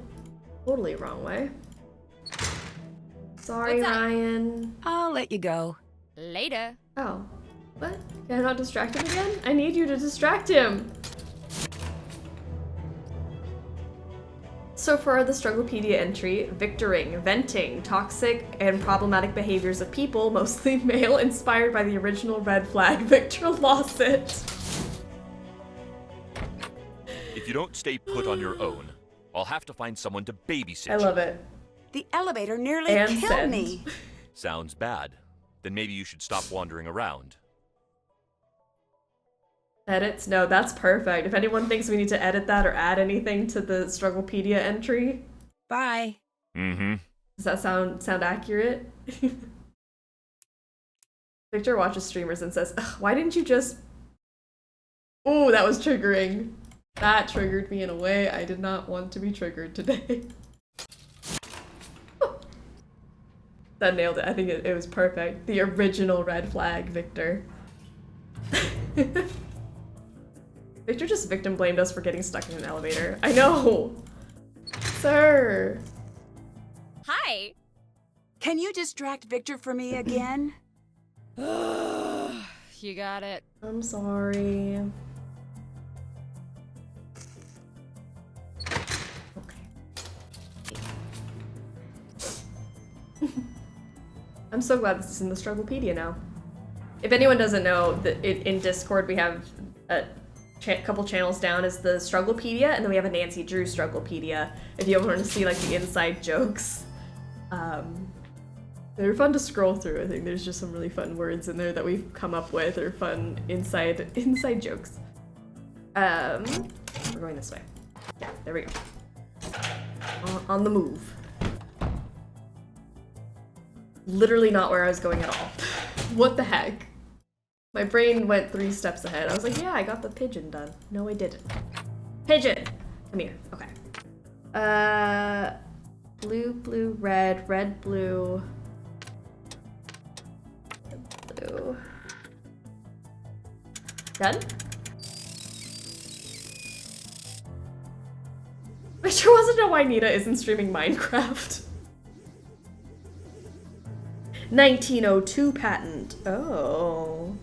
totally wrong way. Sorry, Ryan. I'll let you go. Later. Oh. What? Can I not distract him again? I need you to distract him! So for the Strugglepedia entry, Victoring, venting, toxic and problematic behaviors of people, mostly male, inspired by the original red flag, Victor lost it. If you don't stay put on your own, I'll have to find someone to babysit you. I love it. The elevator nearly killed me. Sounds bad. Then maybe you should stop wandering around. Edits? No, that's perfect. If anyone thinks we need to edit that or add anything to the Strugglepedia entry. Bye. Mm-hmm. Does that sound accurate? Victor watches streamers and says, why didn't you just... Ooh, that was triggering. That triggered me in a way I did not want to be triggered today. That nailed it. I think it was perfect. The original red flag, Victor. Victor just victim blamed us for getting stuck in an elevator. I know! Sir! Hi! Can you distract Victor for me again? You got it. I'm sorry. I'm so glad this is in the Strugglepedia now. If anyone doesn't know, in Discord we have a couple channels down is the Strugglepedia, and then we have a Nancy Drew Strugglepedia. If you ever want to see like the inside jokes, they're fun to scroll through. I think there's just some really fun words in there that we've come up with, or fun inside jokes. We're going this way. Yeah, there we go. On the move. Literally not where I was going at all. What the heck? My brain went 3 steps ahead. I was like, yeah, I got the pigeon done. No, I didn't. Pigeon! Come here. Okay. Blue, blue, red, red, blue. Blue. Done? I sure wasn't know why Nina isn't streaming Minecraft. 1902 patent. Oh.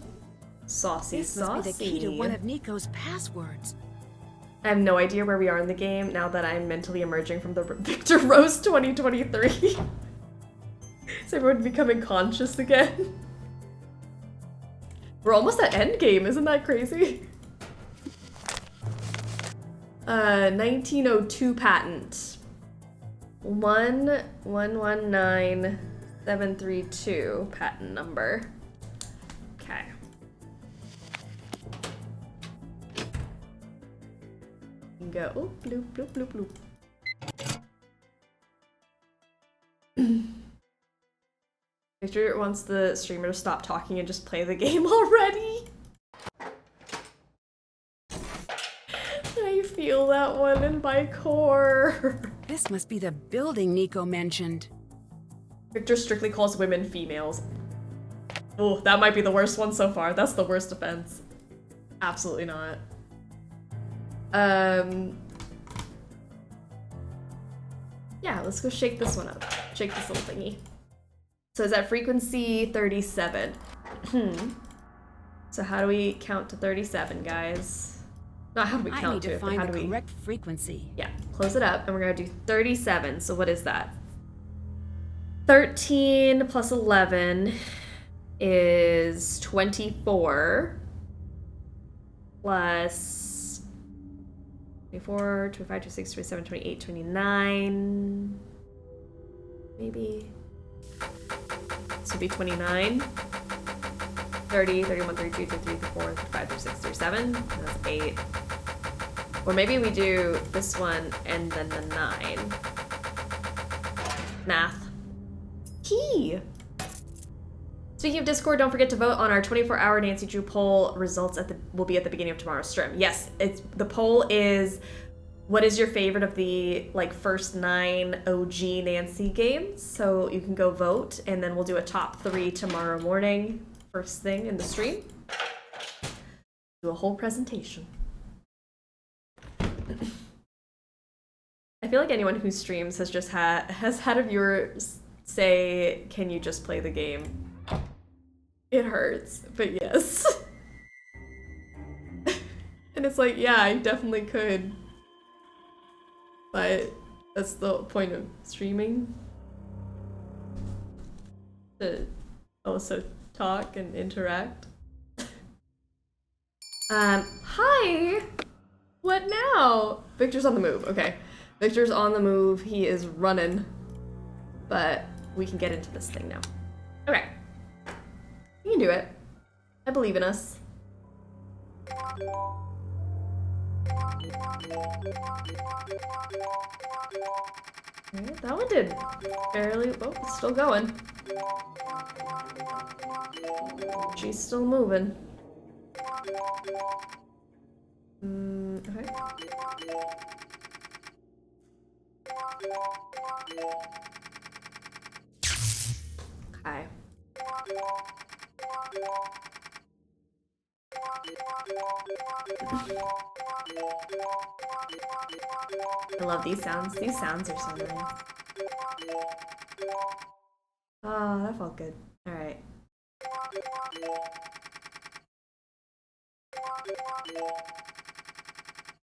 Saucy, this saucy. must be the key to one of Nico's passwords. I have no idea where we are in the game now that I'm mentally emerging from the Victor Rose 2023. Is everyone becoming conscious again? We're almost at endgame, isn't that crazy? 1902 patent. 119732 patent number. Okay. Go. Oh, bloop, bloop, bloop, bloop. Victor wants the streamer to stop talking and just play the game already. I feel that one in my core. This must be the building Nico mentioned. Victor strictly calls women females. Oh, that might be the worst one so far. That's the worst offense. Absolutely not. Yeah, let's go shake this one up. Shake this little thingy. So it's at frequency 37. So how do we count to 37, guys? Not how do we count I need to it, but find how the do we... correct frequency. Yeah, close it up, and we're gonna do 37. So what is that? 13 plus 11 is 24. Plus 24, 25, 26, 27, 28, 29. Maybe. This would be 29. 30, 31, 32, 33, 34, 35, 36, 37. That's 8. Or maybe we do this one and then the 9. Math. Key! Speaking of Discord, don't forget to vote on our 24-hour Nancy Drew poll. Results will be at the beginning of tomorrow's stream. Yes, the poll is, what is your favorite of the first 9 OG Nancy games? So you can go vote, and then we'll do a top 3 tomorrow morning, first thing in the stream. Do a whole presentation. I feel like anyone who streams has had a viewer say, "Can you just play the game?" It hurts, but yes. And it's like, yeah, I definitely could. But that's the point of streaming. To also talk and interact. Hi! What now? Victor's on the move, okay. Victor's on the move, he is running. But we can get into this thing now. Okay. You can do it. I believe in us. Okay, that one did barely. Oh, it's still going. She's still moving. Okay. Okay. I love these sounds. These sounds are so nice. Oh, that felt good. Alright.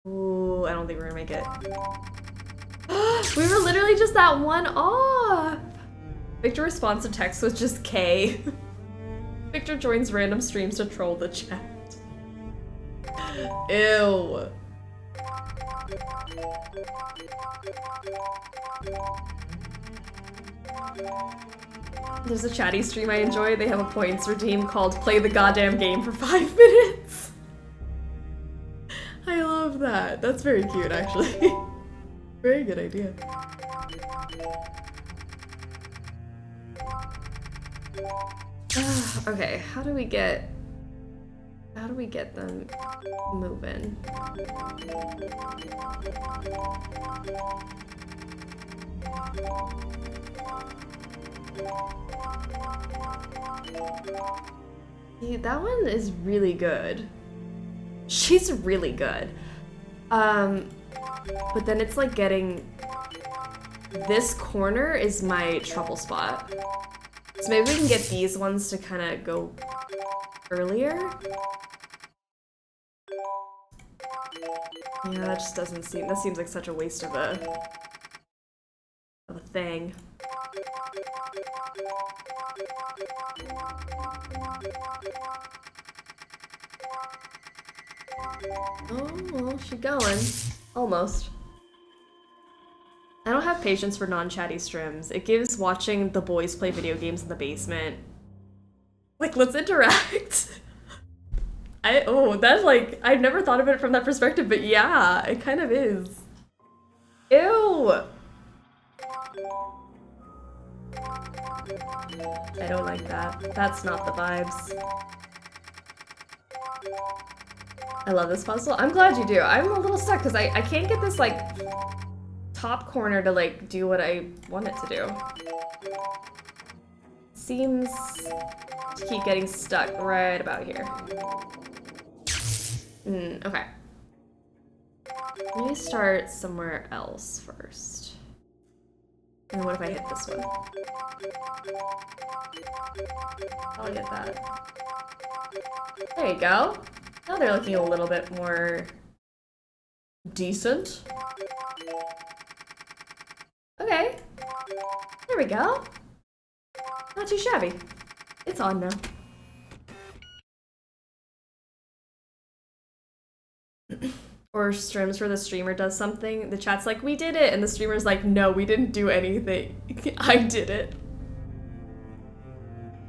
Ooh, I don't think we're gonna make it. We were literally just that one off! Victor responds to text was just K. Victor joins random streams to troll the chat. Ew. There's a chatty stream I enjoy. They have a points redeem called Play the Goddamn Game for 5 minutes. I love that. That's very cute, actually. Very good idea. Okay, how do we get them moving? Yeah, that one is really good. She's really good. But then it's like getting... This corner is my trouble spot. So maybe we can get these ones to kind of go earlier. Yeah, that just doesn't seem... That seems like such a waste of a thing. Oh, well, she going. Almost. I don't have patience for non-chatty streams. It gives watching the boys play video games in the basement. Like, let's interact. That's like, I've never thought of it from that perspective, but yeah, it kind of is. Ew! I don't like that. That's not the vibes. I love this puzzle. I'm glad you do. I'm a little stuck because I can't get this like top corner to like do what I want it to do. Seems to keep getting stuck right about here. Okay. Let me start somewhere else first. And what if I hit this one? I'll get that. There you go. Now they're looking a little bit more decent. Okay. There we go. Not too shabby. It's on now. Or streams where the streamer does something, the chat's like, we did it, and the streamer's like, no, we didn't do anything. I did it.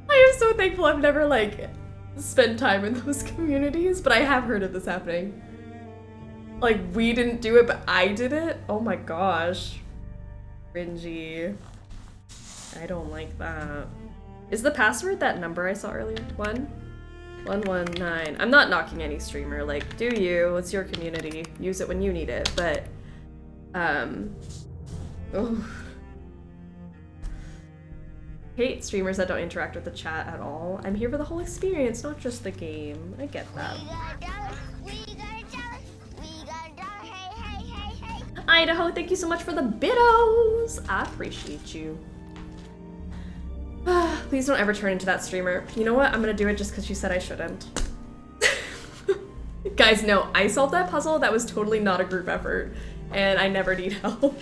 I am so thankful I've never, like, spent time in those communities, but I have heard of this happening. Like, we didn't do it, but I did it? Oh my gosh. Cringy. I don't like that. Is the password that number I saw earlier? 119. I'm not knocking any streamer, like, do you, it's your community, use it when you need it, but, hate streamers that don't interact with the chat at all. I'm here for the whole experience, not just the game. I get that. Idaho, thank you so much for the biddos! I appreciate you. Please don't ever turn into that streamer. You know what? I'm gonna do it just because she said I shouldn't. Guys, no, I solved that puzzle. That was totally not a group effort, and I never need help.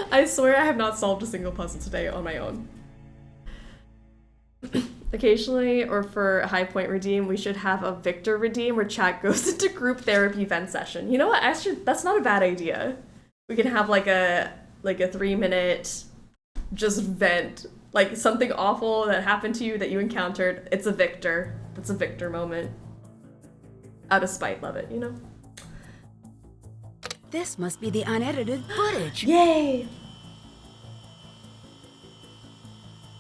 I swear I have not solved a single puzzle today on my own. Occasionally, or for a high point redeem, we should have a Victor redeem where chat goes into group therapy vent session. You know what? Actually, that's not a bad idea. We can have like a 3-minute just vent, like something awful that happened to you that you encountered. It's a Victor. That's a Victor moment. Out of spite, love it, you know? This must be the unedited footage. Yay!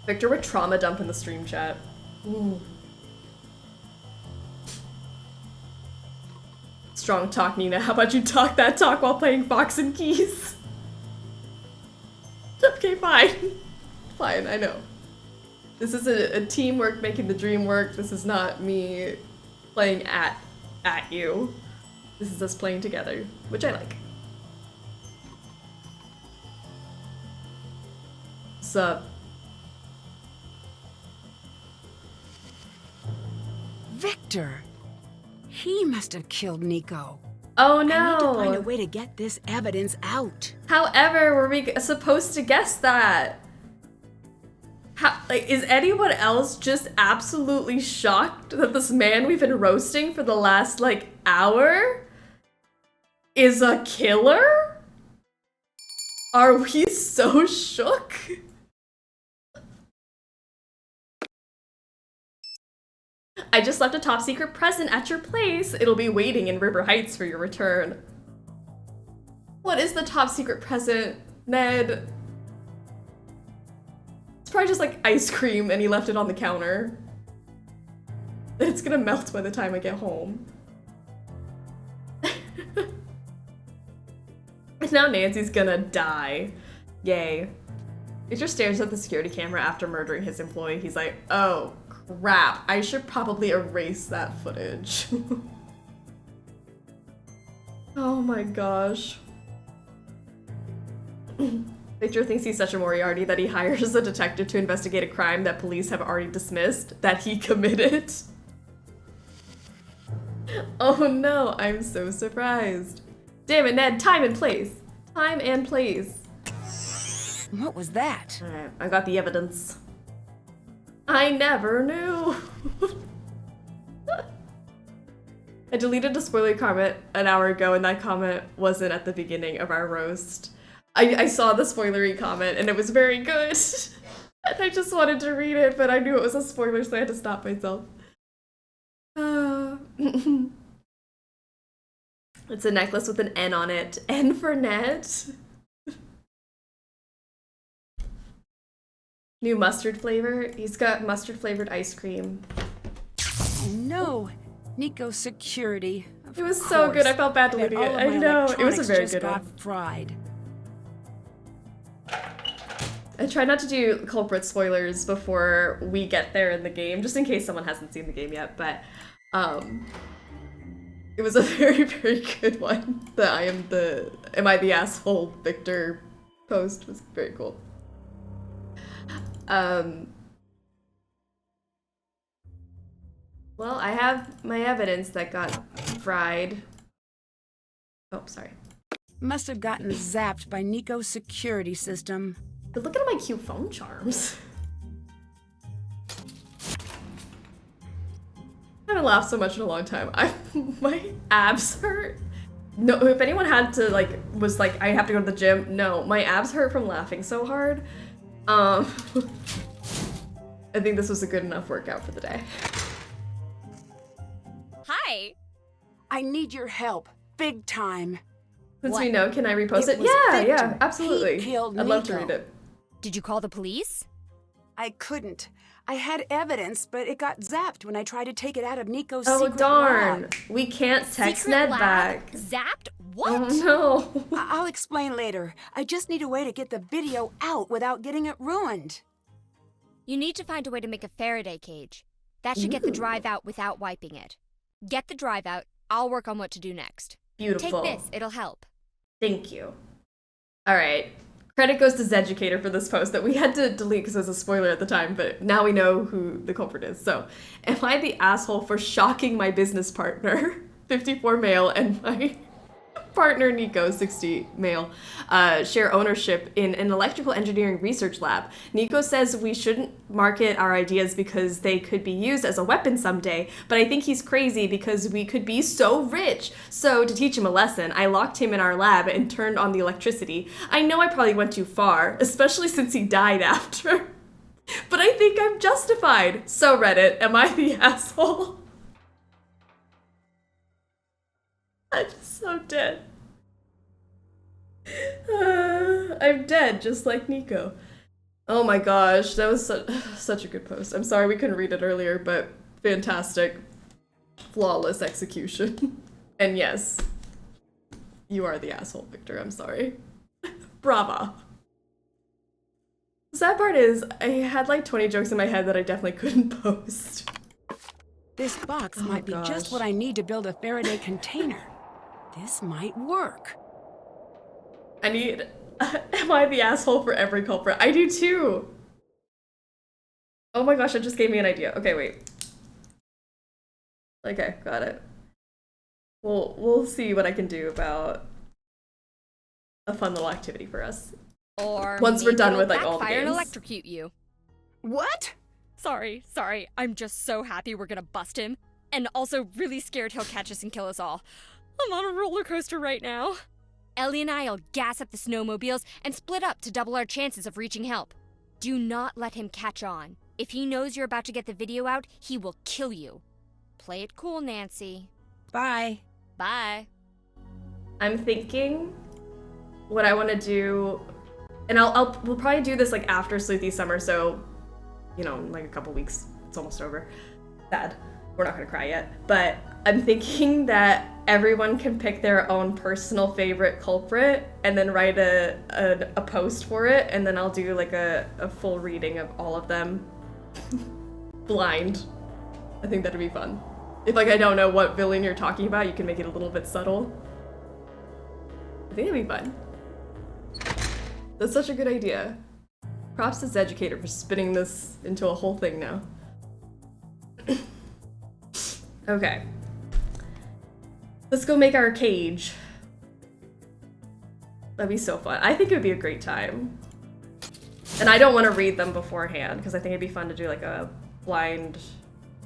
Victor would trauma dump in the stream chat. Ooh. Strong talk, Nina. How about you talk that talk while playing Fox and Keys? Okay, fine. Fine, I know. This is a teamwork making the dream work. This is not me playing at you. This is us playing together, which I like. What's up? Victor! He must have killed Nico. Oh no! I need to find a way to get this evidence out. However, were we supposed to guess that? Like, is anyone else just absolutely shocked that this man we've been roasting for the last, like, hour is a killer? Are we so shook? I just left a top secret present at your place. It'll be waiting in River Heights for your return. What is the top secret present, Ned? It's probably just like ice cream and he left it on the counter. It's gonna melt by the time I get home. And now Nancy's gonna die. Yay. Victor stares at the security camera after murdering his employee. He's like, oh crap, I should probably erase that footage. Oh my gosh. Victor thinks he's such a Moriarty that he hires a detective to investigate a crime that police have already dismissed that he committed. Oh no, I'm so surprised. Damn it, Ned, time and place. Time and place. What was that? Alright, I got the evidence. I never knew. I deleted a spoiler comment an hour ago, and that comment wasn't at the beginning of our roast. I saw the spoilery comment, and it was very good. And I just wanted to read it, but I knew it was a spoiler, so I had to stop myself. It's a necklace with an N on it. N for Ned. New mustard flavor. He's got mustard flavored ice cream. Oh no, Nico's security. It was so good. I felt bad deleting it. I know. It was a very good one. Fried. I try not to do culprit spoilers before we get there in the game, just in case someone hasn't seen the game yet, but it was a very, very good one. The Am I the Asshole Victor post was very cool. Well, I have my evidence that got fried. Oh, sorry. Must have gotten zapped by Nico's security system. But look at my cute phone charms. I haven't laughed so much in a long time. My abs hurt. No, if anyone had to was like, I have to go to the gym. No, my abs hurt from laughing so hard. I think this was a good enough workout for the day. Hi. I need your help, big time. Since we know, can I repost it? Yeah, absolutely. I'd love to read it. Did you call the police? I couldn't. I had evidence, but it got zapped when I tried to take it out of Nico's secret secret darn. lab. We can't text Secret Ned lab? back. Zapped? What? Oh no. I'll explain later. I just need a way to get the video out without getting it ruined. You need to find a way to make a Faraday cage. That should get the drive out without wiping it. Get the drive out. I'll work on what to do next. Beautiful. Take this. It'll help. Thank you. All right. Credit goes to Zeducator for this post that we had to delete because it was a spoiler at the time, but now we know who the culprit is. So, am I the asshole for shocking my business partner, 54 male, and my partner, Nico, 60 male, share ownership in an electrical engineering research lab? Nico says we shouldn't market our ideas because they could be used as a weapon someday, but I think he's crazy because we could be so rich. So to teach him a lesson, I locked him in our lab and turned on the electricity. I know I probably went too far, especially since he died after. But I think I'm justified. So Reddit, am I the asshole? I'm so dead. I'm dead, just like Nico. Oh my gosh, that was such a good post. I'm sorry we couldn't read it earlier, but fantastic. Flawless execution. And yes, you are the asshole, Victor. I'm sorry. Brava. The sad part is, I had like 20 jokes in my head that I definitely couldn't post. This box might be just what I need to build a Faraday container. This might work. I need... am I the asshole for every culprit? I do too! Oh my gosh, it just gave me an idea. Okay, wait. Okay, got it. We'll see what I can do about a fun little activity for us. Or once we're done with like all the games. And games. electrocute you. What? Sorry. I'm just so happy we're gonna bust him. And also really scared he'll catch us and kill us all. I'm on a roller coaster right now. Ellie and I'll gas up the snowmobiles and split up to double our chances of reaching help. Do not let him catch on. If he knows you're about to get the video out, he will kill you. Play it cool, Nancy. Bye. Bye. I'm thinking what I want to do, and we'll probably do this like after Sleuthy Summer, so, you know, in like a couple weeks, it's almost over. Sad. We're not gonna cry yet, but I'm thinking that everyone can pick their own personal favorite culprit and then write a post for it, and then I'll do like a full reading of all of them blind. I think that'd be fun. If like I don't know what villain you're talking about, you can make it a little bit subtle. I think that'd be fun. That's such a good idea. Props to Zeducator for spinning this into a whole thing now. Okay. Let's go make our cage. That'd be so fun. I think it would be a great time. And I don't want to read them beforehand because I think it'd be fun to do like a blind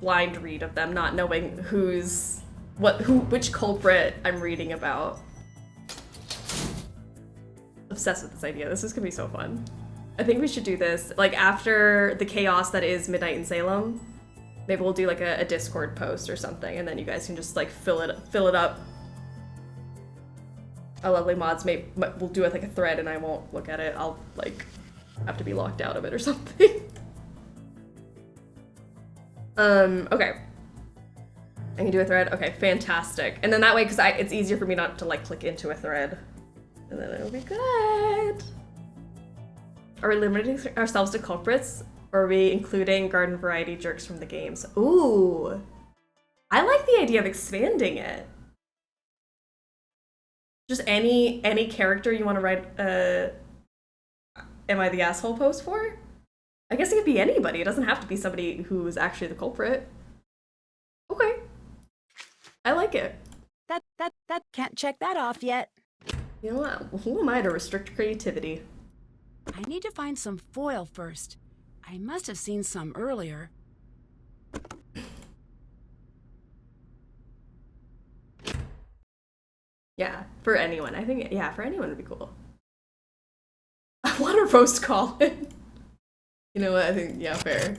read of them, not knowing who's which culprit I'm reading about. Obsessed with this idea. This is gonna be so fun. I think we should do this like after the chaos that is Midnight in Salem. Maybe we'll do like a Discord post or something, and then you guys can just like fill it up. Our lovely mods we'll do it like a thread, and I won't look at it. I'll like have to be locked out of it or something. Okay. I can do a thread. Okay, fantastic. And then that way, because it's easier for me not to like click into a thread, and then it'll be good. Are we limiting ourselves to culprits, or are we including garden variety jerks from the games? Ooh, I like the idea of expanding it. Just any character you want to write am I the asshole post for? I guess it could be anybody. It doesn't have to be somebody who is actually the culprit. Okay. I like it. That can't check that off yet. You know what? Who am I to restrict creativity? I need to find some foil first. I must have seen some earlier. Yeah, for anyone. I think, yeah, for anyone would be cool. I want to roast Colin. You know what? I think, yeah, fair.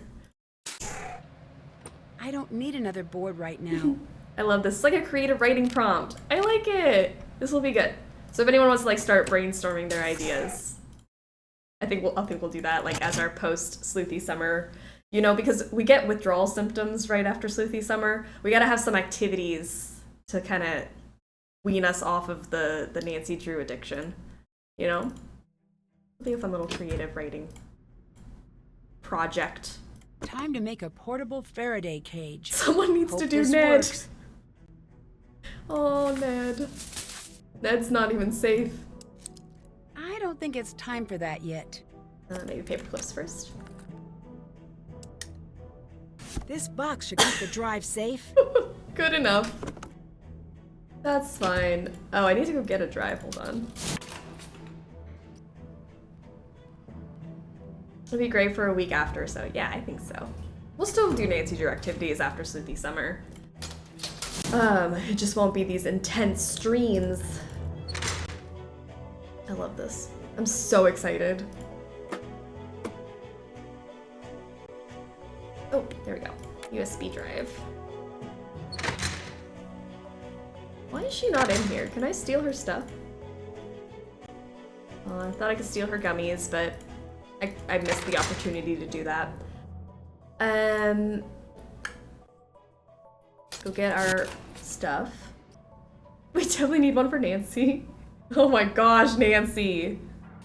I don't need another board right now. I love this. It's like a creative writing prompt. I like it. This will be good. So if anyone wants to like start brainstorming their ideas, I think we'll do that like as our post Sleuthy Summer. You know, because we get withdrawal symptoms right after Sleuthy Summer. We gotta have some activities to kind of wean us off of the Nancy Drew addiction. You know? It'll be a fun little creative writing project. Time to make a portable Faraday cage. Someone needs to do Ned. Works. Oh, Ned. Ned's not even safe. I don't think it's time for that yet. Maybe paper clips first. This box should keep the drive safe. Good enough. That's fine. Oh, I need to go get a drive. Hold on. It'll be great for a week after, so yeah, I think so. We'll still do Nancy Drew activities after Sleuthy Summer. It just won't be these intense streams. I love this. I'm so excited. Oh, there we go. USB drive. Why is she not in here? Can I steal her stuff? Oh, I thought I could steal her gummies, but I missed the opportunity to do that. Go get our stuff. We definitely need one for Nancy. Oh my gosh, Nancy.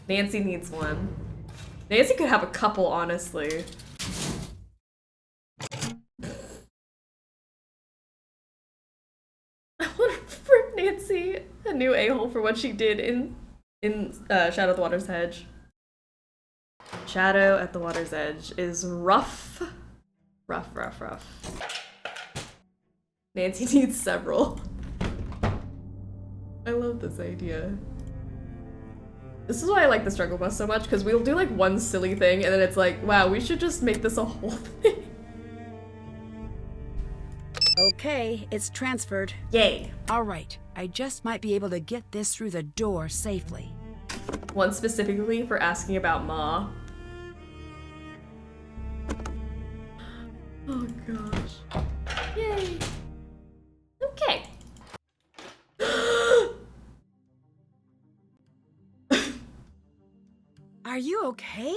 Nancy needs one. Nancy could have a couple, honestly. I want for Nancy a new a-hole for what she did in Shadow at the Water's Edge. Shadow at the Water's Edge is rough. Rough. Nancy needs several. I love this idea. This is why I like the struggle bus so much, because we'll do like one silly thing and then it's like, wow, we should just make this a whole thing. Okay, it's transferred. Yay. All right, I just might be able to get this through the door safely. One specifically for asking about Ma. Oh gosh. Yay. Okay. Are you okay?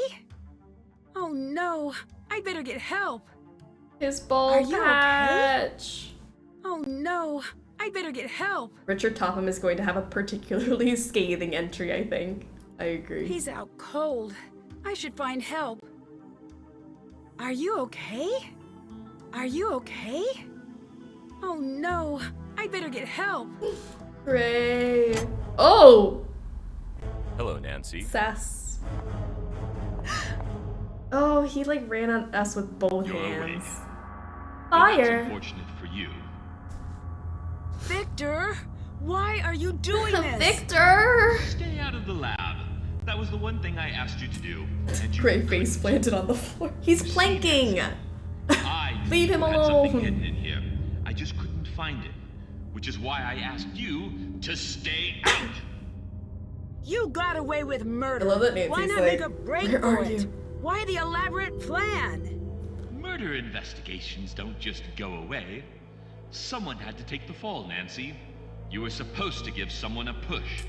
Oh no, I better get help. His ball patch. Okay? Oh no, I better get help. Richard Topham is going to have a particularly scathing entry, I think. I agree. He's out cold. I should find help. Are you okay? Are you okay? Oh no, I better get help. Hooray. Oh! Hello, Nancy. Sass. Oh, he like ran on us with both hands. Fire. That's unfortunate for you. Victor, why are you doing this? Victor! Stay out of the lab. That was the one thing I asked you to do. And you Gray face planted on the floor. He's planking! Leave him had something alone! hidden in here. I just couldn't find it. which is why I asked you to stay out. You got away with murder. I love that Nancy's Why not like, make a break where for are it? you? Why the elaborate plan? Murder investigations don't just go away. Someone had to take the fall, Nancy. You were supposed to give someone a push.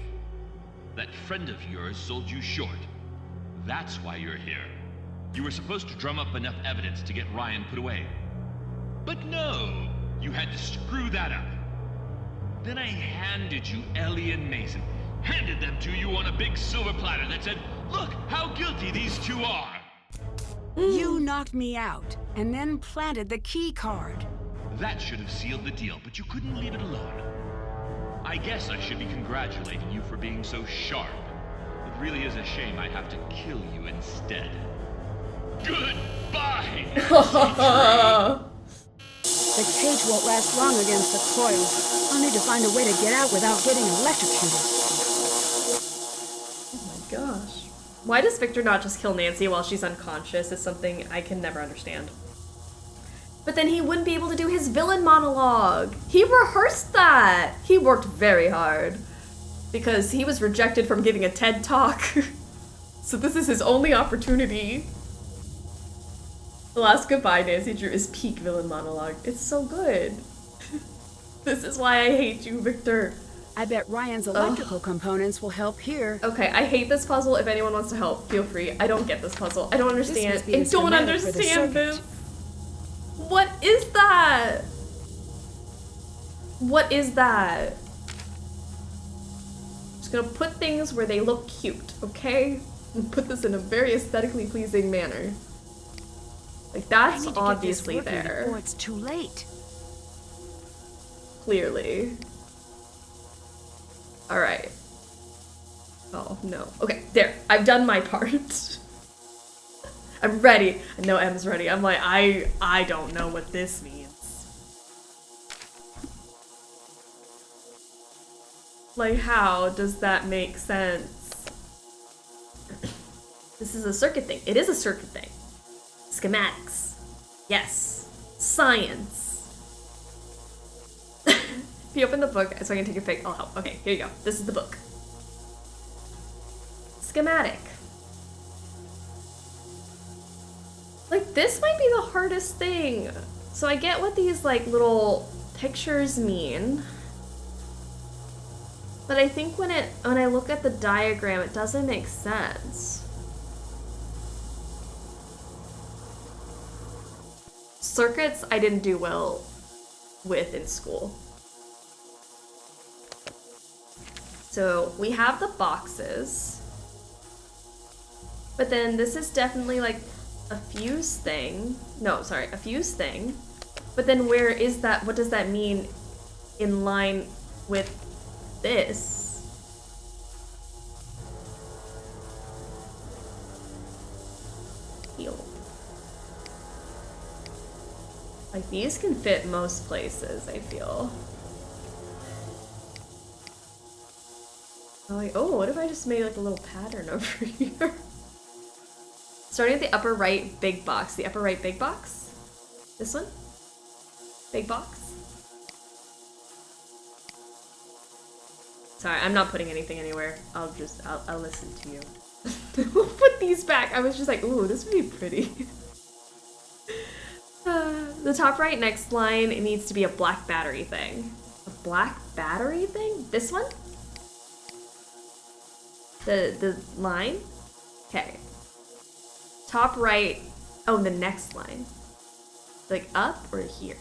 That friend of yours sold you short. That's why you're here. You were supposed to drum up enough evidence to get Ryan put away. But no, you had to screw that up. Then I handed you Ellie and Mason. Handed them to you on a big silver platter that said, look how guilty these two are. You knocked me out and then planted the key card. That should have sealed the deal, but you couldn't leave it alone. I guess I should be congratulating you for being so sharp. It really is a shame I have to kill you instead. Goodbye! The cage won't last long against the coil. I'll need to find a way to get out without getting electrocuted. Oh my gosh. Why does Victor not just kill Nancy while she's unconscious is something I can never understand. But then he wouldn't be able to do his villain monologue. He rehearsed that. He worked very hard because he was rejected from giving a TED Talk. So this is his only opportunity. The last goodbye Nancy drew is peak villain monologue. It's so good. This is why I hate you, Victor. I bet Ryan's electrical components will help here. Okay, I hate this puzzle. If anyone wants to help, feel free. I don't get this puzzle. I don't understand. I don't understand this. What is that? What is that? Just gonna put things where they look cute, okay? And put this in a very aesthetically pleasing manner. Like, that's obviously there. Before it's too late. Clearly. Alright. Oh, no. Okay, there. I've done my part. I'm ready. I know M's ready. I'm like, I don't know what this means. Like, how does that make sense? This is a circuit thing. It is a circuit thing. Schematics. Yes. Science. If you open the book so I can take a pic, I'll help. Okay, here you go. This is the book. Schematic. Like, this might be the hardest thing. So I get what these, like, little pictures mean. But I think when I look at the diagram, it doesn't make sense. Circuits I didn't do well with in school. So we have the boxes. But then this is definitely like a fuse thing. No, sorry, a fuse thing. But then where is that? What does that mean in line with this? Heal. Like, these can fit most places, I feel. Oh, what if I just made like a little pattern over here? Starting at the upper right big box. The upper right big box? This one? Big box? Sorry, I'm not putting anything anywhere. I'll listen to you. We'll put these back. I was just like, ooh, this would be pretty. The top right next line, it needs to be a black battery thing. A black battery thing? This one? The line? Okay. Top right. Oh, the next line. Like up or here?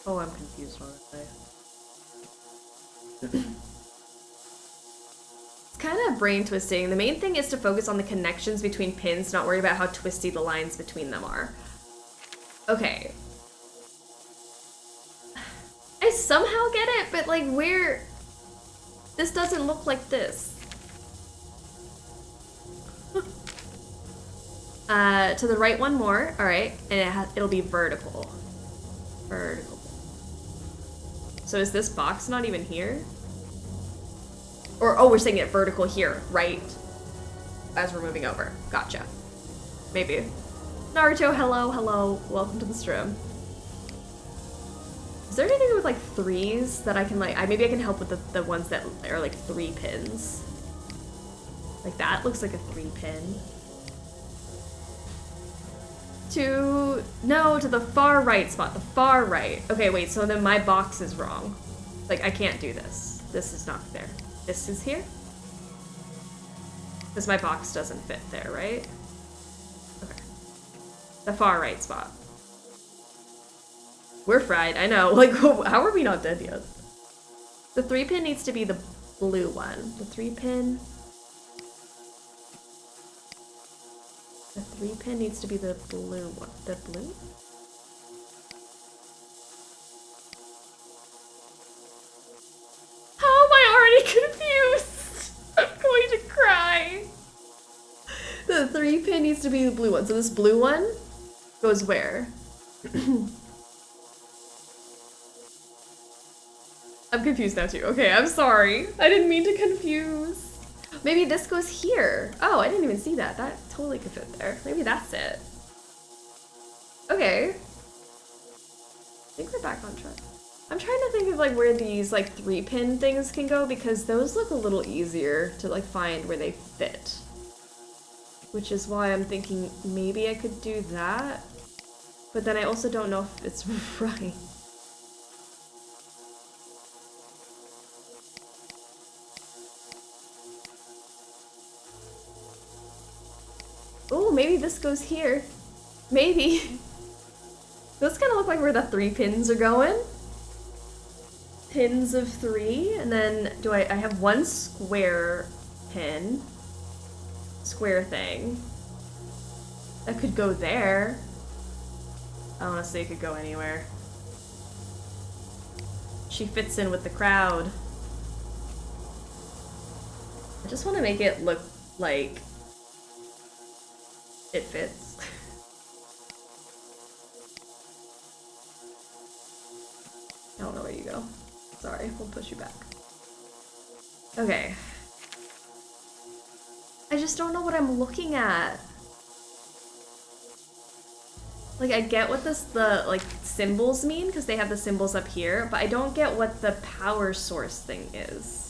Oh, I'm confused already. It's kind of brain twisting. The main thing is to focus on the connections between pins, not worry about how twisty the lines between them are. Okay. I somehow get it, but like where... This doesn't look like this. To the right one more. Alright. And it'll be vertical. Vertical. So is this box not even here? Or, oh, we're saying it vertical here, right? As we're moving over. Gotcha. Maybe. Naruto, hello, hello. Welcome to the stream. Is there anything with like 3s that I can like, maybe I can help with the ones that are like 3 pins. Like that looks like a 3 pin. No, to the far right spot, the far right. Okay, wait, so then my box is wrong. Like I can't do this. This is not there. This is here? Because my box doesn't fit there, right? Okay. The far right spot. We're fried, I know. Like, how are we not dead yet? The 3 pin needs to be the blue one. The 3 pin. The 3 pin needs to be the blue one. The blue? How am I already confused? I'm going to cry. The 3 pin needs to be the blue one. So this blue one goes where? I'm confused now too. Okay, I'm sorry. I didn't mean to confuse. Maybe this goes here. Oh, I didn't even see that. That totally could fit there. Maybe that's it. Okay. I think we're back on track. I'm trying to think of like where these like 3 pin things can go because those look a little easier to like find where they fit. Which is why I'm thinking maybe I could do that. But then I also don't know if it's right. Oh, maybe this goes here. Maybe. Those kind of look like where the 3 pins are going. Pins of 3, and then do I have 1 square pin. Square thing. That could go there. Honestly, it could go anywhere. She fits in with the crowd. I just want to make it look like it fits. I don't know where you go. Sorry, we'll push you back. Okay. I just don't know what I'm looking at. Like, I get what the like symbols mean because they have the symbols up here, but I don't get what the power source thing is.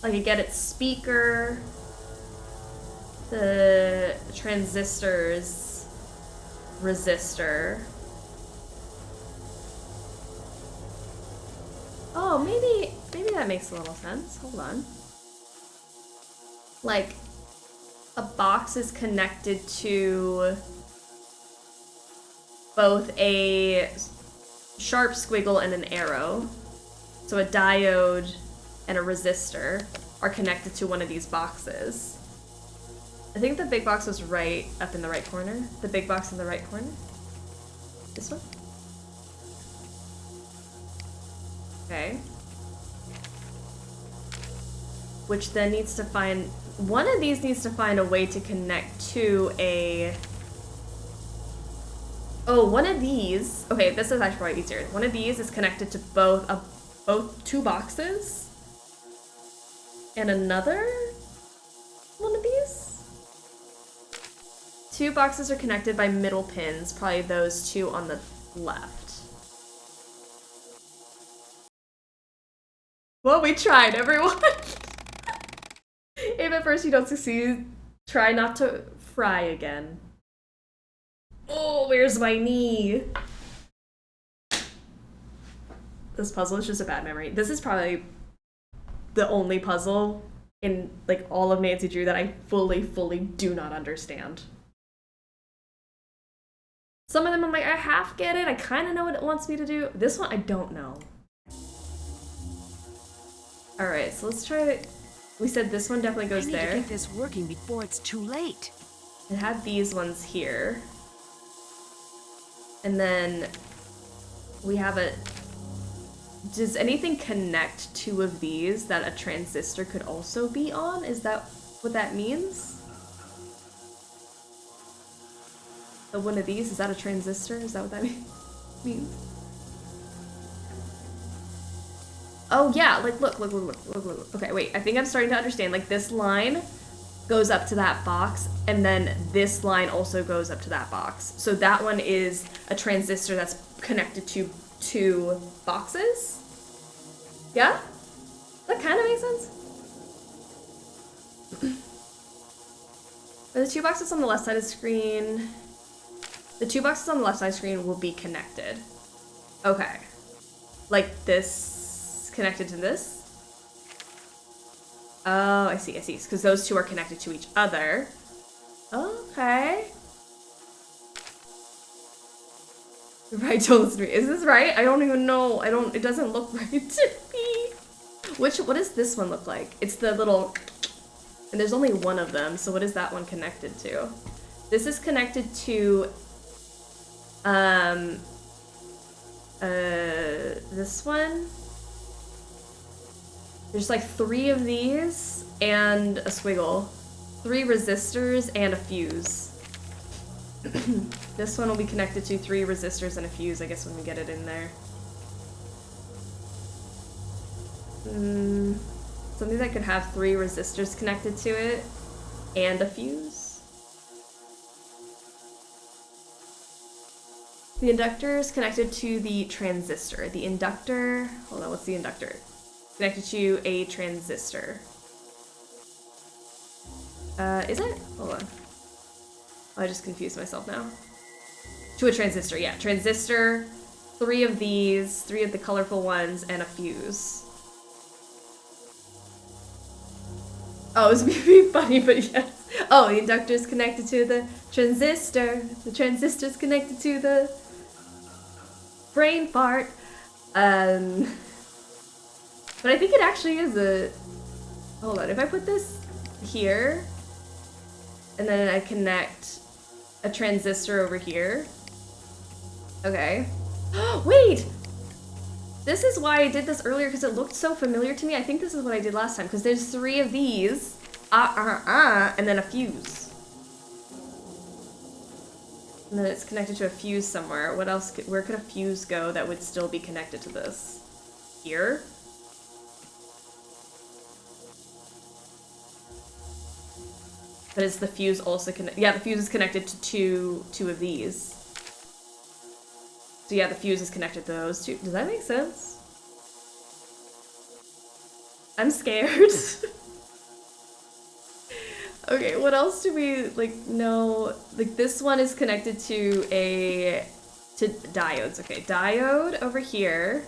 Like, I get its speaker, the transistors, resistor. Oh, maybe that makes a little sense. Hold on. Like, a box is connected to both a sharp squiggle and an arrow. So a diode and a resistor are connected to one of these boxes. I think the big box was right up in the right corner. The big box in the right corner. This one? Okay. Which then needs to find, one of these needs to find a way to connect to a, oh, one of these, okay, this is actually probably easier. One of these is connected to both 2 boxes. And another one of these? 2 boxes are connected by middle pins, probably those 2 on the left. Well, we tried, everyone. If at first you don't succeed, try not to fry again. Oh, where's my knee? This puzzle is just a bad memory. This is probably the only puzzle in like all of Nancy Drew that I fully do not understand. Some of them I'm like, I half get it, I kind of know what it wants me to do. This one, I don't know. Alright, so let's try it. We said this one definitely goes there. I need to get this working before it's too late. It had these ones here. And then we have a... Does anything connect 2 of these that a transistor could also be on? Is that what that means? So one of these, is that a transistor? Is that what that means? Oh yeah, like look. Okay, wait, I think I'm starting to understand. Like this line goes up to that box, and then this line also goes up to that box. So that one is a transistor that's connected to 2 boxes. Yeah? That kind of makes sense. Are the 2 boxes on the left side of the screen? The 2 boxes on the left side of the screen will be connected. Okay. Like this connected to this? Oh, I see, because those 2 are connected to each other. Okay. Right, don't listen to me. Is this right? I don't even know. It doesn't look right to me. What does this one look like? It's the little, and there's only one of them, so what is that one connected to? This is connected to, this one. There's like 3 of these and a squiggle. 3 resistors and a fuse. This one will be connected to 3 resistors and a fuse, I guess, when we get it in there. Something that could have 3 resistors connected to it and a fuse. The inductor is connected to the transistor. The inductor, hold on, what's the inductor? Connected to a transistor. Is it? Hold on. Oh, I just confused myself now. To a transistor, yeah. Transistor, 3 of these, 3 of the colorful ones, and a fuse. Oh, it's gonna be funny, but yes. Oh, the inductor is connected to the transistor. The transistor is connected to the brain fart. But I think it actually is a... Hold on, if I put this here, and then I connect a transistor over here. Okay. Wait! This is why I did this earlier, because it looked so familiar to me. I think this is what I did last time, because there's 3 of these, and then a fuse. And then it's connected to a fuse somewhere. What else? Where could a fuse go that would still be connected to this? Here? But is the fuse also connected? Yeah, the fuse is connected to two of these. So yeah, the fuse is connected to those 2. Does that make sense? I'm scared. Okay, what else do we know? Like this one is connected to diodes. Okay, diode over here.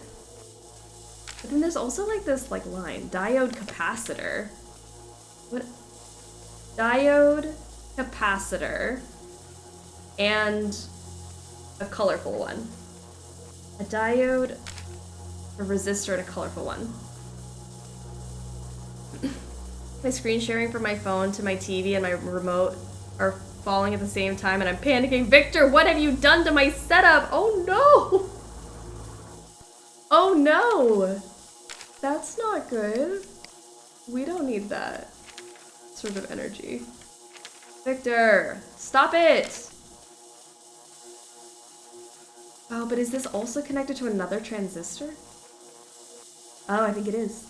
But then there's also like this line, diode capacitor. What? Diode, capacitor, and a colorful one. A diode, a resistor, and a colorful one. My screen sharing from my phone to my TV and my remote are falling at the same time, and I'm panicking. Victor, what have you done to my setup? Oh no! Oh no! That's not good. We don't need that sort of energy. Victor, stop it! Oh, but is this also connected to another transistor? Oh, I think it is.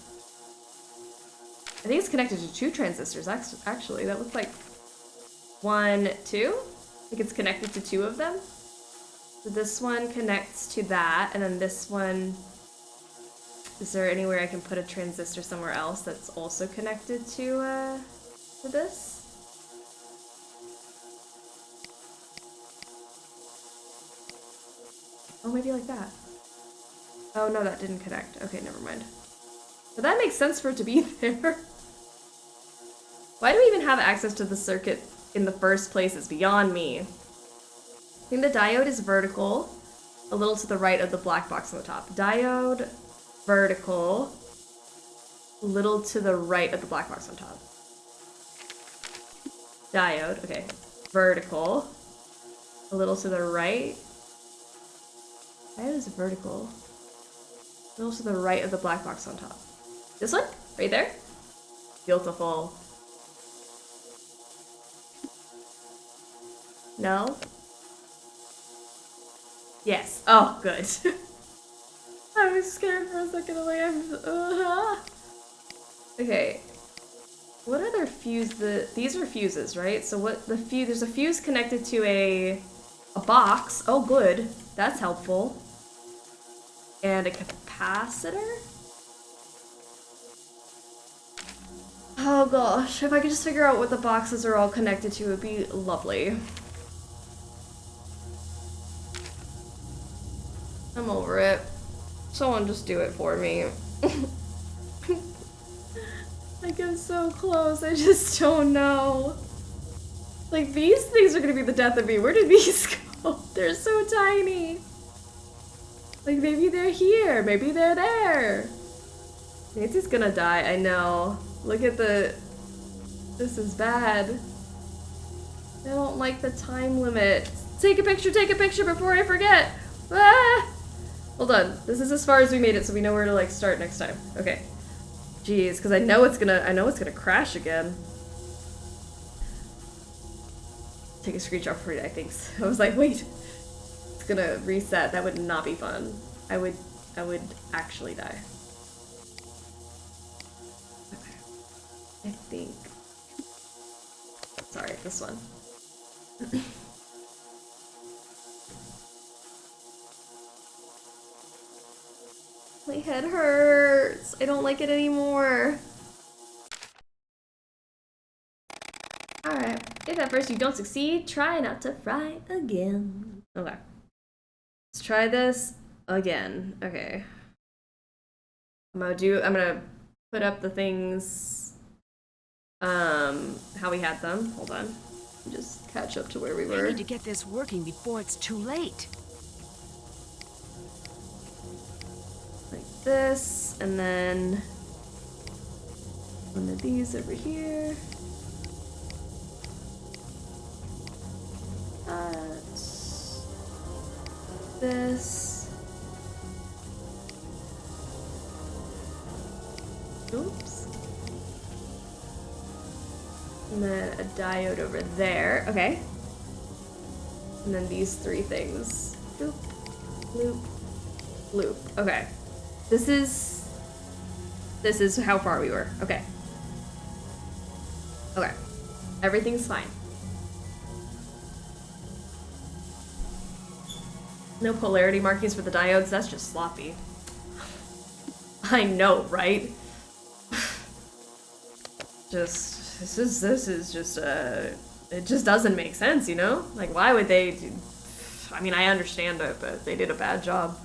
I think it's connected to 2 transistors, actually. That looks like 1, 2? I think it's connected to 2 of them. So this one connects to that, and then this one... Is there anywhere I can put a transistor somewhere else that's also connected to this? Oh, maybe like that. Oh no, that didn't connect. Okay, never mind. But that makes sense for it to be there. Why do we even have access to the circuit in the first place is beyond me. I think the diode is vertical, a little to the right of the black box on the top. Diode, vertical, a little to the right of the black box on top. Diode, okay, vertical, a little to the right. Diode is vertical, a little to the right of the black box on top. This one? Right there? Beautiful. No? Yes. Oh, good. I was scared for a second. I'm like, okay. What are their fuse? These are fuses, right? So what the fuse? There's a fuse connected to a box. Oh, good. That's helpful. And a capacitor. Oh gosh, if I could just figure out what the boxes are all connected to, it would be lovely. I'm over it. Someone just do it for me. Like, I'm so close, I just don't know. Like, these things are gonna be the death of me. Where did these go? They're so tiny. Like, maybe they're here, maybe they're there. Nancy's gonna die, I know. Look at the... This is bad. I don't like the time limit. Take a picture before I forget! Ah! Hold on, this is as far as we made it, so we know where to, like, start next time. Okay. Jeez, because I know it's gonna crash again. Take a screenshot for it, I think. I was like, wait, it's gonna reset. That would not be fun. I would actually die. Okay. I think. Sorry, this one. My head hurts. I don't like it anymore. Alright. If at first you don't succeed, try not to fry again. Okay. Let's try this again. Okay. I'm gonna put up the things how we had them. Hold on. Just catch up to where we were. I need to get this working before it's too late. Like this, and then one of these over here. This. Oops. And then a diode over there. Okay. And then these three things. Loop, loop, loop. Okay. This is how far we were. Okay. Okay. Everything's fine. No polarity markings for the diodes, that's just sloppy. I know, right? This is just, it just doesn't make sense, you know? Like, why would they do... I mean, I understand it, but they did a bad job.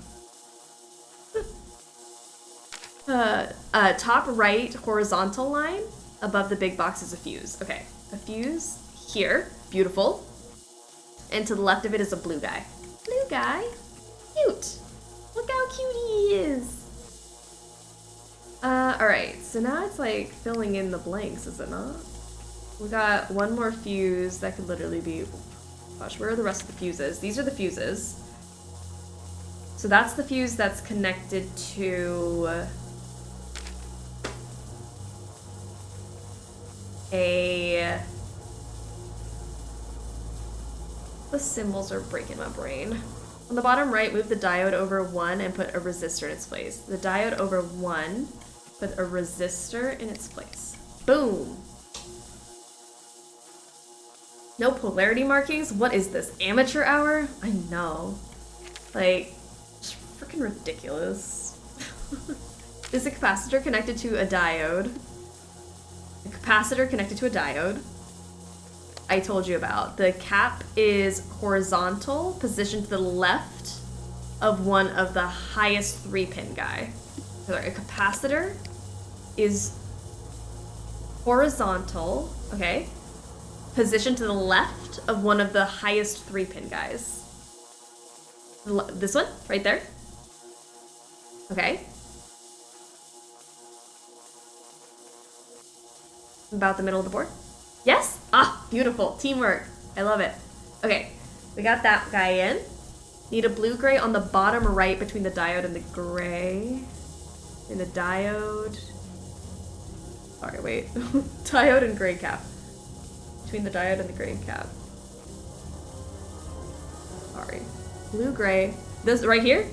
Top right horizontal line above the big box is a fuse. Okay, a fuse here, beautiful. And to the left of it is a blue guy. Blue guy? Cute. Look how cute he is. Alright, so now it's like filling in the blanks, is it not? We got one more fuse that could literally be... Gosh, where are the rest of the fuses? These are the fuses. So that's the fuse that's connected to... The symbols are breaking my brain. On the bottom right, move the diode over 1 and put a resistor in its place. The diode over 1, put a resistor in its place. Boom! No polarity markings? What is this, amateur hour? I know. Like, it's freaking ridiculous. Is a capacitor connected to a diode? A capacitor connected to a diode. I told you about. The cap is horizontal, positioned to the left of one of the highest 3-pin guy. Sorry, a capacitor is horizontal, okay, positioned to the left of one of the highest 3-pin guys. This one, right there. Okay. About the middle of the board. Yes? Ah, beautiful. Teamwork. I love it. Okay, we got that guy in. Need a blue-gray on the bottom right between the diode and the gray. And the diode... Sorry, wait. Diode and gray cap. Between the diode and the gray cap. Sorry. Blue-gray. This right here?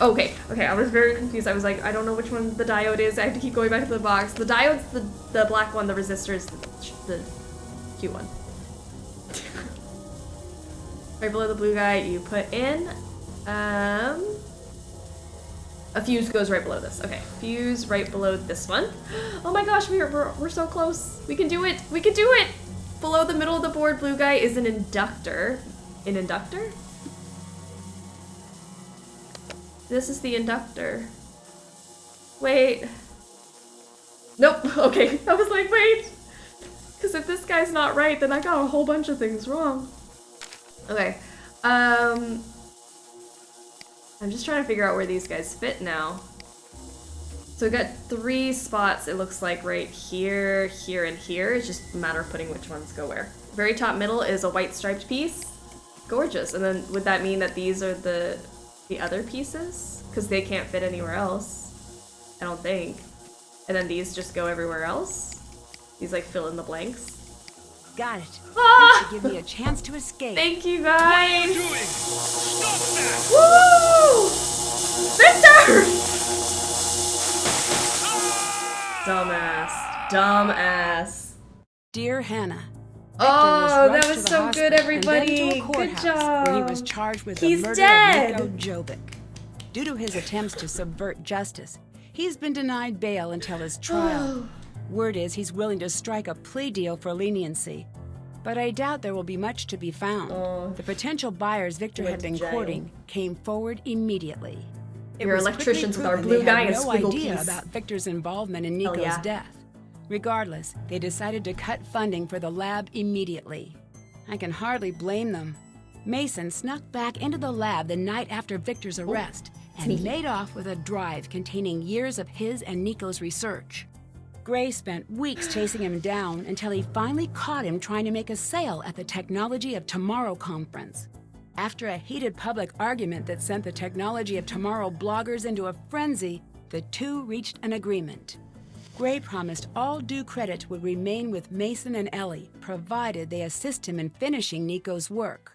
Okay, I was very confused. I was like, I don't know which one the diode is. I have to keep going back to the box. The diode's the black one, the resistor is the cute one. Right below the blue guy, you put in, a fuse goes right below this. Okay, fuse right below this one. Oh my gosh, we're so close. We can do it, we can do it! Below the middle of the board, blue guy is an inductor. An inductor? This is the inductor. Wait. Nope, okay. I was like, wait. Because if this guy's not right, then I got a whole bunch of things wrong. Okay. I'm just trying to figure out where these guys fit now. So we got 3 spots, it looks like, right here, here, and here. It's just a matter of putting which ones go where. Very top middle is a white striped piece. Gorgeous. And then would that mean that these are the other pieces? Because they can't fit anywhere else. I don't think. And then these just go everywhere else? These like fill in the blanks? Got it. Ah! This should give me a chance to escape. Thank you guys! What are you doing? Stop that! Woo! Victor! Dumbass. Dumbass. Dear Hannah. Oh, that was so good, everybody. Good job. Where he was charged with He's the murder dead. of Niko Jovic. Due to his attempts to subvert justice, he's been denied bail until his trial. Word is he's willing to strike a plea deal for leniency. But I doubt there will be much to be found. The potential buyers Victor had been courting came forward immediately. We're electricians with our blue guy and no squiggle idea piece. about Victor's involvement in Hell Nico's yeah. death. Regardless, they decided to cut funding for the lab immediately. I can hardly blame them. Mason snuck back into the lab the night after Victor's arrest and made off with a drive containing years of his and Nico's research. Gray spent weeks chasing him down until he finally caught him trying to make a sale at the Technology of Tomorrow conference. After a heated public argument that sent the Technology of Tomorrow bloggers into a frenzy, the two reached an agreement. Gray promised all due credit would remain with Mason and Ellie, provided they assist him in finishing Nico's work.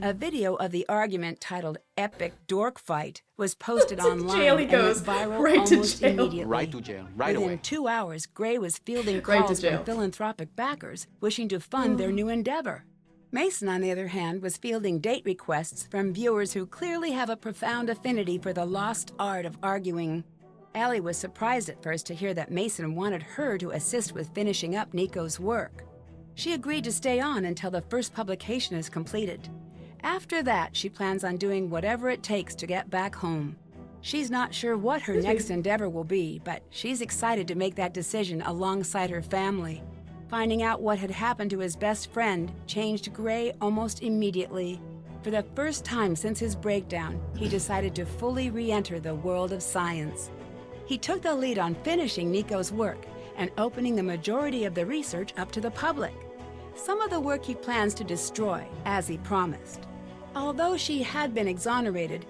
A video of the argument titled Epic Dork Fight was posted online jail he and goes. went viral Right to almost jail. immediately. Right to jail, right Within away. 2 hours, Gray was fielding Right to calls jail. from philanthropic backers wishing to fund their new endeavor. Mason, on the other hand, was fielding date requests from viewers who clearly have a profound affinity for the lost art of arguing. Ellie was surprised at first to hear that Mason wanted her to assist with finishing up Nico's work. She agreed to stay on until the first publication is completed. After that, she plans on doing whatever it takes to get back home. She's not sure what her next endeavor will be, but she's excited to make that decision alongside her family. Finding out what had happened to his best friend changed Gray almost immediately. For the first time since his breakdown, he decided to fully re-enter the world of science. He took the lead on finishing Nico's work and opening the majority of the research up to the public. Some of the work he plans to destroy, as he promised. Although she had been exonerated,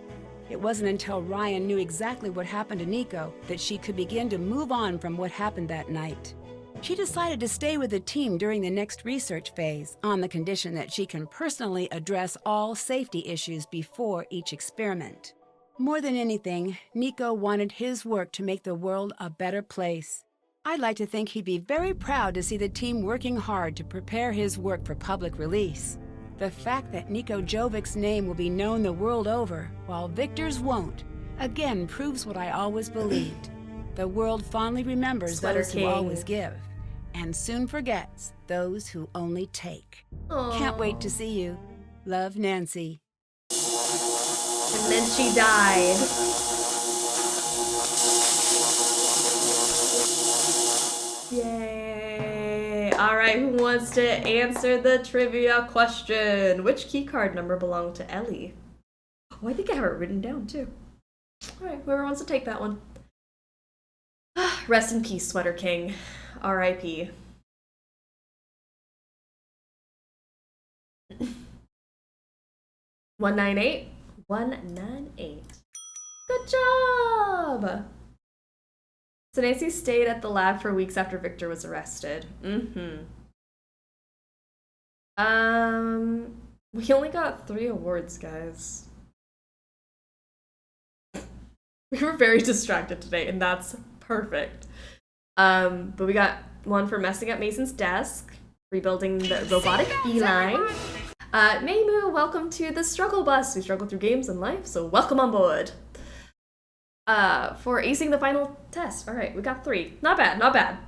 it wasn't until Ryan knew exactly what happened to Nico that she could begin to move on from what happened that night. She decided to stay with the team during the next research phase on the condition that she can personally address all safety issues before each experiment. More than anything, Nico wanted his work to make the world a better place. I'd like to think he'd be very proud to see the team working hard to prepare his work for public release. The fact that Niko Jovic's name will be known the world over, while Victor's won't, again proves what I always believed. The world fondly remembers Sweater those King. who always give, and soon forgets those who only take. Can't wait to see you. Love, Nancy. And then she died. Yay! Alright, who wants to answer the trivia question? Which keycard number belonged to Ellie? Oh, I think I have it written down too. Alright, whoever wants to take that one. Rest in peace, Sweater King. R.I.P. $198. Good job! So Nancy stayed at the lab for weeks after Victor was arrested. We only got 3 awards, guys. We were very distracted today, and that's perfect. But we got one for messing up Mason's desk, rebuilding the robotic feline. Maymu, welcome to the struggle bus. We struggle through games and life, so welcome on board. For acing the final test. All right, we got 3. Not bad, not bad.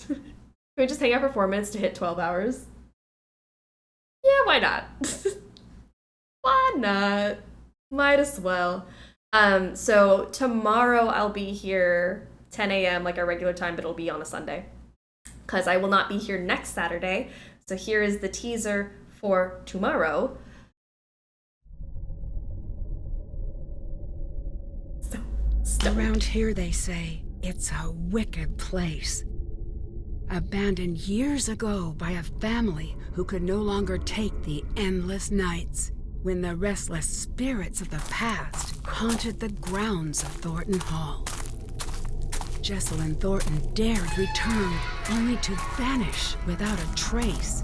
Can we just hang out for 4 minutes to hit 12 hours? Yeah, why not? Why not? Might as well. So tomorrow I'll be here 10 a.m. like our regular time, but it'll be on a Sunday. Because I will not be here next Saturday. So here is the teaser for tomorrow. Around here, they say, it's a wicked place. Abandoned years ago by a family who could no longer take the endless nights, when the restless spirits of the past haunted the grounds of Thornton Hall. Jesselyn Thornton dared return, only to vanish without a trace.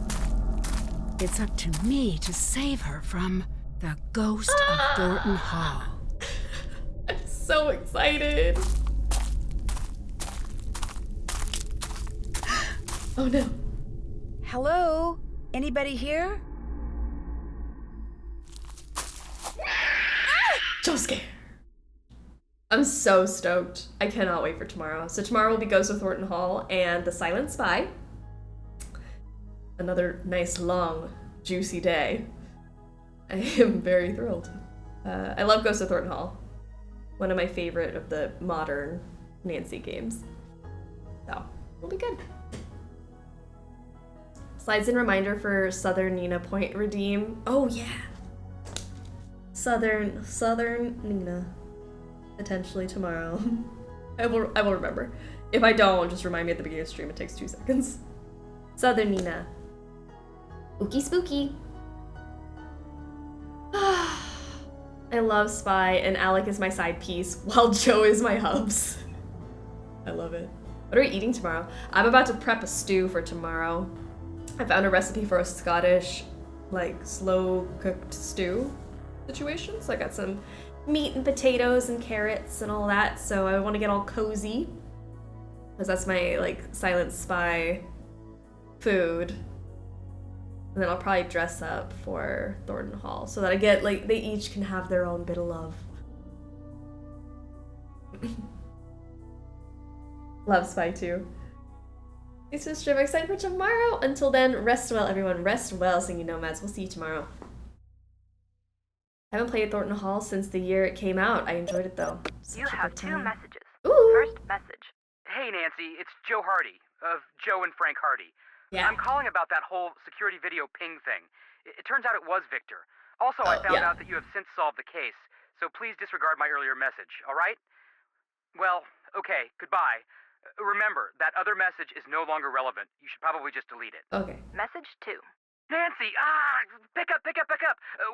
It's up to me to save her from the ghost of Thornton Hall. I'm so excited. Oh no. Hello? Anybody here? So scared. I'm so stoked. I cannot wait for tomorrow. So tomorrow will be Ghost of Thornton Hall and The Silent Spy. Another nice, long, juicy day. I am very thrilled. I love Ghost of Thornton Hall. One of my favorite of the modern Nancy games. So, it'll be good. Slides in reminder for Southern Nina Point redeem. Oh yeah. Southern Nina. Potentially tomorrow. I will remember. If I don't, just remind me at the beginning of the stream. It takes 2 seconds. Southern Nina. Spooky spooky. I love Spy, and Alec is my side piece, while Joe is my hubs. I love it. What are we eating tomorrow? I'm about to prep a stew for tomorrow. I found a recipe for a Scottish, like, slow-cooked stew situation. So I got some meat and potatoes and carrots and all that, so I want to get all cozy. Because that's my, like, Silent Spy food. And then I'll probably dress up for Thornton Hall so that I get, like, they each can have their own bit of love. Love Spy too. Thanks for the stream. I'm excited for tomorrow. Until then, rest well, everyone. Rest well, singing nomads. We'll see you tomorrow. I haven't played Thornton Hall since the year it came out. I enjoyed it though. You have 2 messages. Ooh. First message. Hey Nancy, it's Joe Hardy of Joe and Frank Hardy. Yeah. I'm calling about that whole security video ping thing. It turns out it was Victor. Also, I found out that you have since solved the case, so please disregard my earlier message, alright? Well, okay, goodbye. Remember, that other message is no longer relevant. You should probably just delete it. Okay. Message 2. Nancy, pick up.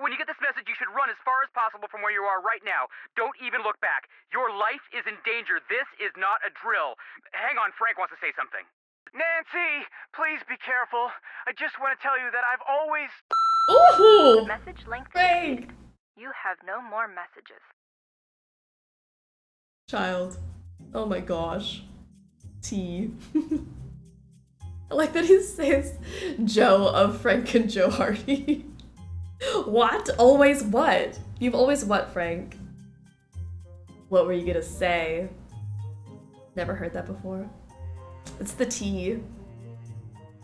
When you get this message, you should run as far as possible from where you are right now. Don't even look back. Your life is in danger. This is not a drill. Hang on, Frank wants to say something. Nancy, please be careful. I just want to tell you that I've always... Ooh! Message length Frank! exceeded. You have no more messages. Child. Oh my gosh. T. I like that he says Joe of Frank and Joe Hardy. What? Always what? You've always what, Frank? What were you gonna say? Never heard that before. It's the T.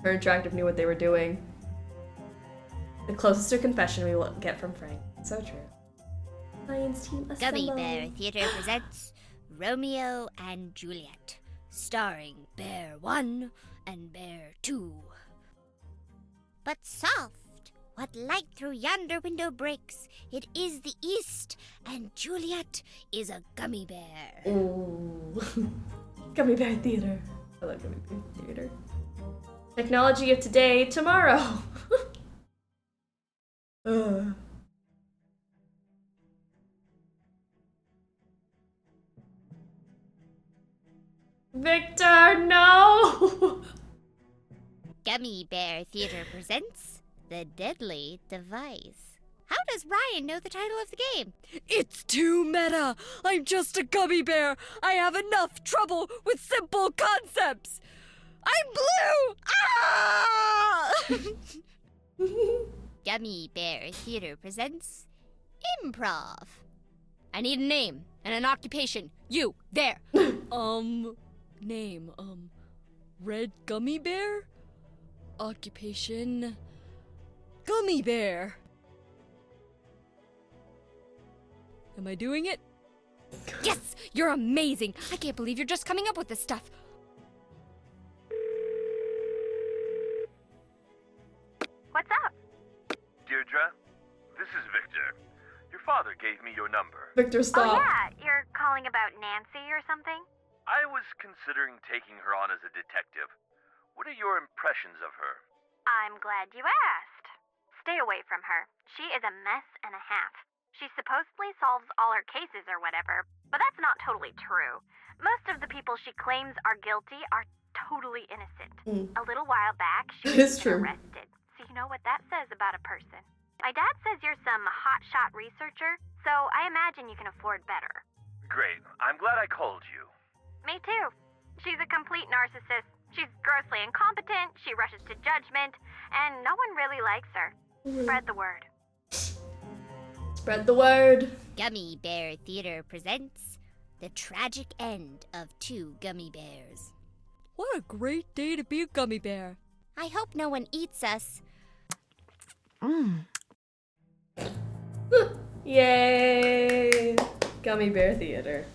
Her Interactive knew what they were doing. The closest to confession we will get from Frank. So true. Science team assemble. Gummy Bear Theatre presents Romeo and Juliet, starring Bear 1 and Bear 2. But soft, what light through yonder window breaks, it is the east, and Juliet is a gummy bear. Ooh. Gummy Bear Theater. I love Gummy Bear Theater. Technology of today, tomorrow. Victor, no! Gummy Bear Theatre presents The Deadly Device. How does Ryan know the title of the game? It's too meta! I'm just a gummy bear! I have enough trouble with simple concepts! I'm blue! Ah! Gummy Bear Theater presents Improv. I need a name and an occupation. You, there. Name, Red Gummy Bear? Occupation... Gummy Bear. Am I doing it? Yes! You're amazing! I can't believe you're just coming up with this stuff. What's up? Deirdre, this is Victor. Your father gave me your number. Victor, stop. Oh yeah, you're calling about Nancy or something? I was considering taking her on as a detective. What are your impressions of her? I'm glad you asked. Stay away from her. She is a mess and a half. She supposedly solves all her cases or whatever, but that's not totally true. Most of the people she claims are guilty are totally innocent. A little while back, she was arrested. So you know what that says about a person. My dad says you're some hotshot researcher, so I imagine you can afford better. Great. I'm glad I called you. Me too. She's a complete narcissist. She's grossly incompetent, she rushes to judgment, and no one really likes her. Spread the word. Spread the word. Gummy Bear Theater presents The Tragic End of Two Gummy Bears. What a great day to be a gummy bear. I hope no one eats us. Yay! Gummy Bear Theater.